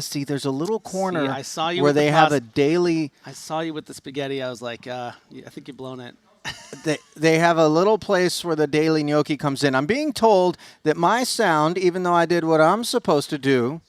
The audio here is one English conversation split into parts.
See, there's a little corner I saw you where with the they have a daily. I saw you with the spaghetti. I was like, I think you've blown it. They have a little place where the daily gnocchi comes in. I'm being told that my sound, even though I did what I'm supposed to do,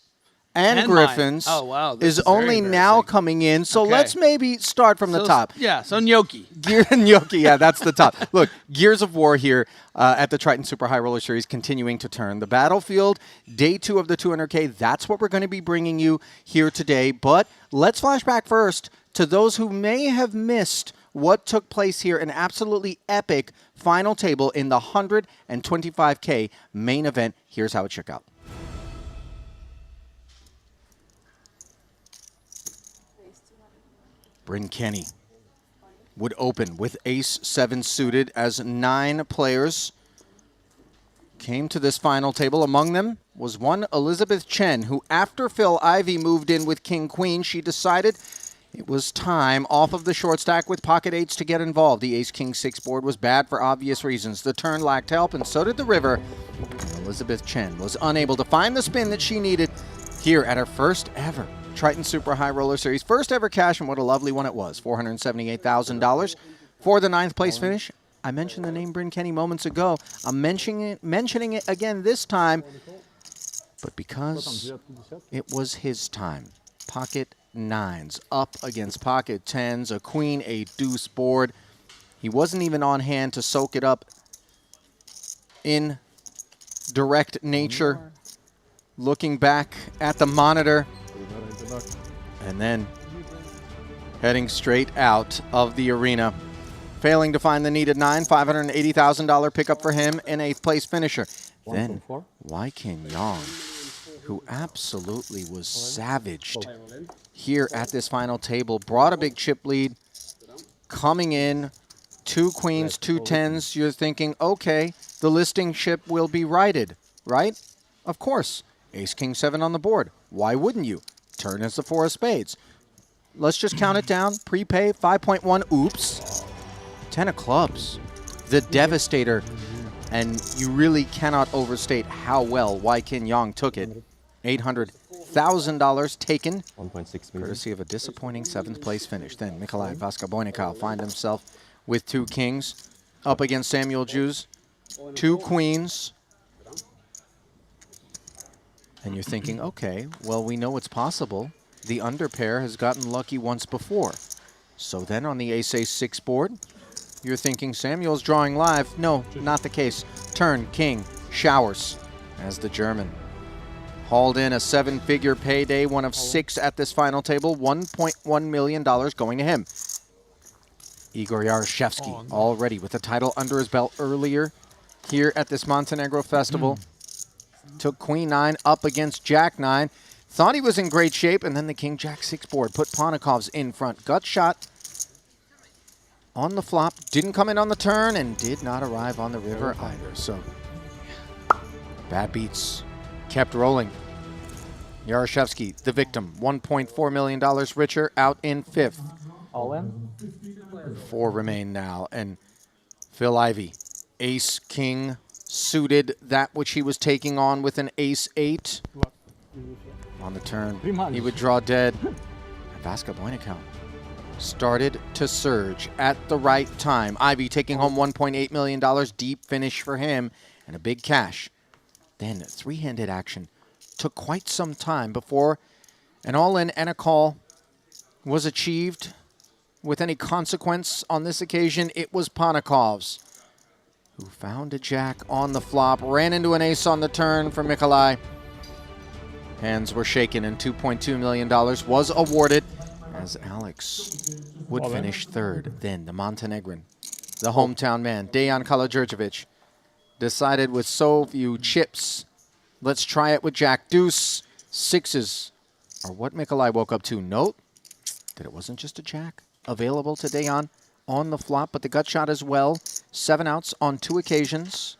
and Griffin's, oh, wow, is only now coming in. So let's maybe start from the top. Yeah, so gnocchi. Gnocchi, yeah, that's the top. Look, Gears of War here at the Triton Super High Roller Series continuing to turn. The Battlefield, day 2 of the 200K, that's what we're going to be bringing you here today. But let's flash back first to those who may have missed what took place here, an absolutely epic final table in the 125K main event. Here's how it shook out. Bryn Kenny would open with ace-7 suited as 9 players came to this final table. Among them was one Elizabeth Chen, who after Phil Ivey moved in with King-Queen, she decided it was time off of the short stack with pocket 8s to get involved. The ace-king-6 board was bad for obvious reasons. The turn lacked help, and so did the river. And Elizabeth Chen was unable to find the spin that she needed here at her first ever Triton Super High Roller Series. First ever cash, and what a lovely one it was. $478,000 for the 9th place finish. I mentioned the name Bryn Kenny moments ago. I'm mentioning it again this time, but because it was his time. Pocket 9s up against pocket 10s, a queen, a deuce board. He wasn't even on hand to soak it up in direct nature. Looking back at the monitor, and then heading straight out of the arena. Failing to find the needed 9, $580,000 pickup for him, an 8th place finisher. Then Wai Kin Yong, who absolutely was savaged here at this final table, brought a big chip lead, coming in, 2 queens, 2 10s. You're thinking, okay, the listing ship will be righted, right? Of course. Ace-King-7 on the board. Why wouldn't you? Turn is the 4 of spades. Let's just count it down. Prepay, 5.1. Oops. 10 of clubs. The Devastator. And you really cannot overstate how well Wai Kin Yong took it. $800,000 taken. 1.6 million. Courtesy of a disappointing 7th place finish. Then Nikolai Vaska-Boynikal find himself with 2 kings up against Samuel Jews. 2 queens. And you're thinking, okay, well, we know it's possible. The underpair has gotten lucky once before. So then on the ace-6 board, you're thinking Samuel's drawing live. No, not the case. Turn, king, showers, as the German hauled in a 7-figure payday, one of 6 at this final table, $1.1 million going to him. Igor Yaroshevsky already with the title under his belt earlier here at this Montenegro festival. Took queen 9 up against jack 9. Thought he was in great shape, and then the king jack 6 board put Ponikovs in front. Gut shot on the flop. Didn't come in on the turn and did not arrive on the river either. So bad beats kept rolling. Yaroshevsky, the victim, $1.4 million richer, out in 5th. All in? 4 remain now, and Phil Ivey, ace king suited, that which he was taking on with an ace-8. On the turn, he would draw dead. Vaska-Boynikal started to surge at the right time. Ivey taking home $1.8 million, deep finish for him, and a big cash. Then 3-handed action. Took quite some time before an all-in and a call was achieved with any consequence. On this occasion, it was Ponikovs, who found a jack on the flop, ran into an ace on the turn for Nikolai. Hands were shaken, and $2.2 million was awarded as Alex would finish 3rd. Then the Montenegrin, the hometown man, Dejan Kalođerđević, decided with so few chips, let's try it with jack deuce. 6s are what Nikolai woke up to. Note that it wasn't just a jack available to Dejan on the flop, but the gut shot as well. 7 outs on 2 occasions.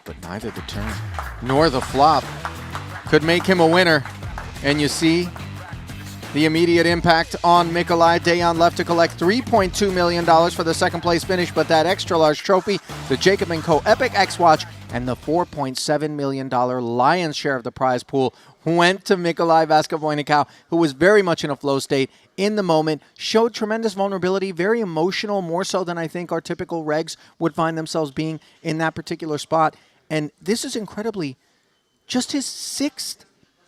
But neither the turn nor the flop could make him a winner. And you see the immediate impact on Nikolai. Dejan left to collect $3.2 million for the 2nd place finish, but that extra large trophy, the Jacob & Co. Epic X Watch, and the $4.7 million lion's share of the prize pool went to Mikolaj Vaskavoynikau, who was very much in a flow state in the moment, showed tremendous vulnerability, very emotional, more so than I think our typical regs would find themselves being in that particular spot. And this is incredibly just his 6th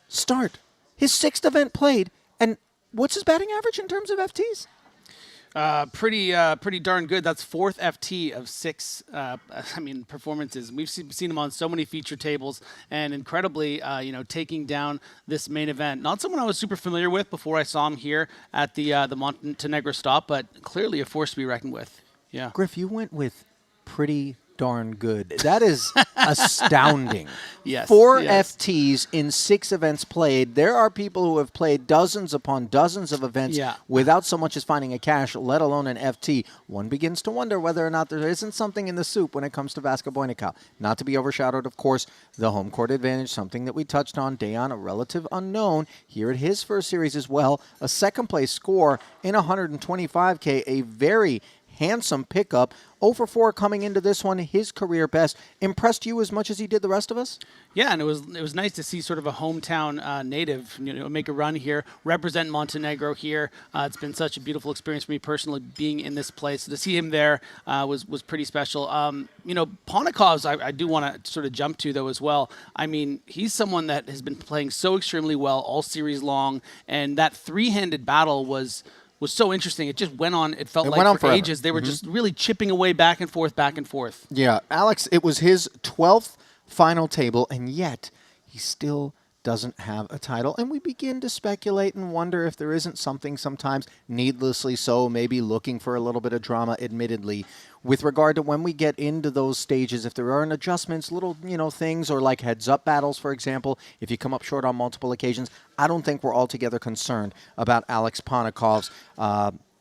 start, his 6th event played. And what's his batting average in terms of FTs? Pretty darn good. That's 4th FT of 6. Performances. We've seen him on so many feature tables, and incredibly, taking down this main event. Not someone I was super familiar with before I saw him here at the Montenegro stop, but clearly a force to be reckoned with. Yeah. Griff, you went with pretty darn good. That is astounding. Yes. 4 FTs in 6 events played. There are people who have played dozens upon dozens of events without so much as finding a cash, let alone an FT. One begins to wonder whether or not there isn't something in the soup when it comes to Vaskavoynikau. Not to be overshadowed, of course, the home court advantage, something that we touched on. Dayon, a relative unknown here at his first series as well. A second-place score in 125K, a very handsome pickup. 0-for-4 coming into this one, his career best. Impressed you as much as he did the rest of us? Yeah, and it was nice to see sort of a hometown native, make a run here, represent Montenegro here. It's been such a beautiful experience for me personally being in this place. So to see him there was pretty special. Ponikov's I do want to sort of jump to though as well. I mean, he's someone that has been playing so extremely well all series long, and that 3-handed battle was so interesting. It just went on. It felt like for ages. They were just really chipping away back and forth, back and forth. Yeah, Alex, it was his 12th final table, and yet he still doesn't have a title. And we begin to speculate and wonder if there isn't something sometimes, needlessly so, maybe looking for a little bit of drama, admittedly, with regard to when we get into those stages, if there aren't adjustments, little, things, or like heads-up battles, for example, if you come up short on multiple occasions, I don't think we're altogether concerned about Alex Ponikov's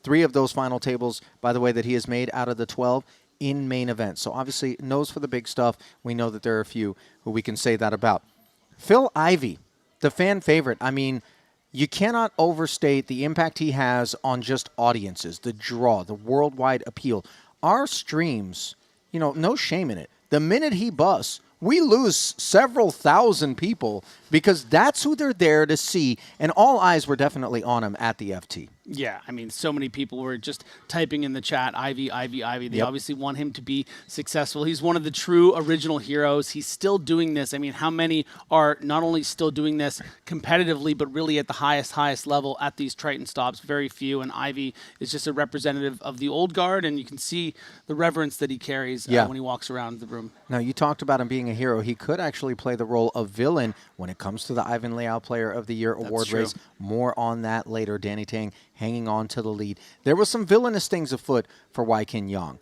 3 of those final tables, by the way, that he has made out of the 12 in main events. So obviously, knows for the big stuff. We know that there are a few who we can say that about. Phil Ivey, the fan favorite. I mean, you cannot overstate the impact he has on just audiences, the draw, the worldwide appeal. Our streams, no shame in it. The minute he busts, we lose several thousand people because that's who they're there to see, and all eyes were definitely on him at the FT. Yeah, I mean, so many people were just typing in the chat, Ivy, Ivy, Ivy. They obviously want him to be successful. He's one of the true original heroes. He's still doing this. I mean, how many are not only still doing this competitively, but really at the highest level at these Triton stops? Very few, and Ivy is just a representative of the old guard, and you can see the reverence that he carries when he walks around the room. Now, you talked about him being a hero. He could actually play the role of villain when it comes to the Ivan Leal Player of the Year award race. More on that later. Danny Tang hanging on to the lead. There was some villainous things afoot for Waikin Yang.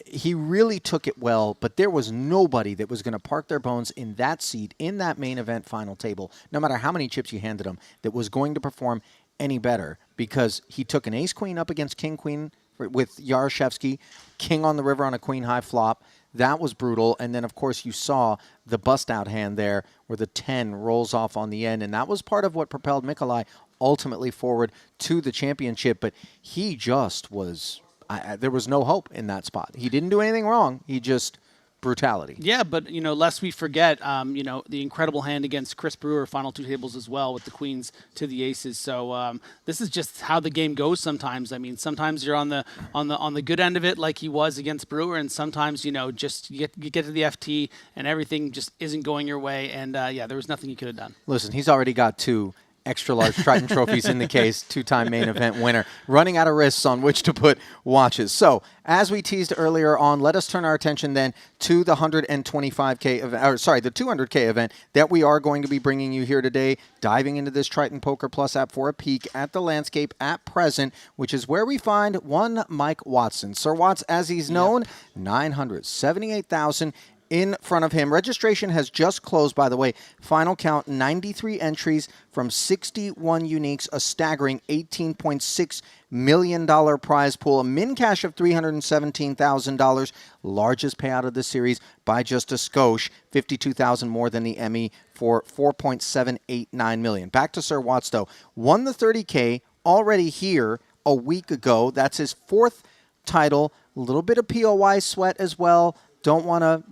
He really took it well, but there was nobody that was going to park their bones in that seat, in that main event final table, no matter how many chips you handed him, that was going to perform any better, because he took an ace-queen up against king-queen with Yaroshevsky, king on the river on a queen-high flop. That was brutal. And then, of course, you saw the bust-out hand there where the 10 rolls off on the end, and that was part of what propelled Mikolaj ultimately forward to the championship. But he just was there was no hope in that spot. He didn't do anything wrong. He just brutality. Yeah, but lest we forget, the incredible hand against Chris Brewer, final 2 tables as well, with the queens to the aces. So this is just how the game goes sometimes. I mean, sometimes you're on the good end of it, like he was against Brewer, and sometimes just you get to the FT and everything just isn't going your way. And there was nothing he could have done. Listen, he's already got 2 extra-large Triton trophies in the case, 2-time main event winner, running out of wrists on which to put watches. So, as we teased earlier on, let us turn our attention then to the 125K event, the 200K event that we are going to be bringing you here today, diving into this Triton Poker Plus app for a peek at the landscape at present, which is where we find one Mike Watson. Sir Watts, as he's known, 978,000 in front of him. Registration has just closed, by the way. Final count, 93 entries from 61 uniques, a staggering $18.6 million prize pool, a min cash of $317,000, largest payout of the series by just a skosh, $52,000 more than the Emmy for $4.789 million. Back to Sir Watts, though. Won the 30K already here a week ago. That's his 4th title. A little bit of POI sweat as well. Don't want to,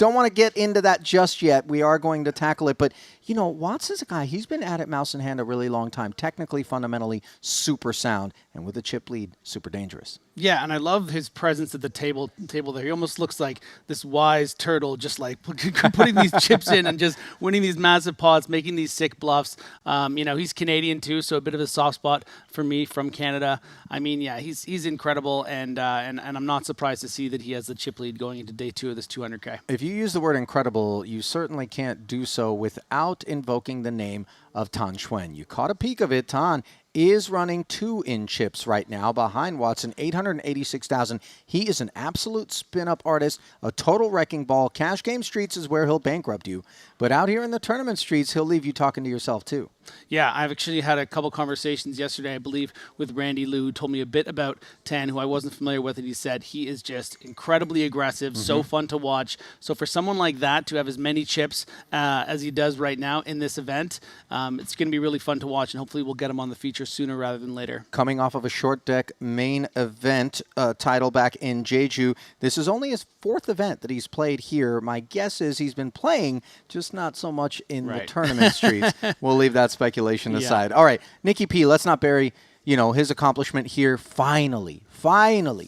don't want to get into that just yet. We are going to tackle it. But, you know, Watson's a guy, he's been at it mouse in hand a really long time. Technically, fundamentally, super sound. And with a chip lead, super dangerous. Yeah, and I love his presence at the table there. He almost looks like this wise turtle, just like putting these chips in and just winning these massive pots, making these sick bluffs. You know, he's Canadian too, so a bit of a soft spot for me from Canada. I mean, yeah, he's incredible, and I'm not surprised to see that he has the chip lead going into day 2 of this 200K. If you use the word incredible, you certainly can't do so without invoking the name of Tan Xuan. You caught a peek of it. Tan is running 2 in chips right now behind Watson, 886,000. He is an absolute spin-up artist, a total wrecking ball. Cash game streets is where he'll bankrupt you. But out here in the tournament streets, he'll leave you talking to yourself too. Yeah, I've actually had a couple conversations yesterday, I believe, with Randy Liu, who told me a bit about Tan, who I wasn't familiar with, and he said he is just incredibly aggressive, so fun to watch. So for someone like that to have as many chips as he does right now in this event, it's going to be really fun to watch, and hopefully we'll get him on the feature sooner rather than later. Coming off of a short deck main event title back in Jeju, this is only his 4th event that he's played here. My guess is he's been playing, just not so much in the tournament streets. We'll leave that speculation aside. All right, Nicky P, let's not bury, you know, his accomplishment here. Finally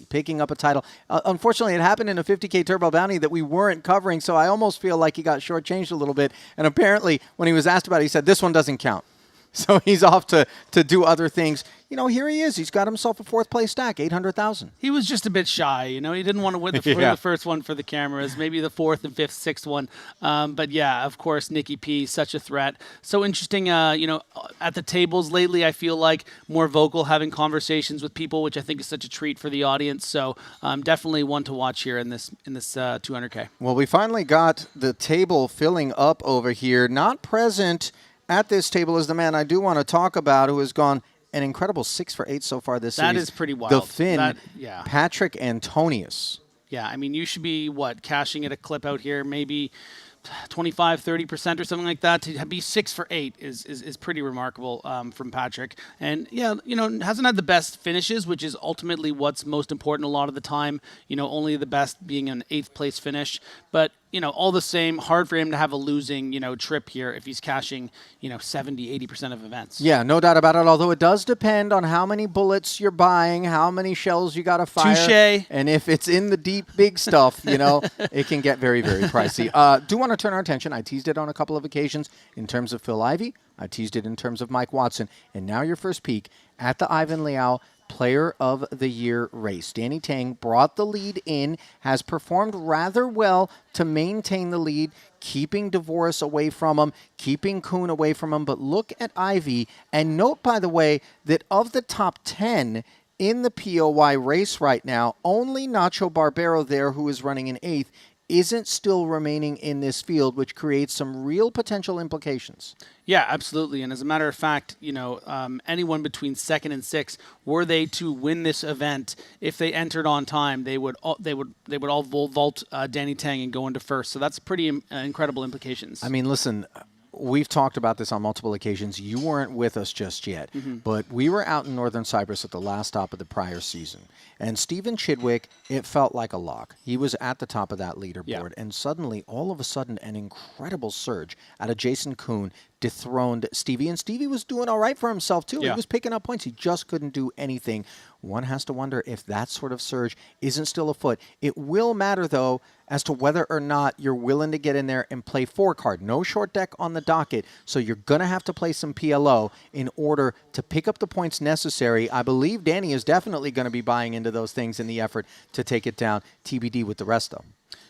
picking up a title. Unfortunately, it happened in a 50K Turbo Bounty that we weren't covering, so I almost feel like he got shortchanged a little bit. And apparently, when he was asked about it, he said, this one doesn't count. So he's off to do other things. You know, here he is. He's got himself a 4th place stack, 800,000. He was just a bit shy, you know. He didn't want to win the first one for the cameras, maybe the 4th and 5th, 6th one. But yeah, of course, Nicky P, such a threat. So interesting, you know, at the tables lately, I feel like more vocal, having conversations with people, which I think is such a treat for the audience. So definitely one to watch here in this 200K. Well, we finally got the table filling up over here. Not present at this table is the man I do want to talk about, who has gone an incredible 6 for 8 so far this series. That is pretty wild. The Finn, yeah. Patrick Antonius. Yeah, I mean, you should be, cashing at a clip out here, maybe 25, 30% or something like that. To be 6 for 8 is pretty remarkable from Patrick. And yeah, you know, hasn't had the best finishes, which is ultimately what's most important a lot of the time. You know, only the best being an 8th place finish. But you know, all the same, hard for him to have a losing, you know, trip here if he's cashing, you know, 70, 80% of events. Yeah, no doubt about it, although it does depend on how many bullets you're buying, how many shells you got to fire. Touché. And if it's in the deep, big stuff, you know, it can get very, very pricey. Do want to turn our attention. I teased it on a couple of occasions in terms of Phil Ivey. I teased it in terms of Mike Watson. And now your first peek at the Ivan Liao Player of the Year race. Danny Tang brought the lead in, has performed rather well to maintain the lead, keeping DeVoris away from him, keeping Kuhn away from him. But look at Ivy, and note, by the way, that of the top 10 in the POY race right now, only Nacho Barbero there, who is running in 8th, isn't still remaining in this field, which creates some real potential implications. Yeah, absolutely. And as a matter of fact, you know, anyone between 2nd and 6th, were they to win this event, if they entered on time, they would all vault Danny Tang and go into 1st. So that's pretty incredible implications. I mean, listen, we've talked about this on multiple occasions. You weren't with us just yet, but we were out in Northern Cyprus at the last stop of the prior season. And Stephen Chidwick, it felt like a lock. He was at the top of that leaderboard, and suddenly, all of a sudden, an incredible surge out of Jason Kuhn dethroned Stevie. And Stevie was doing all right for himself, too. He was picking up points. He just couldn't do anything. One has to wonder if that sort of surge isn't still afoot. It will matter, though, as to whether or not you're willing to get in there and play 4-card. No short deck on the docket, so you're going to have to play some PLO in order to pick up the points necessary. I believe Danny is definitely going to be buying into those things in the effort to take it down. TBD with the rest, though.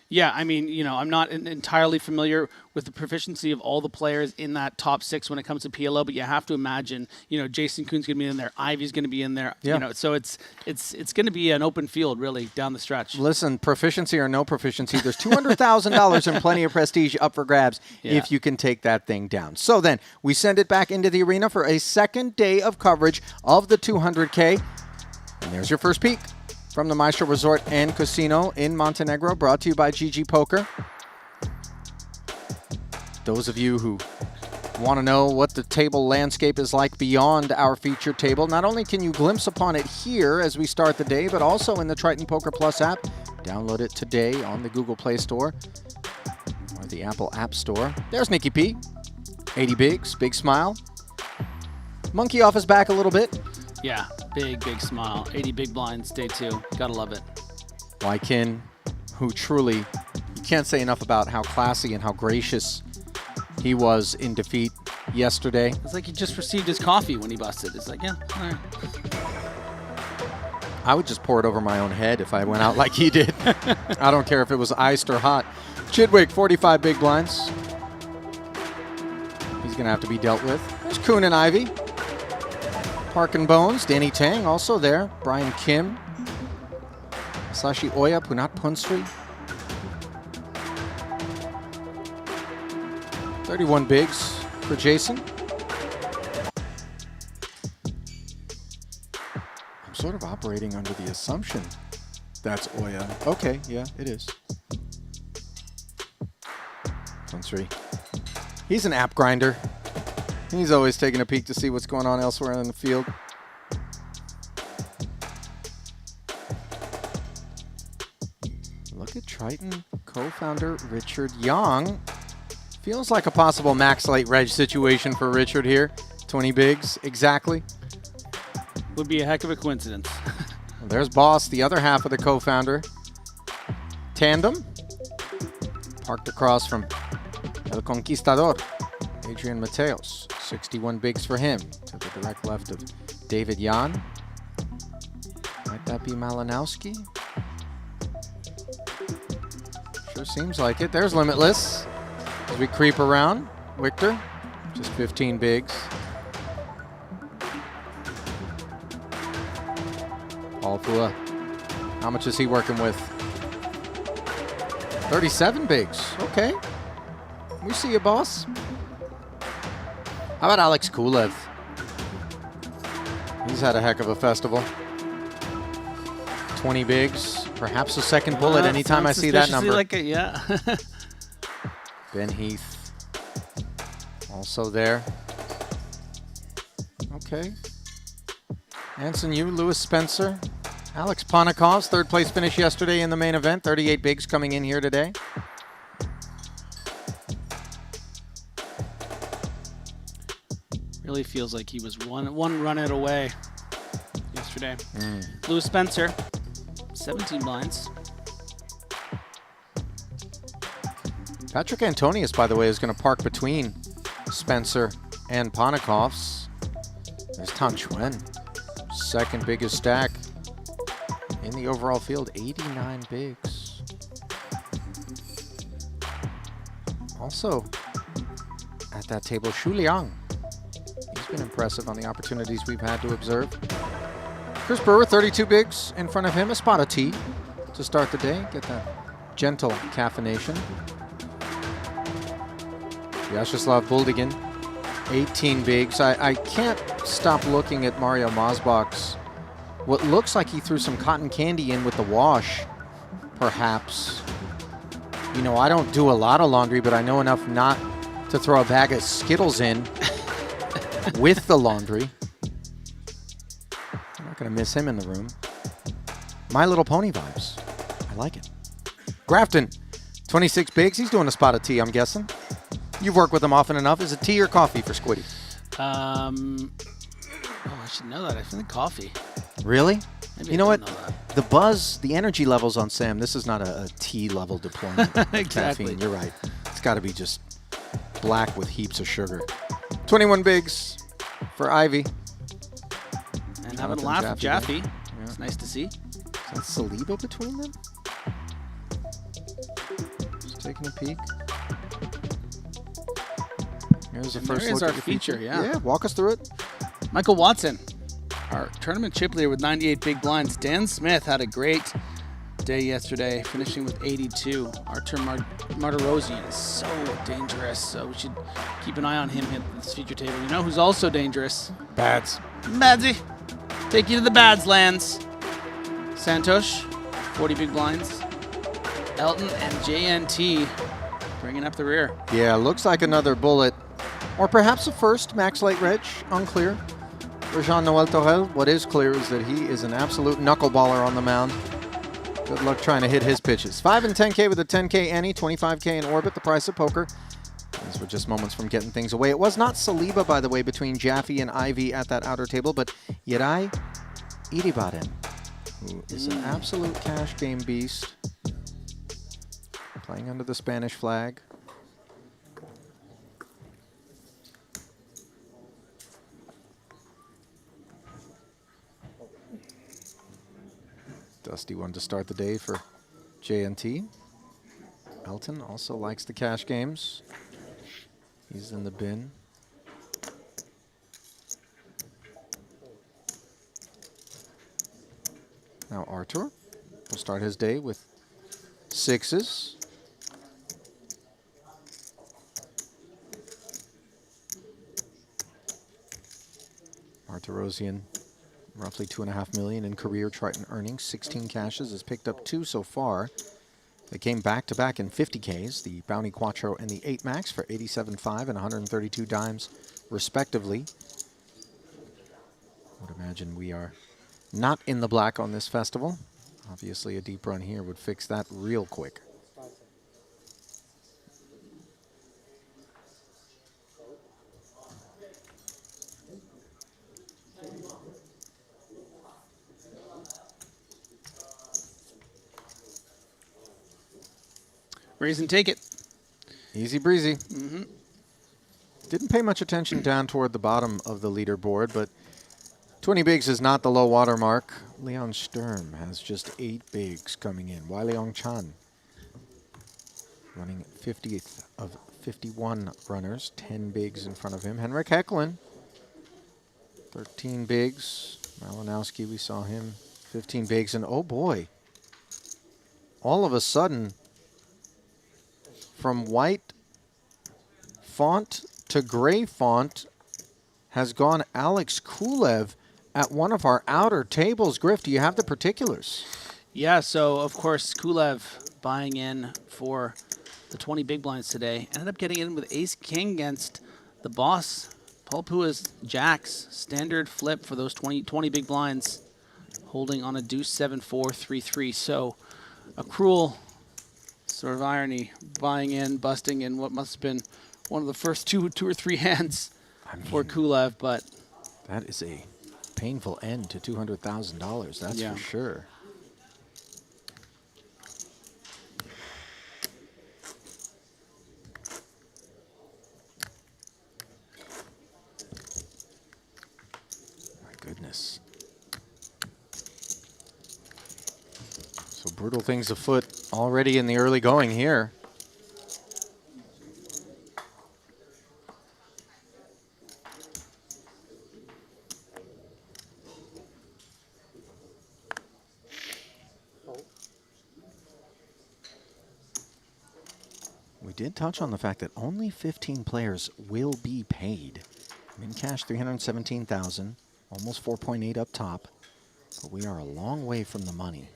Yeah, I mean, you know, I'm not entirely familiar with the proficiency of all the players in that top 6 when it comes to PLO, but you have to imagine, you know, Jason Kuhn's going to be in there, Ivy's going to be in there, you know, so it's going to be an open field really down the stretch. Listen, proficiency or no proficiency, there's $200,000 and plenty of prestige up for grabs if you can take that thing down. So then we send it back into the arena for a second day of coverage of the 200K, and there's your first peek from the Maestral Resort and Casino in Montenegro, brought to you by GG Poker. Those of you who want to know what the table landscape is like beyond our featured table, not only can you glimpse upon it here as we start the day, but also in the Triton Poker Plus app. Download it today on the Google Play Store. the Apple App Store. There's Nikki P. 80 bigs, big smile. Monkey off his back a little bit. Yeah, big smile. 80 big blinds, day 2. Gotta love it. Wykin, who truly, you can't say enough about how classy and how gracious he was in defeat yesterday. It's like he just received his coffee when he busted. It's like, yeah, all right. I would just pour it over my own head if I went out like he did. I don't care if it was iced or hot. Chidwick, 45 big blinds. He's going to have to be dealt with. There's Kuhn and Ivy. Park and Bones. Danny Tang also there. Brian Kim. Sashi Oya, Punat Punsri. 31 bigs for Jason. I'm sort of operating under the assumption that's Oya. Okay, yeah, it is. Punsri. He's an app grinder. He's always taking a peek to see what's going on elsewhere in the field. Look at Triton co-founder Richard Young. Feels like a possible max late reg situation for Richard here. 20 bigs, exactly. Would be a heck of a coincidence. Well, there's Boss, the other half of the co-founder. Tandem. Parked across from El Conquistador. Adrian Mateos. 61 bigs for him. To the direct left of David Yan. Might that be Malinowski? Sure seems like it. There's Limitless. As we creep around, Victor, just 15 bigs. Paul Fua, how much is he working with? 37 bigs, okay. We see you, boss. How about Alex Kulev? He's had a heck of a festival. 20 bigs, perhaps a second bullet anytime I see that number. Like it, yeah. Ben Heath, also there. Okay. Anson Yu, Lewis Spencer. Alex Ponikov's third place finish yesterday in the main event. 38 bigs coming in here today. Really feels like he was one run it away yesterday. Lewis Spencer, 17 blinds. Patrick Antonius, by the way, is going to park between Spencer and Ponikov's. There's Tan Chuen, second biggest stack in the overall field, 89 bigs. Also at that table, Xu Liang. He's been impressive on the opportunities we've had to observe. Chris Brewer, 32 bigs in front of him, a spot of tea to start the day, get that gentle caffeination. Vyacheslav Buldigan, 18 bigs. I can't stop looking at Mario Mosbach's. What looks like he threw some cotton candy in with the wash, perhaps. You know, I don't do a lot of laundry, but I know enough not to throw a bag of Skittles in with the laundry. I'm not going to miss him in the room. My Little Pony vibes. I like it. Grafton, 26 bigs. He's doing a spot of tea, I'm guessing. You've worked with him often enough. Is it tea or coffee for Squiddy? Oh, I should know that. I think coffee. Really? Maybe you know what? The buzz, the energy levels on Sam, this is not a tea level deployment. Exactly. Caffeine. You're right. It's got to be just black with heaps of sugar. 21 bigs for Ivy. And having a laugh with Jaffe. Yeah. It's nice to see. Is that Saliba between them? Just taking a peek. Here's the first look our at the feature, yeah. Yeah, walk us through it. Michael Watson, our tournament chip leader with 98 big blinds. Dan Smith had a great day yesterday, finishing with 82. Artur Martirosyan is so dangerous, so we should keep an eye on him at this feature table. You know who's also dangerous? Bads. Badsy. Take you to the Bads lands. Santosh, 40 big blinds. Elton and JNT bringing up the rear. Yeah, looks like another bullet. Or perhaps a first max late reg, unclear. For Jean-Noel Torel, what is clear is that he is an absolute knuckleballer on the mound. Good luck trying to hit his pitches. 5 and 10K with a 10K ante, 25K in orbit, the price of poker. These were just moments from getting things away. It was not Saliba, by the way, between Jaffe and Ivy at that outer table, but Yeray Iribarren, who is an absolute cash game beast, playing under the Spanish flag. Dusty one to start the day for JNT. Elton also likes the cash games. He's in the bin. Now Artur will start his day with 6s. Martirosian, roughly $2.5 million in career Triton earnings. 16 cashes, has picked up 2 so far. They came back-to-back in 50Ks, the Bounty Quattro and the 8 Max for 87.5 and 132 dimes, respectively. I would imagine we are not in the black on this festival. Obviously, a deep run here would fix that real quick. Raise and take it. Easy breezy. Didn't pay much attention down toward the bottom of the leaderboard, but 20 bigs is not the low water mark. Leon Sturm has just 8 bigs coming in. Wai Leong Chan running 50th of 51 runners, 10 bigs in front of him. Henrik Hecklin, 13 bigs. Malinowski, we saw him, 15 bigs, and oh boy, all of a sudden, from white font to gray font has gone Alex Kulev at one of our outer tables. Griff, do you have the particulars? Yeah, so of course Kulev buying in for the 20 big blinds today. Ended up getting in with ace-king against the boss, Palpua's jacks. Standard flip for those 20 big blinds, holding on a deuce 7-4, 3-3. So a cruel sort of irony, buying in, busting in what must have been one of the first two or three hands for Kulev, but that is a painful end to $200,000, that's for sure. My goodness. So brutal things afoot already in the early going here. We did touch on the fact that only 15 players will be paid. Min cash 317,000, almost 4.8 up top, but we are a long way from the money.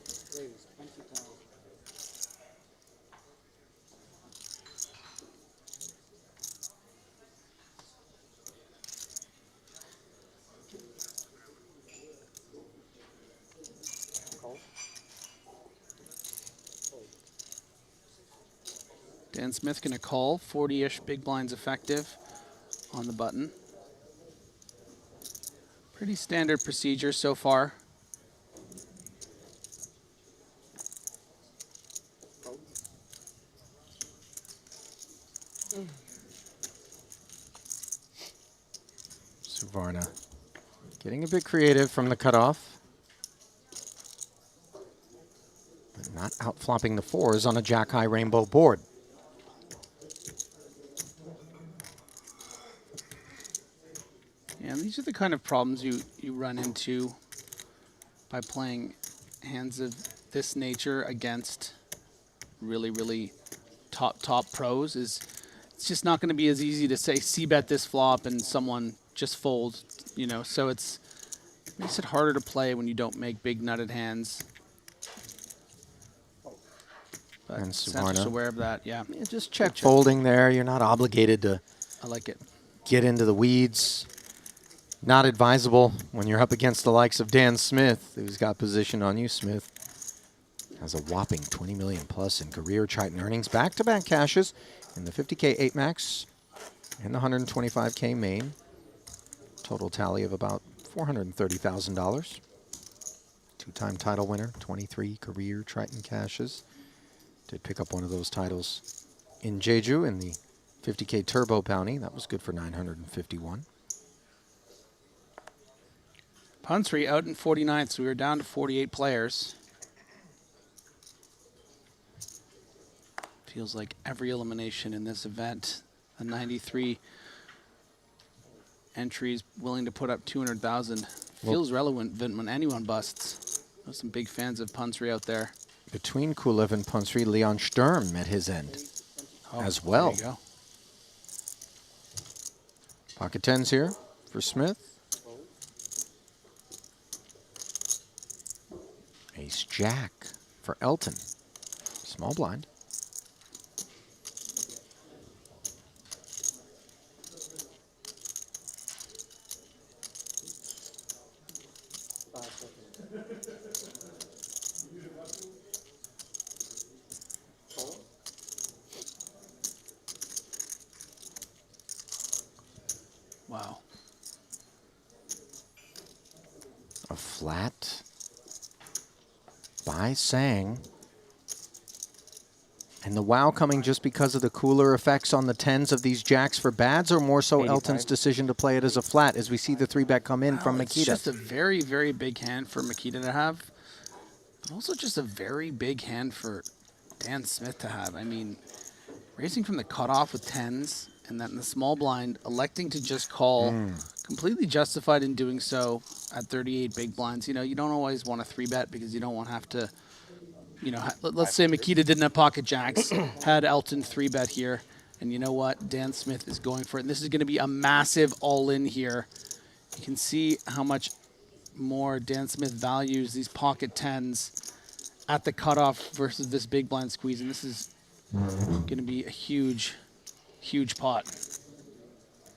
Dan Smith going to call 40-ish big blinds effective on the button. Pretty standard procedure so far. Suvarna getting a bit creative from the cutoff, but not outflopping the 4s on a jack-high rainbow board. And these are the kind of problems you run into by playing hands of this nature against really top pros. Is it's just not going to be as easy to say c-bet this flop and someone just fold, you know. So it makes it harder to play when you don't make big nutted hands. But And Santos Suvarna aware of that, yeah. Just check folding there. You're not obligated to I like it. get into the weeds. Not advisable when you're up against the likes of Dan Smith, who's got position on you, Smith. Has a whopping 20 million plus in career Triton earnings. Back-to-back cashes in the 50K 8 max and the 125K main. Total tally of about $430,000. Two-time title winner, 23 career Triton cashes. Did pick up one of those titles in Jeju in the 50K Turbo Bounty. That was good for 951. Punsry out in 49th, so we were down to 48 players. Feels like every elimination in this event, a 93 entries willing to put up 200,000. Feels relevant when anyone busts. There's some big fans of Punsry out there. Between Kulev and Punsry, Leon Sturm met his end as well. There you go. Pocket tens here for Smith. Ace Jack for Elton. Small blind. Wow. A flat by Sang. And the wow coming just because of the cooler effects on the tens of these jacks for bads, or more so 85. Elton's decision to play it as a flat as we see the 3-bet come in from It's Makita. just a very, very big hand for Makita to have. But also just a very big hand for Dan Smith to have. I mean, racing from the cutoff with tens and then the small blind, electing to just call, completely justified in doing so at 38 big blinds. You know, you don't always want a 3-bet because you don't want to have to, you know, let's say Makita didn't have pocket jacks, had Elton 3-bet here, and you know what? Dan Smith is going for it. And this is going to be a massive all-in here. You can see how much more Dan Smith values these pocket tens at the cutoff versus this big blind squeeze. And this is going to be a huge, huge pot.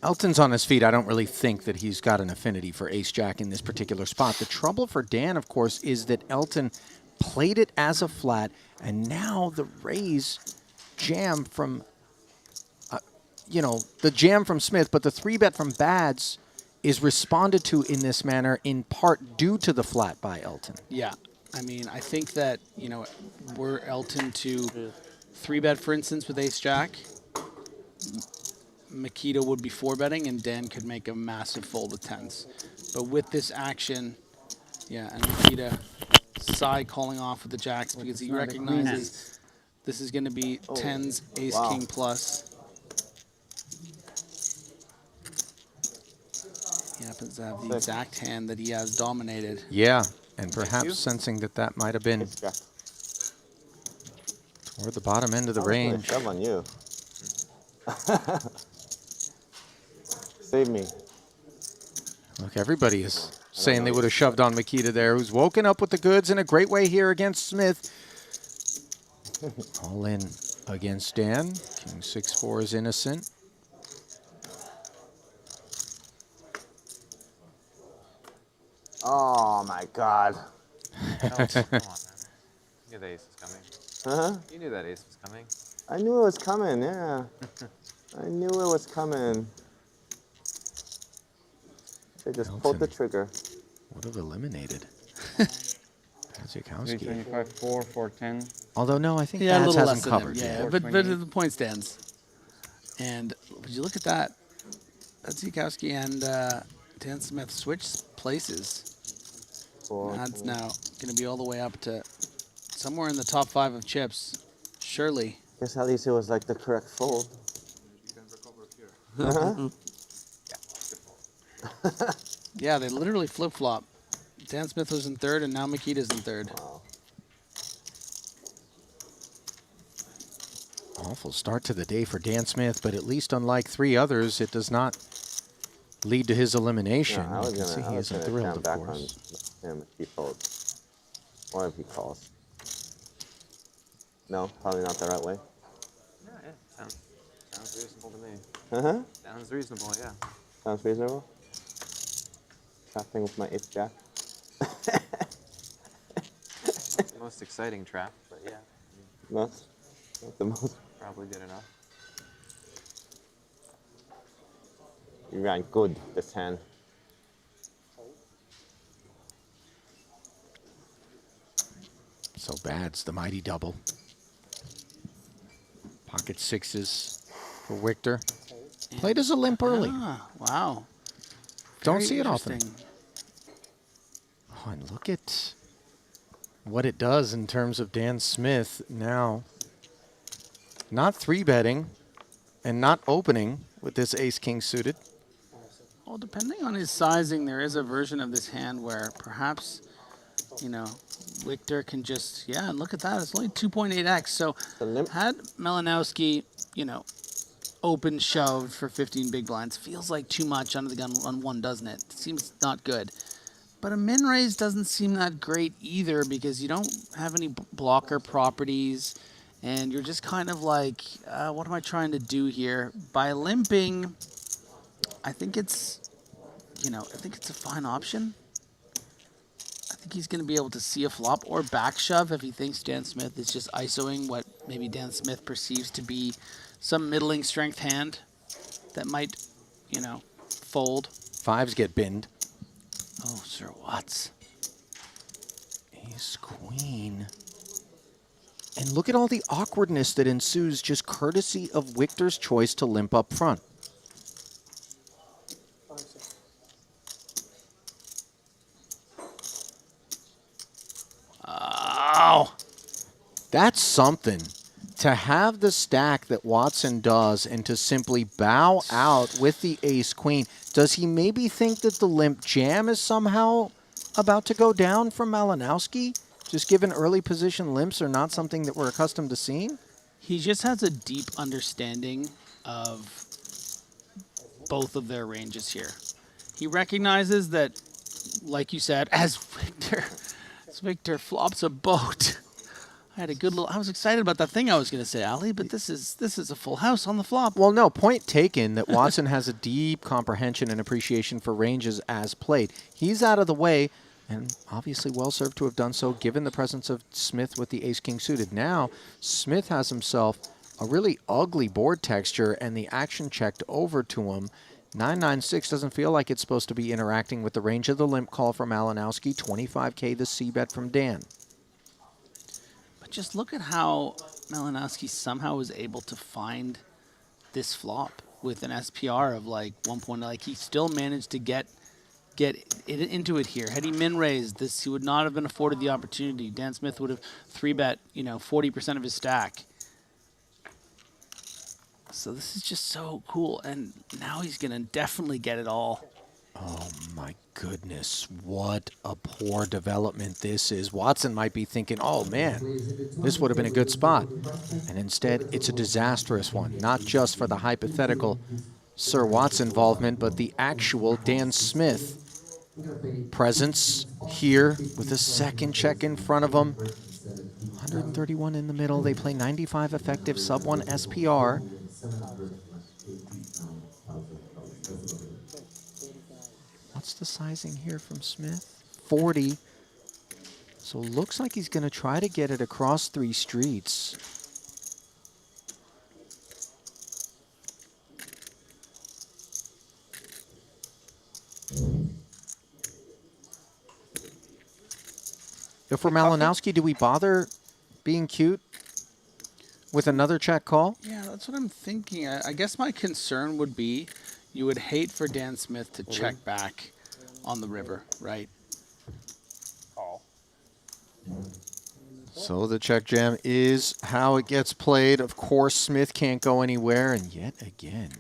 Elton's on his feet. I don't really think that he's got an affinity for ace-jack in this particular spot. The trouble for Dan, of course, is that Elton played it as a flat, and now the raise jam from, the jam from Smith, but the 3-bet from Bads is responded to in this manner in part due to the flat by Elton. Yeah. I mean, I think that, were Elton to 3-bet, for instance, with ace-jack, Makita would be 4-betting, and Dan could make a massive fold with tens. But with this action, yeah, and Makita side calling off with the jacks because he recognizes this is going to be tens, ace, king plus. He happens to have the exact hand that he has dominated. Yeah, and perhaps sensing that that might have been toward the bottom end of the range. Shove on you. Save me. Look, everybody is saying they would have shoved on Makita there, who's woken up with the goods in a great way here against Smith. All in against Dan. King 6-4 is innocent. Oh my God. Come on, man. You knew the ace was coming. Huh? You knew that ace was coming. I knew it was coming, yeah. I knew it was coming. They just pulled the trigger. Would have eliminated. 325, 4, 410. Although, no, I think Yeah, a Bads little hasn't less than him. covered Yeah, yet. but the point stands. And would you look at that? That's Zukowski and Dan Smith switch places. That's now going to be all the way up to somewhere in the top 5 of chips. Surely. Guess at least it was like the correct fold. Yeah, they literally flip-flop. Dan Smith was in third, and now Makita's in third. Wow. Awful start to the day for Dan Smith, but at least unlike 3 others, it does not lead to his elimination. Yeah, I was You can see he isn't gonna thrilled, jam of back course. on him if he folds. Or if he calls. No, probably not the right way. Yeah. Sounds reasonable to me. Uh-huh. Sounds reasonable, yeah. Sounds reasonable. Trapping with my ace-jack. Most most exciting trap, but yeah, Not the most. probably good enough. You ran good this hand. So bad's the mighty double. Pocket sixes for Victor. Played as a limp early. Ah, wow. Don't Very see it often. interesting. Oh, and look at what it does in terms of Dan Smith now. Not 3-betting and not opening with this ace-king suited. Well, depending on his sizing, there is a version of this hand where perhaps, you know, Victor can just, yeah, and look at that. It's only 2.8x. So The limp. had Malinowski, you know, open shoved for 15 big blinds, feels like too much under the gun on one, doesn't it? Seems not good. But a min raise doesn't seem that great either because you don't have any blocker properties. And you're just kind of like, what am I trying to do here? By limping, I think it's, you know, I think it's a fine option. I think he's going to be able to see a flop or back shove if he thinks Dan Smith is just ISOing what maybe Dan Smith perceives to be some middling strength hand that might, you know, fold. Fives get binned. Oh, Sir Watts. Ace, queen. And look at all the awkwardness that ensues just courtesy of Victor's choice to limp up front. Oh, That's something. To have the stack that Watson does and to simply bow out with the ace-queen. Does he maybe think that the limp jam is somehow about to go down from Malinowski? Just given early position limps are not something that we're accustomed to seeing? he just has a deep understanding of both of their ranges here. He recognizes that, like you said, as Victor flops a boat. I had a good little. I was excited about that thing I was going to say, Ali, but this is a full house on the flop. Well, no, point taken that Watson has a deep comprehension and appreciation for ranges as played. He's out of the way, and obviously well served to have done so given the presence of Smith with the ace-king suited. Now, Smith has himself a really ugly board texture, and the action checked over to him. 996 doesn't feel like it's supposed to be interacting with the range of the limp call from Malinowski. 25K the C-bet from Dan. But just look at how Malinowski somehow was able to find this flop with an SPR of like 1.0. Like he still managed to get it into it here. Had he min raised this, he would not have been afforded the opportunity. Dan Smith would have 3-bet, 40% of his stack. So this is just so cool, and now he's gonna definitely get it all. Oh my goodness, what a poor development this is. Watson might be thinking, oh man, this would have been a good spot. And instead, it's a disastrous one, not just for the hypothetical Sir Watts involvement, but the actual Dan Smith presence here with a second check in front of him. 131 in the middle. They play 95 effective, sub 1 SPR. What's the sizing here from Smith? 40. So looks like he's going to try to get it across 3 streets. If we're Malinowski, do we bother being cute with another check call? Yeah, that's what I'm thinking. I guess my concern would be you would hate for Dan Smith to check back on the river, right? Call. So the check jam is how it gets played. Of course, Smith can't go anywhere. And yet again,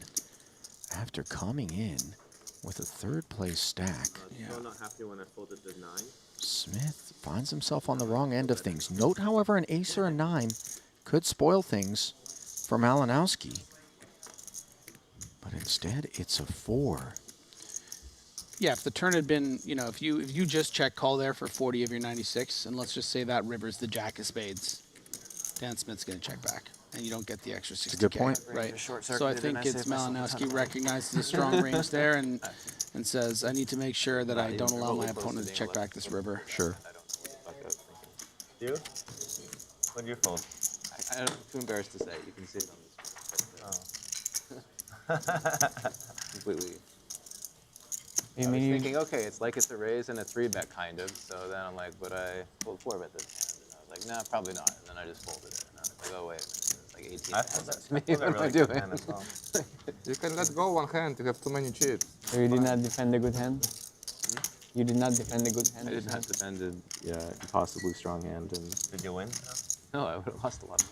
after coming in with a third place stack, Still not happy when I folded the 9. Smith finds himself on the wrong end of things. Note, however, an ace or a 9 could spoil things for Malinowski. But instead, it's a 4. Yeah, if the turn had been, if you just check call there for 40 of your 96, and let's just say that river's the jack of spades, Dan Smith's going to check back, and you don't get the extra 60K. a good point. Right. Short So I circuited think and I it's saved myself a ton Malinowski of money. recognizes a strong range there and says, I need to make sure that I don't allow my opponent to check back this river. Sure. You? What do you fold? I'm too embarrassed to say. You can see it on this one. Completely. You I was mean you, thinking, okay, it's like it's a raise and a 3-bet kind of. So then I'm like, but I fold 4-bet this hand. And I was like, nah, probably not. And then I just folded it. And I was like, oh, wait. It's like 18 I hands fold up that. to me. I fold What that am I really good doing? hand as well. You can let go one hand. You have too many chips. so you did not defend a good hand? You did not defend a good hand? I just not defended, yeah, impossibly strong hand. And Did you win? no, I would have lost a lot of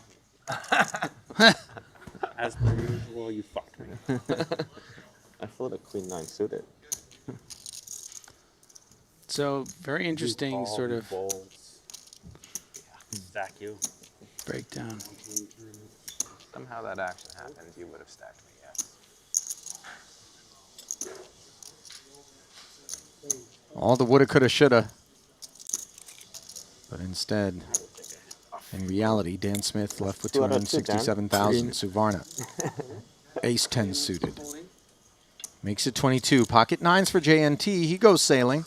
money. As per usual, you fucked me. I folded a queen 9 suited. So very interesting sort of Stack you. breakdown. Somehow that action happened. You would have stacked me, yes. All the woulda, coulda, shoulda. But instead, in reality, Dan Smith left with 267,000. Suvarna, ace-10 suited. Makes it 22. Pocket nines for JNT. He goes sailing.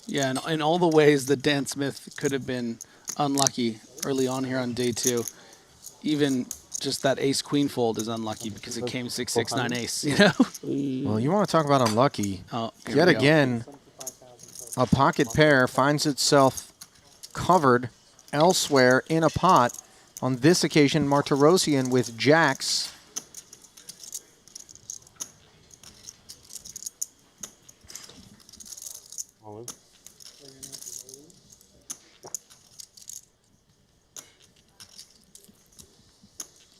Yeah, and in all the ways that Dan Smith could have been unlucky early on here on day 2, even just that ace-queen fold is unlucky because it came 6-6-9 ace, you know? Well, you want to talk about unlucky. Oh, here Yet we go. again, a pocket pair finds itself covered elsewhere in a pot. On this occasion, Martirosian with jacks.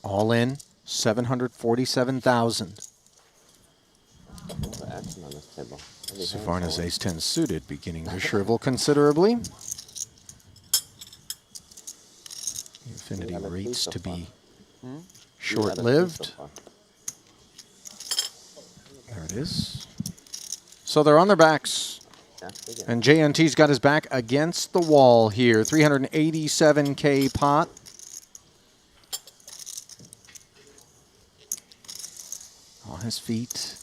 All in, 747,000. What's the action on this table? Every hand's Suvarna's all in. ace-10 suited, beginning to shrivel considerably. The Infinity Got a three rates so to far. be You got a three short-lived. so far. There it is. So they're on their backs. Jack again. And JNT's got his back against the wall here. 387K pot. On his feet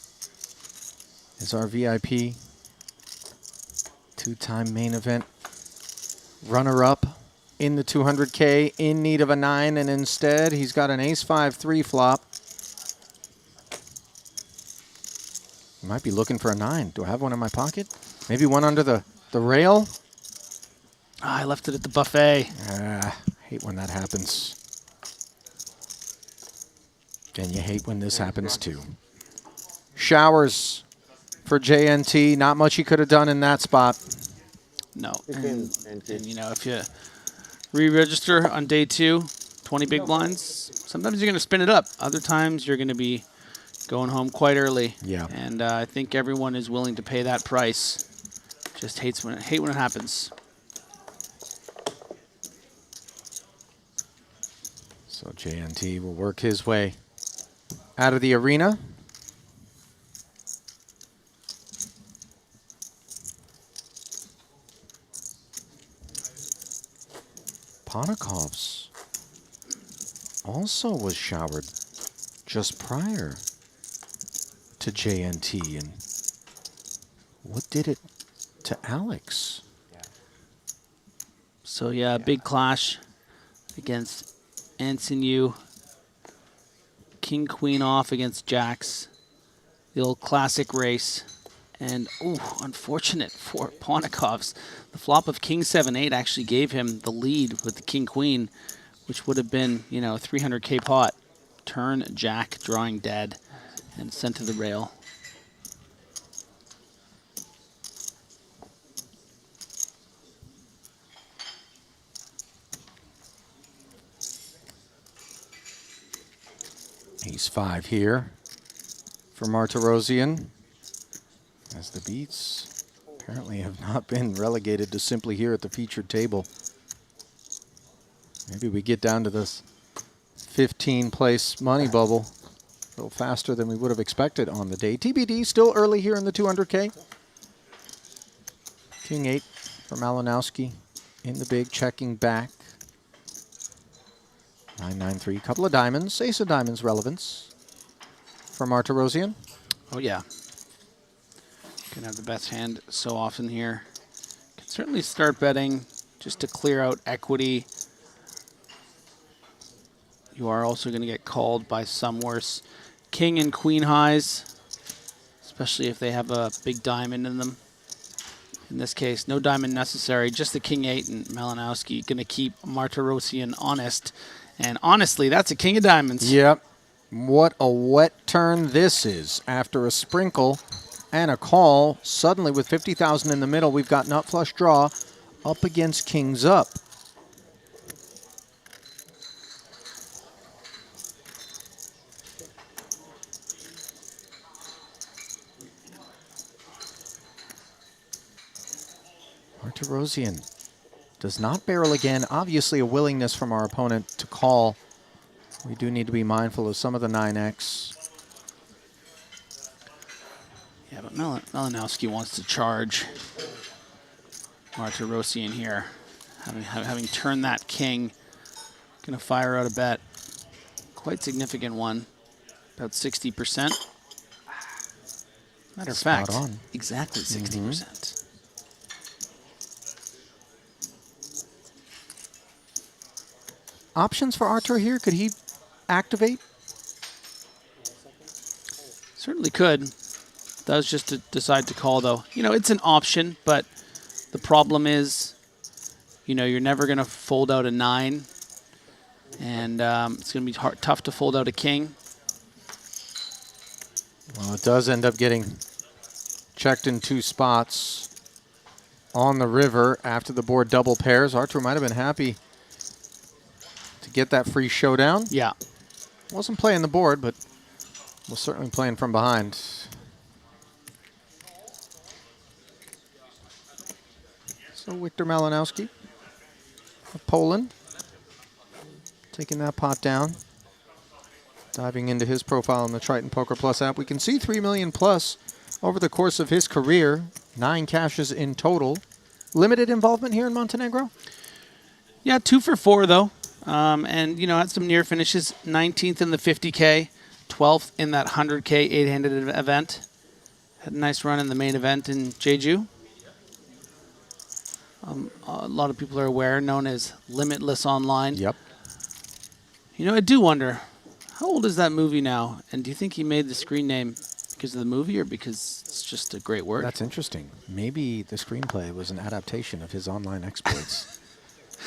is our VIP. Two-time main event runner-up in the 200K, in need of a 9, and instead he's got an ace-5 3-flop. Might be looking for a 9. Do I have one in my pocket? Maybe one under the rail? Ah, I left it at the buffet. Hate when that happens. And you hate when this happens too. Showers for JNT. Not much he could have done in that spot. No. And And you know, if you re-register on day 2, 20 big blinds, sometimes you're going to spin it up. Other times you're going to be going home quite early. Yeah. And I think everyone is willing to pay that price. Just hate when it happens. So JNT will work his way out of the arena. Ponikov's also was showered just prior to JNT. And what did it to Alex? So yeah, big clash against Anson Yu. King Queen off against Jacks. The old classic race. And unfortunate for Ponikov's. The flop of King 7-8 actually gave him the lead with the King Queen, which would have been, you know, a 300K pot. Turn Jack drawing dead and sent to the rail. Ace-5 here for Martirosian, as the beats apparently have not been relegated to simply here at the featured table. Maybe we get down to this 15-place money bubble a little faster than we would have expected on the day. TBD, still early here in the 200K. King 8 for Malinowski in the big, checking back. 9-9-3, couple of diamonds, ace of diamonds relevance for Martirosian. Oh yeah. Can have the best hand so often here. Can certainly start betting just to clear out equity. You are also going to get called by some worse king and queen highs, especially if they have a big diamond in them. In this case, no diamond necessary, just the king 8, and Malinowski going to keep Martirosian honest. And honestly, that's a king of diamonds. Yep. What a wet turn this is. After a sprinkle and a call, suddenly with 50,000 in the middle, we've got nut flush draw up against kings up. Martirosian does not barrel again. Obviously a willingness from our opponent to call. We do need to be mindful of some of the 9x. Yeah, but Malinowski wants to charge Martirosian here. Having turned that king, going to fire out a bet. Quite significant one, about 60%. Matter of fact, on. exactly 60%. Options for Artur here? Could he activate? Certainly could. Does just to decide to call, though. You know, it's an option, but the problem is, you know, you're never going to fold out a 9, and it's going to be tough to fold out a king. Well, it does end up getting checked in 2 spots on the river after the board double pairs. Artur might have been happy to get that free showdown. Yeah. Wasn't playing the board, but was certainly playing from behind. So Wiktor Malinowski of Poland taking that pot down. Diving into his profile on the Triton Poker Plus app, we can see 3 million plus over the course of his career. 9 cashes in total. Limited involvement here in Montenegro? Yeah, 2 for 4, though. And, you know, had some near finishes. 19th in the 50K, 12th in that 100K 8-handed event. Had a nice run in the main event in Jeju. A lot of people are aware, known as Limitless Online. Yep. You know, I do wonder, how old is that movie now? And do you think he made the screen name because of the movie or because it's just a great word? That's interesting. Maybe the screenplay was an adaptation of his online exploits.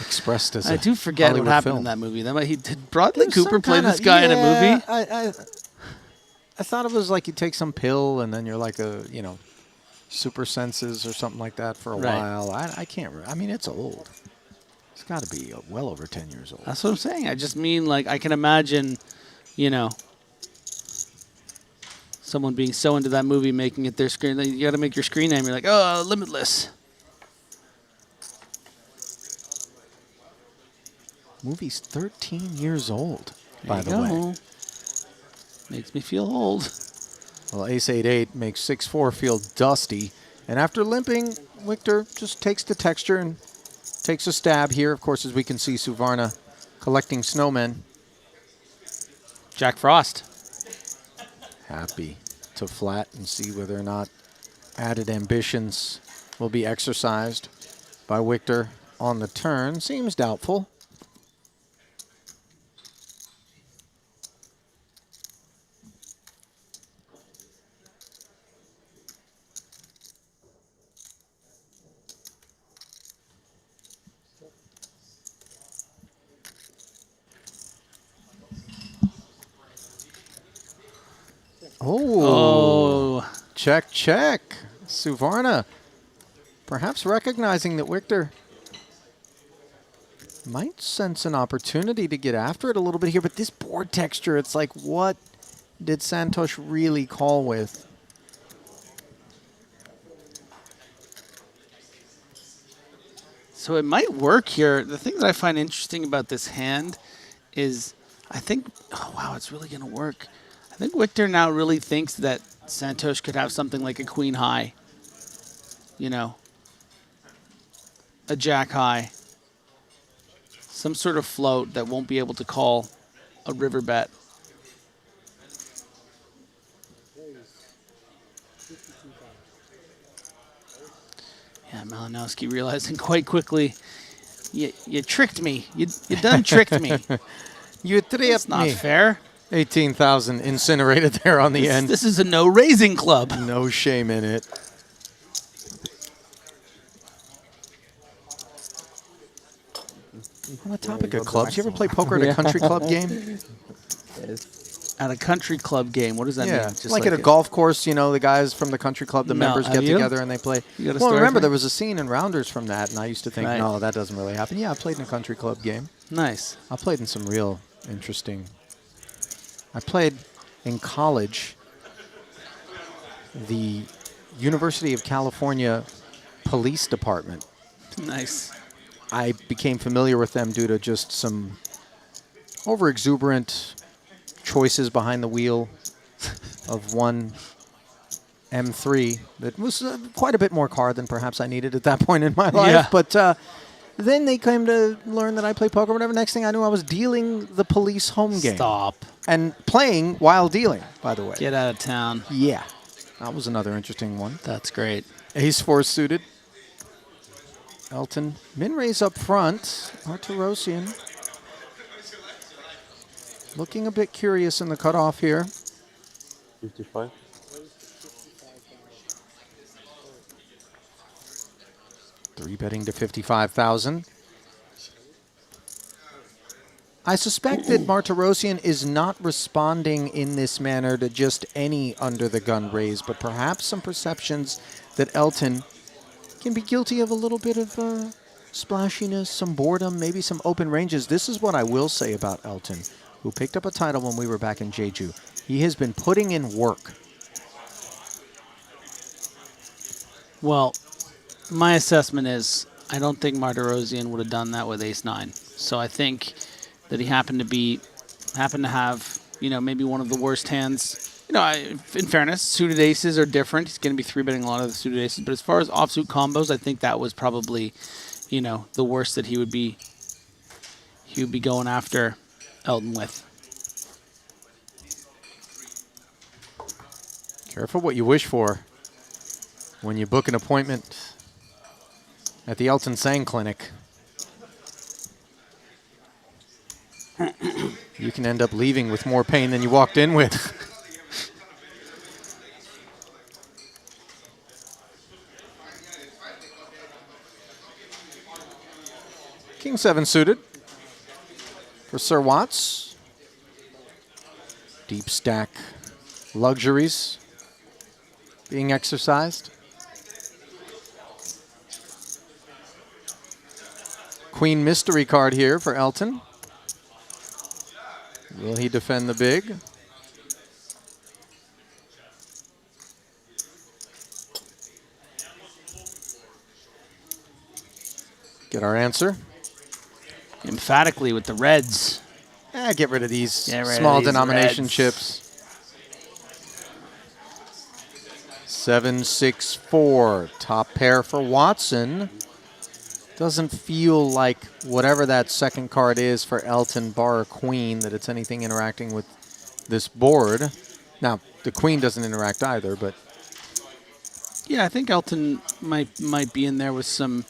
Expressed as I a do forget Hollywood what happened film. in that movie. Did Bradley There's Cooper some play kinda- this guy in a yeah, movie? I thought it was like you take some pill and then you're like a, you know, super senses or something like that for a Right. while. I can't, I mean, it's old. It's got to be well over 10 years old. That's what I'm saying. I just mean, like, I can imagine, you know, someone being so into that movie, making it their screen. You got to make your screen name. You're like, oh, Limitless. Movie's 13 years old, by There the you way. go. Makes me feel old. Well, ace 8-8 makes 6-4 feel dusty. And after limping, Wiktor just takes the texture and takes a stab here. Of course, as we can see, Suvarna collecting snowmen. Jack Frost. Happy to flat and see whether or not added ambitions will be exercised by Wiktor on the turn. Seems doubtful. Oh, check, check. Suvarna perhaps recognizing that Wiktor might sense an opportunity to get after it a little bit here, but this board texture, it's like, what did Santosh really call with? So it might work here. The thing that I find interesting about this hand is I think, oh, wow, it's really going to work. I think Wiktor now really thinks that Santosh could have something like a queen high, you know, a jack high, some sort of float that won't be able to call a river bet. Yeah, Malinowski realizing quite quickly, you tricked me. You done tricked me. You It's tripped not me. fair. 18,000 incinerated there on the end. This is a no raising club. No shame in it. On the topic of clubs, you ever play poker at a country club game? Yes. At a country club game, what does that mean? Yeah, Just like at a golf course, you know, the guys from the country club, the No, members have get you? together and they play. You got a Well, story remember for me? there was a scene in Rounders from that, and I used to think, Right. no, that doesn't really happen. Yeah, I played in a country club game. Nice. I played in some real interesting. I played in college. The University of California Police Department. Nice. I became familiar with them due to just some over-exuberant choices behind the wheel of one M3 that was quite a bit more car than perhaps I needed at that point in my life. Yeah. But then they came to learn that I play poker, whatever. Next thing I knew, I was dealing the police home game. Stop. And playing while dealing, by the way. Get out of town. Yeah. That was another interesting one. That's great. Ace-4 suited. Elton. Min-raise up front. Martirosian. Looking a bit curious in the cutoff here. 55. Three betting to 55,000. I suspect that Martirosian is not responding in this manner to just any under-the-gun raise, but perhaps some perceptions that Elton can be guilty of a little bit of splashiness, some boredom, maybe some open ranges. This is what I will say about Elton, who picked up a title when we were back in Jeju. He has been putting in work. Well, my assessment is I don't think Martirosian would have done that with ace-9. So I think that he happened to have, you know, maybe one of the worst hands. You know, in fairness, suited aces are different. He's going to be 3-betting a lot of the suited aces. But as far as offsuit combos, I think that was probably, you know, the worst that he would be going after Elton with. Careful what you wish for when you book an appointment at the Elton Sang Clinic. You can end up leaving with more pain than you walked in with. King 7 suited for Sir Watts. Deep stack luxuries being exercised. Queen mystery card here for Elton. Will he defend the big? Get our answer. Emphatically with the reds. Get rid of these Get rid of small these denomination reds. chips. 7-6-4. Top pair for Watson. Doesn't feel like whatever that second card is for Elton, bar or queen, that it's anything interacting with this board. Now, the queen doesn't interact either, but Yeah, I think Elton might be in there with some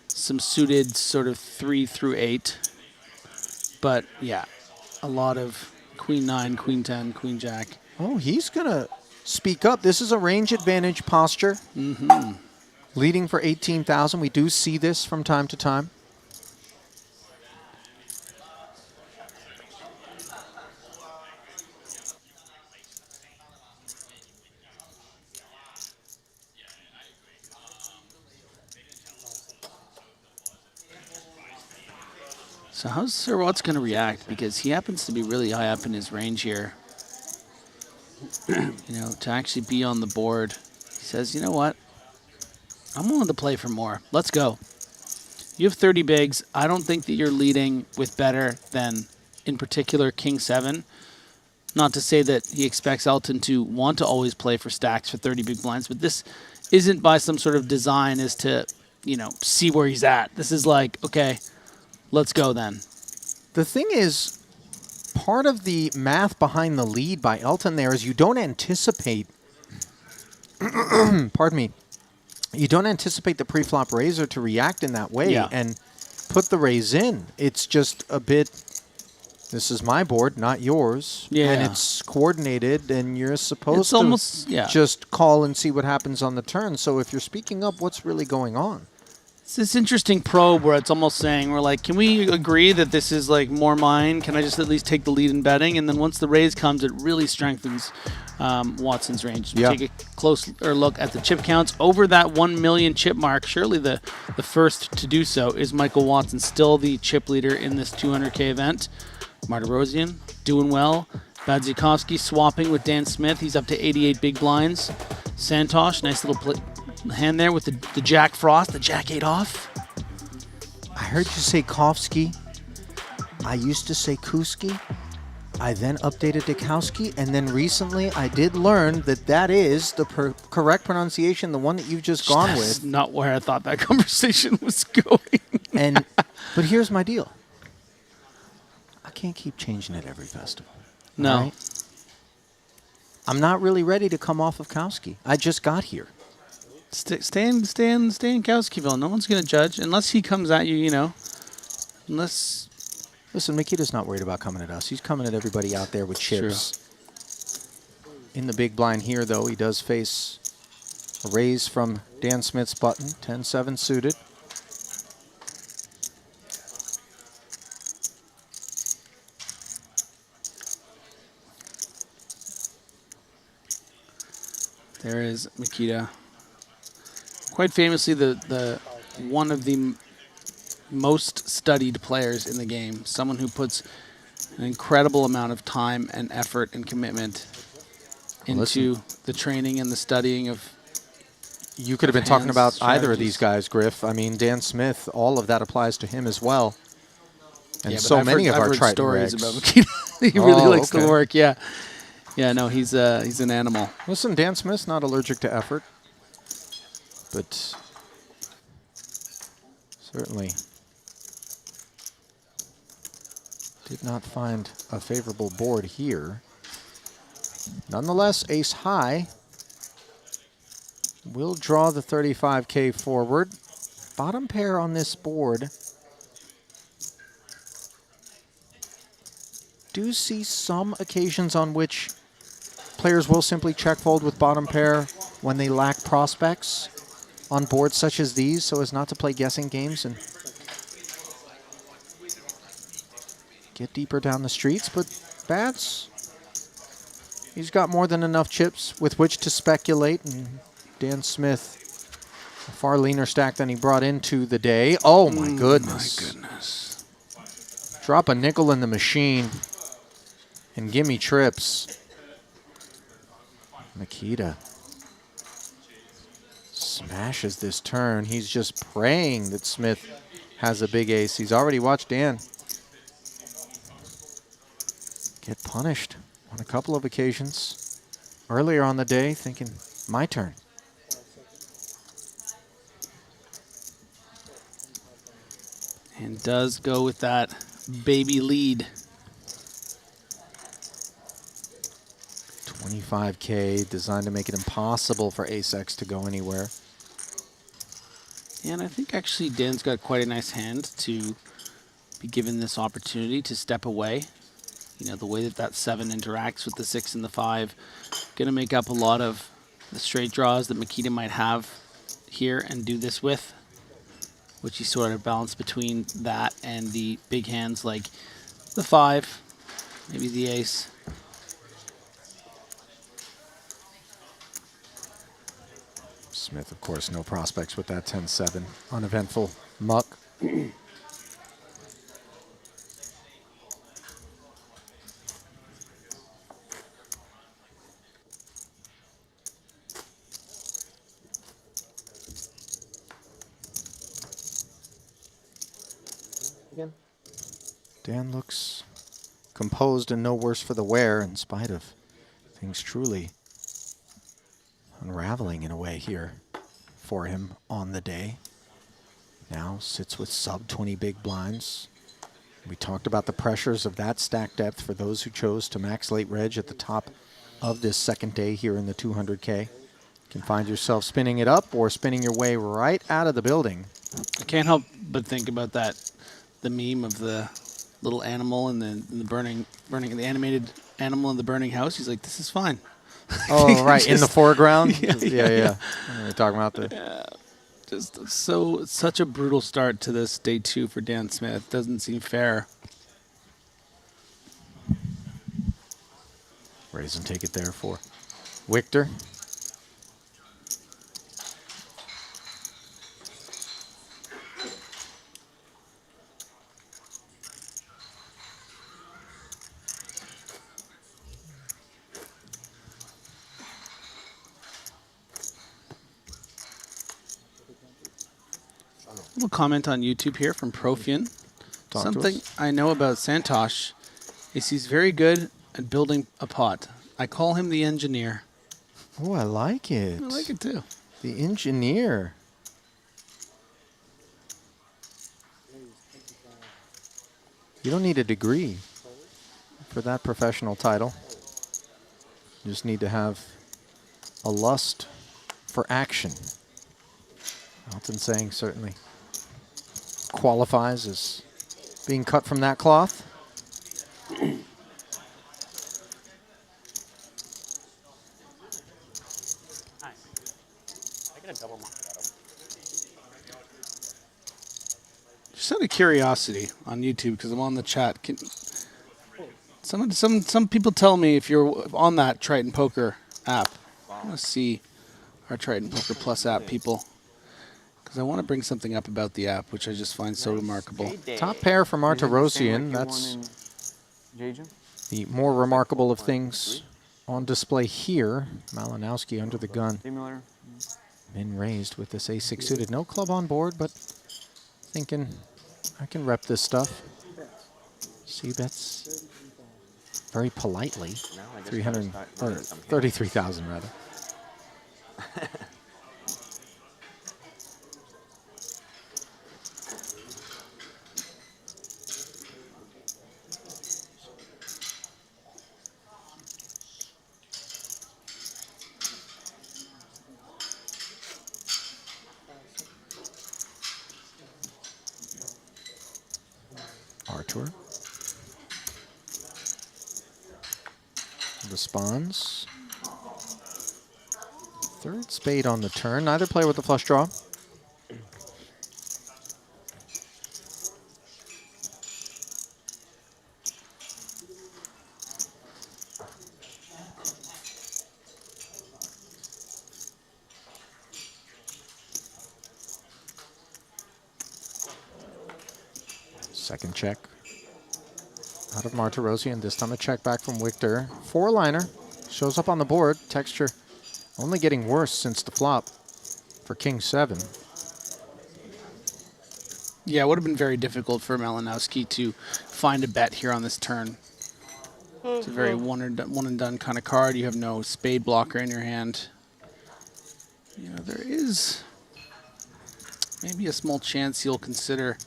suited sort of 3 through 8. But yeah, a lot of queen 9, queen 10, queen jack. oh, he's going to speak up. This is a range advantage posture. Leading for 18,000. We do see this from time to time. So how's Sir Watts going to react? Because he happens to be really high up in his range here. You know, to actually be on the board. He says, you know what? I'm willing to play for more. Let's go. You have 30 bigs. I don't think that you're leading with better than, in particular, King 7. Not to say that he expects Elton to want to always play for stacks for 30 big blinds, but this isn't by some sort of design as to, you know, see where he's at. This is like, okay, let's go then. The thing is, part of the math behind the lead by Elton there is you don't anticipate, pardon me, you don't anticipate the pre-flop raiser to react in that way Yeah. and put the raise in. It's just a bit, this is my board, not yours. Yeah. And it's coordinated, and you're supposed It's to almost, yeah. just call and see what happens on the turn. So if you're speaking up, what's really going on? It's this interesting probe where it's almost saying, we're like, can we agree that this is like more mine? Can I just at least take the lead in betting? And then once the raise comes, it really strengthens Watson's range. We Yeah. take a closer look at the chip counts. Over that 1 million chip mark, surely the first to do so is Michael Watson, still the chip leader in this 200K event. Martirosian doing well. Badziakowski swapping with Dan Smith. He's up to 88 big blinds. Santosh, nice little hand there with the Jack Frost, the Jack 8 off. I heard you say Kovsky. I used to say Kuski. I then updated to Kowski, and then recently I did learn that that is the correct pronunciation, the one that you've just gone That's with. not where I thought that conversation was going. And but here's my deal. I can't keep changing it every festival. No. all right? I'm not really ready to come off of Kowski. I just got here. Stay in Kowskiville. No one's going to judge unless he comes at you, you know. Unless... Listen, Mikita's not worried about coming at us. He's coming at everybody out there with chips. In the big blind here, though, he does face a raise from Dan Smith's button, 10-7 suited. There is Mikita. Quite famously, the one of the most studied players in the game. Someone who puts an incredible amount of time and effort and commitment into the training and the studying of. You could have been talking hands, about either of strategies. these guys, Griff. I mean, Dan Smith, all of that applies to him as well. And Yeah, but so I've many heard, of I've our heard Triton stories regs. about Mikita. He really Oh, likes okay. the work. Yeah, yeah. No, he's an animal. Listen, Dan Smith's not allergic to effort, but certainly did not find a favorable board here. Nonetheless, ace high will draw the 35K forward. Bottom pair on this board. Do see some occasions on which players will simply check fold with bottom pair when they lack prospects on boards such as these, so as not to play guessing games and get deeper down the streets. But Bats, he's got more than enough chips with which to speculate, and Dan Smith, a far leaner stack than he brought into the day. Oh my goodness. My goodness. Drop a nickel in the machine and give me trips. Mikita smashes this turn. He's just praying that Smith has a big ace. He's already watched Dan get punished on a couple of occasions earlier on the day, thinking, my turn. And does go with that baby lead. 25K, designed to make it impossible for ace-X to go anywhere. And I think actually Dan's got quite a nice hand to be given this opportunity to step away. You know, the way that that 7 interacts with the 6 and the 5, going to make up a lot of the straight draws that Mikita might have here and do this with, which he sort of balanced between that and the big hands like the 5, maybe the ace. Smith, of course, no prospects with that 10-7. Uneventful muck. Again. Dan looks composed and no worse for the wear in spite of things truly unraveling in a way here for him on the day. Now sits with sub 20 big blinds. We talked about the pressures of that stack depth for those who chose to max late reg at the top of this second day here in the 200K. can find yourself spinning it up or spinning your way right out of the building. I can't help but think about the meme of the little animal in the burning, the animated animal in the burning house. He's like, this is fine. Oh, right, in the foreground? Yeah. We're talking about the... Just such a brutal start to this day 2 for Dan Smith. Doesn't seem fair. Raise and take it there for Victor. Little comment on YouTube here from Profian. Talk to Something us. I know about Santosh is he's very good at building a pot. I call him the engineer. Oh, I like it. I like it too. The engineer. You don't need a degree for that professional title. You just need to have a lust for action. Elton saying certainly qualifies as being cut from that cloth. Just out of curiosity on YouTube, because I'm on the chat. Some people tell me if you're on that Triton Poker app. I want to see our Triton Poker Plus app, people, because I want to bring something up about the app, which I just find so remarkable. Top pair for Martirosian. That's the more remarkable of things on display here. Malinowski under the gun. Min raised with this ace-6 suited. No club on board, but thinking I can rep this stuff. C-bets very politely. 300 or 33,000 rather. Artur responds. Third spade on the turn. Neither player with the flush draw. Second check out of Martirosian. This time a check back from Victor. 4-liner shows up on the board. Texture only getting worse since the flop for King 7. Yeah, it would have been very difficult for Malinowski to find a bet here on this turn. It's a very one and done kind of card. You have no spade blocker in your hand. You know, there is maybe a small chance you'll consider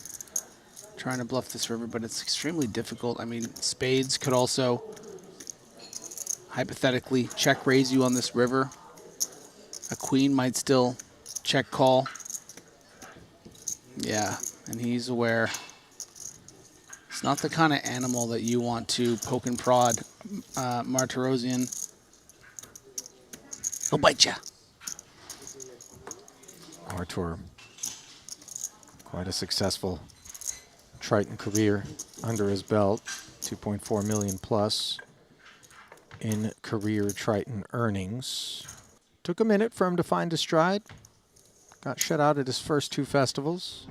trying to bluff this river, but it's extremely difficult. I mean, spades could also hypothetically check raise you on this river. A queen might still check call. Yeah, and he's aware. It's not the kind of animal that you want to poke and prod Martirosian. He'll bite ya. Artur, quite a successful Triton career under his belt. 2.4 million plus in career Triton earnings. Took a minute for him to find his stride. Got shut out at his first 2 festivals.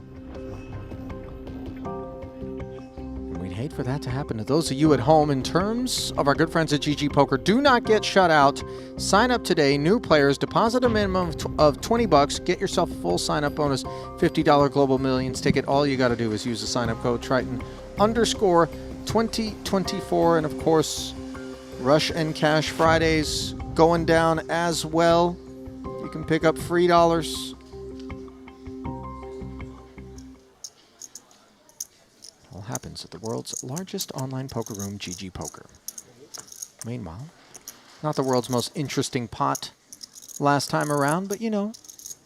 We'd hate for that to happen to those of you at home. In terms of our good friends at GG Poker, do not get shut out. Sign up today. New players, deposit a minimum of $20. Get yourself a full sign-up bonus, $50 Global Millions ticket. All you got to do is use the sign-up code Triton_2024. And, of course, Rush and Cash Fridays going down as well. You can pick up free dollars. All happens at the world's largest online poker room, GG Poker. Meanwhile, not the world's most interesting pot last time around, but you know,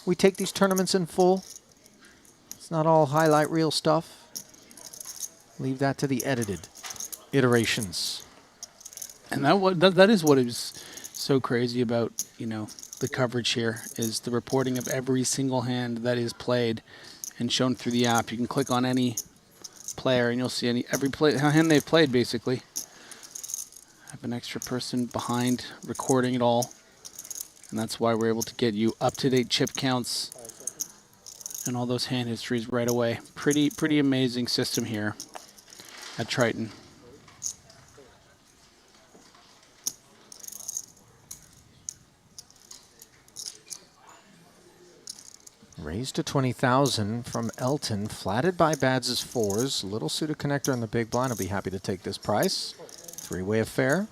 we take these tournaments in full. It's not all highlight reel stuff. Leave that to the edited iterations. And that is what is so crazy about, you know, the coverage here is the reporting of every single hand that is played and shown through the app. You can click on any player and you'll see every hand they've played basically. Have an extra person behind recording it all. And that's why we're able to get you up-to-date chip counts and all those hand histories right away. Pretty amazing system here at Triton. Raised to 20,000 from Elton, flatted by Bads' fours. Little suited connector on the big blind. I'll be happy to take this price. Three-way affair.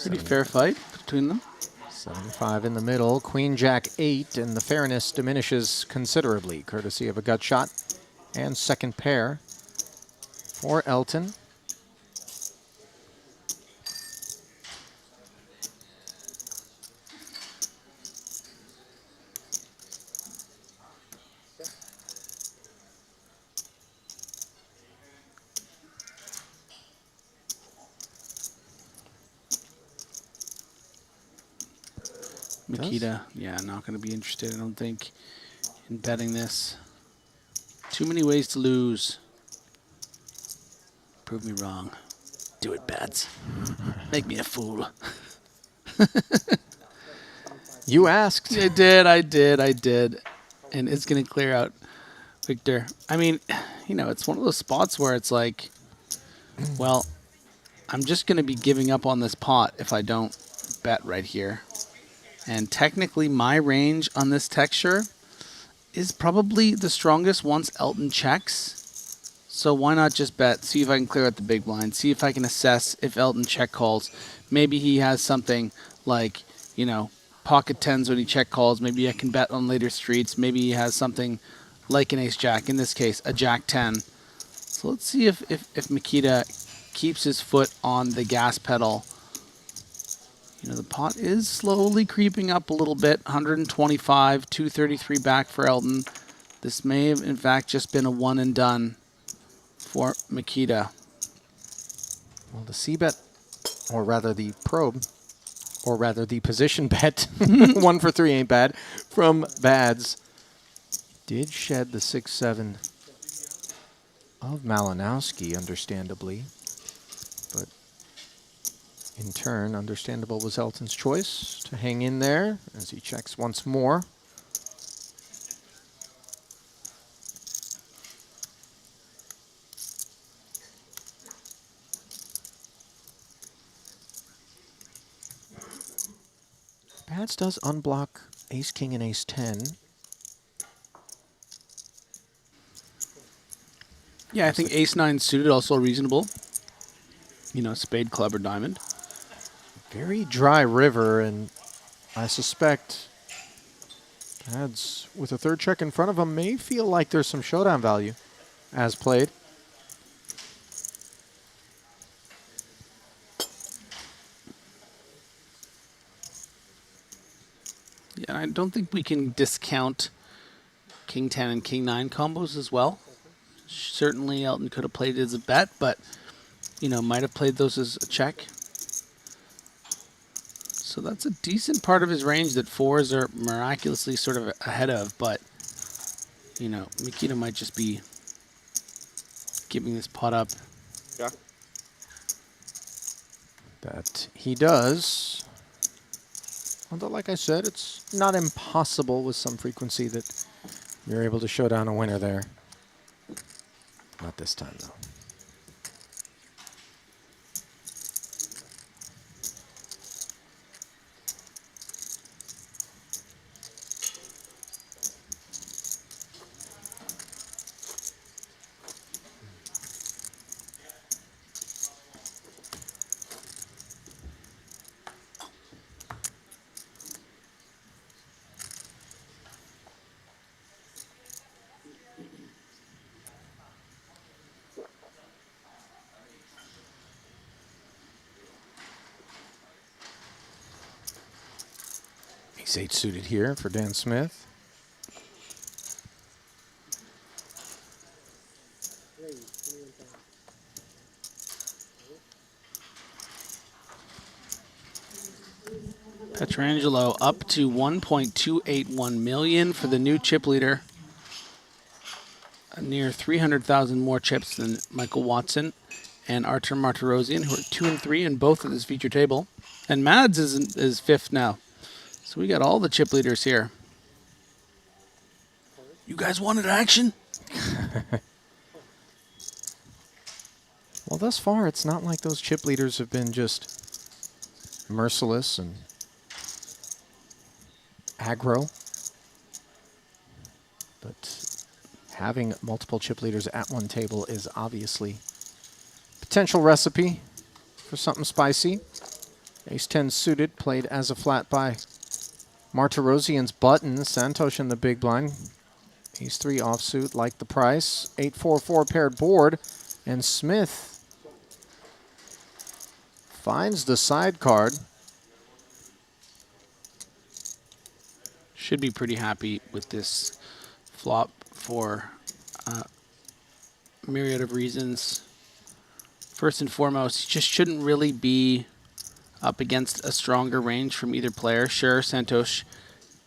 Pretty fair fight between them. 75 in the middle. Queen, Jack, 8, and the fairness diminishes considerably, courtesy of a gut shot and second pair for Elton. Makita, yeah, not going to be interested, I don't think, in betting this. Too many ways to lose. Prove me wrong. Do it, Bats. Make me a fool. You asked. I did. And it's going to clear out, Victor. I mean, you know, it's one of those spots where it's like, well, I'm just going to be giving up on this pot if I don't bet right here. And technically, my range on this texture is probably the strongest once Elton checks. So why not just bet, see if I can clear out the big blind, see if I can assess if Elton check calls. Maybe he has something like, you know, pocket tens when he check calls. Maybe I can bet on later streets. Maybe he has something like an ace-jack, in this case, a jack-10. So let's see if Makita keeps his foot on the gas pedal. You know, the pot is slowly creeping up a little bit. 125, 233 back for Elton. This may have, in fact, just been a one and done for Makita. Well, the C-bet, or rather the probe, or rather the position bet, 1 for 3 ain't bad, from Bads, did shed the 6-7 of Malinowski, understandably. But in turn, understandable was Elton's choice to hang in there as he checks once more. Bads does unblock ace-king and ace-10. Yeah, I think ace-9 suited also reasonable. You know, spade, club, or diamond. Very dry river, and I suspect Bads, with a third check in front of him, may feel like there's some showdown value as played. Yeah, I don't think we can discount king 10 and king 9 combos as well. Certainly Elton could have played it as a bet, but, you know, might have played those as a check. So that's a decent part of his range that fours are miraculously sort of ahead of, but, you know, Makita might just be giving this pot up. Yeah. That he does. Although, like I said, it's not impossible with some frequency that you're able to show down a winner there. Not this time, though. Ace-8 suited here for Dan Smith. Petrangelo up to 1.281 million for the new chip leader. Near 300,000 more chips than Michael Watson and Artur Martirosyan, who are 2 and 3 in both of this feature table. And Mads is 5th now. So we got all the chip leaders here. You guys wanted action? Well, thus far, it's not like those chip leaders have been just merciless and aggro. But having multiple chip leaders at one table is obviously a potential recipe for something spicy. Ace-10 suited, played as a flat by Martirosyan's button. Santosh in the big blind. Ace-3 offsuit, like the price. 8-4-4 paired board. And Smith finds the side card. Should be pretty happy with this flop for a myriad of reasons. First and foremost, he just shouldn't really be up against a stronger range from either player. Sure, Santosh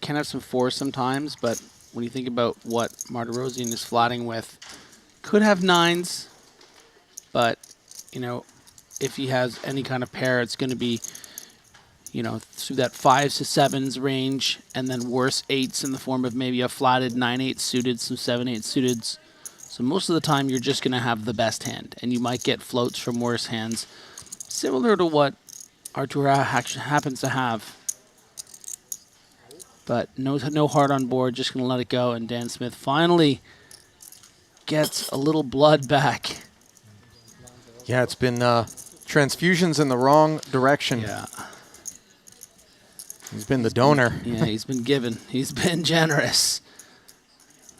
can have some fours sometimes, but when you think about what Martirosyan is flatting with, could have nines, but, you know, if he has any kind of pair, it's going to be, you know, through that 5s to 7s range, and then worse 8s in the form of maybe a flatted 9-8 suited, some 7-8 suited. So most of the time, you're just going to have the best hand, and you might get floats from worse hands, similar to what Artur actually happens to have. But no hard on board, just going to let it go, and Dan Smith finally gets a little blood back. Yeah, it's been transfusions in the wrong direction. Yeah. He's been the donor. Yeah, he's been given. He's been generous.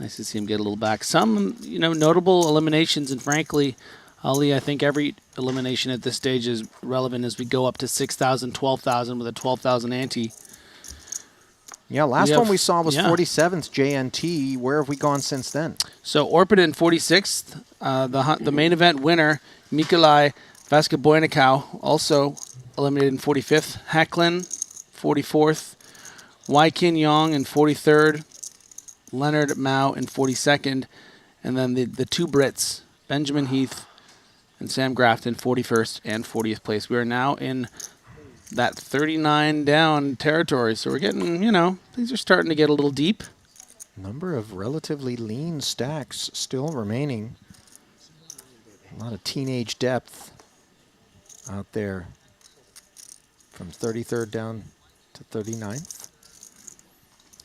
Nice to see him get a little back. Some, you know, notable eliminations, and frankly, Ali, I think every elimination at this stage is relevant as we go up to 6,000, 12,000 with a 12,000 ante. Yeah, last one we saw was 47th JNT. Where have we gone since then? So Orpid in 46th, the main event winner, Mikolai Vaskaboynikau, also eliminated in 45th. Hecklin, 44th. Waikin Yong in 43rd. Leonard Mao in 42nd. And then the two Brits, Benjamin Heath and Sam Grafton, 41st and 40th place. We are now in that 39 down territory. So we're getting, you know, things are starting to get a little deep. Number of relatively lean stacks still remaining. A lot of teenage depth out there from 33rd down to 39th.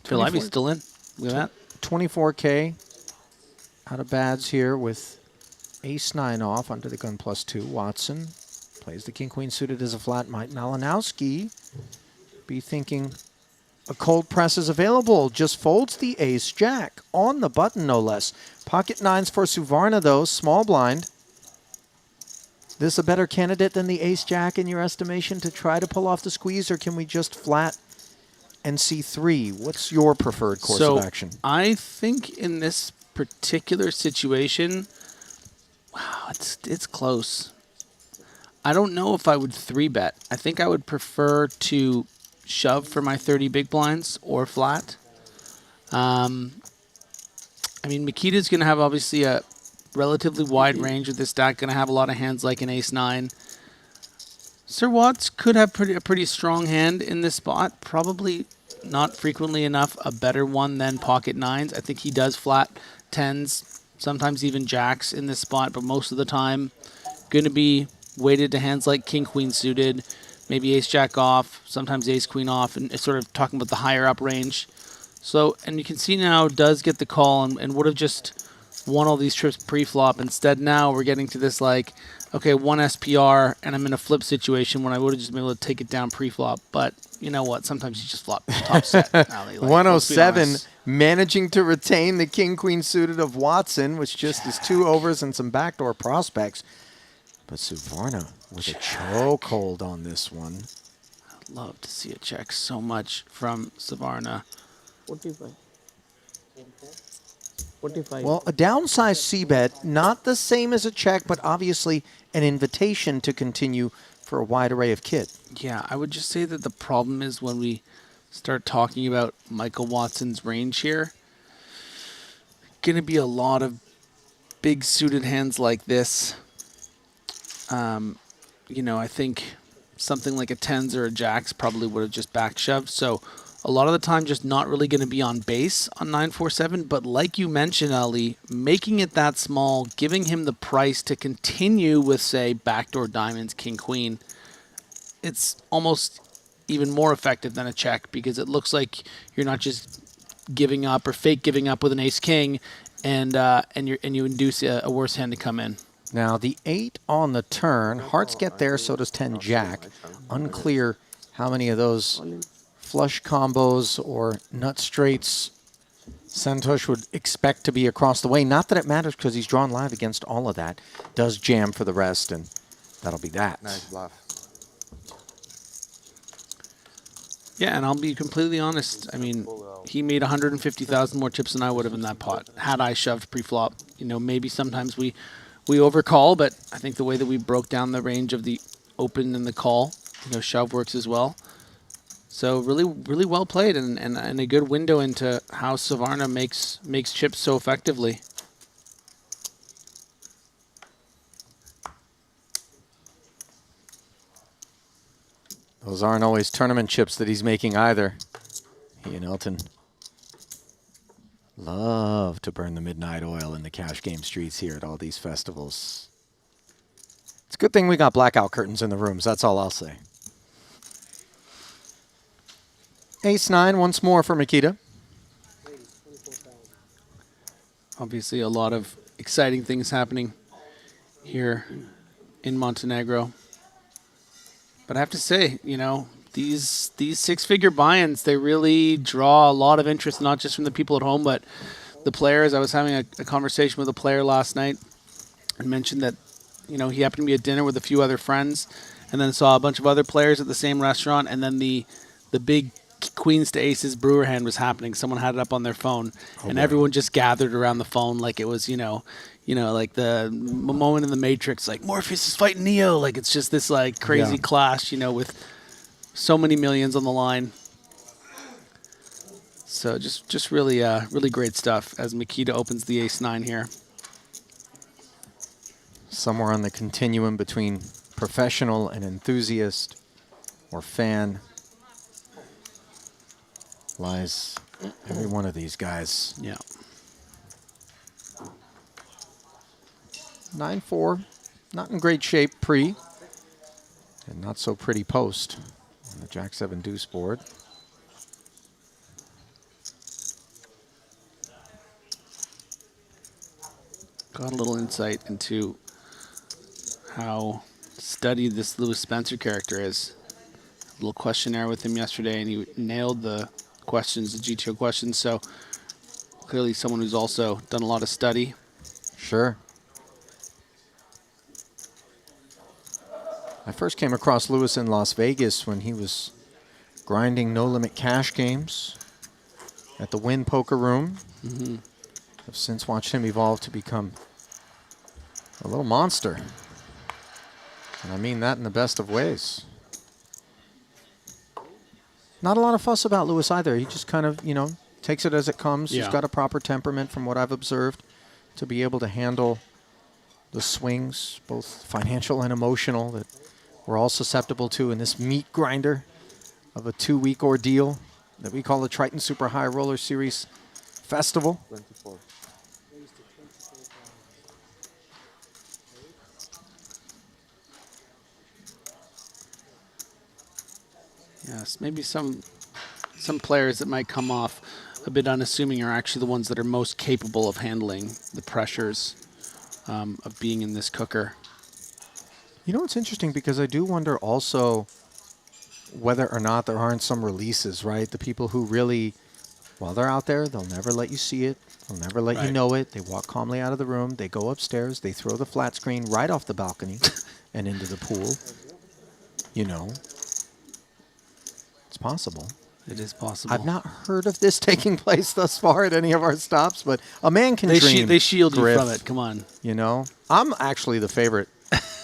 Phil Ivy's still in. Look at that. 24K out of bads here with ace-9 off under the gun +2. Watson plays the king-queen suited as a flat. Mike Malinowski be thinking a cold press is available. Just folds the ace-jack on the button, no less. Pocket nines for Suvarna, though. Small blind. This a better candidate than the ace-jack in your estimation to try to pull off the squeeze, or can we just flat and C3? What's your preferred course of action? I think in this particular situation, wow, it's close. I don't know if I would 3-bet. I think I would prefer to shove for my 30 big blinds or flat. I mean, Mikita's going to have obviously a relatively wide range with this stack, going to have a lot of hands like an ace-9. Sir Watts could have a pretty strong hand in this spot. Probably not frequently enough a better one than pocket nines. I think he does flat 10s, sometimes even jacks in this spot, but most of the time going to be weighted to hands like king-queen suited, maybe ace-jack off, sometimes ace-queen off, and it's sort of talking about the higher up range. So, and you can see now does get the call and would have just won all these trips pre-flop. Instead now we're getting to this like, okay, 1 SPR, and I'm in a flip situation when I would have just been able to take it down pre-flop. But you know what? Sometimes you just flop top set. Ali, like, 107, managing to retain the king-queen suited of Watson, which just is 2 overs and some backdoor prospects. But Suvarna with a chokehold on this one. Love to see a check so much from Savarna. 45. 45. Well, a downsized c-bet, not the same as a check, but obviously an invitation to continue for a wide array of kit. Yeah, I would just say that the problem is when we start talking about Michael Watson's range here, going to be a lot of big suited hands like this. You know, I think something like a tens or a jacks probably would have just back shoved. So a lot of the time just not really going to be on base on 947. But like you mentioned, Ali, making it that small, giving him the price to continue with, say, backdoor diamonds, king, queen, it's almost even more effective than a check because it looks like you're not just giving up or fake giving up with an ace king and you induce a worse hand to come in. Now, the 8 on the turn. Hearts get there, so does 10 jack. Unclear how many of those flush combos or nut straights Santosh would expect to be across the way. Not that it matters because he's drawn live against all of that. Does jam for the rest, and that'll be that. Nice bluff. Yeah, and I'll be completely honest. I mean, he made 150,000 more chips than I would have in that pot had I shoved pre-flop. You know, maybe sometimes we overcall, but I think the way that we broke down the range of the open and the call, you know, shove works as well. So really, really well played and a good window into how Savarna makes chips so effectively. Those aren't always tournament chips that he's making either. He and Elton love to burn the midnight oil in the cash game streets here at all these festivals. It's a good thing we got blackout curtains in the rooms, that's all I'll say. Ace-9 once more for Mikita. Obviously a lot of exciting things happening here in Montenegro. But I have to say, you know, these six-figure buy-ins, they really draw a lot of interest, not just from the people at home, but the players. I was having a conversation with a player last night and mentioned that, you know, he happened to be at dinner with a few other friends and then saw a bunch of other players at the same restaurant, and then the big queens to aces brewer hand was happening. Someone had it up on their phone, and everyone just gathered around the phone like it was, you know, like the moment in the Matrix, like Morpheus is fighting Neo. Like it's just this like crazy clash, you know, with so many millions on the line. So just really, really great stuff as Mikita opens the ace-9 here. Somewhere on the continuum between professional and enthusiast or fan lies every one of these guys. Yeah. 9-4, not in great shape pre, and not so pretty post on the Jack-7 deuce board. Got a little insight into how studied this Lewis Spencer character is. A little questionnaire with him yesterday, and he nailed the questions, the GTO questions. So clearly someone who's also done a lot of study. Sure. I first came across Lewis in Las Vegas when he was grinding no-limit cash games at the Wynn Poker Room. I've since watched him evolve to become a little monster. And I mean that in the best of ways. Not a lot of fuss about Lewis either. He just kind of, you know, takes it as it comes. Yeah. He's got a proper temperament from what I've observed to be able to handle the swings, both financial and emotional, that we're all susceptible to in this meat grinder of a 2-week ordeal that we call the Triton Super High Roller Series Festival. 24. Yes, maybe some players that might come off a bit unassuming are actually the ones that are most capable of handling the pressures of being in this cooker. You know, it's interesting because I do wonder also whether or not there aren't some releases, right? The people who really, while they're out there, they'll never let you see it. They'll never let you know it. They walk calmly out of the room. They go upstairs. They throw the flat screen right off the balcony and into the pool. You know. It's possible. It is possible. I've not heard of this taking place thus far at any of our stops, but a man can They, dream. they shield Griff, you from it. Come on. You know, I'm actually the favorite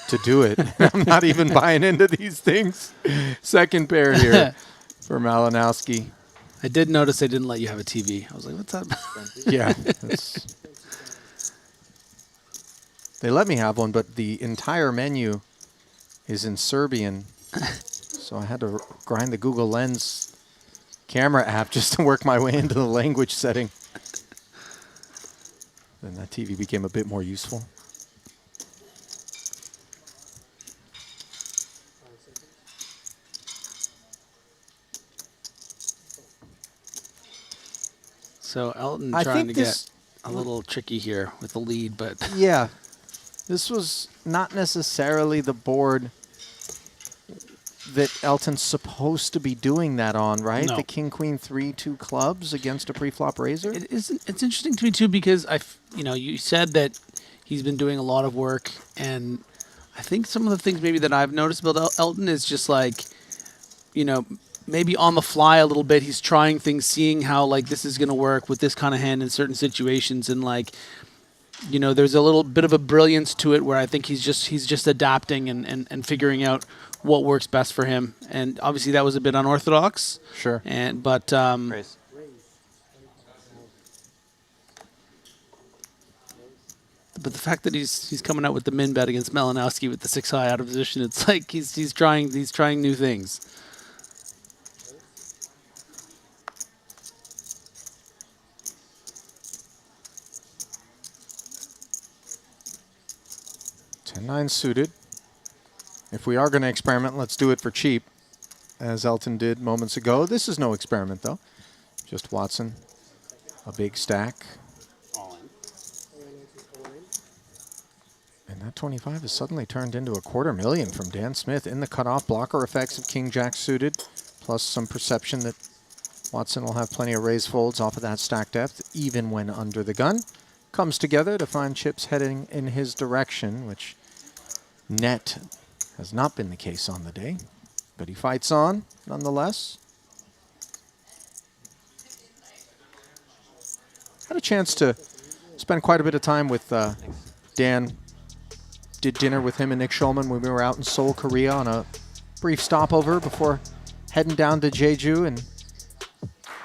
to do it. I'm not even buying into these things. Second pair here for Malinowski. I did notice they didn't let you have a TV. I was like, what's that? Yeah. They let me have one, but the entire menu is in Serbian. So I had to grind the Google Lens camera app just to work my way into the language setting. Then that TV became a bit more useful. So Elton I trying think to this- get a little tricky here with the lead, but Yeah. This was not necessarily the board that Elton's supposed to be doing that on, right? No. The king, queen, 3, 2 clubs against a pre-flop razor? it's interesting to me too because you said that he's been doing a lot of work, and I think some of the things maybe that I've noticed about Elton is just like, maybe on the fly a little bit. He's trying things, seeing how like this is going to work with this kind of hand in certain situations, and like, there's a little bit of a brilliance to it where I think he's just adapting and figuring out what works best for him. And obviously that was a bit unorthodox. Sure. But Raise. the fact that he's coming out with the min bet against Malinowski with the 6 high out of position, it's like he's trying new things. Ten-9 suited. If we are going to experiment, let's do it for cheap, as Elton did moments ago. This is no experiment, though. Just Watson, a big stack. And that 25 has suddenly turned into a $250,000 from Dan Smith in the cutoff. Blocker effects of King-Jack suited, plus some perception that Watson will have plenty of raise folds off of that stack depth, even when under the gun. Comes together to find chips heading in his direction, which net has not been the case on the day, but he fights on nonetheless. Had a chance to spend quite a bit of time with Dan. Did dinner with him and Nick Schulman when we were out in Seoul, Korea on a brief stopover before heading down to Jeju, and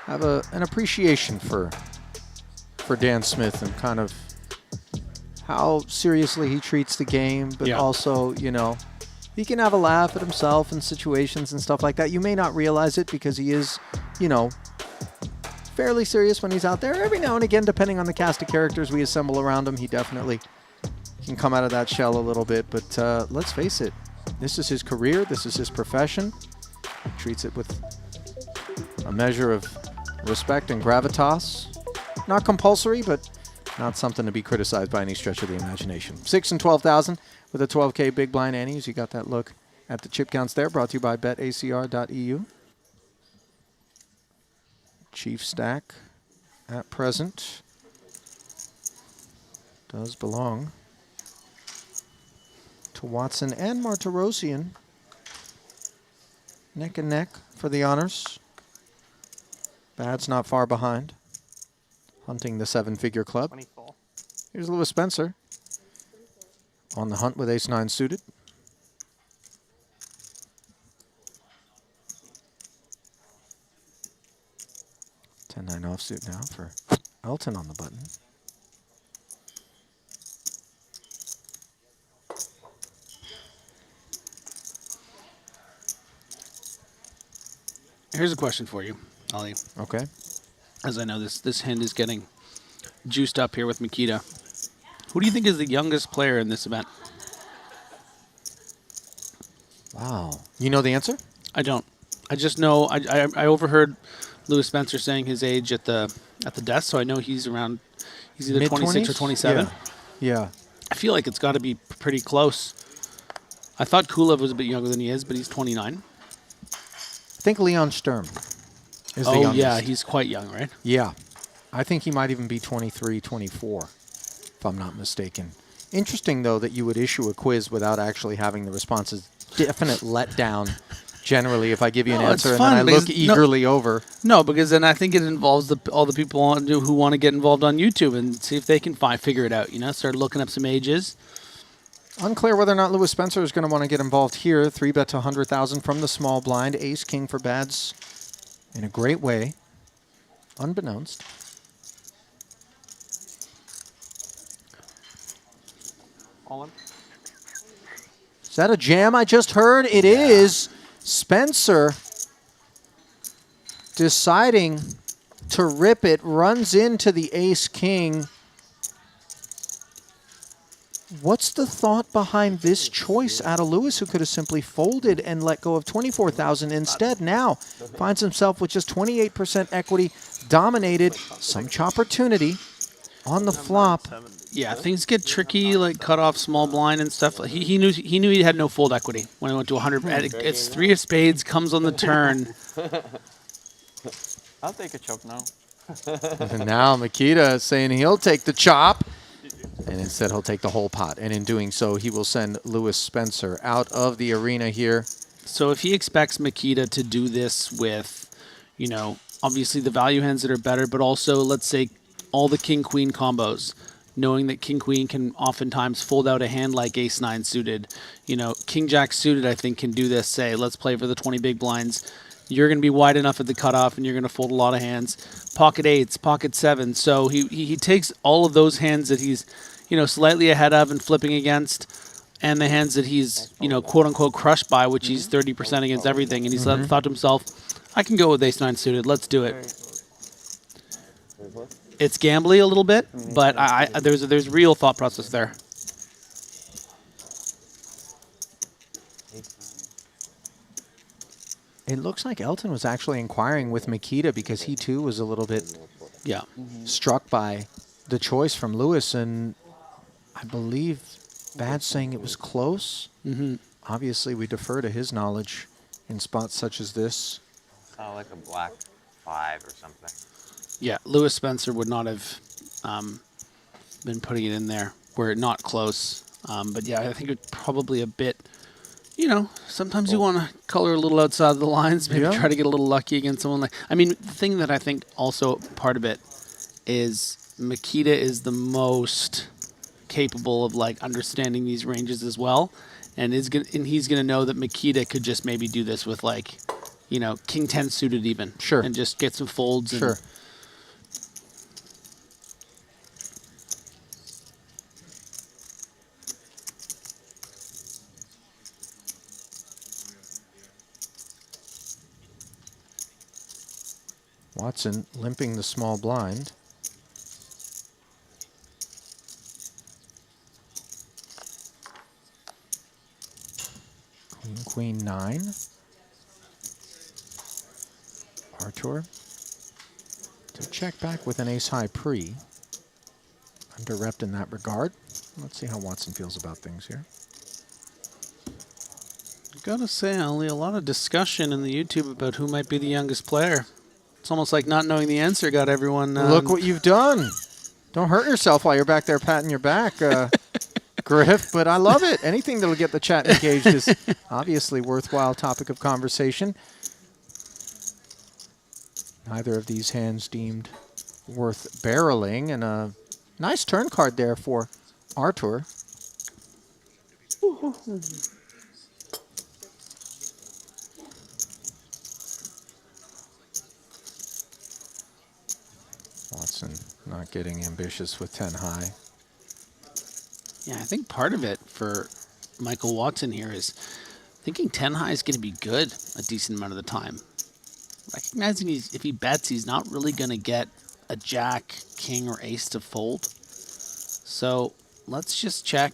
have an appreciation for Dan Smith and kind of how seriously he treats the game, but also, he can have a laugh at himself in situations and stuff like that. You may not realize it because he is, fairly serious when he's out there. Every now and again, depending on the cast of characters we assemble around him, he definitely can come out of that shell a little bit. But let's face it, this is his career. This is his profession. He treats it with a measure of respect and gravitas. Not compulsory, but not something to be criticized by any stretch of the imagination. 6 and 12,000 with a 12K big blind antes. You got that look at the chip counts there, brought to you by betacr.eu. Chief stack at present does belong to Watson and Martirosian. Neck and neck for the honors. Bad's not far behind, hunting the 7-figure club. 24. Here's Lewis Spencer on the hunt with ace-9 suited. 10-9 offsuit now for Elton on the button. Here's a question for you, Ollie. Okay. As I know this hand is getting juiced up here with Mikita. Who do you think is the youngest player in this event? Wow. You know the answer? I don't. I just know I overheard Lewis Spencer saying his age at the desk, so I know he's either Mid-20s? 26 or 27. Yeah. I feel like it's got to be pretty close. I thought Kulev was a bit younger than he is, but he's 29. I think Leon Sturm is the Oh, youngest. yeah, he's quite young, right? Yeah. I think he might even be 23, 24, if I'm not mistaken. Interesting, though, that you would issue a quiz without actually having the responses. Definite letdown generally if I give you an No, it's answer and then fun I look because- no- eagerly over. No, because then I think it involves all the people who want to get involved on YouTube and see if they can figure it out. You know, start looking up some ages. Unclear whether or not Lewis Spencer is going to want to get involved here. 3-bet to 100,000 from the small blind. Ace King for Bads in a great way, unbeknownst. All in. Is that a jam I just heard? It is. Spencer deciding to rip it, runs into the Ace King. What's the thought behind this choice out of Lewis, who could have simply folded and let go of 24,000 instead? Now finds himself with just 28% equity, dominated, some opportunity on the flop. Yeah, things get tricky, like cut off small blind and stuff. He knew he had no fold equity when he went to 100. It's 3 of spades, comes on the turn. I'll take a chop now. And now Makita is saying he'll take the chop. And instead, he'll take the whole pot. And in doing so, he will send Lewis Spencer out of the arena here. So if he expects Makita to do this with, you know, obviously the value hands that are better, but also, let's say, all the king-queen combos, knowing that king-queen can oftentimes fold out a hand like ace-9 suited. You know, king-jack suited, I think, can do this. Say, let's play for the 20 big blinds. You're going to be wide enough at the cutoff, and you're going to fold a lot of hands. Pocket 8s, pocket 7s. So he takes all of those hands that he's, you know, slightly ahead of and flipping against, and the hands that he's, you know, quote-unquote crushed by, which he's 30% against everything. And he's thought to himself, I can go with ace-9 suited. Let's do it. It's gambly a little bit, but there's real thought process there. It looks like Elton was actually inquiring with Makita because he, too, was a little bit struck by the choice from Lewis. And I believe Bad's saying it was close. Obviously, we defer to his knowledge in spots such as this. Sound like a black 5 or something. Yeah, Lewis Spencer would not have been putting it in there were it not close. But yeah, I think it's probably a bit, you know, sometimes you want to color a little outside of the lines, maybe try to get a little lucky against someone like, I mean, the thing that I think also part of it is Makita is the most capable of like understanding these ranges as well. And he's gonna know that Makita could just maybe do this with like, you know, king 10 suited even. Sure. And just get some folds. Sure. Watson limping the small blind. Queen 9. Artur to check back with an ace-high pre. Under-repped in that regard. Let's see how Watson feels about things here. Gotta say, only a lot of discussion in the YouTube about who might be the youngest player. It's almost like not knowing the answer got everyone... Look what you've done. Don't hurt yourself while you're back there patting your back, Griff, but I love it. Anything that'll get the chat engaged is obviously worthwhile topic of conversation. Neither of these hands deemed worth barreling, and a nice turn card there for Artur. Watson not getting ambitious with 10 high. Yeah, I think part of it for Michael Watson here is thinking 10 high is going to be good a decent amount of the time. Recognizing if he bets, he's not really going to get a jack, king, or ace to fold. So let's just check.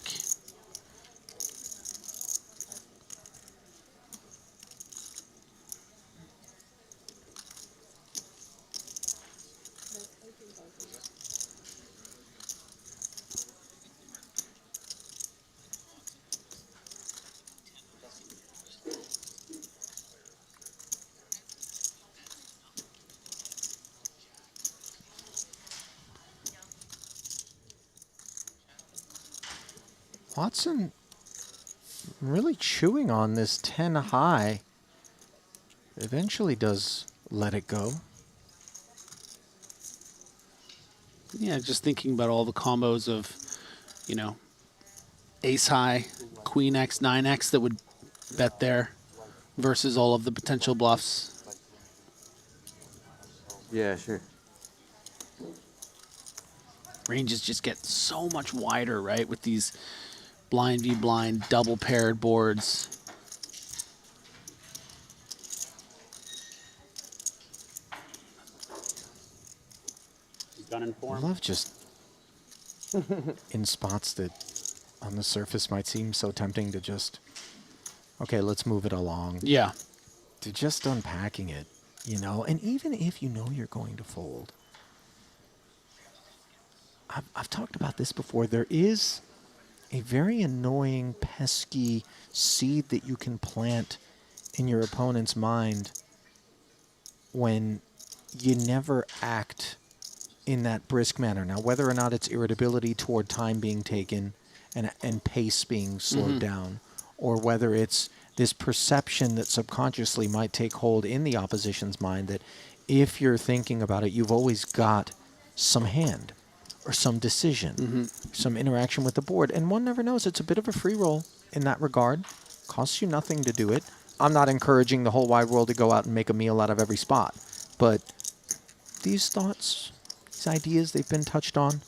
Watson really chewing on this 10 high. eventually does let it go. Yeah, just thinking about all the combos of, you know, ace high, queen X, 9X that would bet there versus all of the potential bluffs. Yeah, sure. Ranges just get so much wider, right, with these blind v blind double paired boards. Gun in I form. love just in spots that on the surface might seem so tempting to just, okay, let's move it along. Yeah. To just unpacking it, you know, and even if you know you're going to fold, I've talked about this before. There is a very annoying, pesky seed that you can plant in your opponent's mind when you never act in that brisk manner. Now, whether or not it's irritability toward time being taken and pace being slowed down, or whether it's this perception that subconsciously might take hold in the opposition's mind that if you're thinking about it, you've always got some hand or some decision, some interaction with the board. And one never knows. It's a bit of a free roll in that regard. Costs you nothing to do it. I'm not encouraging the whole wide world to go out and make a meal out of every spot. But these thoughts, these ideas, they've been touched on.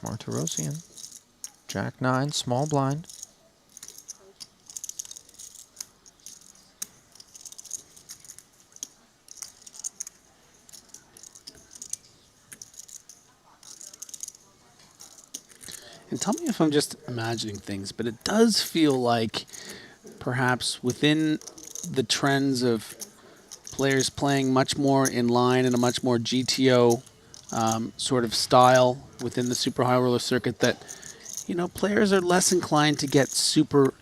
Martirosian. Jack 9, small blind. And tell me if I'm just imagining things, but it does feel like perhaps within the trends of players playing much more in line in a much more GTO sort of style within the super high roller circuit that, you know, players are less inclined to get super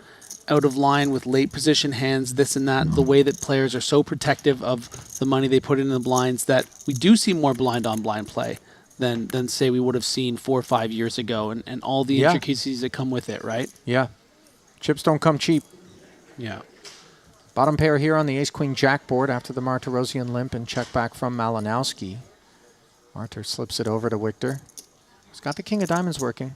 out of line with late position hands, this and that, the way that players are so protective of the money they put in the blinds that we do see more blind on blind play than say we would have seen 4 or 5 years ago and all the intricacies that come with it, right? Yeah. Chips don't come cheap. Yeah. Bottom pair here on the ace-queen jack board after the Martirosian limp and check back from Malinowski. Martyr slips it over to Victor. He's got the king of diamonds working.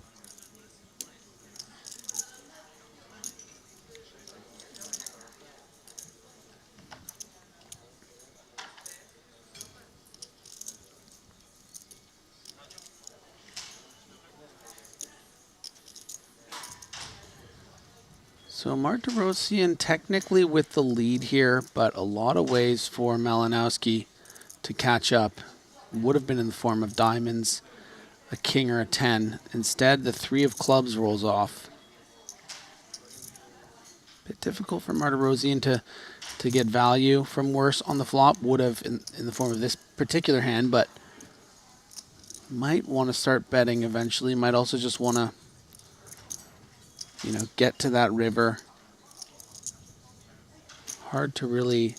So Martirosian technically with the lead here, but a lot of ways for Malinowski to catch up would have been in the form of diamonds, a king or a 10. Instead, the 3 of clubs rolls off. Bit difficult for Martirosian to get value from worse on the flop. Would have in the form of this particular hand, but might want to start betting eventually. Might also just want to, you know, get to that river. Hard to really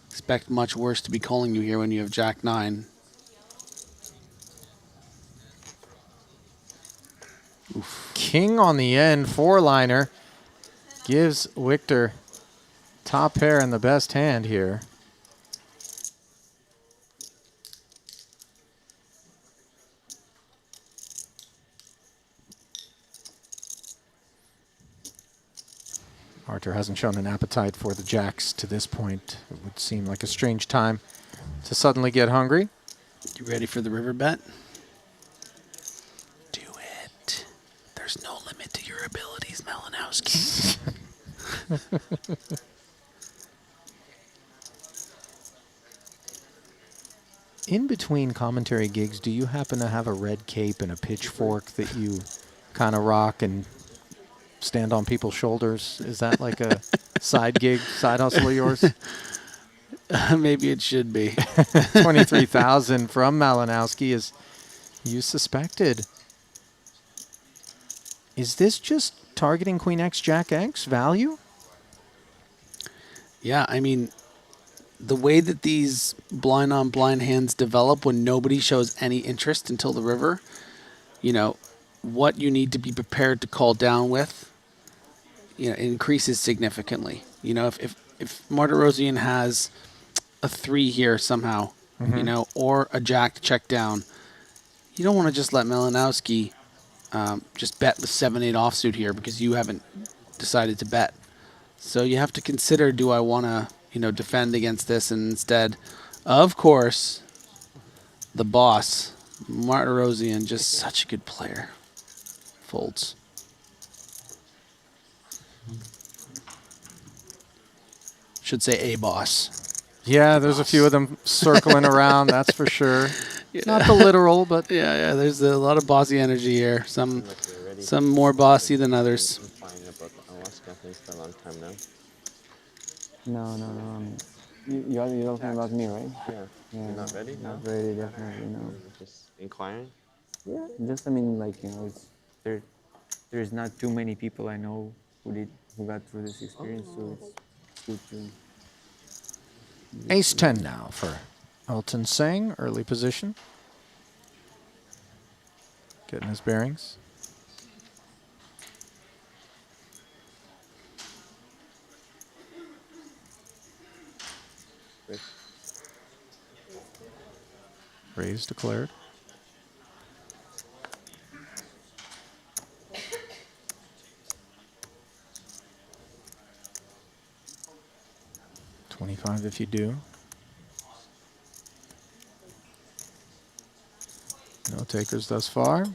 expect much worse to be calling you here when you have Jack 9. Oof. King on the end, 4-liner. Gives Victor top pair and the best hand here. Arthur hasn't shown an appetite for the jacks to this point. It would seem like a strange time to suddenly get hungry. You ready for the river bet? Do it. There's no limit to your abilities, Malinowski. In between commentary gigs, do you happen to have a red cape and a pitchfork that you kind of rock and stand on people's shoulders? Is that like a side gig, side hustle of yours? Maybe it should be. 23,000 from Malinowski, as you suspected. Is this just targeting Queen X, Jack X value? Yeah, I mean, the way that these blind on blind hands develop when nobody shows any interest until the river, you know, what you need to be prepared to call down with, increases significantly. If Martirosian has a 3 here somehow, or a jack to check down, you don't want to just let Malinowski just bet with 7-8 offsuit here because you haven't decided to bet. So you have to consider, do I want to, defend against this? And instead, of course, the boss, Martirosian, just such a good player, folds. Should say a boss. Yeah, there's a few of them circling around, that's for sure. Not the literal, but Yeah, there's a lot of bossy energy here. Some more bossy than others. I'm fine about the Alaska thing for a long time now. No. You're talking about me, right? Yeah. Yeah. You're not ready? Not No? ready, definitely, no. Just inquiring? Yeah, just I mean, like, it's there's not too many people I know who got through this experience, so it's good to. ace 10 now for Elton Singh, early position. Getting his bearings. Raise declared. $25 if you do. No takers thus far.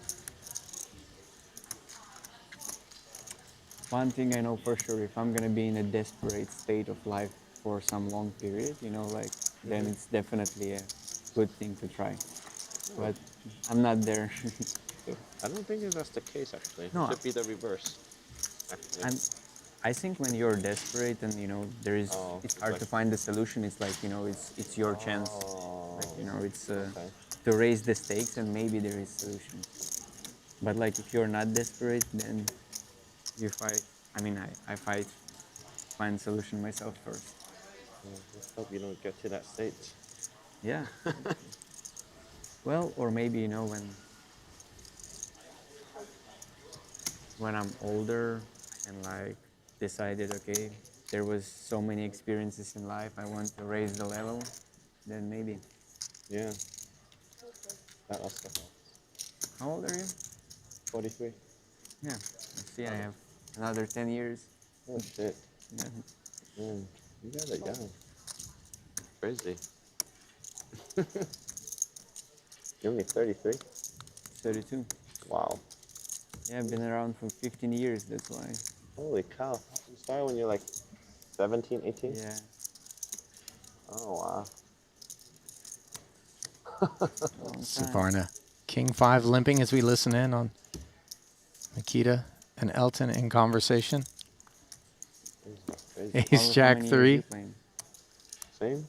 One thing I know for sure, if I'm gonna be in a desperate state of life for some long period, then it's definitely a good thing to try. But I'm not there. I don't think that's the case, actually. No, It should be the reverse. Actually. I think when you're desperate and it's hard to find the solution. It's like it's your chance. Like it's to raise the stakes and maybe there is solution. But like if you're not desperate, then you fight. I mean, I find solution myself first. Let's hope you don't get to that state. Yeah. Well, or maybe when I'm older and like decided, okay, there was so many experiences in life, I want to raise the level, then maybe. Yeah. That also helps. How old are you? 43. Yeah. Let's see, I have another 10 years. Oh, shit. Yeah. Man, you guys are young. Crazy. You're only 33? 32. Wow. Yeah, I've been around for 15 years, that's why. Holy cow. You started when you're like 17, 18? Yeah. Oh, wow. Long time. Savarna. King 5 limping as we listen in on Nikita and Elton in conversation. Crazy. Ace How Jack many years 3. you playing? Same?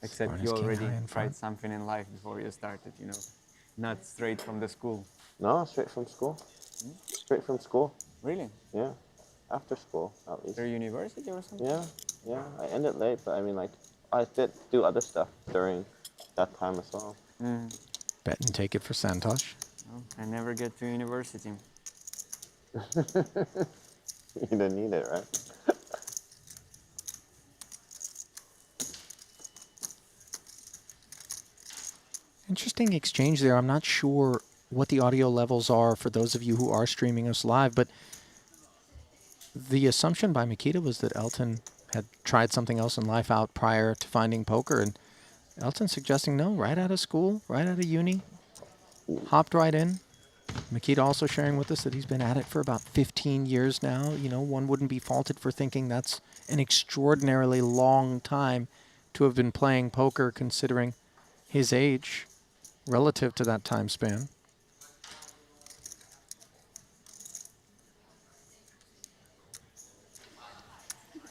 Except Savarna's you king already high in tried front. something in life before you started, Not straight from the school. No, straight from school. Straight from school. Really? Yeah. After school, at least. Your university or something? Yeah. I ended late, but I mean, like, I did do other stuff during that time as well. Bet and take it for Santosh. No, I never get to university. You didn't need it, right? Interesting exchange there. I'm not sure what the audio levels are for those of you who are streaming us live, but the assumption by Mikita was that Elton had tried something else in life out prior to finding poker, and Elton suggesting no, right out of school, right out of uni, hopped right in. Mikita also sharing with us that he's been at it for about 15 years now. One wouldn't be faulted for thinking that's an extraordinarily long time to have been playing poker considering his age relative to that time span.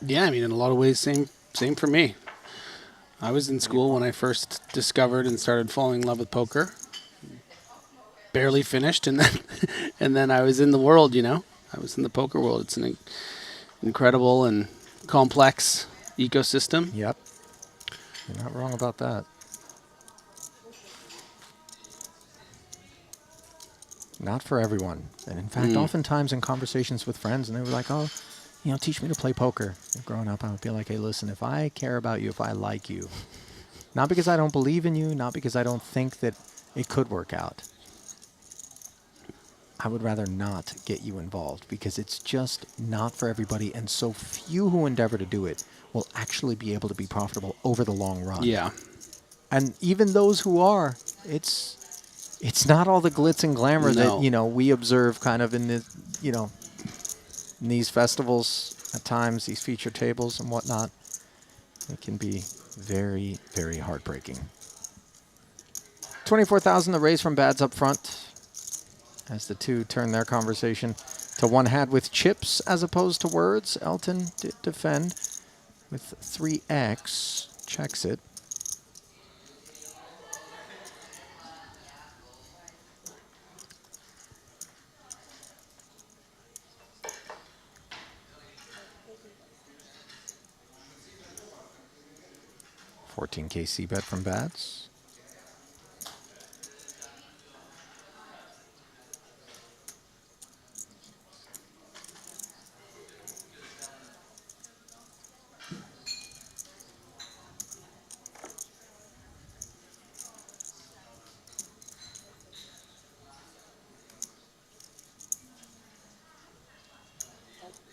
Yeah, I mean, in a lot of ways, same for me. I was in school when I first discovered and started falling in love with poker. Barely finished, and then I was in the world. I was in the poker world. It's an incredible and complex ecosystem. Yep. You're not wrong about that. not for everyone. And in fact, oftentimes in conversations with friends, and they were like, oh, you know, teach me to play poker. Growing up, I would be like, hey, listen, if I care about you, if I like you, not because I don't believe in you, not because I don't think that it could work out, I would rather not get you involved because it's just not for everybody. And so few who endeavor to do it will actually be able to be profitable over the long run. Yeah. And even those who are, it's not all the glitz and glamour that, you know, we observe kind of in the, you know, in these festivals at times, these feature tables and whatnot. It can be very, very heartbreaking. 24,000 the raise from Bads up front as the two turn their conversation to one had with chips as opposed to words. Elton did defend with 3x, checks it. $14K C bet from Bads.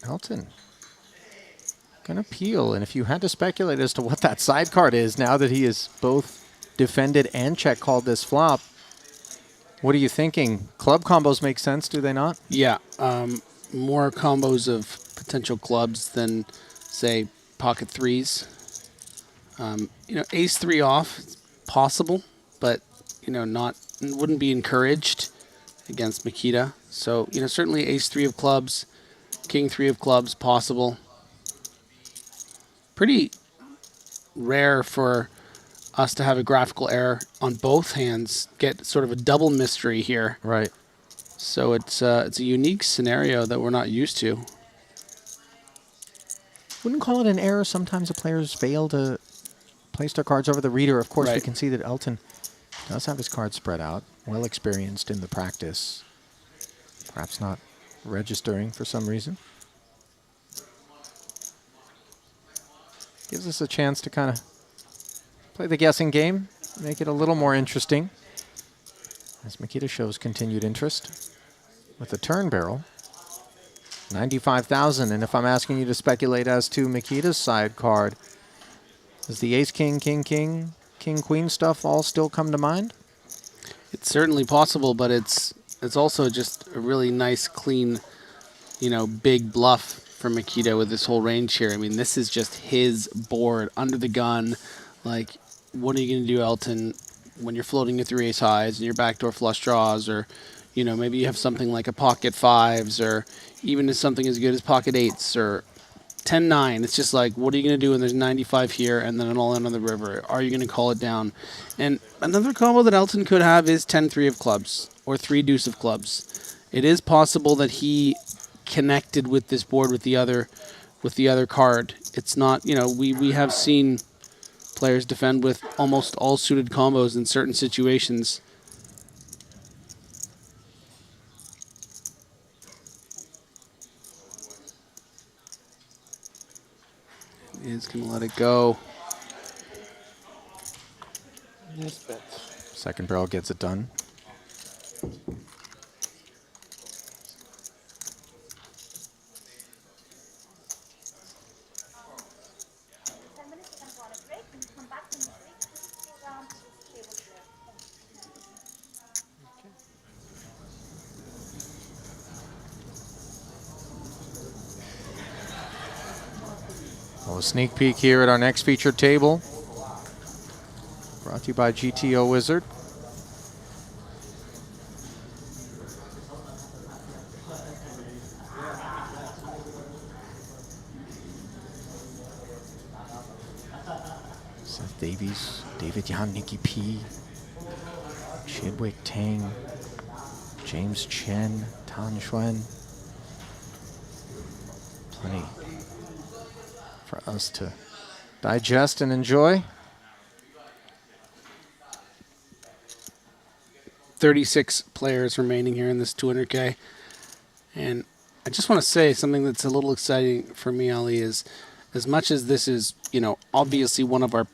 Elton gonna peel, and if you had to speculate as to what that side card is now that he has both defended and check called this flop, what are you thinking? Club combos make sense, do they not? Yeah. More combos of potential clubs than, say, pocket threes. You know, ace three off, possible, but, you know, wouldn't be encouraged against Makita. So, you know, certainly ace three of clubs, king three of clubs, possible. Pretty rare for us to have a graphical error on both hands, get sort of a double mystery here. Right. So it's a unique scenario that we're not used to. Wouldn't call it an error. Sometimes the players fail to place their cards over the reader. Of course, we can see that Elton does have his cards spread out, well experienced in the practice. Perhaps not registering for some reason. Gives us a chance to kind of play the guessing game, make it a little more interesting. As Makita shows continued interest with the turn barrel. 95,000, and if I'm asking you to speculate as to Makita's side card, does the ace, king, king, king, king, queen stuff all still come to mind? It's certainly possible, but it's also just a really nice, clean, you know, big bluff for Makita with this whole range here. I mean, this is just his board under the gun. Like, what are you going to do, Elton, when you're floating with your ace highs and your backdoor flush draws, or, you know, maybe you have something like a pocket fives, or even something as good as pocket eights, or 10-9. It's just like, what are you going to do when there's 95 here and then an all-in on the river? Are you going to call it down? And another combo that Elton could have is 10-3 of clubs or 3-deuce of clubs. It is possible that he connected with this board with the other card. It's not, you know, we have seen players defend with almost all suited combos in certain situations. He's going to let it go. Second barrel gets it done. A sneak peek here at our next featured table. Brought to you by GTO Wizard. Seth Davies, David Yan, Nikki P, Chidwick Tang, James Chen, Tan Xuan. Plenty for us to digest and enjoy. 36 players remaining here in this 200K. And I just want to say something that's a little exciting for me, Ali, is as much as this is, you know, obviously one of our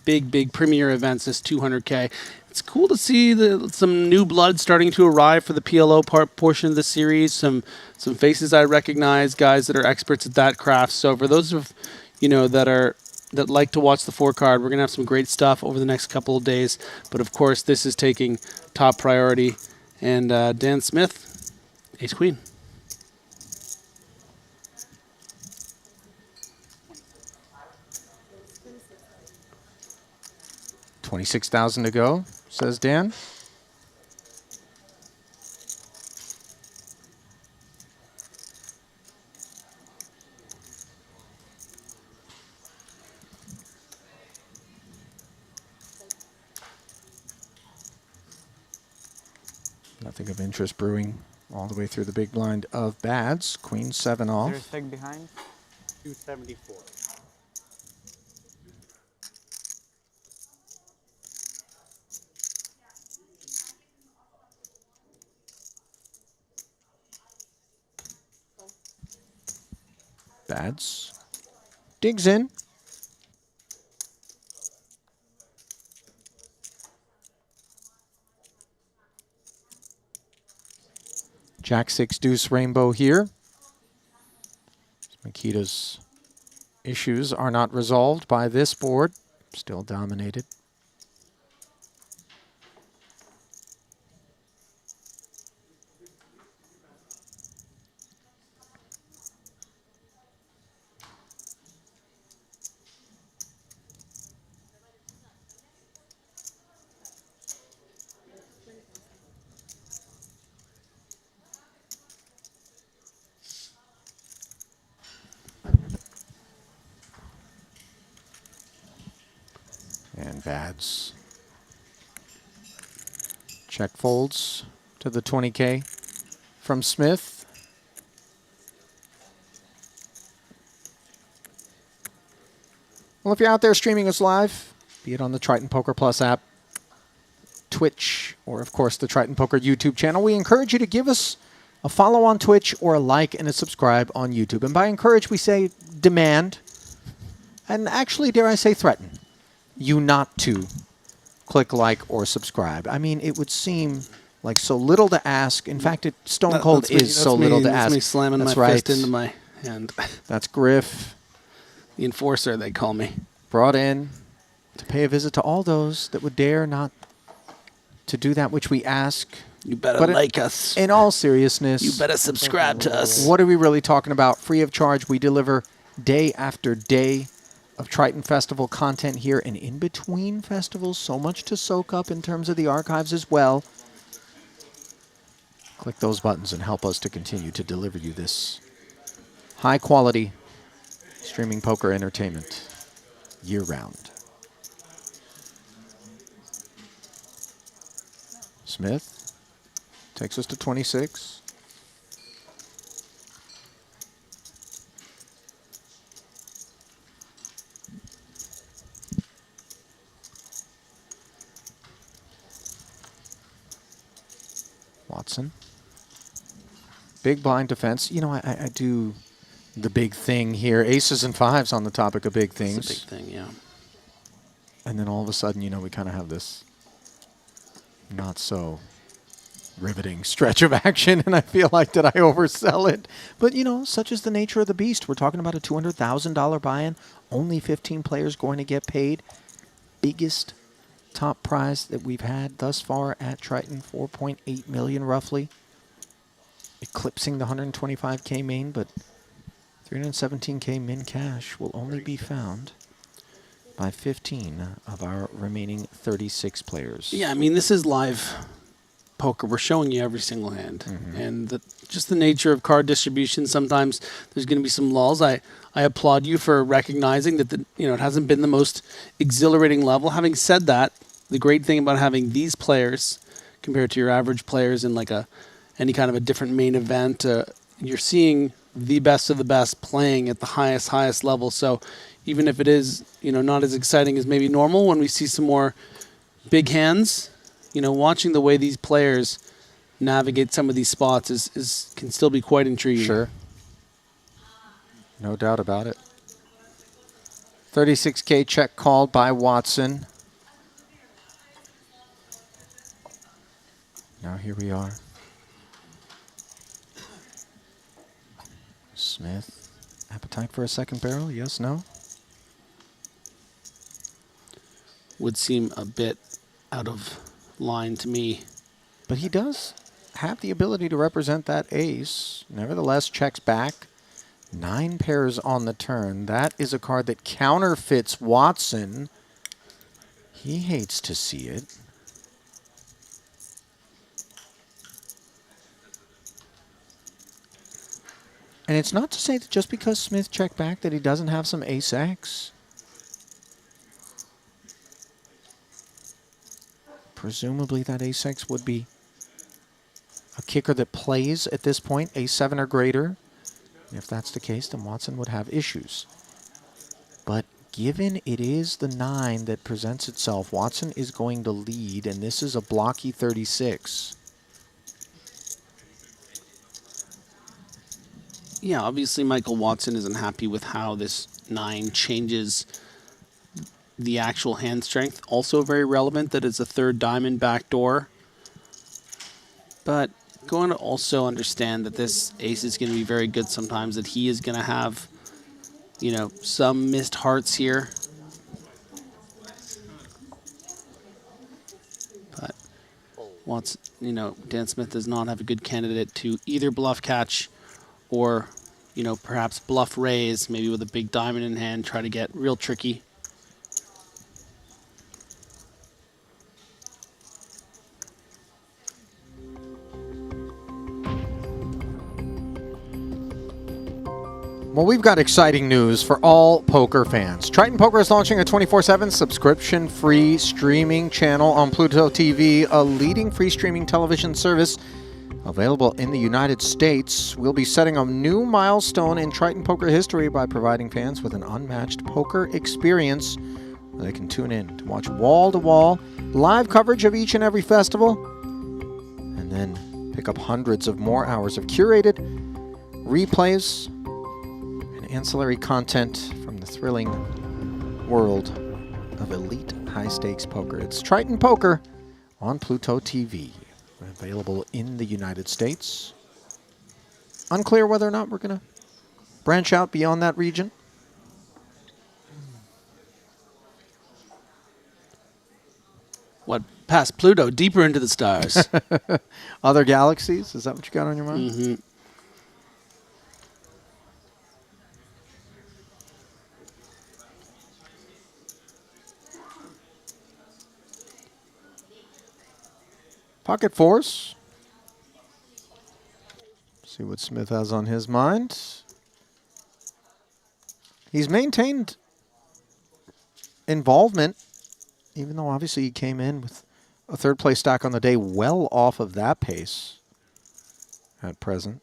big premier events, this 200K, it's cool to see some new blood starting to arrive for the PLO portion of the series. Some faces I recognize, guys that are experts at that craft. So for those of you know that like to watch the 4 card, we're gonna have some great stuff over the next couple of days. But of course, this is taking top priority. And Dan Smith, ace queen. $26,000 to go, says Dan. Nothing of interest brewing all the way through the big blind of Bads. Queen 7 Is there a off. stack behind? 274. Bads digs in. Jack 6 deuce rainbow here. Makita's issues are not resolved by this board. Still dominated. And Bads check folds to the 20K from Smith. Well, if you're out there streaming us live, be it on the Triton Poker Plus app, Twitch, or of course the Triton Poker YouTube channel, we encourage you to give us a follow on Twitch or a like and a subscribe on YouTube. And by encourage, we say demand, and actually, dare I say threaten you not to click like or subscribe. I mean, it would seem like so little to ask. In fact, Stone Cold is so little to ask. That's me slamming That's my right. fist into my hand. That's Griff, The enforcer, they call me. brought in to pay a visit to all those that would dare not to do that which we ask. You better But like us. In all seriousness, You better subscribe to us. what are we really talking about? Free of charge. We deliver day after day of Triton Festival content here, and in between festivals, so much to soak up in terms of the archives as well. Click those buttons and help us to continue to deliver you this high quality streaming poker entertainment year round. Smith takes us to 26. Watson. Big blind defense. You know, I do the big thing here. Aces and fives on the topic of big things. It's a big thing, yeah. And then all of a sudden, you know, we kind of have this not so riveting stretch of action, and I feel like, did I oversell it? But, you know, such is the nature of the beast. We're talking about a $200,000 buy-in. Only 15 players going to get paid. Biggest top prize that we've had thus far at Triton, $4.8 million roughly. Eclipsing the 125K main, but 317K min cash will only be found by 15 of our remaining 36 players. Yeah, I mean, this is live poker. We're showing you every single hand. And just the nature of card distribution, sometimes there's going to be some lulls. I applaud you for recognizing that it hasn't been the most exhilarating level. Having said that, the great thing about having these players compared to your average players in like any kind of a different main event, you're seeing the best of the best playing at the highest level. So even if it is, not as exciting as maybe normal, when we see some more big hands, you know, watching the way these players navigate some of these spots can still be quite intriguing. Sure. No doubt about it. 36K check called by Watson. Now here we are. Smith, appetite for a second barrel? Yes, no? Would seem a bit out of line to me. But he does have the ability to represent that ace. Nevertheless, checks back. 9 pairs on the turn. That is a card that counterfeits Watson. He hates to see it. And it's not to say that just because Smith checked back that he doesn't have some ace-X. Presumably that ace-X would be a kicker that plays at this point, ace-7 or greater. If that's the case, then Watson would have issues. But given it is the 9 that presents itself, Watson is going to lead, and this is a blocky 36. Yeah, obviously Michael Watson isn't happy with how this 9 changes the actual hand strength. Also very relevant that it's a 3rd diamond backdoor. But going to also understand that this ace is going to be very good sometimes, that he is going to have, you know, some missed hearts here. But Watson, you know, Dan Smith does not have a good candidate to either bluff catch or, you know, perhaps bluff raise, maybe with a big diamond in hand, try to get real tricky. Well, we've got exciting news for all poker fans. Triton Poker is launching a 24/7 subscription-free streaming channel on Pluto TV, a leading free streaming television service available in the United States. We'll be setting a new milestone in Triton Poker history by providing fans with an unmatched poker experience where they can tune in to watch wall-to-wall live coverage of each and every festival, and then pick up hundreds of more hours of curated replays and ancillary content from the thrilling world of elite high-stakes poker. It's Triton Poker on Pluto TV, available in the United States. Unclear whether or not we're going to branch out beyond that region. What, past Pluto, deeper into the stars. Other galaxies? Is that what you got on your mind? Mm-hmm. Pocket fours. See what Smith has on his mind. He's maintained involvement, even though obviously he came in with a 3rd place stack on the day, well off of that pace at present.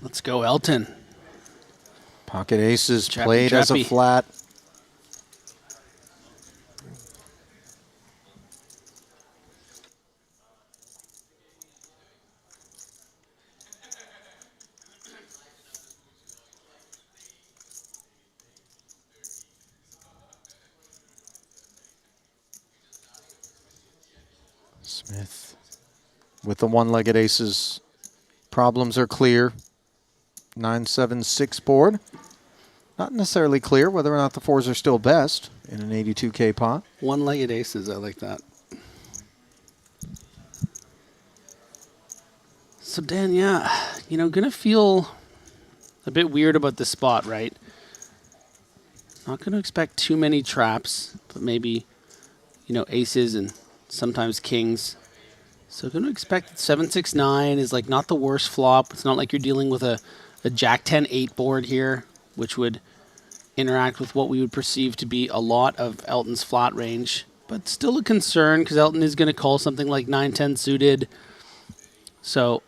Let's go, Elton. Pocket aces Trappy, played as a trappy. flat. Smith with the one-legged aces. Problems are clear. 9-7-6 board. Not necessarily clear whether or not the fours are still best in an 82K pot. One-legged aces, I like that. So Dan, yeah, you know, gonna feel a bit weird about this spot, right? Not gonna expect too many traps, but maybe, you know, aces and sometimes kings. So gonna expect that 7-6-9 is like not the worst flop. It's not like you're dealing with a Jack 10-8 board here, which would interact with what we would perceive to be a lot of Elton's flat range. But still a concern because Elton is going to call something like 9-10 suited, So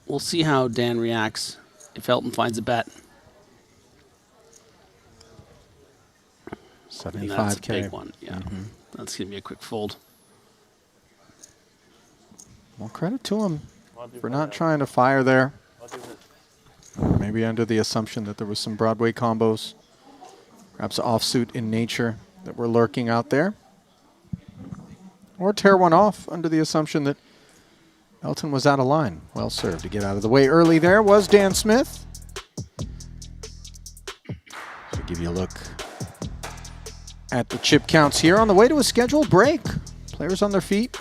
we'll see how Dan reacts if Elton finds a bet. And that's a 75K. big one. Yeah, that's going to be a quick fold. Well, credit to him for not trying to fire there. Maybe under the assumption that there was some Broadway combos, perhaps offsuit in nature, that were lurking out there. Or tear one off under the assumption that Elton was out of line. Well served to get out of the way early there was Dan Smith. So give you a look at the chip counts here on the way to a scheduled break. Players on their feet,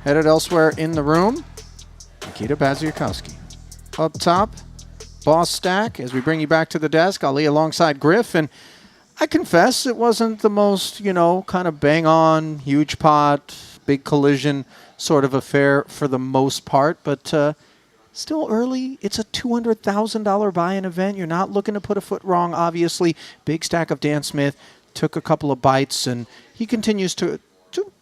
headed elsewhere in the room. Nikita Baziakowski. Up top, Boss Stack. As we bring you back to the desk, Ali alongside Griff. And I confess it wasn't the most, kind of bang on, huge pot, big collision sort of affair for the most part. But still early. It's a $200,000 buy-in event. You're not looking to put a foot wrong, obviously. Big stack of Dan Smith. Took a couple of bites, and he continues to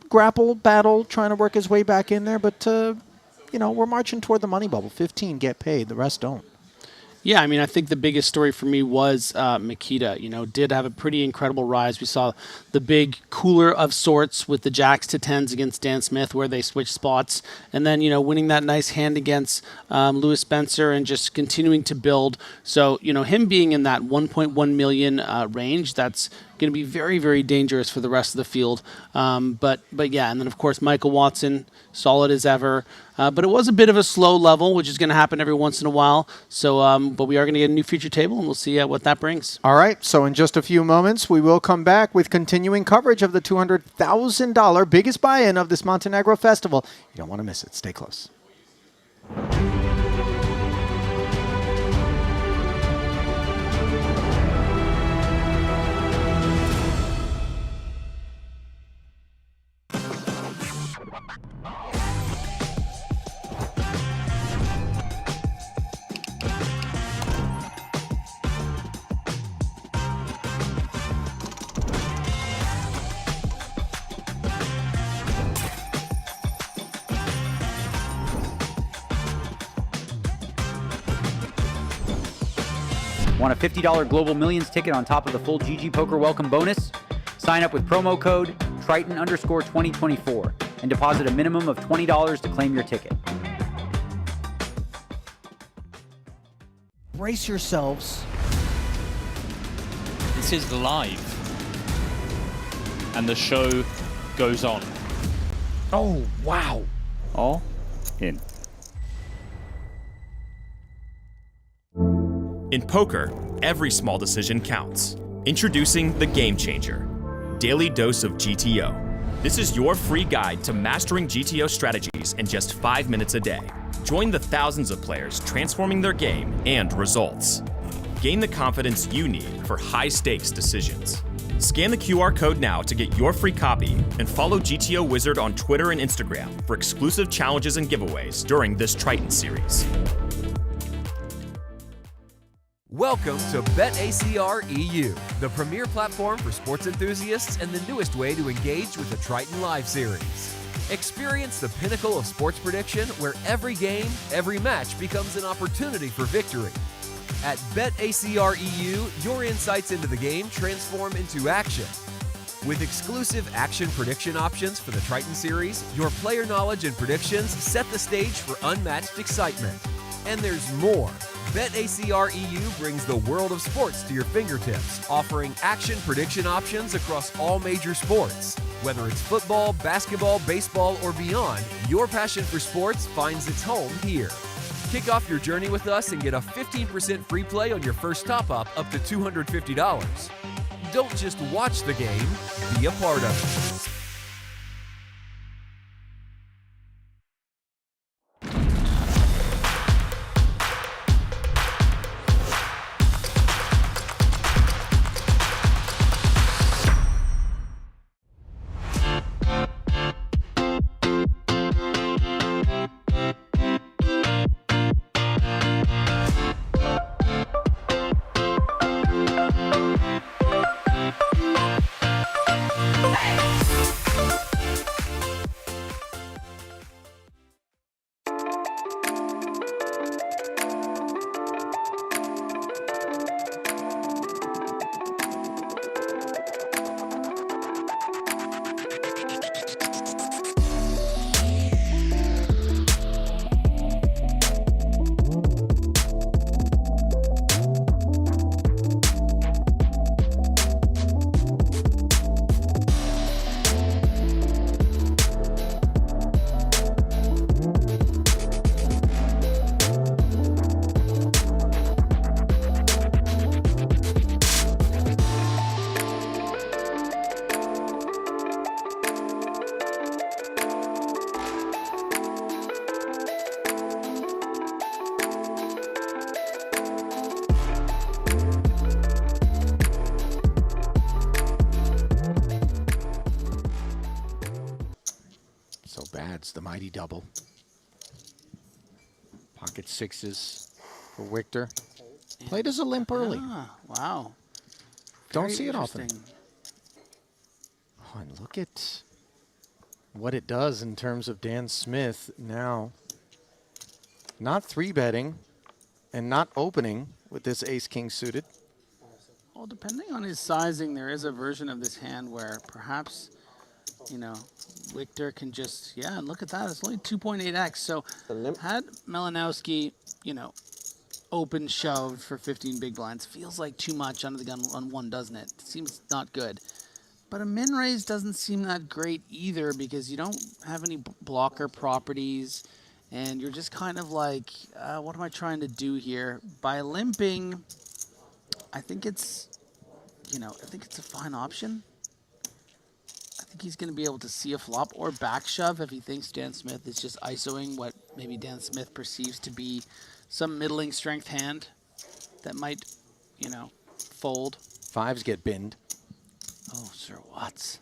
grapple, battle, trying to work his way back in there. But, we're marching toward the money bubble. 15 get paid. The rest don't. Yeah, I mean, I think the biggest story for me was Makita, did have a pretty incredible rise. We saw the big cooler of sorts with the jacks to tens against Dan Smith where they switched spots. And then, winning that nice hand against Lewis Spencer and just continuing to build. So, him being in that 1.1 million range, that's going to be very, very dangerous for the rest of the field. But yeah, and then, of course, Michael Watson, solid as ever. But it was a bit of a slow level, which is going to happen every once in a while. So, but we are going to get a new feature table, and we'll see what that brings. All right. So in just a few moments, we will come back with continuing coverage of the $200,000 biggest buy-in of this Montenegro festival. You don't want to miss it. Stay close. Want a $50 Global Millions ticket on top of the full GG Poker welcome bonus? Sign up with promo code Triton_2024 and deposit a minimum of $20 to claim your ticket. Brace yourselves. This is live. And the show goes on. Oh, wow. All in. In poker, every small decision counts. Introducing the Game Changer, Daily Dose of GTO. This is your free guide to mastering GTO strategies in just 5 minutes a day. Join the thousands of players transforming their game and results. Gain the confidence you need for high-stakes decisions. Scan the QR code now to get your free copy and follow GTO Wizard on Twitter and Instagram for exclusive challenges and giveaways during this Triton series. Welcome to BetACR EU, the premier platform for sports enthusiasts and the newest way to engage with the Triton Live series. Experience the pinnacle of sports prediction where every game, every match becomes an opportunity for victory. At BetACR EU, your insights into the game transform into action. With exclusive action prediction options for the Triton series, your player knowledge and predictions set the stage for unmatched excitement. And there's more. BetACR EU brings the world of sports to your fingertips, offering action prediction options across all major sports. Whether it's football, basketball, baseball, or beyond, your passion for sports finds its home here. Kick off your journey with us and get a 15% free play on your first top-up up to $250. Don't just watch the game, be a part of it. double. Pocket sixes for Victor. Played as a limp early. Ah, wow. Don't Very see it often. interesting. Oh, and look at what it does in terms of Dan Smith now. Not 3-betting and not opening with this ace-king suited. Well, depending on his sizing, there is a version of this hand where perhaps, you know, Victor can just, yeah, and look at that. It's only 2.8x. So had Malinowski, you know, open shoved for 15 big blinds, feels like too much under the gun on one, doesn't it? Seems not good. But a min raise doesn't seem that great either because you don't have any blocker properties and you're just kind of like, what am I trying to do here? By limping, I think it's, you know, I think it's a fine option. I think he's going to be able to see a flop or back shove if he thinks Dan Smith is just ISOing what maybe Dan Smith perceives to be some middling strength hand that might, you know, fold. Fives get binned. Oh, Sir Watts.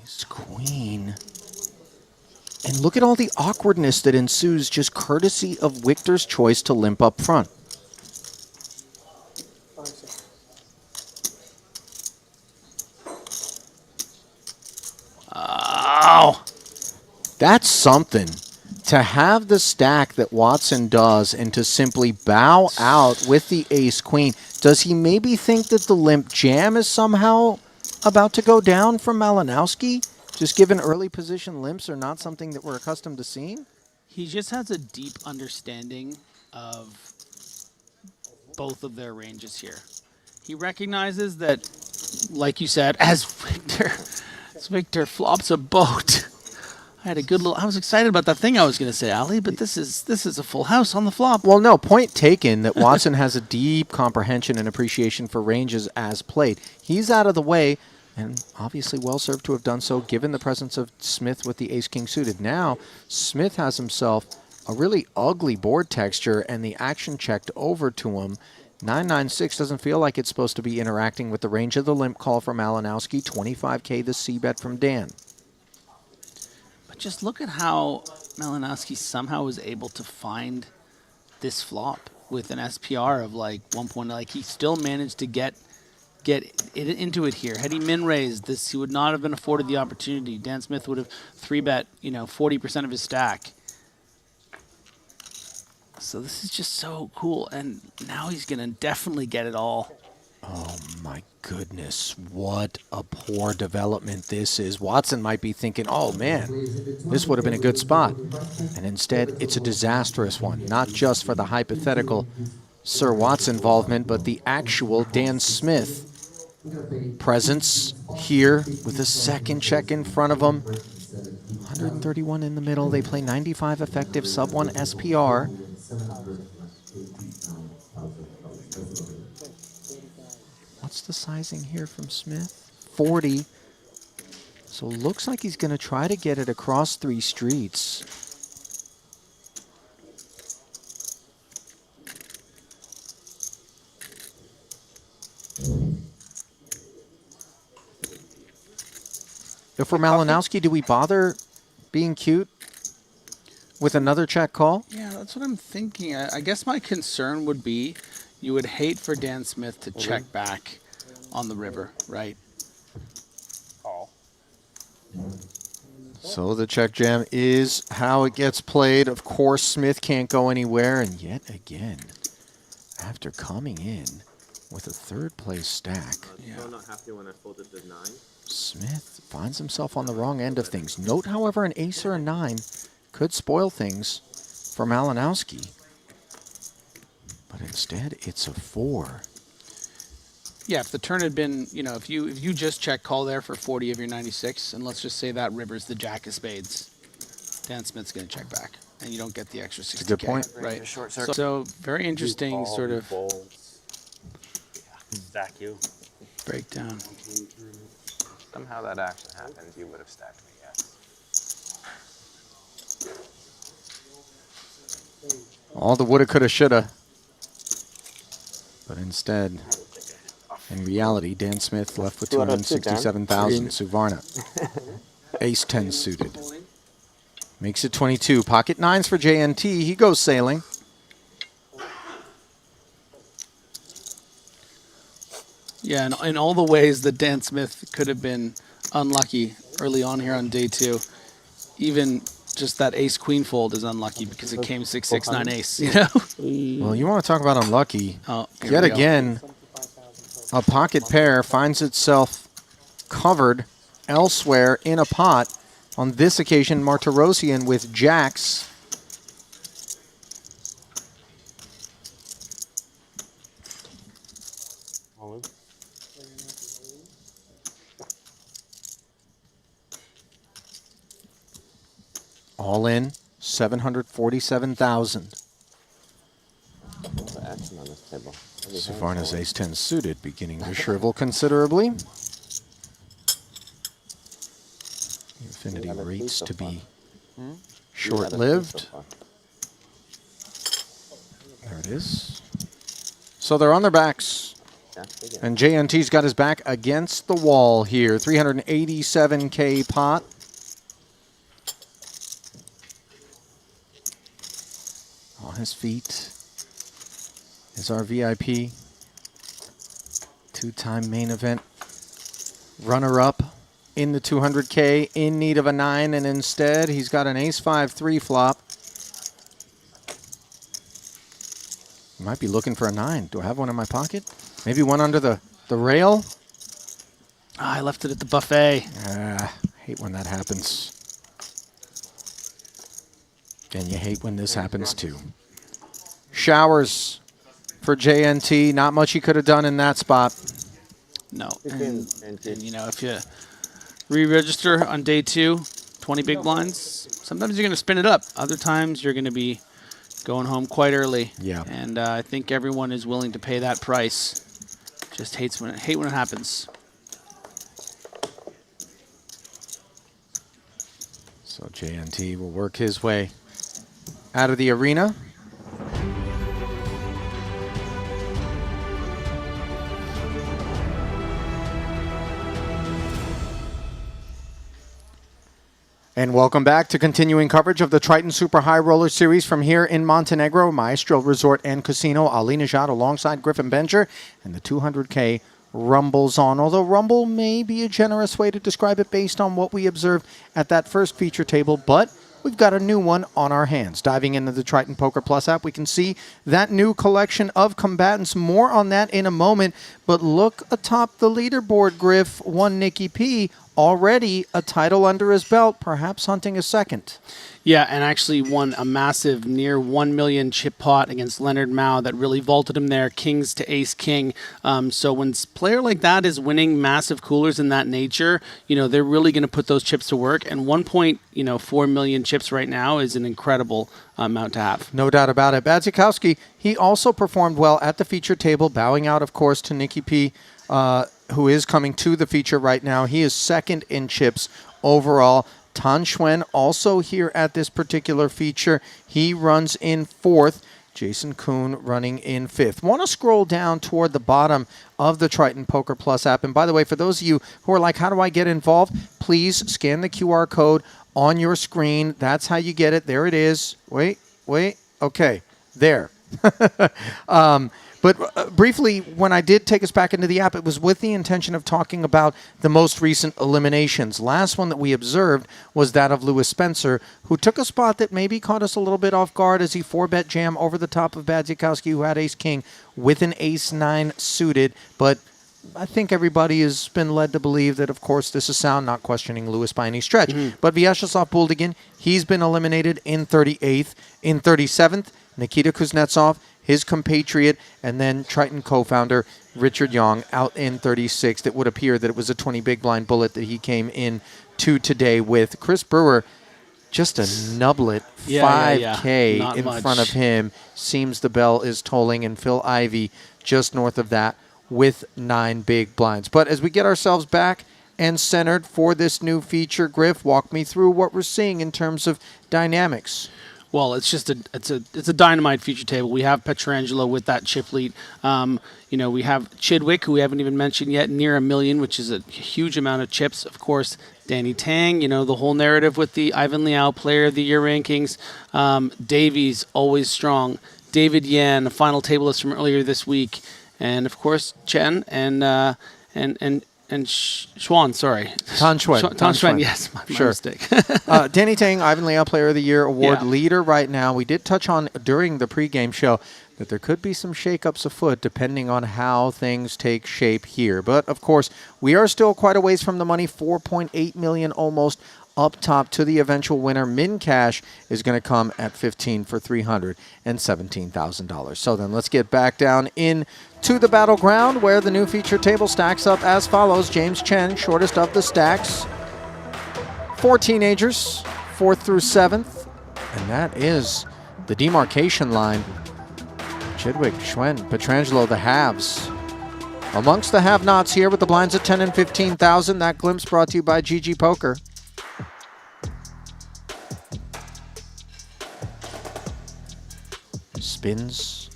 Ace queen. And look at all the awkwardness that ensues just courtesy of Victor's choice to limp up front. Oh! That's something. To have the stack that Watson does and to simply bow out with the ace-queen. Does he maybe think that the limp jam is somehow about to go down from Malinowski? Just given early position limps are not something that we're accustomed to seeing? He just has a deep understanding of both of their ranges here. He recognizes that, like you said, as Victor flops a boat. I had a good little. I was excited about that thing I was going to say, Ali, but this is a full house on the flop. Well, no, point taken that Watson has a deep comprehension and appreciation for ranges as played. He's out of the way, and obviously well served to have done so, given the presence of Smith with the ace-king suited. Now, Smith has himself a really ugly board texture, and the action checked over to him. 996 doesn't feel like it's supposed to be interacting with the range of the limp call from Malinowski. 25K the C-bet from Dan. Just look at how Malinowski somehow was able to find this flop with an SPR of like 1 point. Like he still managed to get it into it here. Had he min raised this, he would not have been afforded the opportunity. Dan Smith would have 3-bet, you know, 40% of his stack. So this is just so cool, and now he's gonna definitely get it all. Oh my goodness, what a poor development this is. Watson might be thinking, oh man, this would have been a good spot. And instead, it's a disastrous one, not just for the hypothetical Sir Watts involvement, but the actual Dan Smith presence here with a second check in front of him. 131 in the middle, they play 95 effective, sub 1 SPR. What's the sizing here from Smith? 40. So looks like he's going to try to get it across 3 streets. If we're Malinowski, do we bother being cute with another check call? Yeah, that's what I'm thinking. I guess my concern would be you would hate for Dan Smith to check back on the river, right? Call. So the check jam is how it gets played. Of course, Smith can't go anywhere. And yet again, after coming in with a third place stack, Still not happy when I folded the 9. Smith finds himself on the wrong end of things. Note, however, an ace or a 9 could spoil things for Malinowski. But instead, it's a 4. Yeah, if the turn had been, you know, if you just check call there for 40 of your 96, and let's just say that river's the jack of spades, Dan Smith's going to check back, and you don't get the extra 60K. Good point. Right. So very interesting sort of Stack you. breakdown. Somehow that action happened, you would have stacked me, yes. All the woulda, coulda, shoulda. But instead, in reality, Dan Smith left with 267,000. Suvarna. Ace 10 suited. Makes it 22. Pocket nines for JNT. He goes sailing. Yeah, and in all the ways that Dan Smith could have been unlucky early on here on day 2, even just that ace-queen fold is unlucky because it came 6-6, 9 ace, you know? Well, you want to talk about unlucky. Oh, here Yet we go. again, a pocket pair finds itself covered elsewhere in a pot. On this occasion, Martirosian with jacks. All in, 747,000. What's the action on this table? Suvarna's ace-10 suited, beginning to shrivel considerably. Infinity rates to be short-lived. There it is. So they're on their backs. And JNT's got his back against the wall here. 387K pot. On his feet is our VIP. 2-time main event runner-up in the 200K, in need of a 9, and instead he's got an ace-5 3-flop. Might be looking for a 9. Do I have one in my pocket? Maybe one under the rail? I left it at the buffet. Hate when that happens. And you hate when this happens too. Showers for JNT. Not much he could have done in that spot. No. And you know, if you re-register on day 2, 20 big blinds, sometimes you're going to spin it up. Other times you're going to be going home quite early. Yeah. And I think everyone is willing to pay that price. Just hate when it happens. So JNT will work his way out of the arena. And welcome back to continuing coverage of the Triton Super High Roller Series from here in Montenegro, Maestral Resort and Casino. Ali Najad alongside Griffin Bencher, and the 200K rumbles on. Although rumble may be a generous way to describe it based on what we observed at that first feature table, but we've got a new one on our hands. Diving into the Triton Poker Plus app, we can see that new collection of combatants. More on that in a moment, but look atop the leaderboard, Griff. One Nicky P, already a title under his belt, perhaps hunting a second. Yeah, and actually won a massive near 1 million chip pot against Leonard Mao that really vaulted him there, kings to ace king. So when a player like that is winning massive coolers in that nature, you know, they're really going to put those chips to work. And 1.4 million chips right now is an incredible amount to have. No doubt about it. Badzikowski, he also performed well at the feature table, bowing out, of course, to Nicky P, who is coming to the feature right now. He is second in chips overall. Tan Xuan also here at this particular feature. He runs in fourth. Jason Kuhn running in fifth. Want to scroll down toward the bottom of the Triton Poker Plus app. And by the way, for those of you who are like, how do I get involved? Please scan the QR code on your screen. That's how you get it. There it is. Wait. Okay, there. But briefly, when I did take us back into the app, it was with the intention of talking about the most recent eliminations. Last one that we observed was that of Lewis Spencer, who took a spot that maybe caught us a little bit off guard as he 4-bet jam over the top of Badzikowski, who had ace-king with an ace-9 suited. But I think everybody has been led to believe that, of course, this is sound, not questioning Lewis by any stretch. But Vyacheslav Buldigin, he's been eliminated in 38th. In 37th, Nikita Kuznetsov, his compatriot, and then Triton co-founder Richard Young out in 36th. It would appear that it was a 20 big blind bullet that he came in to today with. Chris Brewer, just a nublet, 5K in front of him. Seems the bell is tolling, and Phil Ivey just north of that with 9 big blinds. But as we get ourselves back and centered for this new feature, Griff, walk me through what we're seeing in terms of dynamics. Well, it's just it's a dynamite future table. We have Petrangelo with that chip lead. You know, we have Chidwick, who we haven't even mentioned yet, near 1 million, which is a huge amount of chips. Of course, Danny Tang. You know, the whole narrative with the Ivan Liao Player of the Year rankings. Davies, always strong. David Yan, the final table list from earlier this week, and of course Chen and Schwan, sorry. Tan Xuan. Tan Xuan, yes, my mistake. Danny Tang, Ivan Liao Player of the Year award Yeah. leader right now. We did touch on during the pregame show that there could be some shakeups afoot depending on how things take shape here. But, of course, we are still quite a ways from the money, 4.8 million almost up top to the eventual winner. Min cash is going to come at 15 for $317,000. So then let's get back down in to the battleground where the new feature table stacks up as follows. James Chen, shortest of the stacks. 4 teenagers, 4th through 7th. And that is the demarcation line. Chidwick, Schwen, Petrangelo, the halves. Amongst the have-nots here with the blinds at 10 and 15,000. That glimpse brought to you by GG Poker. Spins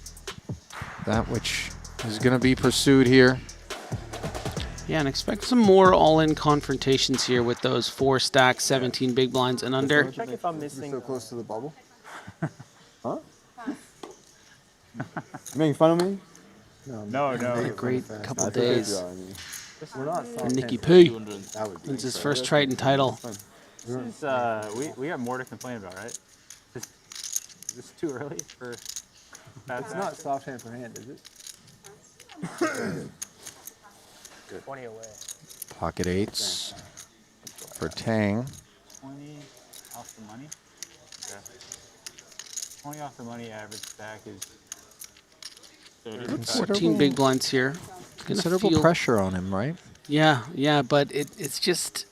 that which is going to be pursued here. Yeah, and expect some more all-in confrontations here with those 4 stacks, 17 big blinds and under. Check if I'm missing. So close to the bubble. Huh? You making fun of me? No, no. A great couple That's a good days draw, I mean. for Nicky P. That would be It's his first Triton title. This is, we got more to complain about, right? Is this too early for bad It's not soft hand for hand, is it? 20 away. Pocket eights for Tang. 20 off the money? Okay. 20 off the money, average stack is 30. 14 big blinds here. It's gonna Considerable feel- pressure on him, right? Yeah, but it's just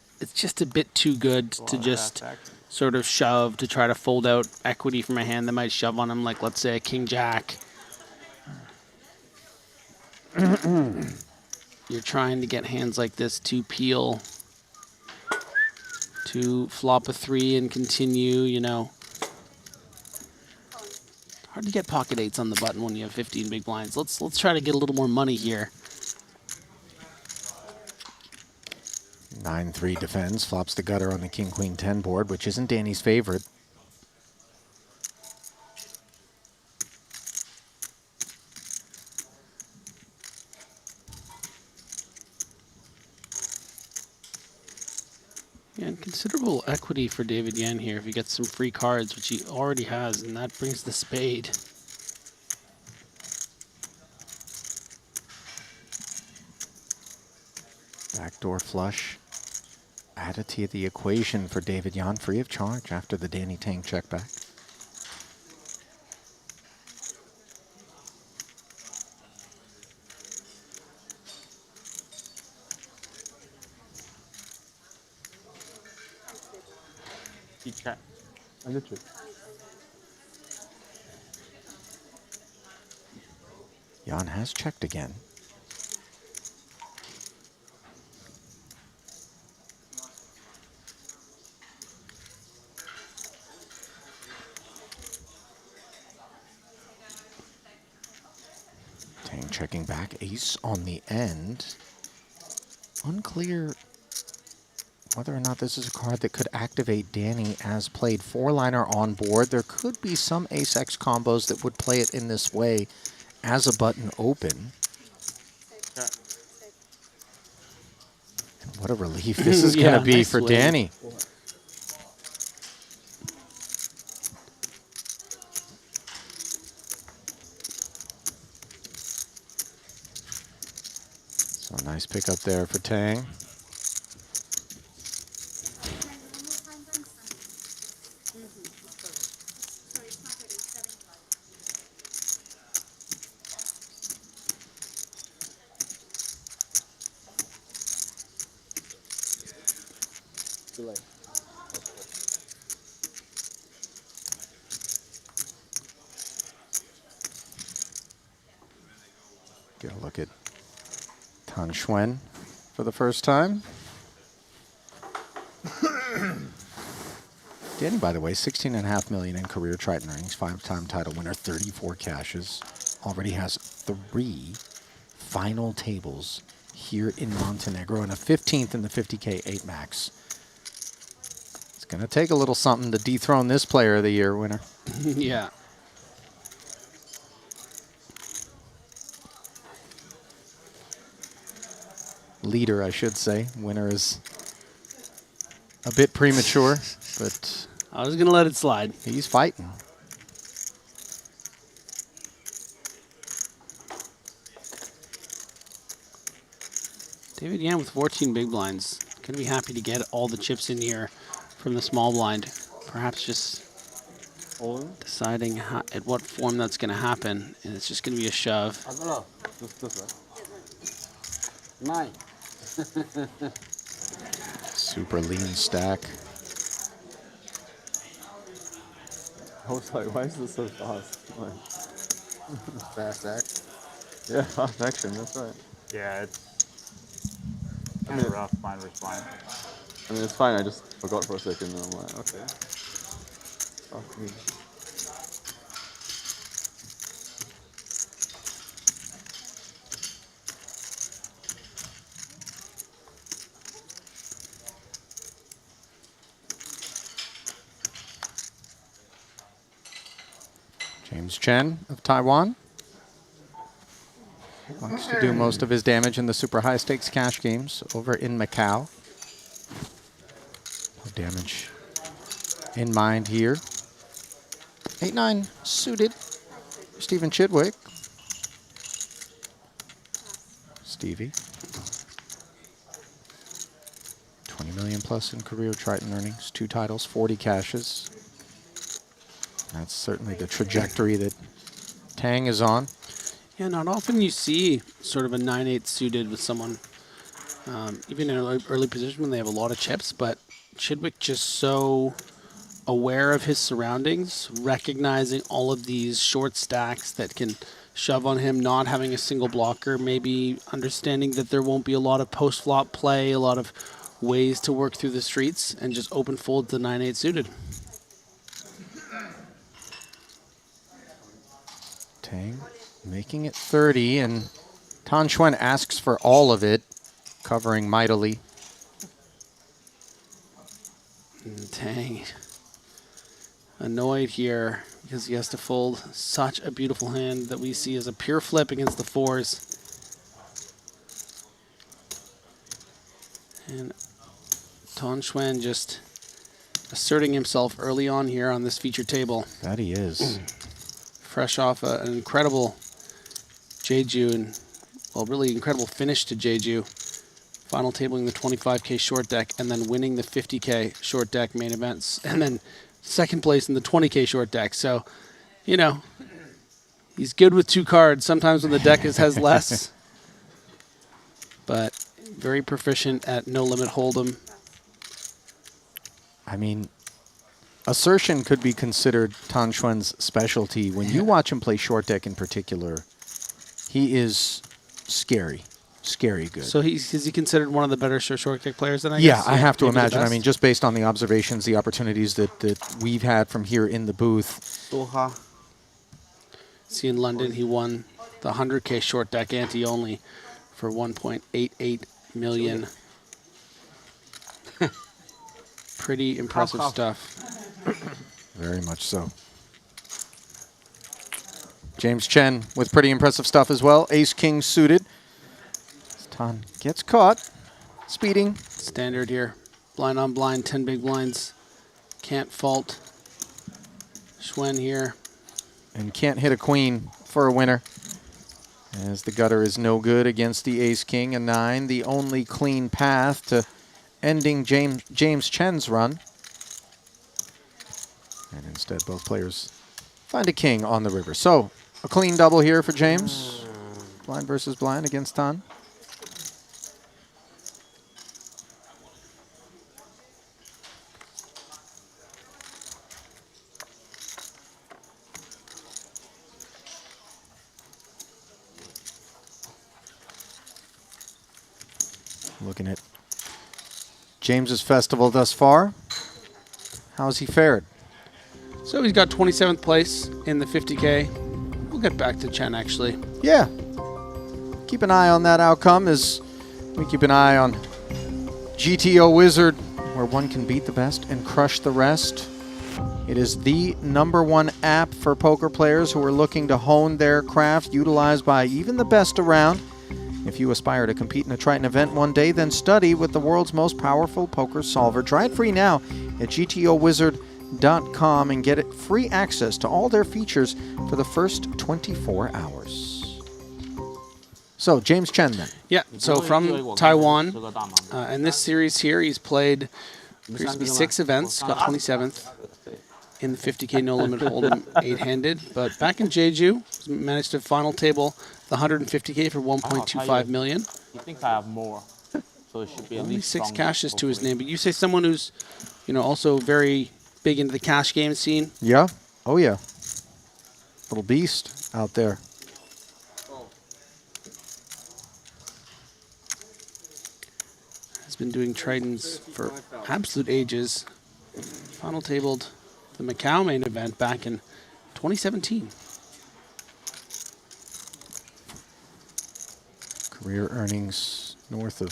a bit too good to just sort of shove to try to fold out equity from a hand that might shove on him, like let's say a King Jack. You're trying to get hands like this to peel, to flop a 3 and continue, you know. Hard to get pocket eights on the button when you have 15 big blinds. Let's try to get a little more money here. 9-3 defends, flops the gutter on the King-Queen-10 board, which isn't Danny's favorite. Yeah, and considerable equity for David Yan here if he gets some free cards, which he already has, and that brings the spade. Backdoor flush added to the equation for David Yan, free of charge after the Danny Tang check back. Check. I did check. Yan has checked again. Tang checking back, ace on the end. Unclear whether or not this is a card that could activate Danny as played. 4-liner on board. There could be some ace-X combos that would play it in this way as a button open. And what a relief this is going to be nice for wave. Danny. So a nice pickup there for Tang. Get a look at Tan Xuan for the first time. Danny, by the way, $16.5 million in career Triton earnings, 5-time title winner, 34 cashes. Already has 3 final tables here in Montenegro and a 15th in the 50K 8 max. It's going to take a little something to dethrone this Player of the Year winner. Yeah. Leader, I should say. Winner is a bit premature, but I was going to let it slide. he's fighting. David Yan with 14 big blinds. Going to be happy to get all the chips in here from the small blind. Perhaps just deciding how, at what form that's going to happen. And it's just going to be a shove. Super lean stack. I was like, why is this so fast? Like, fast act. Yeah, fast action, that's right. Yeah, it's kind of rough, blind versus blind. I mean, it's fine, I just forgot for a second and I'm like, okay. Fuck me. James Chen of Taiwan likes to do most of his damage in the super high stakes cash games over in Macau. No damage in mind here. 8-9 suited. Stephen Chidwick. Stevie. 20 million plus in career Triton earnings, 2 titles, 40 cashes. That's certainly the trajectory that Tang is on. Yeah, not often you see sort of a 9/8 suited with someone, even in an early position when they have a lot of chips, but Chidwick just so aware of his surroundings, recognizing all of these short stacks that can shove on him, not having a single blocker, maybe understanding that there won't be a lot of post-flop play, a lot of ways to work through the streets, and just open fold the 9/8 suited. Tang making it 30, and Tan Xuan asks for all of it, covering mightily. And Tang annoyed here because he has to fold such a beautiful hand that we see as a pure flip against the 4s. And Tan Xuan just asserting himself early on here on this featured table. That he is. Fresh off an incredible Jeju, and well, really incredible finish to Jeju. Final tabling the 25K short deck, and then winning the 50K short deck main events, and then second place in the 20K short deck. So, you know, he's good with 2 cards. Sometimes when the deck has less, but very proficient at no limit hold'em. I mean, assertion could be considered Tan Xuan's specialty. When you watch him play short deck in particular, he is scary. Scary good. So is he considered one of the better short deck players then, I Yeah, guess? I have to maybe the imagine. I best? mean, just based on the observations, the opportunities that we've had from here in the booth. See, in London, he won the 100K short deck ante only for 1.88 million. Pretty impressive stuff. Very much so. James Chen with pretty impressive stuff as well. Ace-King suited. Tan gets caught. Speeding. Standard here. Blind on blind, 10 big blinds. Can't fault Xuan here. And can't hit a queen for a winner. As the gutter is no good against the Ace-King, a 9. The only clean path to ending James Chen's run. And instead, both players find a king on the river. So, a clean double here for James. Blind versus blind against Tan. Looking at James's festival thus far. How's he fared? So he's got 27th place in the 50K. We'll get back to Chen, actually. Yeah. Keep an eye on that outcome as we keep an eye on GTO Wizard, where one can beat the best and crush the rest. It is the #1 app for poker players who are looking to hone their craft, utilized by even the best around. If you aspire to compete in a Triton event one day, then study with the world's most powerful poker solver. Try it free now at gtowizard.com and get it free access to all their features for the first 24 hours. So, James Chen then. Yeah, so from Taiwan, in this series here, he's played appears to be 6 events, got 27th in the 50K No Limit Hold'em 8-handed. But back in Jeju, managed to final table the 150K for 1.25 million. He thinks I have more, so it should be at Only least 6 strong, cashes to his hopefully. name. But you say someone who's, also very big into the cash game scene. Yeah. Oh, yeah. Little beast out there. Has been doing Tritons for absolute ages. Final tabled the Macau main event back in 2017. Career earnings north of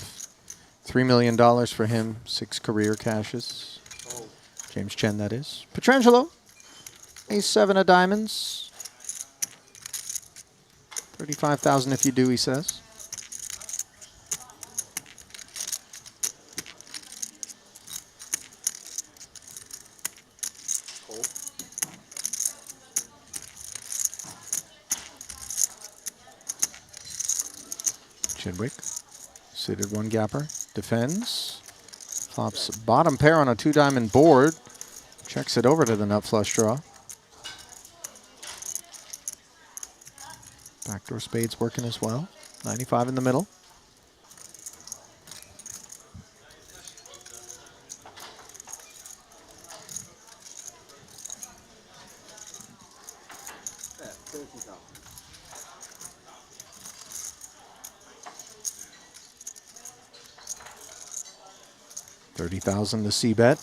$3 million for him. 6 career cashes. James Chen, that is. Petrangelo, Ace-7 of diamonds. 35,000 if you do, he says. Chidwick, suited 1 gapper, defends, flops bottom pair on a 2-diamond board, checks it over to the nut flush draw. Backdoor spades working as well, 95 in the middle. $30,000 to C-bet.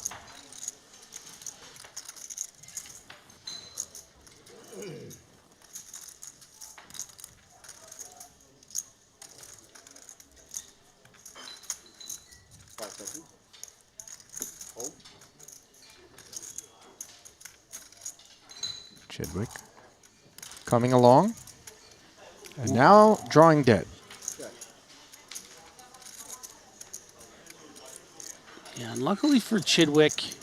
Chidwick coming along. And now drawing dead. Yeah, and luckily for Chidwick,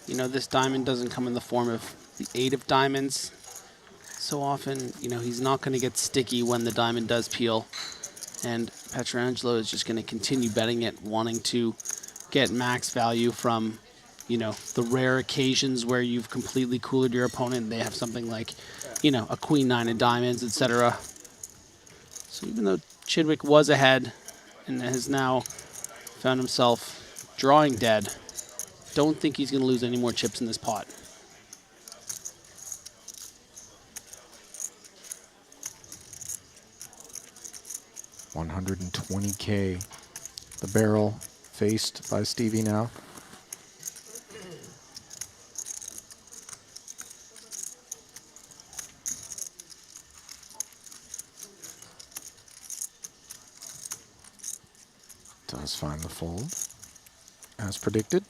this diamond doesn't come in the form of the 8 of diamonds. So often, he's not going to get sticky when the diamond does peel. And Petrangelo is just going to continue betting it, wanting to get max value from, the rare occasions where you've completely cooled your opponent and they have something like, a queen-9 of diamonds, etc. So even though Chidwick was ahead and has now found himself drawing dead, don't think he's going to lose any more chips in this pot. $120K. The barrel faced by Stevie now. Does find the fold, as predicted.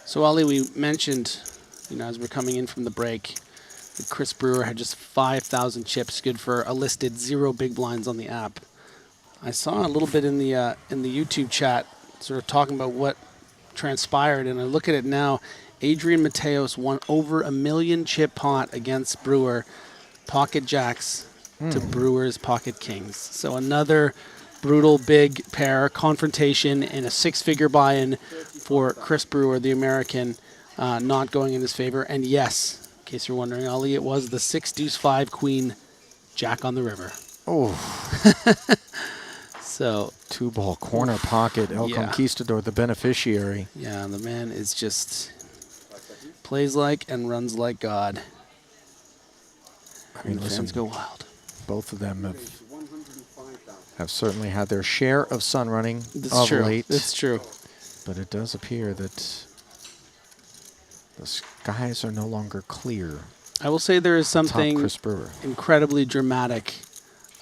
So Ali, we mentioned, as we're coming in from the break, that Chris Brewer had just 5,000 chips, good for a listed 0 big blinds on the app. I saw a little bit in the YouTube chat, sort of talking about what transpired, and I look at it now. Adrian Mateos won over $1 million chip pot against Brewer, pocket jacks to Brewer's pocket kings. So another brutal big pair confrontation and a 6-figure buy-in for Chris Brewer, the American, not going in his favor. And yes, in case you're wondering, Ali, it was the 6-deuce-5 queen jack on the river. Oh. So 2-ball corner pocket, El Conquistador, the beneficiary. Yeah, the man is just plays like and runs like God. And the fans go wild. Both of them have certainly had their share of sun running That's true. late. It's true. But it does appear that the skies are no longer clear. I will say there is something Chris Brewer. incredibly dramatic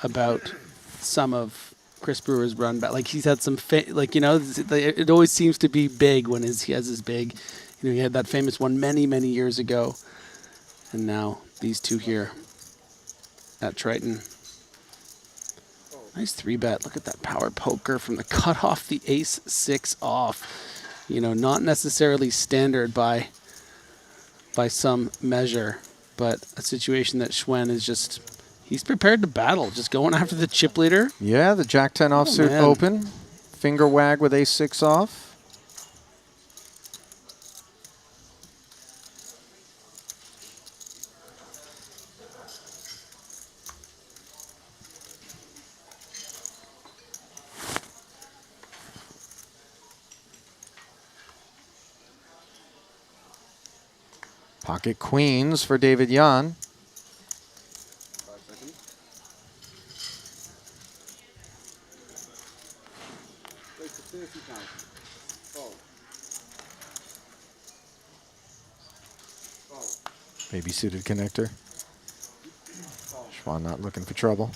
about some of Chris Brewer's run back. Like he's had some, it always seems to be big when he has his big. You know, he had that famous one many, many years ago, and now these two here at Triton. Nice 3-bet. Look at that power poker from the cutoff, the ace-6 off. You know, not necessarily standard by some measure, but a situation that Schwen is just, he's prepared to battle, just going after the chip leader. Yeah, the Jack-10 offsuit open. Finger wag with ace-6 off. Pocket queens for David Yan. Baby suited connector. Schwan not looking for trouble.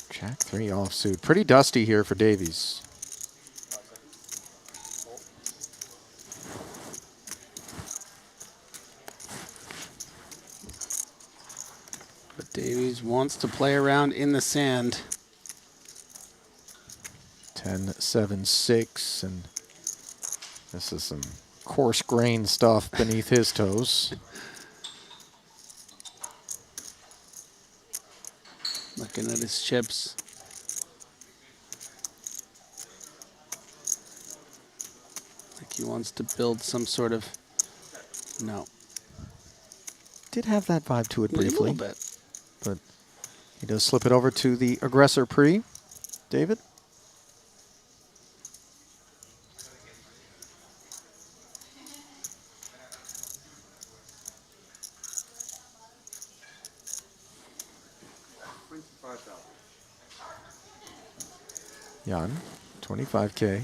Jack-3 offsuit. Pretty dusty here for Davies. But Davies wants to play around in the sand. 10-7-6, and this is some coarse grain stuff beneath his toes. Looking at his chips. Like he wants to build some sort of, no. Did have that vibe to it A briefly. little bit. But he does slip it over to the aggressor pre. David? Jan, 25K.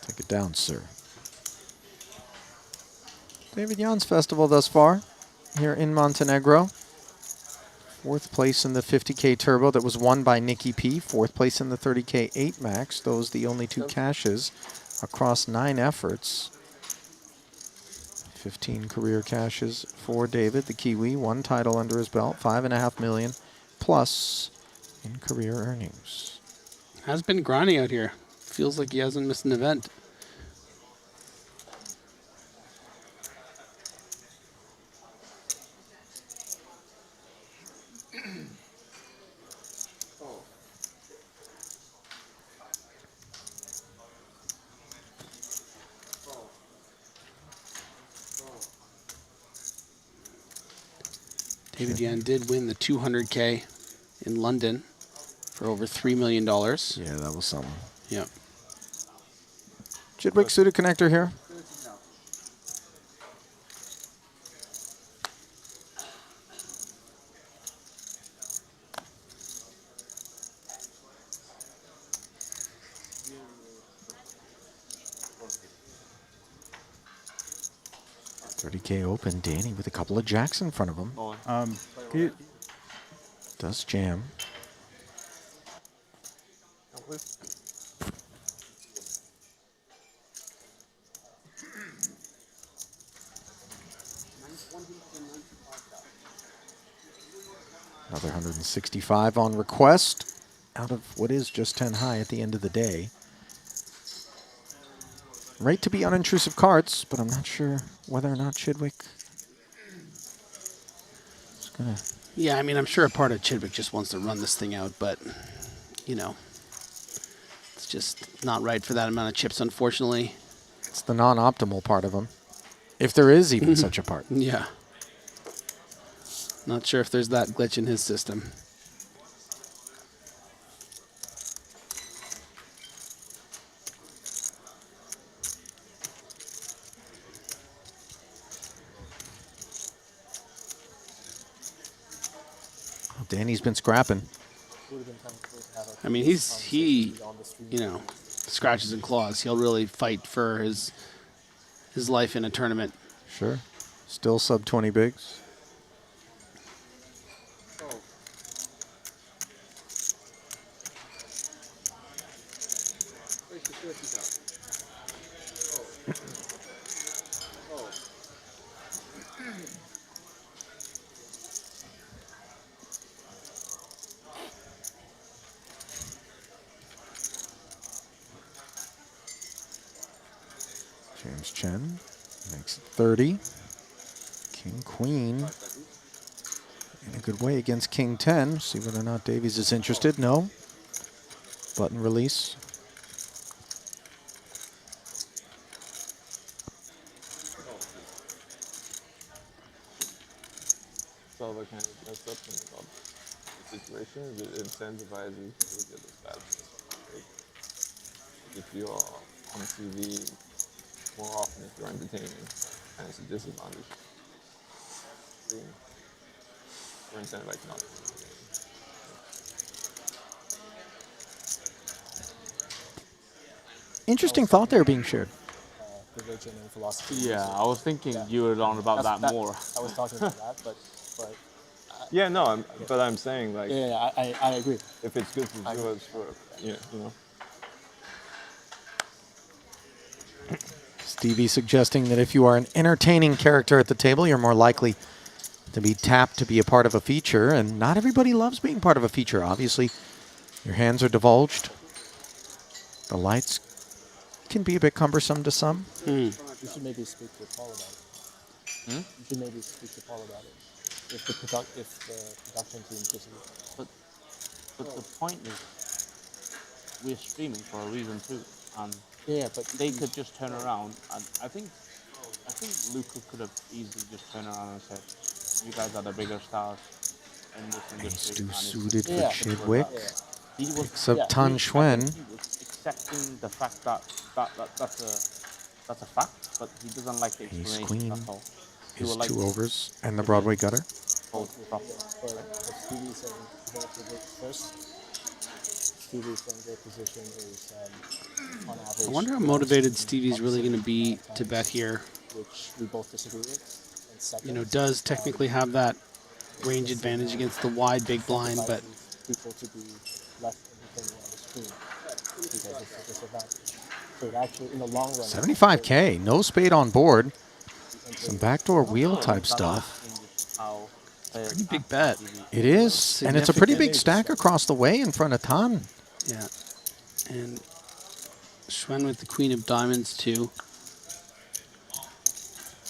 Take it down, sir. David Jan's festival thus far here in Montenegro. 4th place in the 50K Turbo that was won by Nikki P. 4th place in the 30K 8 Max. Those the only 2 cashes across 9 efforts. 15 career cashes for David, the Kiwi. 1 title under his belt, $5.5 million plus in career earnings. Has been grinding out here. Feels like he hasn't missed an event. David Yan did win the 200K in London for over $3 million. Yeah, that was something. Yep. Chidwick suited connector here. $30K open. Danny with a couple of jacks in front of him. Does jam. Another 165 on request out of what is just 10 high at the end of the day. Right to be unintrusive cards, but I'm not sure whether or not Chidwick is going to... Yeah, I mean, I'm sure a part of Chidwick just wants to run this thing out, but, you know, just not right for that amount of chips, unfortunately. It's the non-optimal part of him, if there is even such a part. Yeah. Not sure if there's that glitch in his system. Oh, Danny's been scrapping. I mean, he, you know, scratches and claws. He'll really fight for his life in a tournament. Sure. Still sub 20 bigs. James Chen makes it 30. King, queen. In a good way against King 10. See whether or not Davies is interested. No. Button release. So I kind of messed up thing about the situation. It incentivizes you to get this bad. Right? If you're on TV more often, if you're entertaining, and it's a disadvantage. You're incentivized not to. Interesting thought there being shared. Religion and philosophy. Yeah, I was thinking you were on about that more. I was talking about that, but yeah, no, but I'm saying like. Yeah, I agree. If it's good for viewers, for you know. Stevie suggesting that if you are an entertaining character at the table, you're more likely to be tapped to be a part of a feature, and not everybody loves being part of a feature. Obviously, your hands are divulged. The lights can be a bit cumbersome to some. You should maybe speak to Paul about it. You should maybe speak to Paul about it. If the production team disagrees. But the point is, we're streaming for a reason too, and yeah, but they could just turn around, and I think Luca could have easily just turned around and said, "You guys are the bigger stars in this industry." Ace-2 suited for Chidwick. He was Picks up Tan Xuan. accepting the fact that's a fact, but he doesn't like the explanation. Queen that's all. is 2 overs and the Broadway gutter. But Stevie's saying go to the first. Stevie's saying their position is on average. I wonder how motivated Stevie's really going to be to bet here. Which we both disagree with. And second, You know, does technically have that range advantage against the wide big blind, but people to be less independent on the screen because it's a disadvantage. So it actually, in the long run, 75K, no spade on board. Some backdoor wheel type stuff. pretty big bet. It is, and it's a pretty big stack across the way in front of Tan. Yeah, and Xuan with the queen of diamonds too.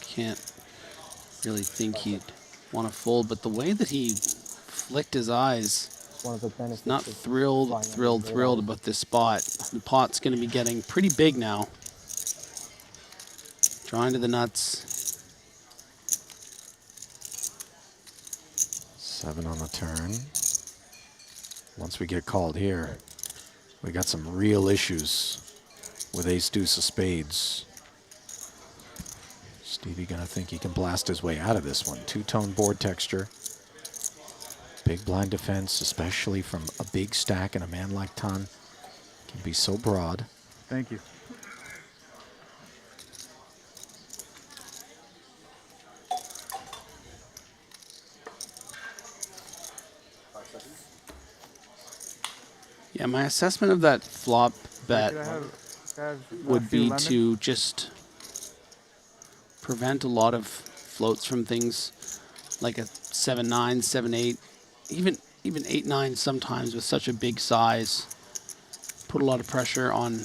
Can't really think he'd want to fold, but the way that he flicked his eyes, one of the benefits not thrilled about this spot. The pot's going to be getting pretty big now. Drawing to the nuts. 7 on the turn. Once we get called here, we got some real issues with ace-deuce of spades. Stevie gonna think he can blast his way out of this one. 2-tone board texture. Big blind defense, especially from a big stack, and a man like Tan can be so broad. Thank you. Yeah, my assessment of that flop bet would be to just prevent a lot of floats from things like a 7-9, 7-8, even 8-9 sometimes with such a big size. Put a lot of pressure on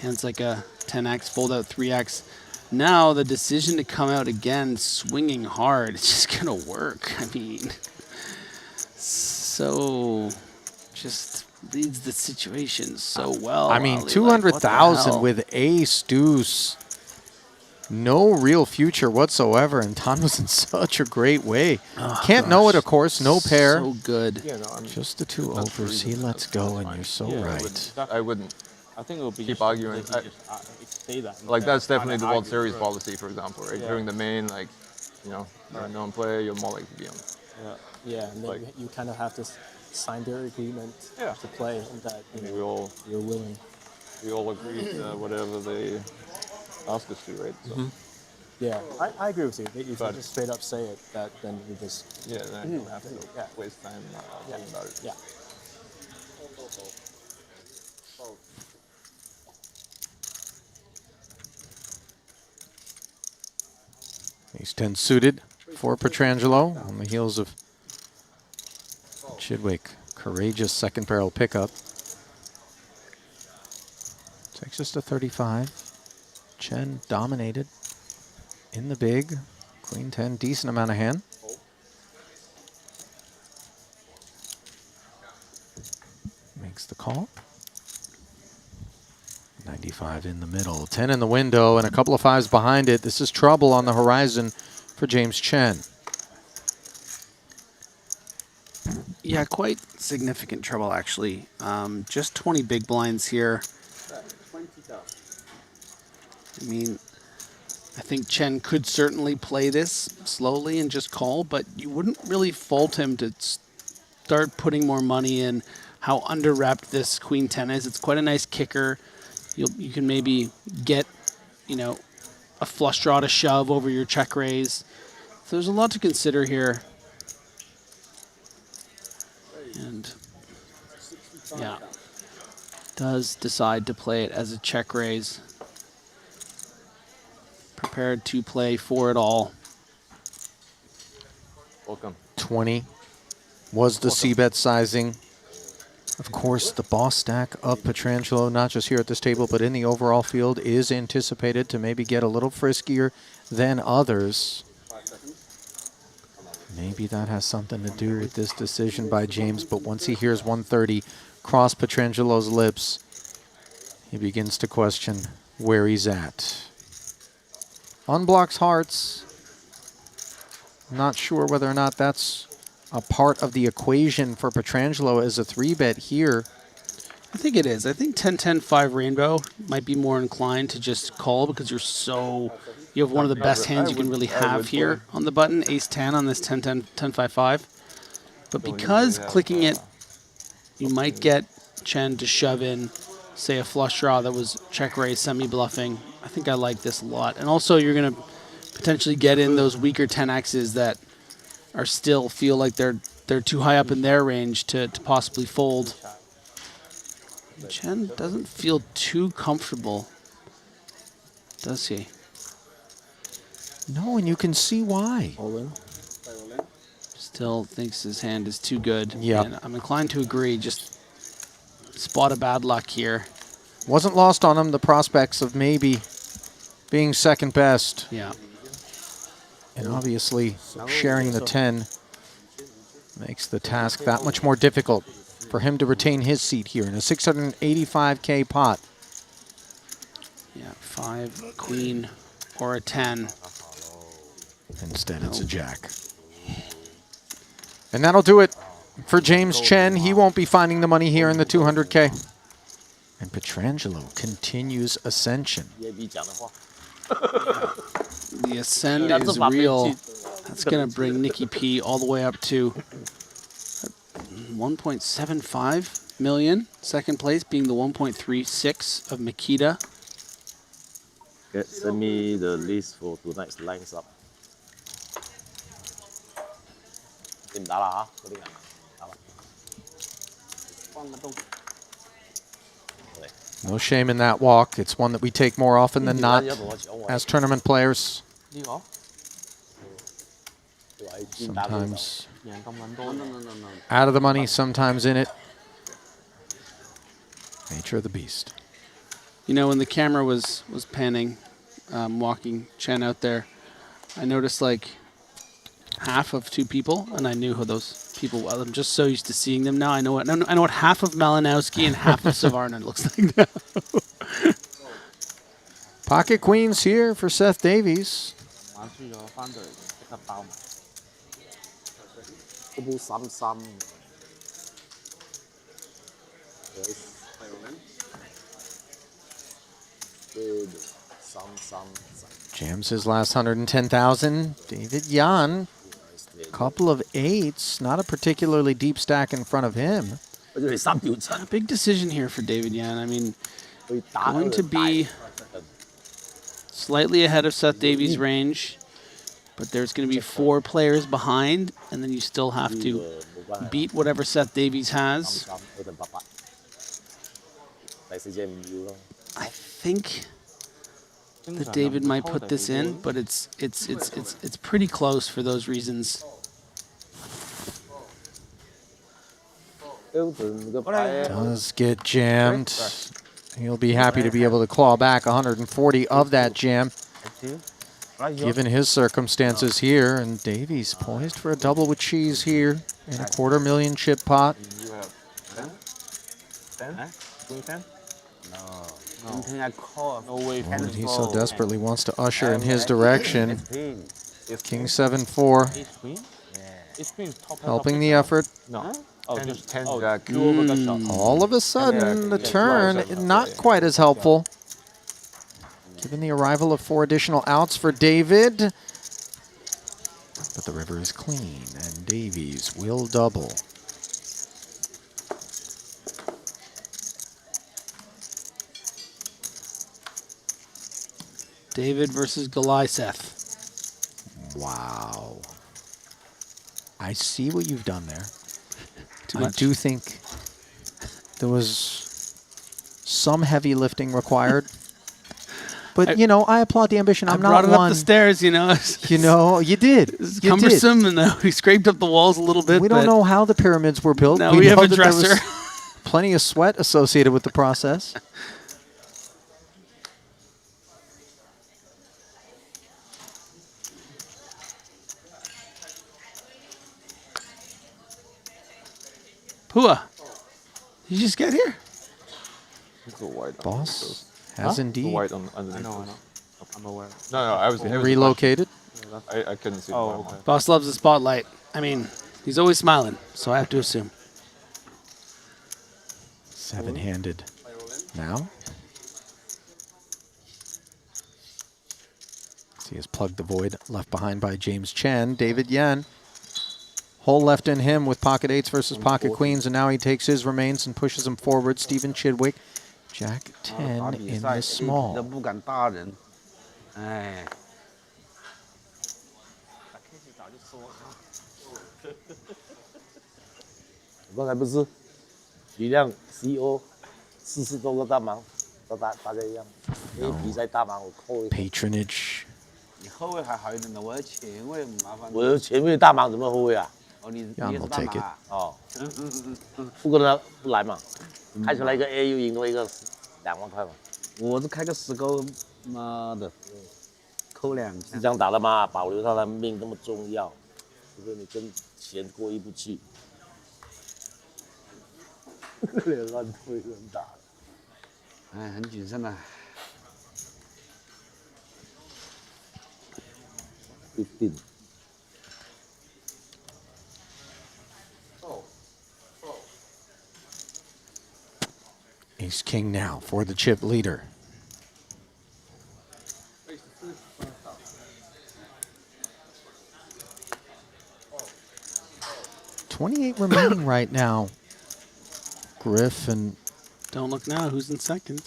hands like a 10x, fold out 3x. Now the decision to come out again swinging hard, it's just gonna work. I mean, so just reads the situation so well. I mean, Ali, like, 200,000 what the with ace deuce. No real future whatsoever, and Tan was in such a great way. Can't know it, of course, no pair. So good. Yeah, no, I mean, Just the two that's the overs. He reason, lets that's go, and fine. you're so Yeah, right. I wouldn't I think it would be keep just arguing. that he just stay that. Like, instead that's of trying definitely to the World argue Series through it. policy, for example, right? Yeah. During the main, like, you know, you're a known player, you're more likely to be on. Yeah, and then Like- you kind of have to sign their agreement Yeah. to play, and that I mean, we all you're willing. agreed whatever they ask us to, right? So, Yeah, I agree with you. If you But- just straight up say it, that then you just yeah, then you don't have to Yeah. waste time talking about it. yeah. Ace 10 suited for Petrangelo on the heels of Chidwick. Courageous second barrel pickup. Takes us to 35. Chen dominated in the big. Queen 10, decent amount of hand. Makes the call. 95 in the middle, 10 in the window, and a couple of fives behind it. This is trouble on the horizon for James Chen. Yeah, quite significant trouble, actually. Just 20 big blinds here. I mean, I think Chen could certainly play this slowly and just call, but you wouldn't really fault him to start putting more money in. How under-wrapped this Queen 10 is. It's quite a nice kicker. You can maybe get, you know, a flush draw to shove over your check raise. So there's a lot to consider here. And yeah, does decide to play it as a check raise. Prepared to play for it all. Welcome. 20 was the C-bet sizing. Of course, the boss stack of Petrangelo, not just here at this table, but in the overall field, is anticipated to maybe get a little friskier than others. Maybe that has something to do with this decision by James, but once he hears 130 cross Petrangelo's lips, he begins to question where he's at. Unblocks hearts. Not sure whether or not that's a part of the equation for Petrangelo as a 3-bet here. I think it is. I think 10-10-5 Rainbow might be more inclined to just call because you have one of the best hands you can really have here on the button, Ace-10 on this 10-10-10-5-5. But because clicking it, you might get Chen to shove in, say, a flush draw that was check raise, semi-bluffing. I think I like this a lot. And also you're going to potentially get in those weaker 10Xs that are still feel like they're too high up in their range to possibly fold. Chen doesn't feel too comfortable, does he? No, and you can see why. All in. Still thinks his hand is too good. Yep. And I'm inclined to agree. Just spot of bad luck here. Wasn't lost on him the prospects of maybe being second best. Yeah. And obviously sharing the 10 makes the task that much more difficult for him to retain his seat here in a 685K pot. Yeah, 5, queen, or a 10. Instead, it's a jack. And that'll do it for James Chen. He won't be finding the money here in the 200K. And Petrangelo continues ascension. The ascend is real. That's going to bring Nikki P all the way up to 1.75 million. Second place being the 1.36 of Makita. Send me the list for tonight's lines up. No shame in that walk. It's one that we take more often than not as tournament players. Sometimes out of the money, sometimes in it. Nature of the beast. You know, when the camera was panning, walking Chen out there, I noticed like half of 2 people, and I knew who those people. I'm just so used to seeing them now. I know what half of Malinowski and half of Savarna looks like now. Pocket queens here for Seth Davies. 玩輸咗翻到嚟即刻爆埋。都冇三。Good. Some. Jams his last 110,000. David Jan, couple of eights. Not a particularly deep stack in front of him. A big decision here for David Yan. I mean, going to be slightly ahead of Seth Davies' range, but there's going to be 4 players behind, and then you still have to beat whatever Seth Davies has. I think that David might put this in, but it's pretty close for those reasons. Does get jammed. He'll be happy to be able to claw back 140 of that jam, given his circumstances here. And Davies poised for a double with cheese here in a $250,000 chip pot. You have 10? 10? Queen 10? No way. Well, he so desperately wants to usher in his direction. King 7-4, helping the effort. No. Oh, just 10. All of a sudden, the turn not quite as helpful. Given the arrival of 4 additional outs for David. But the river is clean, and Davies will double. David versus Goliath. Wow. I see what you've done there. Too I much. do think there was some heavy lifting required. But, you know, I applaud the ambition. I'm I brought not it one. up the stairs, you know. You know, you did. It's You cumbersome, and we scraped up the walls a little bit. We don't know how the pyramids were built. No, we have know a that there was dresser. plenty of sweat associated with the process. Pua, you just get here? It's a white. Boss has The indeed white underneath. I know. I'm aware. No, I was relocated. I couldn't see. Oh, the okay. Boss loves the spotlight. I mean, he's always smiling, so I have to assume. 7-handed now. He has plugged the void left behind by James Chen. David Yen. Hole left in him with pocket 8s versus pocket queens, and now he takes his remains and pushes them forward. Stephen Chidwick, Jack 10 in the small. 刚才不是许亮 CEO 40多个大盲，和大家一样，因为比赛大盲我扣一。 Patronage. 你后卫还好一点的，我的前卫麻烦。我的前卫大盲怎么后卫啊？哦，你让也是 we'll 大 take 盲 it. 啊？哦，不可能不来嘛，开出来一个 AU 赢了一个2万块嘛。我是开个10勾，妈的，扣2是这样打的嘛，保留他的命这么重要，除非你跟钱过意不去。乱推乱打。哎，很谨慎的。 15. Ace King now for the chip leader. $28 remaining right now. Griff and Don't look now. Who's in second?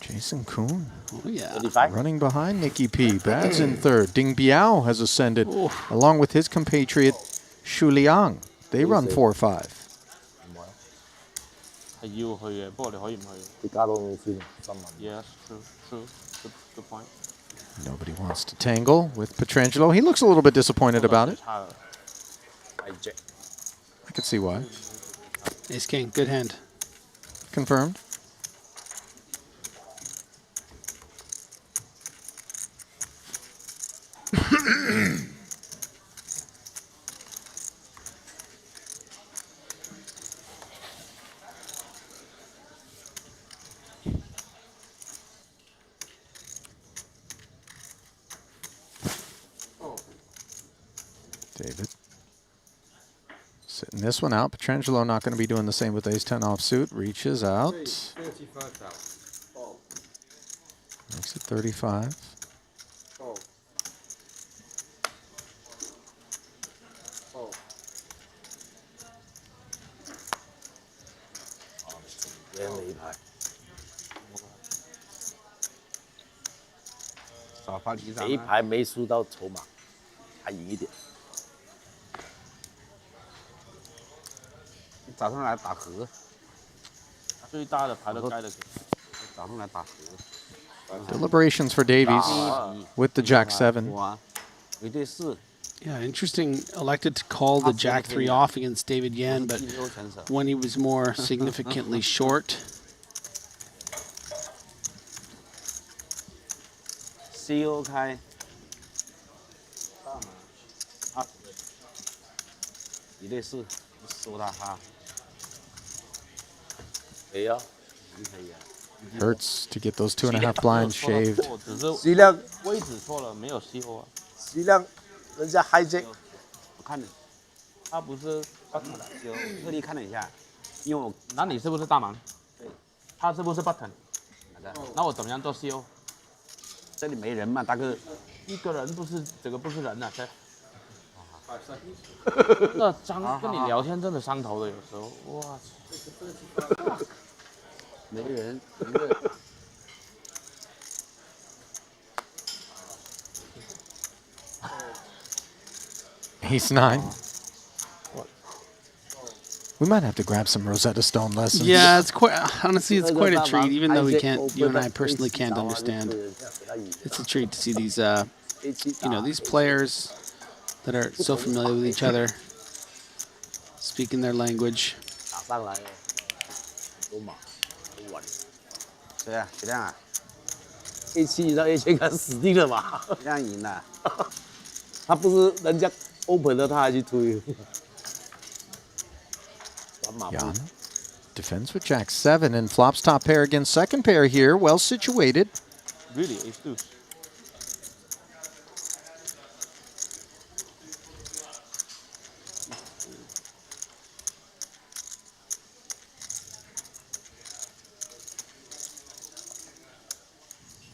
Jason Kuhn. Oh, yeah. Running behind Nikki P. Bad's in third. Ding Biao has ascended, along with his compatriot Shu Liang. They run 4-5. 係要去嘅，不過你可以唔去。你加到你先新聞。 Yes, true. Good point. Nobody wants to tangle with Petrangelo. He looks a little bit disappointed about it. I could see why. Ace King, good hand. Confirmed. David sitting this one out. Petrangelo not going to be doing the same with ace-10 offsuit. Reaches out. 35,000. Makes it 35.每一排没输到筹码，还赢一点。早上来打和，最大的牌都该的给。早上来打和。 Deliberations for Davies with the Jack-7. 1对4。 Yeah, interesting. Elected to call the Jack-3 off against David Yan, but when he was more significantly short. CO 开。1对4，收他哈。可以啊，可以啊。 Hurts to get those 2.5 blinds shaved. 实量位置错了，没有 CO 啊。实量人家 hijack。我看着，他不是 button， 有特地看了一下，因为我那你是不是大盲？对，他是不是 button？ 哪个？那我怎么样做 CO？ 这里没人嘛，大哥。一个人不是这个不是人啊，这。那伤跟你聊天真的伤头的，有时候，哇操！没人，一个。 Ace-9. We might have to grab some Rosetta Stone lessons. Yeah, it's quite honestly, it's quite a treat. Even though you and I personally can't understand, it's a treat to see these, these players that are so familiar with each other, speaking their language. 谁啊？许亮啊 A7让 A7看死定了嘛？许亮赢了。他不是人家 open 了，他还去推。Jan defends with Jack-7 and flops top pair against second pair here. Well situated. Really, Ace-2.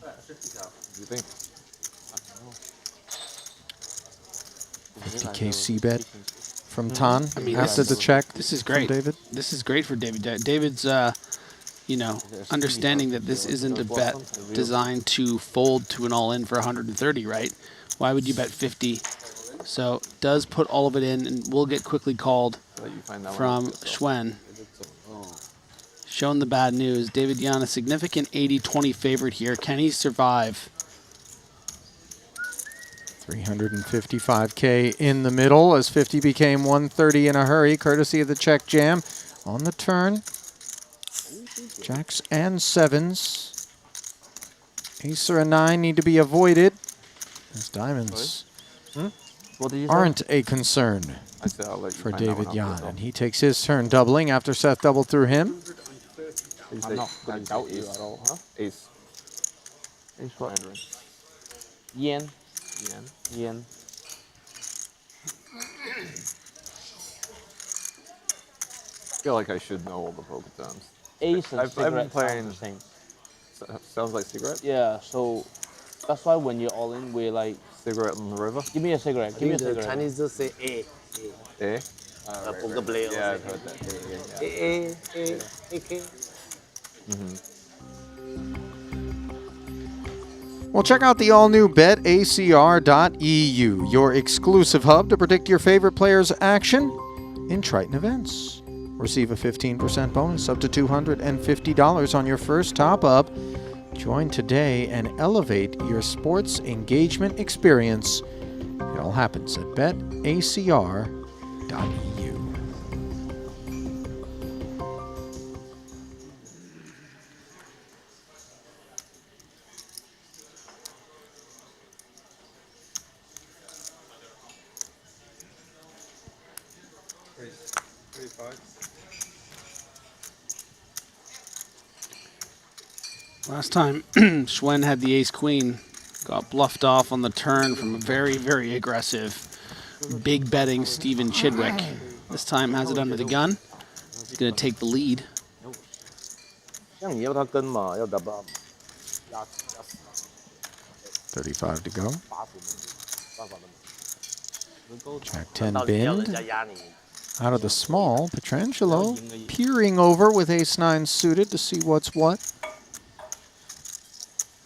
What do you think? 50K C-bet from Tan after the check. This is great. David. This is great for David. David's, understanding that this isn't a bet designed to fold to an all-in for 130, right? Why would you bet 50? So does put all of it in and will get quickly called from Schwen. Showing the bad news. David Yan, a significant 80-20 favorite here. Can he survive? 355K in the middle as 50 became 130 in a hurry, courtesy of the check jam on the turn. Jacks and 7s. Ace or a 9 need to be avoided as diamonds aren't a concern for David Yan. And he takes his turn doubling after Seth doubled through him. I'm not going to doubt you at all, huh? Ace. Ace what? Yen. Yen. I feel like I should know all the poker terms. Ace and I've been cigarette playing. sound the same. Sounds like cigarette? Yeah, so that's why when you're all in, we're like... Cigarette on the river? Give me a cigarette. Give me a cigarette. Chinese just say A. A? Poker player. Yeah, I've heard that. A. Well, check out the all-new betacr.eu, your exclusive hub to predict your favorite players' action in Triton events. Receive a 15% bonus up to $250 on your first top-up. Join today and elevate your sports engagement experience. It all happens at betacr.eu. Last time, Schwen had the ace-queen, got bluffed off on the turn from a very, very aggressive big betting Stephen Chidwick. This time has it under the gun. He's going to take the lead. 像你要他跟嘛，要打吧，压死。 35 to go. 打死没办法的。 Jack 10 到底要人 binned. 家压你。 Out of the small, Petrangelo peering over with ace-9 suited to see what's what.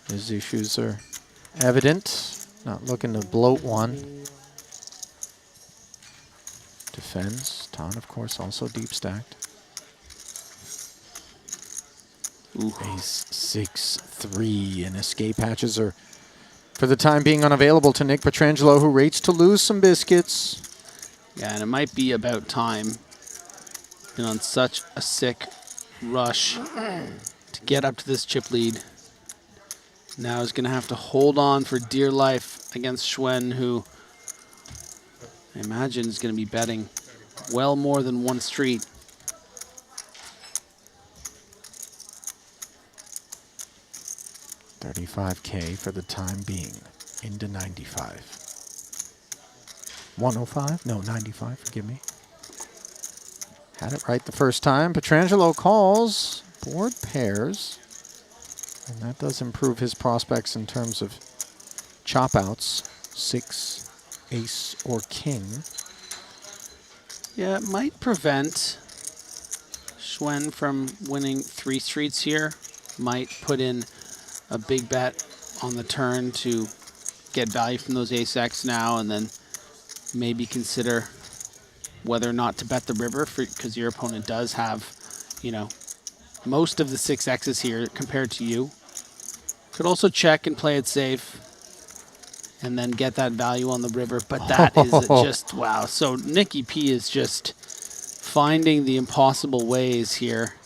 His issues are evident. Not looking to bloat one. Defends. Ton, of course, also deep stacked. Ace 6-3, and escape hatches are, for the time being, unavailable to Nick Petrangelo, who rates to lose some biscuits. Yeah, and it might be about time. Been on such a sick rush to get up to this chip lead. Now he's going to have to hold on for dear life against Schwen, who I imagine is going to be betting well more than one street. $35K for the time being, into 95. 105? No, 95, forgive me. Had it right the first time. Petrangelo calls, board pairs, and that does improve his prospects in terms of chop outs. 6, ace, or king. Yeah, it might prevent Schwen from winning 3 streets here. Might put in a big bet on the turn to get value from those ace-x now, and then maybe consider whether or not to bet the river, because your opponent does have, you know, most of the 6x's here compared to you. Could also check and play it safe and then get that value on the river, but that is just, wow. So Nicky P is just finding the impossible ways here.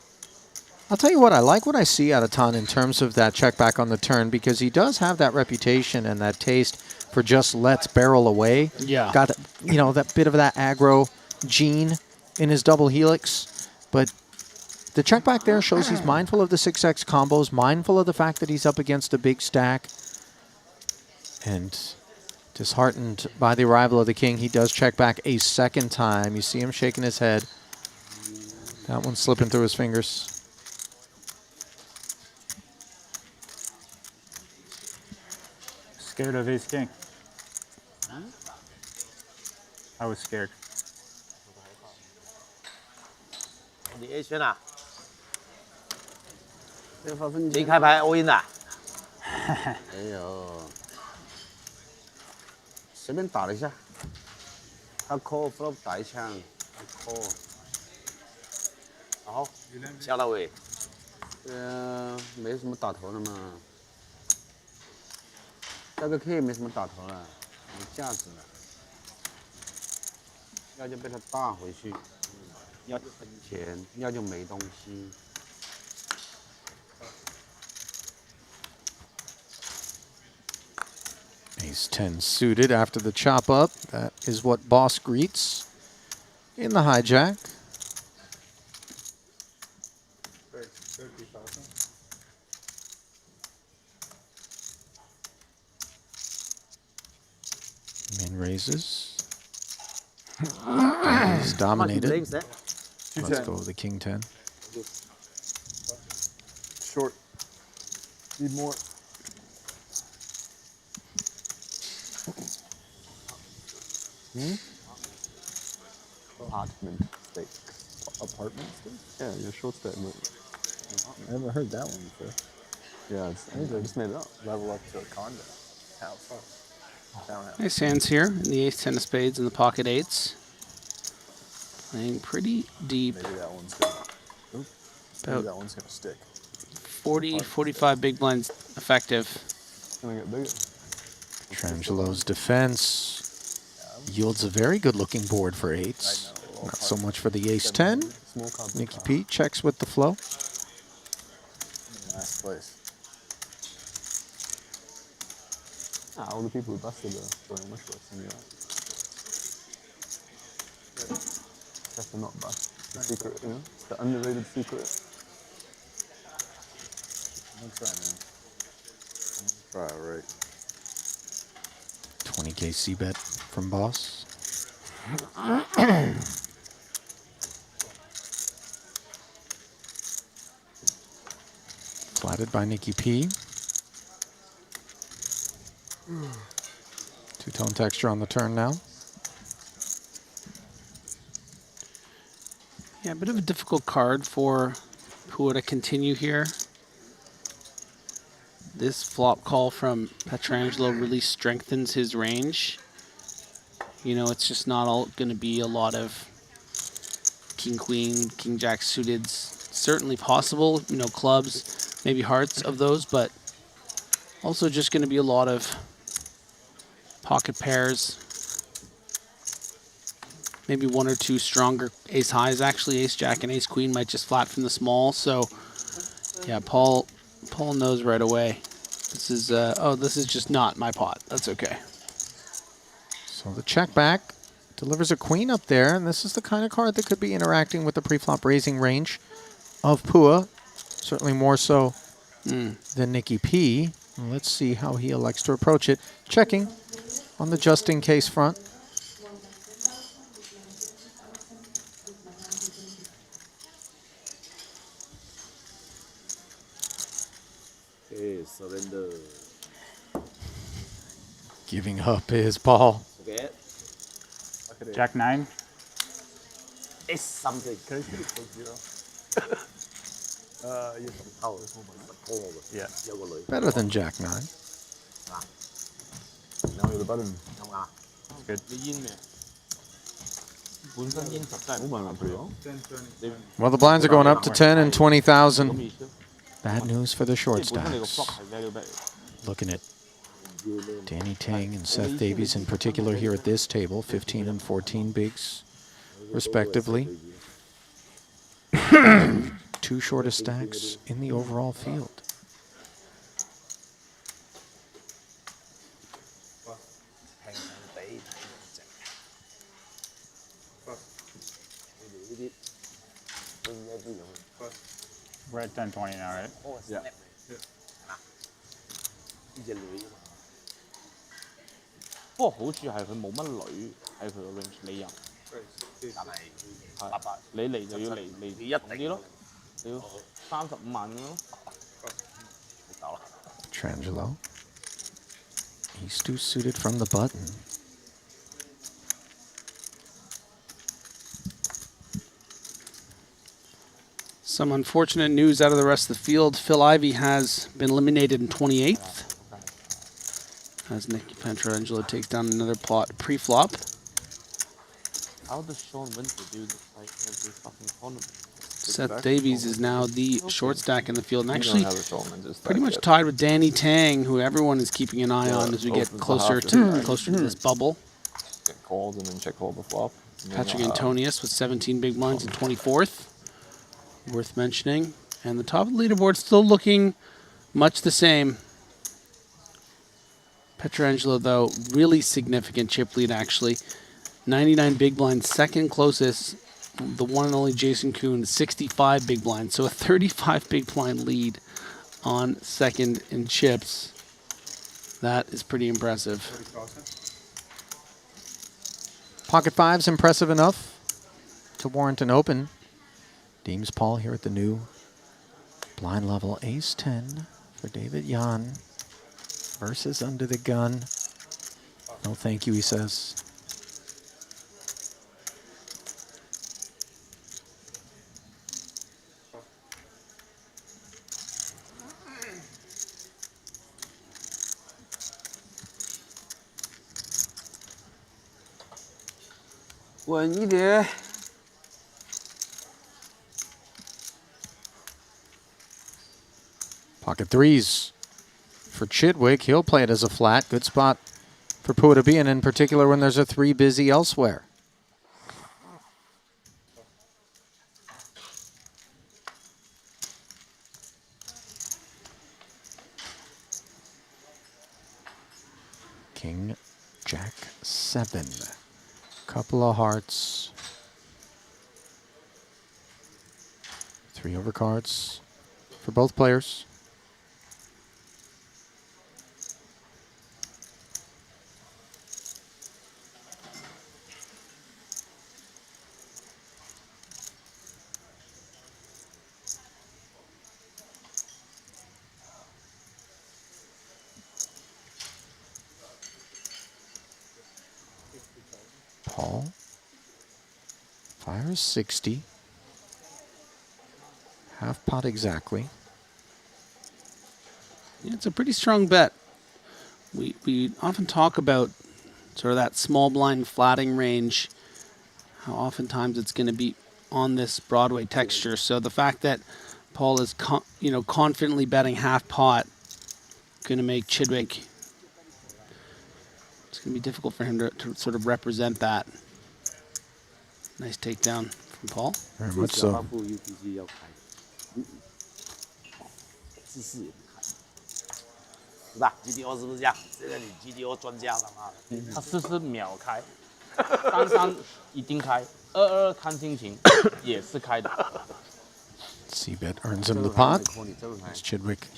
I'll tell you what, I like what I see out of Ton in terms of that check back on the turn, because he does have that reputation and that taste for just let's barrel away. Yeah. Got, you know, that bit of that aggro gene in his double helix. But the check back there shows he's mindful of the 6x combos, mindful of the fact that he's up against a big stack. And disheartened by the arrival of the king, he does check back a second time. You see him shaking his head. That one's slipping through his fingers. Scared of ace king. I was scared. 你 A 圈啊？你开牌 all in 的？哎呦，随便打了一下，他 call flop 打一枪 ，call， 然后下到位。没什么打头的嘛。加个 K 没什么打头了，没价值了。要就被他打回去，要就分钱，要就没东西。 Ace 10 suited after the chop up. That is what Boss greets in the hijack. Min raises. He's dominated. Let's go with the King 10. Short. Need more. Apartment steak. Apartment steak? Yeah, your short stack. I never heard that one before. Yeah, I just made it up. Level up to a condo. House. Townhouse. Nice hands here in the ace 10 of spades and the pocket eights. Playing pretty deep. Maybe that one's gonna. Maybe that one's gonna stick. 40, 45 big blinds effective. It's gonna get bigger. Petrangelo's defense yields a very good-looking board for eights. Not so much for the ace 10. Nicky P checks with the flow. Last place. All the people who busted are throwing much worse than you are. Except for not bust. The secret, you know? It's the underrated secret. I'm gonna try, man. I'm gonna try, right? 20K C bet from Boss. Flatted by Nikki P. Two-tone texture on the turn now. Yeah, a bit of a difficult card for Pua to continue here. This flop call from Pietrangelo really strengthens his range. You know, it's just not all going to be a lot of king, queen, king, jack suited. Certainly possible, you know, clubs, maybe hearts of those, but also just going to be a lot of pocket pairs. Maybe one or two stronger ace highs. Actually, ace jack and ace queen might just flat from the small. So, yeah, Paul knows right away. This is this is just not my pot. That's okay. So the check back delivers a queen up there, and this is the kind of card that could be interacting with the pre-flop raising range of Pua. Certainly more so than Nikki P. Well, let's see how he elects to approach it. Checking on the just-in-case front. Okay, surrender. Giving up his ball. Okay. Jack 9. It's something. Can I see the 0? Yeah. Better than Jack 9. Now you're the button. Good. Well, the blinds are going up to 10 and 20,000. Bad news for the short stacks. Looking at Danny Tang and Seth Davies in particular here at this table, 15 and 14 bigs, respectively. Two shortest stacks in the overall field. We're at 10-20 now, right? Yeah. 不過好處係佢冇乜女喺佢個 range 你入，係你嚟就要嚟重啲咯，你要35萬咁咯。Trangelo. Ace two suited from the button. Some unfortunate news out of the rest of the field. Phil Ivey has been eliminated in 28th. As Nicky Pietrangelo takes down another pre-flop. How does Sean Winter do this like every fucking tournament? Seth Davies is now the short stack in the field, and actually pretty much yet. tied with Danny Tang, who everyone is keeping an eye on as we get closer to this bubble. Get called and then check call the flop. Patrick Antonius with 17 big blinds in 24th. Worth mentioning. And the top of the leaderboard still looking much the same. Pietrangelo, though, really significant chip lead, actually. 99 big blinds, second closest. The one and only Jason Kuhn, 65 big blinds. So a 35 big blind lead on second in chips. That is pretty impressive. Pocket five's impressive enough to warrant an open. Deems Paul here at the new blind level ace 10 for David Yan versus under the gun. No thank you, he says. Pocket threes for Chidwick. He'll play it as a flat. Good spot for Pua to be in particular when there's a three busy elsewhere. King, Jack, 7. Couple of hearts. 3 overcards for both players. There's 60. Half pot exactly. Yeah, it's a pretty strong bet. We often talk about sort of that small blind flatting range, how oftentimes it's going to be on this Broadway texture. So the fact that Paul is confidently betting half pot, going to make Chidwick, it's going to be difficult for him to sort of represent that. Nice takedown from Paul. Very much so. 是吧 ？GTO 是不是这样？这个你 GTO 专家了嘛？他44秒开，33一定开，22看心情也是开的。C-bet earns him the pot. As Chidwick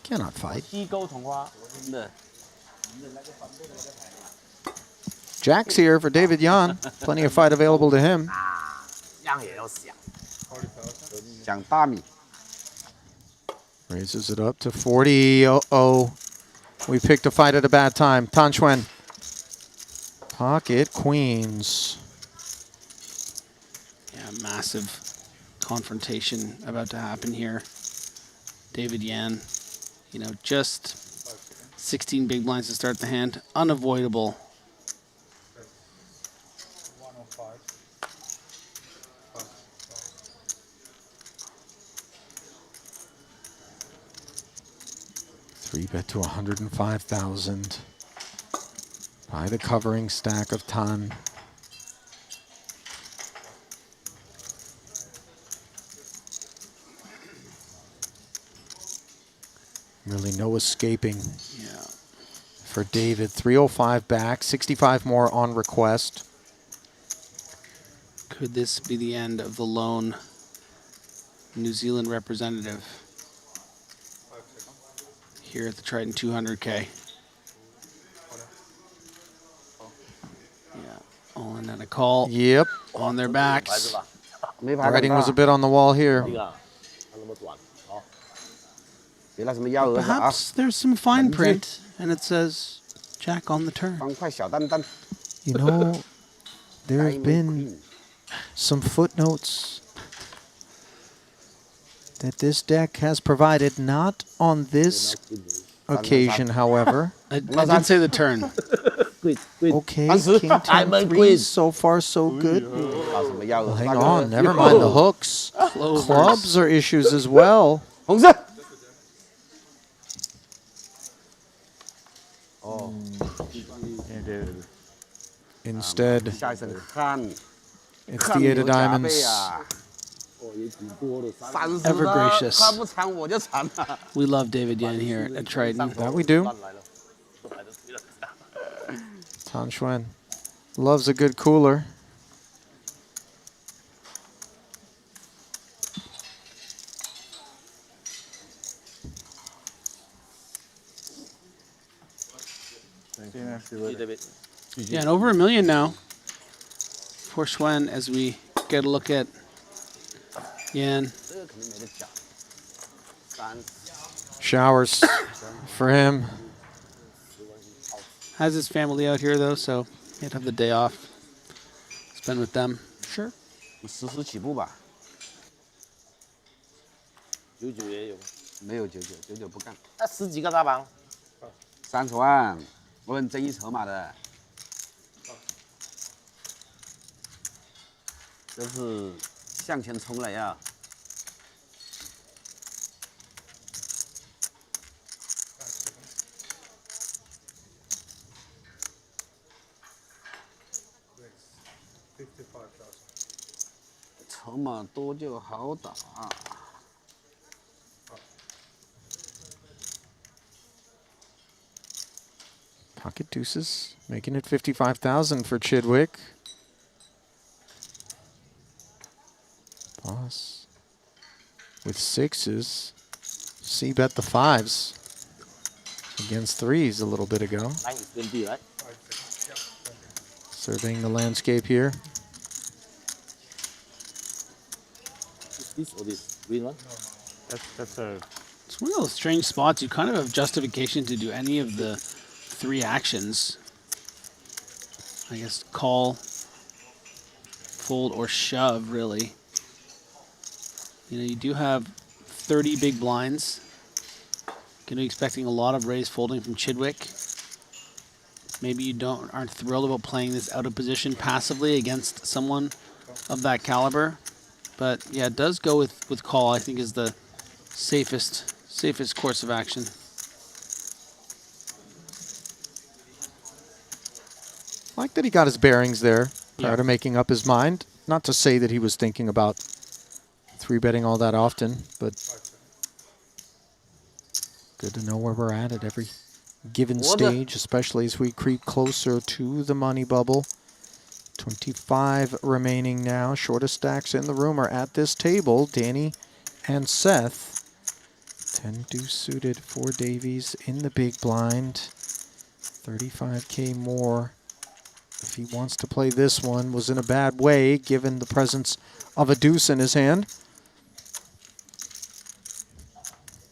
cannot fight. 西沟同花， Jack's here for David Yan. Plenty of fight available to him. 想也要想。想大米。 Raises it up to 40. Uh-oh. We picked a fight at a bad time. Tan Xuan. Pocket queens. Yeah, massive confrontation about to happen here. David Yan, just 16 big blinds to start the hand. Unavoidable. 3-bet to 105,000. By the covering stack of Tan. Really no escaping. Yeah. For David, 305 back, 65 more on request. Could this be the end of the lone New Zealand representative here at the Triton 200K? Yeah, all in and a call. Yep. On their backs. Writing was a bit on the wall here. Perhaps there's some fine print, and it says Jack on the turn. You know, there have been some footnotes that this deck has provided, not on this occasion, however. I did say the turn. Okay, King 10-3, so far so good. Well, hang on, never mind the hooks. Clubs are issues as well. Instead, it's the 8 of diamonds. Ever gracious. We love David Yan here at Triton. That we do. Tan Xuan loves a good cooler. Yeah, and over $1 million now for Xuan as we get a look at Yan. Showers for him. Has his family out here though, so he'd have the day off. Spend with them. Sure. 10起步吧。99也有。没有99不干。那10几个大帮。30万，我很正义筹码的。这是向前冲了呀。筹码多就好打。Pocket deuces, making it 55,000 for Chidwick. Boss with 6s. C-bet the 5s against 3s a little bit ago. Surveying the landscape here. This or this green one? That's a. It's one of those strange spots. You kind of have justification to do any of the 3 actions. I guess call, fold or shove, really. You know, you do have 30 big blinds. Going to be expecting a lot of raise folding from Chidwick. Maybe you aren't thrilled about playing this out of position passively against someone of that caliber. But yeah, it does go with call, I think, is the safest course of action. I like that he got his bearings there prior to making up his mind. Not to say that he was thinking about 3-betting all that often, but good to know where we're at every given stage, especially as we creep closer to the money bubble. 25 remaining now. Shortest stacks in the room are at this table. Danny and Seth. 10 deuce suited for Davies in the big blind. 35K more if he wants to play this one. Was in a bad way given the presence of a deuce in his hand.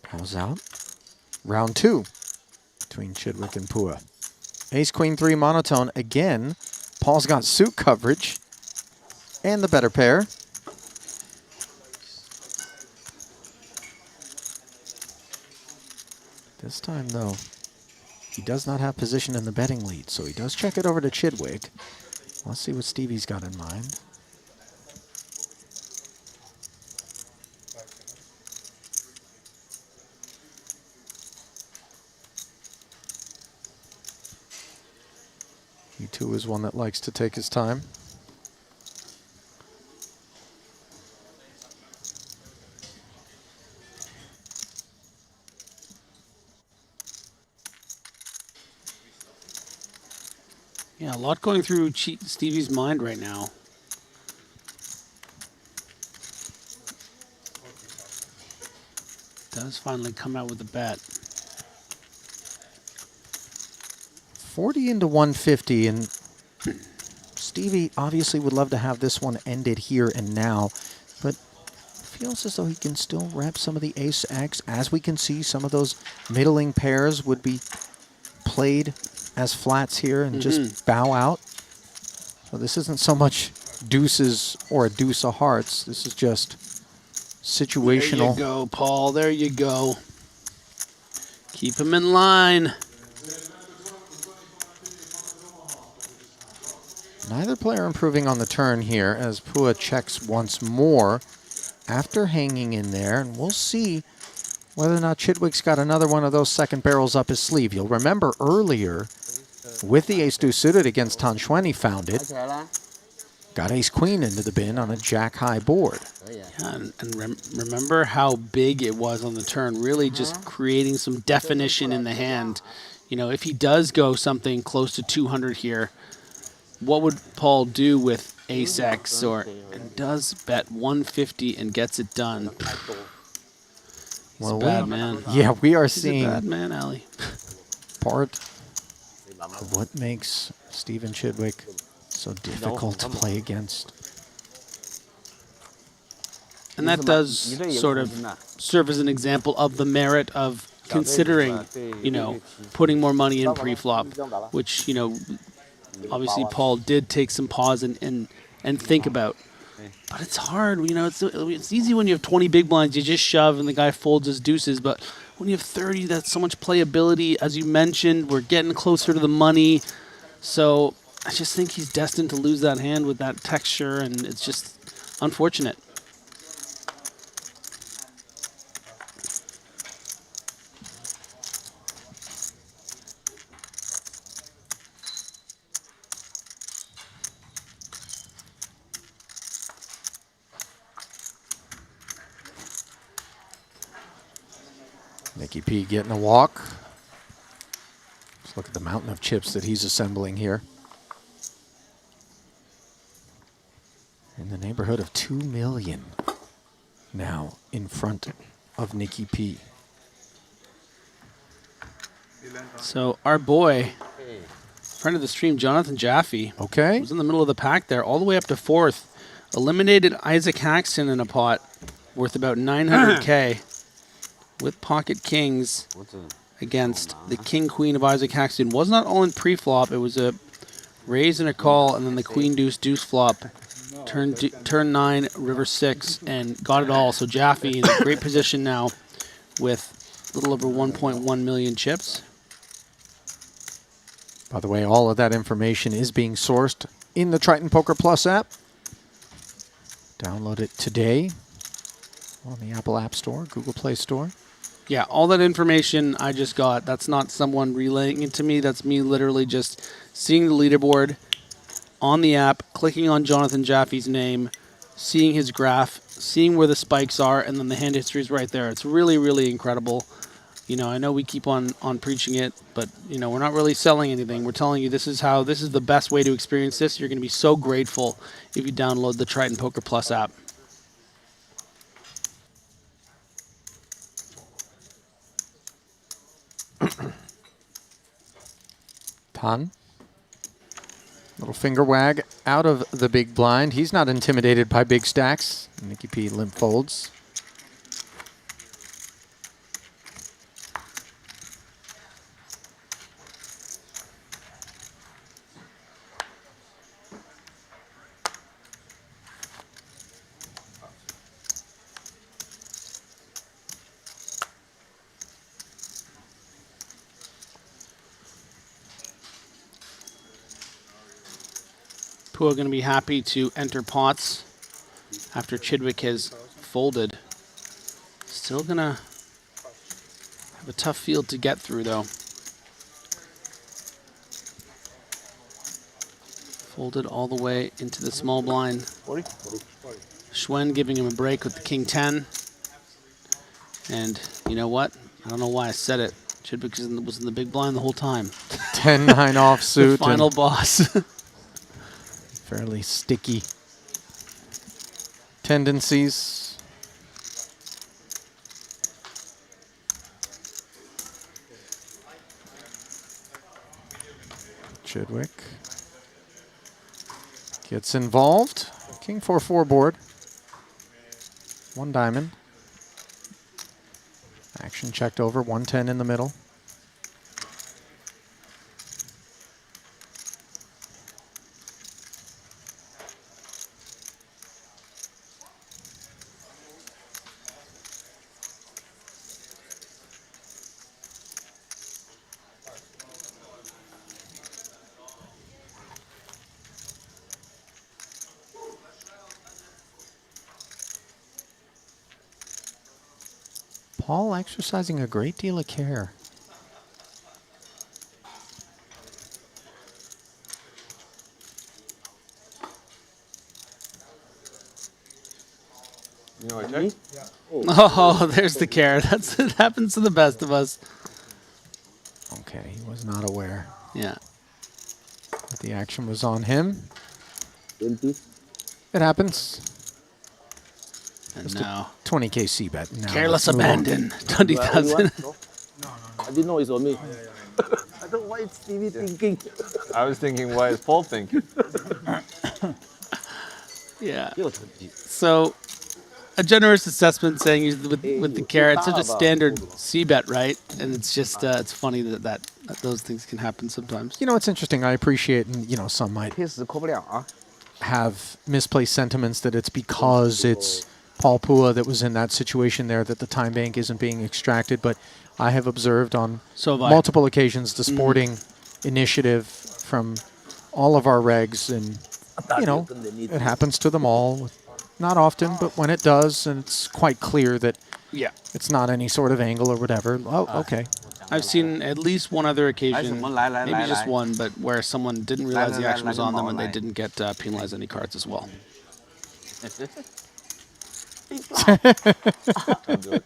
Paul's out. Round 2 between Chidwick and Pua. Ace, Queen, 3 monotone. Again, Paul's got suit coverage and the better pair. This time, though, he does not have position in the betting lead, so he does check it over to Chidwick. Let's see what Stevie's got in mind. He too is one that likes to take his time. Yeah, a lot going through Stevie's mind right now. Does finally come out with a bet. 40 into 150, and Stevie obviously would love to have this one ended here and now, but feels as though he can still rep some of the ace-x. As we can see, some of those middling pairs would be played as flats here and just bow out. So this isn't so much deuces or a deuce of hearts. This is just situational. There you go, Paul. There you go. Keep him in line. Neither player improving on the turn here as Pua checks once more after hanging in there. And we'll see whether or not Chidwick's got another one of those second barrels up his sleeve. You'll remember earlier with the ace-deuce suited against Tan Xuan, he found it. Got ace-queen into the bin on a jack-high board. Yeah, and remember how big it was on the turn, really just creating some definition in the hand. You know, if he does go something close to 200 here, what would Paul do with ace-x, and does bet 150 and gets it done? Well, bad man. Yeah, we are He's seeing a bad man, Ali. part of what makes Stephen Chidwick so difficult to play against. And that does sort of serve as an example of the merit of considering, you know, putting more money in pre-flop, which, you know, obviously Paul did take some pause and think about. But it's hard, you know, it's easy when you have 20 big blinds, you just shove and the guy folds his deuces, but when you have 30, that's so much playability. As you mentioned, we're getting closer to the money, so I just think he's destined to lose that hand with that texture, and it's just unfortunate. Nicky P getting a walk. Let's look at the mountain of chips that he's assembling here. In the neighborhood of 2 million now in front of Nicky P. So our boy, friend of the stream, Jonathan Jaffe, was in the middle of the pack there, all the way up to 4th. Eliminated Isaac Haxton in a pot worth about 900K. With pocket kings against the king-queen of Isaac Haxton. Was not all in pre-flop. It was a raise and a call, and then the queen-deuce-deuce flop Turn 9, river 6, and got it all. So Jaffe in a great position now with a little over 1.1 million chips. By the way, all of that information is being sourced in the Triton Poker Plus app. Download it today on the Apple App Store, Google Play Store. Yeah, all that information I just got, that's not someone relaying it to me. That's me literally just seeing the leaderboard on the app, clicking on Jonathan Jaffe's name, seeing his graph, seeing where the spikes are, and then the hand history is right there. It's really, really incredible. You know, I know we keep on preaching it, but, you know, we're not really selling anything. We're telling you this is the best way to experience this. You're going to be so grateful if you download the Triton Poker Plus app. Tan. Little finger wag out of the big blind. He's not intimidated by big stacks. Nicky P limp folds. Who are going to be happy to enter pots after Chidwick has folded. Still going to have a tough field to get through, though. Folded all the way into the small blind. Schwen giving him a break with the king 10. And you know what? I don't know why I said it. Chidwick was in the big blind the whole time. 10-9 offsuit. The final boss. Fairly sticky tendencies. Chidwick gets involved. King 4-4 board. 1 diamond. Action checked over. 110 in the middle. Paul exercising a great deal of care. You know, I checked. Yeah. Oh, there's the care. It happens to the best of us. Okay, he was not aware. Yeah. That the action was on him. 20. It happens. And Just now, 20K C bet. Now careless let's move on. abandon. 20,000. No. I didn't know it's on me. I don't know why it's Stevie thinking. I was thinking, why is Paul thinking? Yeah. So, a generous assessment saying he's with the carrot. It's such a standard C bet, right? And it's just it's funny that those things can happen sometimes. You know, it's interesting. I appreciate, and you know, some might have misplaced sentiments that it's because it's Paul Pua that was in that situation there that the time bank isn't being extracted. But I have observed on multiple occasions the sporting initiative from all of our regs, and you know, it happens to them all. Not often, but when it does, and it's quite clear that it's not any sort of angle or whatever. Oh, okay. I've seen at least one other occasion, maybe just one, but where someone didn't realize the action was on them and they didn't get penalized any cards as well.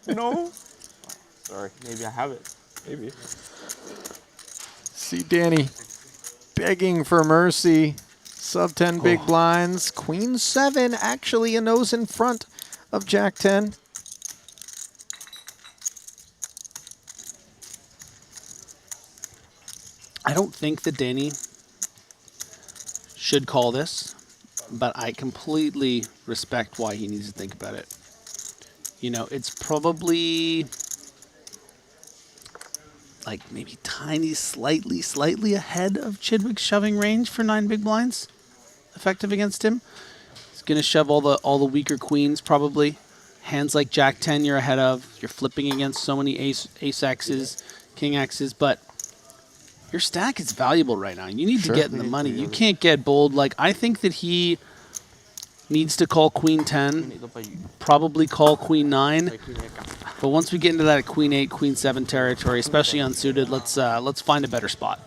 No. Sorry. Maybe I have it. Maybe. See Danny begging for mercy. Sub 10 big blinds. Queen 7 actually a nose in front of Jack 10. I don't think that Danny should call this, but I completely respect why he needs to think about it. You know, it's probably like maybe tiny, slightly ahead of Chidwick's shoving range for 9 big blinds effective against him. He's going to shove all the weaker queens probably. Hands like Jack 10 you're ahead of. You're flipping against so many ace X's, king X's, but your stack is valuable right now. You need to get in the money. You can't get bold. Like, I think that he needs to call queen 10, probably call queen 9. But once we get into that queen 8, queen 7 territory, especially unsuited, let's find a better spot.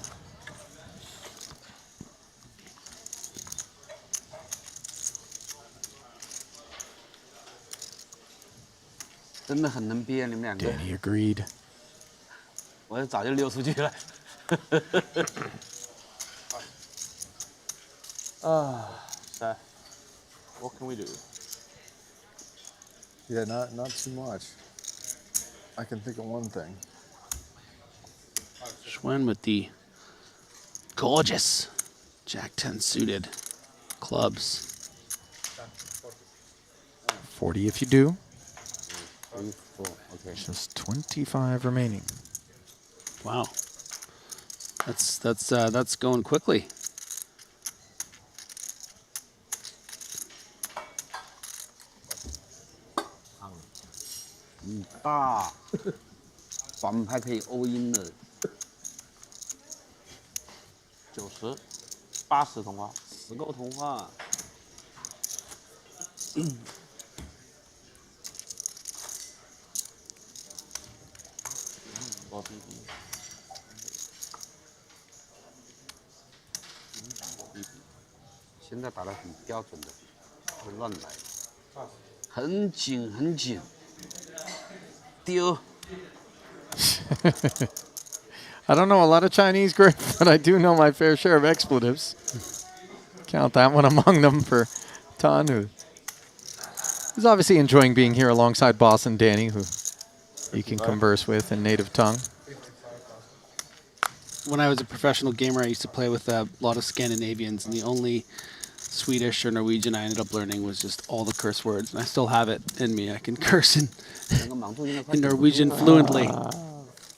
Danny agreed. 我早就溜出去了。Seth, what can we do? Yeah, not too much. I can think of one thing. Schwen with the gorgeous Jack 10 suited clubs. 40 if you do. 3, 4, okay. Just 25 remaining. Wow, that's going quickly. Ah, 反派可以 all in 了。90、80童话10个童话。多 BB。现在打得很标准的，会乱来，很紧很紧。丢。I don't know a lot of Chinese, Greg, but I do know my fair share of expletives. Count that one among them for Tan, who is obviously enjoying being here alongside Boss and Danny, who he can converse with in native tongue. When I was a professional gamer, I used to play with a lot of Scandinavians, and the only Swedish or Norwegian I ended up learning was just all the curse words, and I still have it in me. I can curse in Norwegian fluently.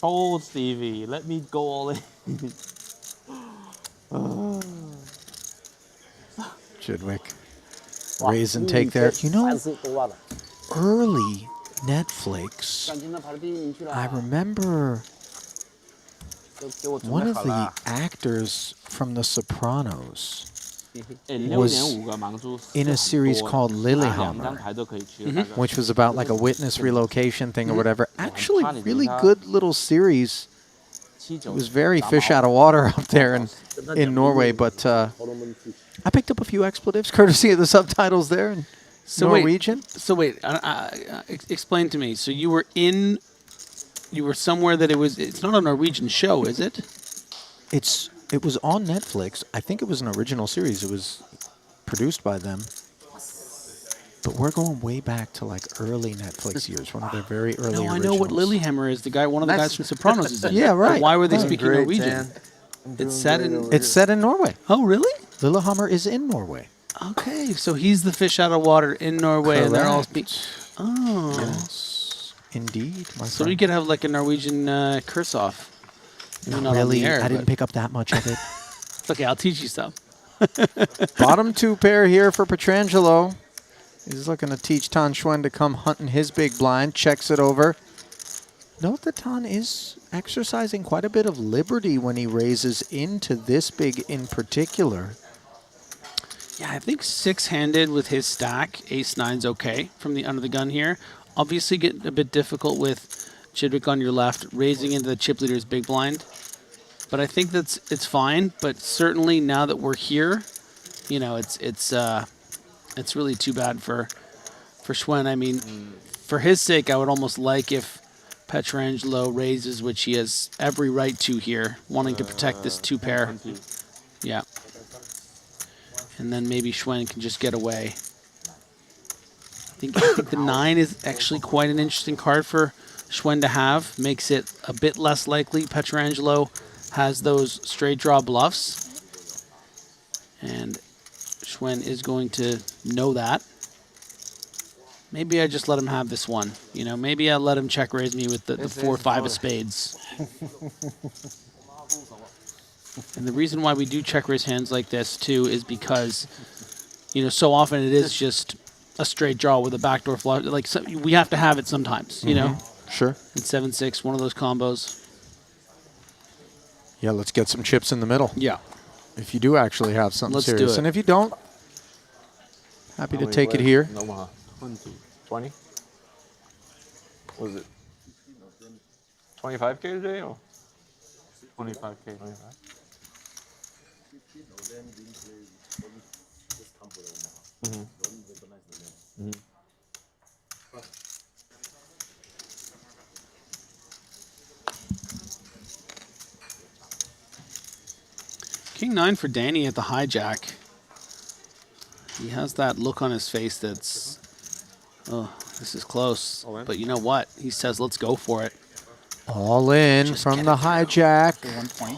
Oh, Stevie, let me go all in. Chidwick. Raise and take there. You know, early Netflix, I remember one of the actors from The Sopranos was in a series called Lilyhammer, which was about like a witness relocation thing or whatever. Actually, really good little series. It was very fish out of water up there in Norway, but I picked up a few expletives courtesy of the subtitles there in Norwegian. Wait, explain to me. So you were somewhere that it's not a Norwegian show, is it? It was on Netflix. I think it was an original series. It was produced by them. But we're going way back to like early Netflix years, one of their very early No, I originals. know what Lilyhammer is. One of the guys from Sopranos is in. Yeah, right. But why were they Right. speaking Norwegian? It's set in Norway. Oh, really? Lillehammer is in Norway. Okay, so he's the fish out of water in Norway, and they're all Correct. Oh. Yes, indeed. My So friend. we could have like a Norwegian curse off. Maybe Not on really. the air, I didn't but- pick up that much of it. It's okay, I'll teach you some. Bottom two pair here for Petrangelo. He's looking to teach Tan Schwen to come hunting his big blind. Checks it over. Note that Tan is exercising quite a bit of liberty when he raises into this big in particular. Yeah, I think six-handed with his stack, ace-nine's okay from the under the gun here. Obviously getting a bit difficult with Chidwick on your left, raising into the chip leader's big blind. But I think it's fine. But certainly now that we're here, you know, it's really too bad for Schwen. I mean, for his sake, I would almost like if Petrangelo raises, which he has every right to here, wanting to protect this two pair. Yeah. And then maybe Schwen can just get away. I think the 9 is actually quite an interesting card for Schwen to have. Makes it a bit less likely Petrangelo has those straight draw bluffs. And Schwen is going to know that. Maybe I just let him have this one. You know, maybe I let him check raise me with the 4-5 of spades. And the reason why we do check raise hands like this too is because you know, so often it is just a straight draw with a backdoor flush. Like so, we have to have it sometimes, you know. Sure. And 7-6, one of those combos. Yeah, let's get some chips in the middle. Yeah. If you do actually have something Let's serious. do it. And if you don't, happy to take it here. Omaha. 20? Was it 25K today or 25K. 25? King 9 for Danny at the hijack. He has that look on his face that's, oh, this is close. But you know what? He says, let's go for it. All in Just from get the it through. hijack. 120.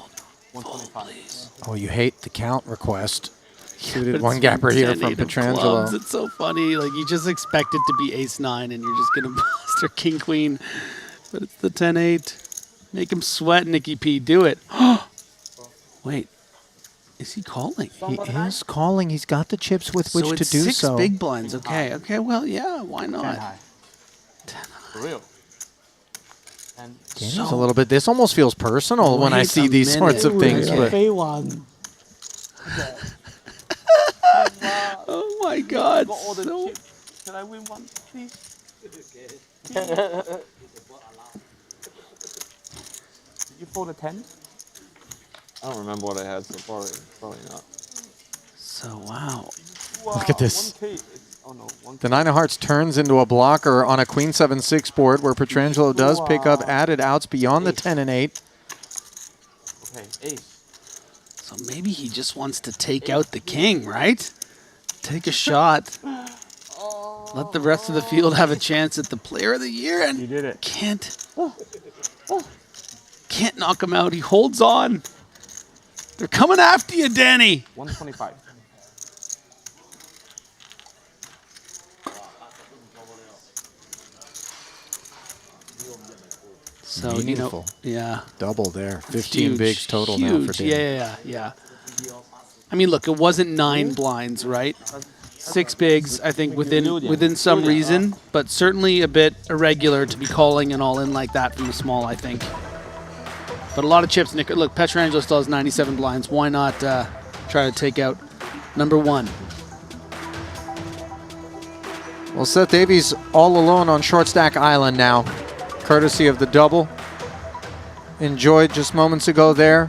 125. Oh, you hate the count request. But Suited it's one gapper here from 10-8 of Petrangelo. clubs. It's so funny. Like, you just expect it to be ace-9, and you're just going to bust or king-queen. But it's the 10-8. Make him sweat, Nicky P. Do it. Wait. Is he calling? He is calling. He's got the chips with which So to it's do 6 so. big blinds. Okay. Okay, well, yeah, why 10 not? high. 10 For real. And Danny's a little bit. This almost feels personal when I Wait see a these sorts of minute. things. Okay. But Pay one. Oh, my God. got all the So chips. Can I win one, please? Did you fold a 10? I don't remember what I had, so probably not. So, wow. Look at this. 1K. Oh no, 1K. the 9 of hearts turns into a blocker on a queen 7-6 board where Petrangelo does pick up added outs beyond the 10 and 8. Okay, ace. So maybe he just wants to take out the king, right? Take a shot. Let the rest of the field have a chance at the player of the year, and You did it. can't knock him out. He holds on. They're coming after you, Danny. 125. So, Meaningful. you know, yeah. Double there. 15 Huge, bigs total now for huge. Danny. Yeah. I mean, look, it wasn't 9 blinds, right? 6 bigs, I think, within some reason, but certainly a bit irregular to be calling an all-in like that from the small, I think. But a lot of chips, Nick. Look, Petrangelo still has 97 blinds. Why not try to take out number 1? Well, Seth Davies all alone on Short Stack Island now, courtesy of the double. Enjoyed just moments ago there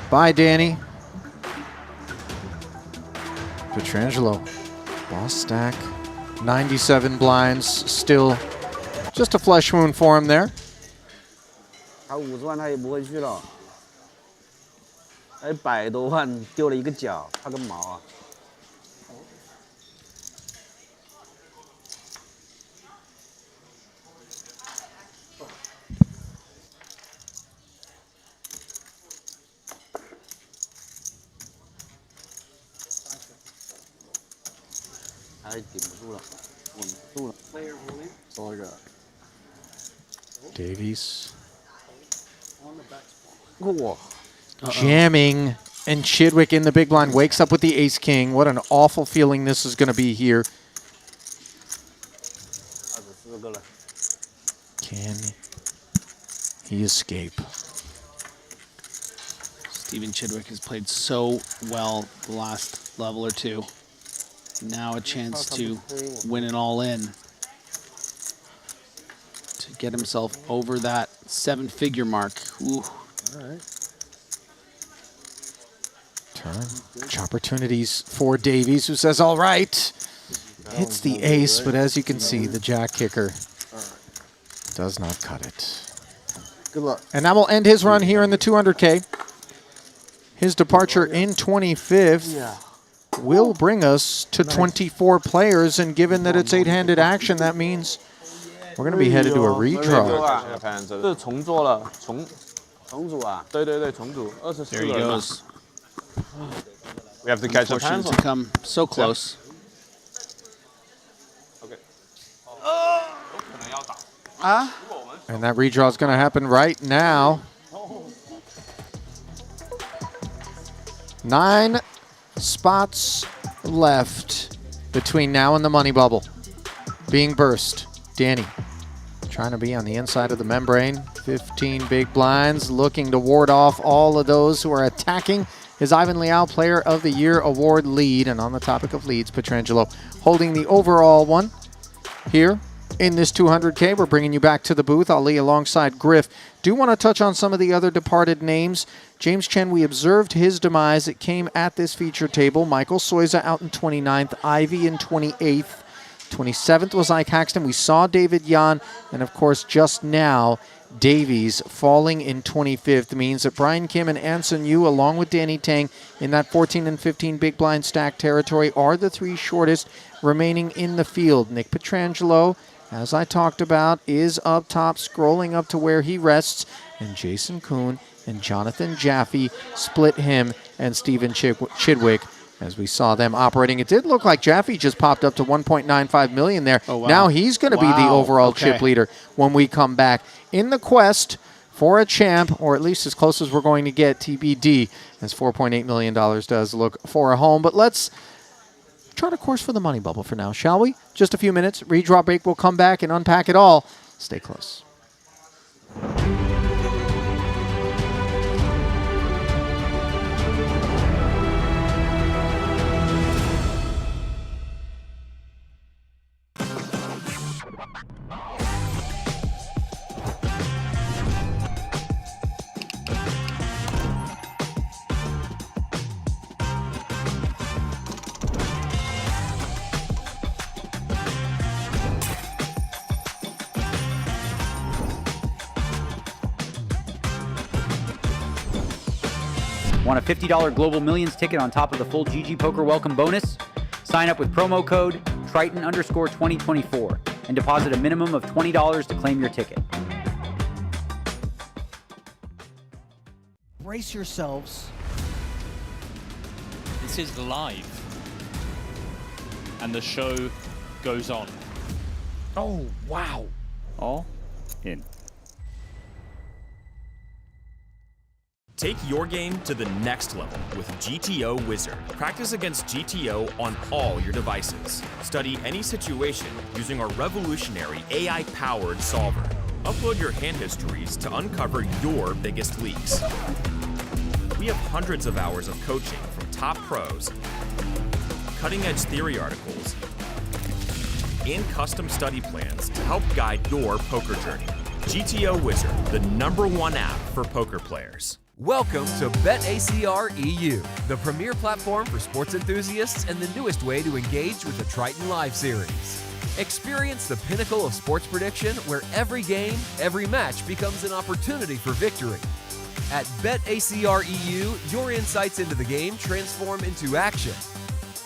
by Danny. Petrangelo, boss stack, 97 blinds, still just a flesh wound for him there. 他50万他也不会去了，100多万丢了一个角，怕个毛啊！还是顶不住了，稳不住了。That's all I got. Davies哇！ jamming, and Chidwick in the big blind wakes up with the ace-king. What an awful feeling this is going to be here. 24个了。 Can he escape? Steven Chidwick has played so well the last level or two. Now a chance to win it all in. To get himself over that 7-figure mark. Ooh. All right. Turn. Opportunities for Davies, who says, all right. Hits the ace, but as you can see, the jack kicker does not cut it. Good luck. And that will end his run here in the 200K. His departure in 25th will bring us to 24 players, and given that it's 8-handed action, that means we're going to be headed to a redraw. 这重做了，重组啊！对对对，重组24 There he 人了 goes. We have to catch up Unfortunate hands. to come so close. Okay. And that redraw is going to happen right now. 9 spots left between now and the money bubble being burst. Danny trying to be on the inside of the membrane. 15 big blinds, looking to ward off all of those who are attacking his Ivan Leal Player of the Year award lead. And on the topic of leads, Pietrangelo holding the overall one here in this 200K. We're bringing you back to the booth. Ali alongside Griff. Do want to touch on some of the other departed names. James Chen, we observed his demise. It came at this feature table. Michael Soiza out in 29th, Ivy in 28th. 27th was Ike Haxton. We saw David Yan, and of course just now Davies falling in 25th means that Brian Kim and Anson Yu, along with Danny Tang, in that 14 and 15 big blind stack territory are the three shortest remaining in the field. Nick Pietrangelo, as I talked about, is up top, scrolling up to where he rests, and Jason Kuhn and Jonathan Jaffe split him and Stephen Chidwick as we saw them operating. It did look like Jaffe just popped up to 1.95 million there. Oh, wow. Now he's going to be the overall chip leader when we come back in the quest for a champ, or at least as close as we're going to get, TBD, as $4.8 million does look for a home. But let's chart a course for the money bubble for now, shall we? Just a few minutes. Redraw break. We'll come back and unpack it all. Stay close. Want a $50 Global Millions ticket on top of the full GG Poker welcome bonus? Sign up with promo code Triton_2024 and deposit a minimum of $20 to claim your ticket. Brace yourselves. This is live. And the show goes on. Oh, wow. All in. Take your game to the next level with GTO Wizard. Practice against GTO on all your devices. Study any situation using our revolutionary AI-powered solver. Upload your hand histories to uncover your biggest leaks. We have hundreds of hours of coaching from top pros, cutting-edge theory articles, and custom study plans to help guide your poker journey. GTO Wizard, the #1 app for poker players. Welcome to BetACR EU, the premier platform for sports enthusiasts and the newest way to engage with the Triton Live series. Experience the pinnacle of sports prediction where every game, every match becomes an opportunity for victory. At BetACR EU, your insights into the game transform into action.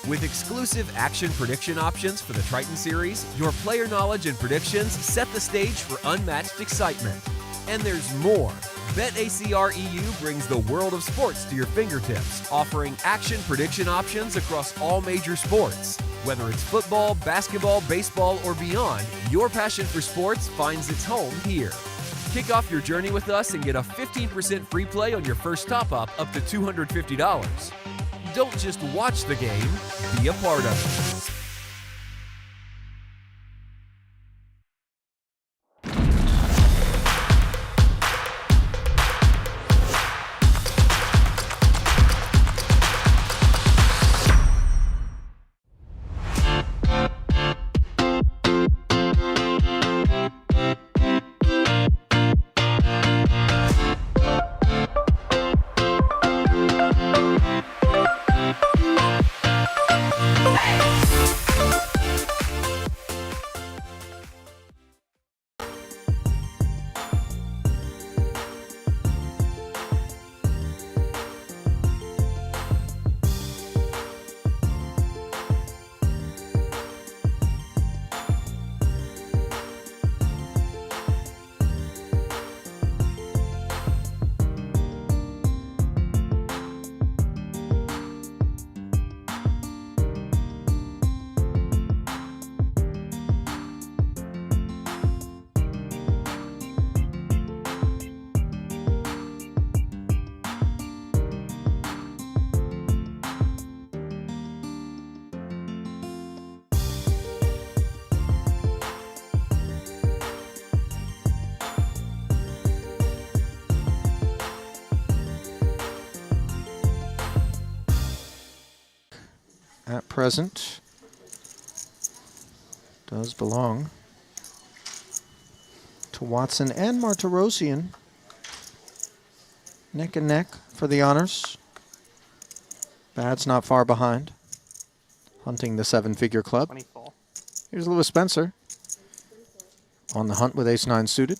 With exclusive action prediction options for the Triton series, your player knowledge and predictions set the stage for unmatched excitement. And there's more. BetACR EU brings the world of sports to your fingertips, offering action prediction options across all major sports. Whether it's football, basketball, baseball, or beyond, your passion for sports finds its home here. Kick off your journey with us and get a 15% free play on your first top-up up to $250. Don't just watch the game, be a part of it. at present does belong to Watson and Martirosian. Neck and neck for the honors. Bad's not far behind, hunting the 7-figure club. 24. Here's Lewis Spencer on the hunt with ace-9 suited.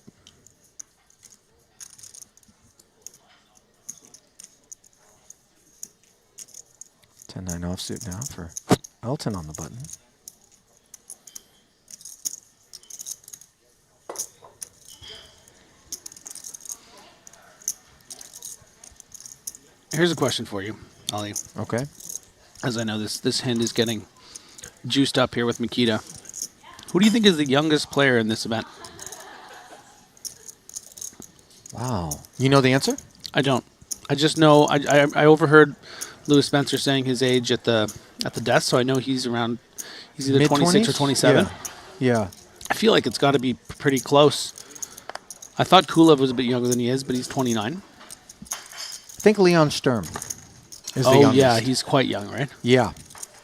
10-9 offsuit now for Elton on the button. Here's a question for you, Ollie. Okay. As I know this hand is getting juiced up here with Makita. Who do you think is the youngest player in this event? Wow. You know the answer? I don't. I just know I overheard Lewis Spencer saying his age at the desk, so I know he's around. He's either 26 or 27. Yeah. I feel like it's got to be pretty close. I thought Kulev was a bit younger than he is, but he's 29. I think Leon Sturm is the Oh, youngest. yeah, he's quite young, right? Yeah.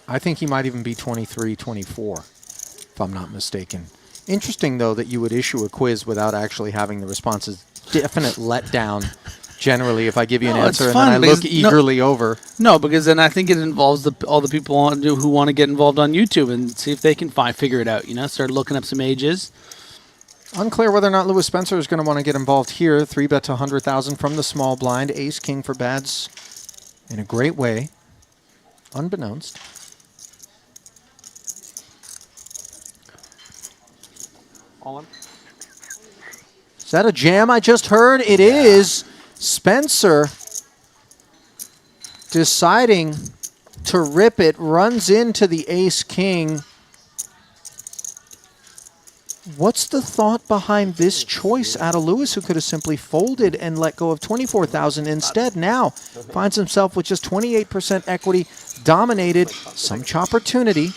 I think he might even be 23, 24, if I'm not mistaken. Interesting, though, that you would issue a quiz without actually having the responses. Definite letdown, generally, if I give you an answer and then I look eagerly over. No, because then I think it involves all the people who want to get involved on YouTube and see if they can figure it out, start looking up some ages. Unclear whether or not Lewis Spencer is going to want to get involved here. 3-bet to 100,000 from the small blind. Ace, king for Bads in a great way, unbeknownst. All in. Is that a jam I just heard? It is. Spencer deciding to rip it, runs into the ace-king. What's the thought behind this choice out of Lewis, who could have simply folded and let go of 24,000 instead? Now finds himself with just 28% equity, dominated, some opportunity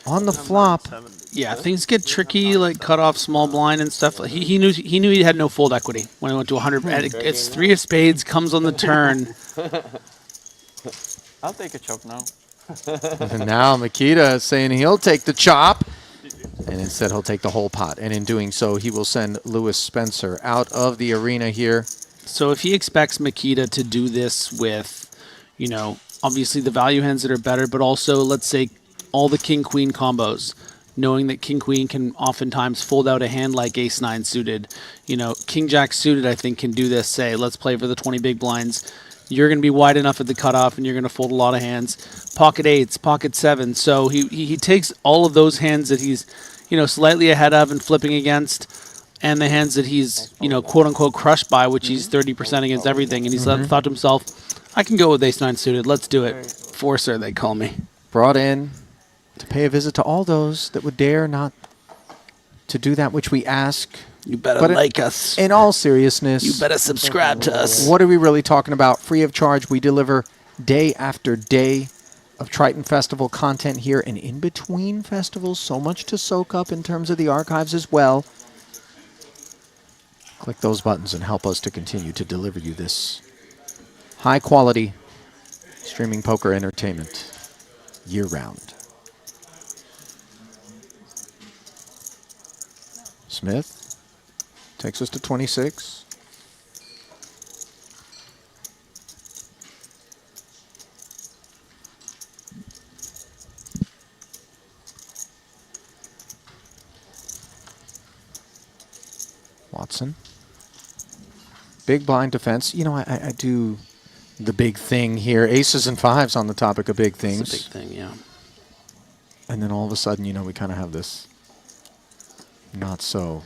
on the flop. Yeah, things get tricky, like cut off small blind and stuff. He knew he had no fold equity when he went to 100. It's 3 of spades, comes on the turn. I'll take a chop now. And now Makita is saying he'll take the chop. And instead, he'll take the whole pot. And in doing so, he will send Lewis Spencer out of the arena here. So if he expects Makita to do this with, obviously the value hands that are better, but also, let's say, all the king-queen combos, knowing that king-queen can oftentimes fold out a hand like ace-9 suited. King-jack suited, I think, can do this. Say, let's play for the 20 big blinds. You're going to be wide enough at the cutoff, and you're going to fold a lot of hands. Pocket 8s, pocket 7s. So he takes all of those hands that he's, slightly ahead of and flipping against, and the hands that he's, quote-unquote crushed by, which he's 30% against everything. And he's thought to himself, I can go with ace-9 suited. Let's do it. Forcer, they call me. Brought in to pay a visit to all those that would dare not to do that which we ask. You better like us. In all seriousness, You better subscribe to us. what are we really talking about? Free of charge. We deliver day after day of Triton Festival content here, and in between festivals, so much to soak up in terms of the archives as well. Click those buttons and help us to continue to deliver you this high-quality streaming poker entertainment year-round. Smith takes us to 26. Watson. Big blind defense. I do the big thing here. Aces and 5s on the topic of big things. It's a big thing, yeah. And then all of a sudden, we kind of have this not so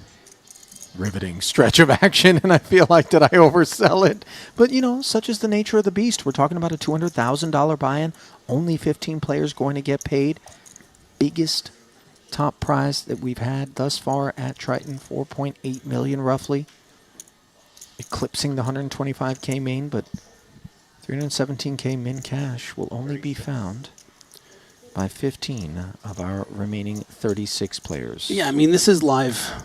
riveting stretch of action, and I feel like, did I oversell it? But, such is the nature of the beast. We're talking about a $200,000 buy-in. Only 15 players going to get paid. Biggest top prize that we've had thus far at Triton, $4.8 million roughly. Eclipsing the 125K main, but 317K min cash will only be found by 15 of our remaining 36 players. Yeah, this is live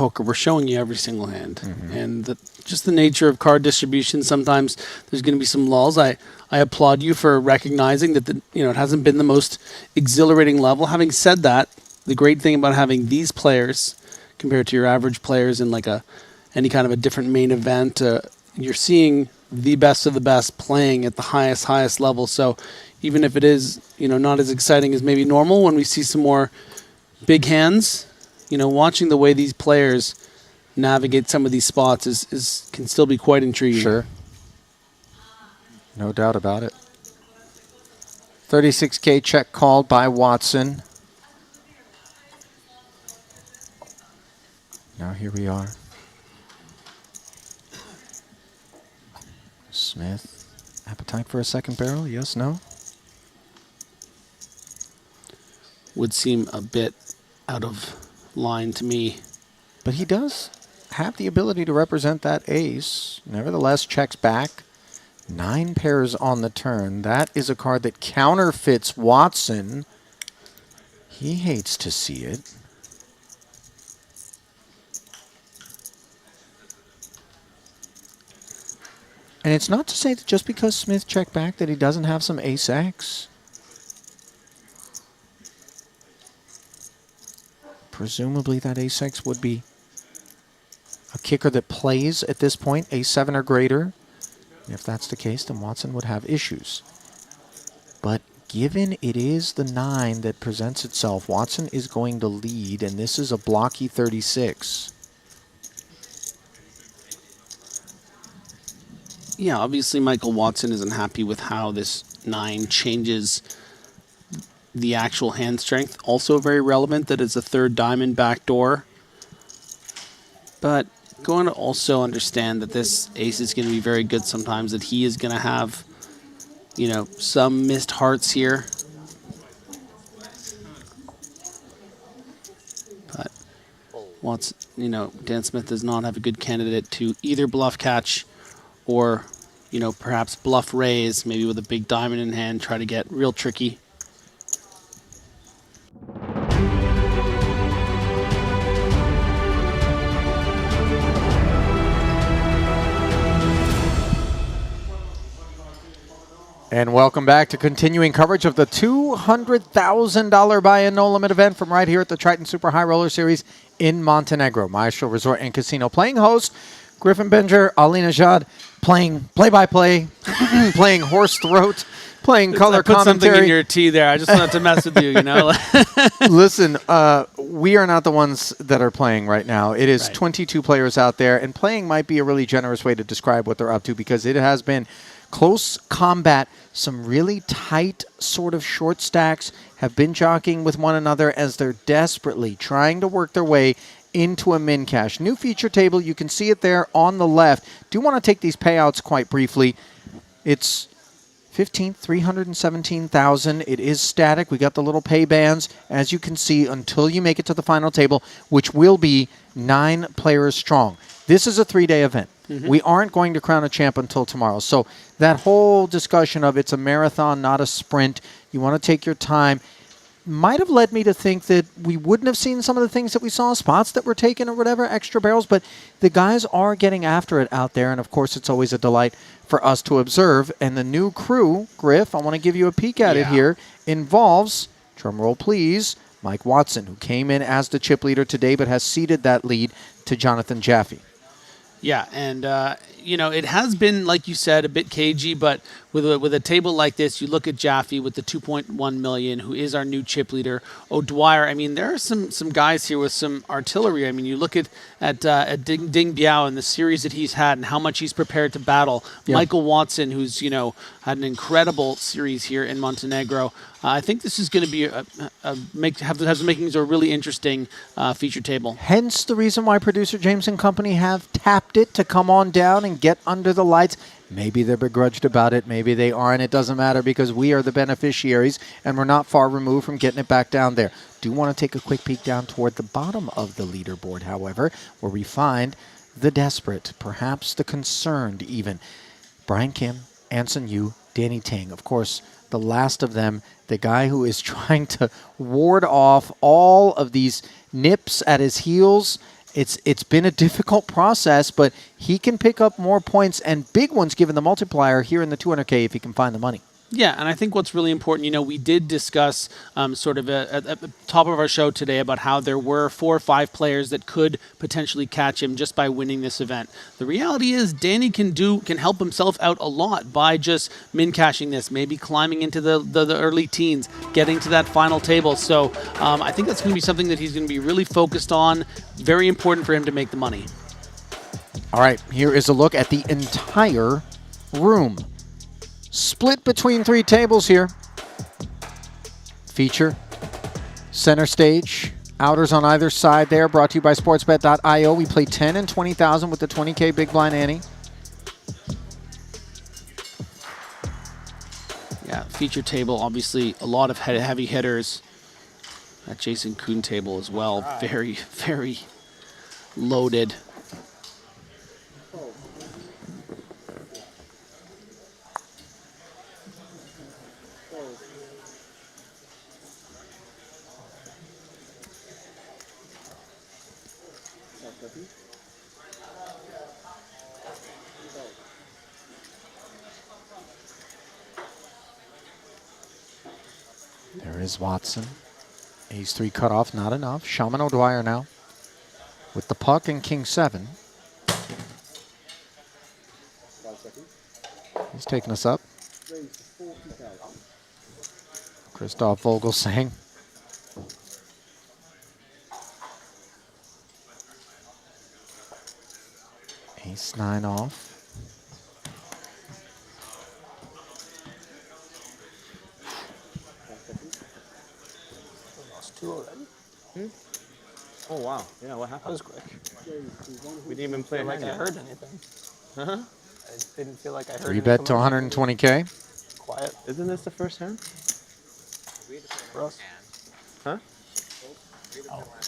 poker, we're showing you every single hand. And just the nature of card distribution, sometimes there's going to be some lulls. I applaud you for recognizing that it hasn't been the most exhilarating level. Having said that, the great thing about having these players compared to your average players in like any kind of a different main event, you're seeing the best of the best playing at the highest level. So even if it is, not as exciting as maybe normal when we see some more big hands, watching the way these players navigate some of these spots can still be quite intriguing. Sure. No doubt about it. 36K check called by Watson. Now here we are. Smith, appetite for a second barrel? Yes, no? Would seem a bit out of line to me. But he does have the ability to represent that ace. Nevertheless, checks back. 9 pairs on the turn. That is a card that counterfeits Watson. He hates to see it. And it's not to say that just because Smith checked back that he doesn't have some ace-X. Presumably that ace-X would be a kicker that plays at this point, ace-7 or greater. If that's the case, then Watson would have issues. But given it is the 9 that presents itself, Watson is going to lead, and this is a blocky 36. Yeah, obviously Michael Watson isn't happy with how this 9 changes the actual hand strength. Also very relevant that it's a 3rd diamond backdoor. But going to also understand that this ace is going to be very good sometimes, that he is going to have, some missed hearts here. But Dan Smith does not have a good candidate to either bluff catch or, perhaps bluff raise, maybe with a big diamond in hand, try to get real tricky. And welcome back to continuing coverage of the $200,000 buy-in no limit event from right here at the Triton Super High Roller Series in Montenegro. Maestral Resort and Casino. Playing host, Griffin Benger, Ali Najad, playing play-by-play, playing horse throat, playing color put commentary. Something in your tea there. I just wanted to mess with you, Listen, we are not the ones that are playing right now. It is 22 players out there, and playing might be a really generous way to describe what they're up to because it has been close combat. Some really tight sort of short stacks have been jockeying with one another as they're desperately trying to work their way into a min cash. New feature table, you can see it there on the left. Do want to take these payouts quite briefly. It's 317,000. It is static. We got the little pay bands, as you can see, until you make it to the final table, which will be 9 players strong. This is a 3-day event. We aren't going to crown a champ until tomorrow. So that whole discussion of it's a marathon, not a sprint, you want to take your time, might have led me to think that we wouldn't have seen some of the things that we saw, spots that were taken or whatever, extra barrels, but the guys are getting after it out there, and of course it's always a delight for us to observe. And the new crew, Griff, I want to give you a peek at it here, involves, drum roll please, Mike Watson, who came in as the chip leader today but has ceded that lead to Jonathan Jaffe. Yeah, and it has been, like you said, a bit cagey, but with a table like this, you look at Jaffe with the 2.1 million, who is our new chip leader. O'Dwyer, I mean, there are some guys here with some artillery. I mean, you look at Ding Biao and the series that he's had and how much he's prepared to battle. Yeah. Michael Watson, who's had an incredible series here in Montenegro. I think this is going to be making a really interesting feature table. Hence the reason why producer James and company have tapped it to come on down and get under the lights. Maybe they're begrudged about it. Maybe they aren't. It doesn't matter because we are the beneficiaries and we're not far removed from getting it back down there. Do want to take a quick peek down toward the bottom of the leaderboard, however, where we find the desperate, perhaps the concerned even. Brian Kim, Anson Yu, Danny Tang. Of course, the last of them, the guy who is trying to ward off all of these nips at his heels It's been a difficult process, but he can pick up more points and big ones given the multiplier here in the 200K if he can find the money. Yeah, and I think what's really important, you know, we did discuss sort of at the top of our show today about how there were 4 or 5 players that could potentially catch him just by winning this event. The reality is Danny can help himself out a lot by just min cashing this, maybe climbing into the early teens, getting to that final table. So I think that's going to be something that he's going to be really focused on. Very important for him to make the money. All right, here is a look at the entire room. Split between 3 tables here. Feature, center stage, outers on either side there, brought to you by sportsbet.io. We play 10 and 20,000 with the 20K Big Blind Ante. Yeah, feature table, obviously a lot of heavy hitters. That Jason Kuhn table as well, very, very loaded. There is Watson. Ace 3 cutoff, not enough. Shaman O'Dwyer now with the puck and King 7. He's taking us up. Christoph Vogelsang. Ace 9 off. Lost 2 already? Oh wow, yeah, what happened? That was quick. We didn't even play like I heard anything. Huh? I didn't feel like I heard 3 bet to 120K. Quiet. Isn't this the first hand? For us? Huh?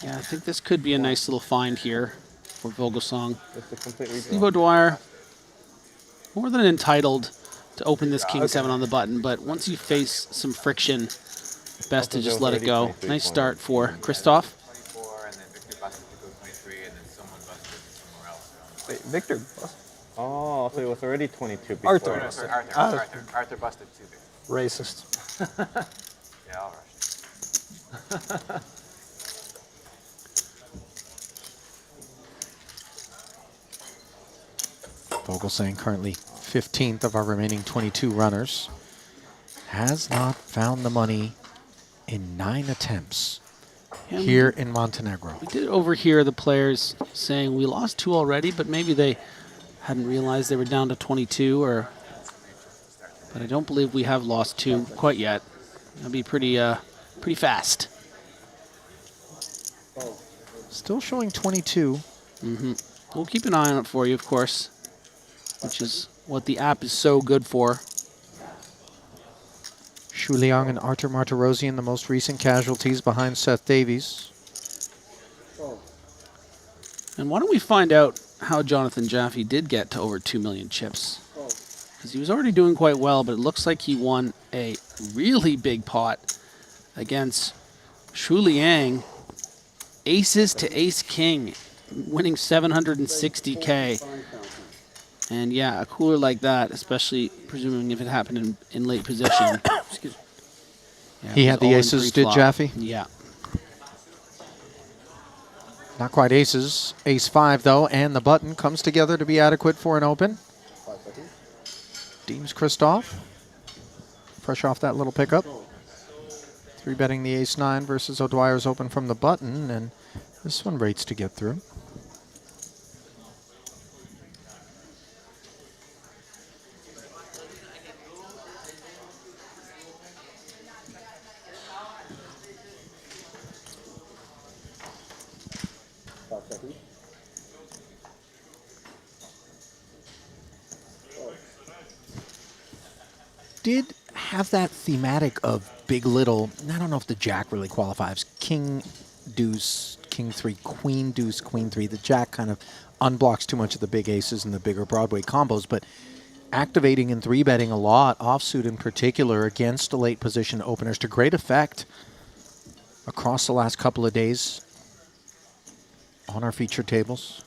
Yeah, I think this could be a nice little find here for Vogelsang. It's a complete redraw. Steve O'Dwyer, more than entitled to open this King 7 on the button, but once you face some friction, best to just let it go. Nice start for Christoph. 24, and then Victor busted to go 23, and then someone busted somewhere else. Wait, Victor busted? Oh, so it was already 22 before. Arthur busted. Arthur busted too big. Racist. Yeah, I'll rush. Vogelsang currently 15th of our remaining 22 runners. Has not found the money in 9 attempts here in Montenegro. We did overhear the players saying we lost 2 already, but maybe they hadn't realized they were down to 22, but I don't believe we have lost 2 quite yet. That'd be pretty fast. Still showing 22. We'll keep an eye on it for you, of course, which is what the app is so good for. Shu Liang and Artur Martirosyan, the most recent casualties behind Seth Davies. And why don't we find out how Jonathan Jaffe did get to over 2 million chips? Because he was already doing quite well, but it looks like he won a really big pot against Shu Liang. Aces to ace king, winning 760K. And yeah, a cooler like that, especially presuming if it happened in late position. Excuse me. Yeah, He had the aces, did Jaffe? Yeah. Not quite aces. Ace 5, though, and the button comes together to be adequate for an open. Deems Christoph. Fresh off that little pickup. 3-betting the ace 9 versus O'Dwyer's open from the button, and this one rates to get through. Did have that thematic of big little, I don't know if the jack really qualifies, king, deuce, king 3, queen, deuce, queen 3. The jack kind of unblocks too much of the big aces and the bigger Broadway combos, but activating and 3-betting a lot, offsuit in particular, against the late position openers to great effect across the last couple of days. on our feature tables.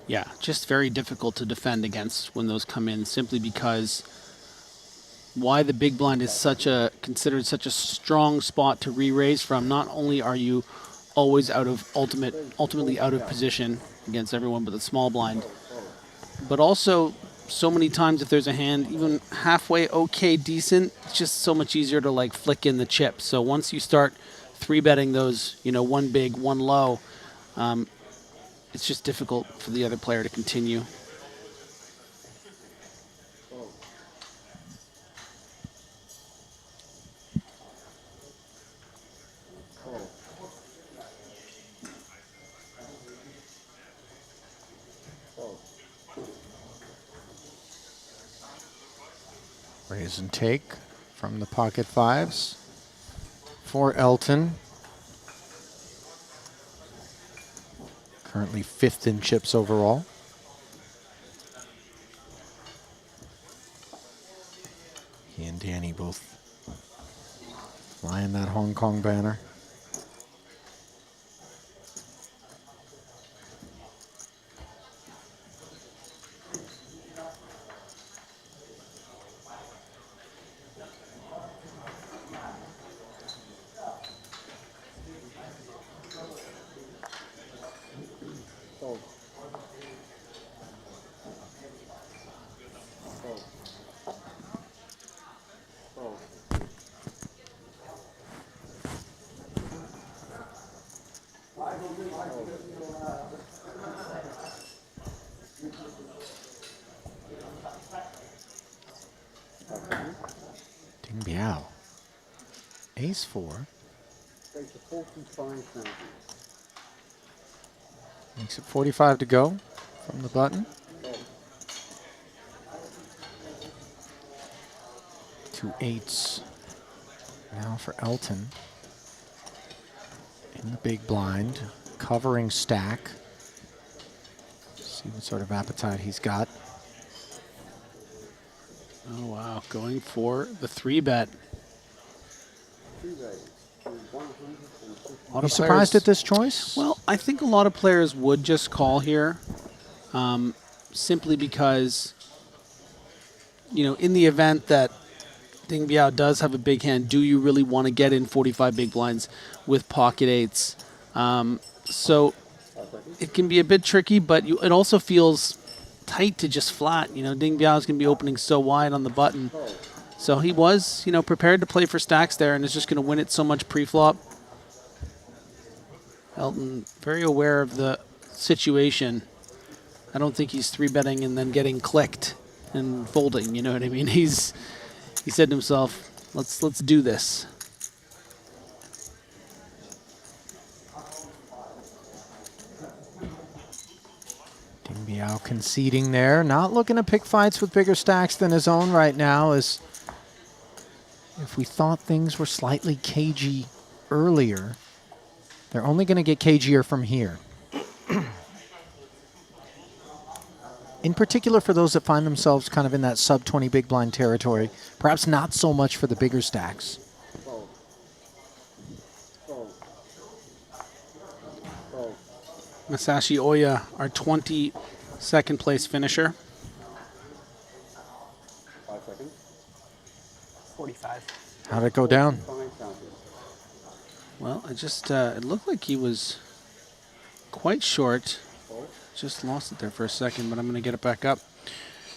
Yeah, just very difficult to defend against when those come in, simply because why the big blind is considered such a strong spot to re-raise from. Not only are you always ultimately out of position against everyone but the small blind, but also so many times if there's a hand even halfway okay, decent, it's just so much easier to like flick in the chip. So once you start three betting those, one big, one low, it's just difficult for the other player to continue. Raise and take from the pocket fives for Elton. Currently 5th in chips overall. He and Danny both flying that Hong Kong banner. Ding Biao. Ace 4. Makes it 45 to go from the button. 2 8s now for Elton. In the big blind, covering stack. See what sort of appetite he's got. Oh, wow. Going for the 3-bet. Are you surprised at this choice? Well, I think a lot of players would just call here, simply because, in the event that Ding Biao does have a big hand, do you really want to get in 45 big blinds with pocket eights? So it can be a bit tricky, but it also feels tight to just flat. Ding Biao is going to be opening so wide on the button. So he was, prepared to play for stacks there and is just going to win it so much pre-flop. Elton, very aware of the situation. I don't think he's 3-betting and then getting clicked and folding, you know what I mean? He said to himself, let's do this. Ding Biao conceding there, not looking to pick fights with bigger stacks than his own right now, as if we thought things were slightly cagey earlier, they're only going to get cagier from here. In particular for those that find themselves kind of in that sub-20 big blind territory, perhaps not so much for the bigger stacks. Masashi Oya, our 22nd place finisher. 5 seconds. 45. How'd it go down? Well, it looked like he was quite short. Just lost it there for a second, but I'm going to get it back up.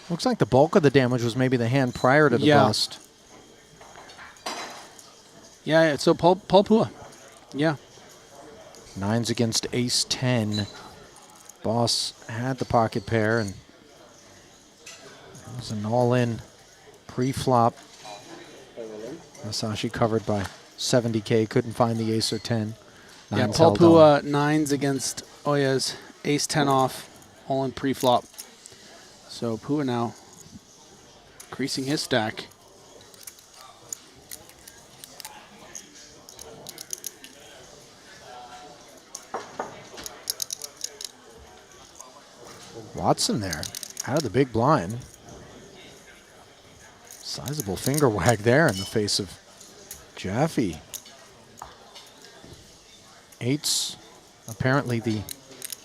Looks like the bulk of the damage was maybe the hand prior to the bust. Yeah, so Paul Pua. Yeah. 9s against ace 10. Boss had the pocket pair, and it was an all-in pre-flop. Masashi covered by 70K, couldn't find the ace or 10. Yeah, Paul Pua 9s against Oya's ace 10 off, all in pre-flop. So Pua now increasing his stack. Watson there, out of the big blind. Sizable finger wag there in the face of Jaffe. Eights, apparently the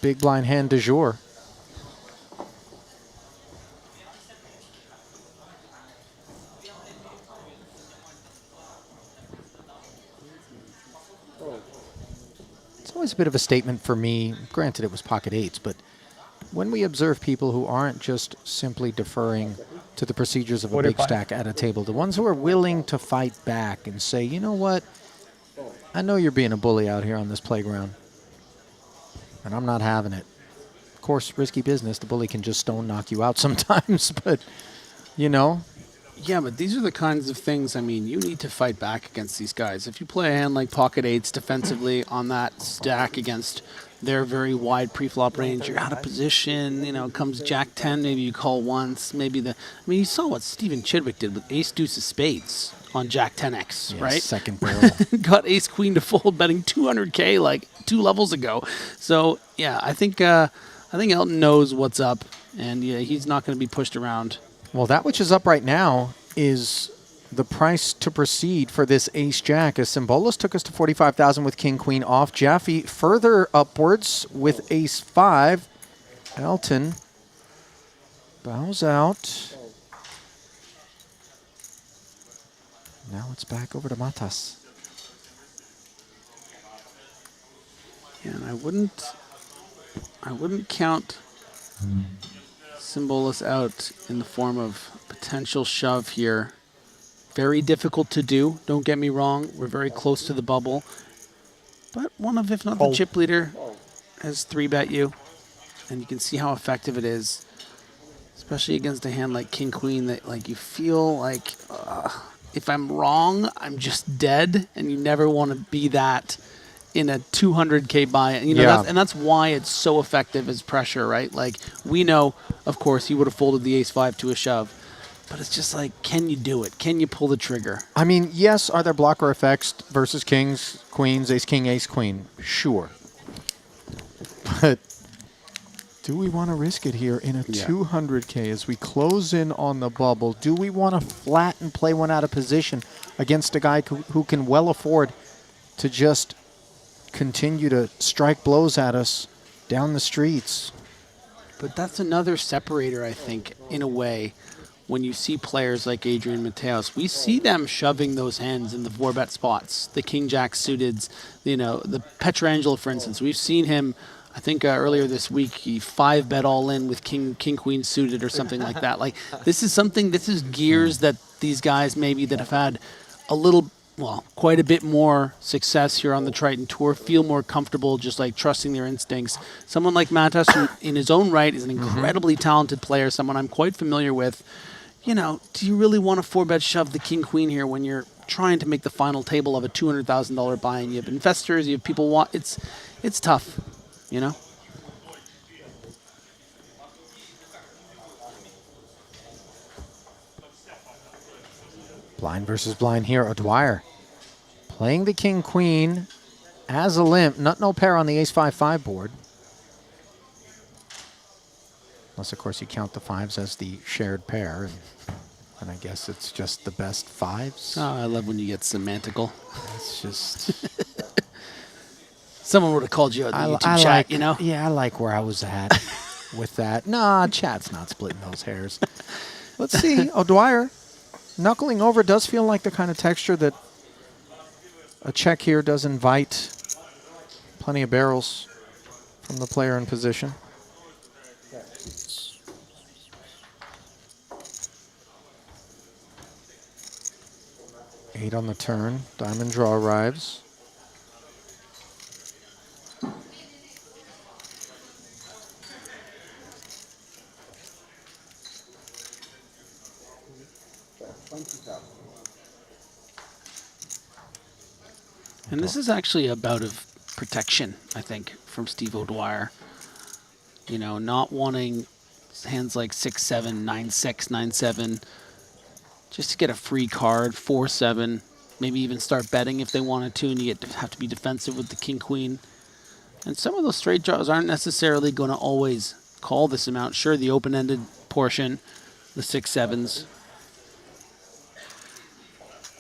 big blind hand du jour. It's always a bit of a statement for me. Granted, it was pocket eights, but when we observe people who aren't just simply deferring to the procedures of a big stack at a table, the ones who are willing to fight back and say, you know what, I know you're being a bully out here on this playground, and I'm not having it. Of course, risky business. The bully can just stone knock you out sometimes, but, you know. Yeah, but these are the kinds of things, I mean, you need to fight back against these guys. If you play a hand like pocket eights defensively on that stack against their very wide pre-flop range, you're out of position, you know, comes Jack 10, maybe you call once, maybe I mean, you saw what Stephen Chidwick did with ace deuce of spades on Jack 10X, Yeah, right? second barrel. Got ace queen to fold betting 200K like 2 levels ago. So, yeah, I think Elton knows what's up, and yeah, he's not going to be pushed around. Well, that which is up right now is the price to proceed for this ace-jack, as Symbolos took us to 45,000 with king-queen off. Jaffe further upwards with ace-5. Elton bows out. Now it's back over to Matas. Yeah, and I wouldn't count Symbolos out in the form of potential shove here. Very difficult to do, don't get me wrong. We're very close to the bubble. But one of, if not the chip leader, has 3-bet you. And you can see how effective it is. Especially against a hand like king-queen that like you feel like if I'm wrong, I'm just dead. And you never want to be that in a 200K buy-in. You know, Yeah. that's why it's so effective as pressure, right? Like, we know, of course, he would have folded the ace-5 to a shove. But it's just like, can you do it? Can you pull the trigger? I mean, yes, are there blocker effects versus kings, queens, ace-king, ace-queen? Sure. But do we want to risk it here in a 200K as we close in on the bubble? Do we want to flatten play one out of position against a guy who can well afford to just continue to strike blows at us down the streets? But that's another separator, I think, in a way. When you see players like Adrian Mateos, we see them shoving those hands in the 4-bet spots. The king-jack suiteds, you know, the Petrangelo, for instance. We've seen him, I think earlier this week, he 5-bet all in with king-queen suited or something like that. Like, this is gears that these guys maybe that have had a little, well, quite a bit more success here on the Triton Tour, feel more comfortable just like trusting their instincts. Someone like Matas, who in his own right is an incredibly talented player, someone I'm quite familiar with. You know, do you really want to 4-bet shove the king-queen here when you're trying to make the final table of a $200,000 buy-in? You have investors, you have people want. It's tough, you know. Blind versus blind here. O'Dwyer playing the king-queen as a limp. No pair on the ace-5-5 board. Unless, of course, you count the 5s as the shared pair. And I guess it's just the best 5s. Oh, I love when you get semantical. It's just... Someone would have called you out in the YouTube chat, you know? Yeah, I like where I was at with that. Nah, chat's not splitting those hairs. Let's see. O'Dwyer knuckling over does feel like the kind of texture that a check here does invite plenty of barrels from the player in position. Eight on the turn. Diamond draw arrives. And this is actually a bout of protection, I think, from Steve O'Dwyer. You know, not wanting hands like 6-7, 9-6, 9-7, just to get a free card, 4-7, maybe even start betting if they wanted to, and you have to be defensive with the king-queen. And some of those straight draws aren't necessarily going to always call this amount. Sure, the open-ended portion, the 6-7s.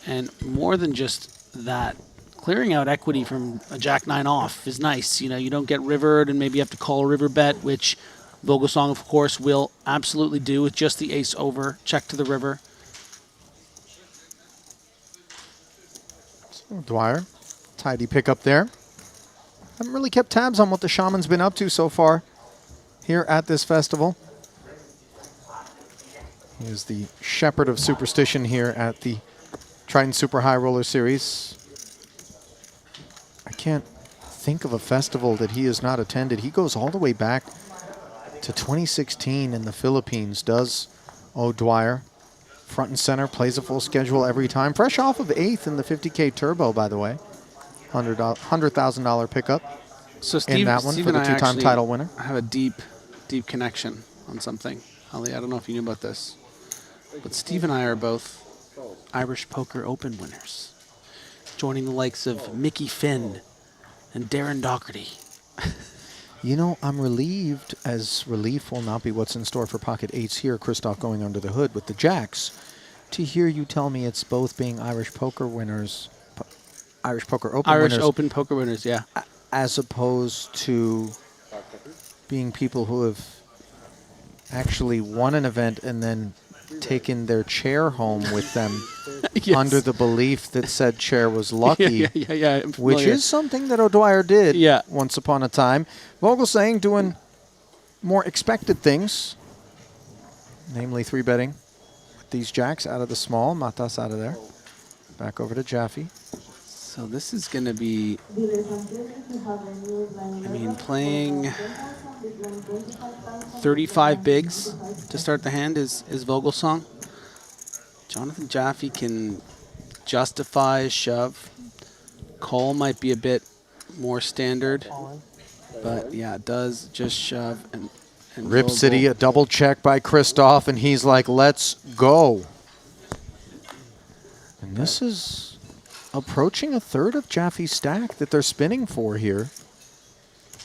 And more than just that, clearing out equity from a Jack-9 off is nice. You know, you don't get rivered and maybe you have to call a river bet, which Vogelsong, of course, will absolutely do with just the ace over. Check to the river. Dwyer, tidy pickup there. Haven't really kept tabs on what the Shaman's been up to so far here at this festival. He is the shepherd of superstition here at the Triton Super High Roller Series. I can't think of a festival that he has not attended. He goes all the way back to 2016 in the Philippines, does O'Dwyer. Front and center, plays a full schedule every time. Fresh off of 8th in the 50K Turbo, by the way. $100,000 pickup So Steve, in that one Steve for the and I two-time actually title winner. have a deep connection on something. Ali, I don't know if you knew about this, but Steve and I are both Irish Poker Open winners, joining the likes of Mickey Finn and Darren Doherty. You know, I'm relieved, as relief will not be what's in store for pocket eights here, Christoph going under the hood with the jacks, to hear you tell me it's both being Irish Poker winners, Irish Poker Open winners. Irish Open Poker winners, yeah. As opposed to being people who have actually won an event and then taken their chair home with them Yes. under the belief that said chair was lucky, Yeah, I'm which familiar. is something that O'Dwyer did once upon a time. Vogelsang doing more expected things, namely 3-betting with these jacks out of the small, Matas out of there. Back over to Jaffe. So this is going to be, I mean, playing 35 bigs to start the hand is Vogelsong. Jonathan Jaffe can justify a shove. Call might be a bit more standard, but yeah, it does just shove and Rip go City, goal. a double check by Christoph, and he's like, let's go. And this is approaching a third of Jaffe's stack that they're spinning for here.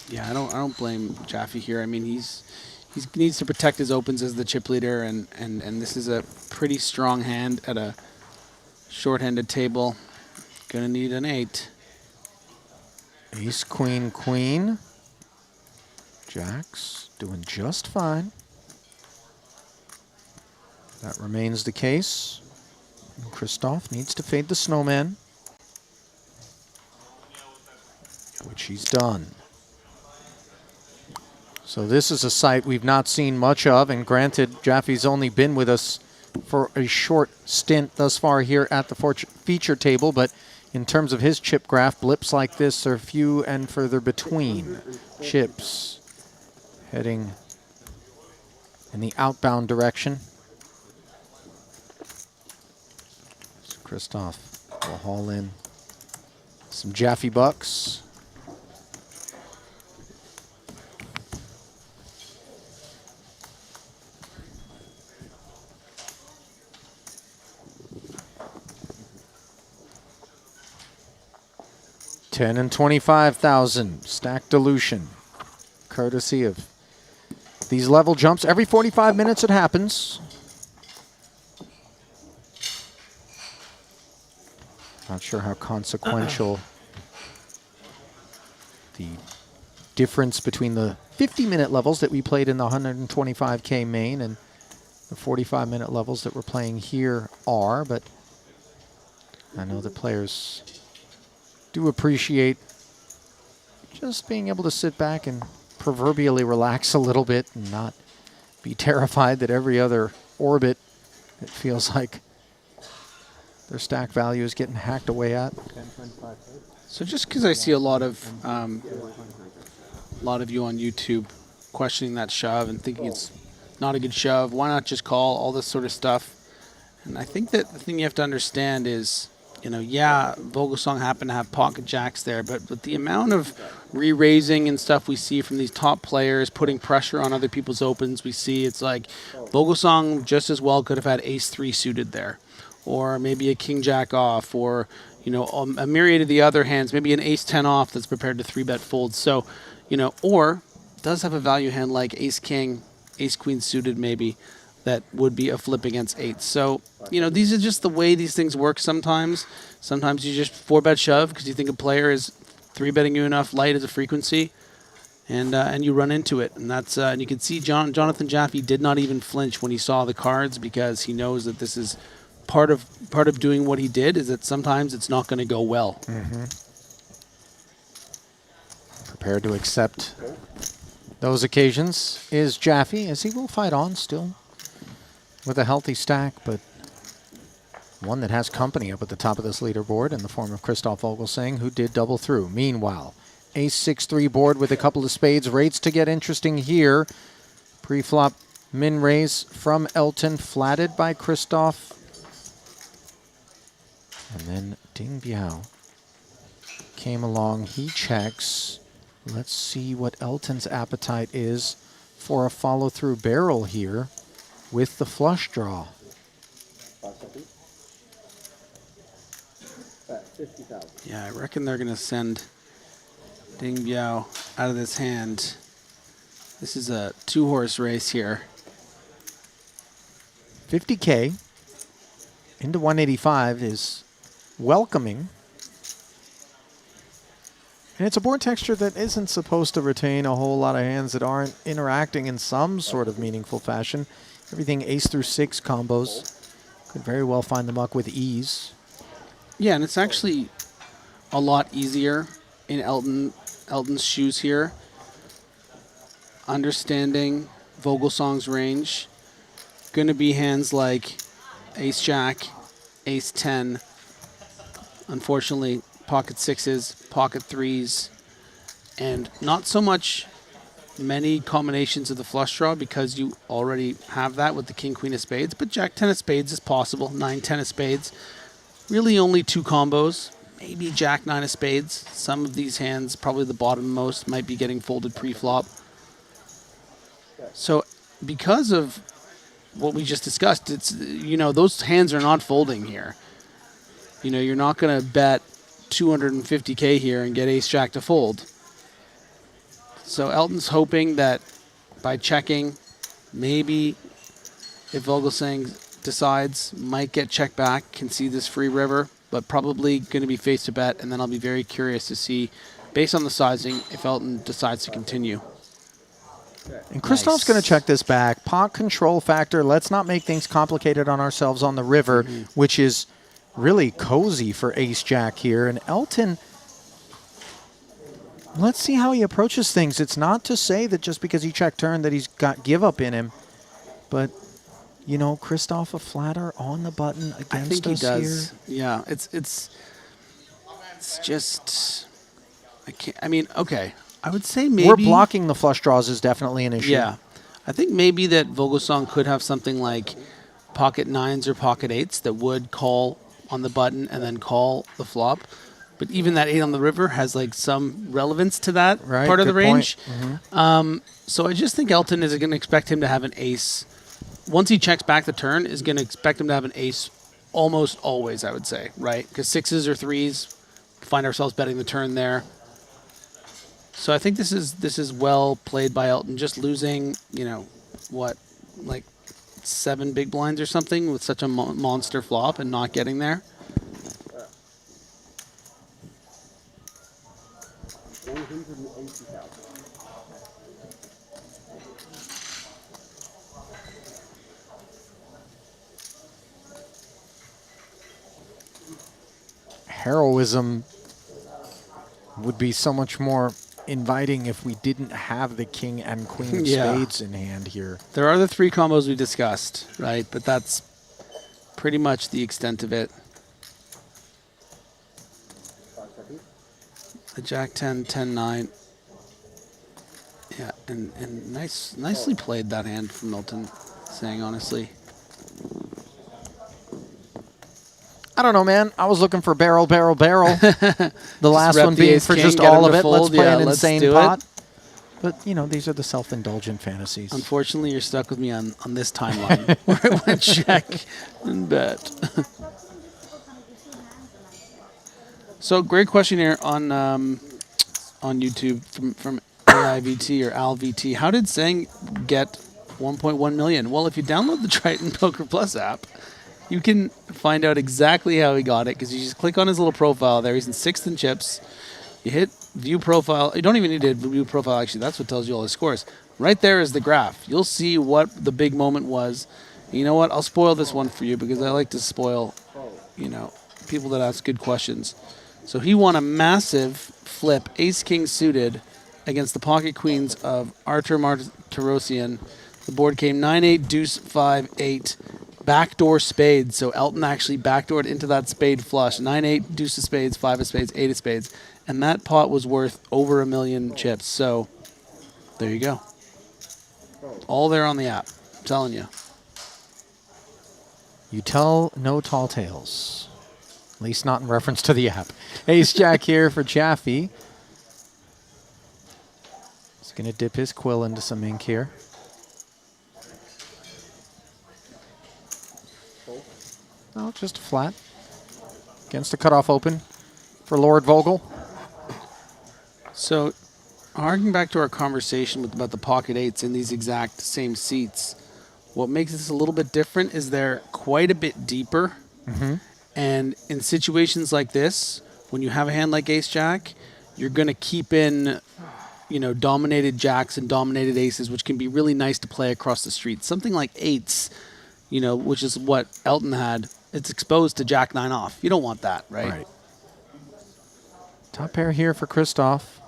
Yeah, I don't blame Jaffe here. I mean, he needs to protect his opens as the chip leader, and this is a pretty strong hand at a short-handed table. Gonna need an 8. Ace, queen, queen. Jacks doing just fine. That remains the case. And Christoph needs to fade the snowman, which he's done. So this is a site we've not seen much of, and granted, Jaffe's only been with us for a short stint thus far here at the feature table, but in terms of his chip graph, blips like this are few and further between. Chips heading in the outbound direction. So Christoph will haul in some Jaffe bucks. $10,000 and $25,000 stack dilution, courtesy of these level jumps. Every 45 minutes it happens. Not sure how consequential the difference between the 50-minute levels that we played in the 125K main and the 45-minute levels that we're playing here are, but I know that players do appreciate just being able to sit back and proverbially relax a little bit and not be terrified that every other orbit, it feels like their stack value is getting hacked away at. So just because I see a lot of you on YouTube questioning that shove and thinking it's not a good shove, why not just call, all this sort of stuff. And I think that the thing you have to understand is, you know, yeah, Vogelsong happened to have pocket jacks there, but with the amount of re-raising and stuff we see from these top players, putting pressure on other people's opens, we see it's like Vogelsong just as well could have had ace-3 suited there, or maybe a king-jack off, or, you know, a myriad of the other hands, maybe an ace-10 off that's prepared to 3-bet fold. So, you know, or does have a value hand like ace-king, ace-queen suited maybe, that would be a flip against eights. So, you know, these are just the way these things work sometimes. Sometimes you just 4-bet shove because you think a player is 3-betting you enough light as a frequency, and you run into it. And that's and you can see Jonathan Jaffe did not even flinch when he saw the cards because he knows that this is part of doing what he did is that sometimes it's not going to go well. Prepared to accept those occasions is Jaffe, as he will fight on still with a healthy stack, but one that has company up at the top of this leaderboard in the form of Christoph Vogelsang, who did double through. Meanwhile, ace 6-3 board with a couple of spades. Rates to get interesting here. Pre-flop min raise from Elton, flatted by Christoph. And then Ding Biao came along. He checks. Let's see what Elton's appetite is for a follow-through barrel here with the flush draw. 50,000. Yeah, I reckon they're going to send Ding Biao out of this hand. This is a 2-horse race here. 50K into 185 is welcoming. And it's a board texture that isn't supposed to retain a whole lot of hands that aren't interacting in some sort of meaningful fashion. Everything ace through 6 combos could very well find the muck with ease. Yeah, and it's actually a lot easier in Elton's shoes here. Understanding Vogelsong's range. Going to be hands like ace-jack, ace-10. Unfortunately, pocket 6s, pocket 3s, and not so much many combinations of the flush draw because you already have that with the king, queen of spades, but jack 10 of spades is possible, 9, 10 of spades. Really only 2 combos, maybe jack 9 of spades. Some of these hands, probably the bottom most, might be getting folded pre-flop. So because of what we just discussed, it's, you know, those hands are not folding here. You know, you're not going to bet 250K here and get ace-jack to fold. So Elton's hoping that by checking, maybe if Vogelsang decides, might get checked back, can see this free river, but probably going to be face to bet, and then I'll be very curious to see, based on the sizing, if Elton decides to continue. And Christoph's going to check this back. Pot control factor. Let's not make things complicated on ourselves on the river, which is really cozy for ace-jack here. And Elton, let's see how he approaches things. It's not to say that just because he checked turn that he's got give up in him, but you know, Christoph a flatter on the button against us here. I think he does. Yeah, it's just, I can't. I mean, okay, I would say maybe we're blocking the flush draws is definitely an issue. Yeah, I think maybe that Vogelsong could have something like pocket 9s or pocket 8s that would call on the button and then call the flop. But even that 8 on the river has like some relevance to that part of the range. So I just think Elton is going to expect him to have an ace. Once he checks back the turn, is going to expect him to have an ace almost always, I would say, right? Because 6s or 3s, find ourselves betting the turn there. So I think this is well played by Elton, just losing, you know, what, like 7 big blinds or something with such a monster flop and not getting there. Heroism would be so much more inviting if we didn't have the king and queen of spades in hand here. There are the 3 combos we discussed, right? But that's pretty much the extent of it. The jack 10, 10, 9. Yeah, and nicely played that hand from Milton, saying honestly. I don't know, man. I was looking for barrel. The last one being for just all of it. Let's play an insane pot. But, you know, these are the self-indulgent fantasies. Unfortunately, you're stuck with me on this timeline where I went check and bet. So, great question here on YouTube from AIVT or ALVT. How did Sang get 1.1 million? Well, if you download the Triton Poker Plus app, you can find out exactly how he got it, because you just click on his little profile there. He's in 6th in chips. You hit view profile. You don't even need to view profile, actually. That's what tells you all his scores. Right there is the graph. You'll see what the big moment was. You know what? I'll spoil this one for you, because I like to spoil, you know, people that ask good questions. So he won a massive flip, ace-king suited, against the pocket queens of Artur Martirosyan. The board came 9-8, deuce, 5-8. Backdoor spades. So Elton actually backdoored into that spade flush. 9-8, deuce of spades, 5 of spades, 8 of spades. And that pot was worth over 1 million chips. So there you go. All there on the app. I'm telling you. You tell no tall tales. At least not in reference to the app. Ace Jack here for Jaffe. He's going to dip his quill into some ink here. No, just a flat. Against a cutoff open for Lord Vogel. So, harking back to our conversation about the pocket eights in these exact same seats, what makes this a little bit different is they're quite a bit deeper. And in situations like this, when you have a hand like Ace Jack, you're going to keep in, you know, dominated jacks and dominated aces, which can be really nice to play across the street. Something like eights, you know, which is what Elton had, it's exposed to Jack 9 off. You don't want that, right? Right. Top pair here for Christoph.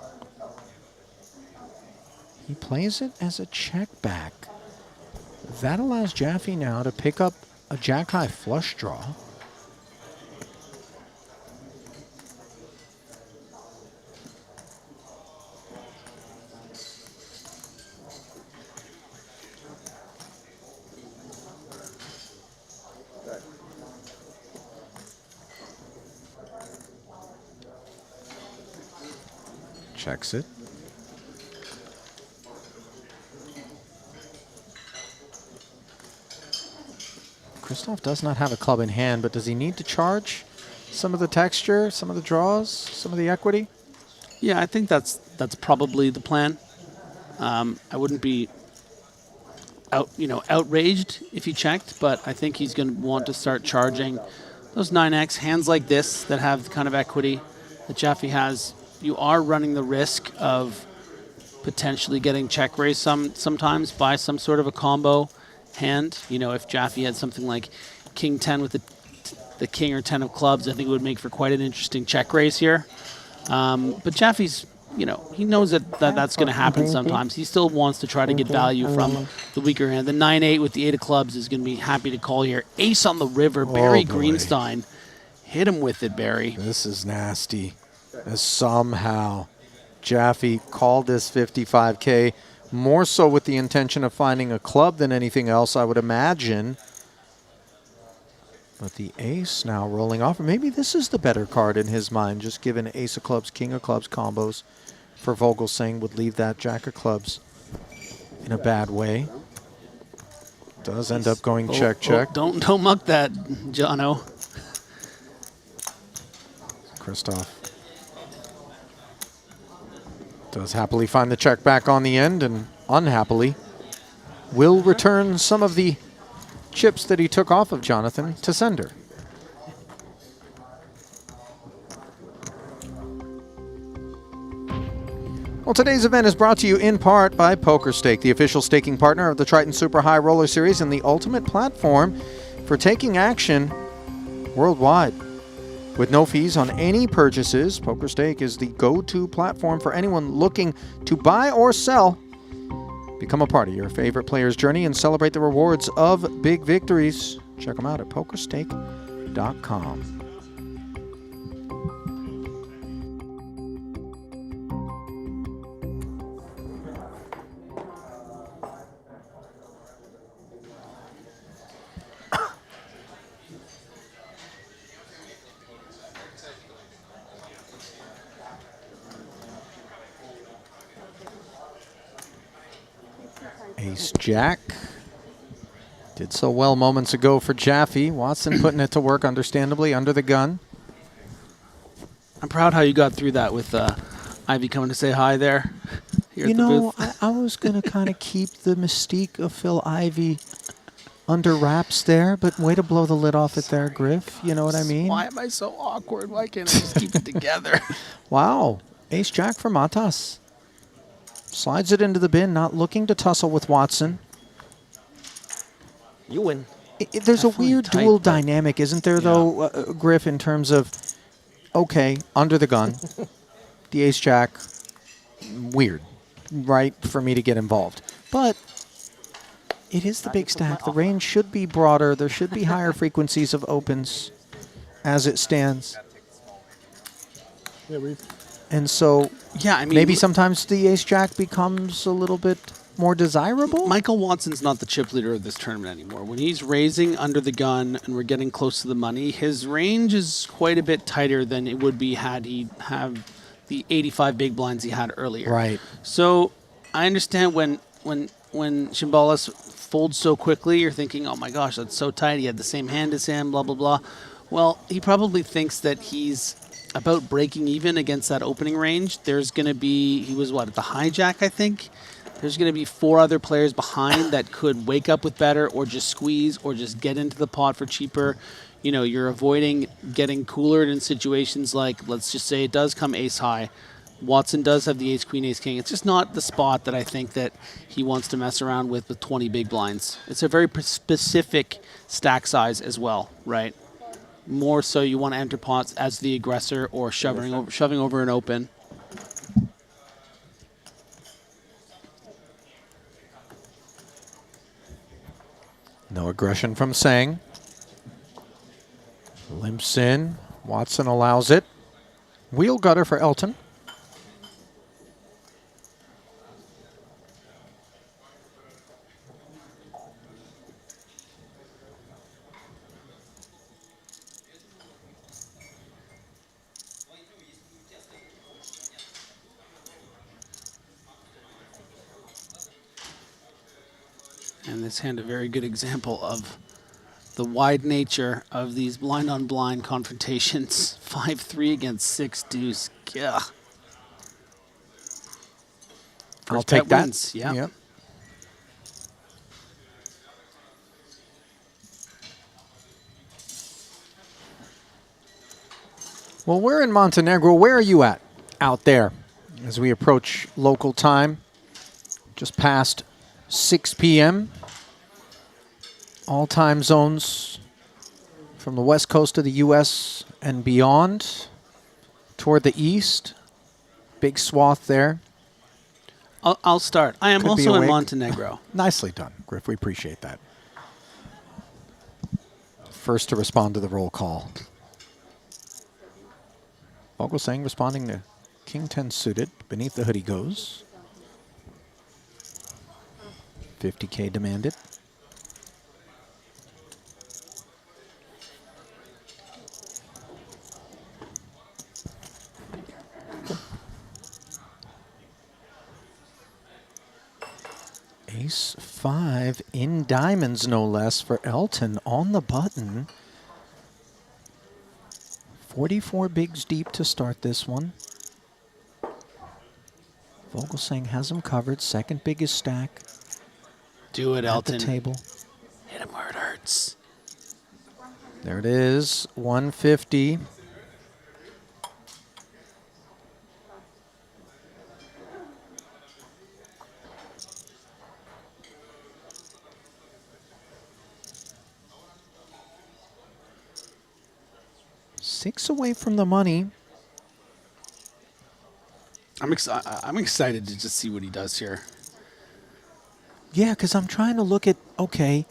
He plays it as a check back. That allows Jaffe now to pick up a jack-high flush draw. Checks it. Christoph does not have a club in hand, but does he need to charge some of the texture, some of the draws, some of the equity? Yeah, I think that's probably the plan. I wouldn't be outraged if he checked, but I think he's going to want to start charging those 9x hands like this that have the kind of equity that Jaffe has. You are running the risk of potentially getting check raised sometimes by some sort of a combo hand. You know, if Jaffe had something like King 10 with the King or 10 of clubs, I think it would make for quite an interesting check raise here. But Jaffe's, you know, he knows that's going to happen sometimes. He still wants to try to get value from the weaker hand. The 9-8 with the 8 of clubs is going to be happy to call here. Ace on the river, Barry Greenstein. Hit him with it, Barry. This is nasty. As somehow Jaffe called this 55K, more so with the intention of finding a club than anything else, I would imagine. But the ace now rolling off. Maybe this is the better card in his mind, just given ace of clubs, king of clubs combos for Vogelsang would leave that jack of clubs in a bad way. Does end up going check, check. Don't muck that, Jono. Christoph does happily find the check back on the end, and unhappily will return some of the chips that he took off of Jonathan to sender. Well, today's event is brought to you in part by PokerStake, the official staking partner of the Triton Super High Roller Series and the ultimate platform for taking action worldwide. With no fees on any purchases, PokerStake is the go-to platform for anyone looking to buy or sell. Become a part of your favorite player's journey and celebrate the rewards of big victories. Check them out at pokerstake.com. Ace Jack. Did so well moments ago for Jaffe. Watson putting it to work, understandably, under the gun. I'm proud how you got through that with Ivy coming to say hi there. here You at the know, booth. I was going to kind of keep the mystique of Phil Ivey under wraps there, but way to blow the lid off it there, Griff. You know what I mean? Why am I so awkward? Why can't I just keep it together? Wow. Ace Jack for Matas. Slides it into the bin, not looking to tussle with Watson. You win. There's Definitely a weird tight, dual but- dynamic, isn't there, though, Griff, in terms of, okay, under the gun, the Ace Jack, weird, right, for me to get involved. But it is the big stack. The range should be broader. There should be higher frequencies of opens as it stands. Yeah, And so Yeah, I mean, maybe sometimes the Ace Jack becomes a little bit more desirable. Michael Watson's not the chip leader of this tournament anymore. When he's raising under the gun and we're getting close to the money, his range is quite a bit tighter than it would be had he have the 85 big blinds he had earlier. Right. So I understand when Shimbalas folds so quickly, you're thinking, oh my gosh, that's so tight. He had the same hand as him, blah, blah, blah. Well, he probably thinks that he's about breaking even against that opening range. There's going to be, he was what, at the hijack, I think? There's going to be 4 other players behind that could wake up with better or just squeeze or just get into the pot for cheaper. You know, you're avoiding getting coolered in situations like, let's just say it does come ace high. Watson does have the ace, queen, ace, king. It's just not the spot that I think that he wants to mess around with 20 big blinds. It's a very specific stack size as well, right? More so you want to enter pots as the aggressor or shoving over an open. No aggression from Sang. Limps in. Watson allows it. Wheel gutter for Elton. And this hand a very good example of the wide nature of these blind-on-blind confrontations. 5-3 against 6 deuce. Gah. I'll First take bet that. wins. Yeah. Yep. Well, we're in Montenegro. Where are you at out there as we approach local time? Just past 6 p.m. All time zones from the west coast of the U.S. and beyond toward the east. Big swath there. I'll start. I am Could be also in awake. Montenegro. Nicely done, Griff. We appreciate that. First to respond to the roll call. Vogelsang responding to King 10 suited. Beneath the hood he goes. 50K demanded. Ace 5 in diamonds, no less, for Elton on the button. 44 bigs deep to start this one. Vogelsang has him covered. Second biggest stack. Do it, at Elton. the table. Hit him where it hurts. There it is, 150. Six away from the money. I'm excited to just see what he does here. Yeah, because I'm trying to look at, okay,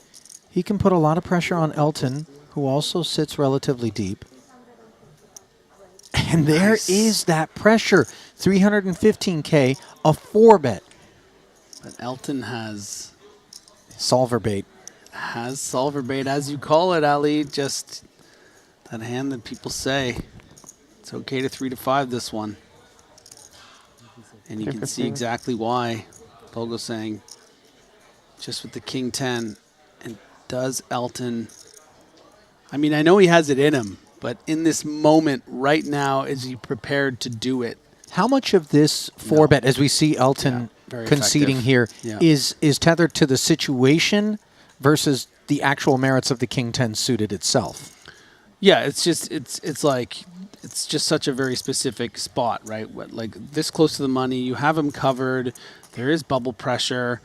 he can put a lot of pressure on Elton, who also sits relatively deep. And there is that pressure. 315K, a 4-bet. But Elton has Solver bait. solver bait, as you call it, Ali. Just that hand that people say it's okay to 3 to 5 this one. And you can see exactly why. Vogelsang just with the King 10. And does Elton... I mean, I know he has it in him, but in this moment right now, is he prepared to do it? How much of this 4-bet, as we see Elton Very conceding effective. here Yeah. is tethered to the situation versus the actual merits of the King 10 suited itself. Yeah, it's just it's just such a very specific spot, right? Like this close to the money, you have him covered. There is bubble pressure.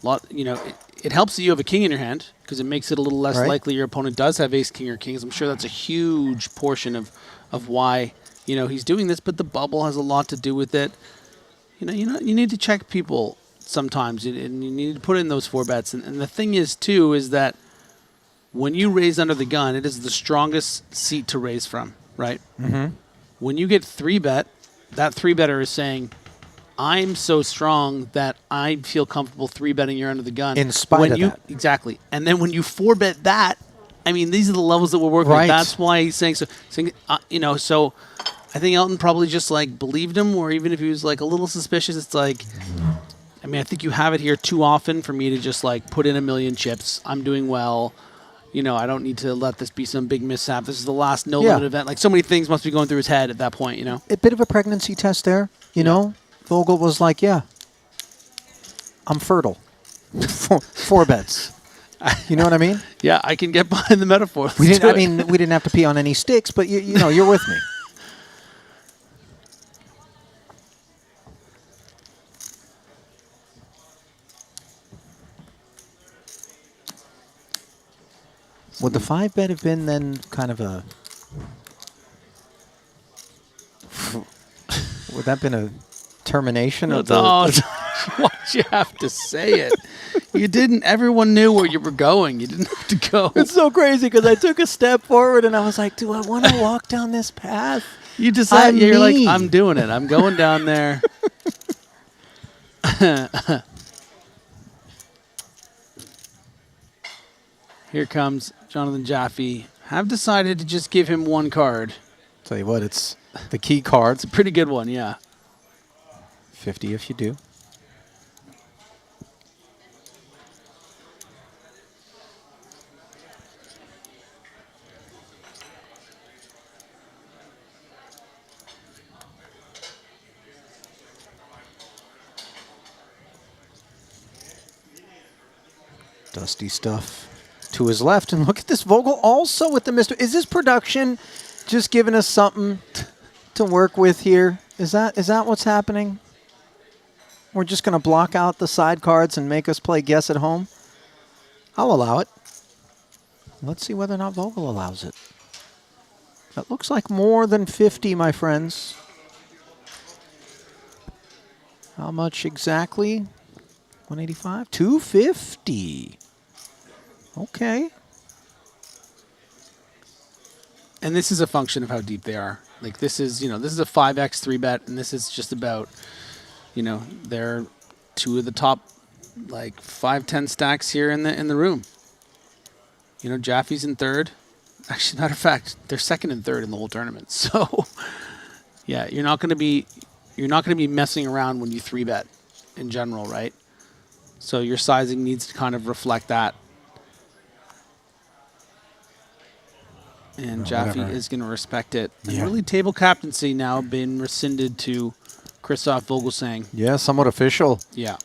It helps that you have a king in your hand because it makes it a little less likely your opponent does have ace, king, or kings. I'm sure that's a huge portion of why he's doing this. But the bubble has a lot to do with it. You need to check people sometimes, and you need to put in those 4 bets. And the thing is too is that when you raise under the gun, it is the strongest seat to raise from, right? Mm-hmm. When you get 3-bet, that 3-better is saying, I'm so strong that I feel comfortable 3-betting you're under the gun. In spite of that. Exactly. And then when you 4-bet that, I mean, these are the levels that we're working Right. with. That's why he's saying so. So I think Elton probably just like believed him, or even if he was like a little suspicious, it's like, I mean, I think you have it here too often for me to just like put in a million chips. I'm doing well. I don't need to let this be some big mishap. This is the last no-limit event. Like, so many things must be going through his head at that point, A bit of a pregnancy test there, you know? Vogel was like, yeah, I'm fertile. 4 bets. You know what I mean? Yeah, I can get behind the metaphor. We didn't have to pee on any sticks, but you're with me. Would the 5-bet have been then kind of a... Would that have been a termination of the... Why'd you have to say it? You didn't. Everyone knew where you were going. You didn't have to go. It's so crazy because I took a step forward and I was like, do I want to walk down this path? You decide. You're like, I'm doing it. I'm going down there. Here comes Jonathan Jaffe. Have decided to just give him 1 card. Tell you what, it's the key card. It's a pretty good one, yeah. 50 if you do. Dusty stuff to his left. And look at this Vogel also with the Mr. Is this production just giving us something to work with here? Is that what's happening? We're just going to block out the side cards and make us play guess at home? I'll allow it. Let's see whether or not Vogel allows it. That looks like more than 50, my friends. How much exactly? 185? 250. Okay. And this is a function of how deep they are. Like this is a 5x 3-bet, and this is just about, they're 2 of the top, like 5-10 stacks here in the room. Jaffe's in 3rd. Actually, matter of fact, they're 2nd and 3rd in the whole tournament. So, yeah, you're not going to be messing around when you 3-bet in general, right? So your sizing needs to kind of reflect that. And Jaffe is going to respect it. And really, table captaincy now been rescinded to Christoph Vogelsang. Yeah, somewhat official. Yeah.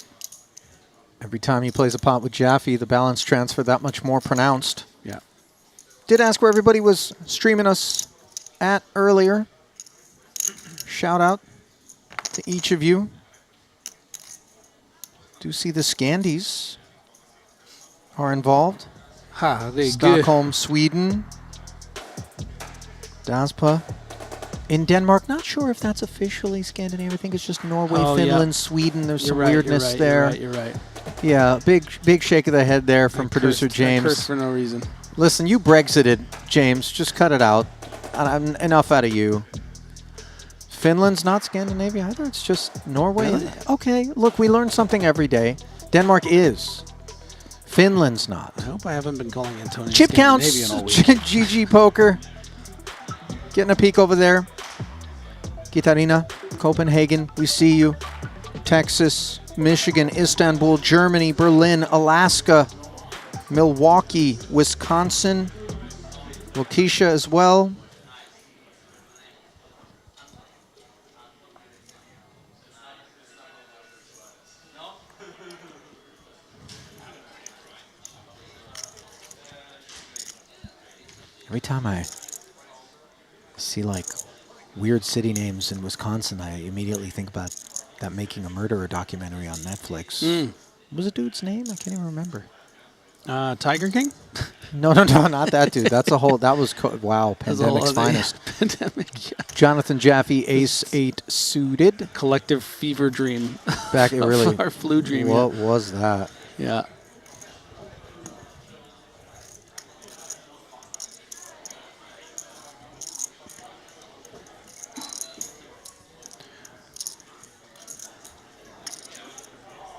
Every time he plays a pot with Jaffe, the balance transfer that much more pronounced. Yeah. Did ask where everybody was streaming us at earlier. Shout out to each of you. Do see the Scandies are involved. Stockholm, Sweden. Daspa in Denmark. Not sure if that's officially Scandinavia. I think it's just Norway, Finland, Sweden. There's some weirdness there. You're right. Yeah, big shake of the head there from producer James. Cursed for no reason. Listen, you Brexited, James. Just cut it out. Enough out of you. Finland's not Scandinavia either. It's just Norway. Really? Okay, look, we learn something every day. Denmark is. Finland's not. I hope I haven't been calling Antonio Chip counts. Scandinavian all week. GG Poker. Getting a peek over there. Gitarina, Copenhagen, we see you. Texas, Michigan, Istanbul, Germany, Berlin, Alaska, Milwaukee, Wisconsin, Waukesha as well. Every time I see like weird city names in Wisconsin, I immediately think about that Making a Murderer documentary on Netflix. What was the dude's name? I can't even remember. Tiger King? No, not that dude. That's a whole. That was wow. Pandemic's finest. Pandemic. Yeah. Jonathan Jaffe, Ace 8 suited. Collective fever dream. Back it really. Our flu dream. What was that? Yeah.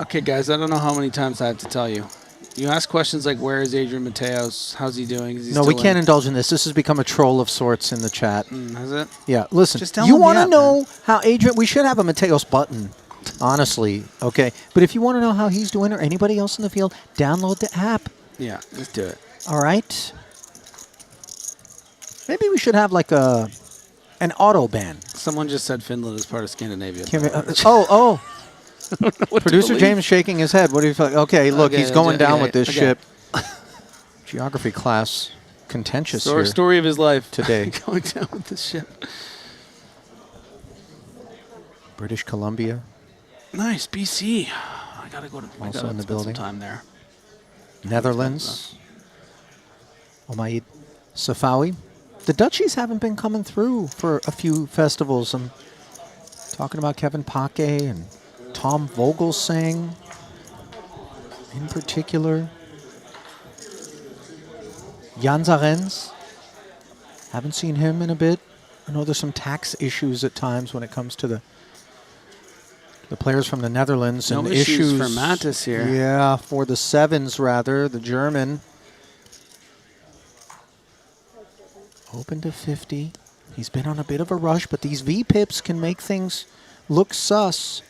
Okay, guys, I don't know how many times I have to tell you. You ask questions like, where is Adrian Mateos? How's he doing? Is he No, still we can't in? indulge in this. This has become a troll of sorts in the chat. Has it? Yeah, listen. Just tell you him want to the app, know how Adrian... We should have a Mateos button, honestly, okay? But if you want to know how he's doing or anybody else in the field, download the app. Yeah, let's do it. All right? Maybe we should have like an auto ban. Someone just said Finland is part of Scandinavia. Oh. Producer James shaking his head. What do you feel? Okay, look, he's going down with this ship. Geography class, contentious here. Story of his life today. Going down with this ship. British Columbia. Nice, BC. I gotta go to. Also in the building. Some time there. Netherlands. Omaid Safawi. The Dutchies haven't been coming through for a few festivals. I'm talking about Kevin Pake and Tom Vogelsang in particular. Jan Zarens. Haven't seen him in a bit. I know there's some tax issues at times when it comes to the players from the Netherlands. No and issues for Mattis here. Yeah, for the sevens rather, the German. Open to 50. He's been on a bit of a rush, but these V-pips can make things look sus.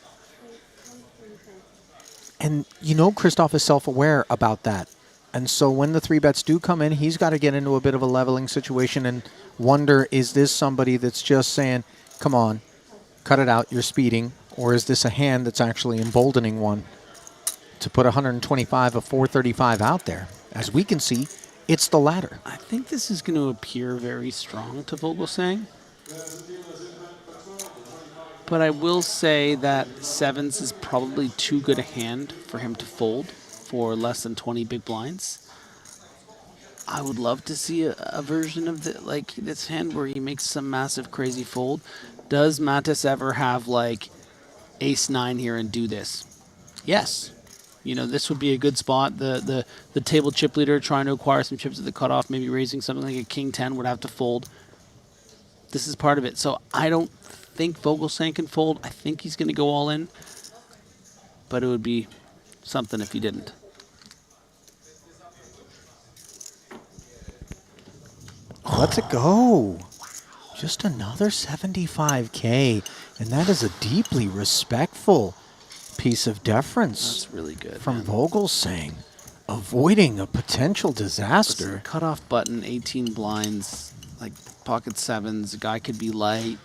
And you know Christoph is self-aware about that. And so when the 3-bets do come in, he's got to get into a bit of a leveling situation and wonder, is this somebody that's just saying, come on, cut it out, you're speeding, or is this a hand that's actually emboldening one to put 125 of 435 out there? As we can see, it's the latter. I think this is going to appear very strong to Vogelsang. But I will say that sevens is probably too good a hand for him to fold for less than 20 big blinds. I would love to see a version of this hand where he makes some massive crazy fold. Does Mattis ever have like ace-9 here and do this? Yes. You know, this would be a good spot. The table chip leader trying to acquire some chips at the cutoff, maybe raising something like a king-10 would have to fold. This is part of it. So I don't think Vogelsang can fold. I think he's going to go all in. But it would be something if he didn't. Let's it go. Just another 75K. And that is a deeply respectful piece of deference. That's really good. From Vogelsang. Avoiding a potential disaster. Listen, cutoff button, 18 blinds, like pocket sevens. The guy could be light,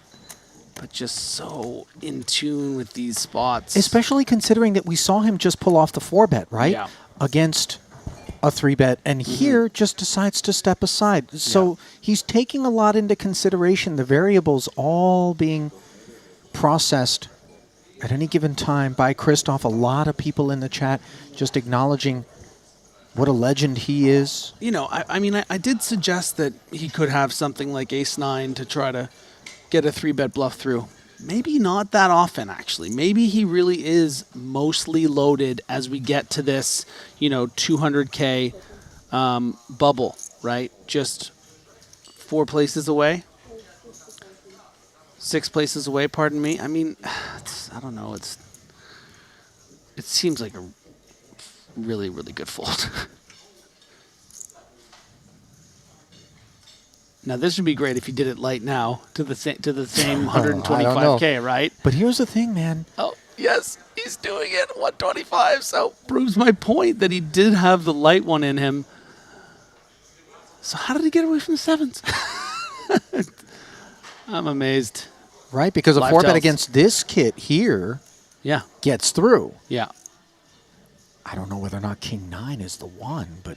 but just so in tune with these spots. Especially considering that we saw him just pull off the 4-bet, right? Yeah. Against a 3-bet, and here just decides to step aside. So he's taking a lot into consideration, the variables all being processed at any given time by Christoph. A lot of people in the chat just acknowledging what a legend he is. You know, I mean, I did suggest that he could have something like ace-9 to try to get a 3-bet bluff through. Maybe not that often, actually. Maybe he really is mostly loaded as we get to this, you know, 200K bubble, right? Just 4 places away. 6 places away, pardon me. I mean, I don't know. It seems like a really, really good fold. Now this would be great if you did it light now to the same 125K, right? But here's the thing, man. Oh yes, he's doing it 125. So proves my point that he did have the light one in him. So how did he get away from the sevens? I'm amazed. Right, because a Live 4-bet tells. against this kit here gets through. Yeah. I don't know whether or not king-9 is the one, but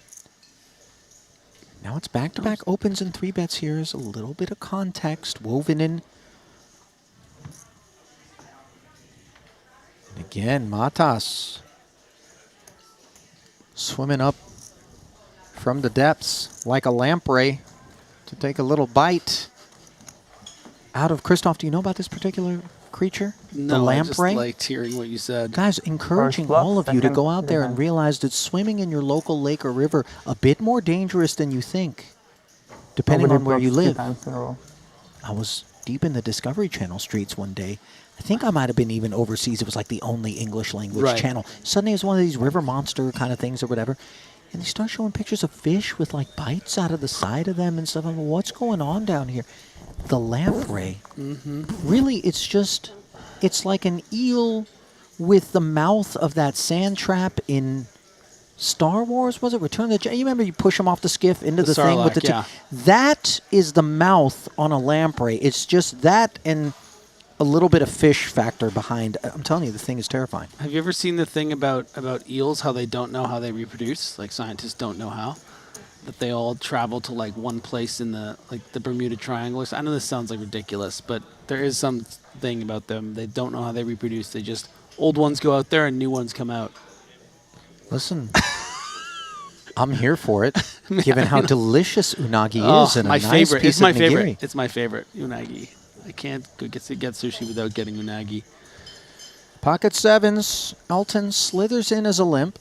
Now it's back-to-back opens and 3-bets here. Is a little bit of context woven in. And again, Matas swimming up from the depths like a lamprey to take a little bite out of Christoph. Do you know about this particular creature? No, the I just lamprey? liked hearing what you said. Guys, encouraging all of you to go out there and realize that swimming in your local lake or river a bit more dangerous than you think, depending on where you live. I was deep in the Discovery Channel streets one day. I think I might have been even overseas. It was like the only English language channel. Suddenly it was one of these river monster kind of things or whatever. And they start showing pictures of fish with like bites out of the side of them and stuff. I'm like, what's going on down here? The lamprey. Really, it's like an eel with the mouth of that sand trap in Star Wars, was it? Return of the Jedi? You remember you push them off the skiff into the thing with the That is the mouth on a lamprey. It's just that and a little bit of fish factor behind. I'm telling you, the thing is terrifying. Have you ever seen the thing about eels, how they don't know how they reproduce? Like scientists don't know how. That they all travel to like one place in the Bermuda Triangle. I know this sounds like ridiculous, but there is something about them. They don't know how they reproduce. They just, old ones go out there and new ones come out. Listen, I'm here for it, given how delicious unagi is and my a nice favorite. piece It's my of nigiri. favorite. It's my favorite, unagi. I can't go get sushi without getting unagi. Pocket sevens. Elton slithers in as a limp.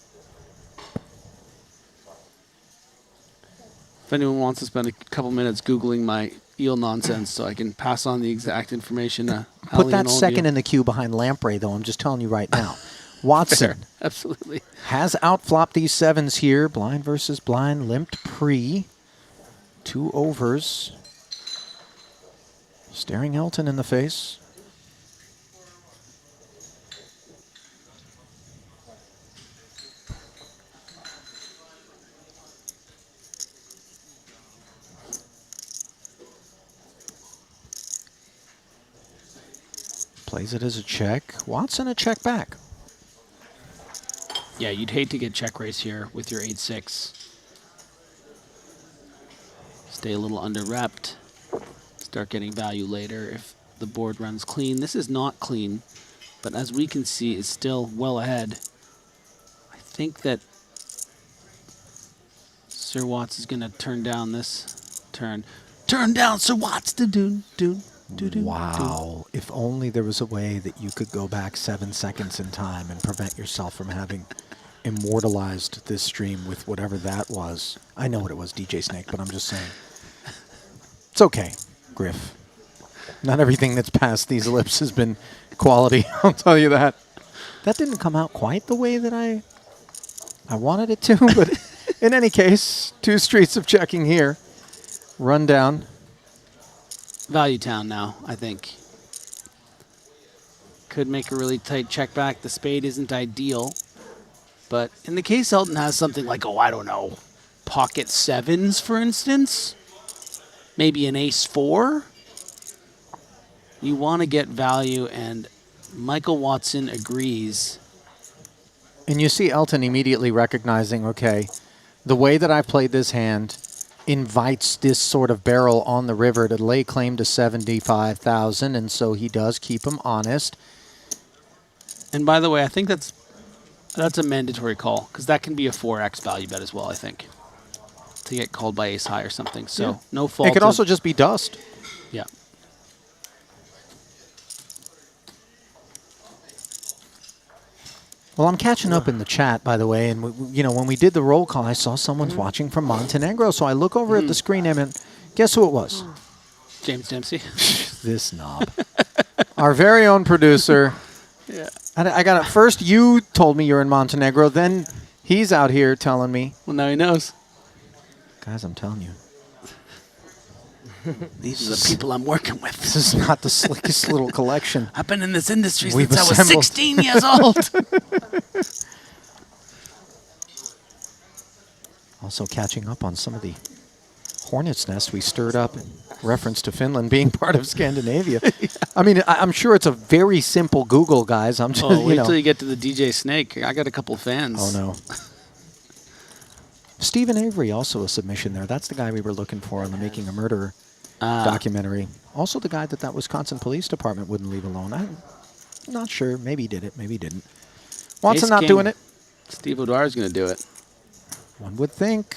If anyone wants to spend a couple minutes Googling my eel nonsense so I can pass on the exact information to Put that second in the queue behind lamprey, though. I'm just telling you right now. Watson Fair. Absolutely has outflopped these sevens here. Blind versus blind, limped pre. 2 overs. Staring Elton in the face. Plays it as a check. Watson a check back. Yeah, you'd hate to get check raise here with your 8-6. Stay a little under-repped. Start getting value later if the board runs clean. This is not clean, but as we can see, is still well ahead. I think that Sir Watts is going to turn down this turn. Turn down Sir Watts! Wow. If only there was a way that you could go back 7 seconds in time and prevent yourself from having immortalized this stream with whatever that was. I know what it was, DJ Snake, but I'm just saying. It's okay, Griff. Not everything that's passed these lips has been quality, I'll tell you that. That didn't come out quite the way that I wanted it to, but in any case, 2 streets of checking here. Run down. Value town now, I think. Could make a really tight check back. The spade isn't ideal. But in the case Elton has something like, oh, I don't know, pocket sevens, for instance. Maybe an ace-4. You want to get value, and Michael Watson agrees. And you see Elton immediately recognizing, okay, the way that I've played this hand invites this sort of barrel on the river to lay claim to 75,000, and so he does keep him honest. And by the way, I think that's a mandatory call, because that can be a 4x value bet as well, I think, to get called by ace high or something. So Yeah. no fault. It could also just be dust. Yeah. Well, I'm catching up in the chat, by the way, and when we did the roll call, I saw someone's watching from Montenegro, so I look over at the screen and guess who it was? James Dempsey. This knob. Our very own producer. Yeah. I got it. First, you told me you're in Montenegro. Then he's out here telling me. Well, now he knows. Guys, I'm telling you. These are the people I'm working with. This is not the slickest little collection. I've been in this industry We've since I was assembled. 16 years old. Also catching up on some of the hornet's nest we stirred up in reference to Finland being part of Scandinavia. Yeah. I mean, I'm sure it's a very simple Google, guys. I'm just, wait till you get to the DJ Snake. I got a couple fans. Oh, no. Stephen Avery, also a submission there. That's the guy we were looking for on the Making a Murderer documentary. Also the guy that Wisconsin Police Department wouldn't leave alone. I'm not sure. Maybe he did it. Maybe he didn't. Watson not doing it. Steve O'Dwyer is going to do it. One would think.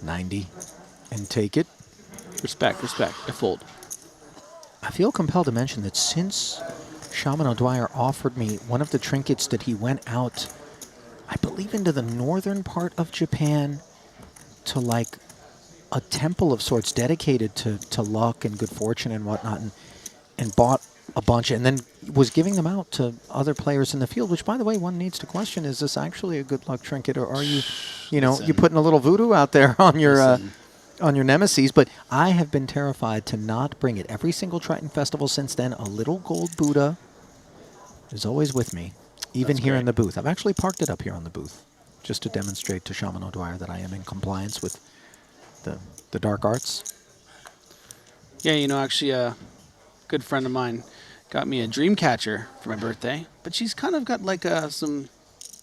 $90 and take it. Respect, respect. I fold. I feel compelled to mention that since Shaman O'Dwyer offered me one of the trinkets that he went out, I believe, into the northern part of Japan to like a temple of sorts dedicated to luck and good fortune and whatnot, and bought a bunch and then was giving them out to other players in the field, which, by the way, one needs to question, is this actually a good luck trinket, or are you, you putting a little voodoo out there on your nemesis? But I have been terrified to not bring it. Every single Triton festival since then, a little gold Buddha is always with me, even here in the booth. I've actually parked it up here on the booth just to demonstrate to Shaman O'Dwyer that I am in compliance with the dark arts. Yeah, actually a good friend of mine got me a dream catcher for my birthday, but she's kind of got like some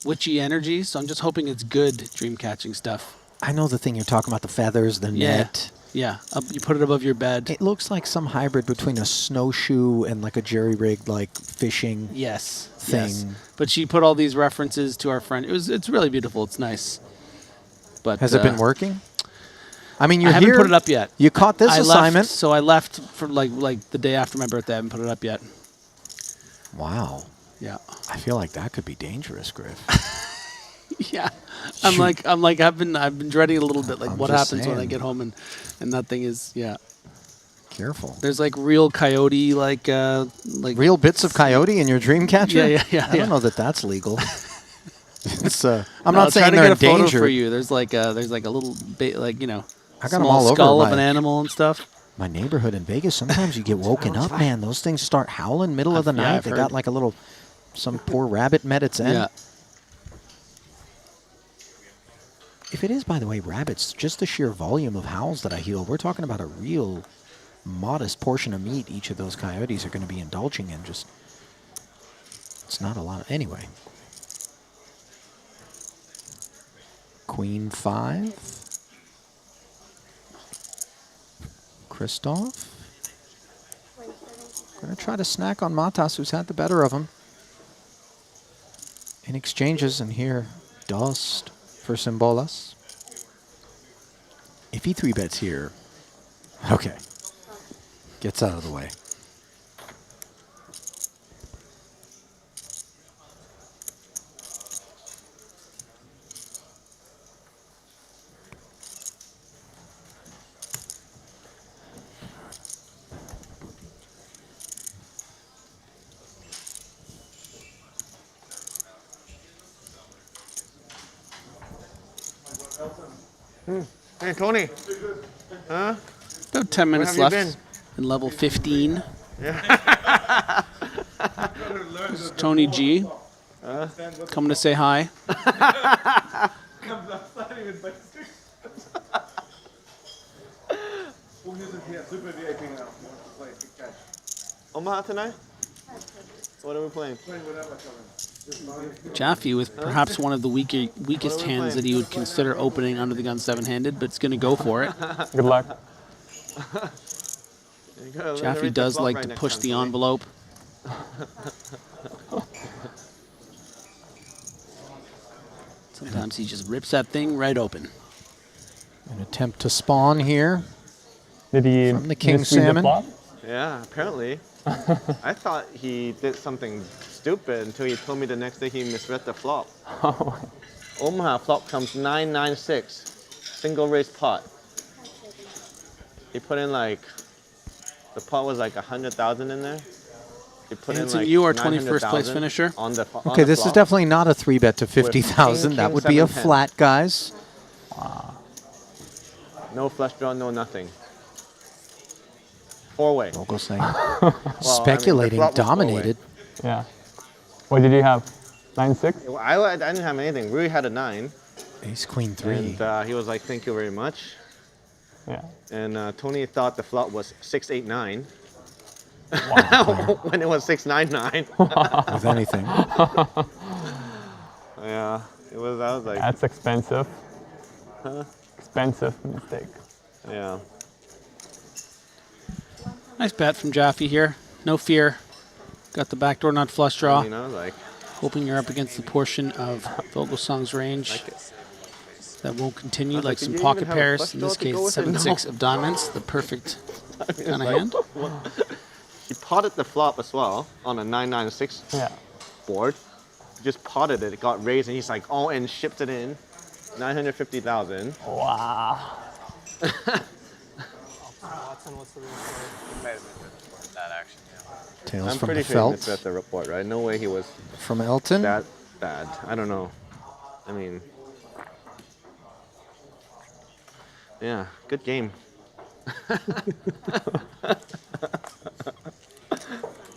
witchy energy, so I'm just hoping it's good dream catching stuff. I know the thing you're talking about, the feathers, the net. Yeah, you put it above your bed. It looks like some hybrid between a snowshoe and like a jerry-rigged like fishing thing. Yes. But she put all these references to our friend. It's really beautiful. It's nice. But has it been working? I mean, I haven't put it up yet. You caught this assignment. So I left for like the day after my birthday. I haven't put it up yet. Wow. Yeah. I feel like that could be dangerous, Griff. Yeah. I've been dreading it a little bit. Like, what happens when I get home and that thing is, yeah. Careful. There's like real coyote, like real bits of coyote in your dream catcher. Yeah. I don't know that that's legal. It's I'm no, not saying they're in danger. Trying to get a photo for you. There's like a little I got them small all over skull of an animal and stuff. My neighborhood in Vegas, sometimes you get woken up, man. Those things start howling middle of the night. They got like some poor rabbit met its end. Yeah. If it is, by the way, rabbits, just the sheer volume of howls that I hear, we're talking about a real modest portion of meat each of those coyotes are going to be indulging in. Just, it's not a lot. Anyway. Queen 5. Christoph. Going to try to snack on Matas, who's had the better of him. In exchanges, and here, dust for Symbolas. If he 3-bets here, okay, gets out of the way. Hey, Tony. Huh? About 10 minutes left in level 15. Yeah. This is Tony G. Coming to say hi. Omaha tonight? What are we playing? Jaffe with perhaps one of the weakest hands that he would consider opening under the gun 7-handed, but it's going to go for it. Good luck. Jaffe does like to push the envelope. Sometimes he just rips that thing right open. An attempt to spawn here. Did he from the King misread the Salmon? flop? Yeah, apparently. I thought he did something stupid until he told me the next day he misread the flop. Omaha flop comes 996, single raise pot. He put in like, the pot was like 100,000 in there. He put And in like you are 21st place 900,000 finisher. on the Okay, this is definitely not a 3-bet to 50,000. That would be a 7-10. flat, guys. No flush draw, no nothing. 4-way. Local saying speculating, dominated. Yeah. What did you have? 9-6? I didn't have anything. Rui had a 9. Ace Queen 3. And he was like, "Thank you very much." Yeah. And Tony thought the flop was 689. Wow. When it was 699. With anything. Yeah, it was. I was like, That's expensive. huh? Expensive mistake. Yeah. Nice bet from Jaffe here. No fear. Got the backdoor nut flush draw. You know, like. Hoping you're up against the portion of Vogelsong's range that won't continue, like some pocket pairs. In this case, 7-6 of diamonds, the perfect kind of hand. He potted the flop as well on a 996 board. He just potted it. It got raised, and he's like, "Oh," and shipped it in. 950,000. Wow. Watson, what's the real score? That action, Tails I'm from pretty the sure felt. he misread the report, right? No way he was From Elton? that bad. I don't know. I mean, yeah, good game. I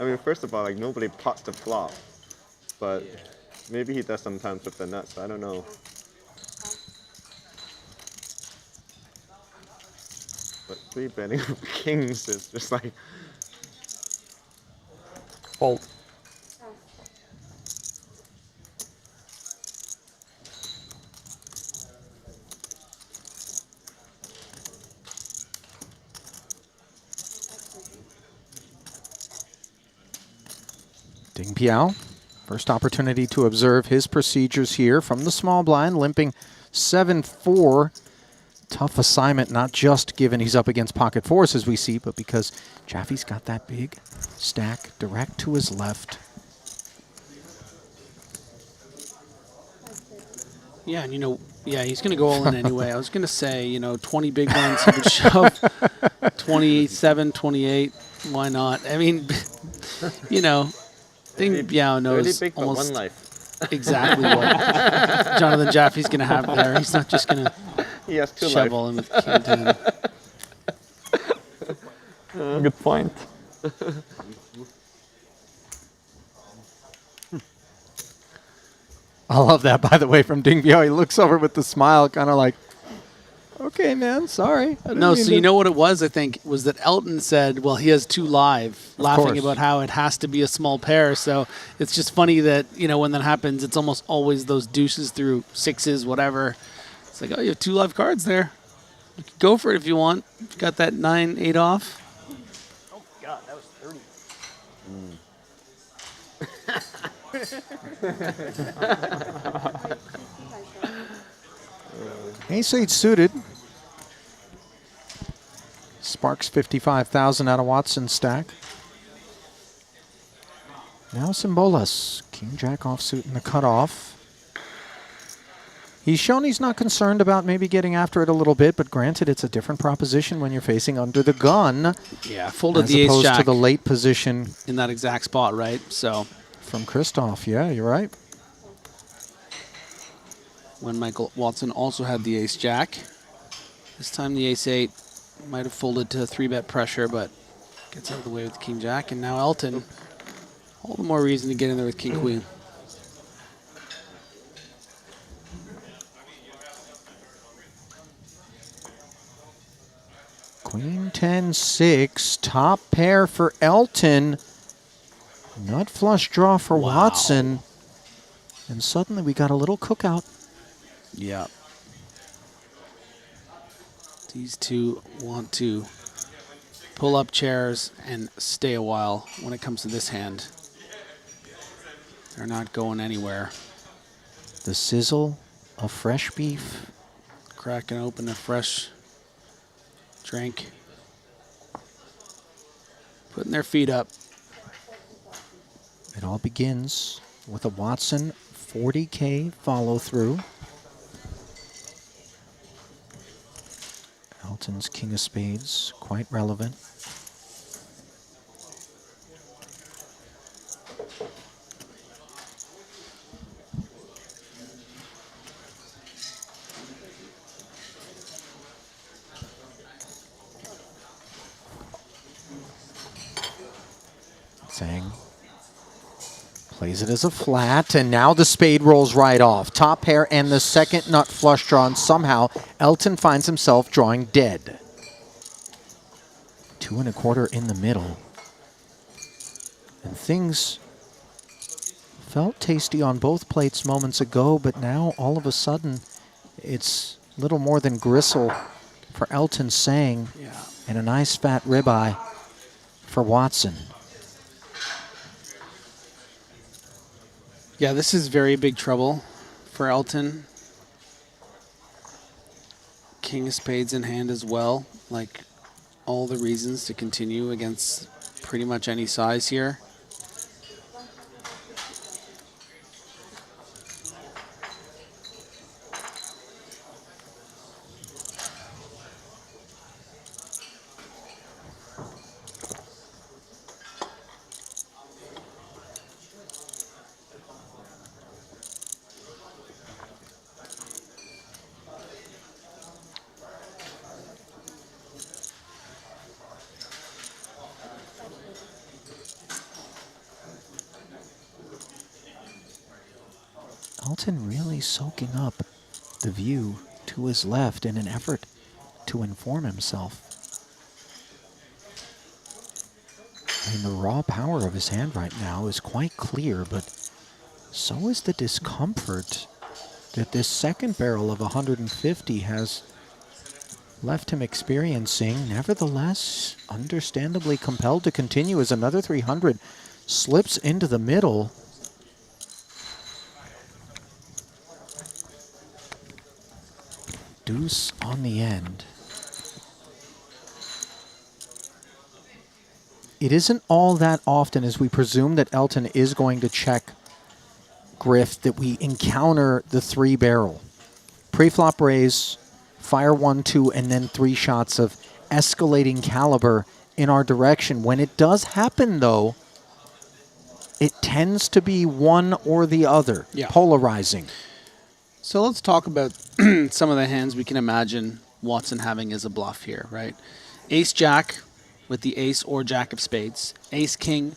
mean, first of all, like nobody pots the flop, but maybe he does sometimes with the nuts. I don't know. But 3-betting kings is just like Fold. Ding Piao, first opportunity to observe his procedures here from the small blind, limping 7-4. Tough assignment, not just given he's up against pocket fours as we see, but because Jaffe's got that big stack direct to his left. Yeah, and he's going to go all in anyway. I was going to say, 20 big ones, he would shove 27, 28. Why not? I mean, Ding Piao knows big, but almost one life. exactly what Jonathan Jaffe's going to have there. He's not just going to He has 2 shovel life. him with King 10. Good point. I love that, by the way, from Ding Piao. He looks over with the smile, kind of like, okay, man, sorry. I didn't No, mean so to-" you know what it was, I think, was that Elton said, well, he has 2 live, laughing course. about how it has to be a small pair. So it's just funny that, when that happens, it's almost always those deuces through 6s, whatever. It's like, oh, you have 2 live cards there. You can go for it if you want. You've got that 9-8 off. Oh, God, that was 30. Ace-8 suited. Sparks 55,000 out of Watson's stack. Now Simbolas. King-Jack offsuit in the cutoff. He's shown he's not concerned about maybe getting after it a little bit, but granted, it's a different proposition when you're facing under the gun. Yeah, folded as the opposed ace-jack to the late position. in that exact spot, right? So from Christoph, yeah, you're right. When Michael Watson also had the ace-jack. This time the ace-8 might have folded to 3-bet pressure, but gets out of the way with the king-jack. And now Elton, all the more reason to get in there with king-queen. Queen 10-6, top pair for Elton. Nut flush draw for Watson. And suddenly we got a little cookout. Yeah. These two want to pull up chairs and stay a while when it comes to this hand. They're not going anywhere. The sizzle of fresh beef. Cracking open a fresh drink. Putting their feet up. It all begins with a Watson 40K follow through. Elton's King of Spades, quite relevant. Sang Plays it as a flat, and now the spade rolls right off. Top pair and the second nut flush draw, and somehow Elton finds himself drawing dead. 2 1/4 in the middle. And things felt tasty on both plates moments ago, but now all of a sudden it's little more than gristle for Elton Sang, and a nice fat ribeye for Watson. Yeah, this is very big trouble for Elton. King of spades in hand as well. Like, all the reasons to continue against pretty much any size here. Elton really soaking up the view to his left in an effort to inform himself. I mean, the raw power of his hand right now is quite clear, but so is the discomfort that this second barrel of 150 has left him experiencing. Nevertheless, understandably compelled to continue as another 300 slips into the middle. Deuce on the end. It isn't all that often, as we presume that Elton is going to check Griff, that we encounter the 3-barrel. Pre-flop raise, fire 1, 2, and then 3 shots of escalating caliber in our direction. When it does happen, though, it tends to be one or the other, polarizing. So let's talk about some of the hands we can imagine Watson having as a bluff here, right? Ace-Jack with the ace or jack of spades. Ace-King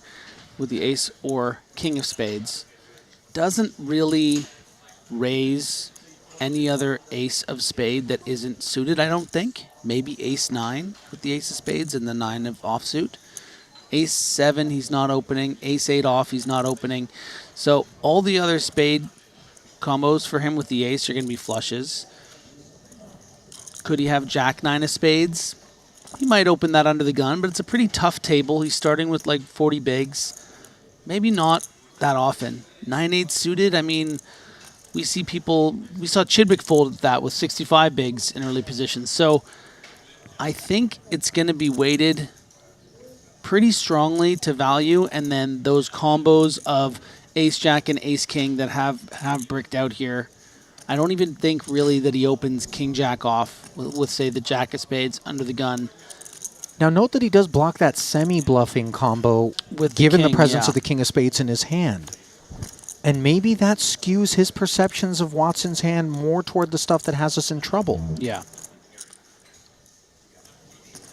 with the ace or king of spades. Doesn't really raise any other ace of spade that isn't suited, I don't think. Maybe ace-9 with the ace of spades and the 9 of offsuit. Ace-7, he's not opening. Ace-8 off, he's not opening. So all the other spade combos for him with the ace are going to be flushes. Could he have jack-9 of spades? He might open that under the gun, but it's a pretty tough table. He's starting with like 40 bigs. Maybe not that often. 9-8 suited, I mean, we see people, we saw Chidwick fold that with 65 bigs in early positions. So I think it's going to be weighted pretty strongly to value, and then those combos of ace-jack and ace-king that have bricked out here. I don't even think really that he opens king-jack off with, say, the jack of spades under the gun. Now note that he does block that semi-bluffing combo with given the the presence king, of the king of spades in his hand. And maybe that skews his perceptions of Watson's hand more toward the stuff that has us in trouble. Yeah.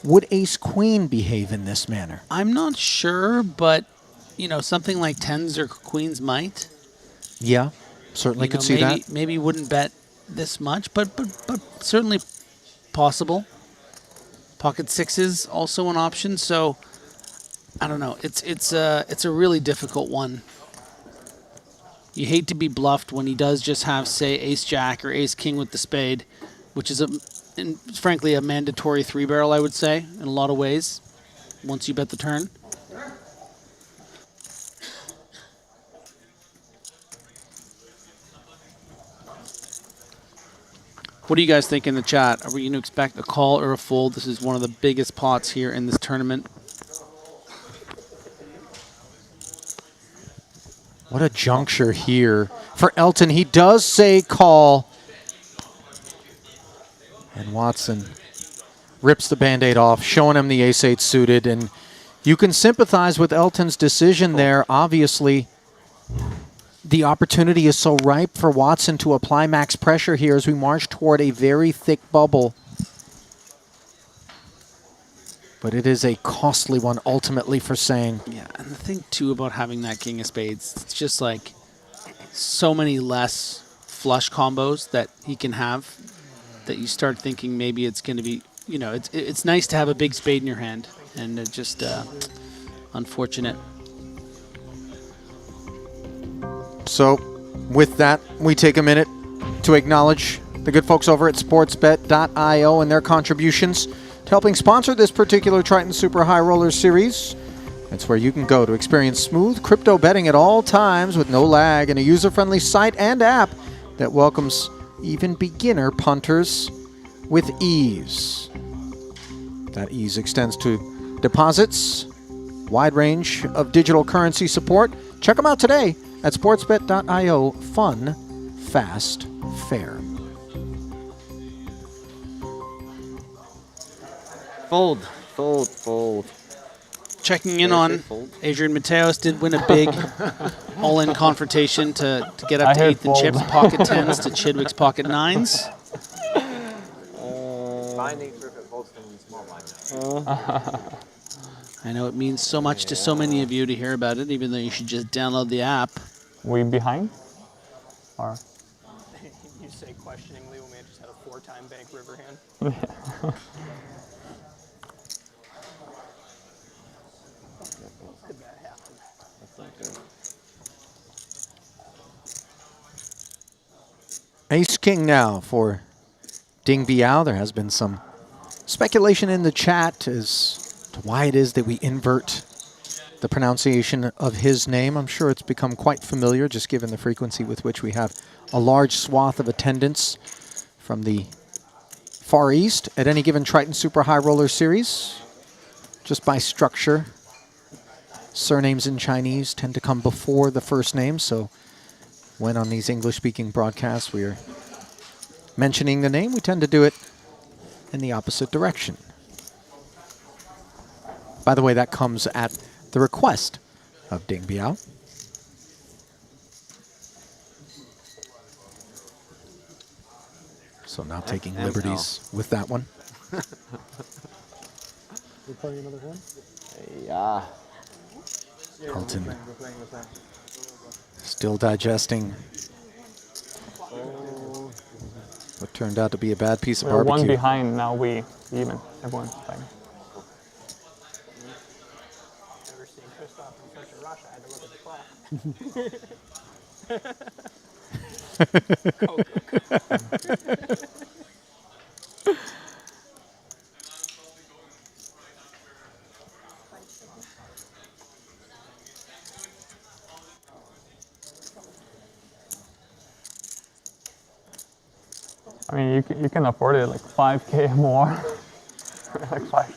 Would ace-queen behave in this manner? I'm not sure, but, you know, something like tens or queens might. Yeah, certainly could see that. Maybe wouldn't bet this much, but certainly possible. Pocket sixes also an option, so I don't know. It's a really difficult one. You hate to be bluffed when he does just have, say, ace-jack or ace-king with the spade, which is, frankly, a mandatory 3-barrel, I would say, in a lot of ways, once you bet the turn. What do you guys think in the chat? Are we going to expect a call or a fold? This is one of the biggest pots here in this tournament. What a juncture here for Elton. He does say call. And Watson rips the Band-Aid off, showing him the ace-8 suited. And you can sympathize with Elton's decision there. Obviously, the opportunity is so ripe for Watson to apply max pressure here as we march toward a very thick bubble. But it is a costly one ultimately for saying. Yeah, and the thing too about having that king of spades, it's just like so many less flush combos that he can have that you start thinking maybe it's going to be, you know, it's nice to have a big spade in your hand, and it just unfortunate. So with that, we take a minute to acknowledge the good folks over at sportsbet.io and their contributions to helping sponsor this particular Triton Super High Roller Series. It's where you can go to experience smooth crypto betting at all times with no lag and a user-friendly site and app that welcomes even beginner punters with ease. That ease extends to deposits, wide range of digital currency support. Check them out today at sportsbet.io. Fun, fast, fair. Fold, fold, fold. Checking in on Adrian Mateos, did win a big all-in confrontation to get up to 8th in chips, pocket 10s to Chidwick's pocket 9s. Finding perfect folds in small blind. I know it means so much to so many of you to hear about it, even though you should just download the app. We behind? Or? You say questioningly when we just had a 4-time bank river hand. Ace-King now for Ding Biao. There has been some speculation in the chat as to why it is that we invert the pronunciation of his name. I'm sure it's become quite familiar just given the frequency with which we have a large swath of attendance from the Far East at any given Triton Super High Roller Series. Just by structure, surnames in Chinese tend to come before the first name, so when on these English-speaking broadcasts we are mentioning the name, we tend to do it in the opposite direction. By the way, that comes at the request of Ding Biao. So now taking liberties with that one. We're playing another hand? Yeah. Carlton still digesting what turned out to be a bad piece of We're barbecue. one behind, now we even. Everyone's playing. Never seen Christoph in such a rush. I had to look at the clock. I mean, you can afford it like 5K more. Like 5K.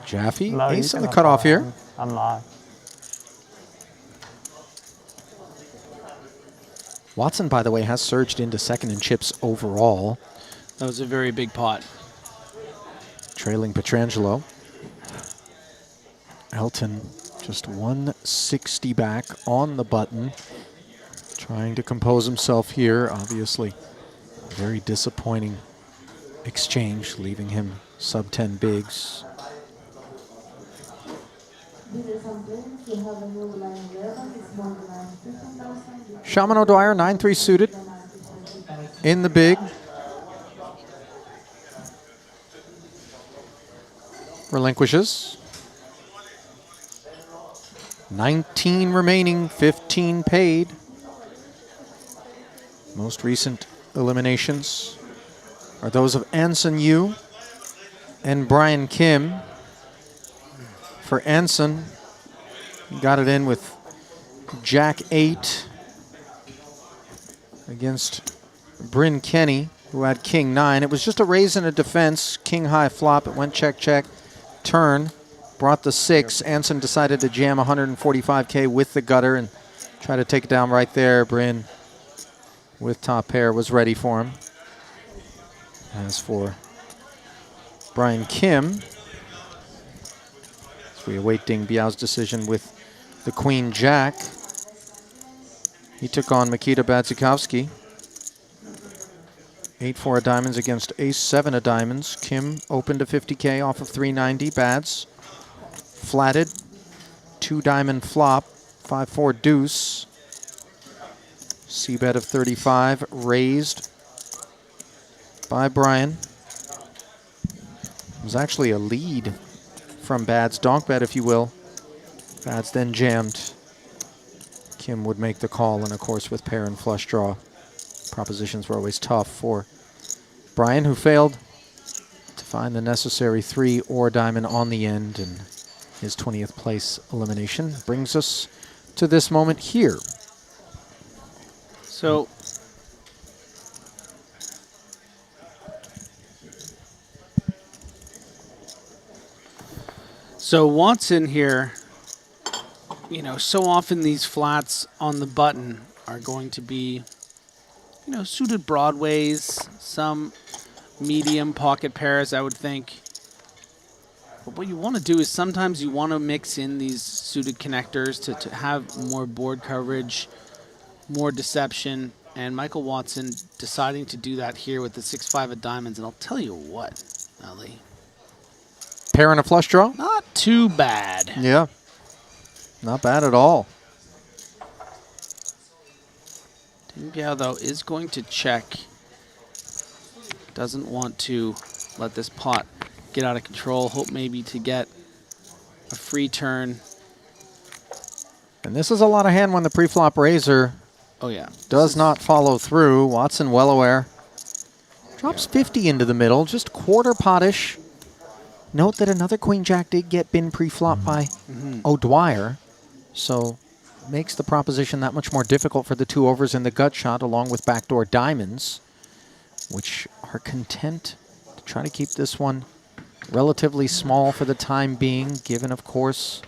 Jaffe, No, ace you on the can cutoff afford here. it. I'm not. Watson, by the way, has surged into second in chips overall. That was a very big pot. Trailing Petrangelo. Elton just 160 back on the button. Trying to compose himself here. Obviously, a very disappointing exchange, leaving him sub 10 bigs. Shaman O'Dwyer, 9-3 suited in the big. Relinquishes. 19 remaining, 15 paid. Most recent eliminations are those of Anson Yu and Brian Kim. For Anson, he got it in with Jack 8 against Bryn Kenny, who had King 9. It was just a raise and a defense. King high flop. It went check, check. Turn. Brought the 6. Anson decided to jam 145K with the gutter and try to take it down right there. Bryn, with top pair, was ready for him. As for Brian Kim, as we await Ding Biao's decision with the Queen Jack, he took on Mikita Badzikovsky. 8-4 of diamonds against ace-7 of diamonds. Kim open to 50K off of 390. Bads flatted. 2 diamond flop. 5-4 deuce. C-bet of 35 raised by Brian. It was actually a lead from Bads. Donk bet, if you will. Bads then jammed. Kim would make the call, and of course with pair and flush draw, propositions were always tough for Brian, who failed to find the necessary 3 or diamond on the end, and his 20th place elimination brings us to this moment here. So Watson here, you know, so often these flats on the button are going to be, you know, suited broadways, some medium pocket pairs, I would think. But what you want to do is sometimes you want to mix in these suited connectors to have more board coverage, more deception. And Michael Watson deciding to do that here with the 6-5 of diamonds. And I'll tell you what, Ali. Pair and a flush draw? Not too bad. Yeah. Not bad at all. Ding though, is going to check. Doesn't want to let this pot get out of control. Hope maybe to get a free turn. And this is a lot of hand when the pre-flop raiser does not follow through. Watson well aware. Drops 50 into the middle, just quarter pottish. Note that another queen jack did get bin pre-flop by O'Dwyer, so makes the proposition that much more difficult for the 2 overs in the gut shot, along with backdoor diamonds, which are content to try to keep this one relatively small for the time being, given, of course,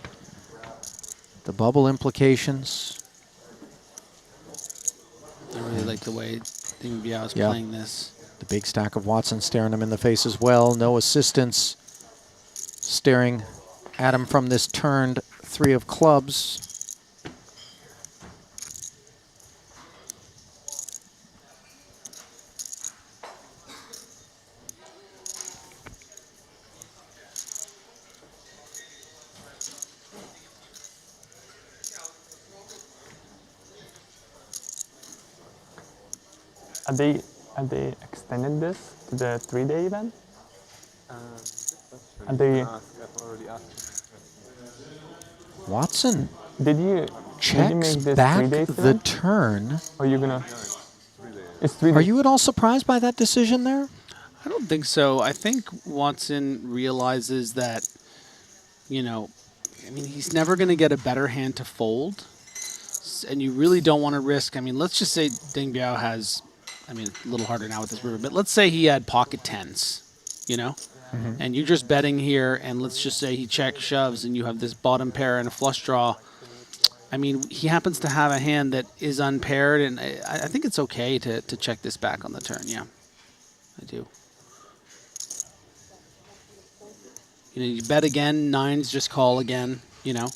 the bubble implications. I really like the way Ding Biao is playing this. The big stack of Watson staring him in the face as well. No assistance staring at him from this turned 3 of clubs. Are they extended this to the 3-day event? Are they? Watson. Did you checks make this back 3 days the event? turn? Are you gonna? It's 3 days. Are you at all surprised by that decision there? I don't think so. I think Watson realizes that, you know, I mean, he's never going to get a better hand to fold. And you really don't want to risk. I mean, let's just say Ding Biao has, I mean, a little harder now with this river, but let's say he had pocket 10s, you know? And you're just betting here, and let's just say he checks, shoves, and you have this bottom pair and a flush draw. I mean, he happens to have a hand that is unpaired, and I think it's okay to check this back on the turn, yeah. I do. You know, you bet again, 9s just call again, you know.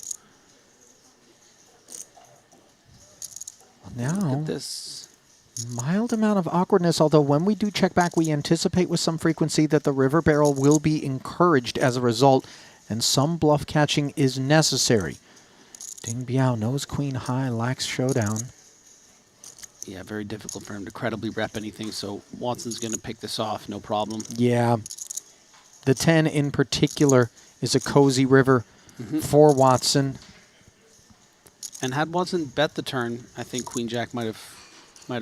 Now, look at this. Mild amount of awkwardness, although when we do check back, we anticipate with some frequency that the river barrel will be encouraged as a result, and some bluff catching is necessary. Ding Biao knows queen high, lacks showdown. Yeah, very difficult for him to credibly rep anything, so Watson's going to pick this off, no problem. Yeah. The 10 in particular is a cozy river for Watson. And had Watson bet the turn, I think Queen Jack might have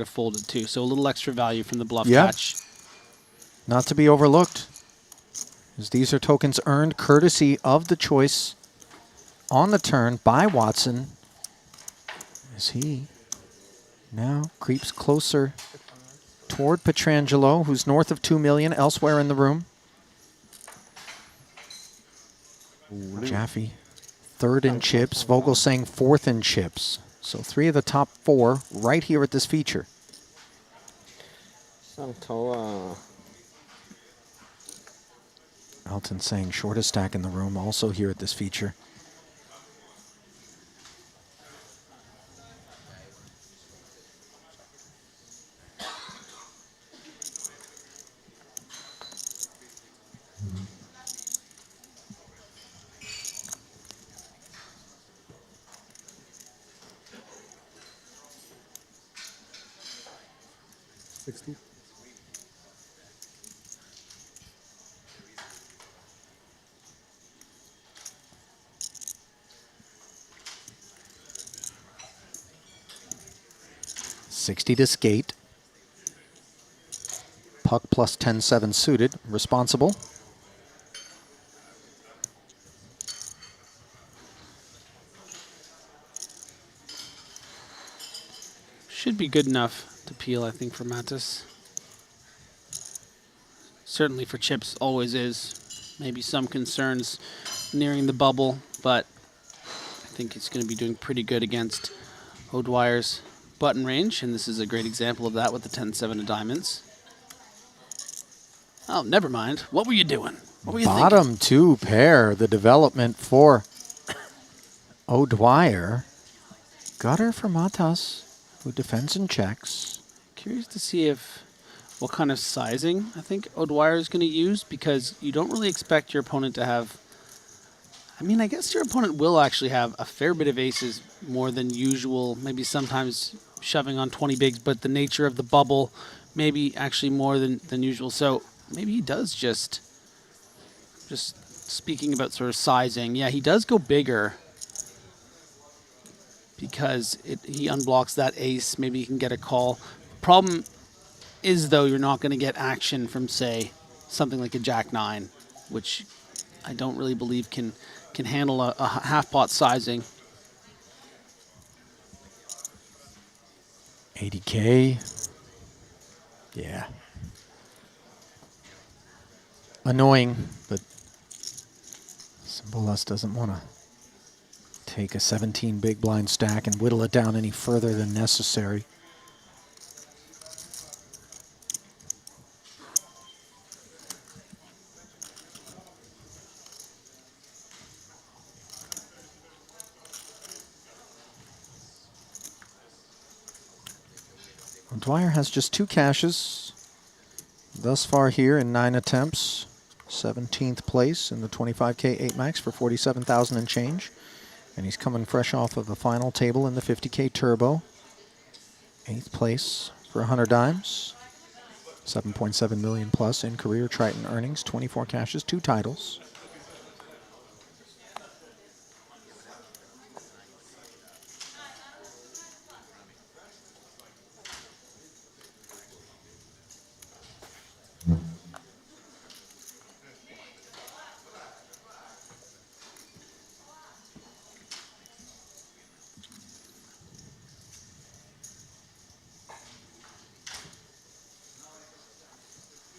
folded too. So a little extra value from the bluff catch. Not to be overlooked, as these are tokens earned courtesy of the choice on the turn by Watson, as he now creeps closer toward Pietrangelo, who's north of 2 million elsewhere in the room. Jaffe, 3rd in chips. Vogel saying 4th in chips. So 3 of the top 4 right here at this feature. Elton saying shortest stack in the room, also here at this feature. 60. $60 to skate. Puck plus 10-7 suited. Responsible. Should be good enough to peel, I think, for Matas. Certainly for chips, always is. Maybe some concerns nearing the bubble, but I think he's going to be doing pretty good against O'Dwyer's button range, and this is a great example of that with the 10-7 of diamonds. Oh, never mind. What were you doing? What were you thinking? Bottom two pair, the development for O'Dwyer. Gutter for Matas, who defends and checks. Curious to see what kind of sizing I think O'Dwyer is going to use, because you don't really expect your opponent to have... I mean, I guess your opponent will actually have a fair bit of aces more than usual, maybe sometimes shoving on 20 bigs, but the nature of the bubble maybe actually more than usual. So maybe he does just speaking about sort of sizing. Yeah, he does go bigger because he unblocks that ace. Maybe he can get a call. Problem is, though, you're not going to get action from, say, something like a Jack-9, which I don't really believe can handle a half-pot sizing. $80K. Yeah. Annoying, but Simbolas doesn't want to take a 17 big blind stack and whittle it down any further than necessary. Dwyer has just 2 cashes thus far here in 9 attempts. 17th place in the 25K 8 max for 47,000 and change. And he's coming fresh off of the final table in the 50K turbo. 8th place for 100 dimes. 7.7 million plus in career Triton earnings. 24 cashes, 2 titles.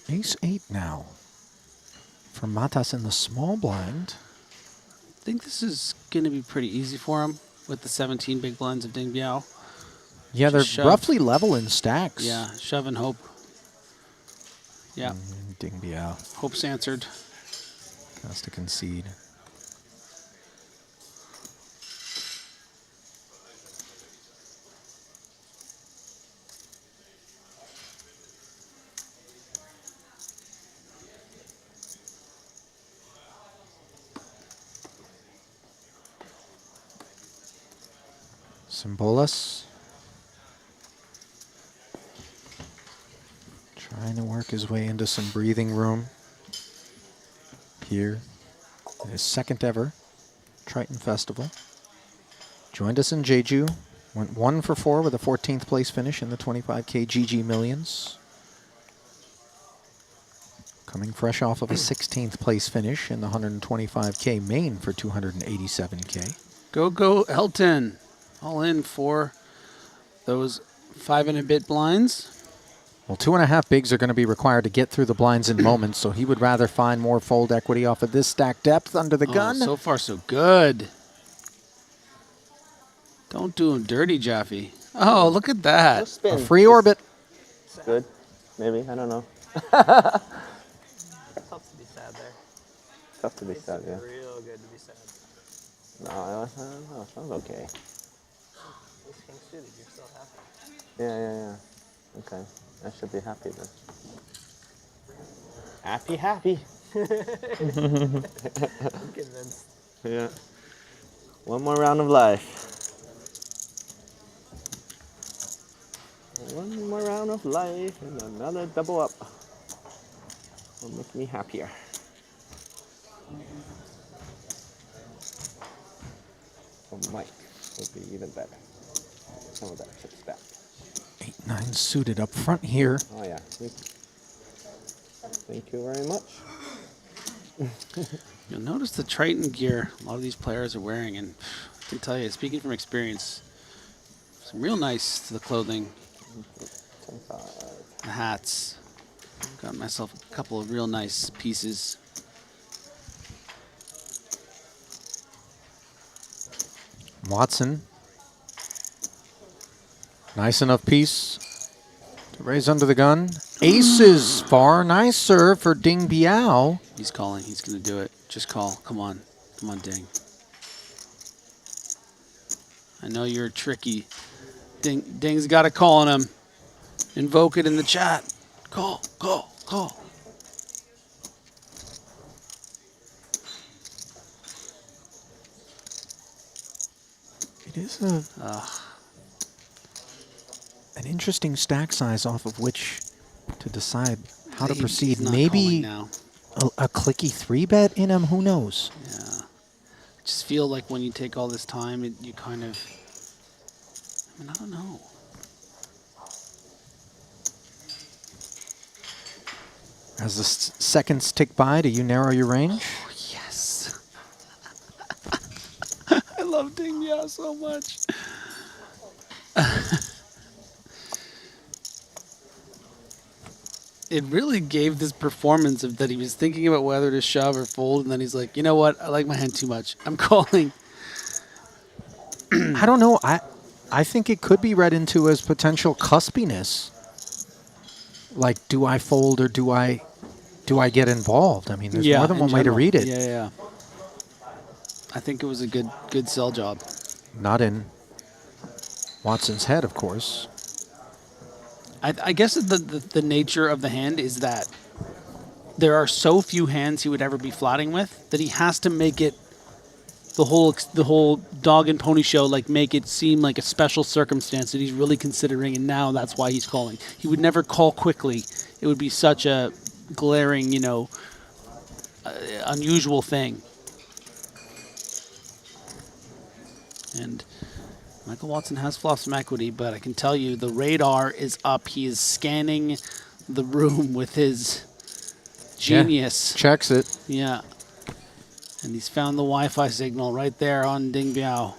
Ace-8 now for Matas in the small blind. I think this is going to be pretty easy for him with the 17 big blinds of Ding Biao. Yeah, they're Shove. roughly level in stacks. Yeah, shove and hope. Yeah. Ding Biao. Hope's answered. Has to concede. Simbolas trying to work his way into some breathing room here at his second ever Triton Festival. Joined us in Jeju, went 1 for 4 with a 14th place finish in the 25K GG Millions. Coming fresh off of a 16th place finish in the 125K main for 287K. Go Elton. All in for those 5 and a bit blinds. Well, 2.5 bigs are going to be required to get through the blinds in moments, so he would rather find more fold equity off of this stack depth under the gun. So far, so good. Don't do him dirty, Jaffe. Oh, look at that. A free orbit. It's good. Maybe. I don't know. Tough to be sad there. Tough to be sad, yeah. Real good to be sad. No, it sounds okay. Ace King suited, you're still happy. Yeah. Okay. I should be happy then. Happy. I'm convinced. Yeah. One more round of life. One more round of life and another double up. Will make me happier. For Mike, would be even better. Some of that chips back. 8-9 suited up front here. Oh yeah. Thank you very much. You'll notice the Triton gear a lot of these players are wearing, and I can tell you, speaking from experience, some real nice to the clothing, the hats. Got myself a couple of real nice pieces. Watson. Nice enough piece to raise under the gun. Aces far. Nice serve for Ding Biao. He's calling. He's going to do it. Just call. Come on. Come on, Ding. I know you're tricky. Ding's got a call on him. Invoke it in the chat. Call, call, call. It is an interesting stack size off of which to decide how to proceed. Maybe a clicky 3-bet in him. Who knows? Yeah. I just feel like when you take all this time, you kind of, I mean, I don't know. As the seconds tick by, do you narrow your range? Oh, yes. I love Ding Biao so much. It really gave this performance of that he was thinking about whether to shove or fold, and then he's like, you know what? I like my hand too much. I'm calling. I don't know. I think it could be read into as potential cuspiness. Like, do I fold or do I get involved? I mean, there's more than one way to read it. Yeah, yeah. I think it was a good sell job. Not in Watson's head, of course. I guess the nature of the hand is that there are so few hands he would ever be flatting with that he has to make it the whole dog and pony show, like make it seem like a special circumstance that he's really considering, and now that's why he's calling. He would never call quickly. It would be such a glaring, unusual thing. And Michael Watson has flopped some equity, but I can tell you the radar is up. He is scanning the room with his genius. Yeah, checks it. Yeah. And he's found the Wi-Fi signal right there on Ding Biao.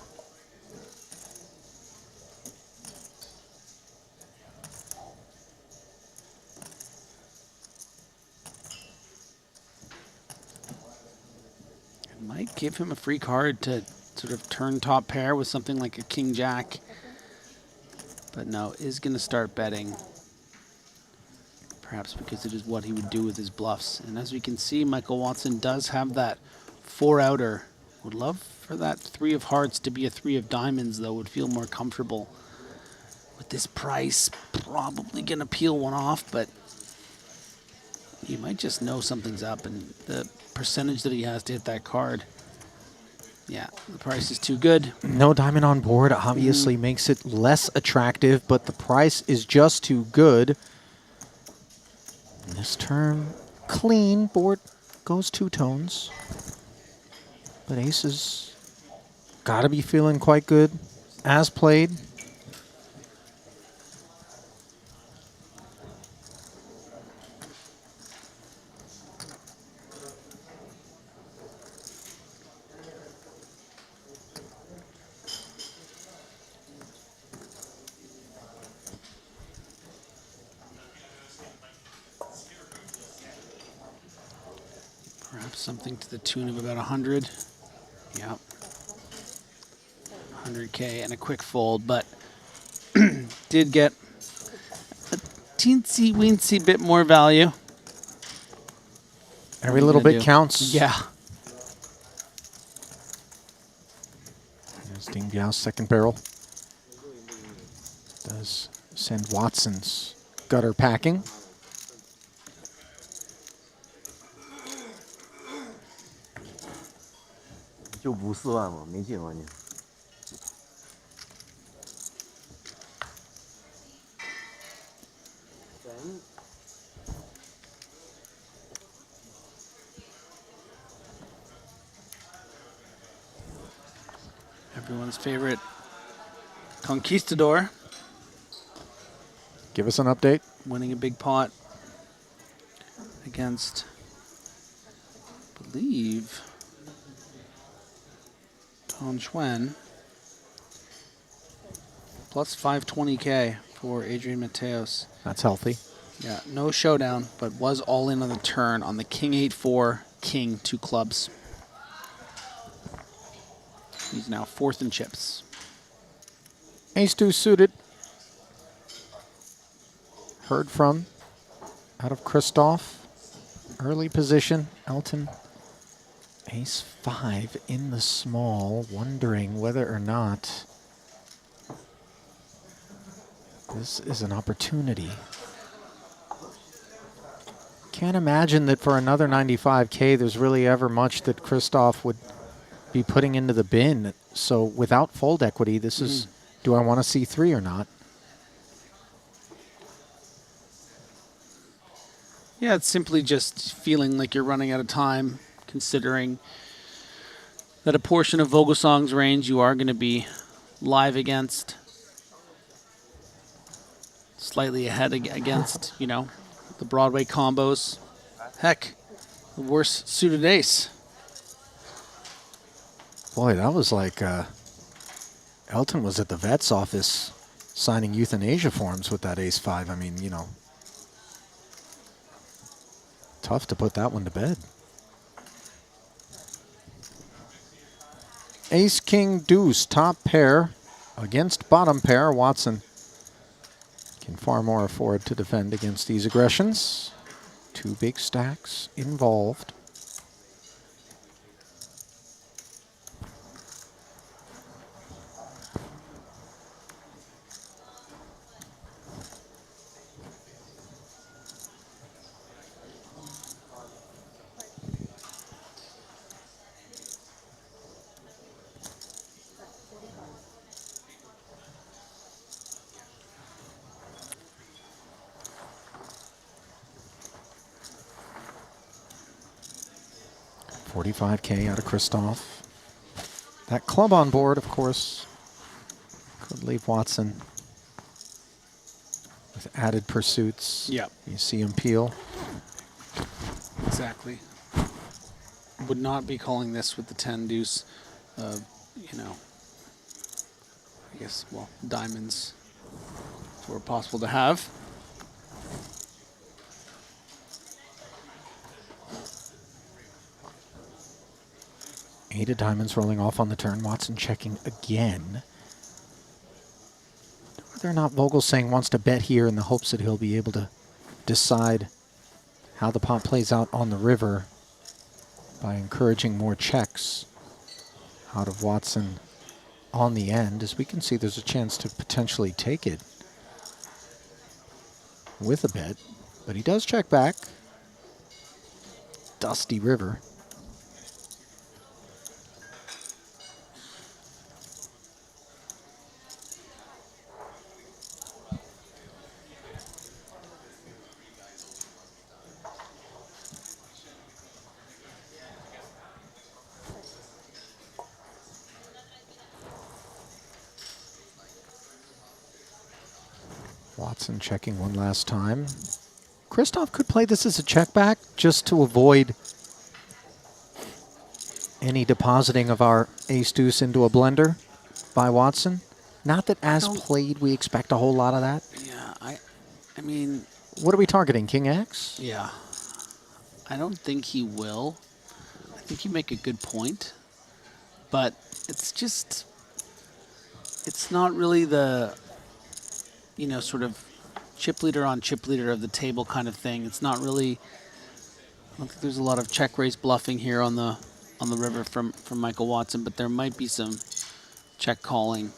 It might give him a free card to sort of turn top pair with something like a King Jack. But no, is going to start betting. Perhaps because it is what he would do with his bluffs. And as we can see, Michael Watson does have that 4-outer. Would love for that 3 of hearts to be a 3 of diamonds, though. Would feel more comfortable. With this price, probably going to peel one off, but you might just know something's up. And the percentage that he has to hit that card, yeah, the price is too good. No diamond on board obviously makes it less attractive, but the price is just too good. This turn, clean. Board goes 2 tones. But ace has got to be feeling quite good as played. Perhaps something to the tune of about 100. Yep. 100K and a quick fold, but did get a teensy-weensy bit more value. Every little bit counts. Yeah. There's Ding Biao's second barrel. Does send Watson's gutter packing. Everyone's favorite conquistador. Give us an update. Winning a big pot against, I believe, Ton Schwen. Plus 520K for Adrian Mateos. That's healthy. Yeah, no showdown, but was all in on the turn on the King 8-4, King 2 clubs. He's now 4th in chips. Ace-2 suited. Heard from out of Christoph. Early position, Elton. Ace-5 in the small, wondering whether or not this is an opportunity. Can't imagine that for another 95K, there's really ever much that Christoph would be putting into the bin. So without fold equity, this is, do I want to see 3 or not? Yeah, it's simply just feeling like you're running out of time, considering that a portion of Vogelsong's range you are going to be live against. Slightly ahead against, you know, the Broadway combos. Heck, the worst suited ace. Boy, that was like Elton was at the vet's office signing euthanasia forms with that ace-5. I mean, you know, tough to put that one to bed. Ace, king, deuce, top pair against bottom pair. Watson can far more afford to defend against these aggressions. 2 big stacks involved. $45K out of Christoph. That club on board, of course, could leave Watson with added pursuits. Yep. You see him peel. Exactly. Would not be calling this with the 10 deuce, you know, I guess, well, diamonds were possible to have. Eight of diamonds rolling off on the turn. Watson checking again. Whether or not Vogelsang wants to bet here in the hopes that he'll be able to decide how the pot plays out on the river by encouraging more checks out of Watson on the end. As we can see, there's a chance to potentially take it with a bet, but he does check back. Dusty river. Watson checking one last time. Christoph could play this as a check back just to avoid any depositing of our ace-deuce into a blender by Watson. Not that as played we expect a whole lot of that. Yeah, I mean... What are we targeting, King X? Yeah. I don't think he will. I think you make a good point. But it's just... It's not really the... you know, sort of chip leader on chip leader of the table kind of thing. It's not really, I don't think there's a lot of check raise bluffing here on the river from Michael Watson, but there might be some check calling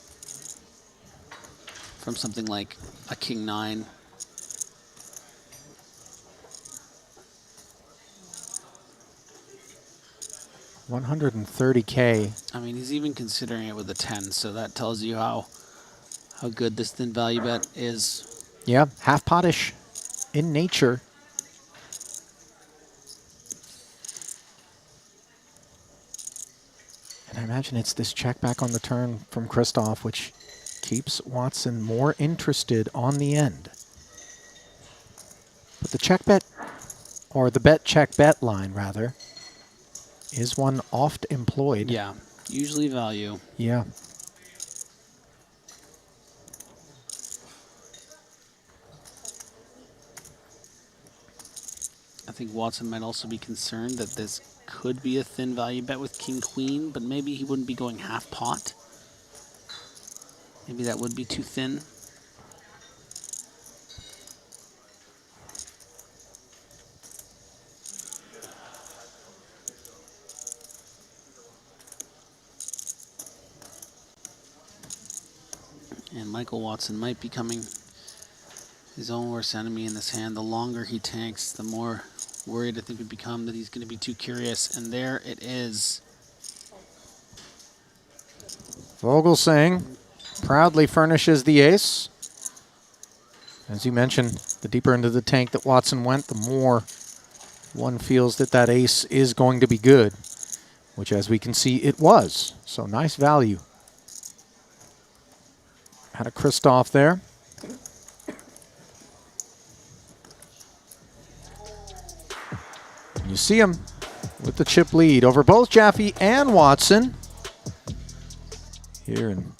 from something like a King 9. $130K. I mean, he's even considering it with a 10, so that tells you how good this thin value bet is. Yeah, half potish. in nature. And I imagine it's this check back on the turn from Christoph, which keeps Watson more interested on the end. But the check bet, or the bet check bet line rather, is one oft employed. Yeah, usually value. Yeah. I think Watson might also be concerned that this could be a thin value bet with King Queen, but maybe he wouldn't be going half pot. Maybe that would be too thin. And Michael Watson might be becoming his own worst enemy in this hand. The longer he tanks, the more worried I think we become that he's going to be too curious. And there it is. Vogelsang proudly furnishes the ace. As you mentioned, the deeper into the tank that Watson went, the more one feels that that ace is going to be good, which as we can see, it was. So nice value. Had a Christoph there. You see him with the chip lead over both Jaffe and Watson here in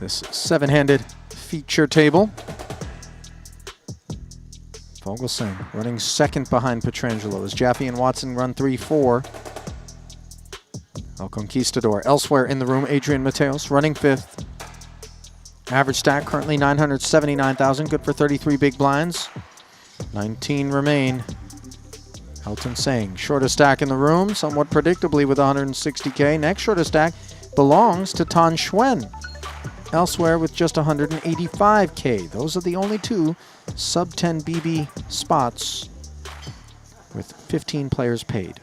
this seven-handed feature table. Vogelsang running second behind Pietrangelo as Jaffe and Watson run 3-4. El Conquistador elsewhere in the room, Adrian Mateos running fifth. Average stack currently 979,000, good for 33 big blinds. 19 remain. Elton Sang, shortest stack in the room, somewhat predictably with 160K. Next shortest stack belongs to Tan Xuan, elsewhere with just 185K. Those are the only two sub-10 BB spots with 15 players paid.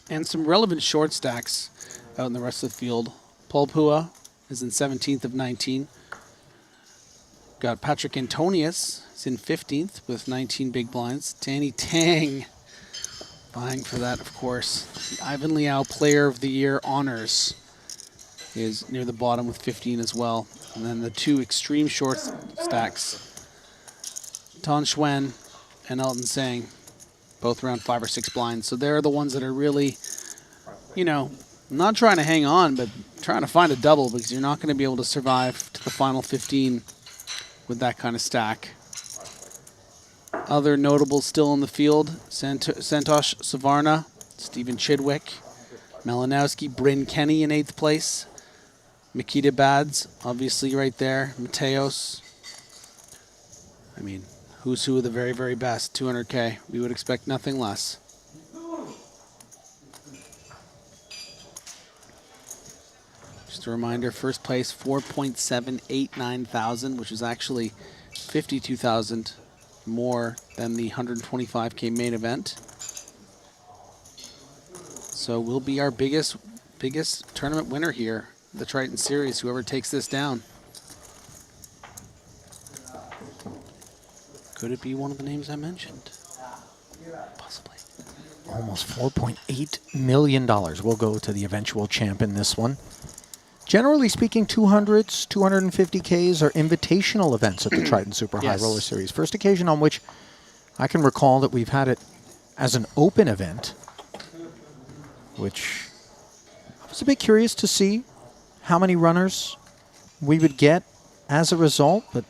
And some relevant short stacks out in the rest of the field. Paul Pua is in 17th of 19. Got Patrick Antonius is in 15th with 19 big blinds. Danny Tang vying for that, of course. The Ivan Liao Player of the Year honors is near the bottom with 15 as well. And then the two extreme short stacks, Tan Xuan and Elton Sang, both around 5 or 6 blinds. So they're the ones that are really, you know, not trying to hang on, but trying to find a double, because you're not going to be able to survive to the final 15 with that kind of stack. Other notables still in the field, Santosh Savarna, Stephen Chidwick, Malinowski, Bryn Kenny in 8th place, Mikita Bads, obviously right there, Mateos. I mean, who's who of the very, very best, 200K. We would expect nothing less. Just a reminder, first place, 4.789 thousand, which is actually 52,000 more than the 125K main event. So we'll be our biggest tournament winner here, the Triton Series, whoever takes this down. Could it be one of the names I mentioned? Possibly. Almost $4.8 million will go to the eventual champ in this one. Generally speaking, 200s, 250Ks are invitational events at the Triton Super High Roller Series. First occasion on which I can recall that we've had it as an open event, which I was a bit curious to see how many runners we would get as a result, but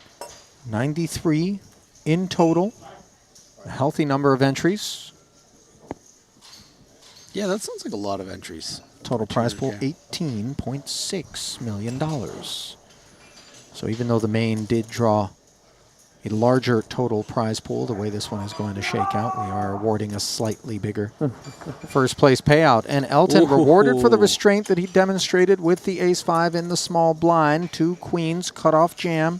93 in total, a healthy number of entries. Yeah, that sounds like a lot of entries. Total prize pool, $18.6 million. So even though the main did draw a larger total prize pool, the way this one is going to shake out, we are awarding a slightly bigger first place payout. And Elton rewarded for the restraint that he demonstrated with the ace-5 in the small blind. 2 queens, cut-off jam.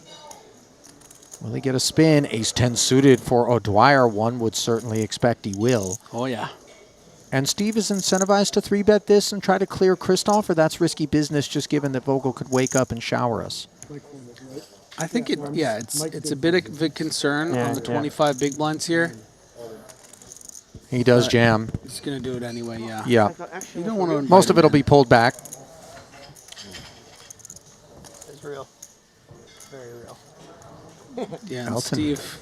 Will he get a spin? Ace-10 suited for O'Dwyer. One would certainly expect he will. Oh, yeah. And Steve is incentivized to 3-bet this and try to clear Christoph, or that's risky business just given that Vogel could wake up and shower us? I think it's a bit of a concern on the 25 big blinds here. He does jam. He's going to do it anyway, yeah. Yeah. You don't want to Most of it will be pulled back. It's real. Very real. Yeah, and Elton. Steve,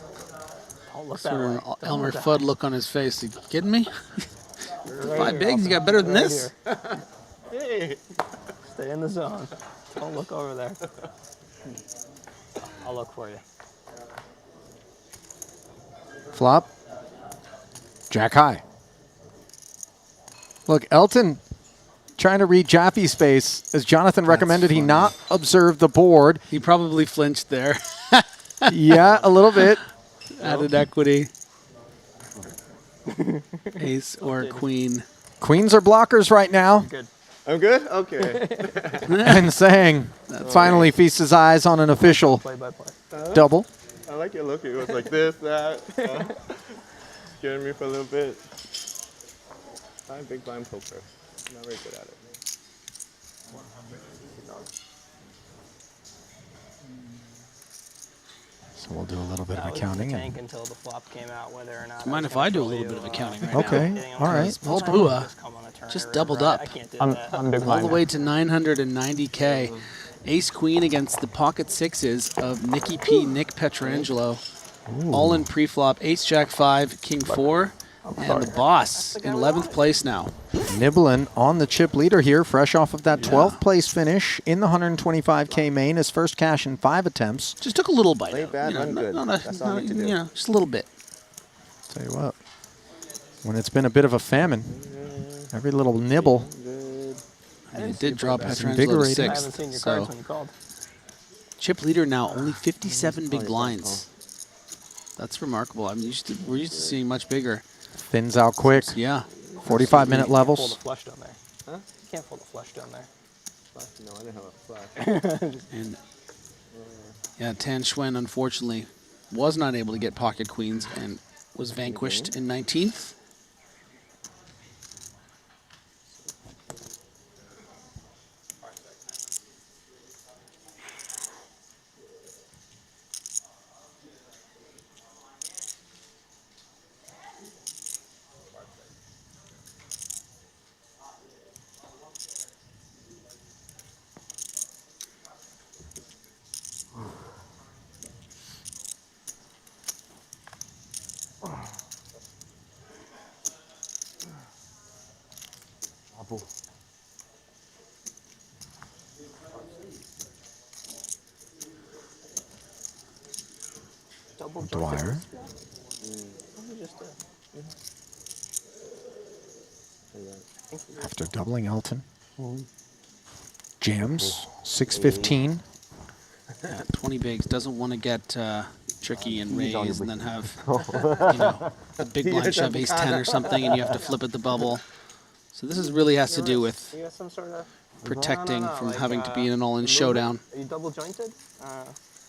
Don't look sort of that an way. Don't Elmer look that Fudd way. look on his face. You kidding me? Right 5 here, bigs, you got better than right this? here. Hey. Stay in the zone. Don't look over there. I'll look for you. Flop. Jack high. Look, Elton trying to read Jaffe's space. As Jonathan recommended, he not observe the board. He probably flinched there. Yeah, a little bit. Added equity. Ace or queen. Queens are blockers right now. Good. I'm good? Okay. And saying finally feasts his eyes on an official Play by play. double. I like your look. It was like this, that. Scaring me for a little bit. I'm big blind poker. I'm not very good at it. So we'll do a little bit That of was accounting. the And tank until the flop came out, whether or not. Do you mind if I do a little bit of accounting right Okay, now? all right. Well, Bua just doubled up. I can't do I'm that. big All blind the now. way to 990K. Ace Queen against the pocket sixes of Nicky P, Nick Petrangelo. All in pre-flop. Ace Jack 5, King 4, and the boss in 11th place now. Nibbling on the chip leader here, fresh off of that 12th place finish in the 125K main. His first cash in 5 attempts. Just took a little bite. Play out, bad, you know, run good. That's all I need to do. You know, just a little bit. Tell you what, when it's been a bit of a famine, every little nibble. And it did drop Petrangelo to invigorating. I haven't 6th. seen your So cards when you called. chip leader now only 57 big blinds. That's remarkable. I mean, we're used to seeing much bigger. Thins out quick. Yeah. 45-minute Pull the levels. flush down there. Huh? You can't pull the flush down there. No, I didn't have a flash. And yeah, Tan Schwen unfortunately was not able to get pocket queens and was vanquished in 19th. Double Dwyer. After doubling Elton. Jams, 615. Yeah, 20 bigs. Doesn't want to get tricky and raise and then have, you know, a big blind shove ace 10 or something and you have to flip at the bubble. So this is really has to do with You got some sort of protecting No, from like, having to be in an all-in movement. showdown. Are you double jointed? I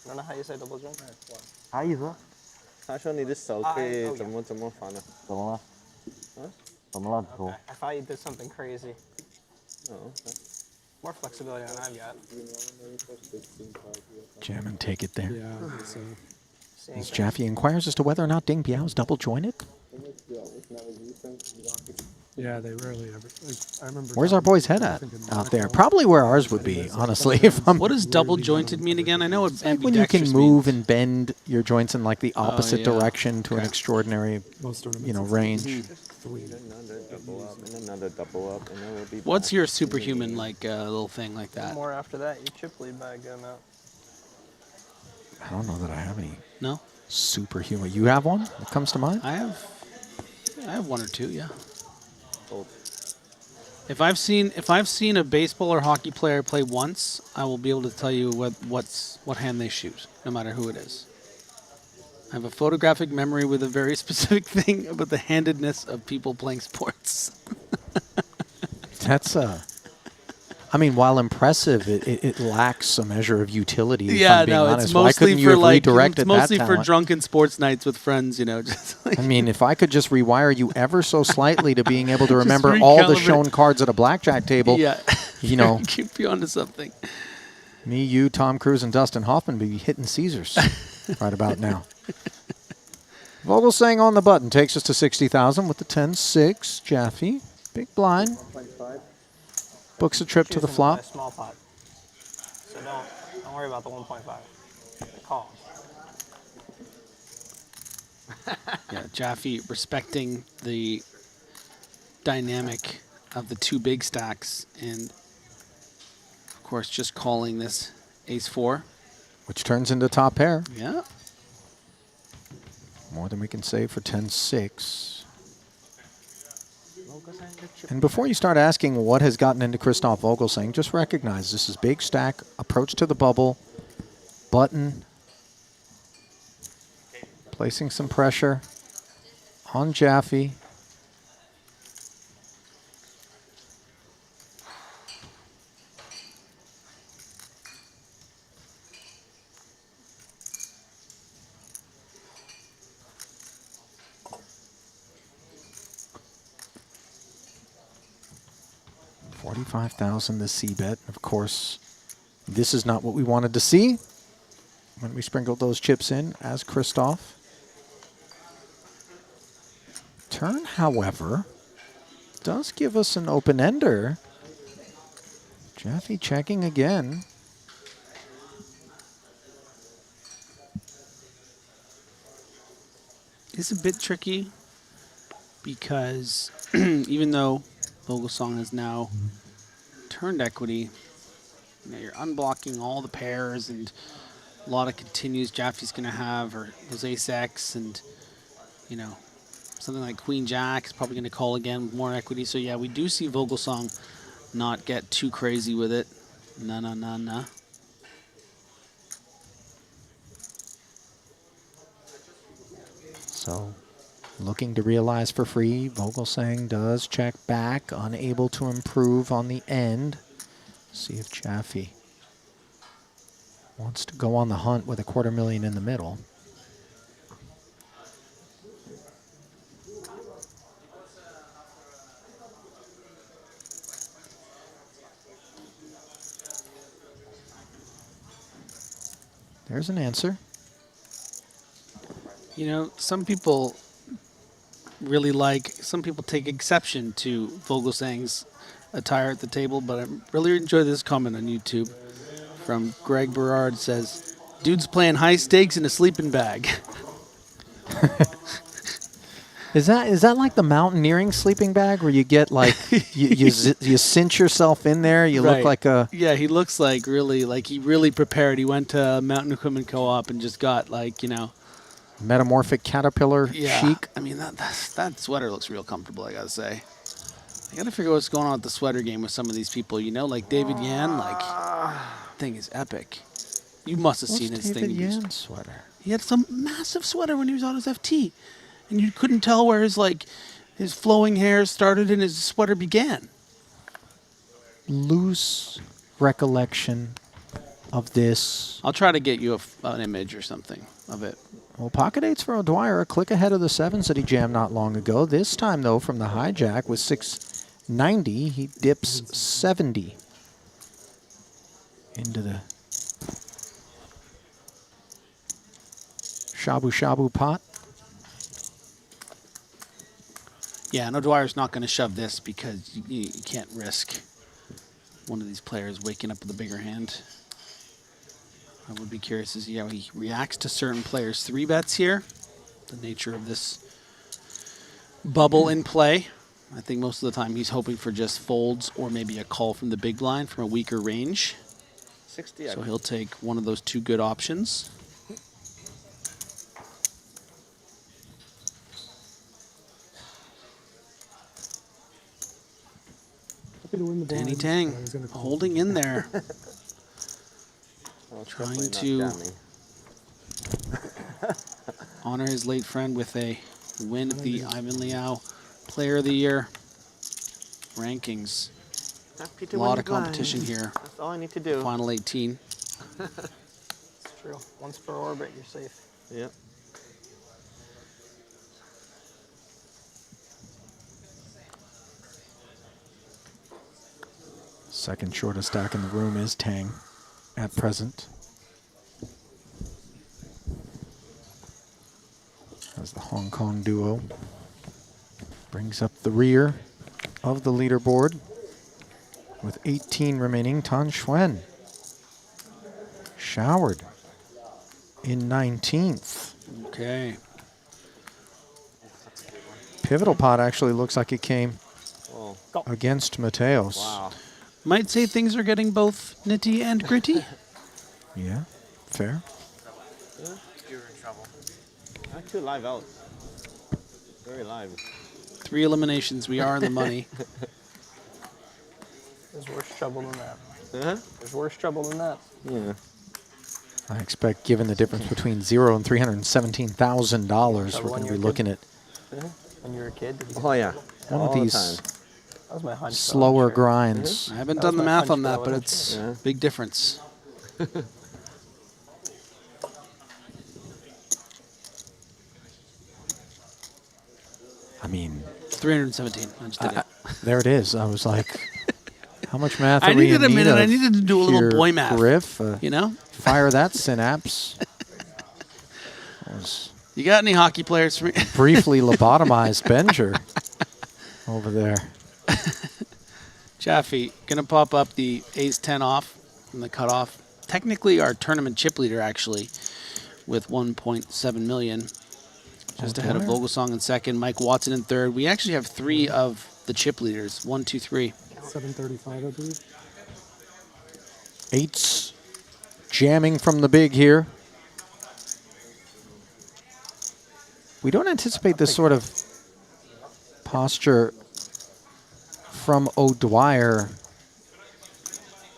don't know how you say double jointed. 啥意思？他说你的手可以怎么翻呢？怎么了？怎么了？说。 I thought you did something crazy. Oh, More flexibility than I've got. Jam and take it there. Seeing As Jaffe inquires as to whether or not Ding Biao is double jointed. Yeah, they rarely ever. I remember. Where's our boy's head at out there? Probably where ours would be, honestly. If I'm What does double jointed mean again? I know what like when you can ambidextrous move means. and bend your joints in like the opposite yeah. direction to an extraordinary, range. Another double up and another double up, and then we'll be. What's back. your superhuman like little thing like that? more after that, you chip lead by a good amount. I don't know that I have any No, superhuman. You have one that comes to mind? I have one or two. Yeah. If I've seen a baseball or hockey player play once, I will be able to tell you what hand they shoot, no matter who it is. I have a photographic memory with a very specific thing about the handedness of people playing sports. That's I mean, while impressive, it lacks a measure of utility. If Yeah, I'm being no, honest. it's Why mostly couldn't you for have like redirected it's mostly that for talent? drunken sports nights with friends, you know. Just like I mean, if I could just rewire you ever so slightly to being able to remember all the recalibrate. shown cards at a blackjack table, yeah, you know, keep you onto something. Me, you, Tom Cruise, and Dustin Hoffman be hitting Caesars right about now. Vogelsang on the button takes us to 60,000 with the 10-6. Jaffe, big blind. 1.5. Books a trip to the Choosing flop. a small pot. So don't worry about the 1.5. The call. Yeah, Jaffe respecting the dynamic of the two big stacks and, of course, just calling this ace-4. Which turns into top pair. Yeah. More than we can save for 10-6. And before you start asking what has gotten into Christoph Vogelsang, just recognize this is big stack, approach to the bubble, button, placing some pressure on Jaffe. $45,000 the C-bet. Of course, this is not what we wanted to see when we sprinkled those chips in as Christoph. Turn, however, does give us an open-ender. Jaffe checking again. It's a bit tricky because even though Vogelsang has now turned equity, you know, you're unblocking all the pairs and a lot of continues Jaffe's going to have, or those ace-X, and, you know, something like Queen-Jack is probably going to call again with more equity. So, yeah, we do see Vogelsang not get too crazy with it. No. So, looking to realize for free. Vogelsang does check back, unable to improve on the end. See if Jaffe wants to go on the hunt with $250,000 in the middle. There's an answer. You know, some people take exception to Vogelsang's attire at the table, but I really enjoy this comment on YouTube from Greg Berard. Says, dude's playing high stakes in a sleeping bag. Is that like the mountaineering sleeping bag where you get like you cinch yourself in there? You look like a he looks like he really prepared. He went to Mountain Equipment Co-op and just got metamorphic caterpillar chic. I mean that sweater looks real comfortable. I gotta say. I gotta figure out what's going on with the sweater game with some of these people. You know, like David Yan. Thing is epic. You must have seen his David thing. Yan sweater? He had some massive sweater when he was on his FT. And you couldn't tell where his flowing hair started and his sweater began. Loose recollection of this. I'll try to get you an image or something of it. Well, pocket eights for O'Dwyer, a click ahead of the sevens that he jammed not long ago. This time, though, from the hijack with 690, he dips 70 into the shabu pot. Yeah, and O'Dwyer's not going to shove this because you can't risk one of these players waking up with a bigger hand. I would be curious to see how he reacts to certain players' 3-bets here. The nature of this bubble in play. I think most of the time he's hoping for just folds or maybe a call from the big blind from a weaker range. 60. So he'll take one of those two good options. Danny Tang holding in there. Trying to honor his late friend with a win at the Ivan Liao Player of the Year rankings. A lot of competition here. That's all I need to do. Final 18. It's true. Once per orbit, you're safe. Yep. Second shortest stack in the room is Tang at present. As the Hong Kong duo brings up the rear of the leaderboard with 18 remaining. Tan Xuan showered in 19th. Okay. Pivotal pot actually looks like it came against Mateos. Wow. Might say things are getting both nitty and gritty. Yeah, fair. You're in trouble. I have 2 live outs. Very live. 3 eliminations. We are in the money. There's worse trouble than that. Huh? There's worse trouble than that. Yeah. I expect, given the difference between 0 and $317,000, we're going to be looking at When you were a kid, did you get Oh yeah. one All of the these time. That was my hunch. though, I'm slower sure. grinds. I haven't That done was the my math hunch, on that, but I but wasn't it's sure. big difference. I mean, 317. I just did it. there it is. I was like, how much math I are we needed in a need minute. I of needed to do a little here, boy math. Griff? You know? Fire that synapse. Was You got any hockey players for me? briefly lobotomized Benger over there. Jaffe, gonna pop up the ace-10 off from the cutoff. Technically our tournament chip leader actually with 1.7 million. Just ahead of Vogelsong in second, Mike Watson in third. We actually have 3 of the chip leaders. 1, 2, 3. 735, I believe. 8s jamming from the big here. We don't anticipate this sort of posture from O'Dwyer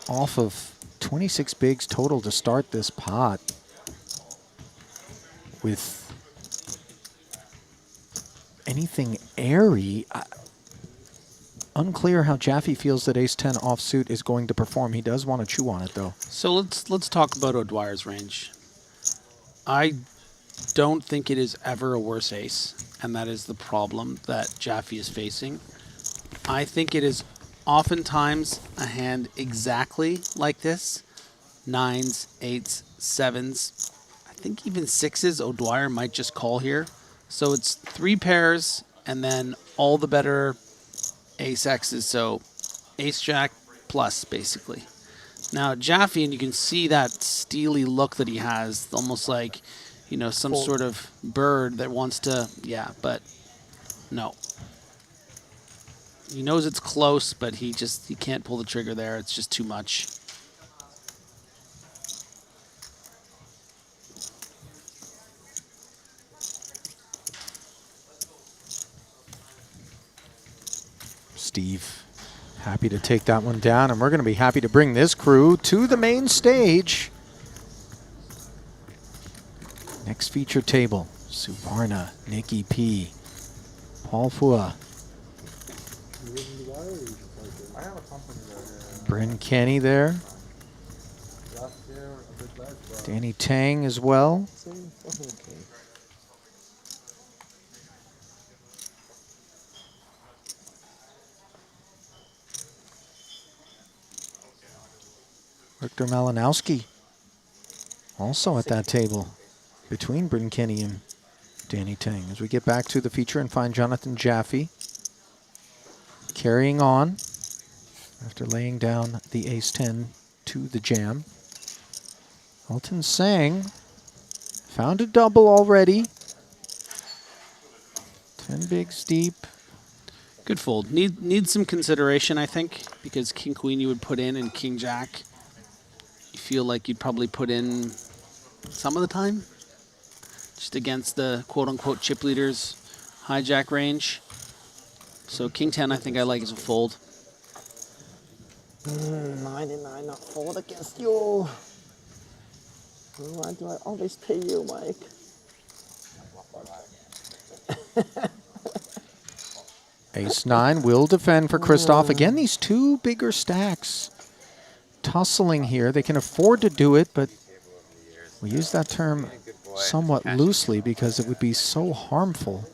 off of 26 bigs total to start this pot with anything airy. Unclear how Jaffe feels that ace-10 offsuit is going to perform. He does want to chew on it, though. So let's talk about O'Dwyer's range. I don't think it is ever a worse ace, and that is the problem that Jaffe is facing. I think it is oftentimes a hand exactly like this. 9s, 8s, 7s. I think even 6s O'Dwyer might just call here. So it's 3 pairs and then all the better ace X's. So ace jack plus basically. Now Jaffe, and you can see that steely look that he has, almost like, you know, some sort of bird that wants to, yeah, but no. He knows it's close, but he can't pull the trigger there. It's just too much. Steve, happy to take that one down, and we're going to be happy to bring this crew to the main stage. Next feature table, Suvarna, Nikki P, Paul Fua, Bryn Kenny there, Danny Tang as well. Victor Malinowski also at that table between Bryn Kenny and Danny Tang. As we get back to the feature and find Jonathan Jaffe carrying on after laying down the ace-10 to the jam. Elton Sang found a double already. 10 bigs deep. Good fold. Need some consideration, I think, because King Queen you would put in and King Jack you feel like you'd probably put in some of the time, just against the quote-unquote chip leaders hijack range. So King 10 I think I like as a fold. 99 not fold against you. Why do I always pay you, Mike? Ace-9 will defend for Christoph. Again, these 2 bigger stacks tussling here. They can afford to do it, but we use that term somewhat loosely because it would be so harmful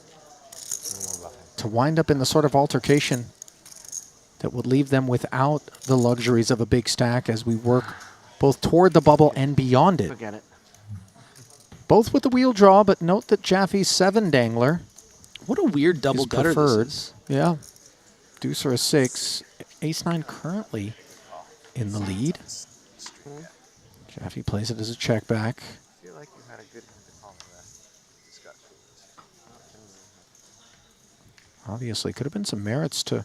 to wind up in the sort of altercation that would leave them without the luxuries of a big stack as we work both toward the bubble and beyond it. Forget it. Both with the wheel draw, but note that Jaffe's 7 dangler. What a weird double is gutter preferred. this is. Yeah. Deuce or a 6. Ace-9 currently in the lead. Jaffe plays it as a check back. I feel like you had a good hand to call that. Just got Obviously, could have been some merits to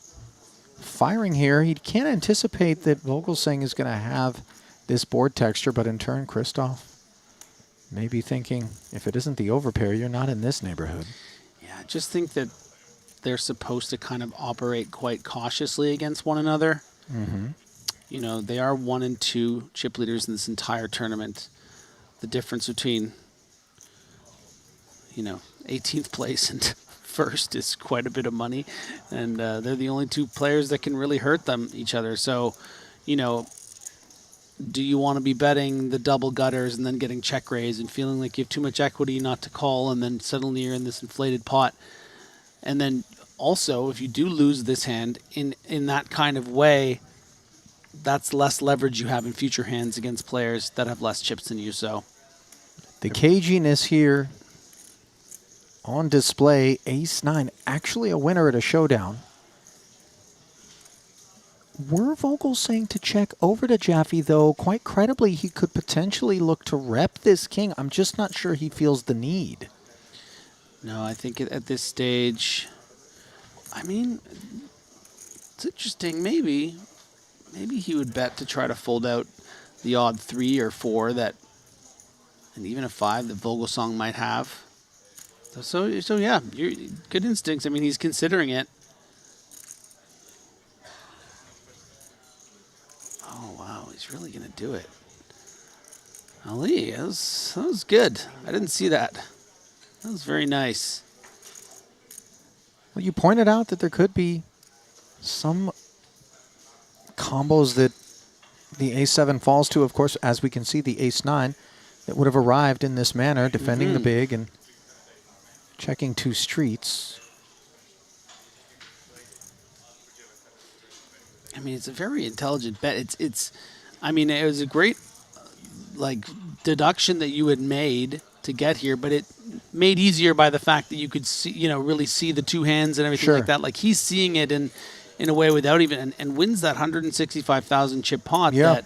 firing here. He can't anticipate that Vogelsang is going to have this board texture, but in turn, Christoph may be thinking, if it isn't the overpair, you're not in this neighborhood. Yeah, I just think that they're supposed to kind of operate quite cautiously against one another. Mm-hmm. You know, they are 1 and 2 chip leaders in this entire tournament. The difference between, 18th place and first is quite a bit of money. And they're the only 2 players that can really hurt each other. So, do you want to be betting the double gutters and then getting check raise and feeling like you have too much equity not to call, and then suddenly you're in this inflated pot? And then also, if you do lose this hand in that kind of way, that's less leverage you have in future hands against players that have less chips than you. So the caginess here on display. Ace-9, actually a winner at a showdown. Were Vogelsang to check over to Jaffe, though, quite credibly, he could potentially look to rep this king. I'm just not sure he feels the need. no, I think at this stage, it's interesting. Maybe he would bet to try to fold out the odd 3 or 4 and even a 5 that Vogelsang might have. So yeah, good instincts. He's considering it. Oh wow, he's really gonna do it. Ali, that was good. I didn't see that. That was very nice. Well, you pointed out that there could be some combos that the Ace-7 falls to. Of course, as we can see, the Ace-9 that would have arrived in this manner, defending the big and checking 2 streets. It's a very intelligent bet. It was a great deduction that you had made to get here, but it made easier by the fact that you could see, really see the 2 hands and everything like that. Like, he's seeing it in a way without even, and wins that 165,000 chip pot that,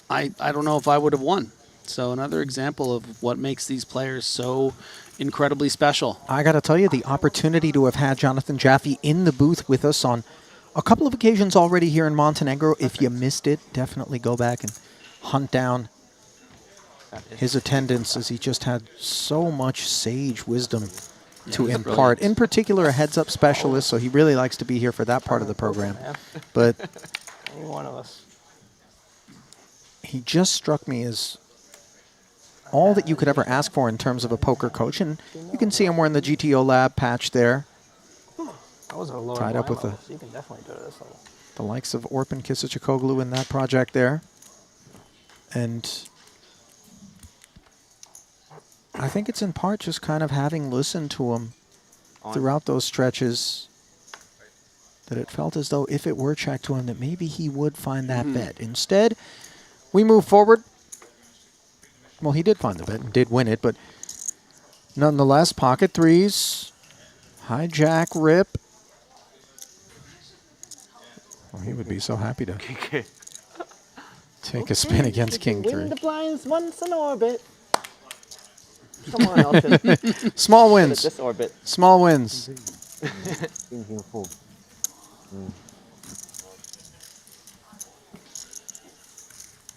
I don't know if I would have won. So another example of what makes these players so incredibly special. I got to tell you, the opportunity to have had Jonathan Jaffe in the booth with us on a couple of occasions already here in Montenegro. If you missed it, definitely go back and hunt down his attendance, as he just had so much sage wisdom to impart. In particular, a heads-up specialist, so he really likes to be here for that part of the program. But Any one of us. he just struck me as all that you could ever ask for in terms of a poker coach. And you can see him wearing the GTO Lab patch there. That was a lower Tied up with level, so you can definitely do it at this level. the likes of Orpin Kisachikoglu in that project there. And I think it's in part just kind of having listened to him throughout those stretches that it felt as though if it were checked to him that maybe he would find that bet. Instead, we move forward. Well, he did find the bet and did win it, but nonetheless, pocket 3s, hijack, rip. Well, he would be so happy to take a spin against King 3. Win the blinds once in orbit. Come on, Elton. Small wins. This orbit. Small wins.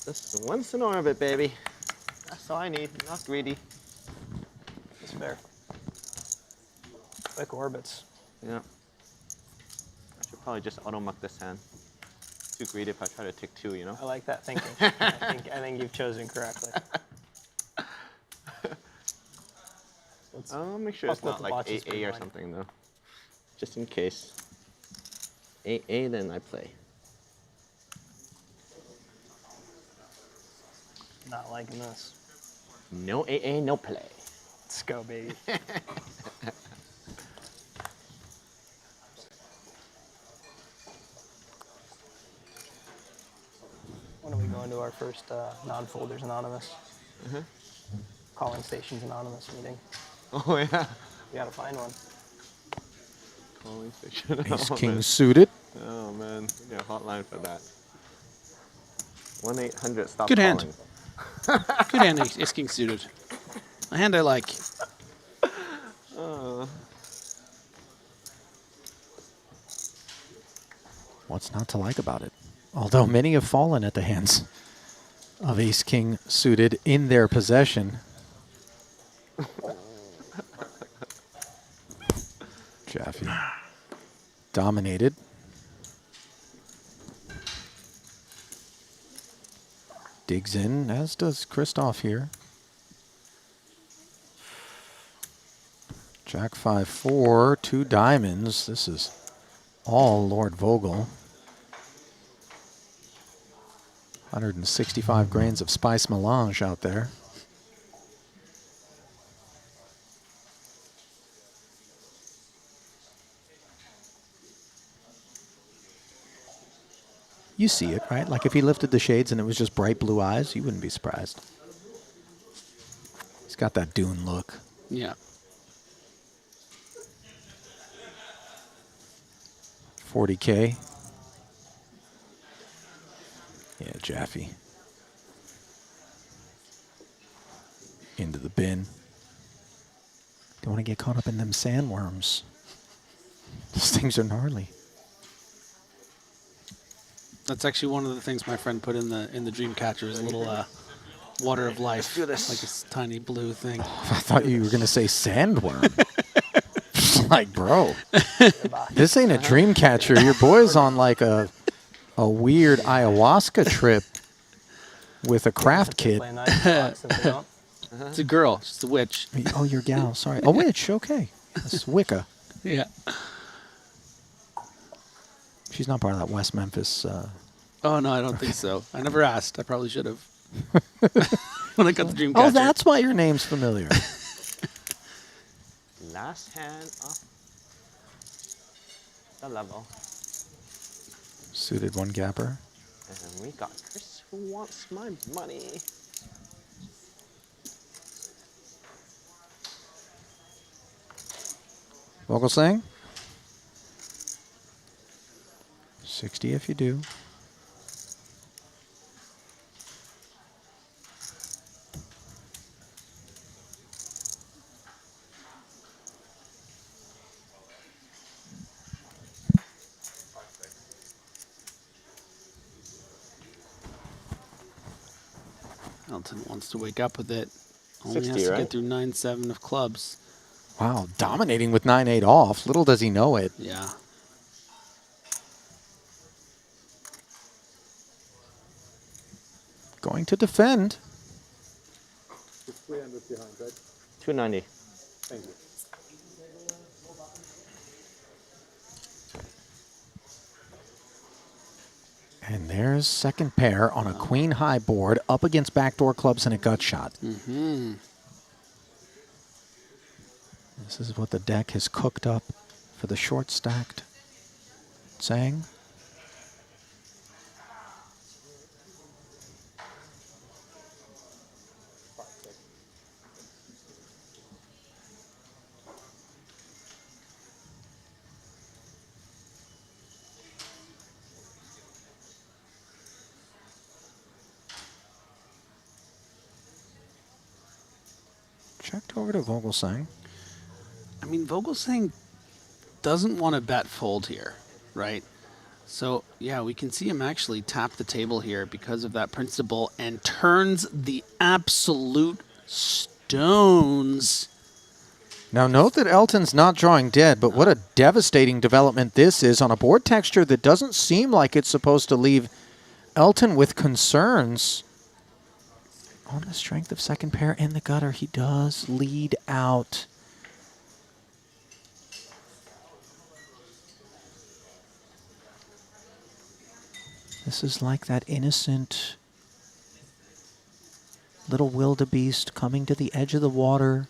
Just once in orbit, baby. That's all I need. Not greedy. That's fair. Quick orbits. Yeah. I should probably just auto-muck this hand. Too greedy if I try to take 2, you know? I like that thinking. I think you've chosen correctly. I'll make sure it's not like AA or something, though. Just in case. AA, then I play. Not liking this. No AA, no play. Let's go, baby. What are we going going to our first non-folders anonymous, calling stations anonymous meeting. Oh yeah. We gotta find one. Calling station. Ace Oh, king man. suited. Oh man, we need a hotline for that. 1-800 stop Good hand. calling. Good hand, ace king suited. A hand I like. What's not to like about it? Although many have fallen at the hands of ace king suited in their possession. Jaffe dominated. Digs in, as does Christoph here. Jack 5-4, 2 diamonds. This is all Lord Vogel. 165 grains of spice melange out there. You see it, right? Like if he lifted the shades and it was just bright blue eyes, you wouldn't be surprised. He's got that Dune look. Yeah. 40K. Yeah, Jaffe. Into the bin. Don't want to get caught up in them sandworms. Those things are gnarly. That's actually one of the things my friend put in the dream catcher is a little water of life. Like this tiny blue thing. I thought you were going to say sandworm. Like, bro, this ain't a dream catcher. Your boy's on like a weird ayahuasca trip with a craft kit. It's a girl. She's a witch. Oh, your gal. Sorry. A witch. Okay. That's Wicca. Yeah. She's not part of that West Memphis. Oh, no, I don't think so. I never asked. I probably should have. When I got the dream catcher. Oh, that's why your name's familiar. Last hand off the level. Suited one gapper. And we got Chris who wants my money. Vogelsang. 60 if you do. Elton wants to wake up with it. Only 60, has to right? get through 9-7 of clubs. Wow, dominating with 9-8 off. Little does he know it. Yeah. Going to defend. 300 behind, right? 290. Thank you. And there's second pair on a queen high board up against backdoor clubs and a gut shot. Mm-hmm. This is what the deck has cooked up for the short stacked Sang. Checked over to Vogelsang. I mean, Vogelsang doesn't want to bet fold here, right? So, yeah, we can see him actually tap the table here because of that principle and turns the absolute stones. Now note that Elton's not drawing dead, but what a devastating development this is on a board texture that doesn't seem like it's supposed to leave Elton with concerns. On the strength of second pair in the gutter, he does lead out. This is like that innocent little wildebeest coming to the edge of the water.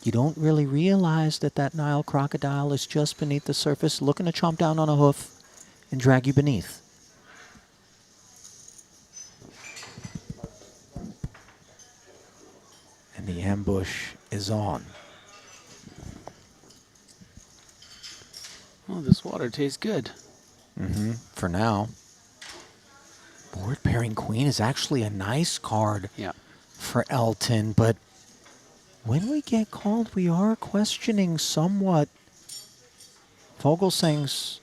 You don't really realize that that Nile crocodile is just beneath the surface, looking to chomp down on a hoof and drag you beneath. And the ambush is on. Oh, this water tastes good. For now. Board pairing queen is actually a nice card for Elton, but when we get called, we are questioning somewhat Vogelsang's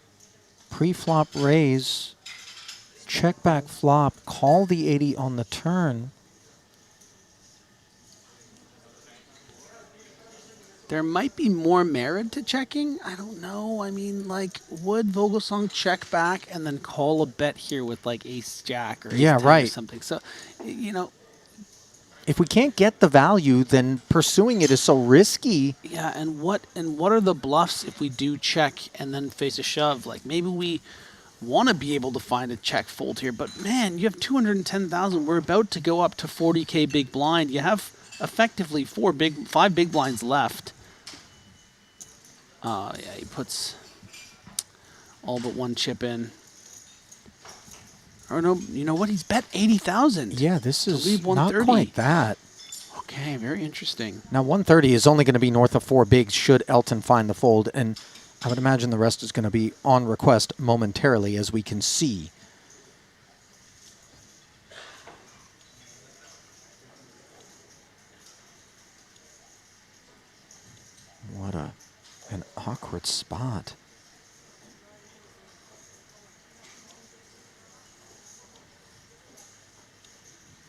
pre-flop raise, check back flop, call the 80 on the turn. There might be more merit to checking. I don't know. I mean, like, would Vogelsang check back and then call a bet here with like ace jack or ace 10 or something? So, you know, if we can't get the value, then pursuing it is so risky. yeah. And what are the bluffs if we do check and then face a shove? Like maybe we want to be able to find a check fold here, but man, you have 210,000. We're about to go up to 40K big blind. You have effectively 5 big blinds left. Yeah, he puts all but one chip in. Or no, you know what? He's bet 80,000. Yeah, this is leave not 130. quite that. Okay, very interesting. Now 130 is only going to be north of 4 bigs should Elton find the fold, and I would imagine the rest is going to be on request momentarily, as we can see. What an awkward spot.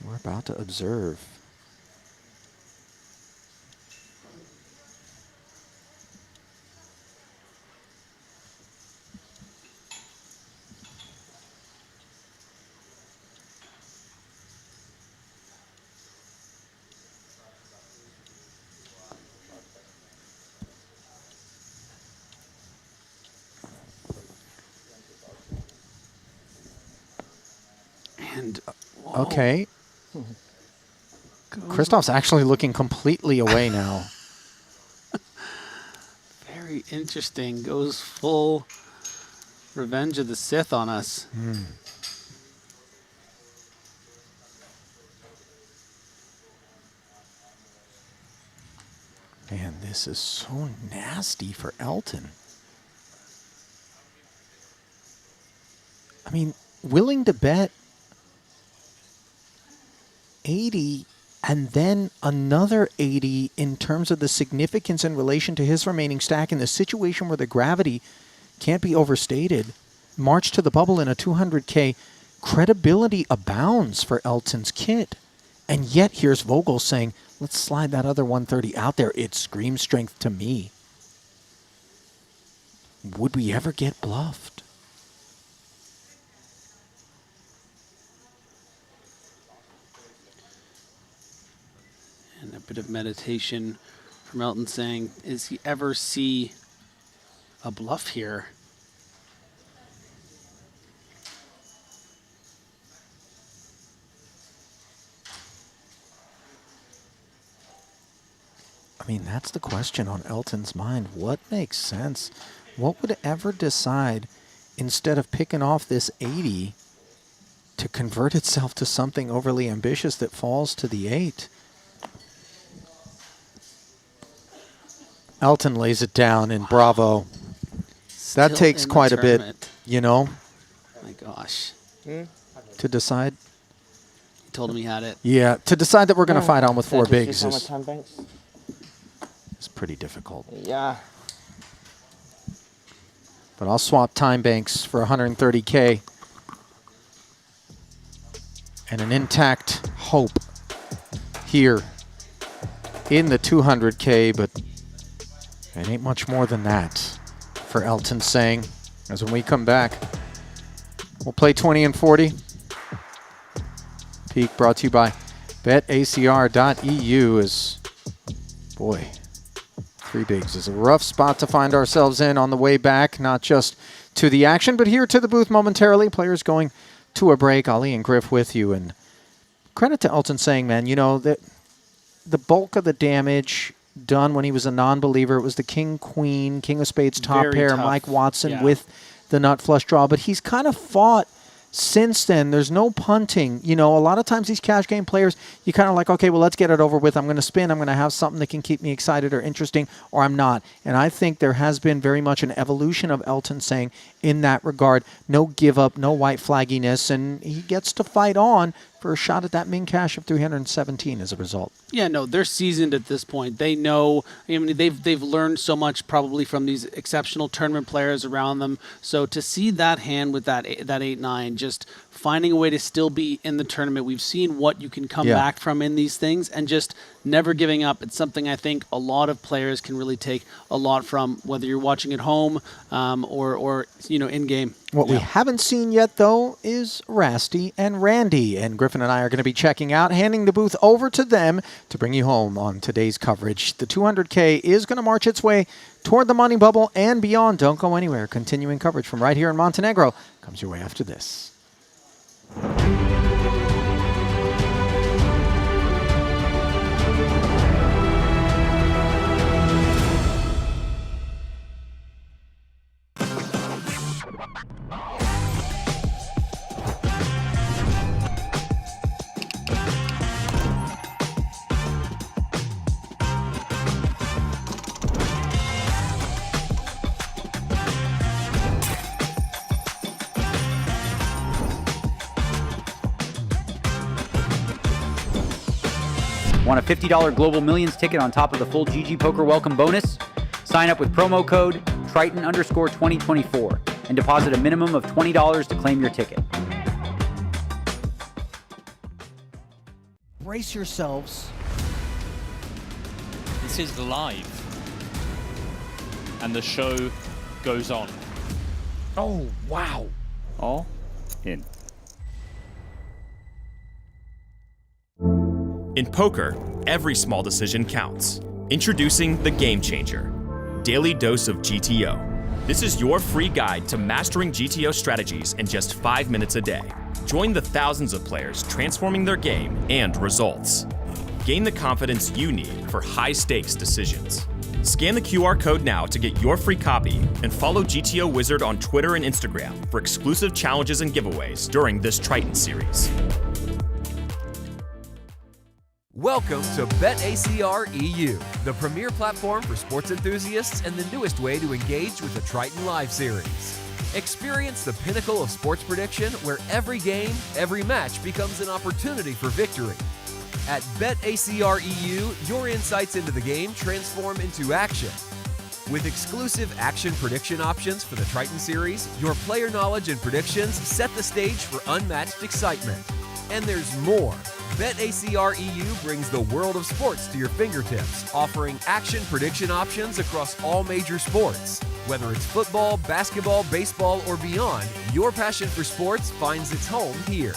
We're about to observe. And okay. Christoph's actually looking completely away now. Very interesting. Goes full Revenge of the Sith on us. Man, this is so nasty for Elton. I mean, willing to bet 80 and then another 80 in terms of the significance in relation to his remaining stack in the situation where the gravity can't be overstated. March to the bubble in a 200K. Credibility abounds for Elton's kit. And yet here's Vogel saying, let's slide that other 130 out there. It screams strength to me. Would we ever get bluffed? And a bit of meditation from Elton saying, is he ever see a bluff here? I mean, that's the question on Elton's mind. What makes sense? What would ever decide, instead of picking off this 80, to convert itself to something overly ambitious that falls to the 8? Elton lays it down in Bravo. That takes quite a bit, you know? My gosh. To decide. He told him he had it. Yeah, to decide that we're going to fight on with 4 bigs is pretty difficult. Yeah. But I'll swap time banks for 130K. And an intact hope here in the 200K, but it ain't much more than that for Elton saying. As when we come back, we'll play 20 and 40. Peak brought to you by betacr.eu. Is, boy, 3 bigs is a rough spot to find ourselves in on the way back, not just to the action, but here to the booth momentarily. Players going to a break. Ali and Griff with you. And credit to Elton saying, man, you know, that the bulk of the damage done when he was a non-believer, it was the king, queen, king of spades, top Very pair, tough. Mike Watson Yeah. with the nut flush draw. But he's kind of fought since then, there's no punting. You know, a lot of times these cash game players, you kind of like, okay, well, let's get it over with. I'm going to spin. I'm going to have something that can keep me excited or interesting, or I'm not. And I think there has been very much an evolution of Elton saying in that regard, no give up, no white flagginess, and he gets to fight on for a shot at that min cash of 317 as a result. Yeah, no, they're seasoned at this point. They know. I mean, they've learned so much probably from these exceptional tournament players around them. So to see that hand with that 8-9, just finding a way to still be in the tournament, we've seen what you can come back from in these things, and just never giving up. It's something I think a lot of players can really take a lot from, whether you're watching at home or you know, in game. What we haven't seen yet, though, is Rasty and Randy. And Griffin and I are going to be checking out, handing the booth over to them to bring you home on today's coverage. The 200K is going to march its way toward the money bubble and beyond. Don't go anywhere. Continuing coverage from right here in Montenegro comes your way after this. Want a $50 Global Millions ticket on top of the full GG Poker welcome bonus? Sign up with promo code Triton_2024 and deposit a minimum of $20 to claim your ticket. Brace yourselves. This is live. And the show goes on. Oh, wow. All in. In poker, every small decision counts. Introducing the Game Changer, Daily Dose of GTO. This is your free guide to mastering GTO strategies in just 5 minutes a day. Join the thousands of players transforming their game and results. Gain the confidence you need for high-stakes decisions. Scan the QR code now to get your free copy, and follow GTO Wizard on Twitter and Instagram for exclusive challenges and giveaways during this Triton series. Welcome to BetACR EU, the premier platform for sports enthusiasts and the newest way to engage with the Triton Live series. Experience the pinnacle of sports prediction where every game, every match becomes an opportunity for victory. At BetACR EU, your insights into the game transform into action. With exclusive action prediction options for the Triton series, your player knowledge and predictions set the stage for unmatched excitement. And there's more. BetACR EU brings the world of sports to your fingertips, offering action prediction options across all major sports. Whether it's football, basketball, baseball, or beyond, your passion for sports finds its home here.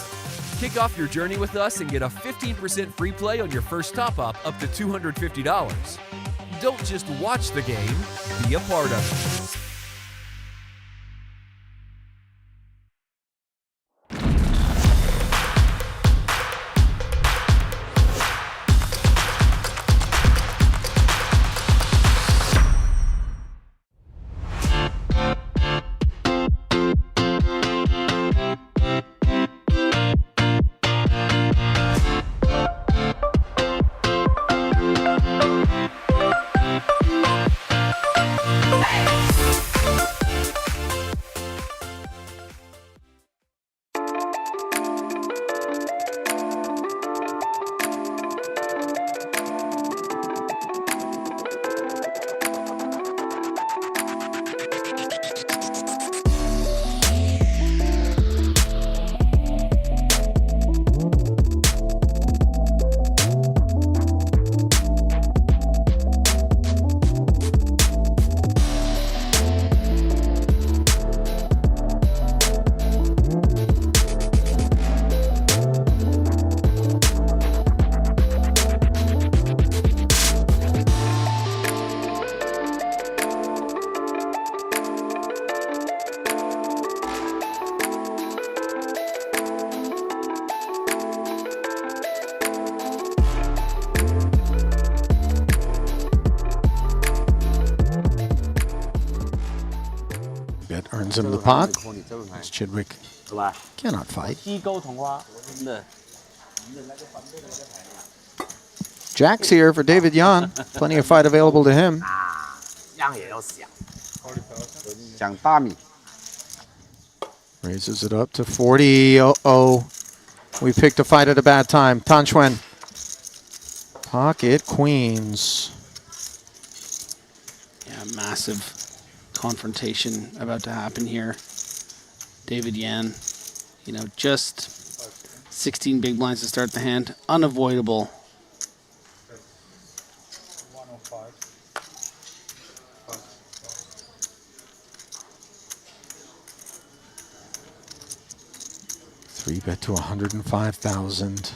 Kick off your journey with us and get a 15% free play on your first top-up up to $250. Don't just watch the game, be a part of it. Bet earns him the pot. As Chidwick 是吧？ Cannot fight. 西沟同花。真的。 Jacks here for David Yan. Plenty of fight available to him. 想也要想，想大米。 Raises it up to 40. Uh-oh. We picked a fight at a bad time. Tan Xuan. Pocket queens. Yeah, massive confrontation about to happen here. David Yan, you know, just 16 big blinds to start the hand. Unavoidable. Three bet to 105,000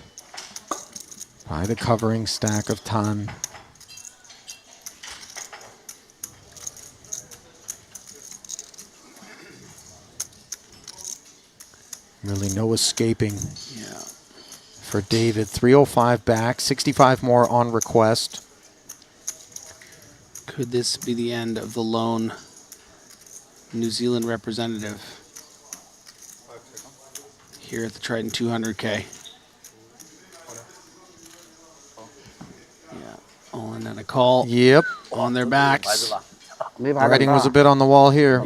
by the covering stack of Tan. Really no escaping. Yeah. For David, 305 back, 65 more on request. Could this be the end of the lone New Zealand representative here at the Triton 200K? Yeah, all in and a call. Yep. On their backs. Writing was a bit on the wall here.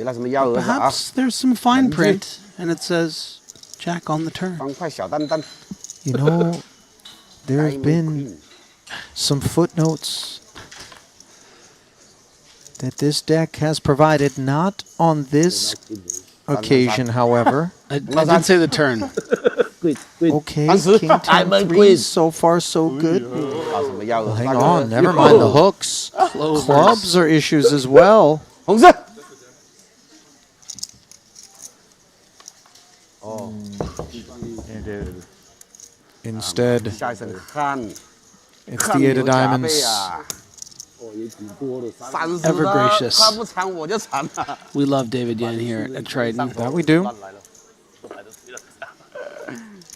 Perhaps there's some fine print and it says Jack on the turn. You know, there have been some footnotes that this deck has provided, not on this occasion, however. I did say the turn. Okay, King 10-3, so far so good. Well, hang on, never mind the hooks. Clubs are issues as well. Instead, it's the 8 of diamonds. Ever gracious. We love David Yan here at Triton. That we do.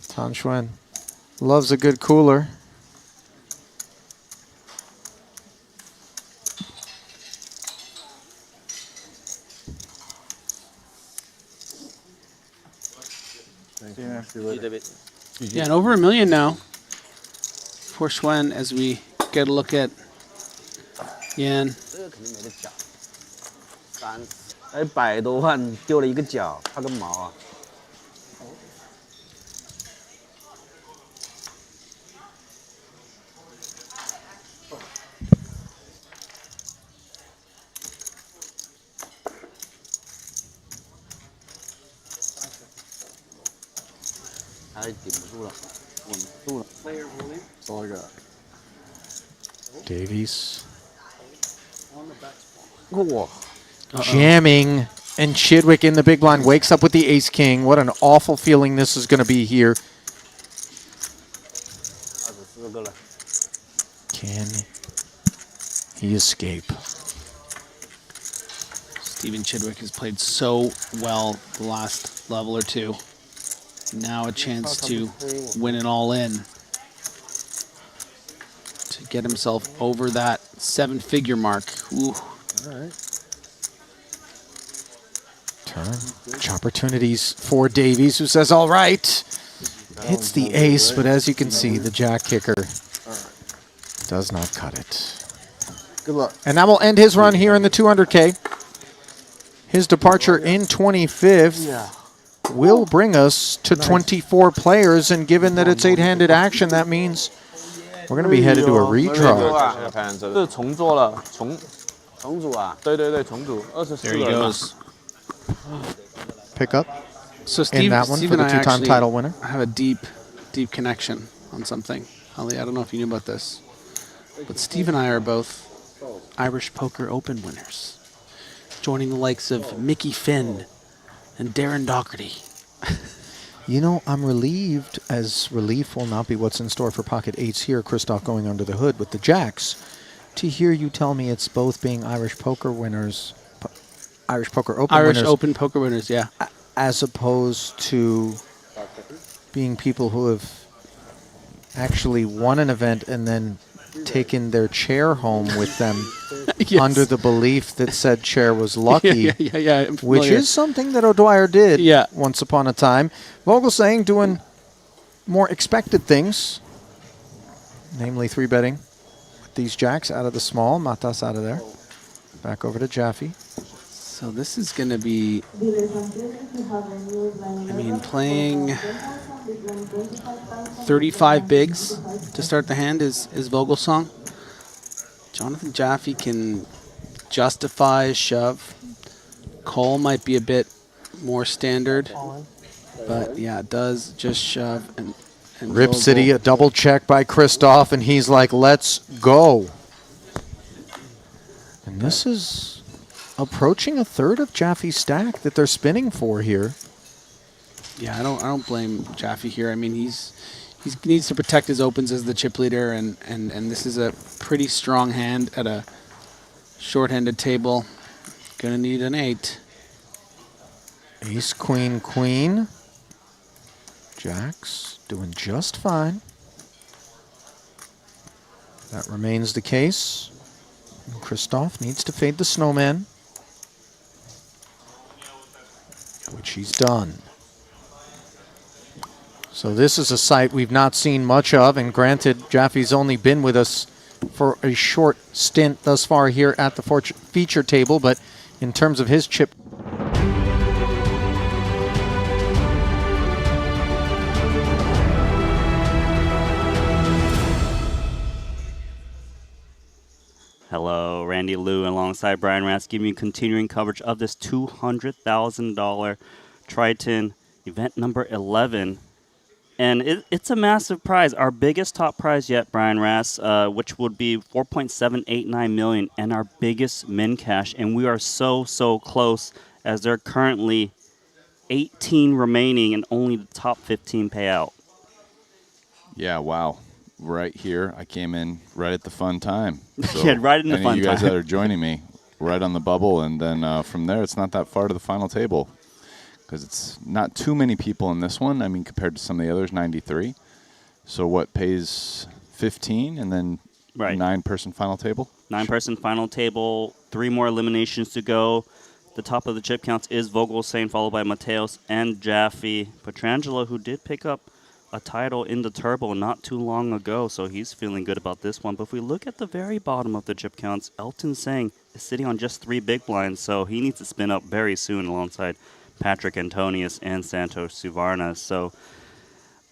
Tan Xuan loves a good cooler. Yeah, and over $1 million now for Xuan as we get a look at Yan. 100多万丢了一个角，怕个毛啊！还顶不住了，稳不住了。多个。 Davies. 哇。 Jamming, and Chidwick in the big blind wakes up with the ace-king. What an awful feeling this is going to be here. Can he escape? Stephen Chidwick has played so well the last level or two. Now a chance to win it all in. To get himself over that 7-figure mark. Ooh. All right. Turn. Opportunities for Davies, who says, all right. Hits the ace, but as you can see, the jack kicker does not cut it. Good luck. And that will end his run here in the 200K. His departure in 25th will bring us to 24 players, and given that it's 8-handed action, that means we're going to be headed to a redraw. 这重做了，重组啊？对对对，重组，24 There he goes. Pick up So in that one for the two-time title winner. I have a deep connection on something. Ali, I don't know if you knew about this, but Steve and I are both Irish Poker Open winners, joining the likes of Mickey Finn and Darren Doherty. You know, I'm relieved, as relief will not be what's in store for pocket eights here, Christoph going under the hood with the jacks, to hear you tell me it's both being Irish Poker winners, Irish Poker Open winners. Irish Open Poker winners, yeah. As opposed to being people who have actually won an event and then taken their chair home with them Yes. under the belief that said chair was lucky, Yeah, I'm which familiar. is something that O'Dwyer did Yeah. once upon a time. Vogel saying doing more expected things, namely 3-betting with these jacks out of the small, Matas out of there. Back over to Jaffe. So this is going to be, I mean, playing 35 bigs to start the hand is Vogelsong. Jonathan Jaffe can justify a shove. Call might be a bit more standard, but yeah, it does just shove. And Rip Vogel- City, a double check by Christoph, and he's like, let's go. And this is approaching a third of Jaffe's stack that they're spinning for here. Yeah, I don't blame Jaffe here. I mean, he needs to protect his opens as the chip leader, and this is a pretty strong hand at a short-handed table. Gonna need an 8. Ace, queen, queen. Jacks doing just fine. That remains the case. And Christoph needs to fade the snowman, which he's done. So this is a site we've not seen much of, and granted, Jaffe's only been with us for a short stint thus far here at the feature table, but in terms of his chip. Hello, Randy Liu alongside Brian Ratz giving you continuing coverage of this $200,000 Triton event number 11. And it's a massive prize, our biggest top prize yet, Brian Ratz, which would be $4.789 million, and our biggest min cash. And we are so close, as there are currently 18 remaining and only the top 15 pay out. Yeah, wow. Right here, I came in right at the fun time. So Yeah, right in the any fun of you guys time. that are joining me, right on the bubble, and then from there, it's not that far to the final table, because it's not too many people in this one. I mean, compared to some of the others, 93. So what pays 15, and then Right. 9-person final table? 9-person final table, 3 more eliminations to go. The top of the chip counts is Vogelsang, followed by Mateos and Jaffe. Petrangelo, who did pick up a title in the Turbo not too long ago, so he's feeling good about this one. But if we look at the very bottom of the chip counts, Elton Sang is sitting on just 3 big blinds, so he needs to spin up very soon alongside Patrick Antonius and Santos Suvarna. So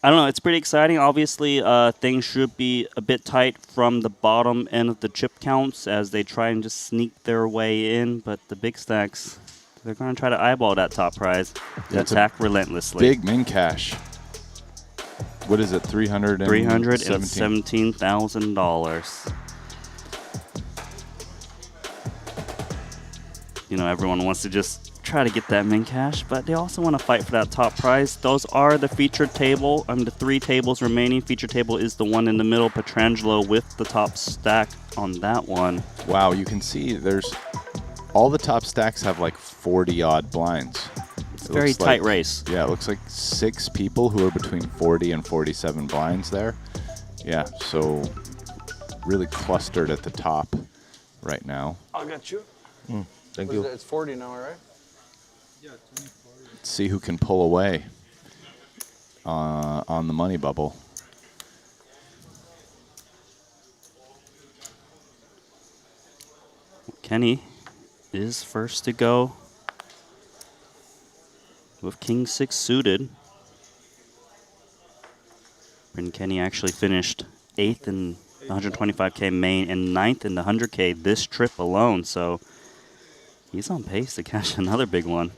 I don't know, it's pretty exciting. Obviously, things should be a bit tight from the bottom end of the chip counts as they try and just sneak their way in, but the big stacks, they're going to try to eyeball that top prize and That's attack relentlessly. Big min cash. What is it, $317,000. You know, everyone wants to just try to get that min cash, but they also want to fight for that top prize. Those are the featured table. The 3 tables remaining. Featured table is the one in the middle. Petrangelo with the top stack on that one. Wow, you can see there's all the top stacks have like 40-odd blinds. It's a very tight race. Yeah, it looks like 6 people who are between 40 and 47 blinds there. Yeah, so really clustered at the top right now. I'll get you. Thank you. It's 40 now, right? Let's see who can pull away on the money bubble. Kenny is first to go with King 6 suited. Bryn Kenny actually finished 8th in the 125K main and 9th in the 100K this trip alone, so he's on pace to catch another big one.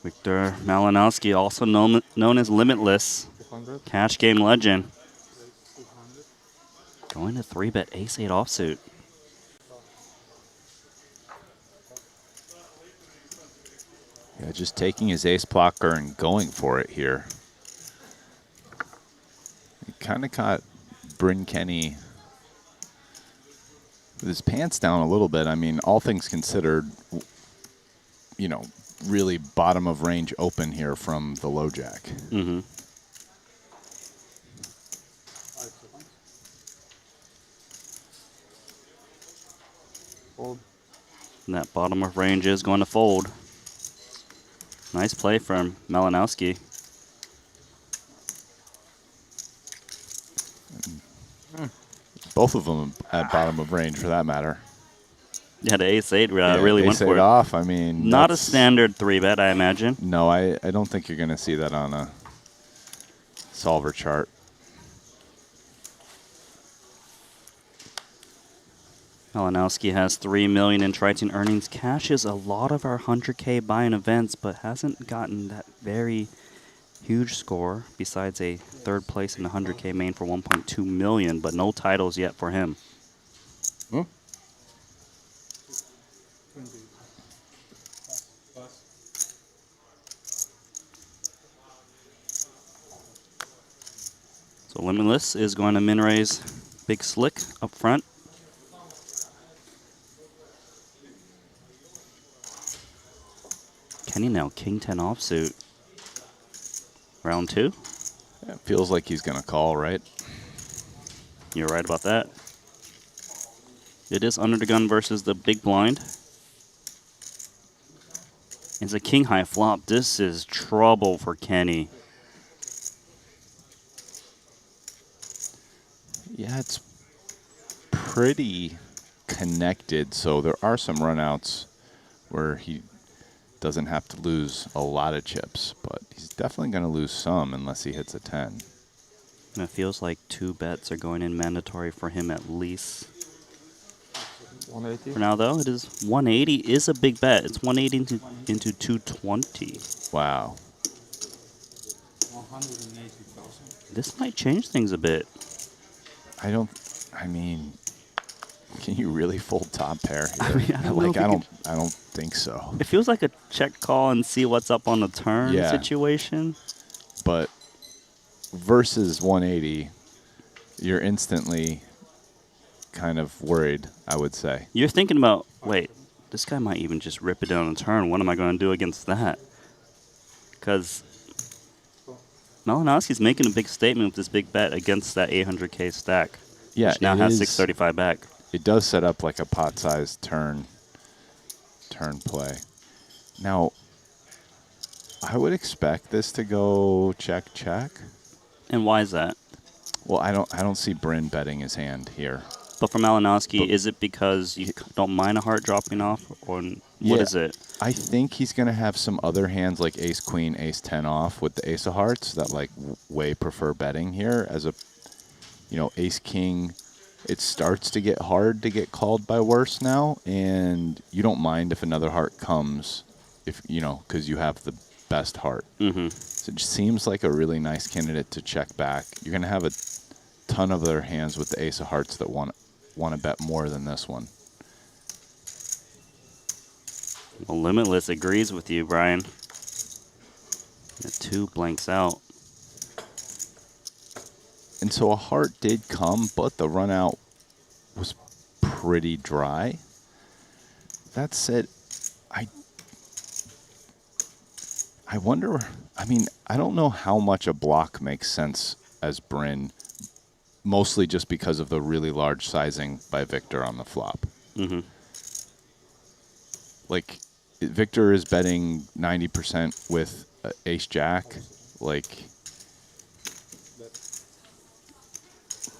Victor Malinowski, also known as Limitless, cash game legend, going to 3-bet ace-8 offsuit. Yeah, just taking his ace blocker and going for it here. He kind of caught Bryn Kenny with his pants down a little bit. I mean, all things considered, you know, really bottom of range open here from the low jack. Mm-hmm. Fold. And that bottom of range is going to fold. Nice play from Malinowski. Both of them at bottom of range, for that matter. Yeah, the ace-8 really went for it. Off. I mean, not a standard 3-bet, I imagine. No, I don't think you're going to see that on a solver chart. Malinowski has $3 million in Triton earnings, cashes a lot of our 100K buy-in events, but hasn't gotten that very huge score besides a third place in the 100K main for 1.2 million, but no titles yet for him. So Limitless is going to min raise Big Slick up front. Kenny now king 10 offsuit. Round 2. Yeah, it feels like he's going to call, right? You're right about that. It is under the gun versus the big blind. It's a king high flop. This is trouble for Kenny. Yeah, it's pretty connected, so there are some runouts where he doesn't have to lose a lot of chips, but he's definitely going to lose some unless he hits a 10. And it feels like 2 bets are going in mandatory for him at least. 180. For now, though, it is 180 is a big bet. It's 180 into 220. Wow. 180,000. This might change things a bit. I mean, can you really fold top pair here? I mean, I don't think so. It feels like a check call and see what's up on the turn situation. But versus 180, you're instantly kind of worried, I would say. You're thinking about, wait, this guy might even just rip it down on the turn. What am I going to do against that? Because Malinowski's making a big statement with this big bet against that 800K stack. Yeah, which now has 635 back. It does set up like a pot-sized turn play. Now, I would expect this to go check. And why is that? Well, I don't see Bryn betting his hand here. But for Malinowski, is it because you don't mind a heart dropping off, or what is it? I think he's going to have some other hands like ace queen, ace 10 off with the ace of hearts that like way prefer betting here. As a, you know, ace king, it starts to get hard to get called by worse now, and you don't mind if another heart comes, if you know, because you have the best heart. Mm-hmm. So it just seems like a really nice candidate to check back. You're going to have a ton of other hands with the ace of hearts that want to bet more than this one. Well, Limitless agrees with you, Brian. The 2 blanks out. And so a heart did come, but the run out was pretty dry. That said, I wonder, I mean, I don't know how much a block makes sense as Bryn, mostly just because of the really large sizing by Victor on the flop. Mm-hmm. Like, Victor is betting 90% with ace-jack. Like,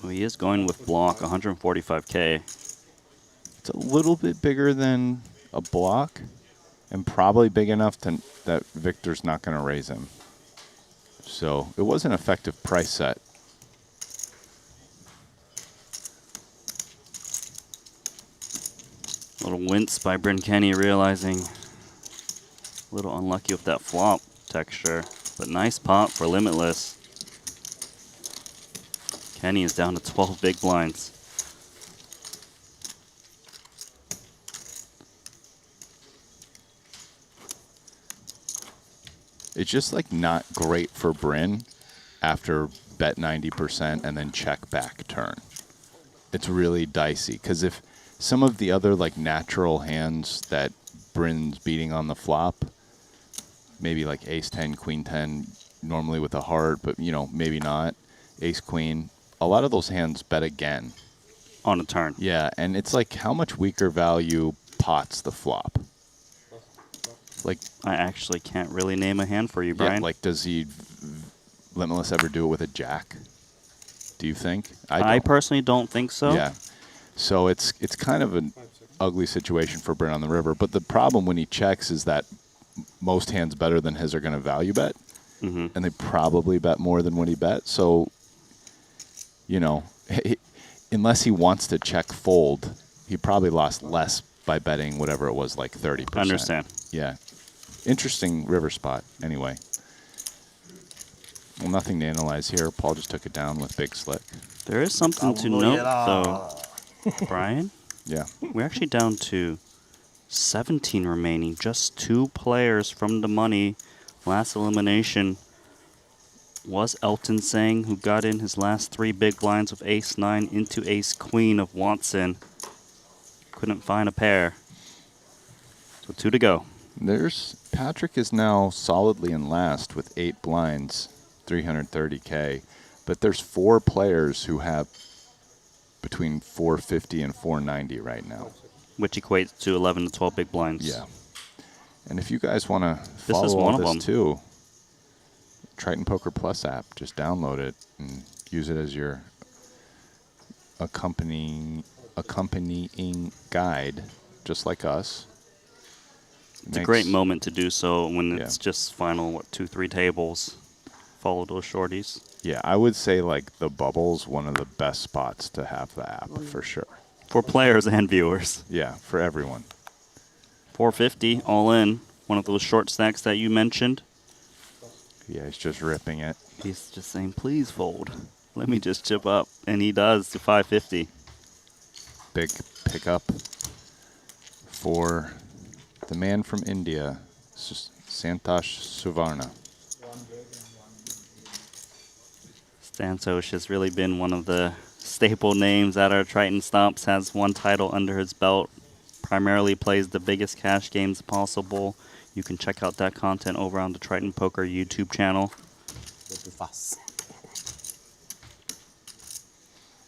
well, he is going with block, 145K. It's a little bit bigger than a block, and probably big enough that Victor's not going to raise him. So it was an effective price set. A little wince by Bryn Kenny, realizing a little unlucky with that flop texture, but nice pop for Limitless. Kenny is down to 12 big blinds. It's just like not great for Bryn after bet 90% and then check back turn. It's really dicey because if some of the other like natural hands that Bryn's beating on the flop. Maybe like ace 10, queen 10, normally with a heart, but you know, maybe not. Ace queen. A lot of those hands bet again. On a turn. Yeah, and it's like how much weaker value pots the flop. Like I actually can't really name a hand for you, Brian. Yeah, like does he Limitless ever do it with a jack? Do you think? I personally don't think so. Yeah. So it's kind of an ugly situation for Bryn on the river. But the problem when he checks is that most hands better than his are going to value bet. Mm-hmm. And they probably bet more than what he bet. So, you know, unless he wants to check fold, he probably lost less by betting whatever it was, like 30%. I understand. Yeah. Interesting river spot, anyway. Well, nothing to analyze here. Paul just took it down with big slick. There is something to note, though, Brian. Yeah. We're actually down to 17 remaining. Just 2 players from the money. Last elimination was Elton Sang, who got in his last 3 big blinds with ace-9 into ace-queen of Watson. Couldn't find a pair. So 2 to go. Patrick is now solidly in last with 8 blinds, 330K. But there's 4 players who have between 450 and 490 right now. Which equates to 11 to 12 big blinds. Yeah. And if you guys want to This is follow one all of this them. too, Triton Poker Plus app, just download it and use it as your accompanying guide, just like us. It's a great moment to do so when it's just final, 2-3 tables. Follow those shorties. Yeah, I would say like the bubble's one of the best spots to have the app for sure. For players and viewers. Yeah, for everyone. 450 all in. One of those short stacks that you mentioned. Yeah, he's just ripping it. He's just saying, please fold. Let me just chip up. And he does to 550. Big pickup for the man from India, Santosh Suvarna. Santosh has really been one of the staple names at our Triton Stomps. Has 1 title under his belt. Primarily plays the biggest cash games possible. You can check out that content over on the Triton Poker YouTube channel.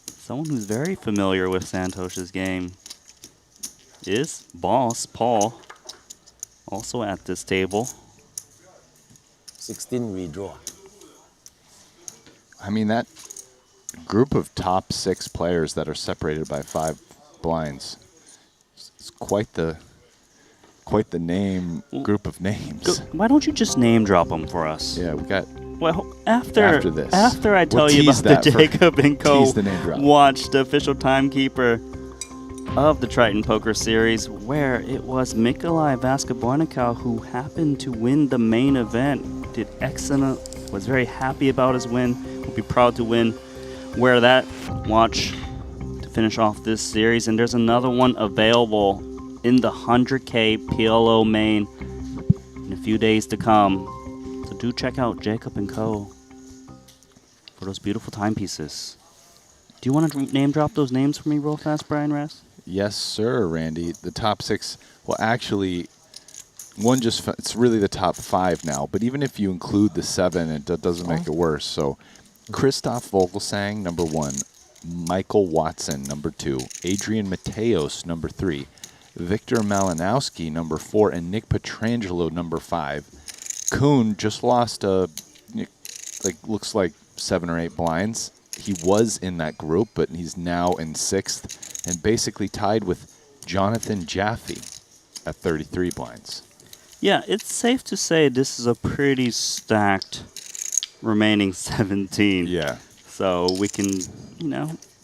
Someone who's very familiar with Santosh's game is Boss Paul, also at this table. 16 redraw. I mean, that group of top 6 players that are separated by 5 blinds is quite the group of names. Why don't you just name drop them for us? Yeah, we got. Well, after this, after I tell we'll you tease about the that for- Jacob and Co. tease the name drop. Watch the official timekeeper of the Triton Poker Series, where it was Mikolai Vaskabornikov who happened to win the main event. Did excellent. Was very happy about his win. Will be proud to win. Wear that watch to finish off this series, and there's another one available in the 100K PLO main in a few days to come. So do check out Jacob and Co. for those beautiful timepieces. Do you want to name drop those names for me real fast, Brian Rass? Yes, sir, Randy. The top 6. Well, actually, it's really the top 5 now. But even if you include the 7, it doesn't make it worse. So, Christoph Vogelsang, number 1. Michael Watson, number 2. Adrian Mateos, number 3. Victor Malinowski, number 4. And Nick Petrangelo, number 5. Kuhn just lost looks like 7 or 8 blinds. He was in that group, but he's now in 6th and basically tied with Jonathan Jaffe at 33 blinds. Yeah, it's safe to say this is a pretty stacked remaining 17. Yeah. So we can,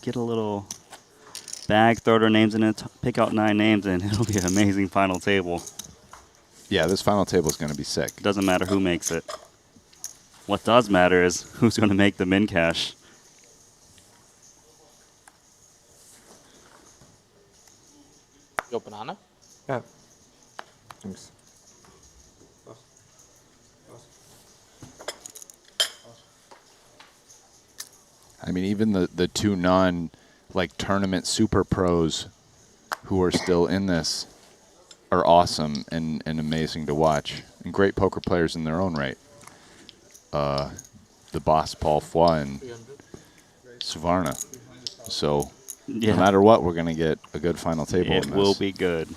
get a little bag, throw their names in it, pick out 9 names, and it'll be an amazing final table. Yeah, this final table is going to be sick. Doesn't matter who makes it. What does matter is who's going to make the min cash. Yo, banana? Yeah. Thanks. I mean, even the 2 tournament super pros who are still in this are awesome and amazing to watch, and great poker players in their own right. The boss, Paul Foy, and Suvarna. So no matter what, we're going to get a good final table. It will be good.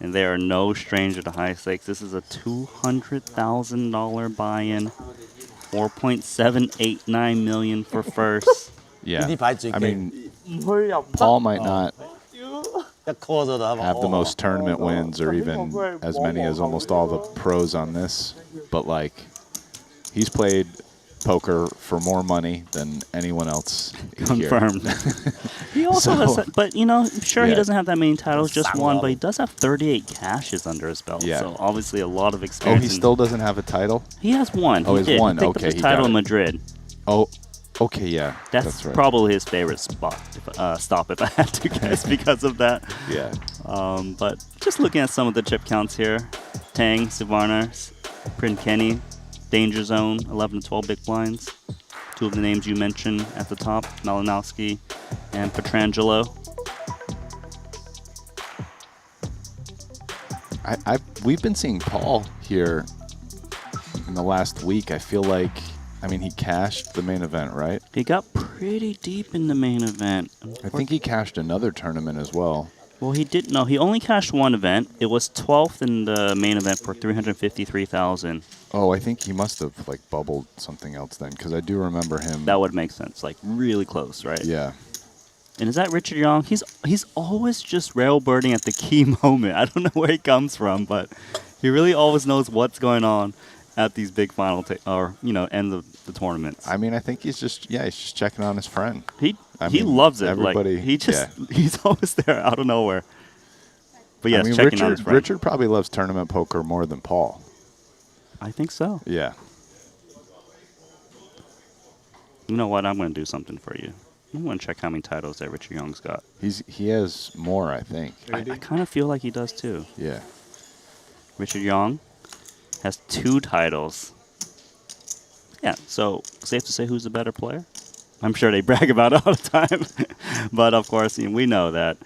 And they are no stranger to high stakes. This is a $200,000 buy-in, $4.789 million for first. Yeah, I mean, Paul might not have the most tournament wins or even as many as almost all the pros on this, but like he's played poker for more money than anyone else Confirmed. here. He also So- has, but you know, sure he Yeah. doesn't have that many titles, just one, but he does have 38 cashes under his belt. Yeah. So obviously a lot of Oh, experience. he in- still doesn't have a title? He has one. Oh, he he has did. one. He picked Okay, up his he title got in it. Madrid. Oh, okay, yeah. That's right. probably his favorite spot. Stop if I had to guess because of that. Yeah. But just looking at some of the chip counts here: Tang, Suvarna, Prin Kenny, Danger Zone, 11 to 12 big blinds. Two of the names you mentioned at the top: Malinowski and Petrangelo. We've been seeing Paul here in the last week. I feel like, I mean, he cashed the main event, right? He got pretty deep in the main event. I think he cashed another tournament as well. Well, he didn't. No, he only cashed one event. It was 12th in the main event for $353,000. Oh, I think he must have like bubbled something else then, because I do remember him. That would make sense. Like really close, right? Yeah. And is that Richard Young? He's always just railbirding at the key moment. I don't know where he comes from, but he really always knows what's going on at these big final end of the tournaments. I mean, I think he's just checking on his friend. He mean, loves it. Everybody, Like he's always there out of nowhere. But yes, I mean, checking on his friend. Richard probably loves tournament poker more than Paul. I think so. Yeah. You know what? I'm going to do something for you. I'm going to check how many titles that Richard Young's got. He has more, I think. I kind of feel like he does too. Yeah. Richard Young has 2 titles. Yeah, so safe to say who's the better player? I'm sure they brag about it all the time. But of course, we know that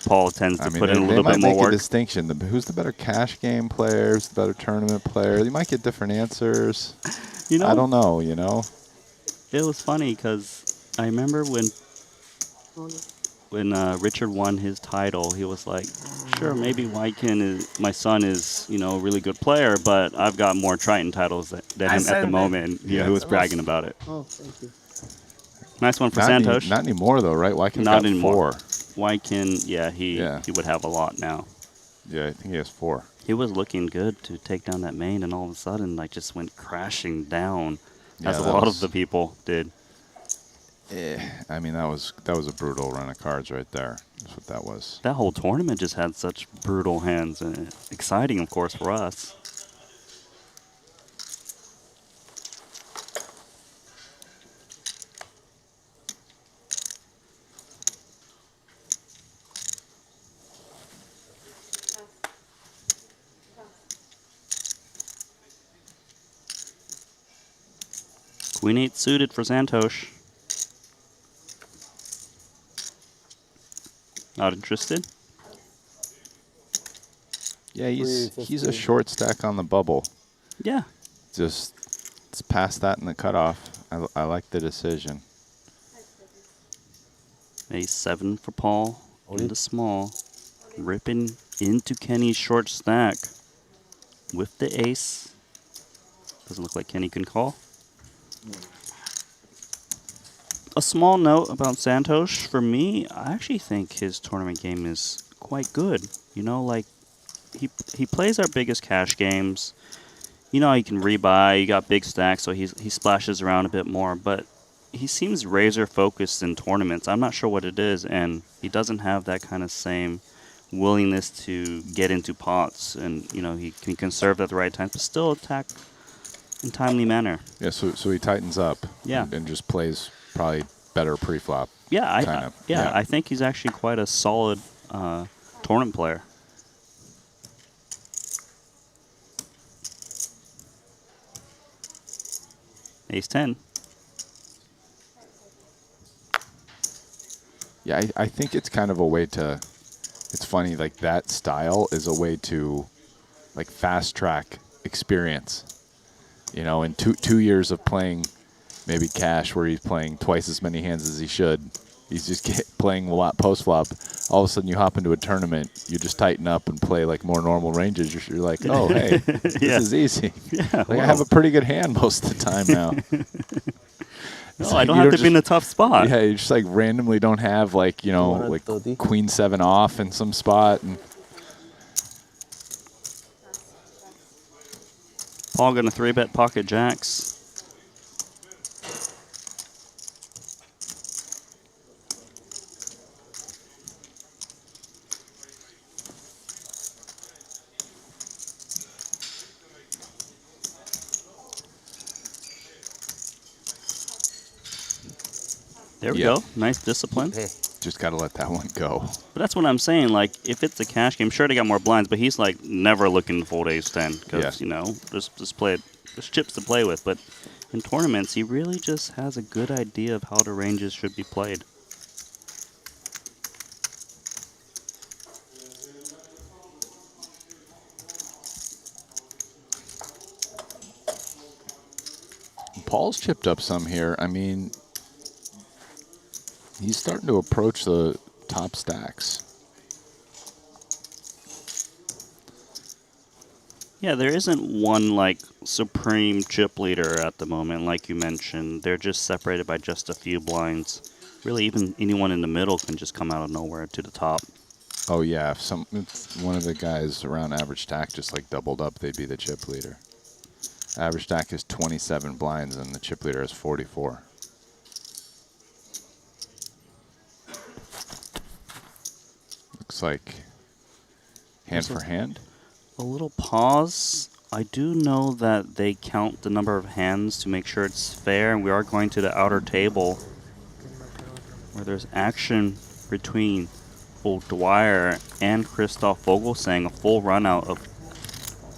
Paul tends to put in a little bit more make work. a distinction. Who's the better cash game player? Who's the better tournament player? You might get different answers. I don't know, It was funny because I remember when Richard won his title, he was like, sure, maybe my son is, a really good player, but I've got more Triton titles than him at the moment. And, he was bragging about it. Oh, thank you. Nice one for Not Santosh. not anymore, though, right? Wykin Not got anymore. 4. Wykin, he would have a lot now. Yeah, I think he has 4. He was looking good to take down that main, and all of a sudden, just went crashing down, Yeah, as a that lot was- of the people did. I mean, that was a brutal run of cards right there. That's what that was. That whole tournament just had such brutal hands, and exciting, of course, for us. Queen 8 suited for Santosh. Not interested? Yeah, he's a short stack on the bubble. Yeah. Just it's past that in the cutoff. I like the decision. A7 for Paul. Into small. Ripping into Kenny's short stack. With the ace. Doesn't look like Kenny can call. A small note about Santosh. For me, I actually think his tournament game is quite good. He plays our biggest cash games. He can rebuy. You got big stacks, so he splashes around a bit more. But he seems razor focused in tournaments. I'm not sure what it is, and he doesn't have that kind of same willingness to get into pots. And he can conserve at the right time, but still attack in timely manner. Yeah, so he tightens up. Yeah. And just plays probably better pre-flop. Yeah, Yeah. I think he's actually quite a solid tournament player. Ace-10. Yeah, I think it's kind of a way to it's funny, like that style is a way to like fast track experience. You know, in 2 years of playing maybe cash where he's playing twice as many hands as he should, he's just playing a lot post flop. All of a sudden you hop into a tournament, you just tighten up and play like more normal ranges. You're like, oh, hey, this is easy. Yeah, like, I have a pretty good hand most of the time now. No, Like I don't you have to be in a tough spot. Yeah, you just like randomly don't have like, you know, like queen 7 off in some spot. And Paul gonna 3-bet pocket jacks. There we go. Nice discipline. Just got to let that one go. But that's what I'm saying. Like, if it's a cash game, sure, they got more blinds, but he's like never looking to fold ace 10 because, you know, there's chips to play with. But in tournaments, he really just has a good idea of how the ranges should be played. Paul's chipped up some here. I mean, he's starting to approach the top stacks. Yeah, there isn't one, like, supreme chip leader at the moment, like you mentioned. They're just separated by just a few blinds. Really, even anyone in the middle can just come out of nowhere to the top. Oh, yeah. If one of the guys around average stack just, like, doubled up, they'd be the chip leader. Average stack is 27 blinds, and the chip leader is 44. Looks like hand for hand. A little pause. I do know that they count the number of hands to make sure it's fair, and we are going to the outer table where there's action between both Dwyer and Christoph Vogelsang, a full run out of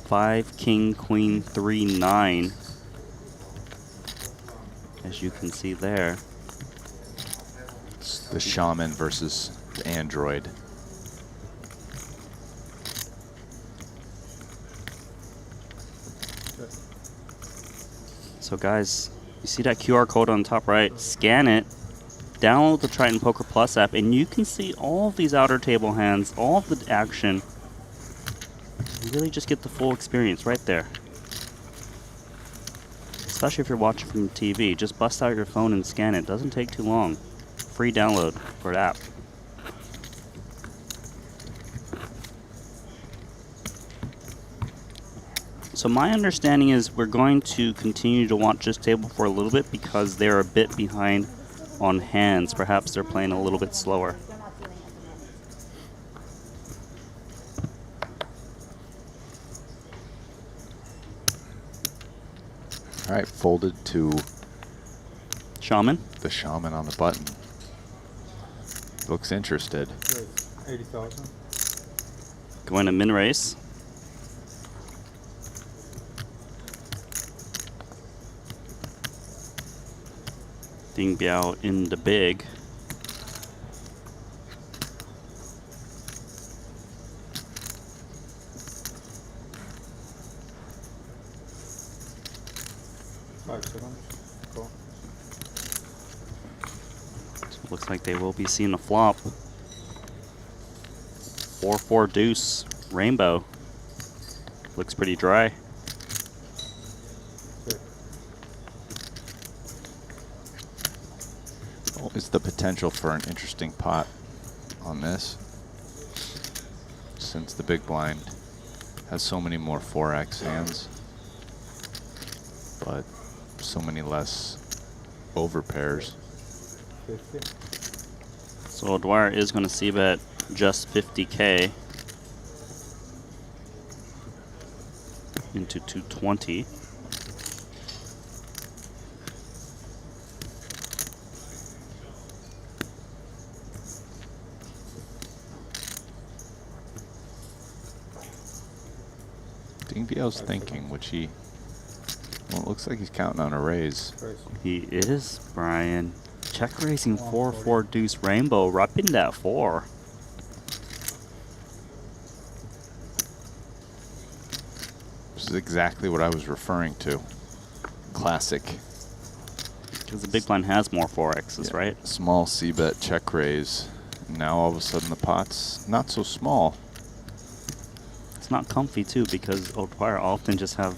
5, King, Queen, 3, 9. As you can see there. It's the Shaman versus the Android. So guys, you see that QR code on the top right, scan it, download the Triton Poker Plus app, and you can see all of these outer table hands, all of the action. You really just get the full experience right there. Especially if you're watching from TV, just bust out your phone and scan it. Doesn't take too long. Free download for the app. So my understanding is we're going to continue to watch this table for a little bit because they're a bit behind on hands. Perhaps they're playing a little bit slower. All right, folded to Shaman. The Shaman on the button. Looks interested. 80,000. Going to min race. Ding Biao in the big. Cool. So it looks like they will be seeing a flop. 4-4 deuce rainbow. Looks pretty dry. Always the potential for an interesting pot on this, since the big blind has so many more 4x hands, but so many less over pairs. So Dwyer is going to c-bet just 50K into 220. Ding Biao's thinking, which he, well, it looks like he's counting on a raise. He is, Brian. Check raising 4-4 deuce rainbow, repping that 4. is exactly what I was referring to. Classic. Because the big blind has more 4Xs, right? Small c-bet check raise. Now all of a sudden the pot's not so small. It's not comfy too because O'Dwyer often just have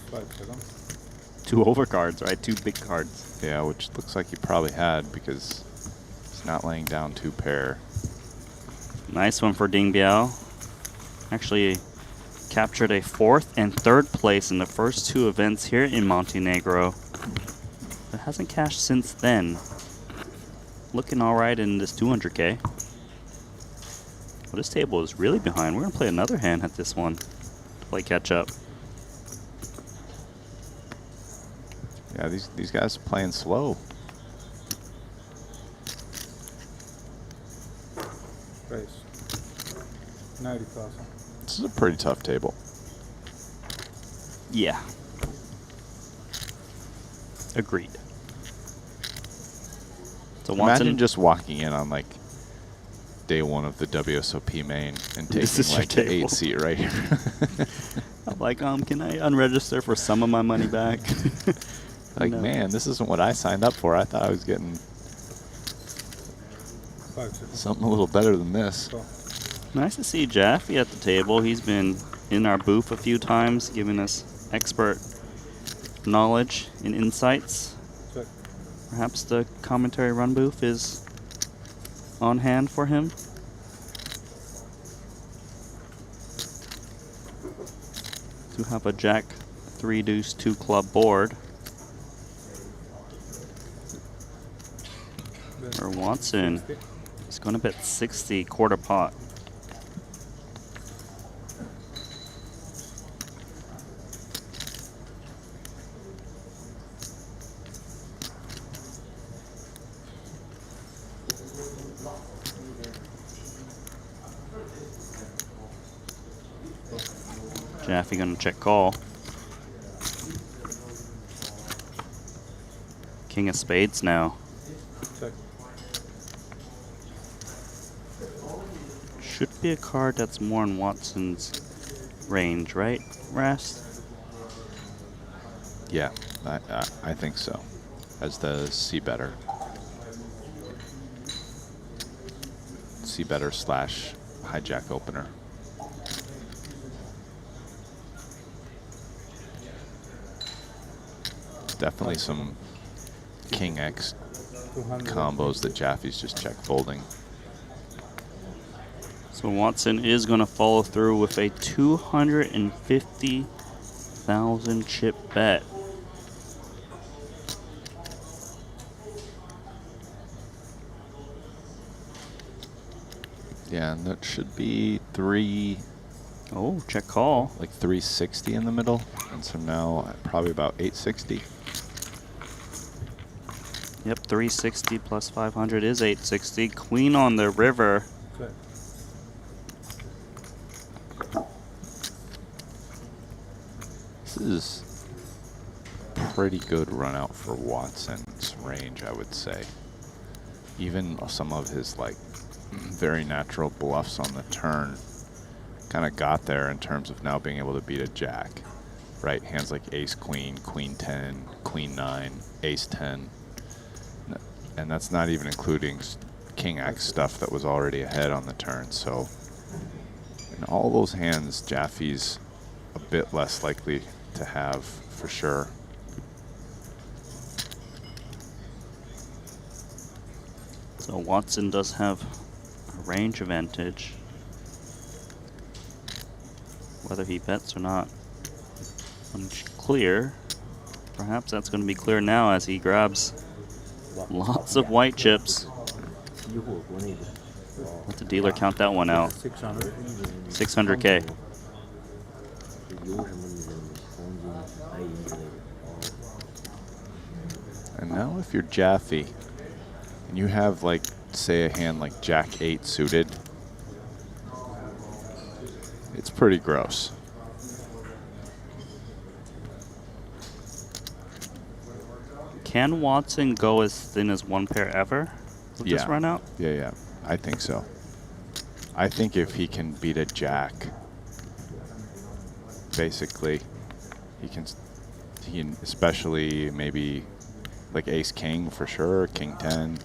2 overcards, right? 2 big cards. Yeah, which looks like he probably had because he's not laying down 2 pair. Nice one for Ding Biao. Actually captured a 4th and 3rd place in the first 2 events here in Montenegro. But hasn't cashed since then. Looking all right in this 200K. Well, this table is really behind. We're going to play another hand at this one to play catch up. Yeah, these guys are playing slow. Raise. 90,000. This is a pretty tough table. Yeah. Agreed. So imagine just walking in on like day 1 of the WSOP main and taking like the 8 seat right here. I'm like, can I unregister for some of my money back? Like, no. Man, this isn't what I signed up for. I thought I was getting something a little better than this. Nice to see Jaffe at the table. He's been in our booth a few times, giving us expert knowledge and insights. Perhaps the commentary run booth is on hand for him. To have a Jack 3 deuce 2 club board. Or Watson is going to bet 60 quarter pot. Jaffe gonna check call. King of spades now. Check. Should be a card that's more in Watson's range, right, Rast? Yeah, I think so. As the C-better. C-better slash hijack opener. Definitely some King X combos that Jaffe's just check folding. So Watson is going to follow through with a 250,000 chip bet. Yeah, and that should be 3. Oh, check call. Like 360 in the middle. And so now probably about 860. Yep, 360 plus 500 is 860. Queen on the river. Check. This is pretty good run out for Watson's range, I would say. Even some of his like very natural bluffs on the turn kind of got there in terms of now being able to beat a jack, right? Hands like ace queen, queen 10, queen 9, ace 10. And that's not even including King X stuff that was already ahead on the turn. So in all those hands, Jaffe's a bit less likely to have for sure. So Watson does have a range advantage. Whether he bets or not, unclear. Perhaps that's going to be clear now as he grabs lots of white chips. Let the dealer count that one out. 600K. And now if you're Jaffe and you have like, say a hand like Jack 8 suited, it's pretty gross. Can Watson go as thin as 1 pair ever with this run out? Yeah, I think so. I think if he can beat a jack, basically, He can especially maybe like ace king for sure, king 10.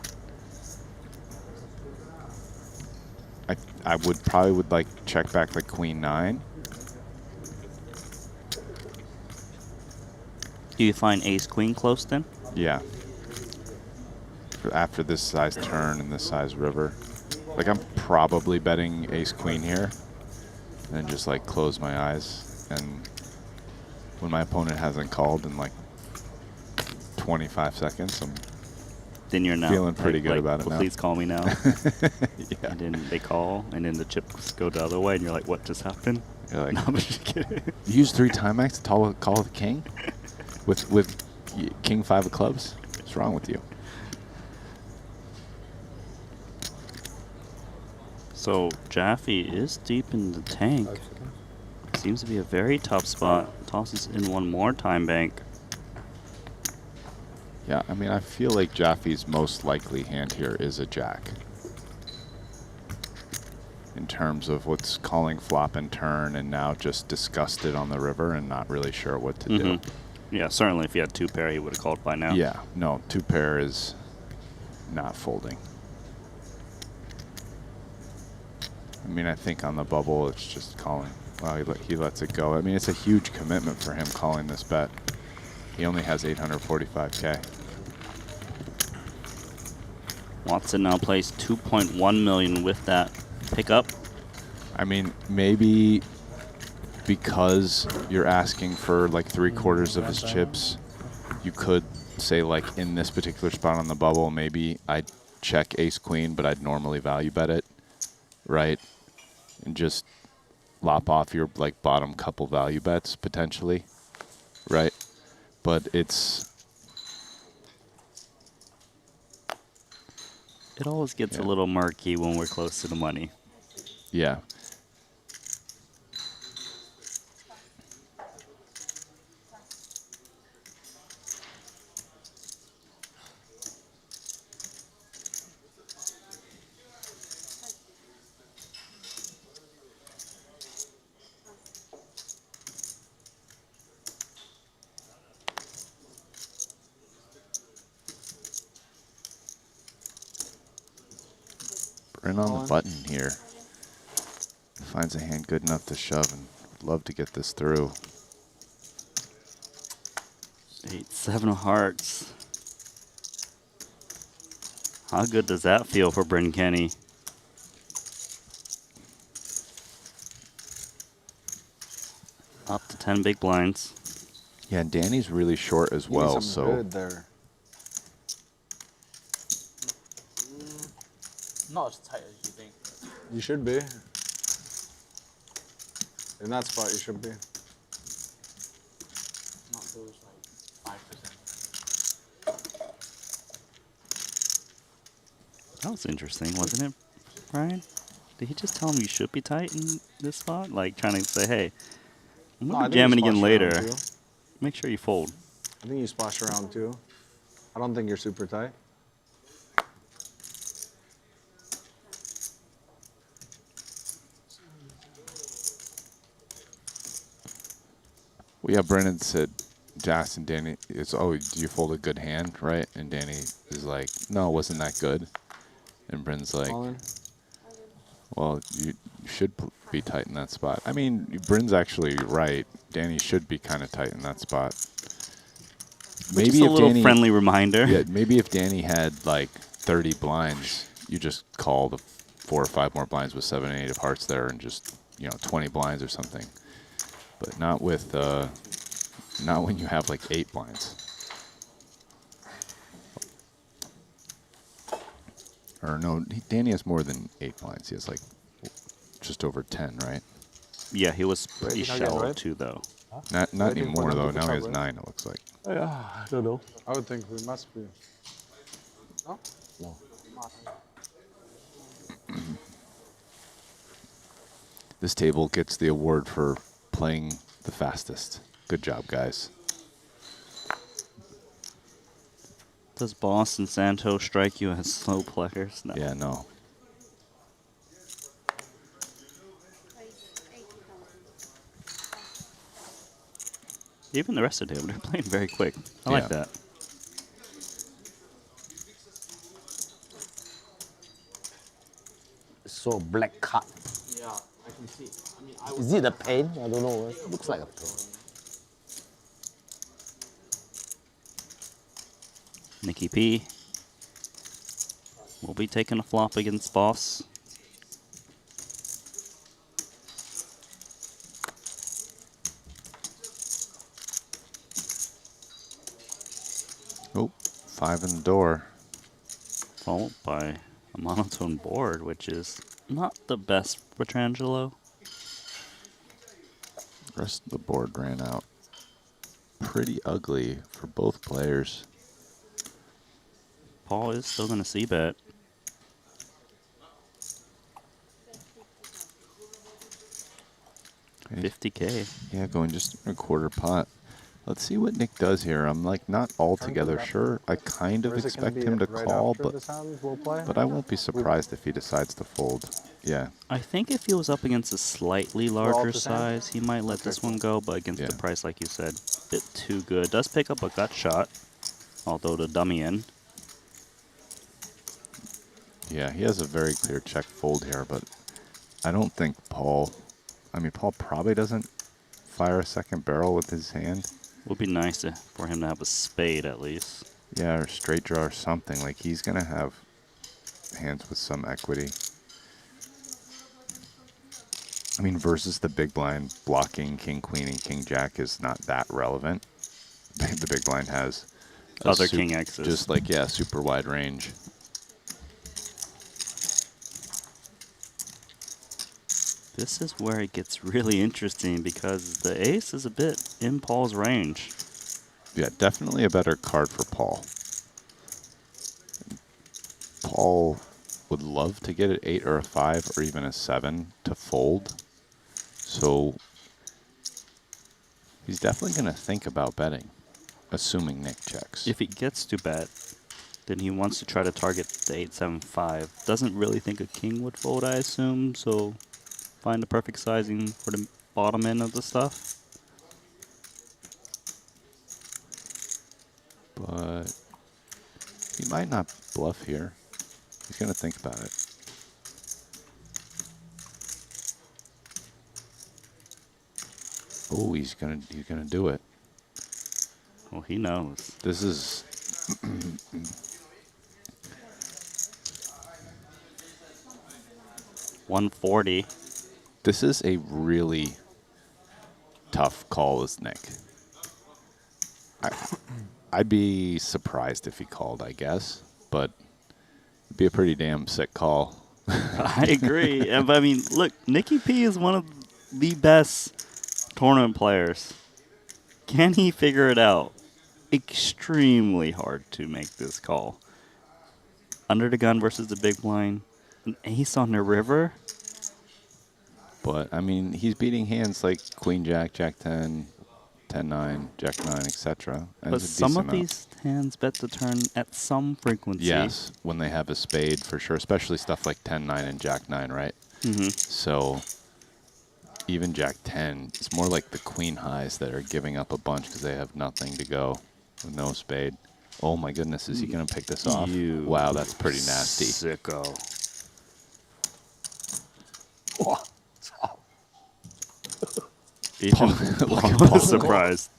I would probably like check back like queen 9. Do you find ace queen close then? Yeah. After this size turn and this size river. Like I'm probably betting ace queen here. And then just like close my eyes. And when my opponent hasn't called in like 25 seconds, I'm then you're feeling pretty good about it well, now. Please call me now. Yeah. And then they call, and then the chips go the other way, and you're like, what just happened? You're like, No, I'm just kidding. You use 3 time max to call the king? With king 5 of clubs? What's wrong with you? So Jaffe is deep in the tank. Seems to be a very tough spot. Tosses in one more time bank. Yeah, I mean, I feel like Jaffe's most likely hand here is a jack. In terms of what's calling flop and turn and now just disgusted on the river and not really sure what to do. Yeah, certainly if he had 2 pair, he would have called by now. Yeah, no, 2 pair is not folding. I mean, I think on the bubble, it's just calling. Well, he lets it go. I mean, it's a huge commitment for him calling this bet. He only has 845K. Watson now plays 2.1 million with that pickup. I mean, maybe because you're asking for like 3/4 of his chips, you could say like in this particular spot on the bubble, maybe I'd check ace queen, but I'd normally value bet it, right? And just lop off your like bottom couple value bets potentially, right? But it always gets a little murky when we're close to the money. Yeah. Brin on the button here. Finds a hand good enough to shove and would love to get this through. 8-7 of hearts. How good does that feel for Bryn Kenny? Up to 10 big blinds. Yeah, and Danny's really short as well, so Good there. Not as tight as you think. You should be. In that spot, you should be. Not those like 5%. That was interesting, wasn't it, Brian? Did he just tell him you should be tight in this spot? Like trying to say, hey, I'm No, I going to think jam you it again splash later. around too. Make sure you fold. I think you splash around too. I don't think you're super tight. well, yeah, Brennan said, Jas and Danny, it's, oh, do you fold a good hand, right? And Danny is like, no, it wasn't that good. And Brennan's like, well, you should be tight in that spot. I mean, Bryn's actually right. Danny should be kind of tight in that spot. Maybe just a little Danny, friendly reminder. Yeah, maybe if Danny had like 30 blinds, you just call the 4 or 5 more blinds with 7 and 8 of hearts there and just, 20 blinds or something. But not with, not when you have like 8 blinds. Or no, Danny has more than 8 blinds. He has like just over 10, right? Yeah, he was pretty shallow too, though. Not anymore though. Now he has 9. It looks like. Yeah, I don't know. I would think we must be. No. No. This table gets the award for playing the fastest. Good job, guys. Does Boss and Santo strike you as slow players? No. Yeah, no. Even the rest of the table, they're playing very quick. I like that. So black card. Yeah, I can see. I mean, Is it a pain? I don't know. It looks like a pain. Nikki P will be taking a flop against Boss. Oh, 5 in the door. Followed by a monotone board, which is not the best for Petrangelo. The rest of the board ran out pretty ugly for both players. Paul is still going to c-bet. $50K. Yeah, going just a quarter pot. Let's see what Nick does here. I'm like not altogether sure. I kind of expect him to call, but I won't be surprised if he decides to fold. Yeah. I think if he was up against a slightly larger size, he might let this one go, but against the price, like you said, a bit too good. Does pick up a gut shot, although the dummy in. Yeah, he has a very clear check fold here, but I don't think Paul probably doesn't fire a second barrel with his hand. Would be nice for him to have a spade at least. Yeah, or straight draw or something. Like he's going to have hands with some equity. I mean, versus the big blind, blocking king, queen, and king, jack is not that relevant. The big blind has other king X's. Just like, yeah, super wide range. This is where it gets really interesting because the ace is a bit in Paul's range. Yeah, definitely a better card for Paul. Paul would love to get an 8 or a 5 or even a 7 to fold. So he's definitely going to think about betting, assuming Nick checks. If he gets to bet, then he wants to try to target the 8-7-5. Doesn't really think a king would fold, I assume, so find the perfect sizing for the bottom end of the stuff. But he might not bluff here. He's going to think about it. Oh, he's gonna do it. Well, he knows. This is $140. This is a really tough call as Nick. I'd be surprised if he called, I guess, but it'd be a pretty damn sick call. I agree. But I mean, look, Nicky P is one of the best tournament players. Can he figure it out? Extremely hard to make this call. Under the gun versus the big blind. An ace on the river. But, I mean, he's beating hands like Queen Jack, Jack 10, 10-9, Jack 9, etc. But some of these hands bet the turn at some frequency. Yes, when they have a spade, for sure. Especially stuff like 10-9 and Jack 9, right? Mm-hmm. So, even Jack 10, it's more like the Queen highs that are giving up a bunch because they have nothing to go with no spade. Oh my goodness, is he going to pick this off? Wow, that's pretty nasty. Sicko. Paul was surprised.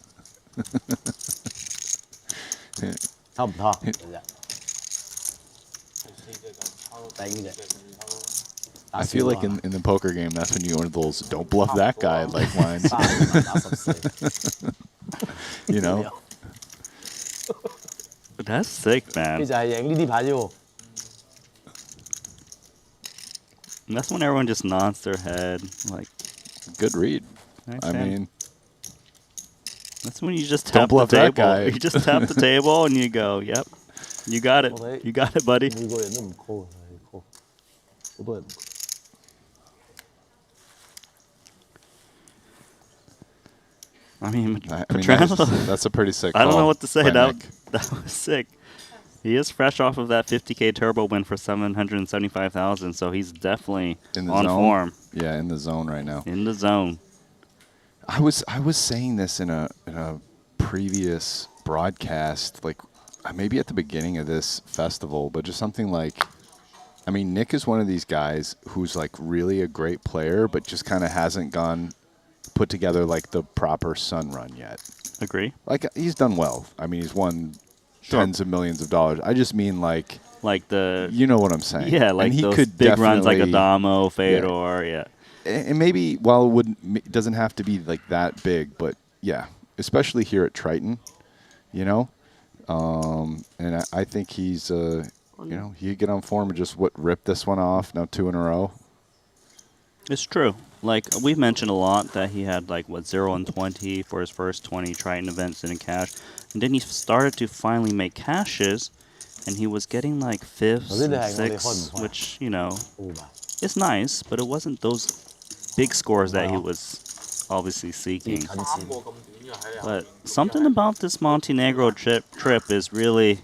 I feel like in the poker game, that's when you go into those "don't bluff that guy" like lines. You know. That's sick, man. That's when everyone just nods their head, like. Good read. Nice I hand. mean, that's when you just don't tap bluff the that table. guy. You just tap the table and you go, "Yep, you got it. You got it, buddy." I mean, that's a pretty sick call. I don't know what to say. by That Nick. was sick. He is fresh off of that 50K turbo win for 775,000, so he's definitely In the on zone? form. Yeah, in the zone right now. In the zone. I was saying this in a previous broadcast, like maybe at the beginning of this festival, but just something like, I mean, Nick is one of these guys who's like really a great player, but just kind of hasn't put together like the proper Sun run yet. Agree. Like he's done well. I mean, he's won tens of millions of dollars. I just mean like the, you know what I'm saying? Yeah, like and he those could big runs like definitely- Adamo, Fedor, yeah. And maybe while it doesn't have to be like that big, but yeah, especially here at Triton, you know. And I think he's he could get on form and just rip this one off. Now 2 in a row. It's true. Like we've mentioned a lot that he had like 0 and 20 for his first 20 Triton events in cash, and then he started to finally make cashes, and he was getting like 5th, and 6th, which it's nice, but it wasn't those big scores that he was obviously seeking. But something about this Montenegro trip is really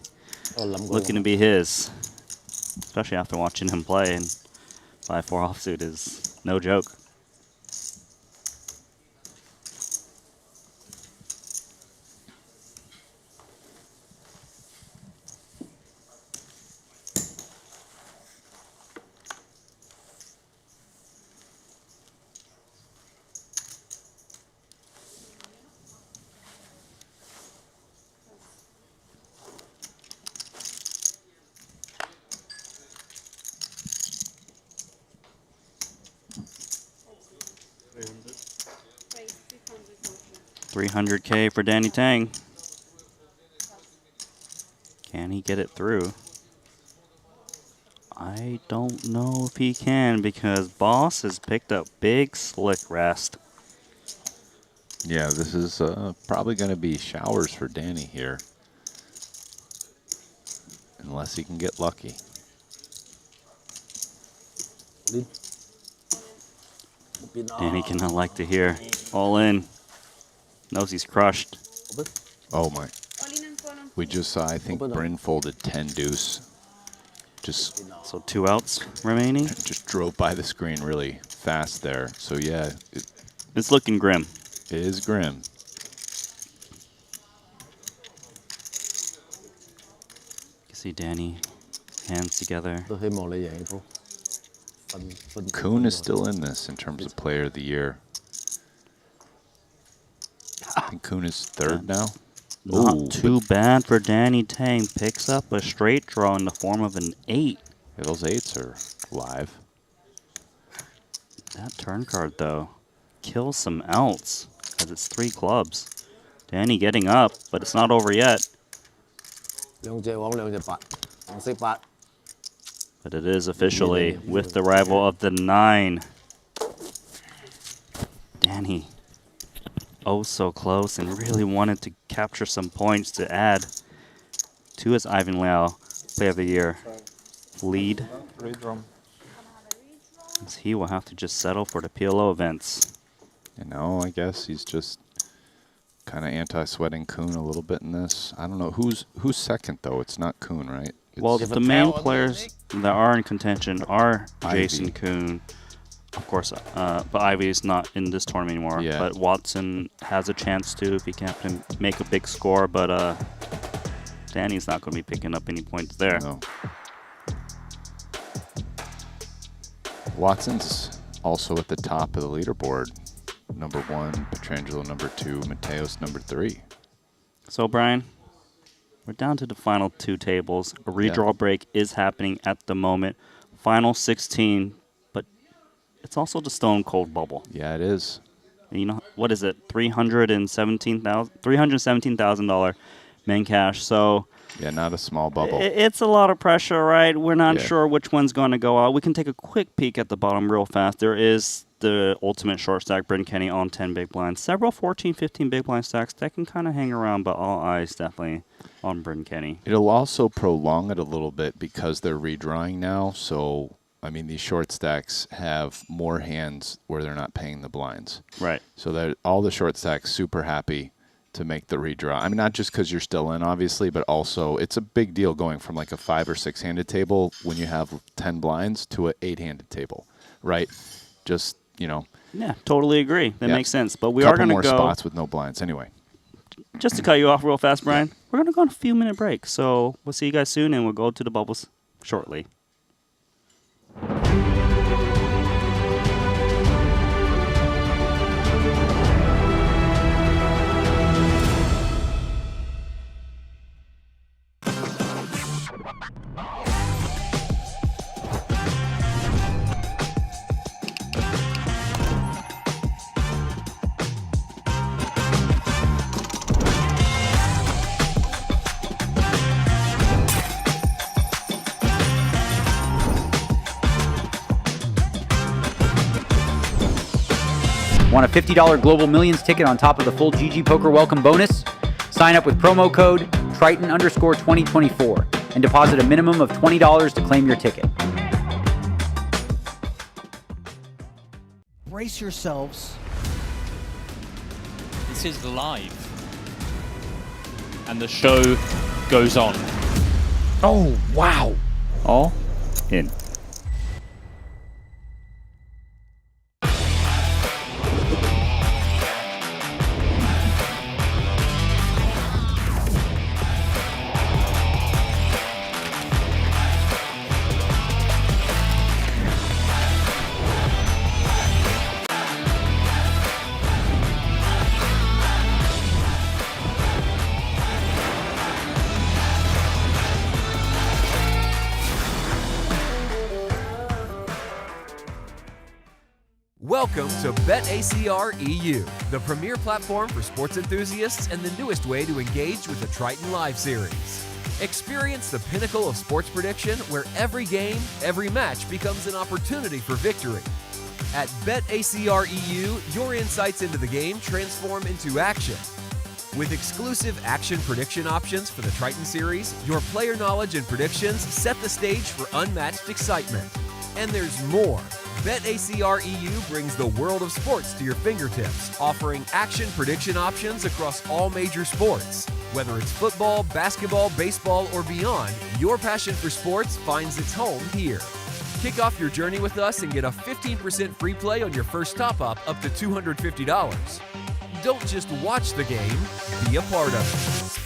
looking to be his, especially after watching him play. And 5-4 offsuit is no joke. $300K for Danny Tang. Can he get it through? I don't know if he can because Boss has picked up big slick rest. Yeah, this is probably going to be showers for Danny here. Unless he can get lucky. Danny cannot like to hear. All in. Knows he's crushed. Oh my. We just saw, I think Bryn folded 10 deuce. Just so 2 outs remaining. Just drove by the screen really fast there. So yeah. It's looking grim. It is grim. You can see Danny, hands together. Kuhn is still in this in terms of player of the year. I think Kuhn is 3rd now. Not Ooh, too bad for Danny Tang. Picks up a straight draw in the form of an 8. Yeah, those 8s are live. That turn card, though, kills some outs because it's 3 clubs. Danny getting up, but it's not over yet. But it is officially with the rival of the 9. Danny, oh so close, and really wanted to capture some points to add to his Ivan Lau Player of the Year lead. Redraw. As he will have to just settle for the PLO events. You know, I guess he's just kind of anti-sweating Kuhn a little bit in this. I don't know. Who's second, though? It's not Kuhn, right? Well, the main players that are in contention are Jason Kuhn, of course, but Ivy's not in this tournament anymore. Yeah. But Watson has a chance to if he can make a big score, but Danny's not going to be picking up any points there. No. Watson's also at the top of the leaderboard. Number 1, Petrangelo number 2, Mateos number 3. So, Brian, we're down to the final 2 tables. A redraw break is happening at the moment. Final 16, but it's also the Stone Cold bubble. Yeah, it is. You know, what is it? $317,000 main cash. So yeah, not a small bubble. It's a lot of pressure, right? We're not sure which one's going to go out. We can take a quick peek at the bottom real fast. There is the ultimate short stack, Bryn Kenny on 10 big blinds. Several 14, 15 big blind stacks that can kind of hang around, but all eyes definitely on Bryn Kenny. It'll also prolong it a little bit because they're redrawing now. So, I mean, these short stacks have more hands where they're not paying the blinds. Right. So that all the short stacks super happy to make the redraw. I mean, not just because you're still in, obviously, but also it's a big deal going from like a 5 or 6 handed table when you have 10 blinds to an 8 handed table, right? Just, you know. Yeah, totally agree. That makes sense. But we are going to go more spots with no blinds anyway. just to cut you off real fast, Brian, we're going to go on a few-minute break. So we'll see you guys soon, and we'll go to the bubbles shortly. Want a $50 Global Millions ticket on top of the full GG Poker welcome bonus? Sign up with promo code Triton_2024 and deposit a minimum of $20 to claim your ticket. Brace yourselves. This is live. And the show goes on. Oh, wow. All in. Welcome to BetACR EU, the premier platform for sports enthusiasts and the newest way to engage with the Triton Live Series. Experience the pinnacle of sports prediction where every game, every match becomes an opportunity for victory. At BetACR EU, your insights into the game transform into action. With exclusive action prediction options for the Triton Series, your player knowledge and predictions set the stage for unmatched excitement. And there's more. BetACR EU brings the world of sports to your fingertips, offering action prediction options across all major sports. Whether it's football, basketball, baseball, or beyond, your passion for sports finds its home here. Kick off your journey with us and get a 15% free play on your first top-up up to $250. Don't just watch the game, be a part of it.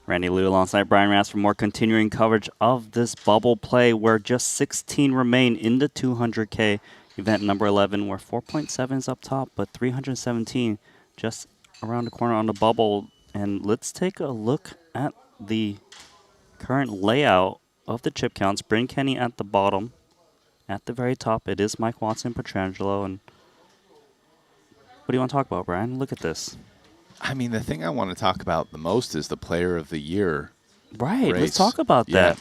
Randy Liu alongside Brian Rass for more continuing coverage of this bubble play where just 16 remain in the 200K event number 11, where 4.7 is up top, but 317 just around the corner on the bubble. And let's take a look at the current layout of the chip counts. Bryn Kenny at the bottom. At the very top, it is Mike Watson, Petrangelo. And what do you want to talk about, Brian? Look at this. I mean, the thing I want to talk about the most is the Player of the Year. Right. Race. Let's talk about that.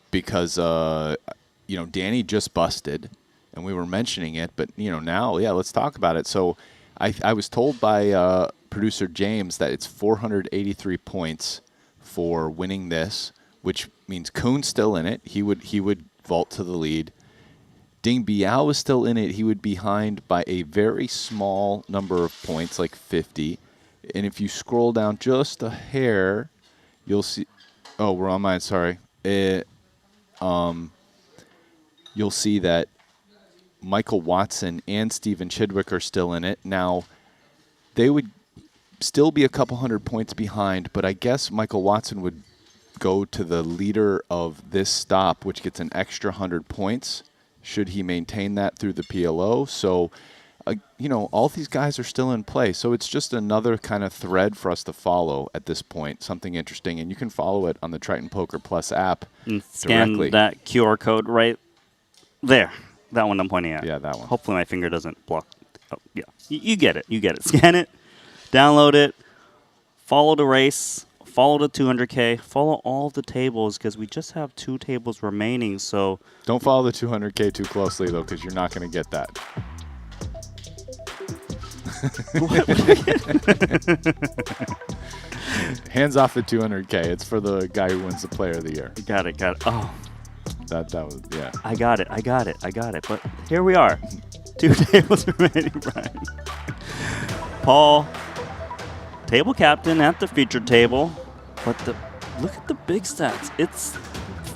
Because, you know, Danny just busted, and we were mentioning it, but, you know, now, yeah, let's talk about it. So I was told by producer James that it's 483 points for winning this, which means Kuhn's still in it. He would vault to the lead. Ding Biao is still in it. He would be behind by a very small number of points, like 50. And if you scroll down just a hair, you'll see. Oh, we're on mine. Sorry. You'll see that Michael Watson and Stephen Chidwick are still in it. Now, they would still be a couple hundred points behind, but I guess Michael Watson would go to the leader of this stop, which gets an extra 100 points, should he maintain that through the PLO. So, you know, all these guys are still in play. So it's just another kind of thread for us to follow at this point, something interesting. And you can follow it on the Triton Poker Plus app Scan directly. that QR code right there. That one I'm pointing at. Yeah, that one. Hopefully my finger doesn't block. Oh, yeah. You get it. You get it. Scan it. Download it. Follow the race. Follow the 200K. Follow all the tables because we just have 2 tables remaining. So don't follow the 200K too closely, though, because you're not going to get that. Hands off the 200K. It's for the guy who wins the Player of the Year. Got it. Oh. That was, yeah. I got it. But here we are. 2 tables remaining, Brian. Paul, table captain at the featured table. But look at the big stats. It's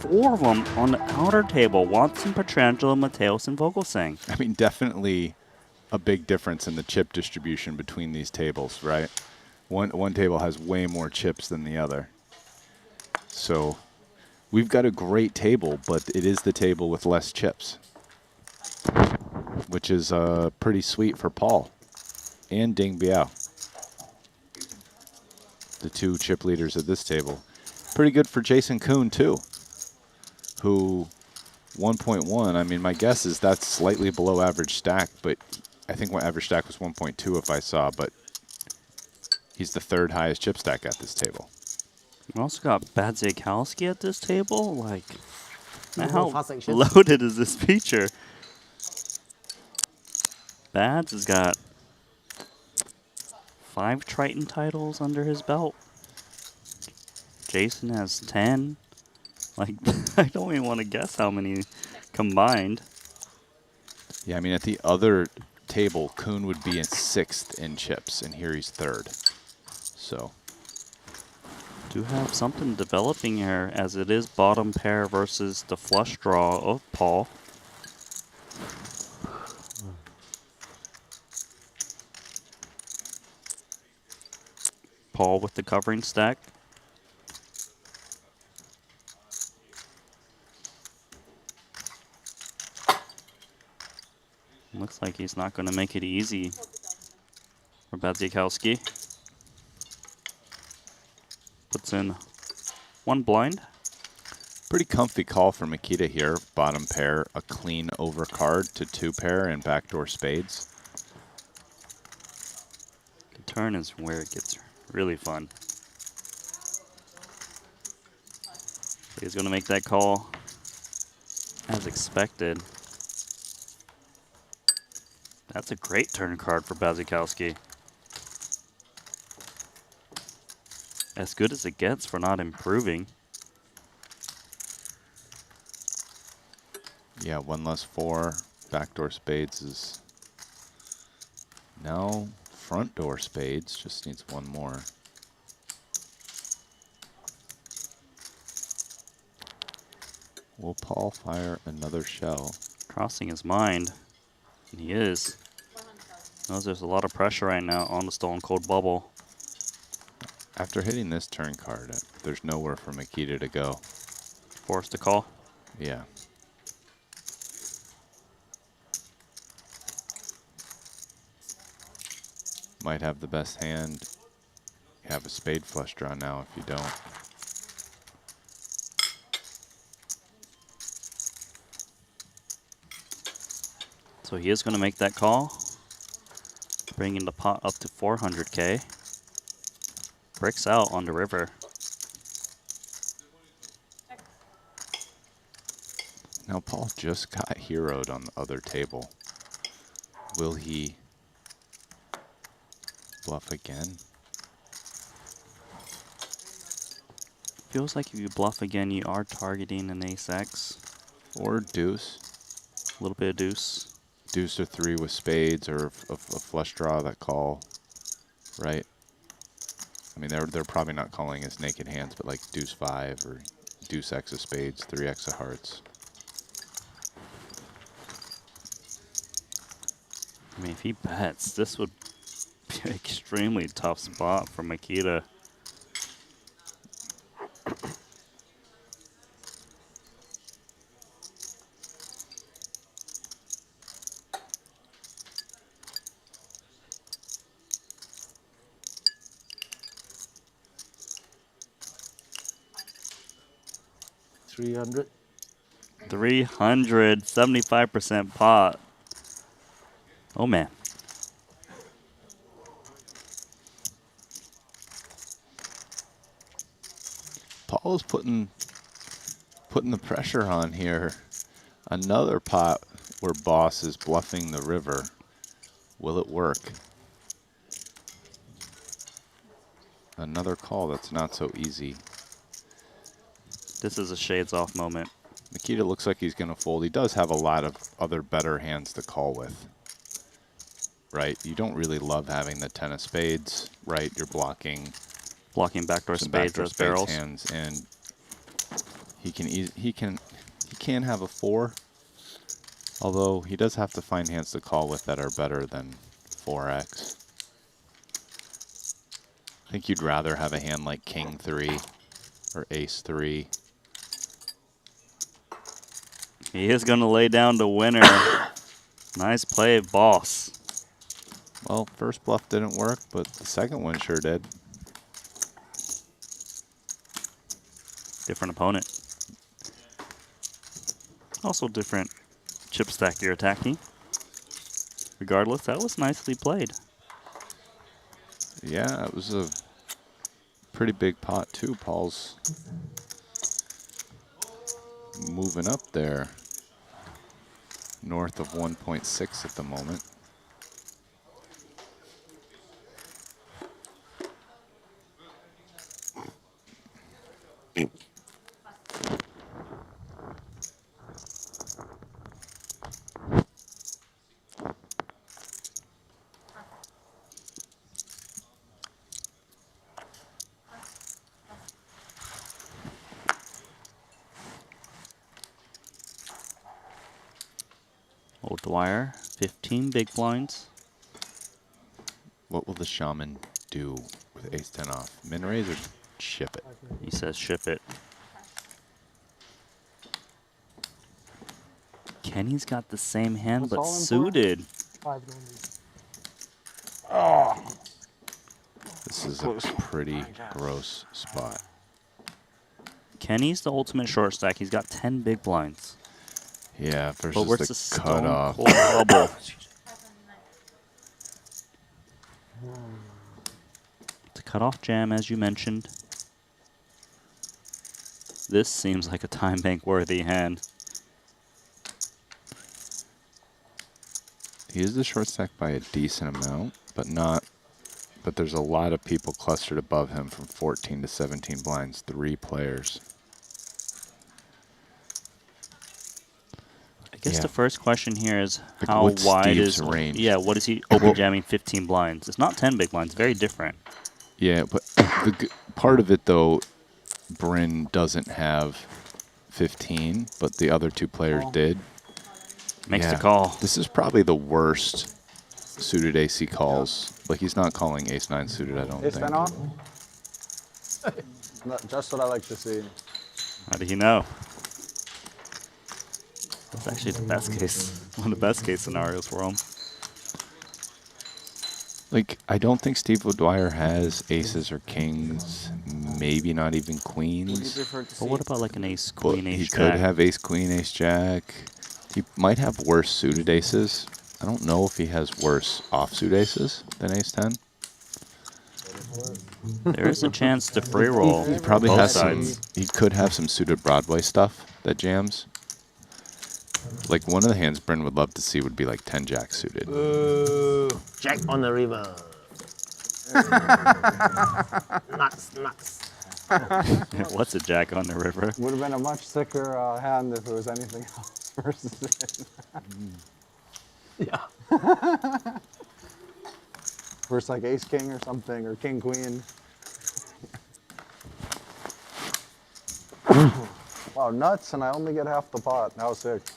4 of them on the outer table. Watson, Petrangelo, Mateos, and Vogelsang. I mean, definitely a big difference in the chip distribution between these tables, right? One table has way more chips than the other. So we've got a great table, but it is the table with less chips, which is pretty sweet for Paul and Ding Biao, the 2 chip leaders at this table. Pretty good for Jason Kuhn, too, who 1.1, I mean, my guess is that's slightly below average stack, but I think my average stack was 1.2 if I saw, but he's the 3rd highest chip stack at this table. We also got Badziakowski at this table. Like, man, how loaded is this feature? Bads has got 5 Triton titles under his belt. Jason has 10. Like, I don't even want to guess how many combined. Yeah, I mean, at the other table, Kuhn would be in 6th in chips, and here he's 3rd. So Do have something developing here, as it is bottom pair versus the flush draw of Paul. Paul with the covering stack. Looks like he's not going to make it easy for Badziakowski. Puts in 1 blind. pretty comfy call for Makita here. Bottom pair, a clean overcard to 2 pair and backdoor spades. The turn is where it gets really fun. He's going to make that call as expected. That's a great turn card for Badziakowski. As good as it gets for not improving. Yeah, 1 less 4. Backdoor spades is now front door spades. Just needs 1 more. Will Paul fire another shell? Crossing his mind. And he is. Knows there's a lot of pressure right now on the Stone Cold Bubble. After hitting this turn card, there's nowhere for Makita to go. Forced to call? Yeah. Might have the best hand. You have a spade flush draw now if you don't. So he is going to make that call, bringing the pot up to 400K. Bricks out on the river. Now Paul just got heroed on the other table. Will he bluff again? Feels like if you bluff again, you are targeting an ace-X. Or deuce. A little bit of deuce. Deuce or 3 with spades, or a flush draw that call, right? I mean, they're probably not calling his naked hands, but like deuce 5 or deuce X of spades, 3X of hearts. I mean, if he bets, this would be an extremely tough spot for Makita. $300. 300, 75% pot. Oh, man. Paul is putting the pressure on here. Another pot where boss is bluffing the river. Will it work? Another call that's not so easy. This is a shades off moment. Makita looks like he's going to fold. He does have a lot of other better hands to call with. Right? You don't really love having the 10 of spades, right? You're blocking backdoor some spades backdoor as spades barrels. hands, and he can have a 4. Although he does have to find hands to call with that are better than 4x. I think you'd rather have a hand like King 3 or Ace 3. He is going to lay down the winner. Nice play, boss. Well, first bluff didn't work, but the second one sure did. Different opponent. Also different chip stack you're attacking. Regardless, that was nicely played. Yeah, it was a pretty big pot too. Paul's moving up there. North of 1.6 at the moment. Old Dwyer, 15 big blinds. What will the shaman do with ace 10 off? Min raise or ship it? He says ship it. Kenny's got the same hand, but suited. Oh. This is a pretty gross spot. Kenny's the ultimate short stack. He's got 10 big blinds. Yeah, But versus where's the stone cutoff. cold bubble? It's a cutoff jam, as you mentioned. This seems like a time bank worthy hand. He is the short stack by a decent amount, but there's a lot of people clustered above him from 14 to 17 blinds, 3 players. I guess Yeah. the first question here is Like, how what's wide Steve's is range? Yeah, what is he open jamming 15 blinds? It's not 10 big blinds, very different. Yeah, but part of it though, Bryn doesn't have 15, but the other 2 players did. Makes the call. This is probably the worst suited AC calls. Like, he's not calling ace 9 suited, I don't Ace think. 10 off? Just what I like to see. How do you know? That's actually the best case, one of the best case scenarios for him. Like, I don't think Steve O'Dwyer has aces or kings, maybe not even queens. But what about like an ace, But queen, he ace, could jack? have ace, queen, ace, jack. He might have worse suited aces. I don't know if he has worse offsuit aces than ace 10. There is a chance to free roll. He probably both has sides. some. He could have some suited Broadway stuff that jams. Like, one of the hands Bryn would love to see would be like 10 jack suited. Jack on the river. Nuts. What's a jack on the river? Would have been a much sicker hand if it was anything else. versus Yeah. versus like ace king or something, or king queen. Wow, nuts, and I only get half the pot. Now 6.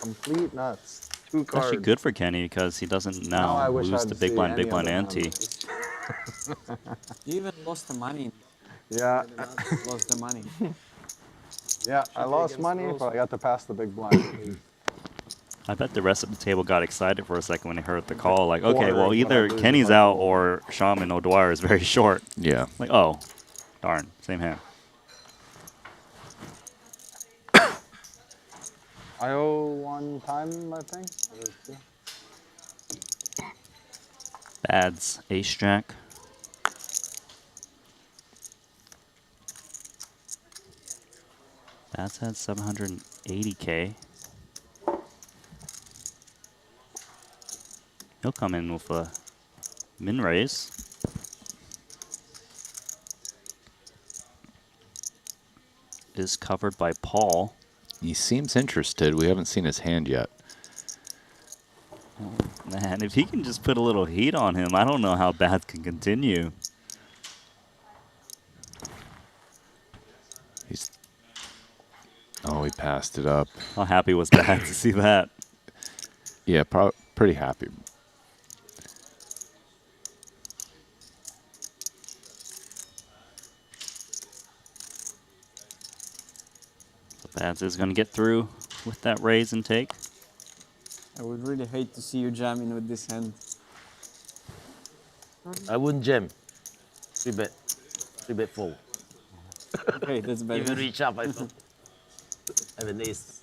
Complete nuts. 2 It's cards. actually good for Kenny because he doesn't Now I now wish lose I'd the big see blind any of the ante. You even lost the money. Yeah. Lost the money. Yeah, I lost money, but I got to pass the big blind. I bet the rest of the table got excited for a second when they heard the call. Like, quarter okay, is well, what I either lose Kenny's if I out fold. or Shaman O'Dwyer is very short. Yeah. Like, oh, darn, same hand. I owe 1 time, I think. Bad's ace jack. Bad's had 780K. He'll come in with a min raise. Is covered by Paul. He seems interested. We haven't seen his hand yet. Oh, man, if he can just put a little heat on him, I don't know how Bad can continue. He's. Oh, he passed it up. How happy was Bad to see that? Yeah, pretty happy. Bads is going to get through with that raise and take. I would really hate to see you jamming with this hand. I wouldn't jam. 3-bet. 3-bet fold. Okay, that's better. Even reach up, I fold. I have an ace.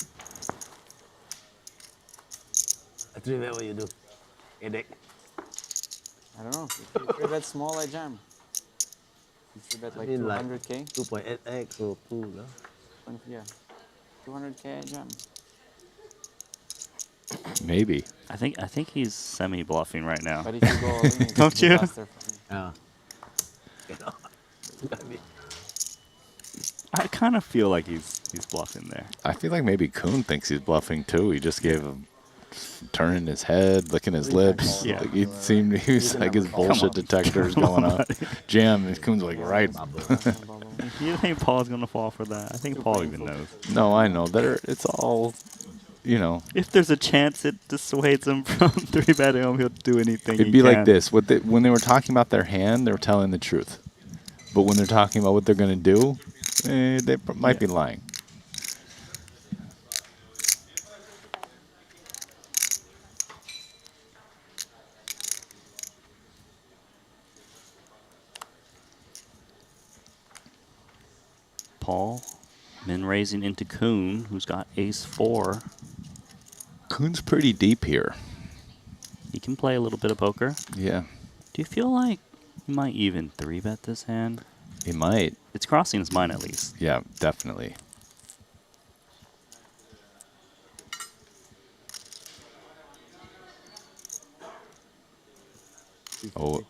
I 3-bet, what you do? Headache. I don't know. If you bet small, I jam. If you bet like 200K? 2.8x or 2, no? Yeah. 200K, I jam. Maybe. I think he's semi-bluffing right now. But if you go all in, it's Don't you? faster for me. Yeah. I kind of feel like he's bluffing there. I feel like maybe Kuhn thinks he's bluffing too. He just gave him turning his head, licking his lips. Yeah. Like he was like his bullshit detector is going off. Jam, and Kuhn's like, right. You think Paul's going to fall for that? I think Paul even knows. No, I know. It's all, you know. If there's a chance it dissuades him from 3-betting him, he'll do anything It'd be like this. When they were talking about their hand, they were telling the truth. But when they're talking about what they're going to do, they might be lying. Paul, min raising into Kuhn, who's got ace-4. Kuhn's pretty deep here. He can play a little bit of poker. Yeah. Do you feel like he might even 3-bet this hand? He might. It's crossing his mind at least. Yeah, definitely. Oh,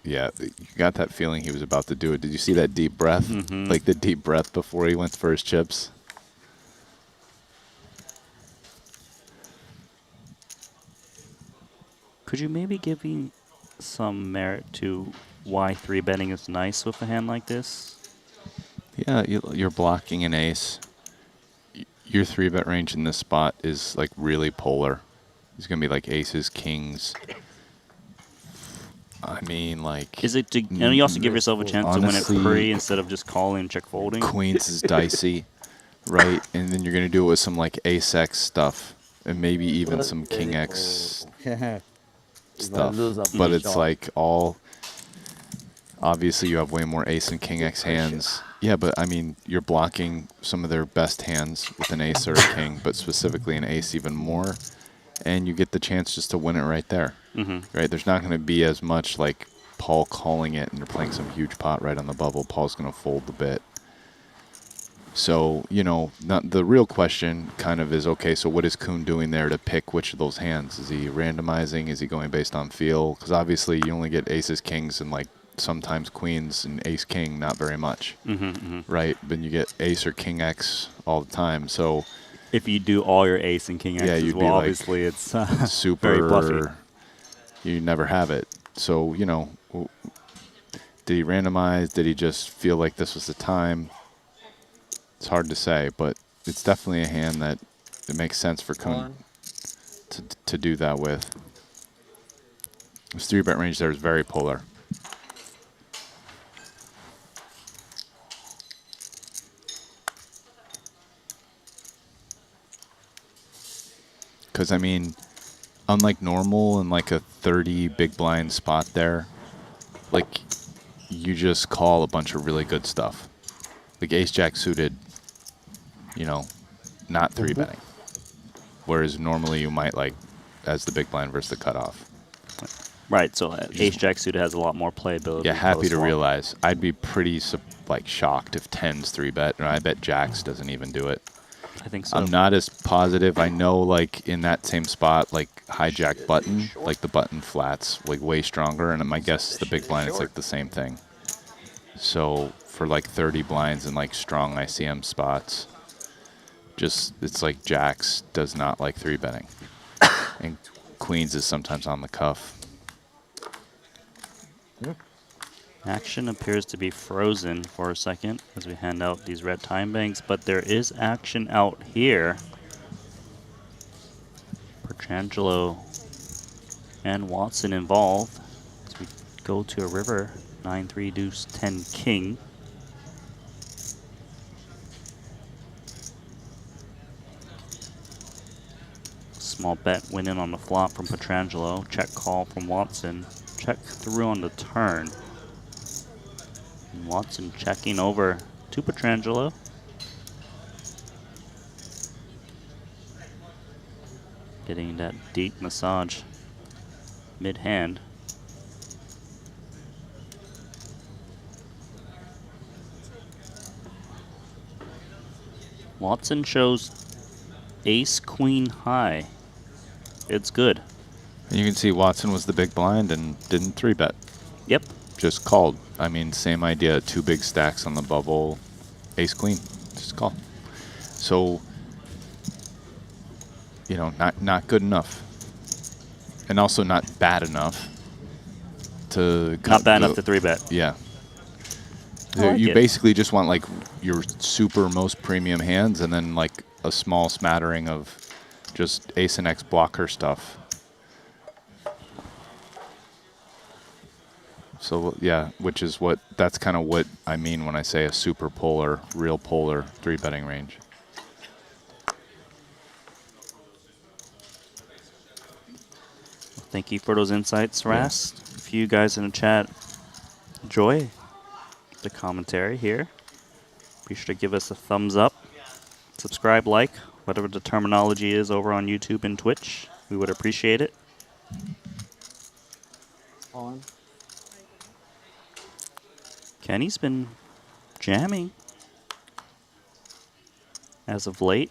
yeah. You got that feeling he was about to do it. Did you see that deep breath? Mm-hmm. Like the deep breath before he went for his chips? Could you maybe give me some merit to why 3-betting is nice with a hand like this? Yeah, you're blocking an ace. Your 3-bet range in this spot is like really polar. It's going to be like aces, kings. I mean, like... Is it to, and you also give yourself a chance honestly, to win it pre instead of just calling check folding? Queens is dicey, right? And then you're going to do it with some like ace-x stuff. And maybe even some king-x stuff. But it's like all... Obviously, you have way more ace and king-x hands. Yeah, but I mean, you're blocking some of their best hands with an ace or a king, but specifically an ace even more. And you get the chance just to win it right there. Mm-hmm. Right? There's not going to be as much like Paul calling it and you're playing some huge pot right on the bubble. Paul's going to fold the bit. So, you know, the real question kind of is, okay, so what is Kuhn doing there to pick which of those hands? Is he randomizing? Is he going based on feel? Because obviously you only get aces, kings, and like sometimes queens and ace, king, not very much. Mm-hmm, mm-hmm. Right? But you get ace or king X all the time. So if you do all your ace and king X's, you'd well, be obviously like it's super very bluffy. You never have it. So, you know, did he randomize? Did he just feel like this was the time? It's hard to say, but it's definitely a hand that it makes sense for Kun to do that with. His 3-bet range there is very polar. Because, I mean, unlike normal and like a 30 big blind spot there, like, you just call a bunch of really good stuff. Like ace-jack suited, you know, not 3-betting. Whereas normally you might, like, as the big blind versus the cutoff. Right, so ace-jack suited has a lot more playability. Yeah, happy to realize. I'd be pretty, like, shocked if 10's 3-bet, and I bet jacks doesn't even do it. I think so. I'm not as positive. I know, like, in that same spot, like, hijack button, like, the button flats, like, way stronger, and my guess is the big blind, it's, like, the same thing. So, for, like, 30 blinds and, like, strong ICM spots, just, it's like jacks does not like 3-betting. And queens is sometimes on the cuff. Action appears to be frozen for a second as we hand out these red time banks, but there is action out here. Petrangelo and Watson involved as we go to a river. 9-3 deuce 10 king. Small bet went in on the flop from Petrangelo. Check call from Watson. Check through on the turn. And Watson checking over to Petrangelo. Getting that deep massage mid-hand. Watson shows ace queen high. It's good. And you can see Watson was the big blind and didn't 3-bet. Yep. Just called. I mean, same idea. 2 big stacks on the bubble. Ace queen. Just call. So, you know, not good enough. And also not bad enough to... Not bad enough to 3-bet. Yeah. Like you it. basically just want, like, your super most premium hands and then, like, a small smattering of just ace and X blocker stuff. So, yeah, which is what, that's kind of what I mean when I say a super polar, real polar 3-betting range. Thank you for those insights, Ras. A few guys in the chat enjoy the commentary here. Be sure to give us a thumbs up, subscribe, like, whatever the terminology is over on YouTube and Twitch. We would appreciate it. On. Kenny's been jamming as of late.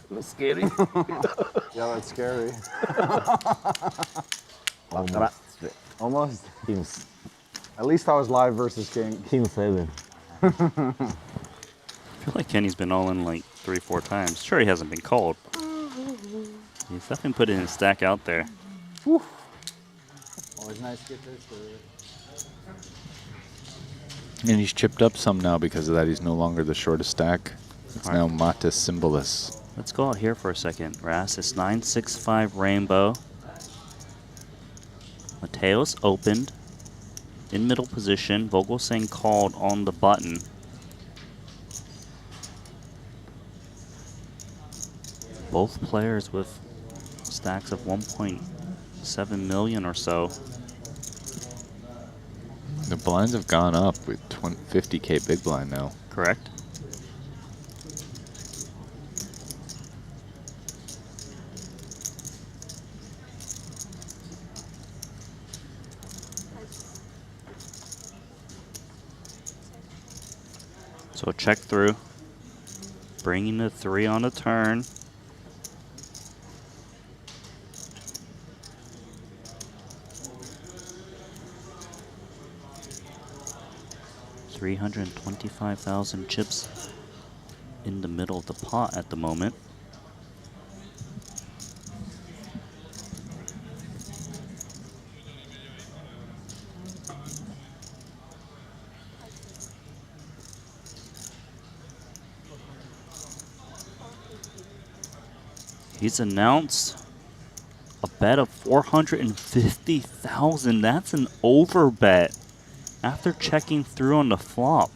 Looks scary. Yeah, that's scary. Almost. At least I was live versus King. King 7. I feel like Kenny's been all in like 3-4 times. Sure, he hasn't been called. He's definitely put in his stack out there. Whew. Always nice to get this. And he's chipped up some now because of that. He's no longer the shortest stack. It's now Mata Symbolus. Let's go out here for a second, Ras. It's 9-6-5 rainbow. Mateos opened in middle position. Vogelsang called on the button. Both players with stacks of 1.7 million or so. The blinds have gone up with 50K big blind now. Correct. So check through, bringing the 3 on the turn. 325,000 chips in the middle of the pot at the moment. He's announced a bet of 450,000. That's an over bet after checking through on the flop.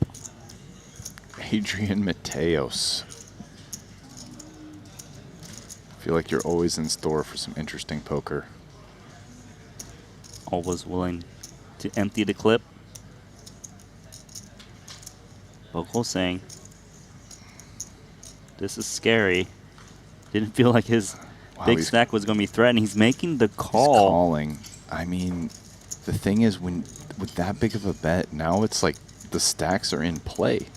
Adrian Mateos. I feel like you're always in store for some interesting poker. Always willing to empty the clip. Vogel saying, this is scary. Didn't feel like his big stack was going to be threatened. He's making the call. He's calling. I mean, the thing is, with that big of a bet, now it's like the stacks are in play.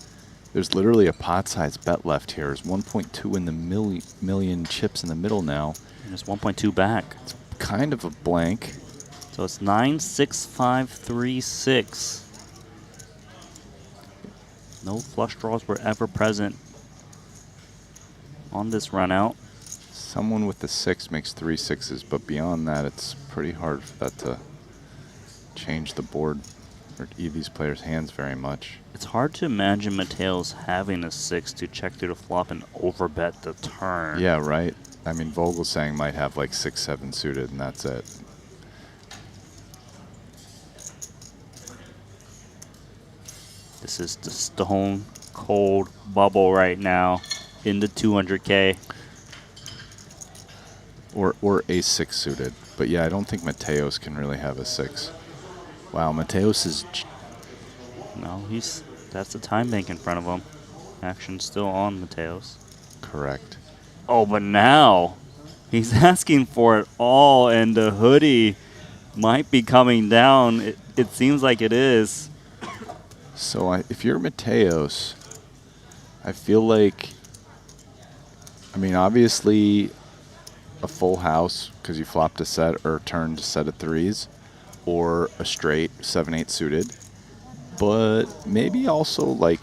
There's literally a pot size bet left here. There's 1.2 in the million chips in the middle now. And there's 1.2 back. It's kind of a blank. So it's 96536. No flush draws were ever present on this run out. Someone with the 6 makes 3 6s, but beyond that, it's pretty hard for that to change the board or these players' hands very much. It's hard to imagine Mateos having a 6 to check through the flop and overbet the turn. Yeah, right. I mean, Vogelsang might have like 6 7 suited, and that's it. This is the stone cold bubble right now in the 200K. Or ace 6 suited. But yeah, I don't think Mateos can really have a 6. Wow, Mateos is... No, that's the time bank in front of him. Action still on Mateos. Correct. Oh, but now he's asking for it all, and the hoodie might be coming down. It seems like it is. So if you're Mateos, I feel like... I mean, obviously... a full house because you flopped a set or turned a set of 3s, or a straight 7-8 suited, but maybe also like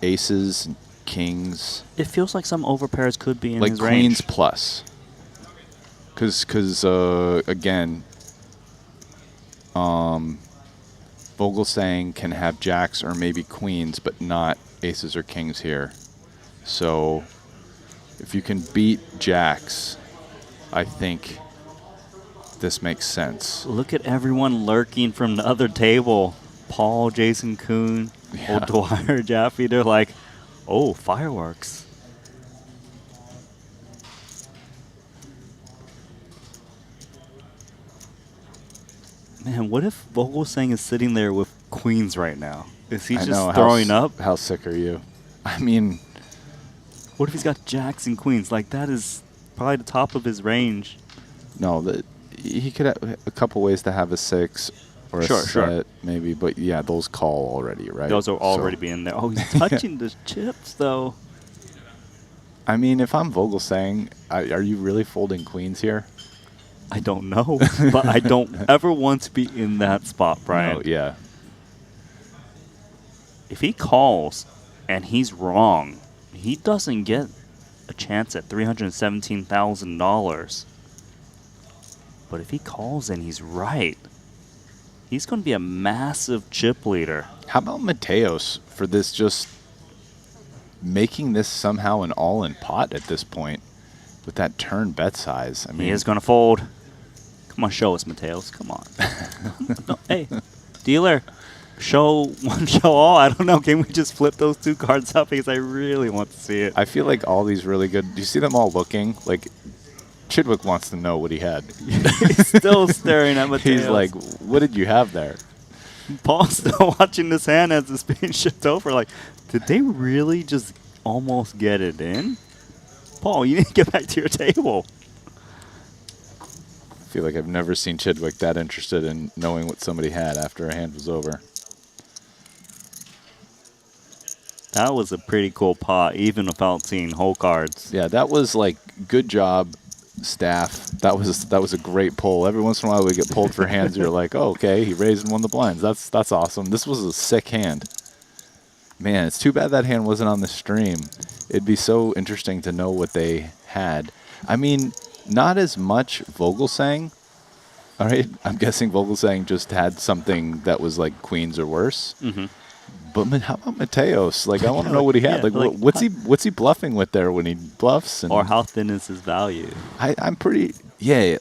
aces, kings. It feels like some overpairs could be in like his queens range. plus. Because again, Vogelsang can have jacks or maybe queens, but not aces or kings here. So if you can beat jacks, I think this makes sense. Look at everyone lurking from the other table. Paul, Jason Kuhn, old Dwyer, Jaffe, they're like, oh, fireworks. Man, what if Vogelsang is sitting there with queens right now? Is he just throwing up? How sick are you? I mean... What if he's got jacks and queens? Like, that is probably the top of his range. No, he could have a couple ways to have a 6 or a set, maybe. But yeah, those call already, right? Those are already being there. Oh, he's touching the chips, though. I mean, if I'm Vogelsang, are you really folding queens here? I don't know, but I don't ever want to be in that spot, Brian. No, yeah. If he calls and he's wrong, he doesn't get a chance at $317,000. But if he calls and he's right, he's going to be a massive chip leader. How about Mateos for this, just making this somehow an all-in pot at this point with that turn bet size? I mean, he is going to fold. Come on, show us, Mateos. Come on. No, hey, dealer, show one, show all. I don't know. Can we just flip those 2 cards up because I really want to see it? I feel like all these really good. Do you see them all looking like? Chidwick wants to know what he had. He's still staring at Mateos. He's like, what did you have there? Paul's still watching this hand as it's being shipped over. Like, did they really just almost get it in? Paul, you need to get back to your table. I feel like I've never seen Chidwick that interested in knowing what somebody had after a hand was over. That was a pretty cool pot, even without seeing whole cards. Yeah, that was like, good job, staff. That was a great pull. Every once in a while we get pulled for hands. You're like, oh, okay, he raised and won the blinds. That's awesome. This was a sick hand. Man, it's too bad that hand wasn't on the stream. It'd be so interesting to know what they had. I mean, not as much Vogelsang. All right, I'm guessing Vogelsang just had something that was like queens or worse. Mm-hmm. But how about Mateos? Like, I want to know what he had. Yeah, like, what's he bluffing with there when he bluffs? And or how thin is his value? I'm pretty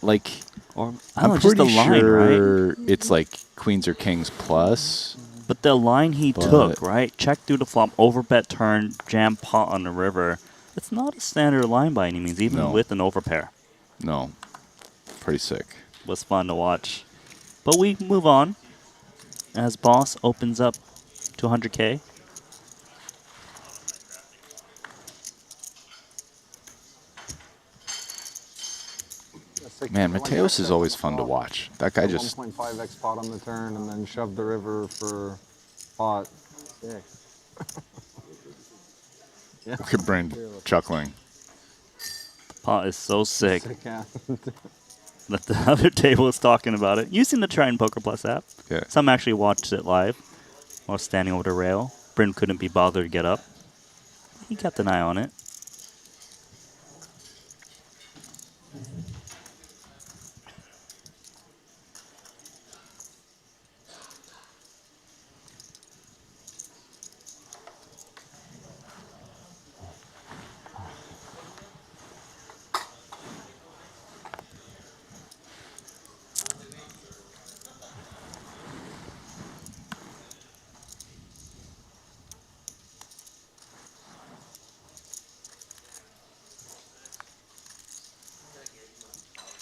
like. Or I'm just pretty the line, sure right? it's like queens or kings plus. But the line he took, right? Check through the flop, overbet turn, jam pot on the river. It's not a standard line by any means, even with an overpair. No. Pretty sick. Was fun to watch. But we move on as Boss opens up 200K. Man, Mateos is always fun to watch. That guy just 1.5x pot on the turn and then shove the river for pot. Yeah. look at Brain chuckling. Pot is so sick. Sick hand. That the other table is talking about it. Using the Triton Poker Plus app. Yeah. Some actually watched it live while standing over the rail. Bryn couldn't be bothered to get up. He kept an eye on it.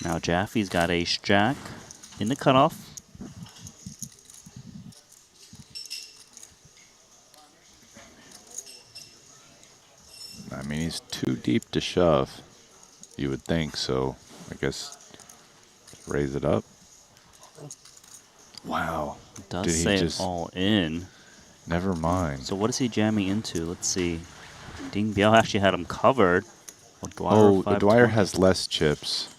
Now Jaffe's got ace-jack in the cutoff. I mean, he's too deep to shove, you would think, so I guess raise it up. Wow. It does Did he say just all in. Never mind. So what is he jamming into? Let's see. Ding Biao actually had him covered. Well, Dwyer, Dwyer has less chips.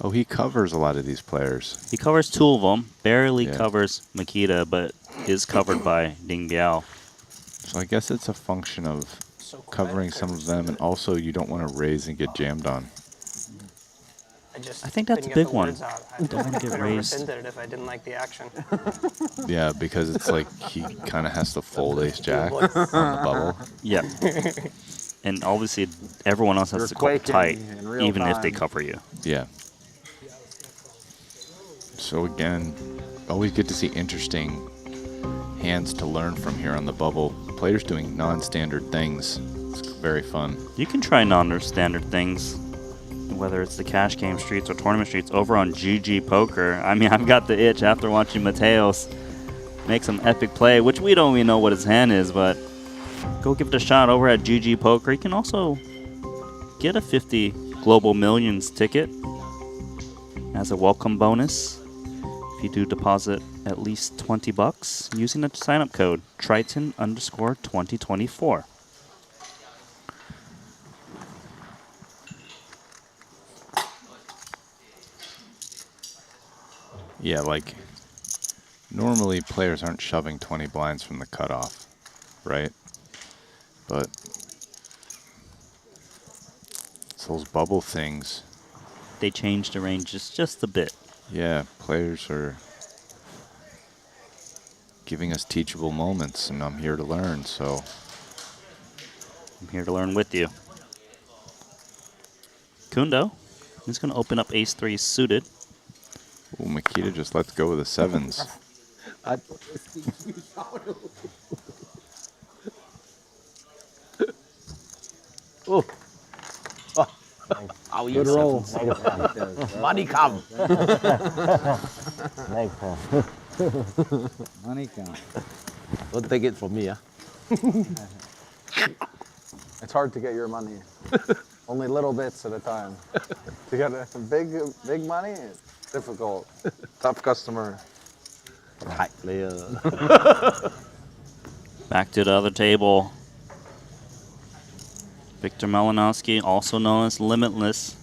Oh, he covers a lot of these players. He covers two of them. Barely covers Makita, but is covered by Ding Biao. So I guess it's a function of covering some of them, and also you don't want to raise and get jammed on. I think that's didn't a get big the one. words out. I Don't wanna get could have raised. rescinded it if I didn't like the action. Yeah, because it's like he kind of has to fold ace-jack on the bubble. Yep. And obviously, everyone else has You're to go quaking tight, in real even if they time. cover you. Yeah. So again, always get to see interesting hands to learn from here on the bubble. Players doing non-standard things. It's very fun. You can try non-standard things, whether it's the cash game streets or tournament streets, over on GG Poker. I mean, I've got the itch after watching Mateos make some epic play, which we don't even know what his hand is, but go give it a shot over at GG Poker. You can also get a 50 Global Millions ticket as a welcome bonus if you do deposit at least 20 bucks using the sign-up code Triton_2024. Yeah, like normally players aren't shoving 20 blinds from the cutoff, right? But it's those bubble things. They changed the ranges just a bit. Yeah, players are giving us teachable moments, and I'm here to learn, so. I'm here to learn with you. Kundo is going to open up ace-3 suited. Ooh, Makita just lets go with the sevens. Oh. Good roll. Money come. Money come. Don't take it from me, huh? It's hard to get your money. Only little bits at a time. To get a big money, it's difficult. Tough customer. Right player. Back to the other table. Victor Malinowski, also known as Limitless,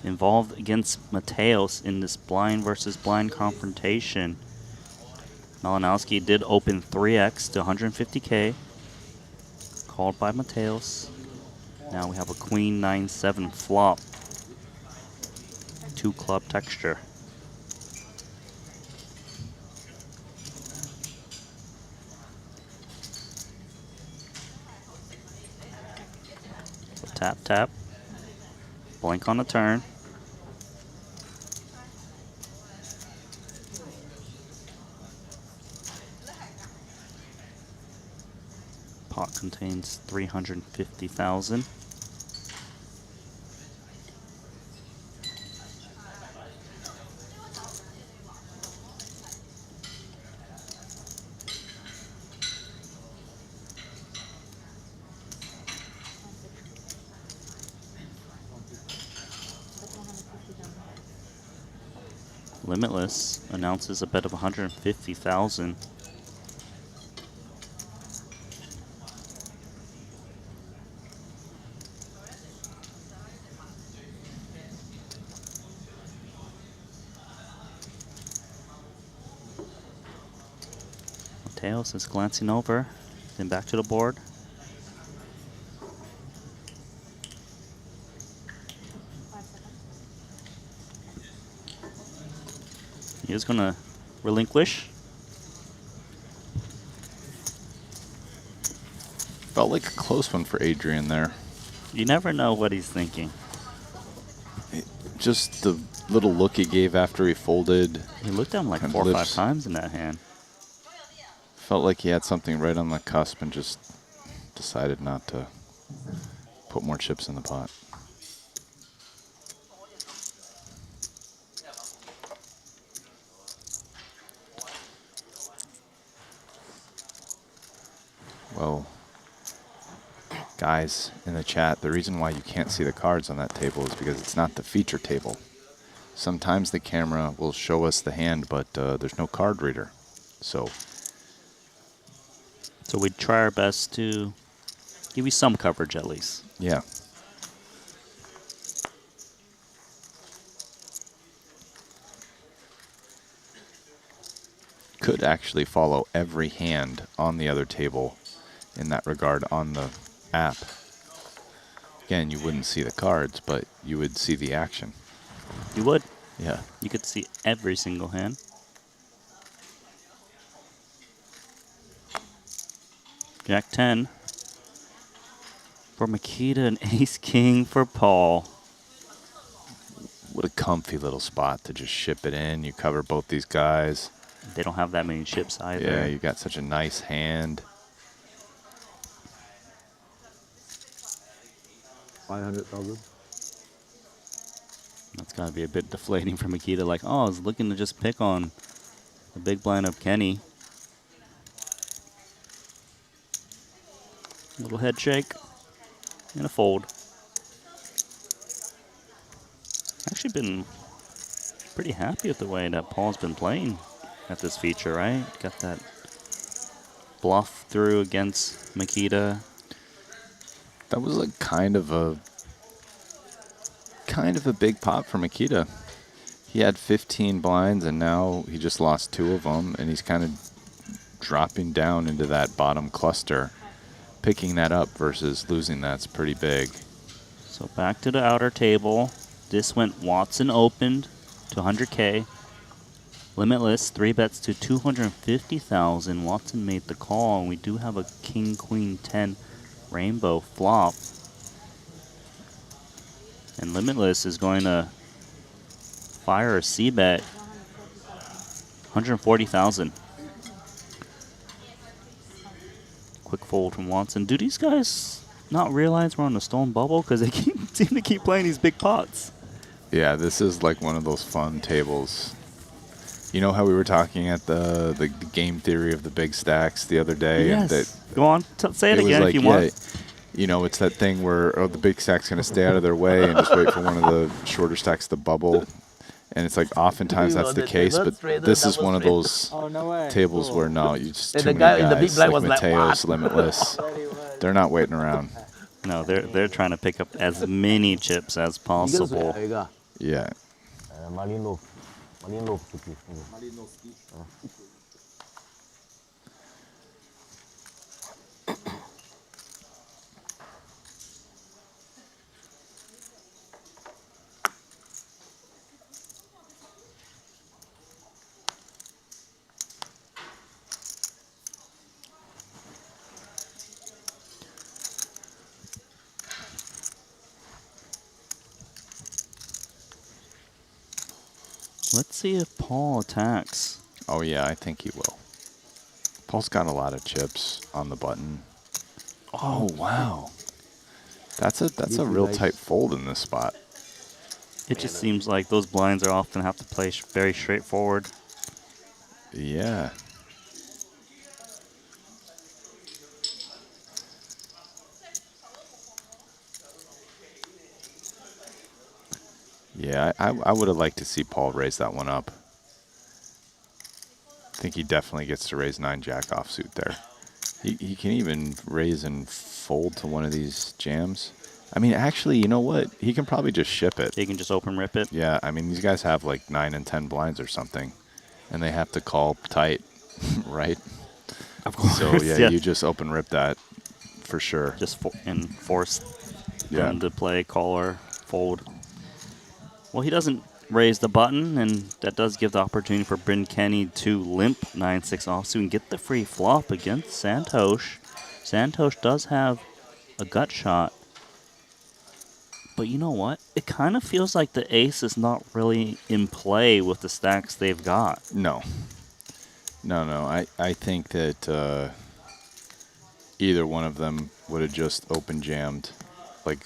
involved against Mateos in this blind versus blind confrontation. Malinowski did open 3x to 150K. called by Mateos. Now we have a queen 9-7 flop. 2 club texture. So tap, tap. Blank on the turn. Pot contains 350,000. Limitless announces a bet of 150,000. Mateos is glancing over, then back to the board. He is going to relinquish. Felt like a close one for Adrian there. You never know what he's thinking. Just the little look he gave after he folded. He looked down like 4 or 5 times in that hand. Felt like he had something right on the cusp and just decided not to put more chips in the pot. Well, guys in the chat, the reason why you can't see the cards on that table is because it's not the feature table. Sometimes the camera will show us the hand, but there's no card reader. So we try our best to give you some coverage at least. Yeah. Could actually follow every hand on the other table in that regard on the app. Again, you wouldn't see the cards, but you would see the action. You would. Yeah. You could see every single hand. Jack 10 for Makita and Ace King for Paul. What a comfy little spot to just ship it in. You cover both these guys. They don't have that many chips either. Yeah, you got such a nice hand. 500,000. That's got to be a bit deflating for Makita. Like, oh, I was looking to just pick on the big blind of Kenny. Little head shake and a fold. Actually been pretty happy with the way that Paul's been playing at this feature, right? Got that bluff through against Makita. That was like kind of a big pop for Makita. He had 15 blinds and now he just lost 2 of them, and he's kind of dropping down into that bottom cluster. Picking that up versus losing that's pretty big. So back to the outer table. This went Watson opened to 100K. Limitless, 3 bets to 250,000. Watson made the call, and we do have a King, Queen, 10 rainbow flop. And Limitless is going to fire a C-bet, 140,000. Quick fold from Watson. Do these guys not realize we're on the stone bubble? Because they seem to keep playing these big pots. Yeah, this is like one of those fun tables. You know how we were talking at the game theory of the big stacks the other day? Yes. And Go on. Say it again like, if you want. You know, it's that thing where the big stack's going to stay out of their way and just wait for one of the shorter stacks to bubble. And it's like oftentimes that's the case, but this is one of those tables where no, you just too many guys like Mateos, Limitless. They're not waiting around. No, they're trying to pick up as many chips as possible. Yeah. Let's see if Paul attacks. Oh yeah, I think he will. Paul's got a lot of chips on the button. Oh wow, that's a real tight fold in this spot. It just seems like those blinds are often have to play very straightforward. Yeah. Yeah, I would have liked to see Paul raise that one up. I think he definitely gets to raise 9-jack offsuit there. He can even raise and fold to one of these jams. I mean, actually, you know what? He can probably just ship it. He can just open rip it? Yeah, I mean, these guys have like 9 and 10 blinds or something, and they have to call tight, right? Of course. So, yeah, you just open rip that for sure. Just force them to play, call or fold. Well, he doesn't raise the button, and that does give the opportunity for Bryn Kenny to limp 9-6 offsuit and get the free flop against Santosh. Santosh does have a gut shot. But you know what? It kind of feels like the ace is not really in play with the stacks they've got. No. No. I think that either one of them would have just open jammed like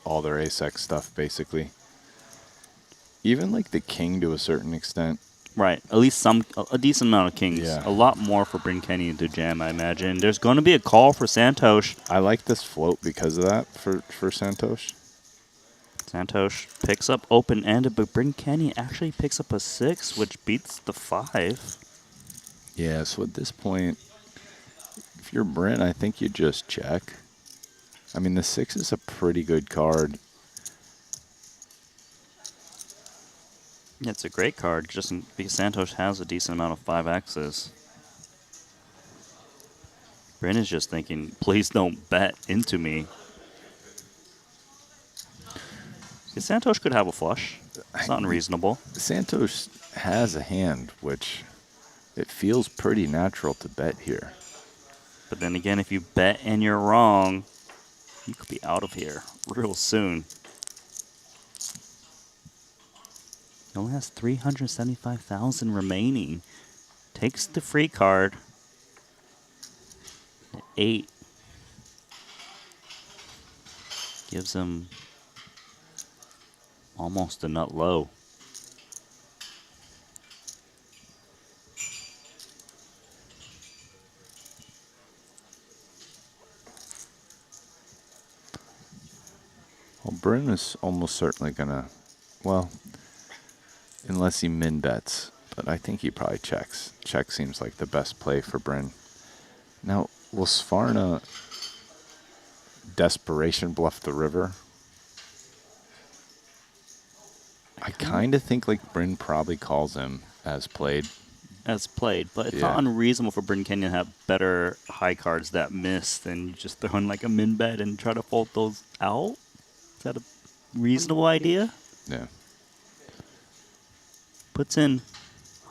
all their ace-x stuff, basically. Even like the king to a certain extent. Right. At least a decent amount of kings. Yeah. A lot more for Bryn Kenny to jam, I imagine. There's going to be a call for Santosh. I like this float because of that for Santosh. Santosh picks up open-ended, but Bryn Kenny actually picks up a 6, which beats the 5. Yeah, so at this point, if you're Bryn, I think you just check. I mean, the 6 is a pretty good card. Yeah, it's a great card, just because Santosh has a decent amount of 5x's. Bryn is just thinking, please don't bet into me. Santosh could have a flush. It's not unreasonable. Santosh has a hand, which it feels pretty natural to bet here. But then again, if you bet and you're wrong, you could be out of here real soon. He only has 375,000 remaining. Takes the free card. 8. Gives him almost a nut low. Well, Bryn is almost certainly gonna, well, unless he min bets, but I think he probably checks. Check seems like the best play for Bryn. Now, will Svarna desperation bluff the river? I kind of think like Bryn probably calls him as played. As played, but it's not unreasonable for Bryn Kenny to have better high cards that miss than you just throw in like a min bet and try to fold those out. Is that a reasonable idea? Yeah. Puts in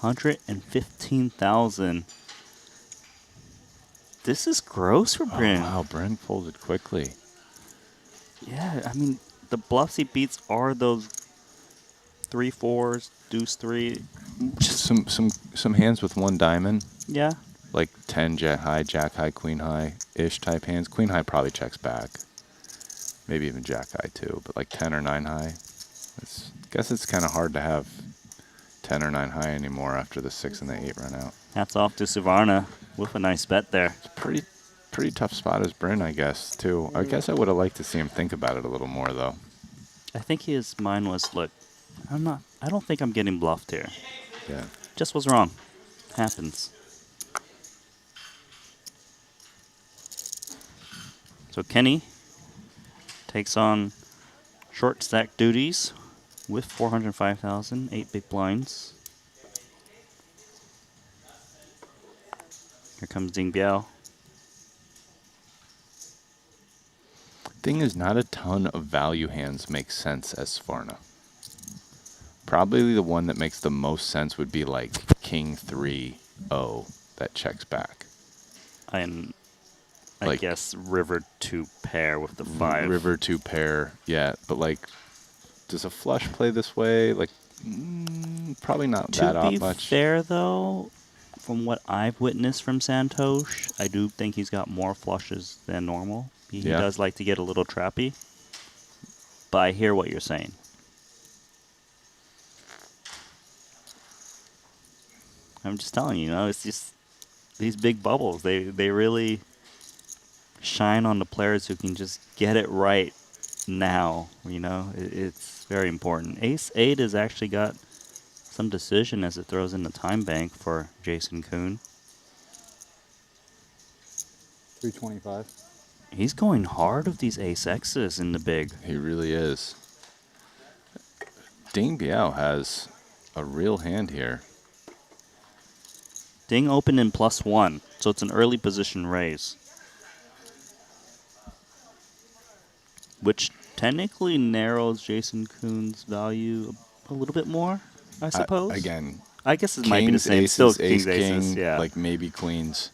115,000. This is gross for Bryn. Oh, wow, Bryn folded quickly. Yeah, I mean, the bluffs he beats are those 3-4s, deuce 3. Just some hands with one diamond. Yeah. Like 10 jack high, queen high-ish type hands. Queen high probably checks back. Maybe even jack high too, but like 10 or 9 high. I guess it's kind of hard to have 10 or 9 high anymore after the 6 and the 8 run out. Hats off to Svarna with a nice bet there. It's pretty tough spot as Bryn, I guess, too. I guess I would have liked to see him think about it a little more, though. I think his mind was, look, I don't think I'm getting bluffed here. Yeah. Just was wrong. Happens. So Kenny takes on short stack duties with 405,000, 8 big blinds. Here comes Ding Biao. Thing is, not a ton of value hands make sense as Svarna. Probably the one that makes the most sense would be like King 3-0 that checks back. And I Like- guess River 2 pair with the 5. River 2 pair, yeah. But like, does a flush play this way? Like, Probably not To that be much. fair, though, from what I've witnessed from Santosh, I do think he's got more flushes than normal. He Yeah. does like to get a little trappy. But I hear what you're saying. I'm just telling you, it's just these big bubbles. They really shine on the players who can just get it right now. It's very important. Ace-8 has actually got some decision as it throws in the time bank for Jason Kuhn. 325. He's going hard with these ace-X's in the big. He really is. Ding Biao has a real hand here. Ding opened in +1, so it's an early position raise. Which technically narrows Jason Kuhn's value a little bit more, I suppose. Again, I guess it might be the kings, same. aces, Still ace, kings, aces, king, yeah. like maybe queens.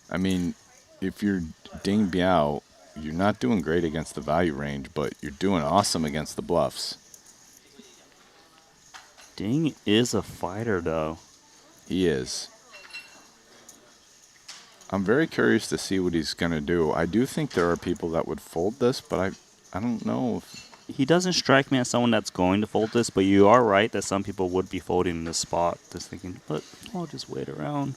I mean, if you're Ding Biao, you're not doing great against the value range, but you're doing awesome against the bluffs. Ding is a fighter, though. He is. I'm very curious to see what he's going to do. I do think there are people that would fold this, but I don't know if... He doesn't strike me as someone that's going to fold this, but you are right that some people would be folding this spot, just thinking, but I'll just wait around.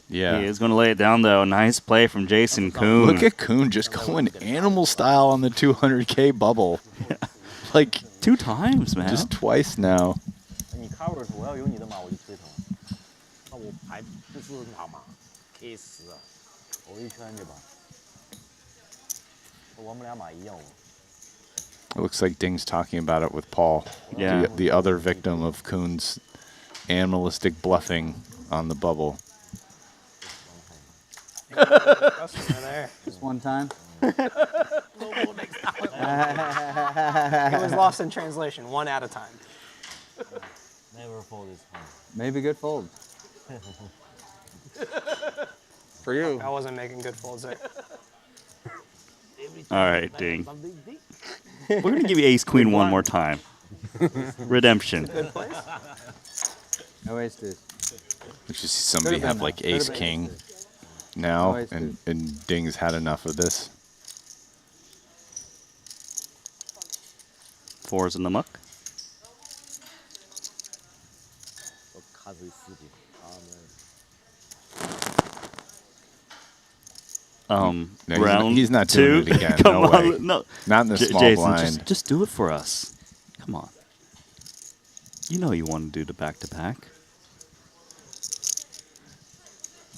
Yeah. He is going to lay it down, though. Nice play from Jason Kuhn. Look at Kuhn just going animal style on the 200K bubble. Like 2 times, man. Just twice now. 你 cover 我要有你的马我就推头，那我牌不是很好嘛 ，K 10啊，我一圈对吧？我们俩马一样哦。 It looks like Ding's talking about it with Paul. Yeah. The other victim of Kuhn's animalistic bluffing on the bubble. Just one time. It was lost in translation, one at a time. Never fold this one. Maybe good fold. For you. I wasn't making good folds there. All right, Ding. We're going to give you ace-queen one more time. Redemption. Good place. No ace deuce. We should see somebody have like ace-king now, and Ding's had enough of this. 4's in the muck. No, Round he's not 2. doing it again. Come No on, way. no. Not in the small Jason, blind. just do it for us. Come on. You know you want to do the back-to-back.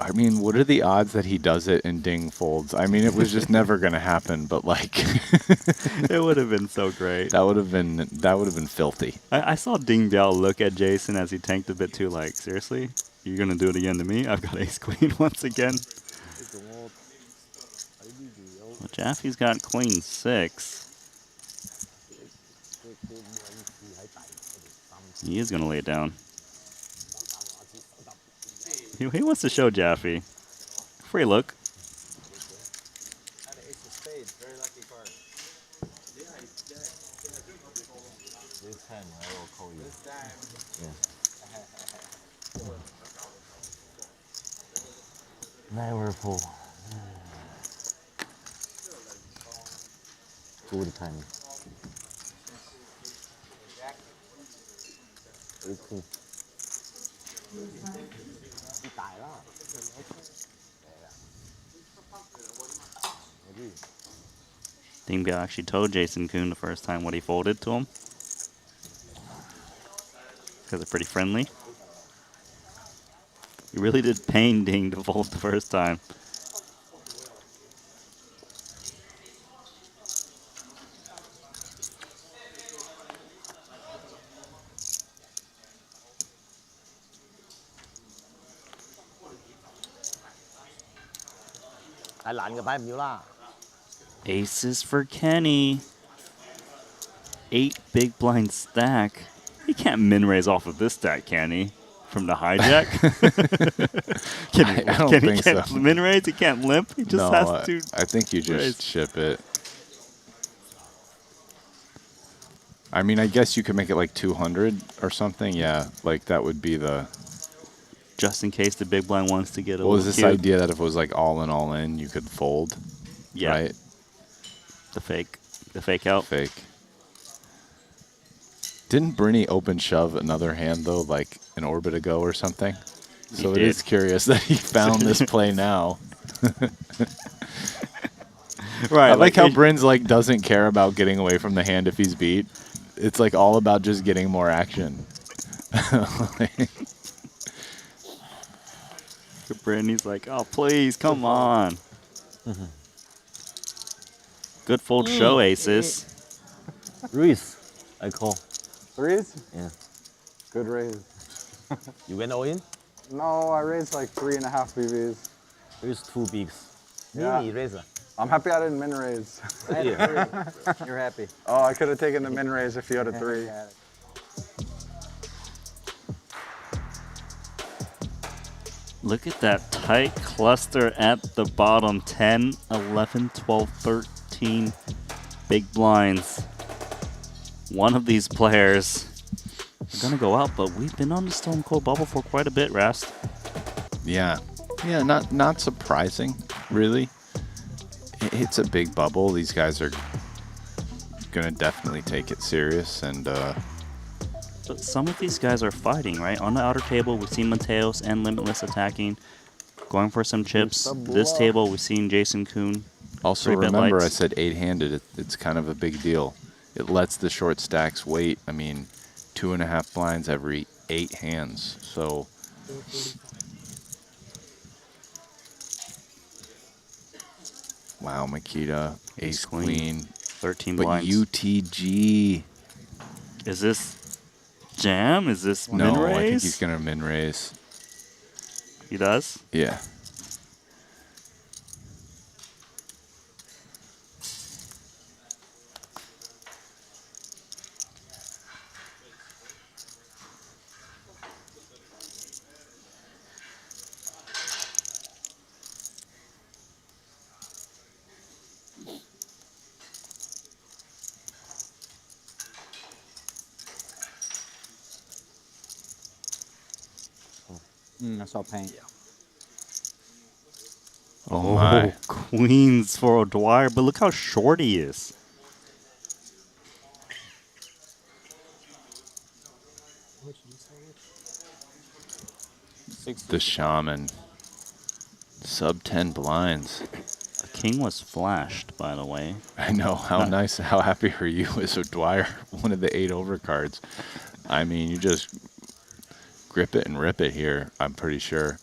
I mean, what are the odds that he does it and Ding folds? I mean, it was just never going to happen, but like... It would have been so great. That would have been filthy. I saw Ding Biao look at Jason as he tanked a bit too, like, seriously? You're going to do it again to me? I've got ace-queen once again. Well, Jaffe's got queen 6. He is going to lay it down. He wants to show Jaffe. Free look. This hand I will call you. Never fold. Good time. Ace-queen. 你大啦。 Ding Biao actually told Jason Kuhn the first time what he folded to him. Because they're pretty friendly. He really did pain Ding to fold the first time. Aces for Kenny. 8 big blind stack. He can't min raise off of this stack, can he? From the hijack? I don't think can't so. min raise? He can't limp? He just has to. I think you just raise. ship it. I mean, I guess you could make it like 200 or something. Yeah, like that would be the. Just in case the big blind wants to get a What was little this cute. idea that if it was like all in, you could fold? Yeah. Right? The fake out. Fake. Didn't Briny open shove another hand though, like an orbit ago or something? So it is curious that he found this play now. Right. I like how Bryn's like doesn't care about getting away from the hand if he's beat. It's like all about just getting more action. Brandy's like, oh, please, come on. Good fold show, aces. Ruiz, I call. Threes? Yeah. Good raise. You went all in? No, I raised like 3.5 BBs. Raise 2 bigs. Yeah. Mini raiser. I'm happy I didn't min raise. You're happy. Oh, I could have taken the min raise if you had a 3. Look at that tight cluster at the bottom. 10, 11, 12, 13 big blinds. One of these players is going to go out, but we've been on the Stone Cold Bubble for quite a bit, Rast. Yeah. Yeah, not surprising, really. It's a big bubble. These guys are going to definitely take it serious. And But some of these guys are fighting, right? On the outer table, we've seen Mateos and Limitless attacking, going for some chips. This table, we've seen Jason Kuhn. also remember I said 8-handed. It's kind of a big deal. It lets the short stacks wait. I mean, 2.5 blinds every 8 hands. So wow, Makita, ace queen, 13 but blinds. UTG. Is this jam? Is this No, min raise? I think he's gonna min raise. He does? Yeah. I saw paint. Oh my. Queens for O'Dwyer, but look how short he is. The shaman. Sub 10 blinds. A king was flashed, by the way. I know. How nice. How happy are you as O'Dwyer? One of the 8 overcards. I mean, you just grip it and rip it here, I'm pretty sure.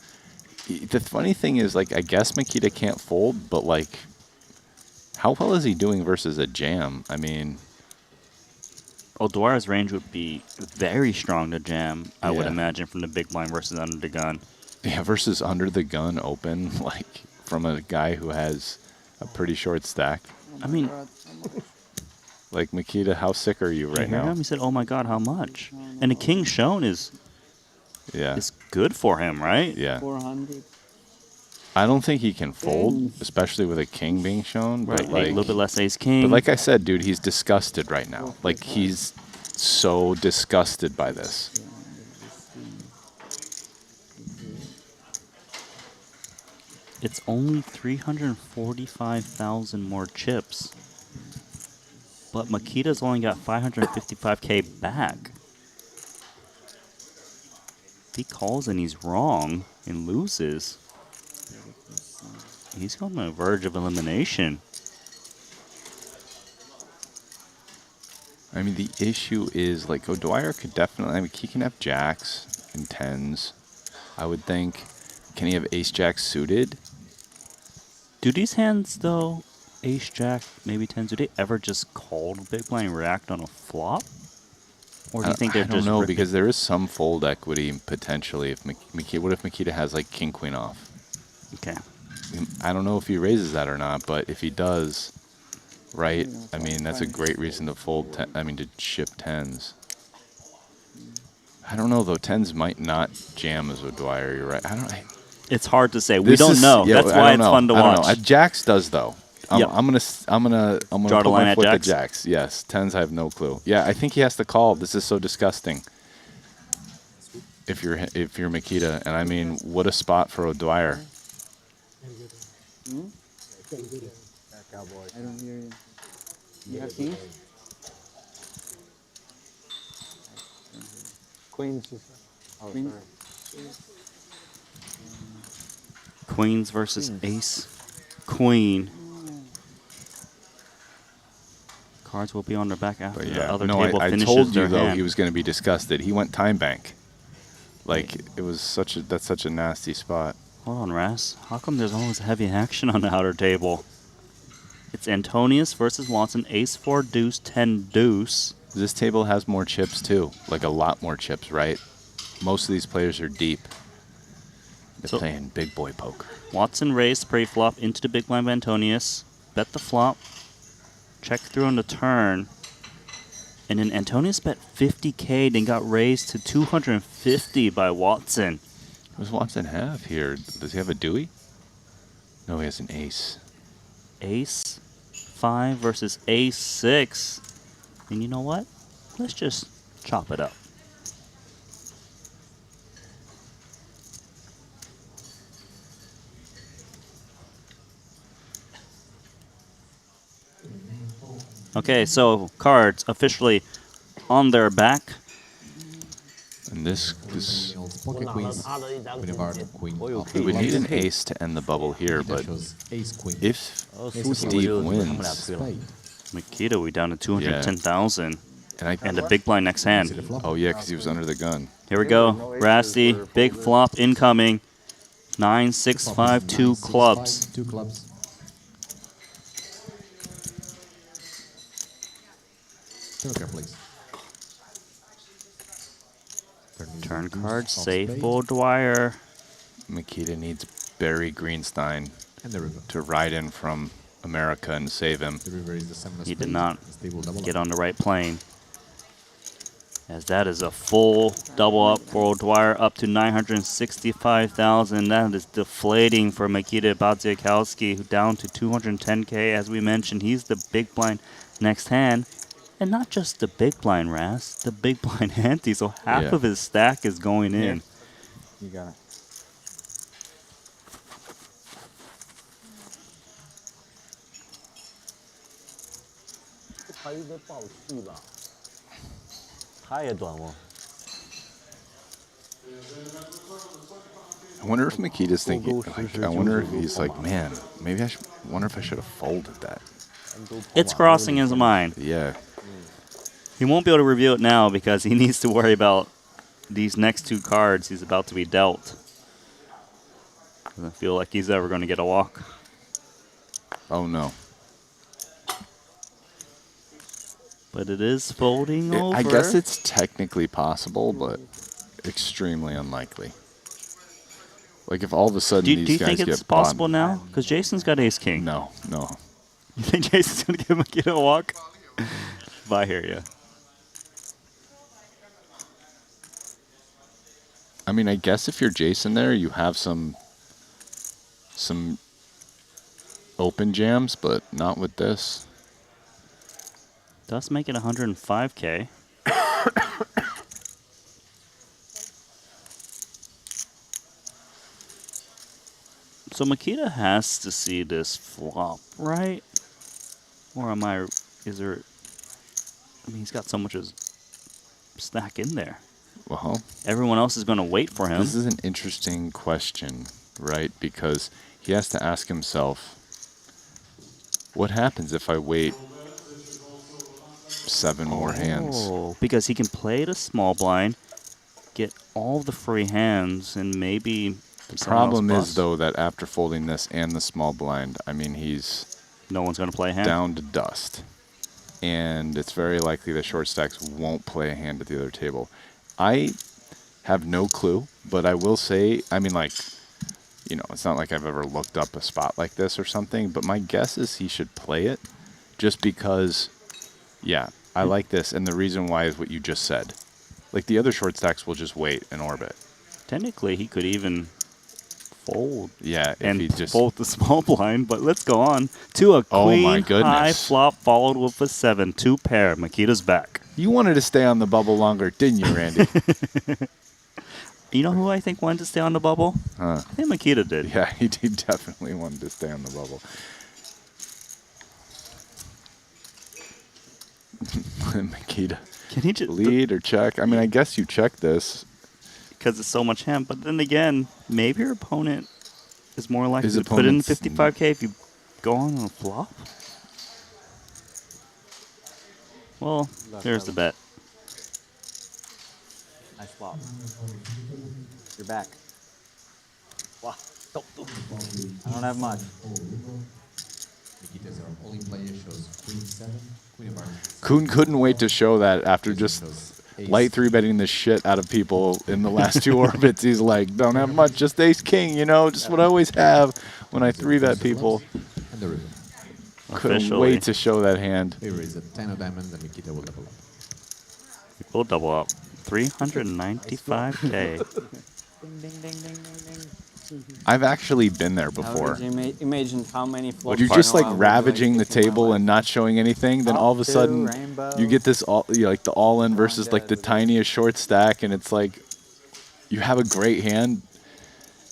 The funny thing is, like, I guess Makita can't fold, but, like, how well is he doing versus a jam? I mean, O'Dwyer's range would be very strong to jam, I would Yeah. imagine, from the big blind versus under the gun. yeah, versus under the gun open, like, from a guy who has a pretty short stack. I mean, Like, Makita, how sick are you right you hear now? him? He said, oh my god, how much? And the king shown is good for him, right? Yeah. 400. I don't think he can fold, especially with a king being shown. But Right, like, a little bit less ace king. But like I said, dude, he's disgusted right now. Like, he's so disgusted by this. It's only 345,000 more chips. But Makita's only got 555K back. If he calls and he's wrong and loses, he's on the verge of elimination. I mean, the issue is, like, O'Dwyer could definitely, I mean, he can have jacks and 10s, I would think. Can he have ace-jack suited? Do these hands, though, ace, jack, maybe 10s, do they ever just call the big blind and react on a flop? Or do you think they're I don't just know, ripping? because there is some fold equity potentially. If Makita, what if Makita has, like, king, queen off? Okay. I don't know if he raises that or not, but if he does, right, I mean, that's a great reason to fold, to chip 10s. I don't know, though. 10s might not jam as O'Dwyer. You're right. It's hard to say. We don't know. Yeah, That's why it's fun to I don't watch. know. Jacks does, though. I'm gonna Draw the put line my at foot to jacks? jacks. Yes, tens. I have no clue. Yeah, I think he has to call. This is so disgusting. If you're Makita, and I mean, what a spot for O'Dwyer. I don't hear you. You have kings? Queens. Oh, Queens? sorry. Queens versus ace, queen. Cards will be on their back after But the yeah, other no, table I finishes told you their though hand. he was going to be disgusted. He went time bank. Like it was that's such a nasty spot. Hold on, Ras. How come there's always heavy action on the outer table? It's Antonius versus Watson. Ace 4 deuce 10 deuce. This table has more chips too, like a lot more chips, right? Most of these players are deep. They're playing big boy poker. Watson raised pre-flop into the big blind by Antonius. Bet the flop. Check through on the turn. And then Antonius bet 50K, then got raised to 250 by Watson. What does Watson have here? Does he have a Dewey? No, he has an ace. Ace 5 versus ace 6. And you know what? Let's just chop it up. Okay, so cards officially on their back. And this Pocket queens. we would need an ace to end the bubble here, but if Steve wins, Makita, we down to 210,000. And the big blind next hand. Oh yeah, because he was under the gun. Here we go. Rasty, big flop incoming. 9, 6, 5, 2 clubs. 2 clubs. Turn please. Turn card, safe for Dwyer. Makita needs Barry Greenstein to ride in from America and save him. He did not get on the right plane. As that is a full double up for Dwyer, up to 965,000. That is deflating for Makita Badziakowski, who down to 210K. As we mentioned, he's the big blind next hand. And not just the big blind, Ras, the big blind ante. So half of his stack is going in. You got it. I wonder if Makita's thinking, like, I wonder if he's like, man, maybe I wonder if I should have folded that. It's crossing his mind. Yeah. He won't be able to reveal it now because he needs to worry about these next 2 cards he's about to be dealt. Doesn't feel like he's ever going to get a walk. Oh no. But it is folding over. I guess it's technically possible, but extremely unlikely. Like if all of a sudden do these you guys think get it's possible now? Because Jason's got ace king. No. You think Jason's going to give Makita a walk? I hear you. I mean, I guess if you're Jason there, you have some open jams, but not with this. Does make it 105K. So Makita has to see this flop, right? Or is there, I mean, he's got so much of his stack in there. Well, everyone else is going to wait for him. This is an interesting question, right? Because he has to ask himself, what happens if I wait 7 more hands? Because he can play the small blind, get all the free hands, and maybe the problem is, though, that after folding this and the small blind, I mean, no one's going to play a hand. Down to dust. And it's very likely that short stacks won't play a hand at the other table. I have no clue, but I will say, I mean, like, you know, it's not like I've ever looked up a spot like this or something, but my guess is he should play it just because, yeah, I like this. And the reason why is what you just said. Like, the other short stacks will just wait and orbit. Technically, he could even fold. Yeah, if and he just fold the small blind. But let's go on to a Oh my queen high goodness. flop followed with a 7, 2 pair. Makita's back. You wanted to stay on the bubble longer, didn't you, Randy? You know who I think wanted to stay on the bubble? Huh. I think Makita did. Yeah, he definitely wanted to stay on the bubble. Makita. Can he just lead or check? I mean, I guess you check this. Because it's so much hand. But then again, maybe your opponent is more likely His to put in opponent's 55K if you go on a flop. Well, there's the bet. Nice flop. You're back. Wow. I don't have much. Nikita's our only player shows Queen 7, Queen of Hearts. Kuhn couldn't wait to show that after just light 3-betting the shit out of people in the last 2 orbits. He's like, don't have much, just ace king, you know, just what I always have when I 3-bet people. And the river. Couldn't wait to show that hand. Favor is a 10 of diamonds and Nikita will double up. We'll double up. 395K. Ding, ding, ding, ding, ding, ding. I've actually been there How before. did you imagine how many flops? When you're just like ravaging the table and not showing anything, then all of a Two, sudden rainbow. you get this like the all-in versus like the tiniest short stack, and it's like you have a great hand.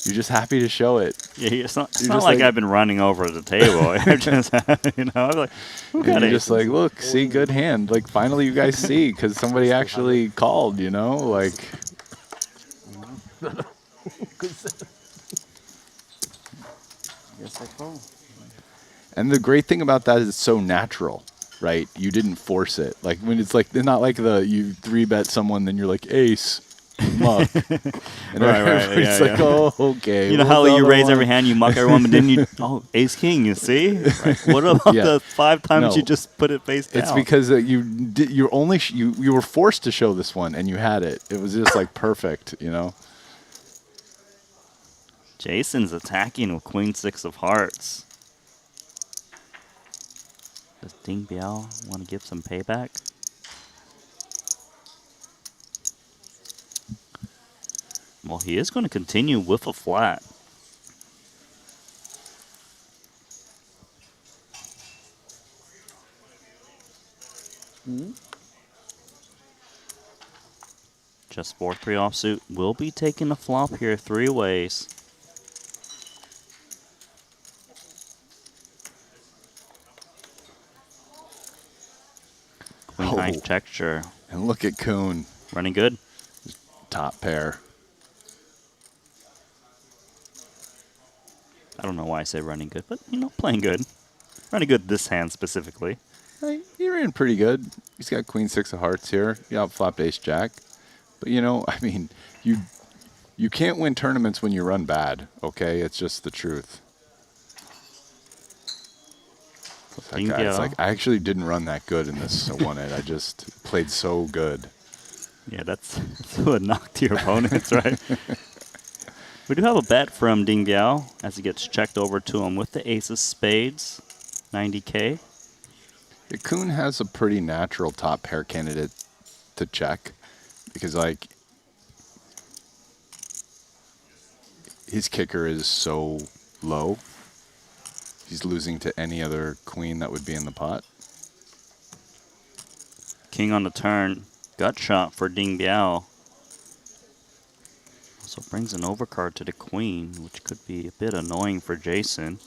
You're just happy to show it. Yeah, it's not You're just like I've been running over the table. I'm just, you know, I'm like, who And got you're aces? just like, look, see, good hand. Like finally, you guys see because somebody actually called. You know, like. Yes, I call. And the great thing about that is it's so natural, right? You didn't force it. Like when it's like, not like you 3-bet someone, then you're like ace, muck. And everybody's like, oh, okay. You know what how was the you other raise one? every hand, you muck everyone, but then you, ace king, you see? Right. What about Yeah. the 5 times No. you just put it face down? It's because you're only you were forced to show this one, and you had it. It was just like perfect, you know. Jason's attacking with Queen 6 of Hearts. Does Ding Biao want to give some payback? Well, he is going to continue with a flat. Just 4-3 offsuit will be taking a flop here 3 ways. Queen high texture. And look at Kuhn. Running good. Top pair. I don't know why I say running good, but, you know, playing good. Running good this hand specifically. You're in pretty good. He's got Queen 6 of Hearts here. You outflopped Ace Jack. But, you know, I mean, you can't win tournaments when you run bad, okay? It's just the truth. That guy, it's like, I actually didn't run that good in this 1-8. I just played so good. Yeah, that's what knocked your opponents, right? We do have a bet from Ding Biao as he gets checked over to him with the ace of spades, 90K. Yeah, Kuhn has a pretty natural top pair candidate to check because, like, his kicker is so low. He's losing to any other queen that would be in the pot. King on the turn. Gut shot for Ding Biao. Also brings an overcard to the queen, which could be a bit annoying for Jason.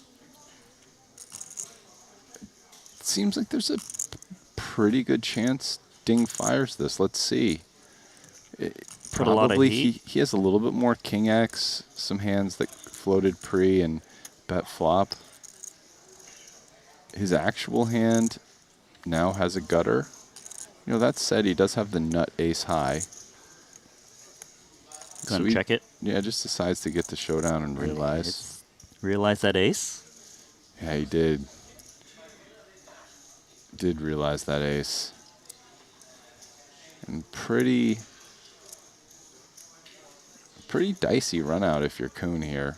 It seems like there's a pretty good chance Ding fires this. Let's see. Put a lot of Probably heat. he has a little bit more King X, some hands that floated pre and bet flop. His actual hand now has a gutter. You know, that said, he does have the nut ace high. Gonna check it? Yeah, just decides to get the showdown and realize. Realize that ace? Yeah, he did. Did realize that ace. And pretty dicey run out if you're Kuhn here.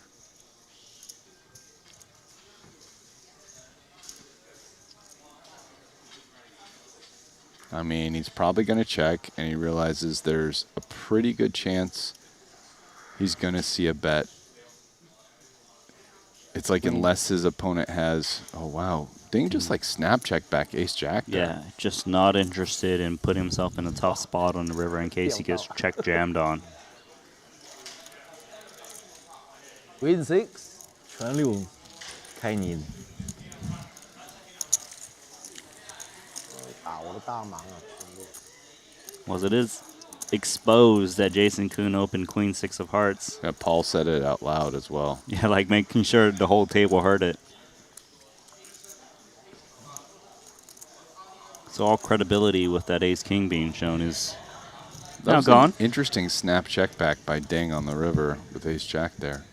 I mean, he's probably going to check, and he realizes there's a pretty good chance he's going to see a bet It's like unless his opponent has, oh wow, Ding just like snap check back ace jack there. Yeah, just not interested in putting himself in a tough spot on the river in case he gets check jammed on. Queen 6, 全6开你打我的大盲啊，全部。 Was it is exposed that Jason Kuhn opened Queen 6 of hearts. Yeah, Paul said it out loud as well. Yeah, like making sure the whole table heard it. So all credibility with that ace king being shown is That now was gone. an interesting snap check back by Ding on the river with ace jack there.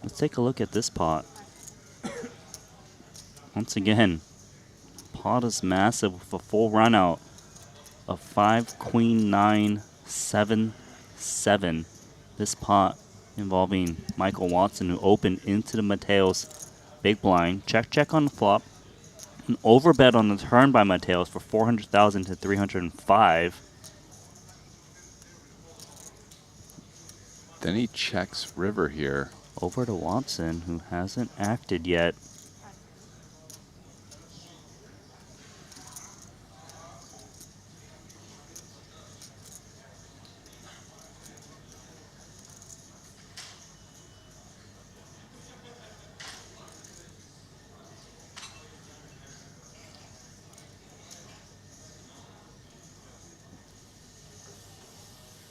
Let's take a look at this pot. Once again, pot is massive with a full run out of 5, Queen 9, 7, 7. This pot involving Michael Watson, who opened into the Mateos big blind. Check, check on the flop. An overbet on the turn by Mateos for 400,000 to 305. Then he checks river here. Over to Watson, who hasn't acted yet.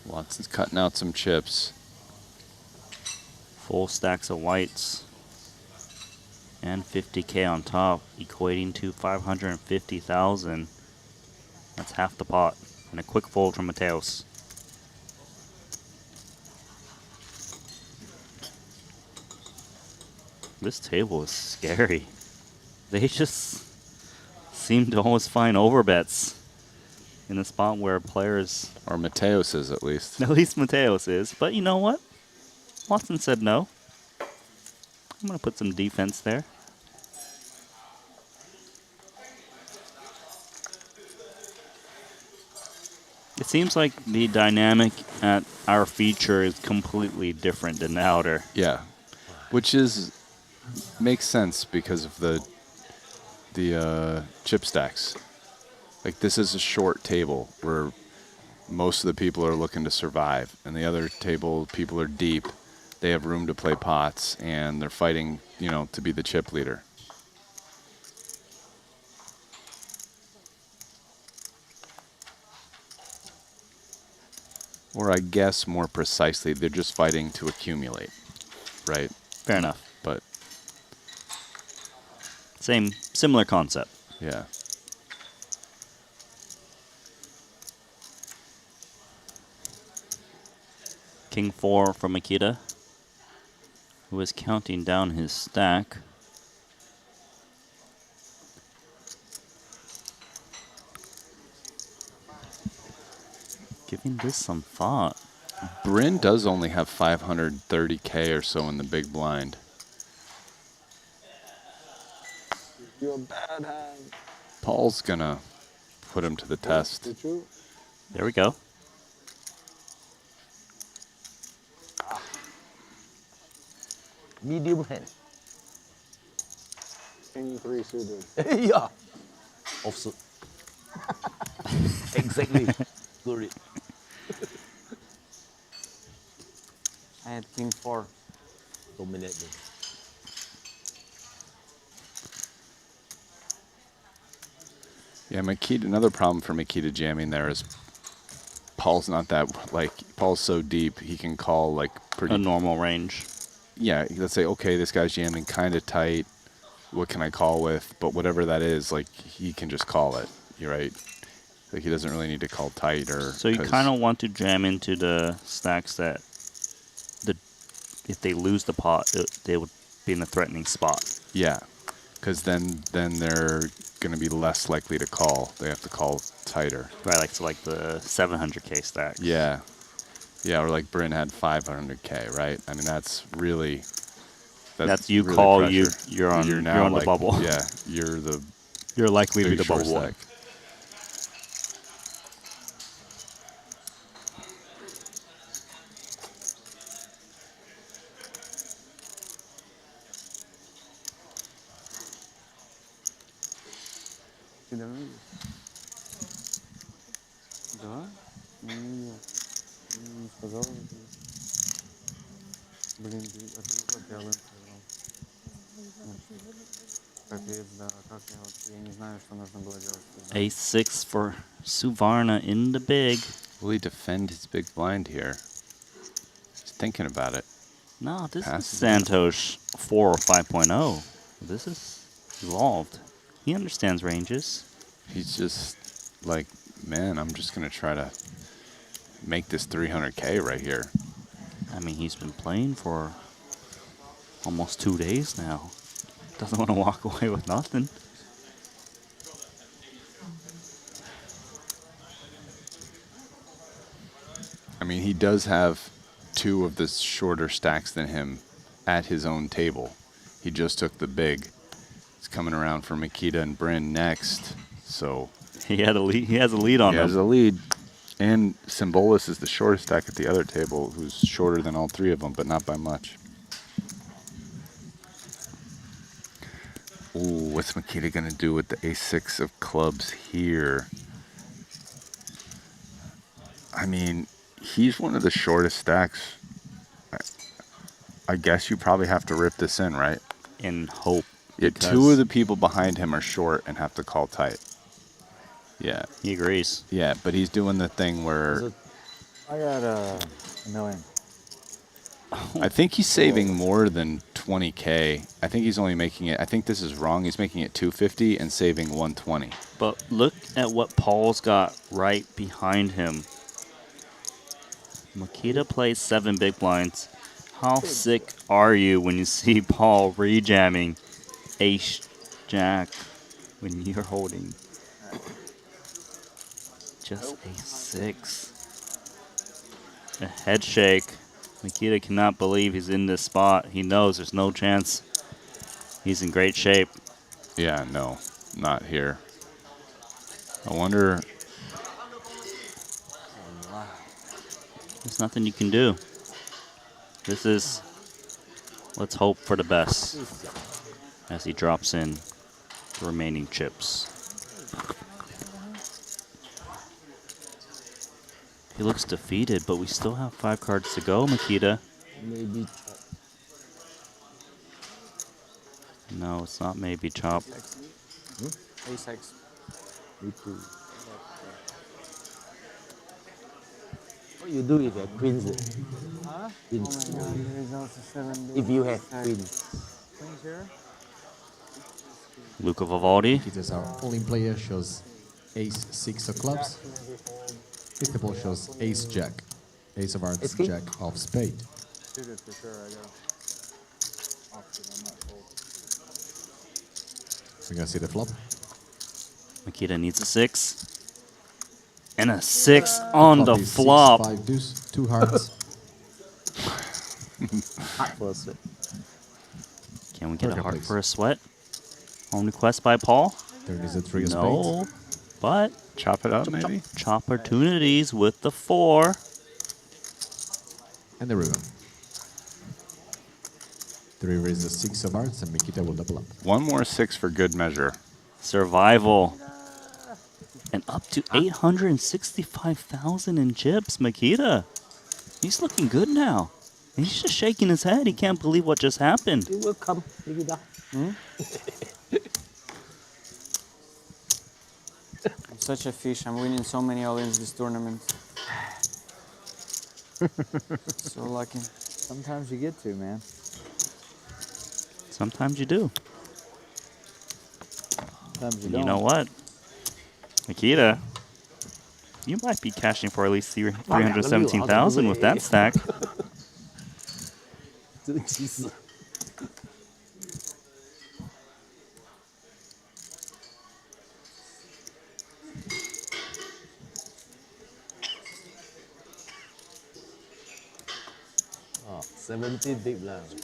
Watson's cutting out some chips. Full stacks of whites. And 50K on top, equating to 550,000. That's half the pot. And a quick fold from Mateos. This table is scary. They just seem to always find overbets in a spot where players... Or Mateos is, at least. At least Mateos is. But you know what? Watson said no. I'm going to put some defense there. It seems like the dynamic at our feature is completely different than the outer. Yeah, which makes sense because of the chip stacks. Like this is a short table where most of the people are looking to survive, and the other table people are deep. They have room to play pots, and they're fighting, you know, to be the chip leader. Or I guess more precisely, they're just fighting to accumulate, right? Fair enough. But similar concept. Yeah. King 4 from Akita, who is counting down his stack. Giving this some thought. Bryn does only have 530K or so in the big blind. You're a bad hand. Paul's gonna put him to the test. Did you? There we go. Medium hand. King 3 suited. Yeah. Offsuit. Exactly. Sorry. I had King 4. Dominate me. Yeah, Makita, another problem for Makita jamming there is Paul's not that, like, Paul's so deep, he can call, like, pretty... A normal range. Yeah, let's say, okay, this guy's jamming kind of tight. What can I call with? But whatever that is, like, he can just call it. You're right. Like, he doesn't really need to call tight or... So you kind of want to jam into the stacks that, if they lose the pot, they would be in a threatening spot. Yeah, because then they're going to be less likely to call. They have to call tighter. Right, like the 700K stacks. Yeah. Yeah, or like Bryn had 500K, right? I mean, that's really... That's you really call, pressure. you're on now the bubble. Yeah, you're likely to be the short bubble one. stack. давно. Да? Не видел. Не сказал. Блин, а ты как я сказал? Капец, да, как я вот, я не знаю, что нужно было делать. Ace-6 for Suvarna in the big. Will he defend his big blind here? He's thinking about it. No, this Pass is it in. Santosh 4 or 5.0. This is evolved. He understands ranges. He's just like, man, I'm just going to try to make this 300K right here. I mean, he's been playing for almost 2 days now. Doesn't want to walk away with nothing. I mean, he does have 2 of the shorter stacks than him at his own table. He just took the big. It's coming around for Makita and Bryn next. So he had a lead. He has a lead on him. He has a lead. And Symbolus is the shortest stack at the other table, who's shorter than all 3 of them, but not by much. Ooh, what's Makita going to do with the ace-6 of clubs here? I mean, he's one of the shortest stacks. I guess you probably have to rip this in, right? In hope. Yeah, 2 of the people behind him are short and have to call tight. Yeah. He agrees. Yeah, but he's doing the thing where... I got a million. I think he's saving more than 20K. I think he's only making it... I think this is wrong. He's making it 250 and saving 120. But look at what Paul's got right behind him. Makita plays 7 big blinds. How sick are you when you see Paul rejamming ace-jack when you're holding just ace-6? A head shake. Makita cannot believe he's in this spot. He knows there's no chance. He's in great shape. Yeah, no, not here. I wonder... There's nothing you can do. This is, let's hope for the best as he drops in the remaining chips. He looks defeated, but we still have 5 cards to go, Makita. Maybe. No, it's not maybe chop. Ace-X. Me too. What you do with the queens? Huh? Queens. Oh my God, there is also 7 If you have big queens. Queens here? Luca Vivaldi. Makita's our only player shows ace-6 of clubs. If the ball shows ace-jack, ace of hearts, jack of spade. Suited for sure, I got. Offsuit, I'm not full. We're gonna see the flop. Makita needs a 6. And a 6 on the flop. 6, 5 deuce, 2 hearts. Heart for a sweat. Can we get a heart for a sweat? Home request by Paul. There is a 3 of No, spades. but chop it up maybe. Chop opportunities with the 4. And the river. The river is a 6 of hearts, and Makita will double up. One more 6 for good measure. Survival. And up to 865,000 in chips, Makita. He's looking good now. He's just shaking his head. He can't believe what just happened. It will come, Makita. I'm such a fish. I'm winning so many all-ins this tournament. So lucky. Sometimes you get to, man. Sometimes you do. Sometimes you And don't. you know what? Makita, you might be cashing for at least 317,000 with that stack. Oh, 70 big blind.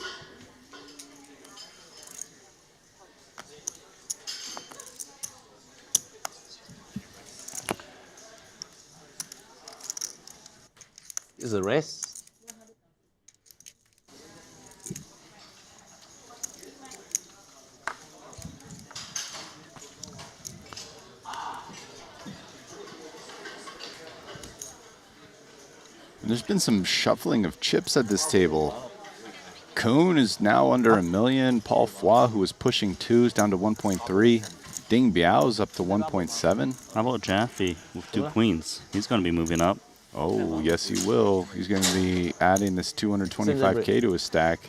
Is a race. There's been some shuffling of chips at this table. Kuhn is now under $1 million. Paul Foy, who was pushing 2s, down to 1.3. Ding Biao's up to 1.7. How about Jaffe with 2 queens? He's going to be moving up. Oh, yes, he will. He's going to be adding this 225K to his stack.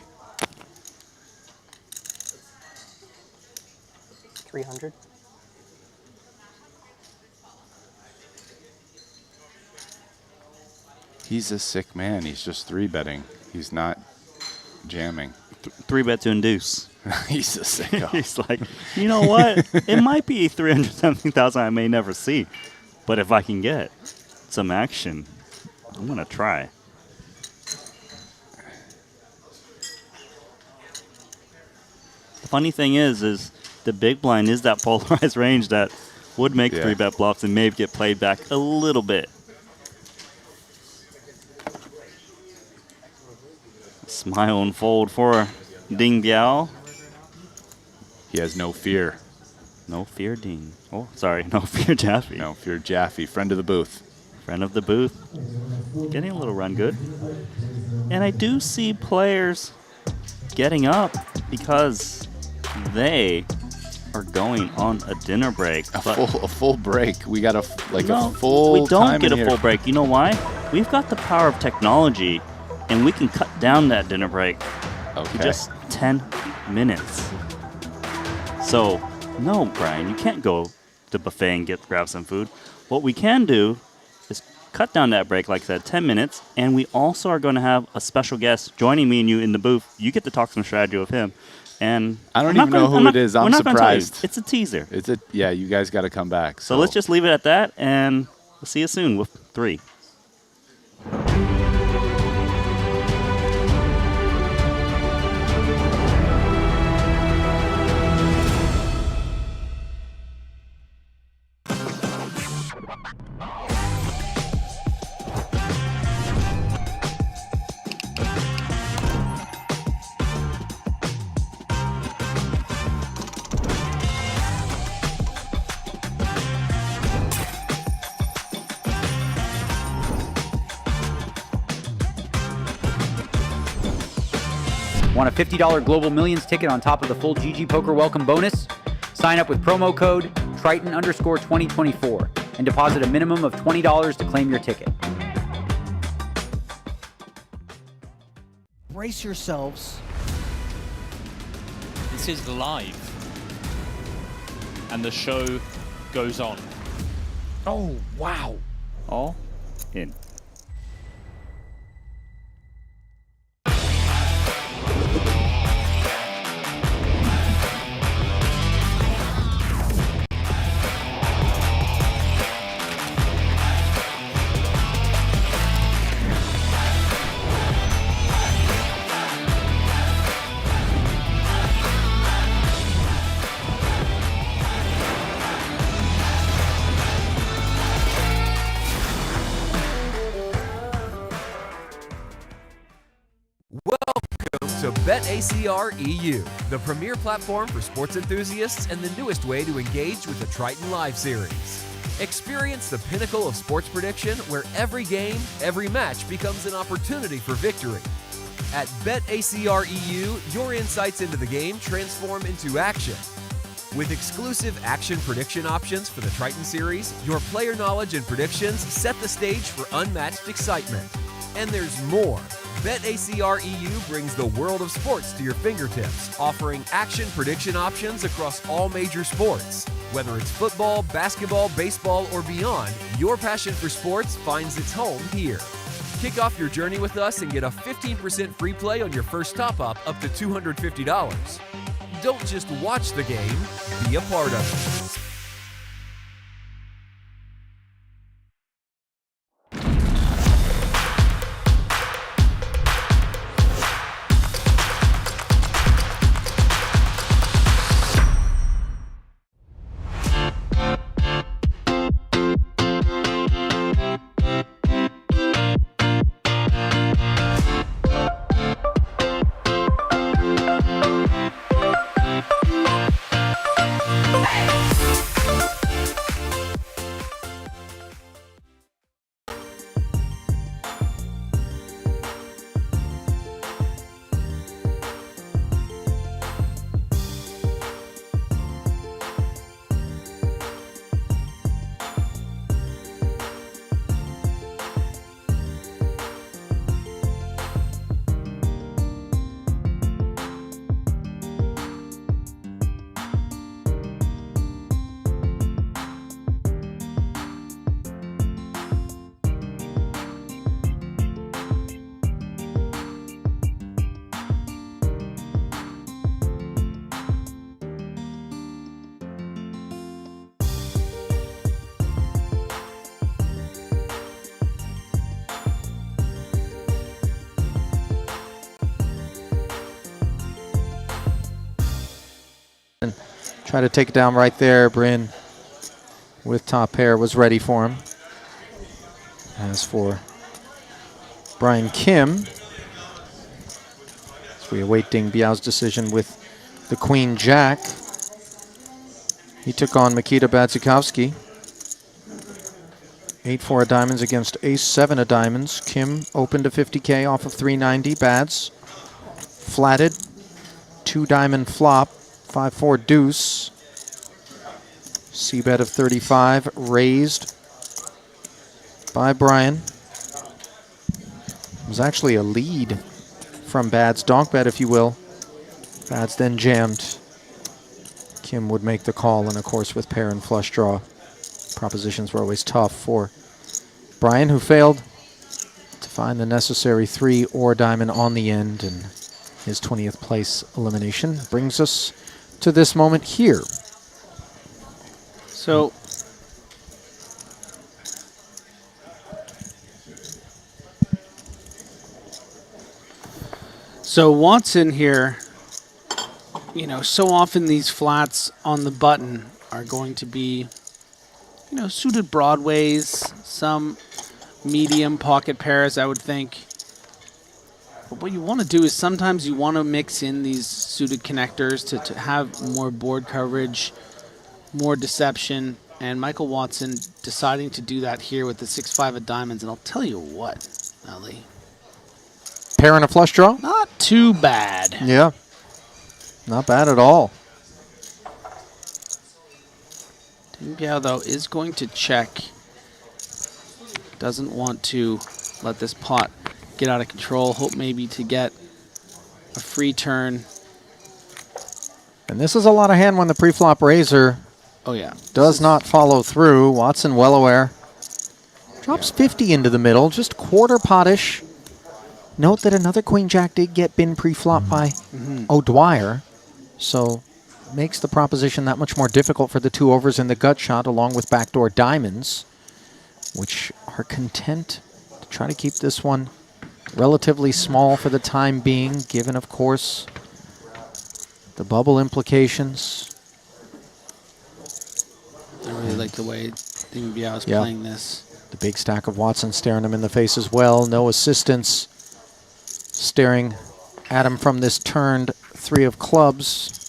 300. He's a sick man. He's just 3-betting. He's not jamming. 3-bet to induce. He's a sicko. He's like, you know what? It might be 317,000 I may never see. But if I can get some action, I'm going to try. The funny thing is the big blind is that polarized range that would make 3-bet bluffs and maybe get played back a little bit. Smile and fold for Ding Biao. He has no fear. No fear, Ding. Oh, sorry, no fear, Jaffe. No fear, Jaffe, friend of the booth. Friend of the booth. Getting a little run good. And I do see players getting up because they are going on a dinner break. A full break. We got a No, full we don't time get in a here. full break. You know why? We've got the power of technology, and we can cut down that dinner break to just 10 minutes. So, no, Brian, you can't go to the buffet and grab some food. What we can do is cut down that break, like I said, 10 minutes, and we also are going to have a special guest joining me and you in the booth. You get to talk some strategy with him. And I don't even know who it is. I'm surprised. It's a teaser. Yeah, you guys got to come back. So let's just leave it at that, and we'll see you soon with 3. Want a $50 Global Millions ticket on top of the full GG Poker welcome bonus? Sign up with promo code Triton_2024 and deposit a minimum of $20 to claim your ticket. Brace yourselves. This is live. And the show goes on. Oh, wow. All in. Welcome to BetACR EU, the premier platform for sports enthusiasts and the newest way to engage with the Triton Live Series. Experience the pinnacle of sports prediction where every game, every match becomes an opportunity for victory. At BetACR EU, your insights into the game transform into action. With exclusive action prediction options for the Triton Series, your player knowledge and predictions set the stage for unmatched excitement. And there's more. BetACR EU brings the world of sports to your fingertips, offering action prediction options across all major sports. Whether it's football, basketball, baseball, or beyond, your passion for sports finds its home here. Kick off your journey with us and get a 15% free play on your first top-up up to $250. Don't just watch the game, be a part of it. Try to take it down right there. Bryn with top pair was ready for him. As for Brian Kim, as we await Ding Biao's decision with the Queen Jack, he took on Mikita Badzikovsky. 8-4 of diamonds against Ace-7 of diamonds. Kim opened to 50K off of 390. Bads flatted. 2 diamond flop. 5-4 deuce. C-bet of 35 raised by Brian. It was actually a lead from Bads. Donk bet, if you will. Bads then jammed. Kim would make the call, and of course with pair and flush draw, propositions were always tough for Brian, who failed to find the necessary 3 or diamond on the end, and his 20th place elimination brings us to this moment here. So Watson here, you know, so often these flats on the button are going to be, you know, suited broadways, some medium pocket pairs, I would think. But what you want to do is sometimes you want to mix in these suited connectors to have more board coverage, more deception, and Michael Watson deciding to do that here with the 6-5 of diamonds. And I'll tell you what, Ali. Pair and a flush draw? Not too bad. Yeah, not bad at all. Ding Biao, though, is going to check. Doesn't want to let this pot get out of control. Hope maybe to get a free turn. And this is a lot of hand when the pre-flop raiser does not follow through. Watson well aware. Drops 50 into the middle, just quarter pottish. Note that another Queen Jack did get bin pre-flop by O'Dwyer, so makes the proposition that much more difficult for the 2 overs in the gut shot, along with backdoor diamonds, which are content to try to keep this one relatively small for the time being, given, of course, the bubble implications. I really like the way Ding Biao is playing this. The big stack of Watson staring him in the face as well. No assistance. Staring at him from this turned 3 of clubs.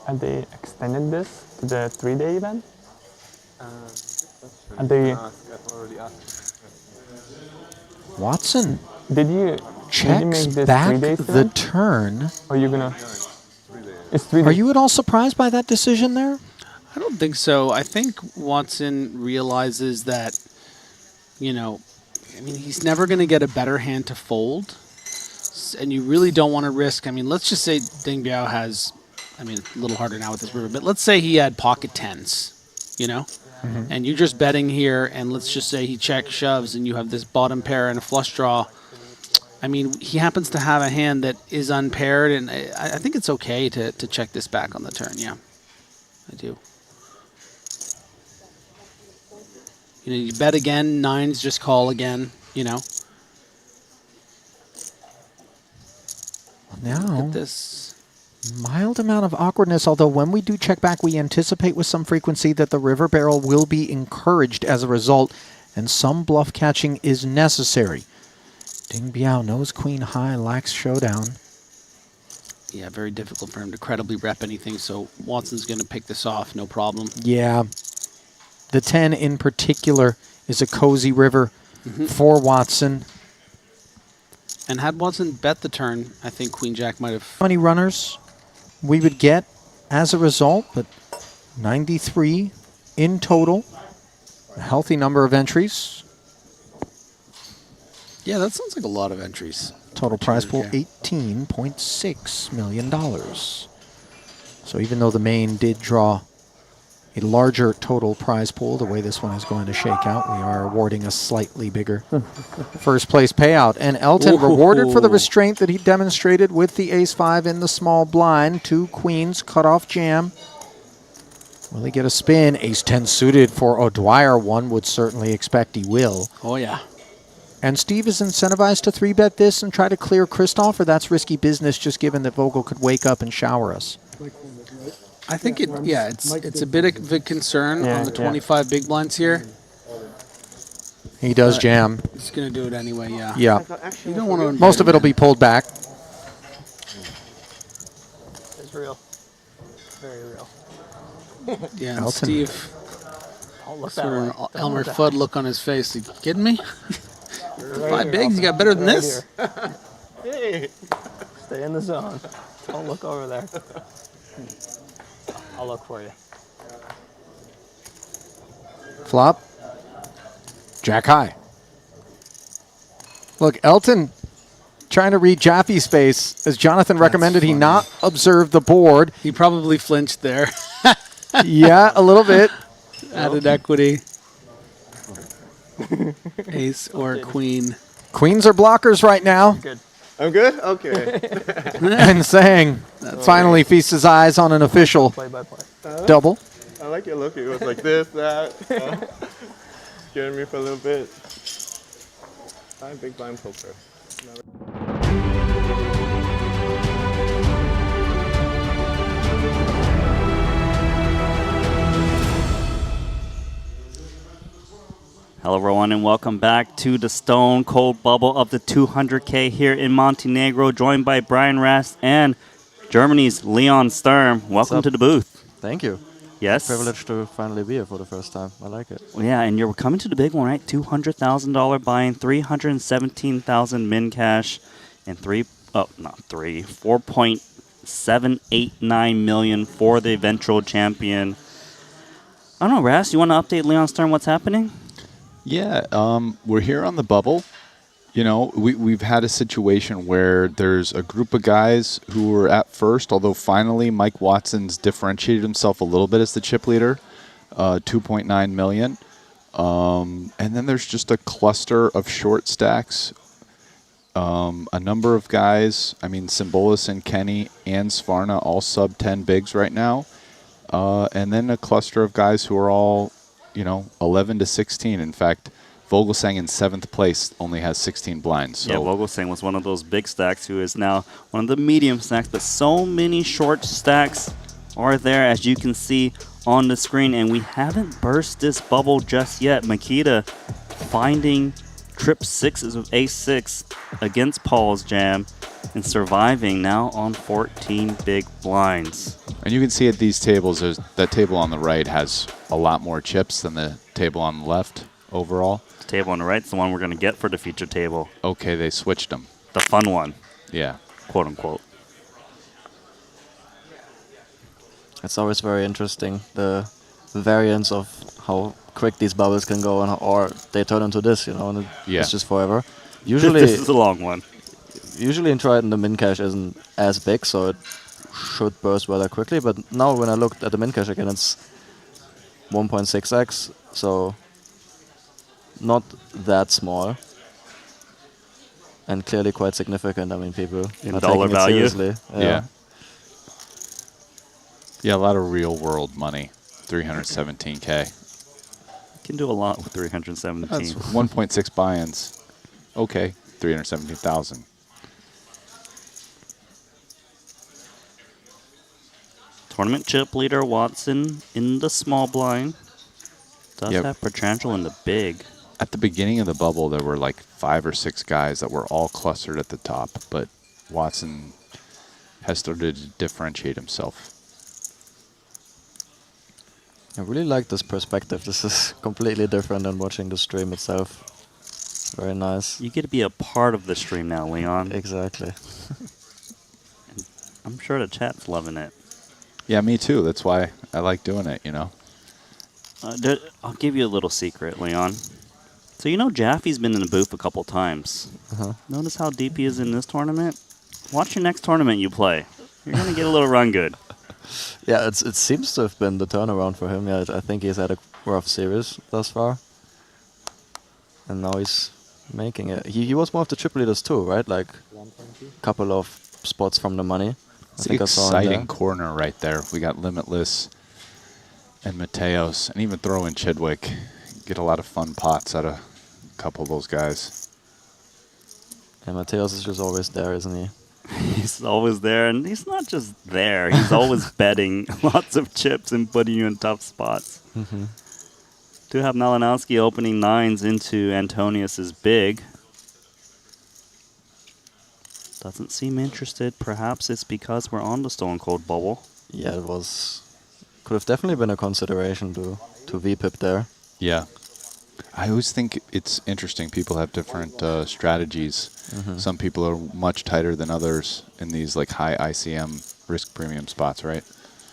Are they extended this to the 3-day event? Are they? Watson. Did you checks make this back 3 days the event? turn? Are you gonna? It's 3 days. Are you at all surprised by that decision there? I don't think so. I think Watson realizes that, you know, I mean, he's never going to get a better hand to fold. And you really don't want to risk. I mean, let's just say Ding Biao has, I mean, a little harder now with this river, but let's say he had pocket 10s, you know? And you're just betting here, and let's just say he checks, shoves, and you have this bottom pair and a flush draw. I mean, he happens to have a hand that is unpaired, and I think it's okay to check this back on the turn, yeah. I do. You know, you bet again, 9s just call again, you know. Now, look at this. Mild amount of awkwardness, although when we do check back, we anticipate with some frequency that the river barrel will be encouraged as a result, and some bluff catching is necessary. Ding Biao knows queen high, lacks showdown. Yeah, very difficult for him to credibly rep anything, so Watson's going to pick this off, no problem. Yeah. The 10 in particular is a cozy river for Watson. And had Watson bet the turn, I think Queen Jack might have... How many runners we would get as a result, but 93 in total. A healthy number of entries. Yeah, that sounds like a lot of entries. Total prize pool, $18.6 million. So even though the main did draw a larger total prize pool, the way this one is going to shake out. We are awarding a slightly bigger first place payout. And Elton rewarded for the restraint that he demonstrated with the ace-5 in the small blind. 2 queens, cutoff jam. Will he get a spin? Ace-10 suited for O'Dwyer. One would certainly expect he will. Oh, yeah. And Steve is incentivized to 3-bet this and try to clear Christoph, or that's risky business just given that Vogel could wake up and shower us? I think it's a bit of a concern on the 25 big blinds here. He does jam. He's going to do it anyway, yeah. Yeah. You don't want to. Most of it will be pulled back. It's real. Very real. Yeah, and Elton. Steve. Don't look Sort of that an way. Elmer Don't Fudd look on his face. You kidding me? Right 5 here. bigs, you got better than Right this? here. Hey. Stay in the zone. Don't look over there. I'll look for you. Flop. Jack high. Look, Elton trying to read Jaffe's face, as Jonathan recommended he not observe the board. He probably flinched there. Yeah, a little bit. Added equity. Ace or queen. Queens are blockers right now. Good. I'm good? Okay. And Sang finally feasts his eyes on an official double. I like your look. It was like this, that. Scaring me for a little bit. I'm big blind poker. Hello everyone and welcome back to the Stone Cold Bubble of the 200K here in Montenegro, joined by Brian Rast and Germany's Leon Sturm. Welcome to the booth. Thank you. Yes. Privileged to finally be here for the first time. I like it. Well, yeah, and you're coming to the big one, right? $200,000 buy-in, $317,000 min cash, and 4.789 million for the eventual champion. I don't know, Rast, you want to update Leon Sturm what's happening? Yeah, we're here on the bubble. You know, we've had a situation where there's a group of guys who were at first, although finally Mike Watson's differentiated himself a little bit as the chip leader, 2.9 million. And then there's just a cluster of short stacks. A number of guys, I mean, Symbolis and Kenny and Svarna all sub 10 bigs right now. And then a cluster of guys who are all, you know, 11 to 16. In fact, Vogelsang in 7th place only has 16 blinds. So yeah, Vogelsang was one of those big stacks who is now one of the medium stacks, but so many short stacks are there, as you can see on the screen, and we haven't burst this bubble just yet. Makita finding trip sixes with ace-6 against Paul's jam and surviving now on 14 big blinds. And you can see at these tables, that table on the right has a lot more chips than the table on the left overall. The table on the right is the one we're going to get for the feature table. Okay, they switched them. The fun one. Yeah. Quote unquote. It's always very interesting, the variance of how quick these bubbles can go, or they turn into this, you know, and it's just forever. Usually, this is a long one. Usually in Triton, the min cache isn't as big, so it should burst rather quickly. But now when I looked at the min cache again, it's 1.6x, so not that small. And clearly quite significant. I mean, people in are dollar taking it value. seriously. Yeah. Yeah, a lot of real world money. 317K. Can do a lot with 317. That's 1.6 buy-ins. Okay, 317,000. Tournament chip leader Watson in the small blind. Does have Petrangelo in the big. At the beginning of the bubble, there were like 5 or 6 guys that were all clustered at the top, but Watson has started to differentiate himself. I really like this perspective. This is completely different than watching the stream itself. Very nice. You get to be a part of the stream now, Leon. Exactly. I'm sure the chat's loving it. Yeah, me too. That's why I like doing it, you know. I'll give you a little secret, Leon. So you know Jaffe's been in the booth a couple times. Notice how deep he is in this tournament? Watch your next tournament you play. You're going to get a little run good. Yeah, it seems to have been the turnaround for him. Yeah, I think he's had a rough series thus far. And now he's making it. He was one of the triple leaders too, right? Like a couple of spots from the money. It's an exciting corner right there. We got Limitless and Mateos, and even throw in Chidwick. Get a lot of fun pots out of a couple of those guys. And Mateos is just always there, isn't he? He's always there, and he's not just there. He's always betting lots of chips and putting you in tough spots. Do have Malinowski opening 9s into Antonius's big. Doesn't seem interested. Perhaps it's because we're on the Stone Cold bubble. Yeah, it was. Could have definitely been a consideration to VPIP there. Yeah. I always think it's interesting. People have different strategies. Some people are much tighter than others in these like high ICM risk premium spots, right?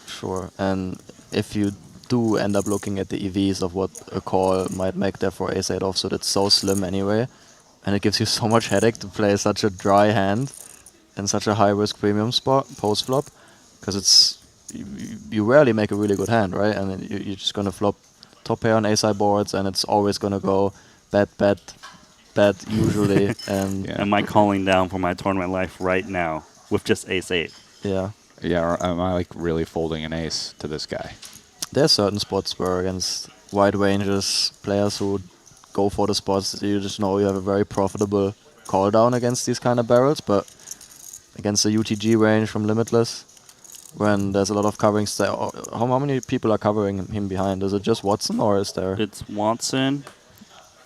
Sure. And if you do end up looking at the EVs of what a call might make there for ace-8 offsuit, it's so slim anyway. And it gives you so much headache to play such a dry hand in such a high risk premium spot post-flop. Because it's you rarely make a really good hand, right? And you're just going to flop top pair on ace-high boards, and it's always going to go bet usually. And Am I calling down for my tournament life right now with just ace-8? Yeah. Yeah, or am I like really folding an ace to this guy? There's certain spots where against wide ranges, players who go for the spots, you just know you have a very profitable call down against these kind of barrels, but against the UTG range from Limitless, when there's a lot of covering, how many people are covering him behind? Is it just Watson, or is there? It's Watson.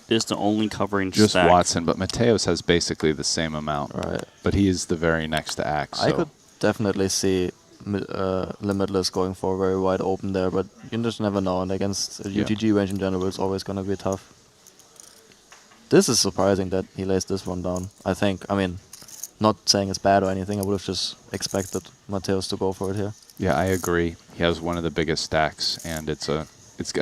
Is the only covering Just stack. Watson, but Mateos has basically the same amount. Right. But he is the very next to act. I So could definitely see Limitless going for very wide open there, but you just never know. And against a UTG range in general, it's always going to be tough. This is surprising that he lays this one down, I think. I mean, not saying it's bad or anything. I would have just expected Mateos to go for it here. yeah, I agree. He has one of the biggest stacks, and it's a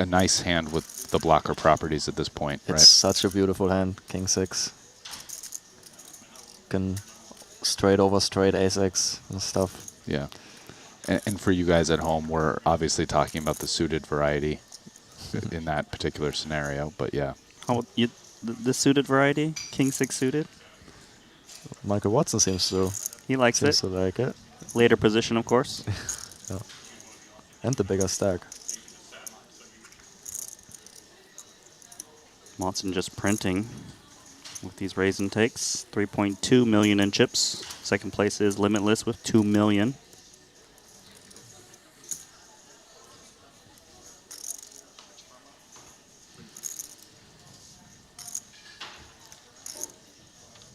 nice hand with the blocker properties at this point, It's right? such a beautiful hand, King 6. Can straight over straight ace-x and stuff. Yeah. And for you guys at home, we're obviously talking about the suited variety in that particular scenario, but yeah. How the suited variety? King 6 suited? Michael Watson seems to. He likes seems it. to like it. Later position, of course. Yeah. And the bigger stack. Watson just printing with these raise and takes. 3.2 million in chips. Second place is Limitless with 2 million.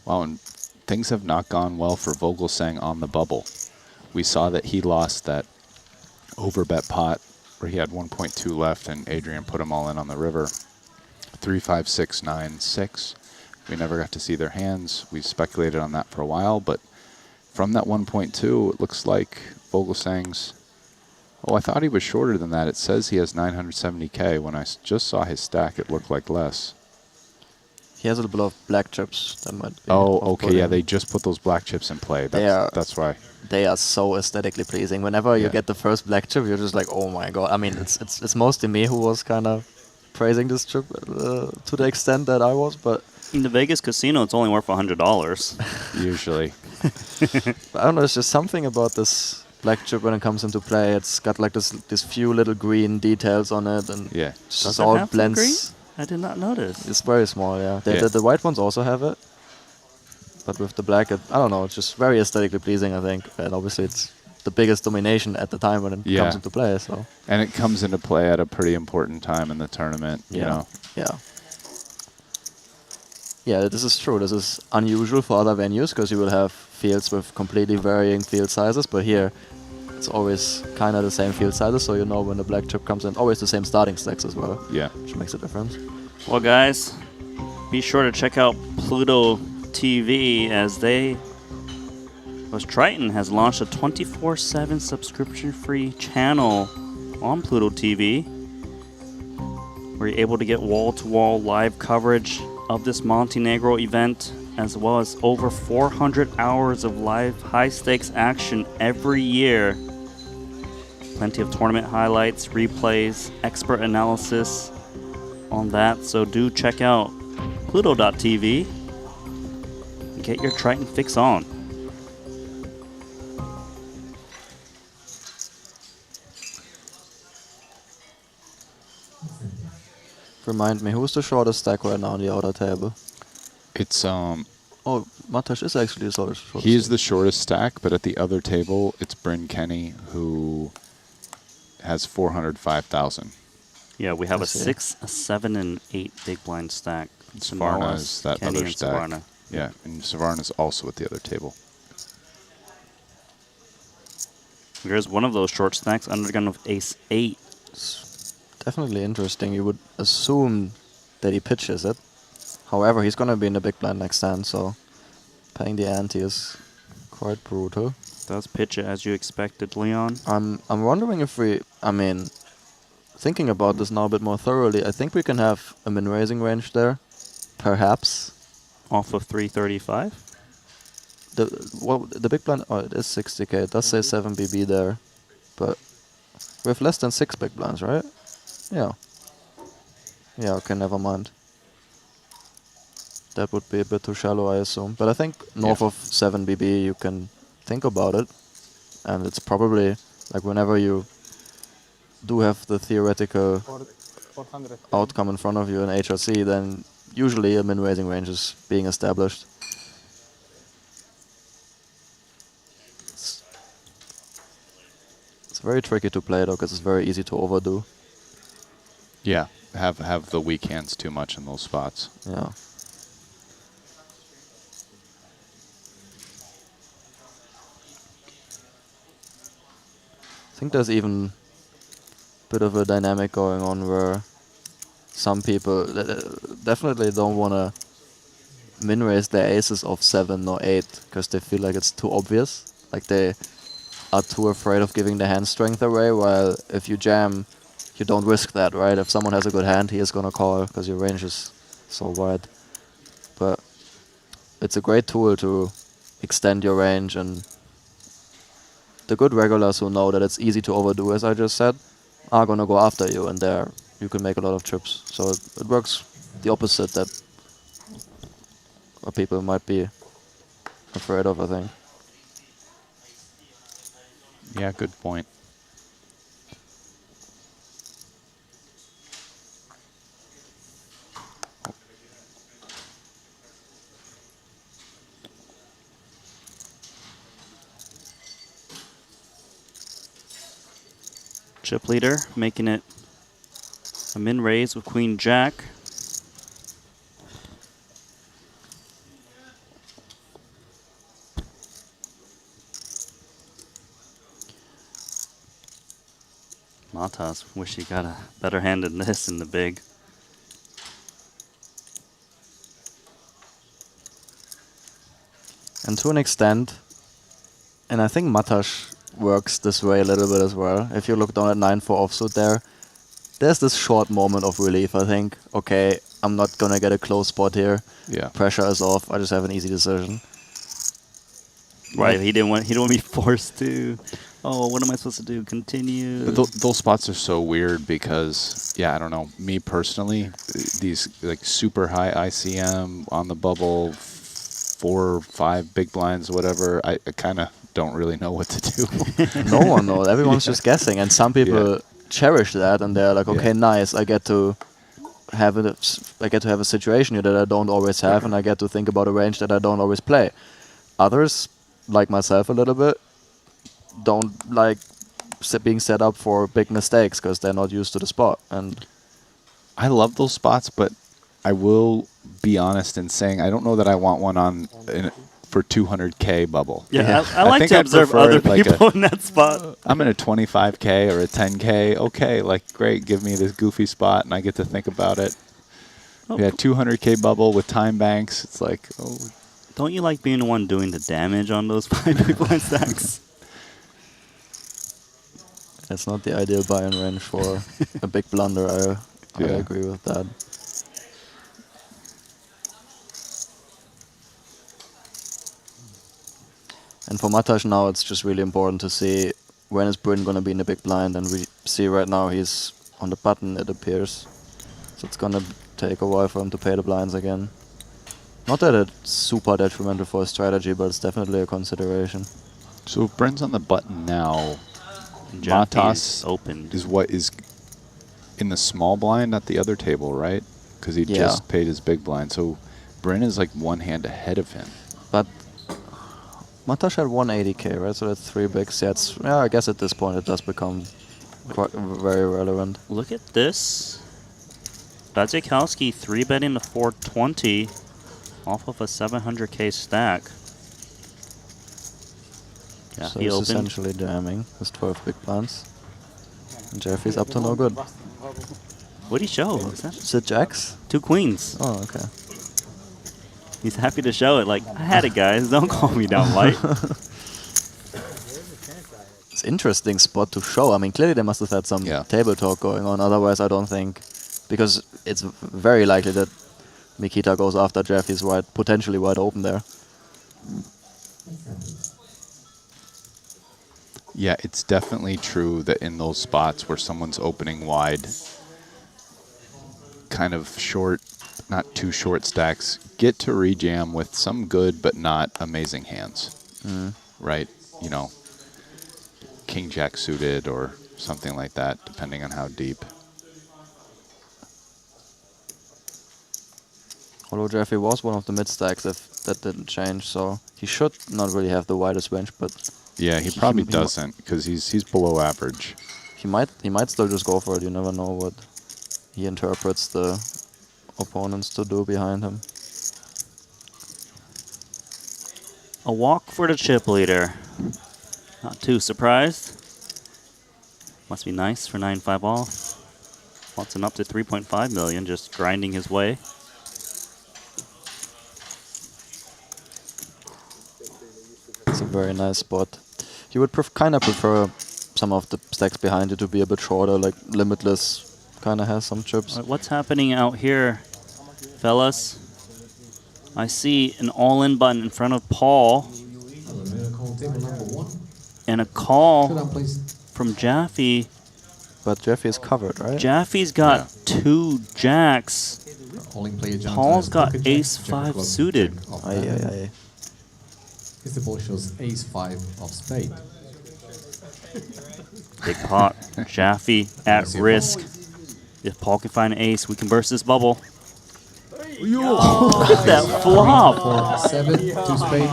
Wow, and things have not gone well for Vogelsang on the bubble. We saw that he lost that overbet pot where he had 1.2 left and Adrian put them all in on the river. 3, 5, 6, 9, 6. We never got to see their hands. We speculated on that for a while, but from that 1.2, it looks like Vogelsang's... Oh, I thought he was shorter than that. It says he has 970K. When I just saw his stack, it looked like less. He has a little bit of black chips. That might be Oh, okay, off-putting. yeah, they just put those black chips in play. That's why. They are so aesthetically pleasing. Whenever you get the first black chip, you're just like, oh my god. I mean, it's mostly me who was kind of praising this chip to the extent that I was, but In the Vegas casino, it's only worth $100. Usually. I don't know, it's just something about this black chip when it comes into play. It's got like this few little green details on it, and yeah, Does it it all have some blends. green? I did not notice. It's very small, yeah. Yeah. The white ones also have it, but with the black, I don't know, it's just very aesthetically pleasing, I think. And obviously it's the biggest domination at the time when it comes into play, so. And it comes into play at a pretty important time in the tournament, you know. Yeah. Yeah, this is true. This is unusual for other venues because you will have fields with completely varying field sizes, but here it's always kind of the same field sizes, so you know when the black chip comes in. Always the same starting stacks as well. Yeah. Which makes a difference. Well, guys, be sure to check out Pluto TV as Triton has launched a 24/7 subscription-free channel on Pluto TV, where you're able to get wall-to-wall live coverage of this Montenegro event, as well as over 400 hours of live high-stakes action every year. plenty of tournament highlights, replays, expert analysis on that. So do check out Pluto.tv and get your Triton fix on. Remind me, who's the shortest stack right now on the outer table? It's Oh, Matash is actually the shortest. he is the shortest stack, but at the other table, it's Bryn Kenny who has 405,000. Yeah, we have I a see. 6, a 7, and 8 big blind stack. Savarna is that Kenny other and stack. Savarna. Yeah, and Savarna's also at the other table. Here's one of those short stacks under the gun of ace 8. Definitely interesting. You would assume that he pitches it. However, he's going to be in the big blind next hand, so paying the ante is quite brutal. Does pitch it as you expected, Leon. I'm wondering if we, I mean, thinking about this now a bit more thoroughly, I think we can have a min-raising range there, perhaps. Off of 335? The big blind, oh, it is 60k. It does say 7 BB there, but we have less than 6 big blinds, right? Yeah. Yeah, okay, never mind. That would be a bit too shallow, I assume. But I think north of 7 BB you can think about it. And it's probably, like, whenever you do have the theoretical 400. outcome in front of you in HRC, then usually a min-raising range is being established. It's very tricky to play though, because it's very easy to overdo. Yeah, have the weak hands too much in those spots. Yeah. I think there's even a bit of a dynamic going on where some people definitely don't want to min-raise their aces of 7 or 8 because they feel like it's too obvious. Like they are too afraid of giving the hand strength away, while if you jam, you don't risk that, right? If someone has a good hand, he is going to call because your range is so wide. But it's a great tool to extend your range, and the good regulars who know that it's easy to overdo, as I just said, are going to go after you, and there you can make a lot of chips. So it works the opposite that what people might be afraid of, I think. Yeah, good point. Chip leader making it a min raise with Queen Jack. Matas, wish he got a better hand than this in the big. And to an extent, and I think Matash works this way a little bit as well. If you look down at 9-4 offsuit there, there's this short moment of relief, I think. Okay, I'm not going to get a close spot here. Yeah. Pressure is off. I just have an easy decision. Right, he didn't want to be forced to. Oh, what am I supposed to do? Continue. Those spots are so weird because, yeah, I don't know. Me personally, these like super high ICM on the bubble, 4 or 5 big blinds, whatever. I kind of don't really know what to do. No one knows. Everyone's just guessing, and some people cherish that, and they're like, okay, nice. I get to have a situation here that I don't always have, and I get to think about a range that I don't always play. Others, like myself a little bit, don't like being set up for big mistakes because they're not used to the spot. And I love those spots, but I will be honest in saying I don't know that I want one on for 200K bubble. Yeah, I like to observe other people in that spot. I'm in a 25K or a 10K. Okay, like great, give me this goofy spot and I get to think about it. Oh, Yeah, 200K bubble with time banks. It's like, oh. Don't you like being the one doing the damage on those 5 big blind stacks? it's not the ideal buy-in range for a big blunder. I agree with that. And for Matash now, it's just really important to see when is Bryn gonna be in the big blind? And we see right now he's on the button, it appears. So it's gonna take a while for him to pay the blinds again. Not that it's super detrimental for his strategy, but it's definitely a consideration. So if Bryn's on the button now, Jaffe Matas opened. is what is in the small blind at the other table, right? Because he just paid his big blind. So Bryn is like one hand ahead of him. But Matas had 180k, right? So that's 3 bigs. Yeah, I guess at this point it does become quite very relevant. Look at this. Badzikowski 3-betting the 420 off of a 700k stack. Yeah, So he he's opened. essentially jamming his 12 big blinds. And Jeffy's up to no good. What'd he show? What's that? Is it jacks? 2 queens. Oh, okay. He's happy to show it. Like, I had it, guys. Don't call me down light. It's an interesting spot to show. I mean, clearly they must have had some table talk going on. Otherwise, I don't think... Because it's very likely that Mikita goes after Jeff. He's potentially wide open there. Yeah, it's definitely true that in those spots where someone's opening wide, kind of short, not too short stacks, get to rejam with some good but not amazing hands, right? You know, King Jack suited or something like that, depending on how deep. Although Jeffy was one of the mid stacks, if that didn't change, so he should not really have the widest range, but yeah, he probably doesn't because he's below average. He might still just go for it. You never know what he interprets the opponents to do behind him. A walk for the chip leader. Not too surprised. Must be nice for 9-5 off. Watson up to 3.5 million, just grinding his way. It's a very nice spot. You would kind of prefer some of the stacks behind you to be a bit shorter, like Limitless kind of has some chips. What's happening out here, fellas? I see an all-in button in front of Paul. And a call from Jaffe. But Jaffe is covered, right? Jaffe's got 2 jacks. Paul's got ace-5 suited. Aye. The ball shows ace-5 of spade. Big pot. Jaffe at risk. If Paul can find an ace, we can burst this bubble. Look at that flop. 7 to spade.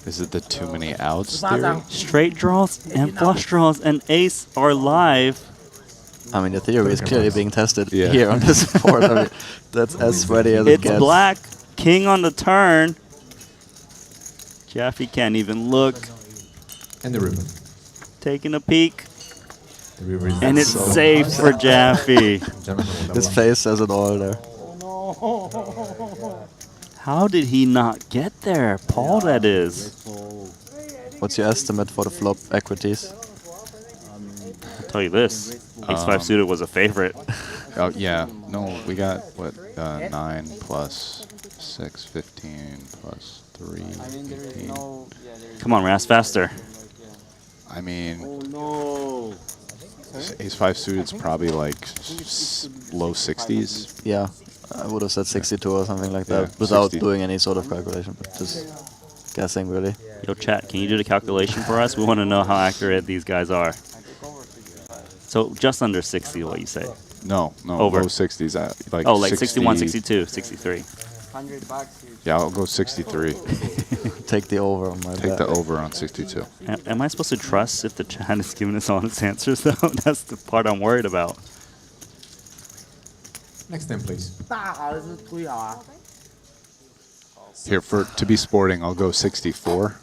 Is it the too many outs theory? Straight draws and flush draws and ace are live. I mean, the theory is clearly being tested here on this board. I mean, that's as sweaty as it It's gets. black. King on the turn. Jaffe can't even look. And the ribbon. Taking a peek. The ribbon is And it's so safe for Jaffe. His face says it all there. How did he not get there? Paul, that is. What's your estimate for the flop equities? I'll tell you this. Ace-5 suited was a favorite. Oh, yeah. No, we got, what, 9 plus 6, 15 plus 3, 18. Come on, Ras, faster. I mean, ace-5 suited's probably like low 60s. Yeah, I would have said 62 or something like that without 60. doing any sort of calculation, but just guessing really. Yo, chat, can you do the calculation for us? We want to know how accurate these guys are. So just under 60, what you say? No, Over. low 60s. Like oh, like 60, 61, 62, 63. Yeah, I'll go 63. Take the over on my Take bet. the over on 62. Am I supposed to trust if the chat is giving us honest answers, though? That's the part I'm worried about. Next time, please. Here, to be sporting, I'll go 64,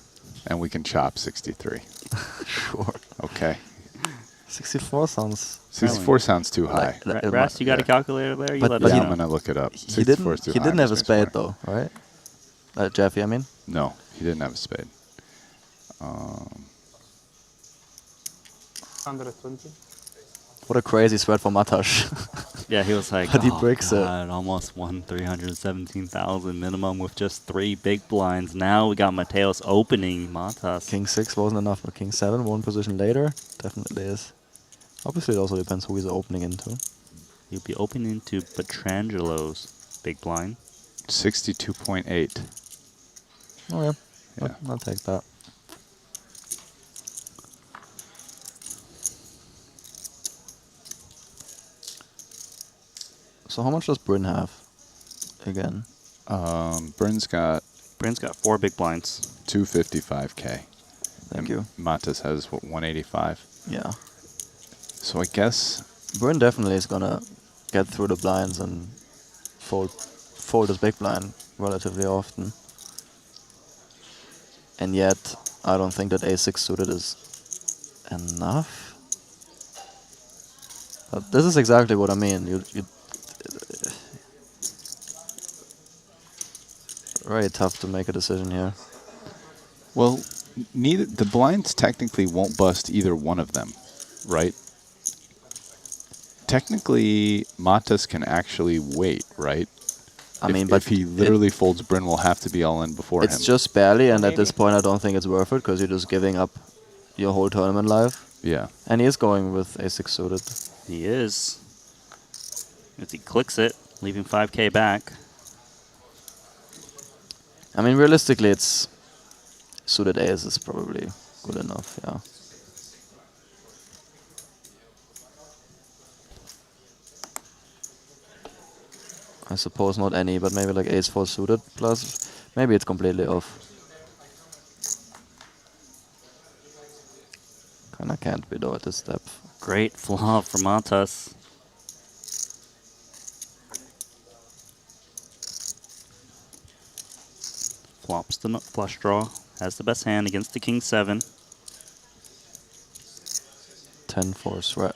and we can chop 63. Sure. Okay. 64 sounds... 64 sounds too high. Ras, you got a calculator there? You But let us I'm know. going to look it up. He 64 is too didn't high, have a Mr. spade Square. though, right? Jaffe, I mean? No, he didn't have a spade. 120. What a crazy spread for Matas. Yeah, he was like, But he oh breaks it. God, almost won 317,000 minimum with just 3 big blinds. Now we got Mateos opening Matas. King 6 wasn't enough, but King 7, one position later, definitely is. Obviously, it also depends who he's opening into. He'll be opening into Petrangelo's big blind. 62.8. Oh yeah, Yeah. I'll take that. So how much does Bryn have? Again. Bryn's got 4 big blinds. 255K. Thank you. Matas has what, 185. Yeah. So I guess Bryn definitely is gonna get through the blinds and fold his big blind relatively often. And yet, I don't think that A6 suited is enough. But this is exactly what I mean. You very tough to make a decision here. well, neither the blinds technically won't bust either one of them, right? Technically, Matas can actually wait, right? I mean, but if he literally folds Bryn, will have to be all in before him. It's just barely, and at this point, I don't think it's worth it because you're just giving up your whole tournament life. Yeah. And he is going with A6 suited. He is. If he clicks it, leaving 5K back. I mean, realistically, it's suited ace is probably good enough, yeah. I suppose not any, but maybe like ace-4 suited plus. Maybe it's completely off. Kinda can't be though at this step. Great flop for Matas. Flops the flush draw. Has the best hand against the King 7. 10-4 sweat.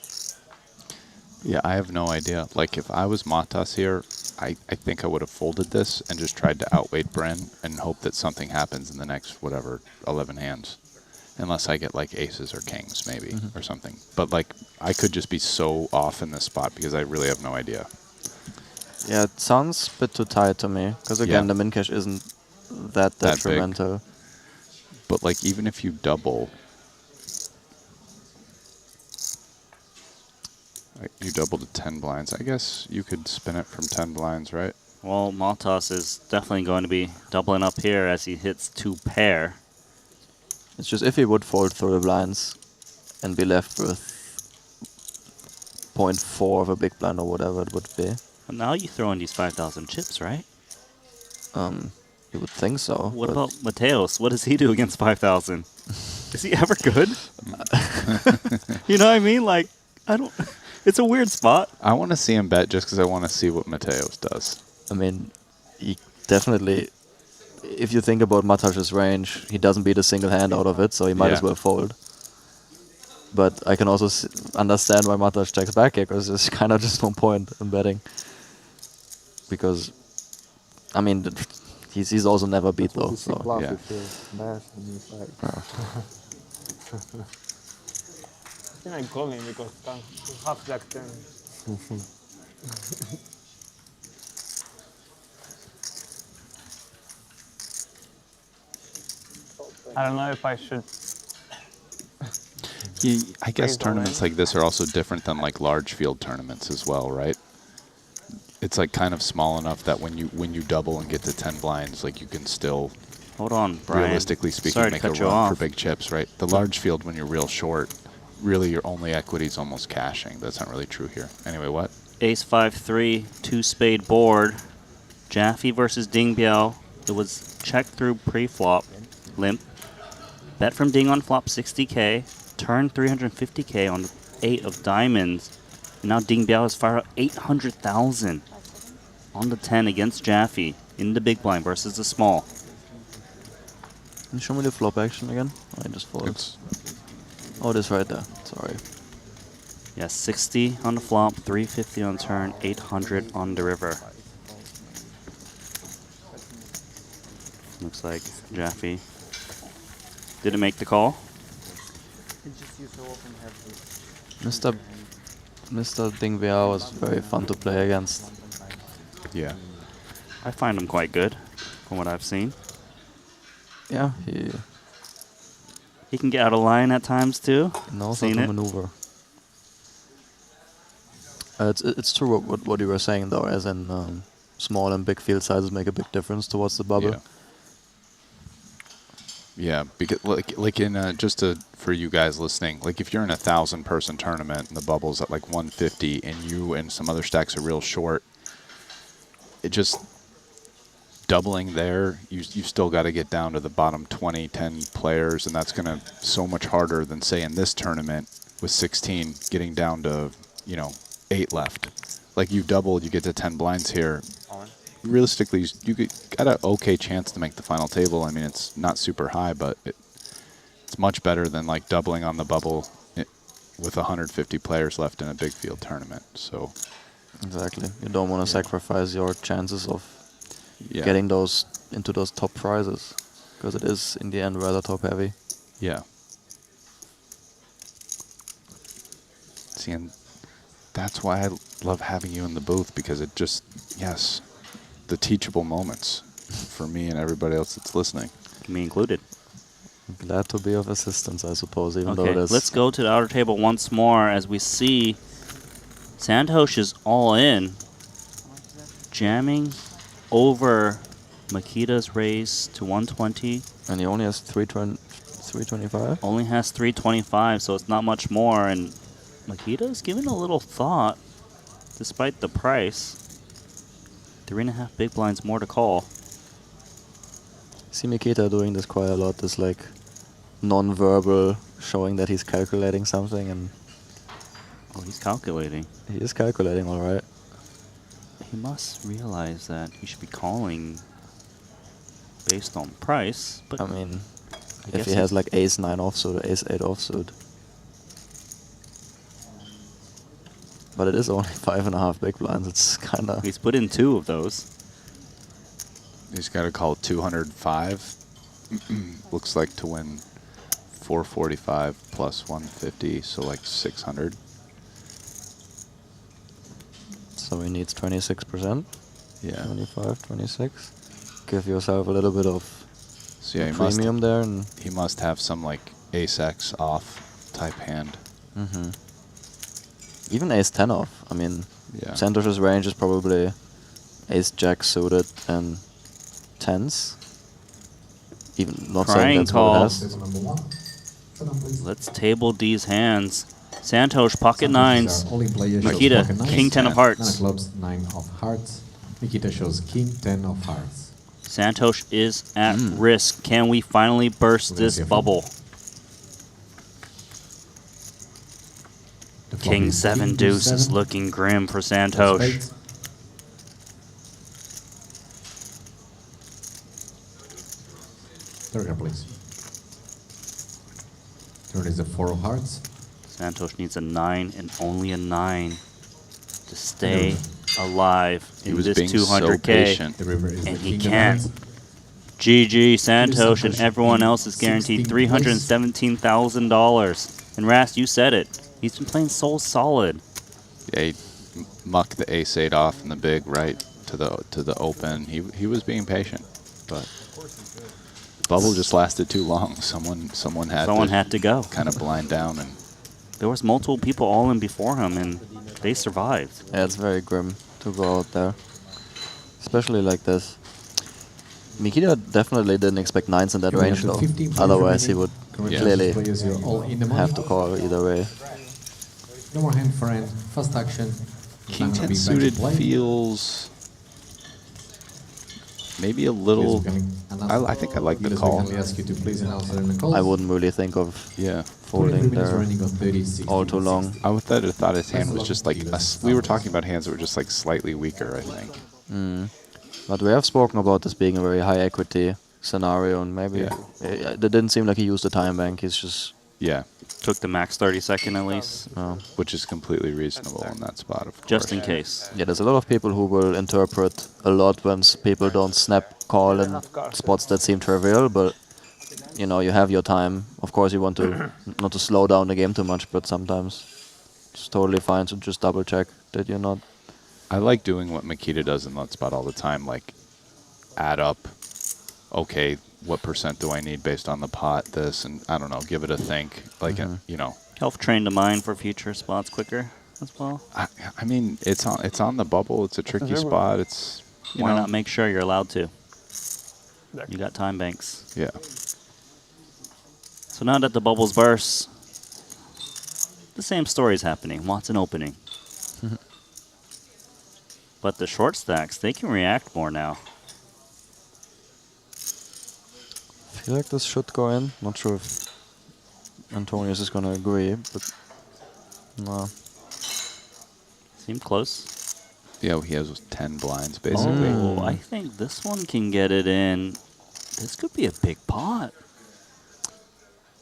Yeah, I have no idea. Like, if I was Matas here, I think I would have folded this and just tried to outweight Bryn and hope that something happens in the next, whatever, 11 hands. Unless I get, like, aces or kings, maybe, or something. But, like, I could just be so off in this spot because I really have no idea. Yeah, it sounds a bit too tight to me. Because, again, the min cash isn't that detrimental. Big. But, like, even if you double... You double to 10 blinds. I guess you could spin it from 10 blinds, right? Well, Matas is definitely going to be doubling up here as he hits 2 pair. It's just if he would fold through the blinds and be left with 0.4 of a big blind or whatever it would be. But now you throw in these 5,000 chips, right? You would think so. What about Mateos? What does he do against 5,000? Is he ever good? You know what I mean? Like, I don't... It's a weird spot. I want to see him bet just because I want to see what Mateos does. I mean, he definitely... If you think about Matas's range, he doesn't beat a single hand out of it, so he might as well fold. But I can also understand why Matas checks back here, because there's kind of just no point in betting. Because, I mean, he's also never beat though. So, yeah. I think I call him because he's half jack 10. I don't know if I should. Yeah, I guess tournaments like this are also different than like large field tournaments as well, right? It's like kind of small enough that when you double and get to 10 blinds, like you can still, hold on, Brian. realistically speaking, make a run for big chips, right? The large field, when you're real short, really your only equity is almost cashing. That's not really true here. Anyway, what? Ace 5-3, 2-spade board. Jaffe versus Ding Biao. It was check through pre-flop, limp. Bet from Ding on flop 60K. Turn 350K on 8 of diamonds. And now Ding Biao has fired out 800,000 on the 10 against Jaffe in the big blind versus the small. Can you show me the flop action again? I just folded. Oh, it is right there. Sorry. Yeah, 60 on the flop, 350 on turn, 800 on the river. Looks like Jaffe didn't make the call. Mr. Ding VR was very fun to play against. Yeah. I find him quite good, from what I've seen. Yeah, he can get out of line at times too. Knows how to maneuver. It's true what you were saying though, as in small and big field sizes make a big difference towards the bubble. Yeah, because like in for you guys listening, like if you're in a 1,000-person tournament and the bubble's at like 150 and you and some other stacks are real short, it just doubling there, you still got to get down to the bottom 20, 10 players, and that's gonna so much harder than say in this tournament with 16 getting down to 8 left. Like you doubled, you get to 10 blinds here. Realistically, you got an okay chance to make the final table. I mean, it's not super high, but it's much better than like doubling on the bubble with 150 players left in a big field tournament. So exactly, you don't want to sacrifice your chances of getting those into those top prizes, because it is in the end rather top heavy. Yeah. See, and that's why I love having you in the booth, because it just the teachable moments for me and everybody else that's listening. Me included. Glad to be of assistance, I suppose, even though it is. Let's go to the outer table once more as we see Santosh is all in, jamming over Makita's raise to 120. And he only has 325? Only has 325, so it's not much more. And Makita's giving a little thought, despite the price. 3.5 big blinds more to call. See Mikita doing this quite a lot, this like non-verbal showing that he's calculating something, and oh, he's calculating. He is calculating, all right. He must realize that he should be calling based on price. But I mean, if he has like ace-9 offsuit or ace-8 offsuit. But it is only 5.5 big blinds. It's kind of... He's put in 2 of those. He's got to call 205. Looks like to win 445 plus 150, so like 600. So he needs 26%. Yeah. 25, 26. Give yourself a little bit of premium there. And he must have some like ace-x off type hand. Mm-hmm. Even ace-10 off. I mean, Santosh's range is probably ace-jack suited and 10s. Even not saying that's what it has. Let's table these hands. Santosh, pocket 9s. Makita, king 10 of hearts. Clubs, 9 of hearts. Makita shows king 10 of hearts. Santosh is at risk. Can we finally burst this bubble? King 7 deuce is looking grim for Santosh. Third card, please. Turn is the 4 of hearts. Santosh needs a 9 and only a 9 to stay alive in this 200K. And he can. GG, Santosh and everyone else is guaranteed $317,000. And Rast, you said it. He's been playing so solid. Yeah, he mucked the ace-8 off in the big right to the open. He was being patient, but the bubble just lasted too long. Someone had to go. Kind of blind down, and there was multiple people all in before him, and they survived. Yeah, it's very grim to go out there, especially like this. Mikita definitely didn't expect 9s in that range though. Otherwise, he would clearly have to call either way. No more hand for end. First action. King 10 suited feels maybe a little. I think I like the call. I wouldn't really think of folding there all too long. I would have thought his hand was just like we were talking about hands that were just like slightly weaker, I think. But we have spoken about this being a very high equity scenario, and maybe it didn't seem like he used the time bank. He's just took the max 30-second at least, which is completely reasonable in that spot, of course. Just in case. Yeah, there's a lot of people who will interpret a lot when people don't snap call in spots that seem trivial, but you know, you have your time. Of course, you want to not to slow down the game too much, but sometimes it's totally fine to just double check that you're not. I like doing what Makita does in Nutspot all the time, like add up, okay, what percent do I need based on the pot, this, and I don't know, give it a think, like, you know. Help train the mind for future spots quicker as well. I mean, it's on the bubble. It's a tricky spot. It's Why not make sure you're allowed to? You got time banks. Yeah. So now that the bubbles burst, the same story is happening. Watson opening. But the short stacks, they can react more now. I feel like this should go in. Not sure if Antonius is going to agree, but no. Seemed close. Yeah, he has 10 blinds, basically. Oh, I think this one can get it in. This could be a big pot.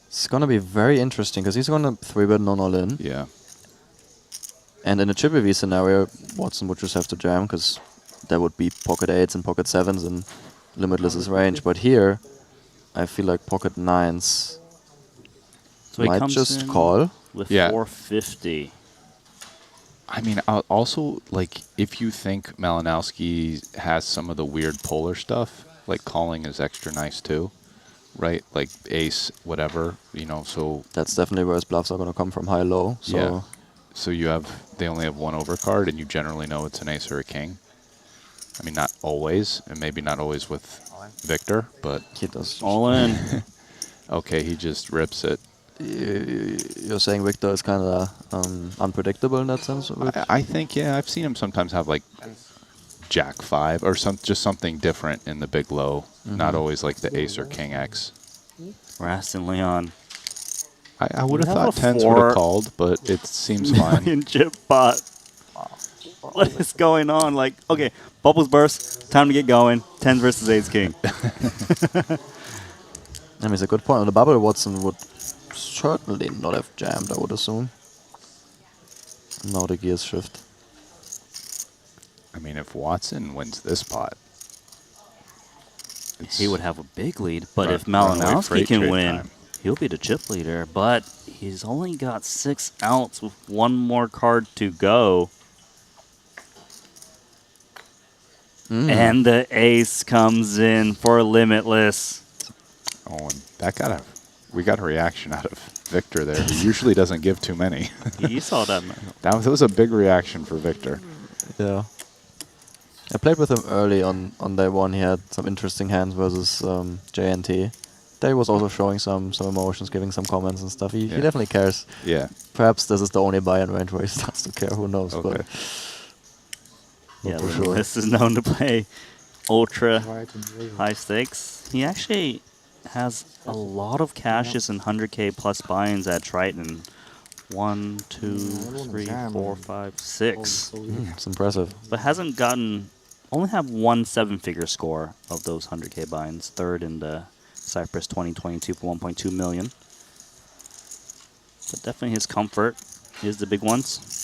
It's going to be very interesting because he's going to 3-bet non-all-in. Yeah. And in a chip EV scenario, Watson would just have to jam because there would be pocket 8s and pocket 7s and limitless range. But here, I feel like pocket 9s So he might comes just in call. with Yeah. 450. I mean, also, like, if you think Malinowski has some of the weird polar stuff, like calling is extra nice too, right? Like ace, whatever, you know, so... That's definitely where his bluffs are going to come from, high-low. So yeah. So they only have one overcard, and you generally know it's an ace or a king. I mean, not always, and maybe not always with Victor, but... He does. All in. Okay, he just rips it. You're saying Victor is kind of unpredictable in that sense? I think, yeah, I've seen him sometimes have like Jack 5 or just something different in the big low, not always like the ace or king X. Rastin Leon. I would have thought 10s would have called, but it seems fine. In chip pot. What is going on? Like, okay, bubbles burst, time to get going. 10s versus ace king. I mean, it's a good point. On the bubble, Watson would certainly not have jammed, I would assume. Now the gears shift. I mean, if Watson wins this pot, He would have a big lead, but Run- if runaway Malinowski freight can trade win, time. he'll be the chip leader. But he's only got 6 outs with one more card to go. And the ace comes in for limitless. Oh, and we got a reaction out of Victor there. He usually doesn't give too many. He saw that. That was a big reaction for Victor. Yeah. I played with him early on day one. He had some interesting hands versus JNT. There he was also showing some emotions, giving some comments and stuff. He definitely cares. Yeah. Perhaps this is the only buy-in range where he starts to care. Who knows? Okay. But Yeah, for sure. this is known to play ultra high stakes. He actually has a lot of cashes and 100K plus buy-ins at Triton. 1, 2, 3, 4, 5, 6. It's impressive. But only have one 7-figure score of those 100K buy-ins. Third in the Cyprus 2022 for 1.2 million. But definitely his comfort is the big ones.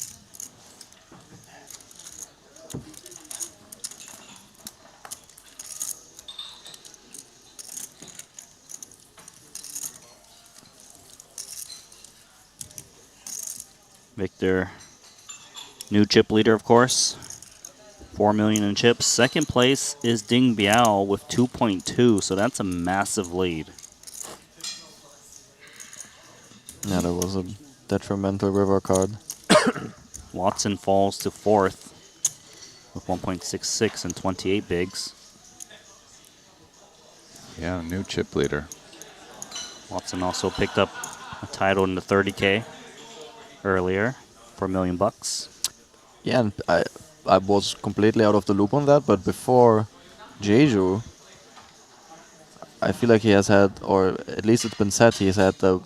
Victor, new chip leader, of course. 4 million in chips. Second place is Ding Biao with 2.2, so that's a massive lead. Yeah, that was a detrimental river card. Watson falls to 4th with 1.66 and 28 bigs. Yeah, new chip leader. Watson also picked up a title in the 30K earlier for $1 million. Yeah, and I was completely out of the loop on that, but before Jeju, I feel like he has had, or at least it's been said, he's had the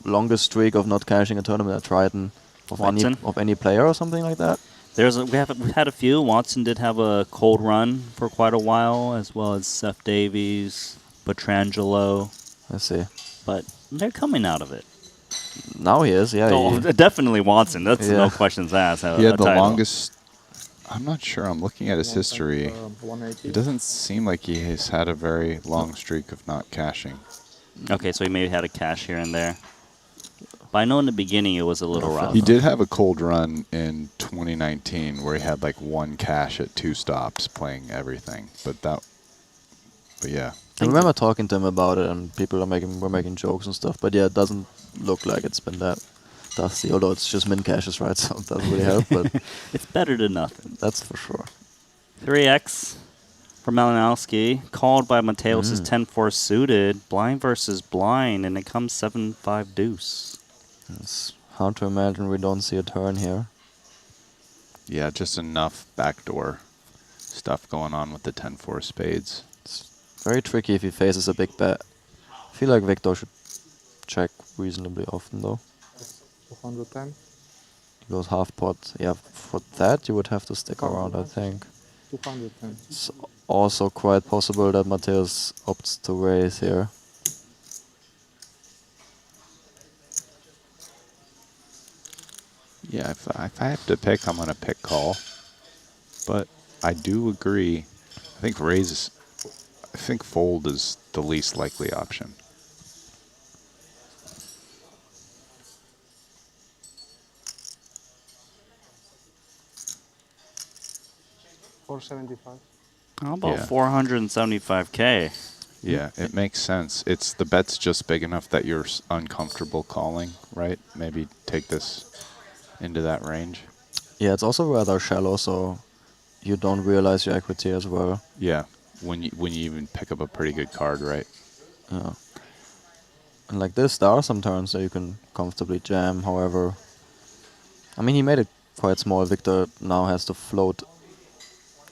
longest streak of not cashing a tournament at Triton of any player or something like that. We've had a few. Watson did have a cold run for quite a while, as well as Seth Davies, Petrangelo. I see. But they're coming out of it. Now he is, yeah. Oh, definitely Watson. That's no questions asked. He had the longest. I'm not sure. I'm looking at his history. It doesn't seem like he has had a very long streak of not cashing. Okay, so he maybe had a cash here and there. But I know in the beginning it was a little rough. He did have a cold run in 2019 where he had like 1 cash at 2 stops playing everything. But yeah. I remember talking to him about it, and people were making jokes and stuff. But yeah, it doesn't look like it's been that dusty. Although it's just min caches, right? So it doesn't really help. But it's better than nothing. That's for sure. 3x for Malinowski, called by Mateos' 10-4 suited, blind versus blind, and it comes 7-5 deuce. It's hard to imagine we don't see a turn here. Yeah, just enough backdoor stuff going on with the 10-4 spades. Very tricky if he faces a big bet. I feel like Victor should check reasonably often though. 210. He goes half pot. Yeah, for that you would have to stick around, I think. 210. It's also quite possible that Mateos opts to raise here. Yeah, if I have to pick, I'm going to pick call. But I do agree. I think fold is the least likely option. $475. How about 475K? Yeah, it makes sense. It's the bet's just big enough that you're uncomfortable calling, right? Maybe take this into that range. Yeah, it's also rather shallow, so you don't realize your equity as well. Yeah, when you even pick up a pretty good card, right? Yeah. And like this, there are some turns that you can comfortably jam. However, I mean, he made it quite small. Victor now has to float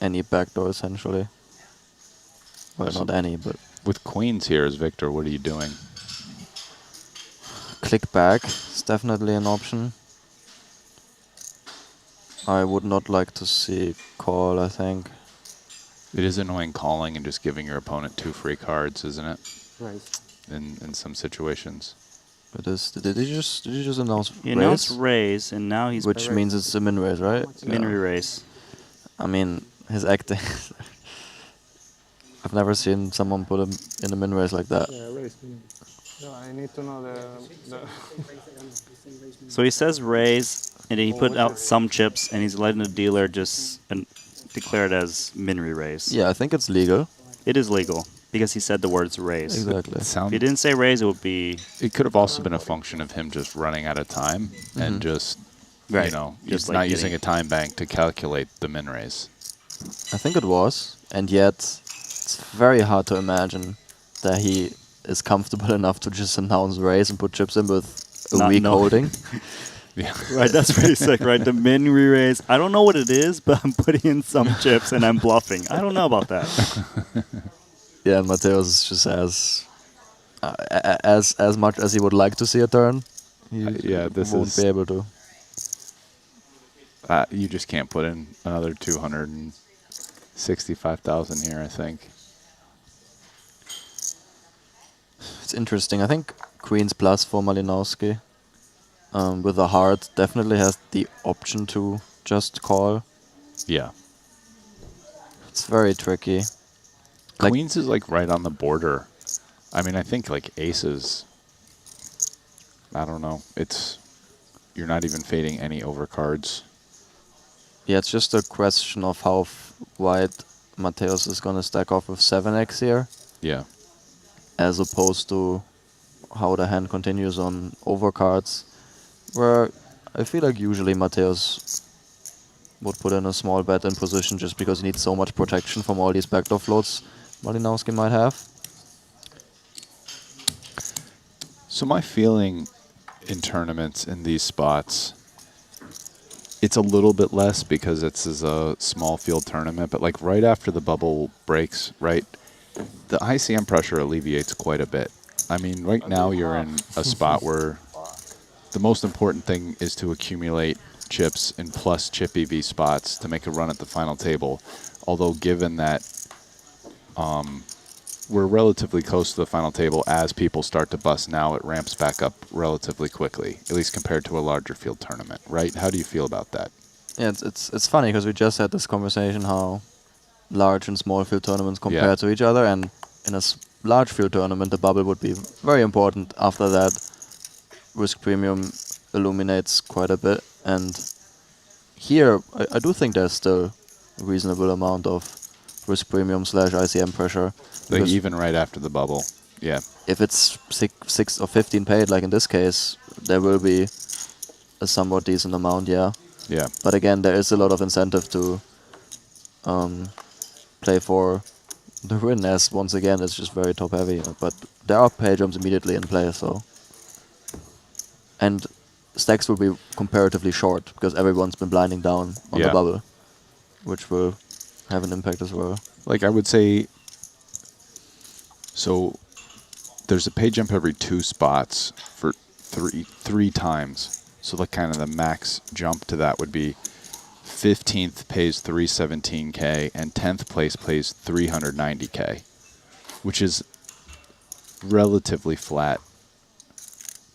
any backdoor essentially. Well, not any, but with queens here as Victor, what are you doing? Click back is definitely an option. I would not like to see call, I think. It is annoying calling and just giving your opponent 2 free cards, isn't it? Right. In some situations. It is. Did he just announce raise? He announced raise, and now he's... Which means it's a min raise, right? Min raise. I mean, his acting... I've never seen someone put him in a min raise like that. Yeah, raise. No, I need to know the So he says raise, and he put out some chips, and he's letting the dealer just declare it as min raise. Yeah, I think it's legal. It is legal, because he said the words raise. Exactly. If he didn't say raise, it would be... It could have also been a function of him just running out of time and just, Right. you know, Just he's like not getting- using a time bank to calculate the min raise. I think it was, and yet it's very hard to imagine that he is comfortable enough to just announce raise and put chips in with a Not weak know. holding. Yeah. Right, that's pretty sick, right? The min raise. I don't know what it is, but I'm putting in some chips and I'm bluffing. I don't know about that. Yeah, and Mateos just as much as he would like to see a turn, he this won't is be able to. You just can't put in another 265,000 here, I think. It's interesting. I think Queens plus for Malinowski with a heart definitely has the option to just call. Yeah. It's very tricky. Queens is like right on the border. I mean, I think like aces, I don't know. You're not even fading any overcards. Yeah, it's just a question of how wide Mateos is going to stack off with 7x here. Yeah. As opposed to how the hand continues on overcards, where I feel like usually Mateos would put in a small bet in position just because he needs so much protection from all these backdoor floats Malinowski might have. So my feeling in tournaments in these spots, it's a little bit less because this is a small field tournament, but like right after the bubble breaks, right, the ICM pressure alleviates quite a bit. I mean, right now you're in a spot where the most important thing is to accumulate chips in plus chip EV spots to make a run at the final table. Although given that we're relatively close to the final table, as people start to bust now, it ramps back up relatively quickly, at least compared to a larger field tournament, right? How do you feel about that? Yeah, it's funny because we just had this conversation how large and small field tournaments compare to each other, and in a large field tournament the bubble would be very important. After that, risk premium illuminates quite a bit, and here I do think there's still a reasonable amount of risk premium / ICM pressure. Like even right after the bubble, yeah. If it's 6 or 15 paid, like in this case, there will be a somewhat decent amount, yeah. Yeah. But again, there is a lot of incentive to play for the win, as once again it's just very top heavy. But there are pay jumps immediately in play, so. And stacks will be comparatively short because everyone's been blinding down on the bubble, which will have an impact as well. Like I would say, so there's a pay jump every 2 spots for three times. So like kind of the max jump to that would be 15th pays 317K and 10th place pays 390K, which is relatively flat.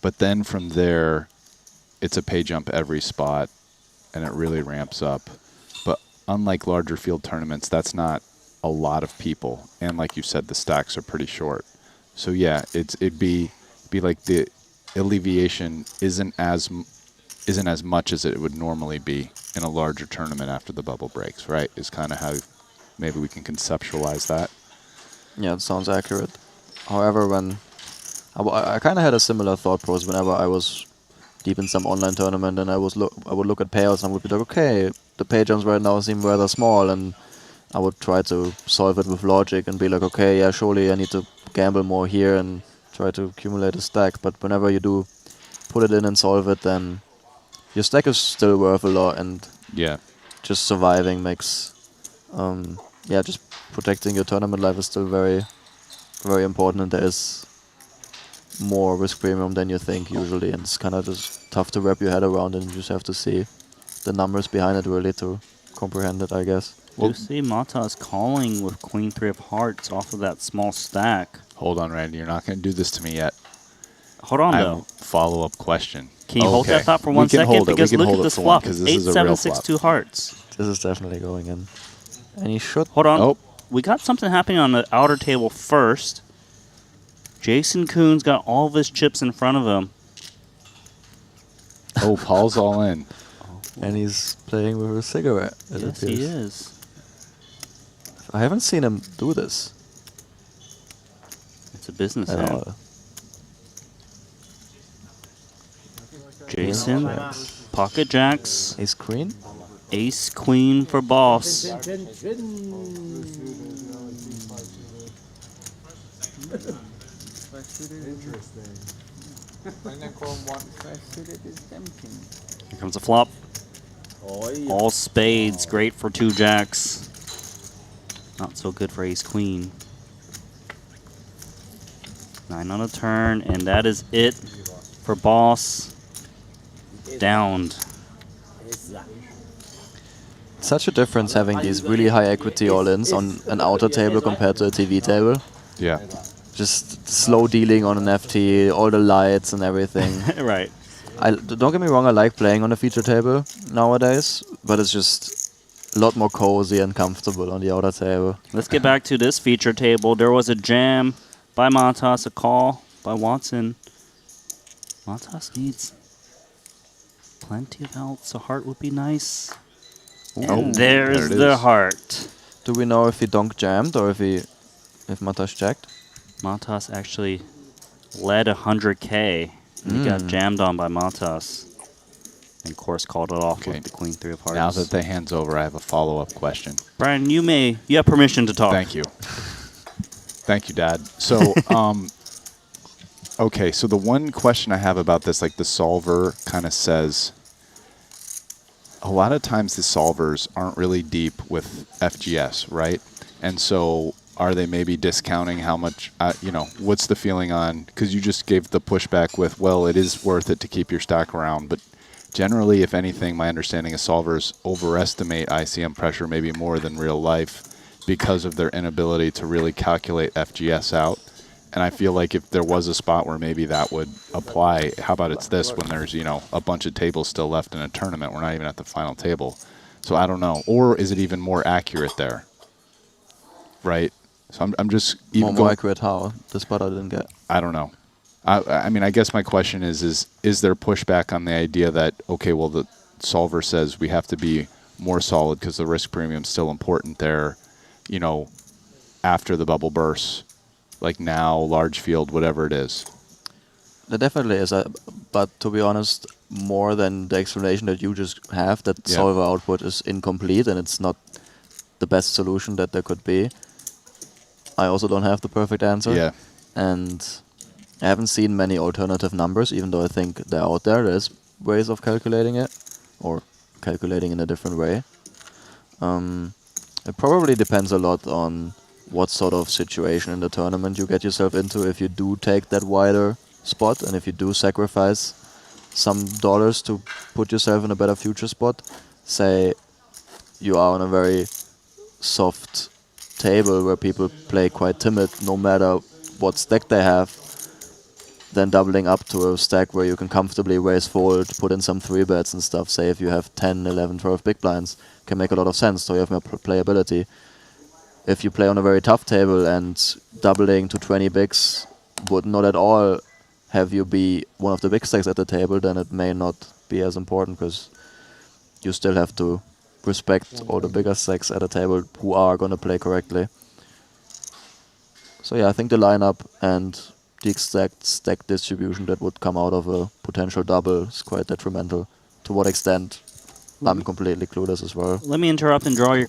But then from there, it's a pay jump every spot, and it really ramps up. But unlike larger field tournaments, that's not a lot of people, and like you said, the stacks are pretty short. So yeah, it'd be like the alleviation isn't as much as it would normally be in a larger tournament after the bubble breaks, right? Is kind of how maybe we can conceptualize that. Yeah, it sounds accurate. However, when I kind of had a similar thought process whenever I was deep in some online tournament, and I would look at payouts and I would be like, okay, the pay jumps right now seem rather small, and I would try to solve it with logic and be like, okay, yeah, surely I need to gamble more here and try to accumulate a stack. But whenever you do put it in and solve it, then your stack is still worth a lot, and just surviving makes, just protecting your tournament life is still very, very important, and there is more risk premium than you think usually, and it's kind of just tough to wrap your head around, and you just have to see the numbers behind it really to comprehend it, I guess. Well, you see Matas calling with Queen 3 of Hearts off of that small stack. Hold on, Randy, you're not going to do this to me yet. Hold on, though. Follow-up question. Can you hold that thought for 1 second? Because look at this flop. 8, 7, 6, 2 hearts. This is definitely going in. And he should... Hold on. We got something happening on the outer table first. Jason Kuhn's got all of his chips in front of him. Oh, Paul's all in. And he's playing with a cigarette. Yes, he is. I haven't seen him do this. It's a business hand. Jason, pocket jacks. Ace queen. Ace queen for boss. Here comes a flop. All spades, great for 2 jacks. Not so good for ace queen. 9 on a turn, and that is it for boss. Downed. Such a difference having these really high equity all-ins on an outer table compared to a TV table. Yeah. Just slow dealing on an FT, all the lights and everything. Right. Don't get me wrong, I like playing on a feature table nowadays, but it's just a lot more cozy and comfortable on the outer table. Let's get back to this feature table. There was a jam by Matas, a call by Watson. Matas needs plenty of outs. A heart would be nice. And there's the heart. Do we know if he donk jammed or if Matas jacked? Matas actually led 100K. And he got jammed on by Matas. And of course called it off with the Queen 3 of Hearts. Now that the hand's over, I have a follow-up question. Brian, you have permission to talk. Thank you. Thank you, Dad. So, okay, so the one question I have about this, like the solver kind of says, a lot of times the solvers aren't really deep with FGS, right? And so are they maybe discounting how much, what's the feeling on, because you just gave the pushback with, well, it is worth it to keep your stack around, but generally, if anything, my understanding is solvers overestimate ICM pressure maybe more than real life because of their inability to really calculate FGS out. And I feel like if there was a spot where maybe that would apply, how about it's this when there's, a bunch of tables still left in a tournament. We're not even at the final table. So I don't know. Or is it even more accurate there? Right? So I'm just... More accurate how? The spot I didn't get. I don't know. I mean, I guess my question is there pushback on the idea that, okay, well, the solver says we have to be more solid because the risk premium is still important there, you know, after the bubble bursts, like now, large field, whatever it is. There definitely is, but to be honest, more than the explanation that you just have, that solver output is incomplete and it's not the best solution that there could be. I also don't have the perfect answer. Yeah. And I haven't seen many alternative numbers, even though I think they're out there. There's ways of calculating it, or calculating in a different way. It probably depends a lot on what sort of situation in the tournament you get yourself into. If you do take that wider spot, and if you do sacrifice some dollars to put yourself in a better future spot, say you are on a very soft table where people play quite timid no matter what stack they have, then doubling up to a stack where you can comfortably raise fold, put in some 3-bets and stuff, say if you have 10, 11, 12 big blinds, can make a lot of sense, so you have more playability. If you play on a very tough table and doubling to 20 bigs would not at all have you be one of the big stacks at the table, then it may not be as important because you still have to respect all the bigger stacks at the table who are going to play correctly. So yeah, I think the lineup and the exact stack distribution that would come out of a potential double is quite detrimental. To what extent, I'm completely clueless as well. Let me interrupt and draw your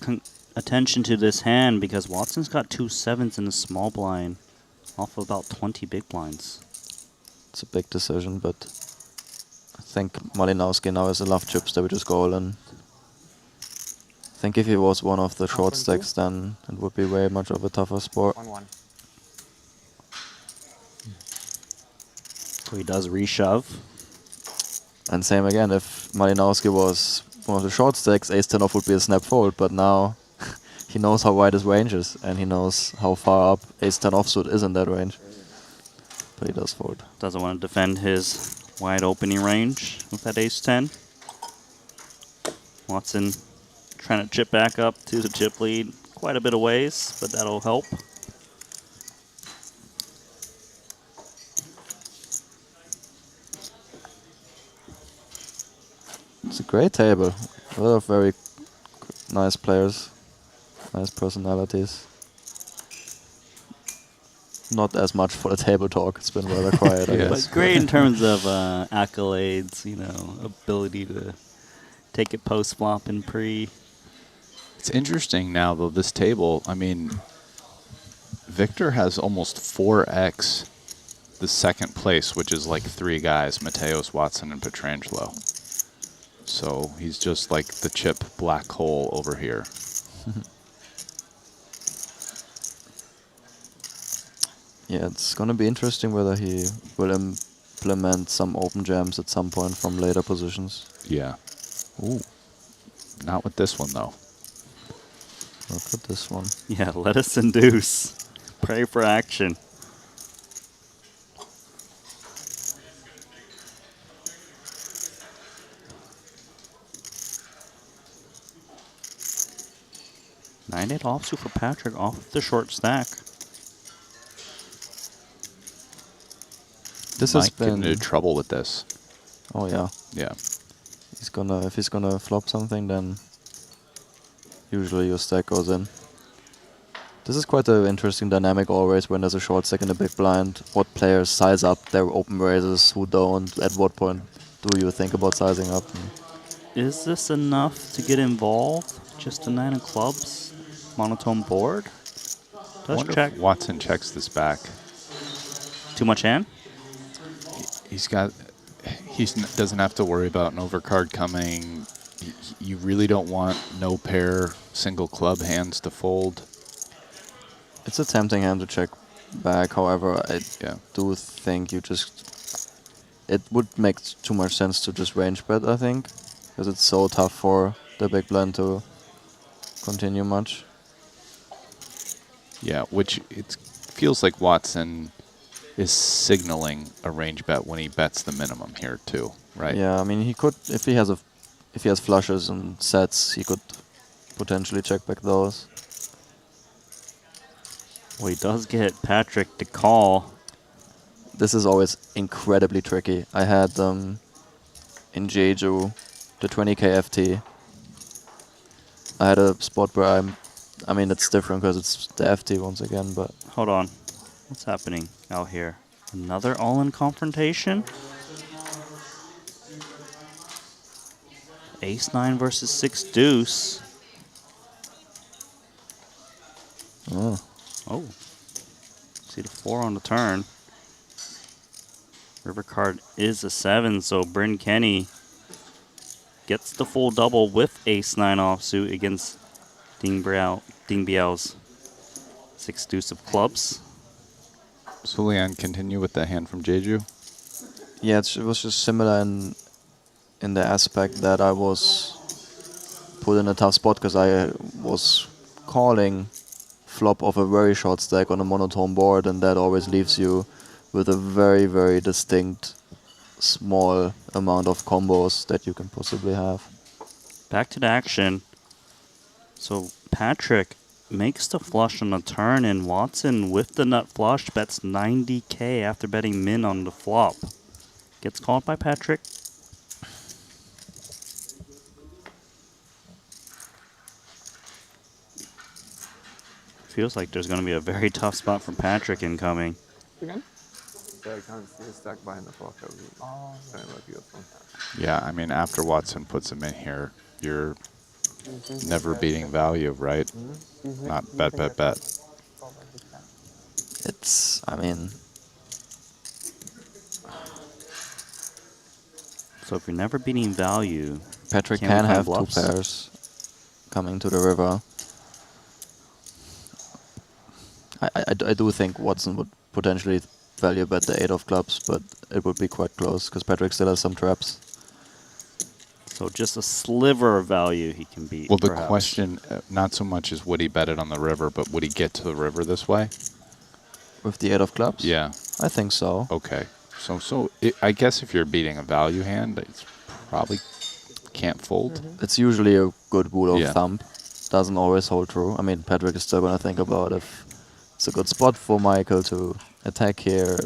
attention to this hand, because Watson's got 2 7s in a small blind off of about 20 big blinds. It's a big decision, but I think Malinowski now has enough chips that we just go all in. I think if he was one of the short stacks, then it would be way much of a tougher sport. 1-1. So he does reshove. And same again, if Malinowski was one of the short stacks, ace-10 off would be a snap fold, but now he knows how wide his range is, and he knows how far up ace-10 offsuit is in that range. But he does fold. Doesn't want to defend his wide opening range with that ace-10. Watson trying to chip back up to the chip lead quite a bit of ways, but that'll help. It's a great table. A lot of very nice players, nice personalities. Not as much for the table talk. It's been rather quiet, I guess. But great in terms of accolades, you know, ability to take it post-flop and pre. It's interesting now, though, this table, I mean, Victor has almost 4x the second place, which is like 3 guys, Mateos, Watson, and Petrangelo. So he's just like the chip black hole over here. Yeah, it's going to be interesting whether he will implement some open jams at some point from later positions. Yeah. Ooh. Not with this one, though. Look at this one. Yeah, let us induce. Pray for action. Nine-8 offsuit for Patrick off the short stack. This Might has get been into trouble with this. Oh yeah. Yeah. If he's gonna flop something, then usually your stack goes in. This is quite an interesting dynamic always when there's a short stack in a big blind. What players size up their open raises, who don't, at what point do you think about sizing up? Is this enough to get involved? Just a 9 of clubs? Monotone board? Does check. If Watson checks this back. Too much hand? He doesn't have to worry about an overcard coming. You really don't want no pair single club hands to fold. It's a tempting hand to check back. However, I do think it would make too much sense to just range bet, I think, because it's so tough for the big blind to continue much. Yeah, which it feels like Watson is signaling a range bet when he bets the minimum here too, right? Yeah, I mean he could, if he has flushes and sets, he could potentially check back those. Well, he does get Patrick to call. this is always incredibly tricky. I had in Jeju the 20K FT. I had a spot where I mean, it's different because it's the FT once again, but... Hold on. What's happening out here? Another all-in confrontation? Ace-9 versus 6-deuce. Oh. Oh. See the 4 on the turn. River card is a 7, so Bryn Kenny gets the full double with Ace-9 offsuit against Ding Biao's 6-deuce of clubs. So Leon, continue with the hand from Jeju. Yeah, it was just similar in the aspect that I was put in a tough spot because I was calling flop of a very short stack on a monotone board, and that always leaves you with a very, very distinct small amount of combos that you can possibly have. Back to the action. So Patrick makes the flush on the turn, and Watson with the nut flush bets 90K after betting min on the flop. Gets called by Patrick. Feels like there's going to be a very tough spot for Patrick incoming. Again? Yeah, I can't see a stack behind the block. Yeah, I mean, after Watson puts him in here, you're never beating value, right? Not bet, bet, bet. It's, I mean... So if you're never beating value... Patrick can can have bluffs? 2 pairs coming to the river. I do think Watson would potentially value bet the 8 of clubs, but it would be quite close because Patrick still has some traps. So just a sliver of value he can beat. Well, the perhaps. question, not so much is would he bet it on the river, but would he get to the river this way? With the 8 of clubs? Yeah. I think so. Okay. I guess if you're beating a value hand, it's probably can't fold. It's usually a good rule of Yeah. thumb. Doesn't always hold true. I mean, Patrick is still going to think about if it's a good spot for Michael to attack here.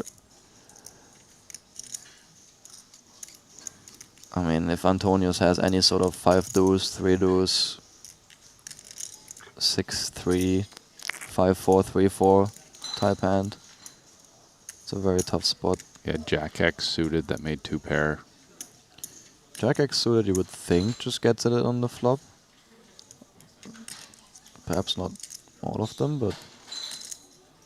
I mean, if Antonius has any sort of 5-deuce, 3-deuce, 6-3, 5-4, 3-4 type hand, it's a very tough spot. Yeah, Jack X suited that made 2 pair. Jack X suited, you would think, just gets it on the flop. Perhaps not all of them, but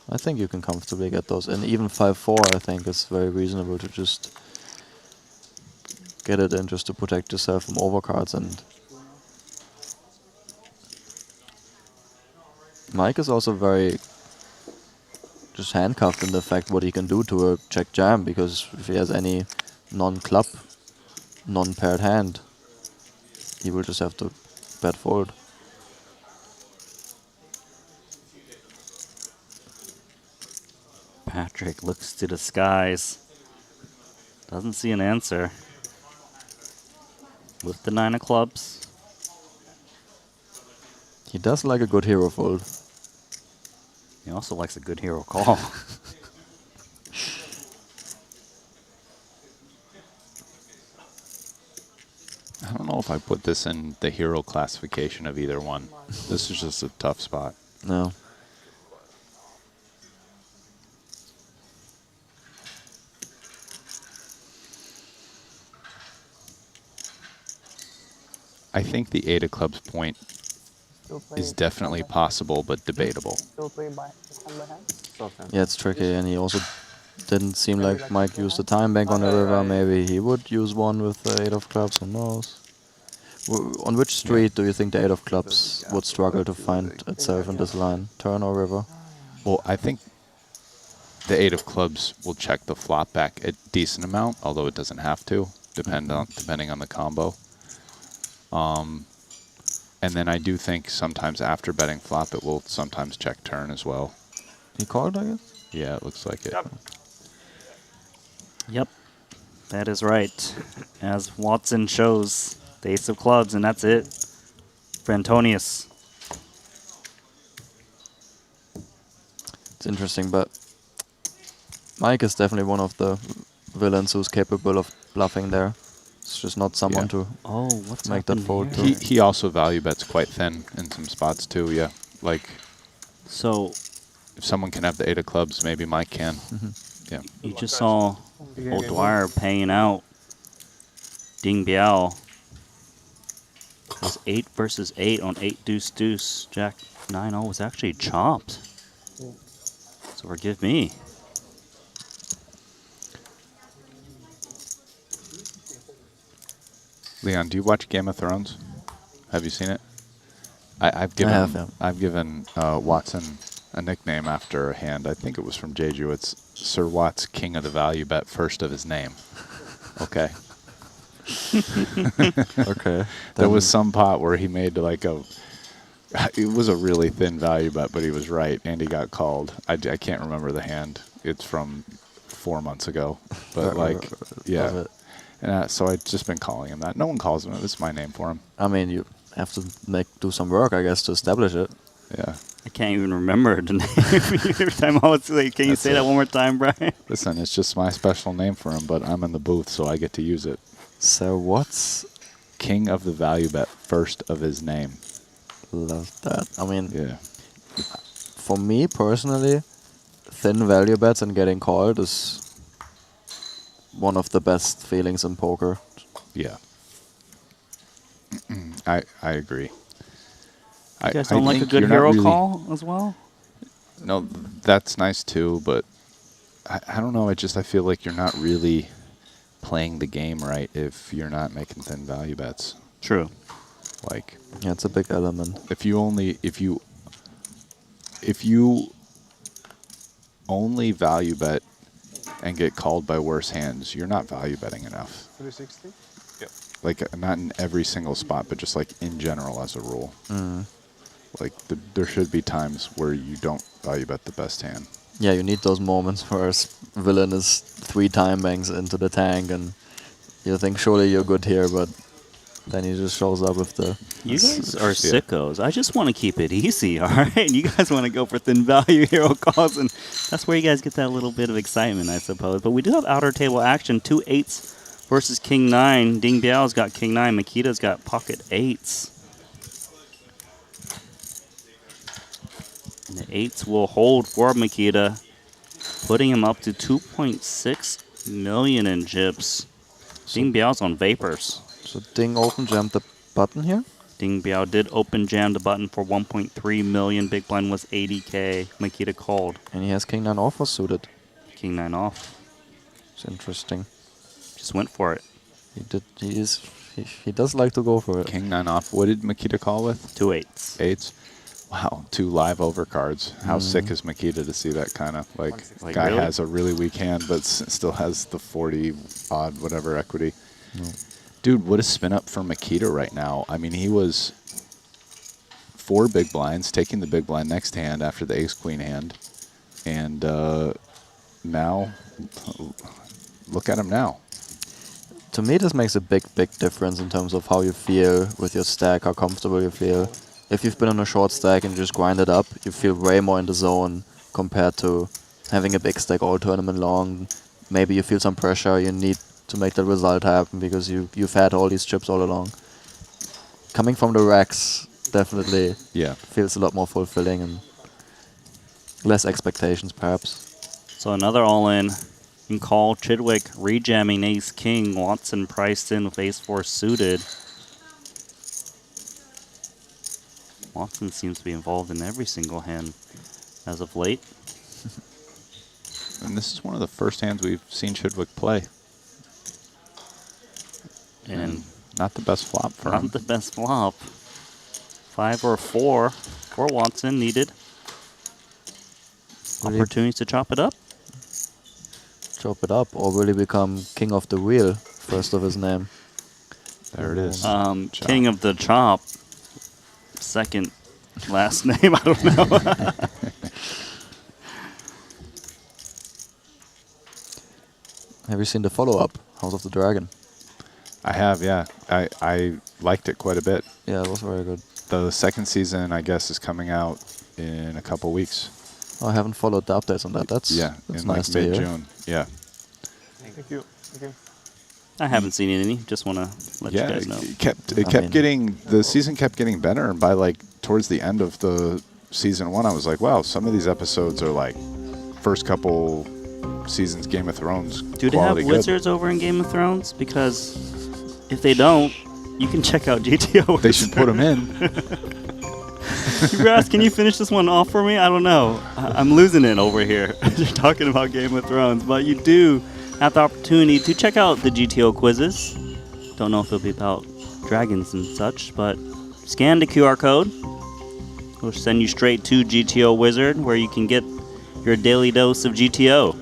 I think you can comfortably get those. And even 5-4, I think, is very reasonable to just get it in just to protect yourself from overcards. And Mike is also very just handcuffed in the fact what he can do to a check jam, because if he has any non-club, non-paired hand, he will just have to bet fold. Patrick looks to the skies. Doesn't see an answer. With the 9 of clubs. He does like a good hero fold. He also likes a good hero call. I don't know if I put this in the hero classification of either one. This is just a tough spot. No. I think the 8 of clubs point is definitely possible, but debatable. Still 3 by hand. Yeah, it's tricky, and he also didn't seem like Mike used the time bank on the river. Maybe he would use one with the 8 of clubs, who knows? On which street do you think the 8 of clubs would struggle to find itself in this line? Turn or river? Well, I think the 8 of clubs will check the flop back a decent amount, although it doesn't have to, depending on the combo. And then I do think sometimes after betting flop, it will sometimes check turn as well. He called, I guess? Yeah, it looks like it. Yep, that is right. As Watson shows, the 8 of clubs, and that's it for Antonius. It's interesting, but Mike is definitely one of the villains who's capable of bluffing there. It's just not someone to make that fold to. He also value bets quite thin in some spots too. Yeah, like so. If someone can have the 8 of clubs, maybe Mike can. Yeah. You just saw old Dwyer paying out Ding Biao. It was 8 versus 8 on 8 deuce deuce. Jack 9-0 was actually chopped. So forgive me. Leon, do you watch Game of Thrones? Have you seen it? I've given I've given Watson a nickname after a hand. I think it was from Jeju. It's Sir Watts, king of the value bet, first of his name. Okay. Okay. There was some pot where he made like it was a really thin value bet, but he was right, and he got called. I can't remember the hand. It's from 4 months ago. But like, yeah. And so I've just been calling him that. No one calls him that. This is my name for him. I mean, you have to do some work, I guess, to establish it. Yeah. I can't even remember the name. Every time I was like, can you say that one more time, Brian? Listen, it's just my special name for him, but I'm in the booth, so I get to use it. So what's king of the value bet, first of his name? Love that. I mean, yeah. For me personally, thin value bets and getting called is one of the best feelings in poker. Yeah. I agree. You guys don't like a good hero call as well? No, that's nice too, but I don't know. I feel like you're not really playing the game right if you're not making thin value bets. True. Like, yeah, it's a big element. If you only value bet and get called by worse hands, you're not value betting enough. 360? Yep. Like, not in every single spot, but just like in general as a rule. Like, there should be times where you don't value bet the best hand. Yeah, you need those moments where villain is 3 time banks into the tank and you think surely you're good here, but then he just shows up with the... You guys are sickos. I just want to keep it easy, all right? You guys want to go for thin value hero calls, and that's where you guys get that little bit of excitement, I suppose. But we do have outer table action. 2 8s versus King 9. Ding Biao's got King 9. Makita's got pocket 8s. And the 8s will hold for Makita, putting him up to 2.6 million in chips. Ding Biao's on vapors. So Ding open jammed the button here? Ding Biao did open jam the button for 1.3 million. Big blind was 80K. Makita called. And he has King 9 off or suited? King 9 off. It's interesting. Just went for it. He does like to go for it. King 9 off. What did Makita call with? 2 8s. 8s. Wow, 2 live overcards. How sick is Makita to see that kind of, like guy really? has a really weak hand, but still has the 40 odd whatever equity. Dude, what a spin up for Makita right now. I mean, he was 4 big blinds, taking the big blind next hand after the ace-queen hand. And now, look at him now. To me, this makes a big difference in terms of how you feel with your stack, how comfortable you feel. If you've been on a short stack and you just grind it up, you feel way more in the zone compared to having a big stack all tournament long. Maybe you feel some pressure, you need to make the result happen because you've had all these chips all along. Coming from the racks definitely feels a lot more fulfilling and less expectations perhaps. So another all-in. You can call Chidwick rejamming ace-king. Watson priced in with ace-4 suited. Watson seems to be involved in every single hand as of late. And this is one of the first hands we've seen Chidwick play. And not the best flop for him. Not the best flop. 5 or 4 for Watson needed. Opportunities to chop it up. Chop it up or really become king of the wheel, first of his name. There it is. King of the chop. Second last name, I don't know. Have you seen the follow-up, House of the Dragon? I have, yeah. I liked it quite a bit. Yeah, it was very good. The second season, I guess, is coming out in a couple weeks. I haven't followed the updates on that. That's that's in nice like to hear. mid-June. Yeah. Thank you. Okay. I haven't seen any. Just want to let you guys know. It kept getting, the season kept getting better, and by like towards the end of the season 1, I was like, wow, some of these episodes are like first couple seasons Game of Thrones. Do they have wizards over in Game of Thrones? Because if they don't, you can check out GTO Wizard. They should put them in. Grass, can you finish this one off for me? I don't know. I'm losing it over here. You're talking about Game of Thrones, but you do have the opportunity to check out the GTO quizzes. Don't know if it'll be about dragons and such, but scan the QR code. It'll send you straight to GTO Wizard, where you can get your daily dose of GTO.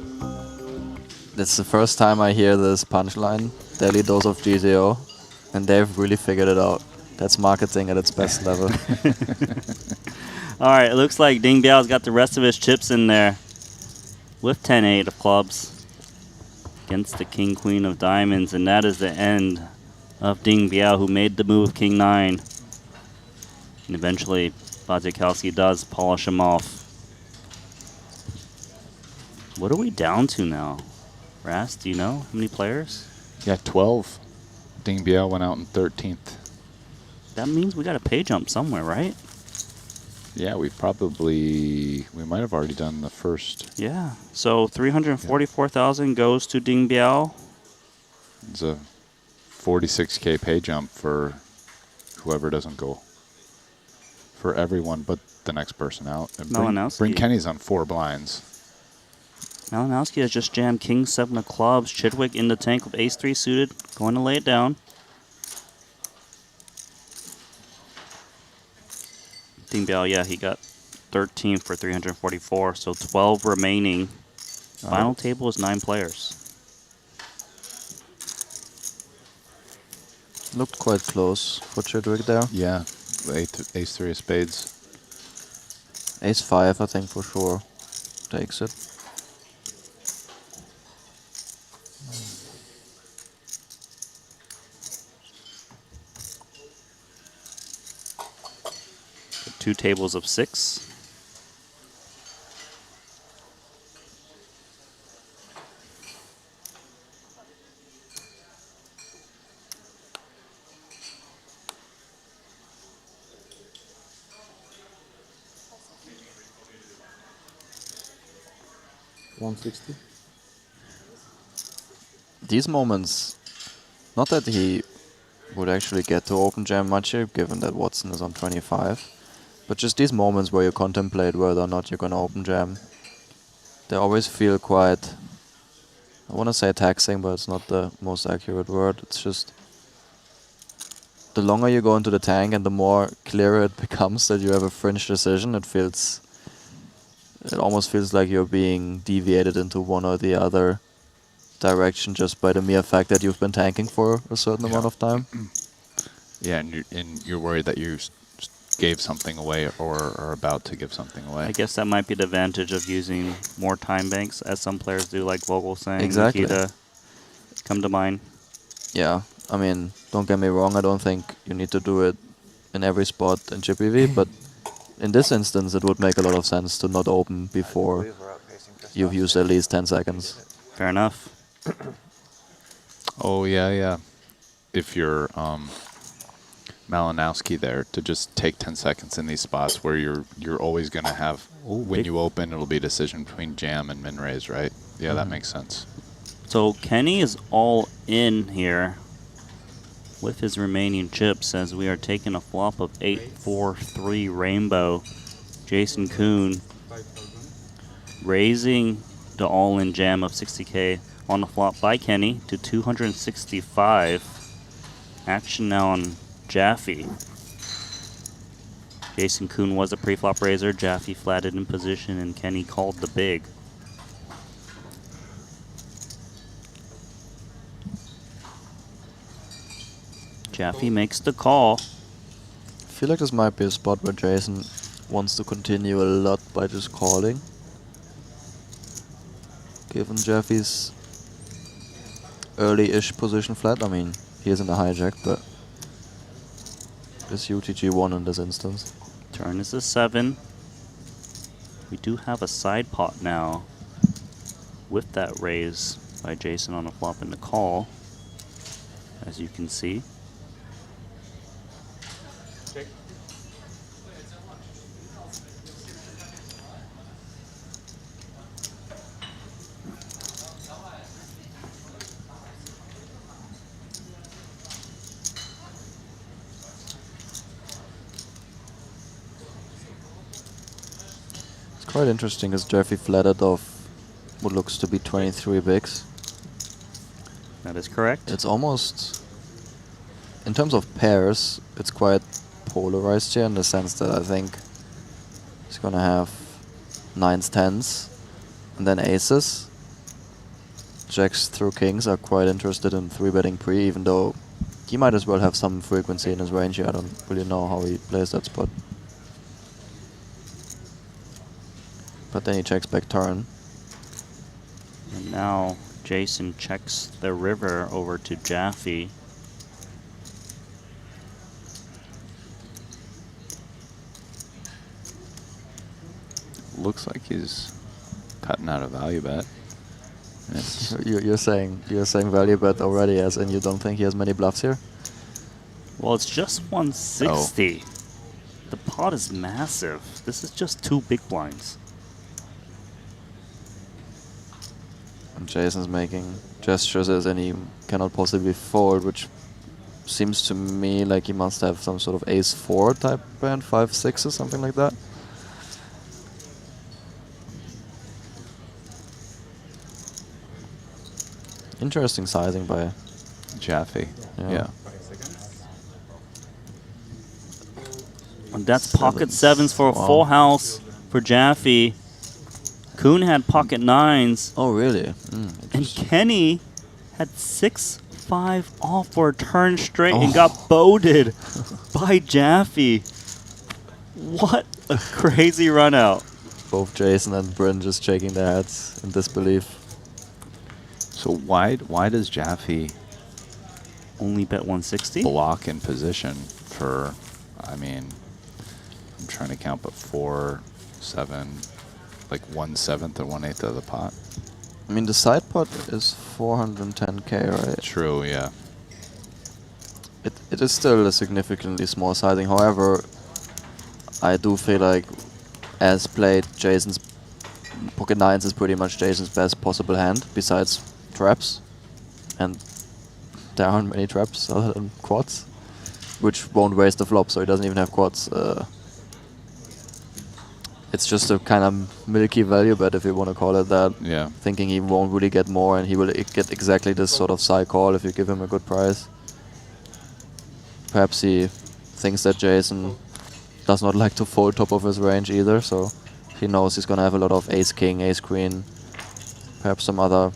That's the first time I hear this punchline, daily dose of GTO, and they've really figured it out. That's marketing at its best level. All right, it looks like Ding Biao's got the rest of his chips in there with 10-8 of clubs against the King Queen of Diamonds, and that is the end of Ding Biao, who made the move King 9. And eventually, Badzikowski does polish him off. What are we down to now? Ras, do you know how many players? Yeah, 12. Ding Biao went out in 13th. That means we got a pay jump somewhere, right? Yeah, we might have already done the first. Yeah. So 344,000 goes to Ding Biao. It's a 46K pay jump for whoever doesn't go. For everyone but the next person out. And bring Kenny's on 4 blinds. Malinowski has just jammed King 7 of clubs. Chidwick in the tank with ace 3 suited. Going to lay it down. Ding Biao, yeah, he got 13 for 344, so 12 remaining. Final table is 9 players. Looked quite close for Chidwick there. Yeah, ace 3 of spades. Ace 5, I think, for sure takes it. Two tables of 6. $160. These moments, not that he would actually get to open jam much here, given that Watson is on 25. But just these moments where you contemplate whether or not you're going to open jam, they always feel quite, I want to say taxing, but it's not the most accurate word. It's just, the longer you go into the tank and the more clearer it becomes that you have a fringe decision, it almost feels like you're being deviated into one or the other direction just by the mere fact that you've been tanking for a certain amount of time. Yeah, and you're worried that you gave something away or are about to give something away. I guess that might be the advantage of using more time banks, as some players do, like Vogel saying. Exactly. Nikita come to mind. Yeah, I mean, don't get me wrong, I don't think you need to do it in every spot in Chip EV, but in this instance it would make a lot of sense to not open before you've used at least 10 seconds. Fair enough. Oh, yeah. If you're Malinowski there, to just take 10 seconds in these spots where you're always going to have, when you open, it'll be a decision between jam and min raise, right? Yeah, that makes sense. So Kenny is all in here with his remaining chips as we are taking a flop of 8-4-3 rainbow. Jason Kuhn raising the all-in jam of 60K on the flop by Kenny to 265. Action now on Jaffe. Jason Kuhn was a pre-flop raiser. Jaffe flatted in position, and Kenny called the big. Jaffe makes the call. I feel like this might be a spot where Jason wants to continue a lot by just calling. Given Jaffe's early-ish position flat, I mean, he is in the hijack, but it's UTG 1 in this instance. Turn is a 7. We do have a side pot now with that raise by Jason on a flop and the call, as you can see. Quite interesting because Jeffy flatted off what looks to be 23 bigs. That is correct. It's almost, in terms of pairs, it's quite polarized here in the sense that I think he's going to have 9s, 10s, and then aces. Jacks through kings are quite interested in 3-betting pre, even though he might as well have some frequency in his range here. I don't really know how he plays that spot. But then he checks back turn. And now Jason checks the river over to Jaffe. Looks like he's cutting out a value bet. You're saying value bet already, as in you don't think he has many bluffs here? Well, it's just 160. The pot is massive. This is just 2 big blinds. And Jason's making gestures as in he cannot possibly fold, which seems to me like he must have some sort of ace-4 type band, 5-6 or something like that. Interesting sizing by Jaffe. Yeah. And that's pocket 7s for a full house for Jaffe. Kuhn had pocket 9s. Oh, really? And Kenny had 6-5 off for a turn straight and got boated by Jaffe. What a crazy run out. Both Jason and Bryn just shaking their heads in disbelief. So why does Jaffe only bet 160? Block in position for, I mean, I'm trying to count, but 4, 7, like 1/7 and 1/8 of the pot. I mean, the side pot is 410k, right? True, yeah. It is still a significantly small sizing. However, I do feel like, as played, Jason's pocket 9s is pretty much Jason's best possible hand, besides traps. And there aren't many traps other than quads, which won't waste the flop, so he doesn't even have quads. It's just a kind of milky value bet, if you want to call it that. Yeah. Thinking he won't really get more, and he will get exactly this sort of side call if you give him a good price. Perhaps he thinks that Jason does not like to fold top of his range either, so he knows he's going to have a lot of ace-king, ace-queen, perhaps some other,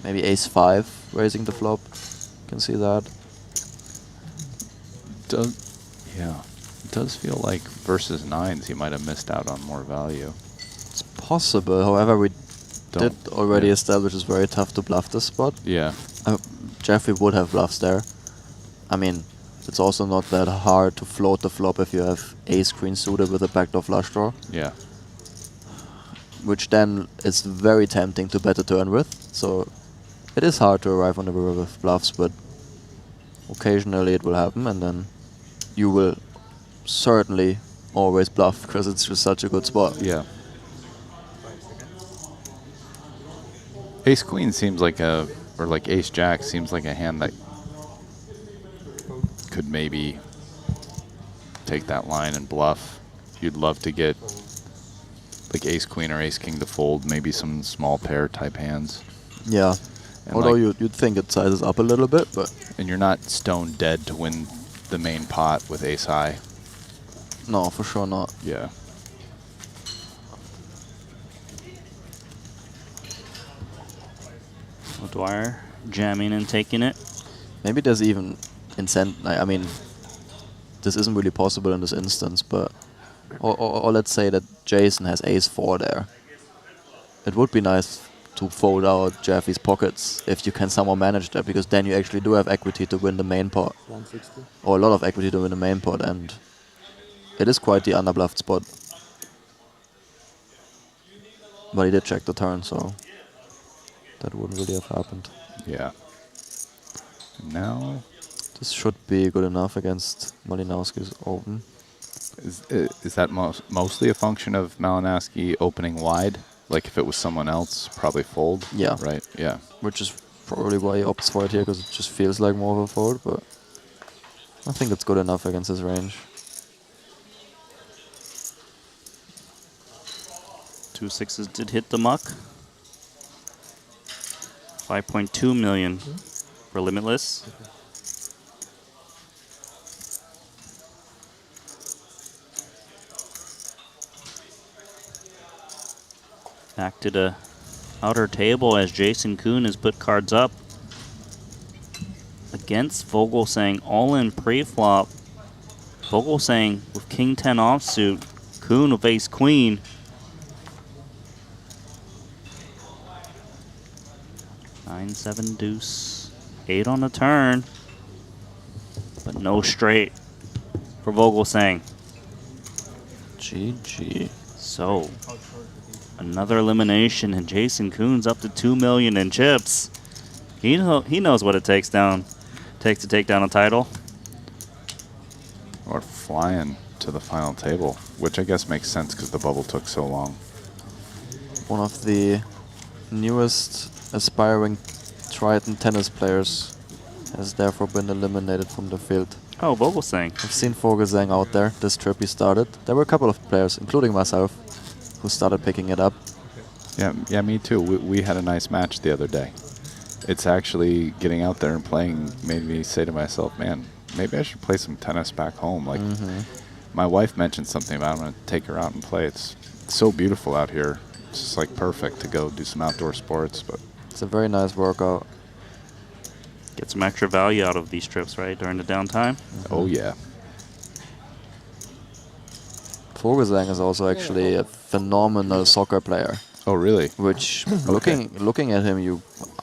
maybe ace-5 raising the flop. You can see that. Yeah. It does feel like versus 9s he might have missed out on more value. It's possible, however we did already establish it's very tough to bluff this spot. Yeah. Jeffrey would have bluffs there. I mean, it's also not that hard to float the flop if you have ace-queen suited with a backdoor flush draw. Yeah. Which then is very tempting to bet a turn with. So it is hard to arrive on the river with bluffs, but occasionally it will happen, and then you will certainly always bluff because it's just such a good spot. Yeah. Ace-queen seems like a, or like ace-jack seems like a hand that could maybe take that line and bluff. You'd love to get like ace-queen or ace-king to fold, maybe some small pair type hands. Yeah. And although like you'd think it sizes up a little bit, but... And you're not stone dead to win the main pot with ace-high. No, for sure not. Yeah. Dwyer jamming and taking it. Maybe there's even incentive. I mean, this isn't really possible in this instance, but... Or let's say that Jason has ace-4 there. It would be nice to fold out Jeffy's pockets if you can somehow manage that, because then you actually do have equity to win the main pot. 160? Or a lot of equity to win the main pot, and it is quite the underbluffed spot. But he did check the turn, so that wouldn't really have happened. Yeah. Now this should be good enough against Malinowski's open. Is that mostly a function of Malinowski opening wide? Like if it was someone else, probably fold. Yeah. Right. Yeah. Which is probably why he opts for it here, because it just feels like more of a fold. But I think it's good enough against his range. 2 6s did hit the muck. 5.2 million for Limitless. Back to the outer table as Jason Kuhn has put cards up against Vogelsang, all in pre-flop. Vogelsang with King 10 offsuit, Kuhn with Ace Queen. Nine, 7 deuce, 8 on the turn, but no straight for Vogelsang. GG. So, another elimination, and Jason Kuhn's up to 2 million in chips. He knows what it takes to take down a title. Or flying to the final table, which I guess makes sense because the bubble took so long. One of the newest aspiring Triton tennis players has therefore been eliminated from the field. Oh, Vogelsang. I've seen Vogelsang out there this trip he started. There were a couple of players, including myself, who started picking it up. Yeah, me too. We had a nice match the other day. It's actually getting out there and playing made me say to myself, man, maybe I should play some tennis back home. Like my wife mentioned something about I'm going to take her out and play. It's so beautiful out here. It's just like perfect to go do some outdoor sports. But it's a very nice workout. Get some extra value out of these trips, right, during the downtime? Oh, yeah. Vogelsang is also actually a phenomenal soccer player. Oh, really? Which, looking at him,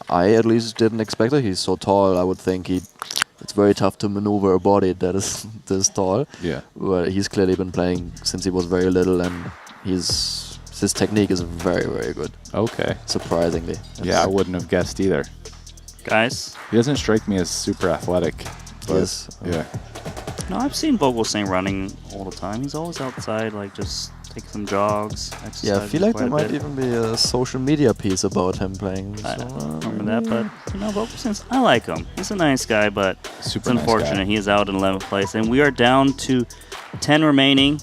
I at least didn't expect it. He's so tall, I would think it's very tough to maneuver a body that is this tall. Yeah. But he's clearly been playing since he was very little, and his technique is very, very good. Okay. Surprisingly. Yeah, I wouldn't have guessed either. Guys? He doesn't strike me as super athletic. But yes. Yeah. No, I've seen Vogelsang running all the time. He's always outside, like just taking some jogs, exercising. Yeah, I feel like quite there a might bit. even be a social media piece about him playing. I don't remember that, but Vogelsang, I like him. He's a nice guy, but it's Super nice unfortunate guy. he is out in 11th place. And we are down to 10 remaining.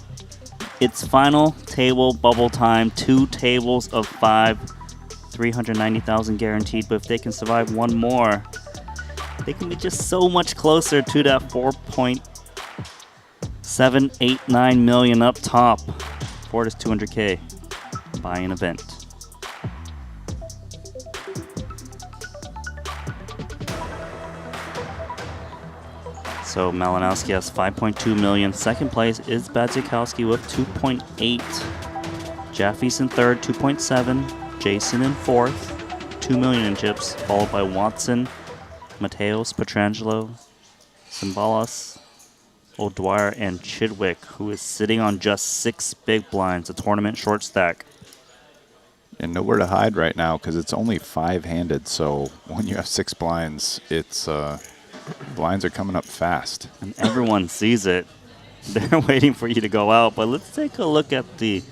It's final table bubble time. 2 tables of 5. 390,000 guaranteed, but if they can survive one more, they can be just so much closer to that 4.789 million up top for this 200K buy-in event. So Malinowski has 5.2 million. Second place is Badzikowski with 2.8. Jaffe's in third, 2.7. Jason in fourth, 2 million in chips, followed by Watson, Mateos, Petrangelo, Cymbalas, O'Dwyer, and Chidwick, who is sitting on just 6 big blinds, a tournament short stack. And nowhere to hide right now because it's only 5-handed. So when you have 6 blinds, it's blinds are coming up fast. And everyone sees it. They're waiting for you to go out. But let's take a look at the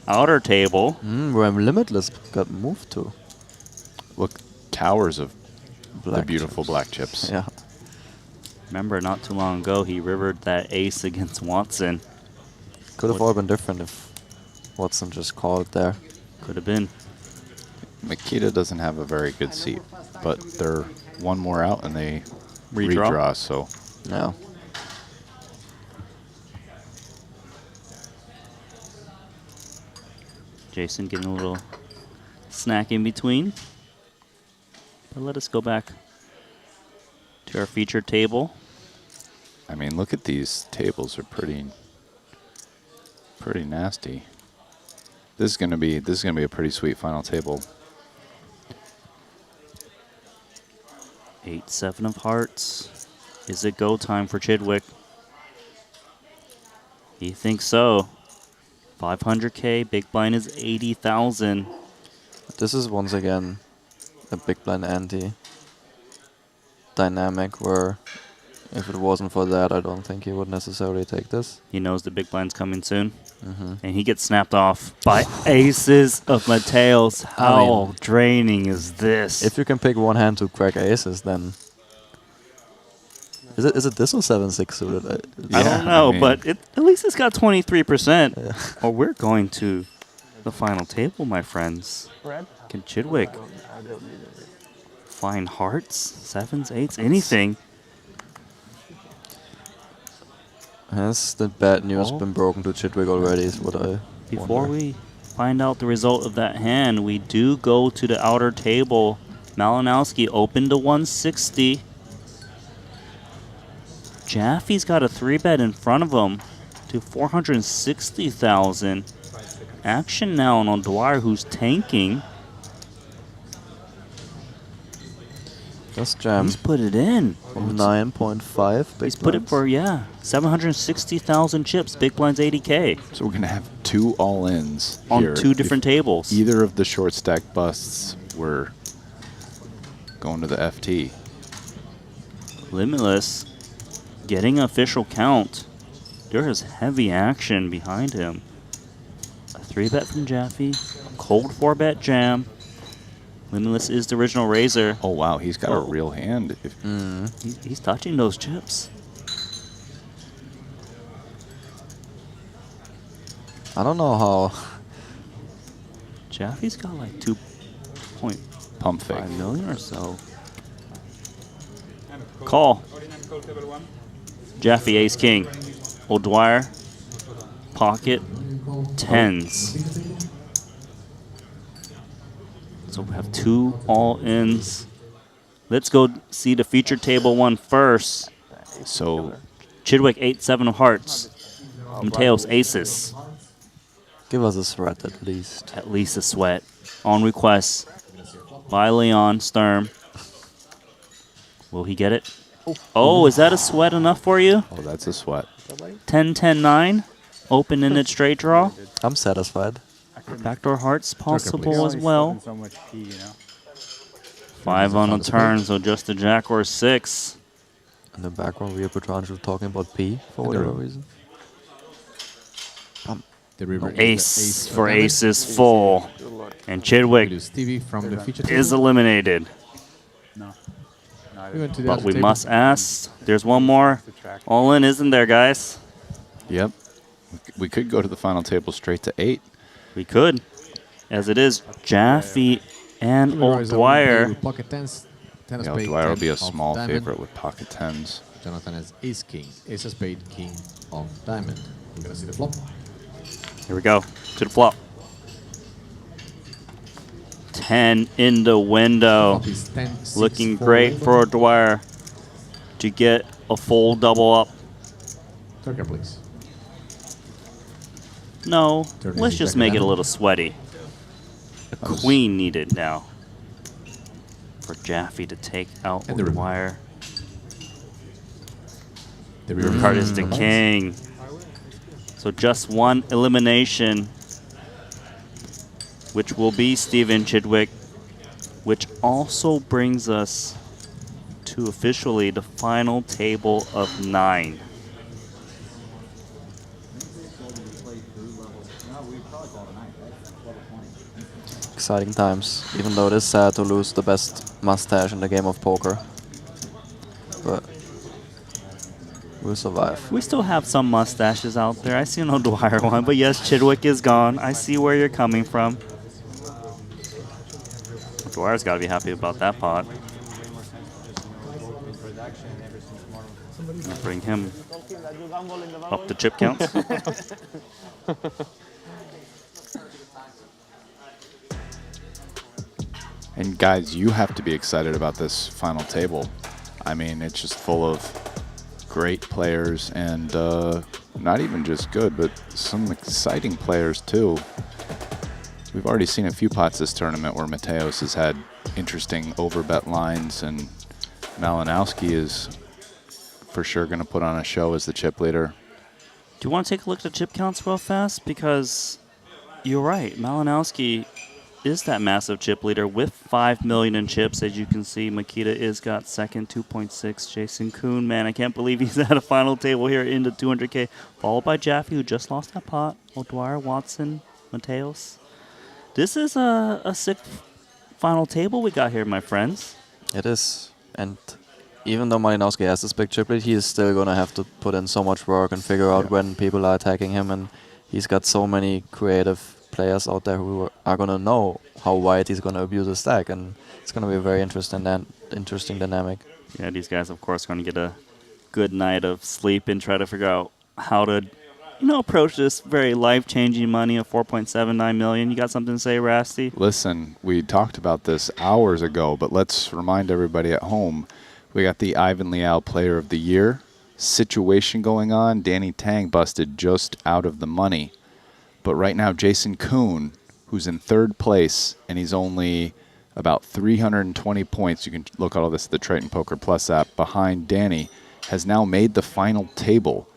outer table. Where Limitless got moved to. Look, towers of Black the beautiful chips. black chips. Yeah. Remember, not too long ago, he rivered that ace against Watson. Could have all been different if Watson just called there. Could have been. Makita doesn't have a very good seat, but they're one more out and they Redraw. So no. Jason getting a little snack in between. But let us go back to our featured table. I mean, look at these tables; are pretty nasty. This is gonna be a pretty sweet final table. 8, 7 of hearts. Is it go time for Chidwick? He thinks so. 500K, big blind is 80,000. This is once again a big blind ante dynamic where if it wasn't for that, I don't think he would necessarily take this. He knows the big blind's coming soon. Mhm. And he gets snapped off by aces of Mateos. How draining is this? If you can pick one hand to crack aces, then... Is it this or 7-6 suited? I don't know, but at least it's got 23%. Or we're going to the final table, my friends. Can Chidwick find hearts, 7s, 8s, anything? Has the bad news been broken to Chidwick already is what I Before wonder. we find out the result of that hand, we do go to the outer table. Malinowski opened to 160. Jaffe's got a 3-bet in front of him to 460,000. Action now on Dwyer, who's tanking. That's jam. He's put it in. 9.5 big He's put it for, 760,000 chips. Big blind's 80K. So we're going to have 2 all-ins On here. 2 different tables. Either of the short stack busts were going to the FT. Limitless getting official count. There is heavy action behind him. A 3-bet from Jaffe. A cold 4-bet jam. Limitless is the original raiser. Oh, wow. He's got a real hand. He's touching those chips. I don't know how. Jaffe's got like 2.5 Pump fake. million or so. Call. Jaffe, ace, king. O'Dwyer, pocket, 10s. So we have 2 all-ins. Let's go see the feature table one first. So Chidwick, 8-7 of hearts. Mateos, aces. Give us a sweat at least. At least a sweat. On request by Leon Sturm. Will he get it? Oh, is that a sweat enough for you? Oh, that's a sweat. 10-10-9. Open-ended straight draw. I'm satisfied. Backdoor hearts possible as well. So much P, you know. 5 on the turn, so just a jack or a 6. In the background, we have Petrangelo talking about P for whatever reason. Ace for aces full. And Chidwick is eliminated. No. But we must ask. There's one more. All in, isn't there, guys? Yep. We could go to the final table straight to 8. We could. As it is, Jaffe and O'Dwyer. Pocket tens. Ten of Yeah, spade, O'Dwyer will 10 be a of small diamond. favorite with pocket 10s. Jonathan has ace king, ace of spade, king of diamond. We're gonna see the flop. Here we go. To the flop. 10 in the window. Flop is 10, 6, Looking 4 great window. for O'Dwyer to get a full double up. Turn card, please. No, Turn let's is just jack make it a diamond. little sweaty. A queen needed now for Jaffe to take out And the river. O'Dwyer. The Your river. card is the king. So just one elimination, which will be Steven Chidwick, which also brings us to officially the final table of 9. Exciting times, even though it is sad to lose the best mustache in the game of poker. But we'll survive. We still have some mustaches out there. I see an O'Dwyer one, but yes, Chidwick is gone. I see where you're coming from. O'Dwyer's got to be happy about that pot. Gonna bring him up the chip counts. And guys, you have to be excited about this final table. I mean, it's just full of great players and not even just good, but some exciting players too. We've already seen a few pots this tournament where Mateos has had interesting overbet lines, and Malinowski is for sure going to put on a show as the chip leader. Do you want to take a look at the chip counts real fast? Because you're right, Malinowski is that massive chip leader with 5 million in chips. As you can see, Makita is got second, 2.6. Jason Kuhn, man, I can't believe he's at a final table here in the 200K, followed by Jaffe, who just lost that pot. O'Dwyer, Watson, Mateos. This is a sick final table we got here, my friends. It is. And even though Malinowski has this big chip lead, he is still going to have to put in so much work and figure out when people are attacking him. And he's got so many creative players out there who are going to know how wide he's going to abuse his stack. And it's going to be a very interesting dynamic. Yeah, these guys, of course, going to get a good night of sleep and try to figure out how to, approach this very life-changing money of 4.79 million. You got something to say, Rasty? Listen, we talked about this hours ago, but let's remind everybody at home. We got the Ivan Liao Player of the Year situation going on. Danny Tang busted just out of the money. But right now, Jason Kuhn, who's in third place, and he's only about 320 points. You can look at all this at the Triton Poker Plus app. Behind Danny, has now made the final table.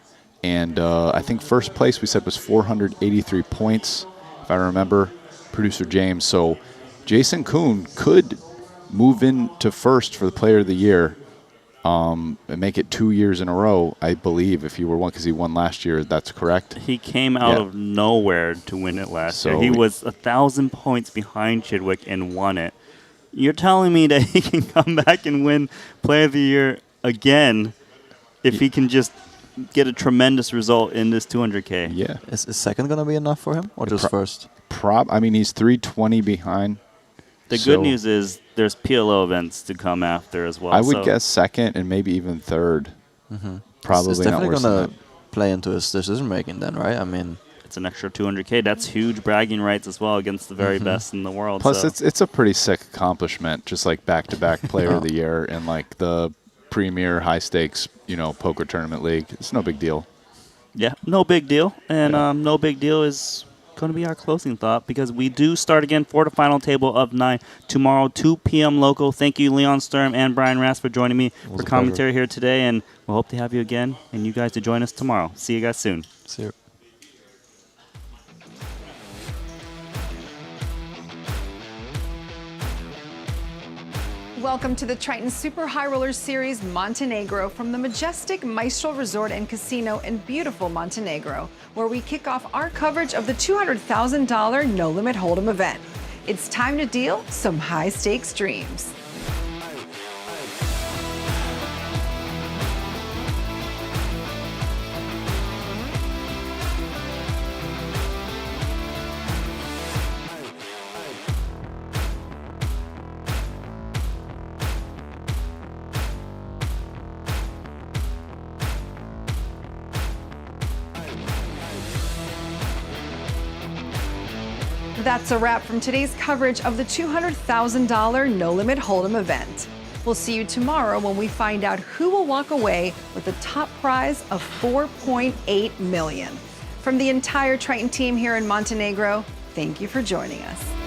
And I think first place we said was 483 points, if I remember, producer James. So Jason Kuhn could move into first for the Player of the Year and make it 2 years in a row, I believe, if he were one, because he won last year. That's correct. He came out of nowhere to win it last year. He was 1,000 points behind Chidwick and won it. You're telling me that he can come back and win Player of the Year again if he can just get a tremendous result in this 200K? Yeah. Is second going to be enough for him, or just first? I mean, he's 320 behind. The good news is there's PLO events to come after as well. I would guess second and maybe even third. Probably it's not definitely worse than going that. to play into his decision-making then, right? I mean, it's an extra 200K. That's huge bragging rights as well against the very best in the world. Plus, so. it's a pretty sick accomplishment, just like back-to-back Player of the Year and like the premier high-stakes, poker tournament league. It's no big deal. Yeah, no big deal. And no big deal is going to be our closing thought, because we do start again for the final table of 9 tomorrow, 2 p.m. local. Thank you, Leon Sturm and Brian Rast, for joining me for commentary here today, and we'll hope to have you again and you guys to join us tomorrow. See you guys soon. See you. Welcome to the Triton Super High Rollers Series Montenegro from the majestic Maestral Resort and Casino in beautiful Montenegro, where we kick off our coverage of the $200,000 No Limit Hold'em event. It's time to deal some high stakes dreams. That's a wrap from today's coverage of the $200,000 No Limit Hold'em event. We'll see you tomorrow when we find out who will walk away with the top prize of $4.8 million. From the entire Triton team here in Montenegro, thank you for joining us.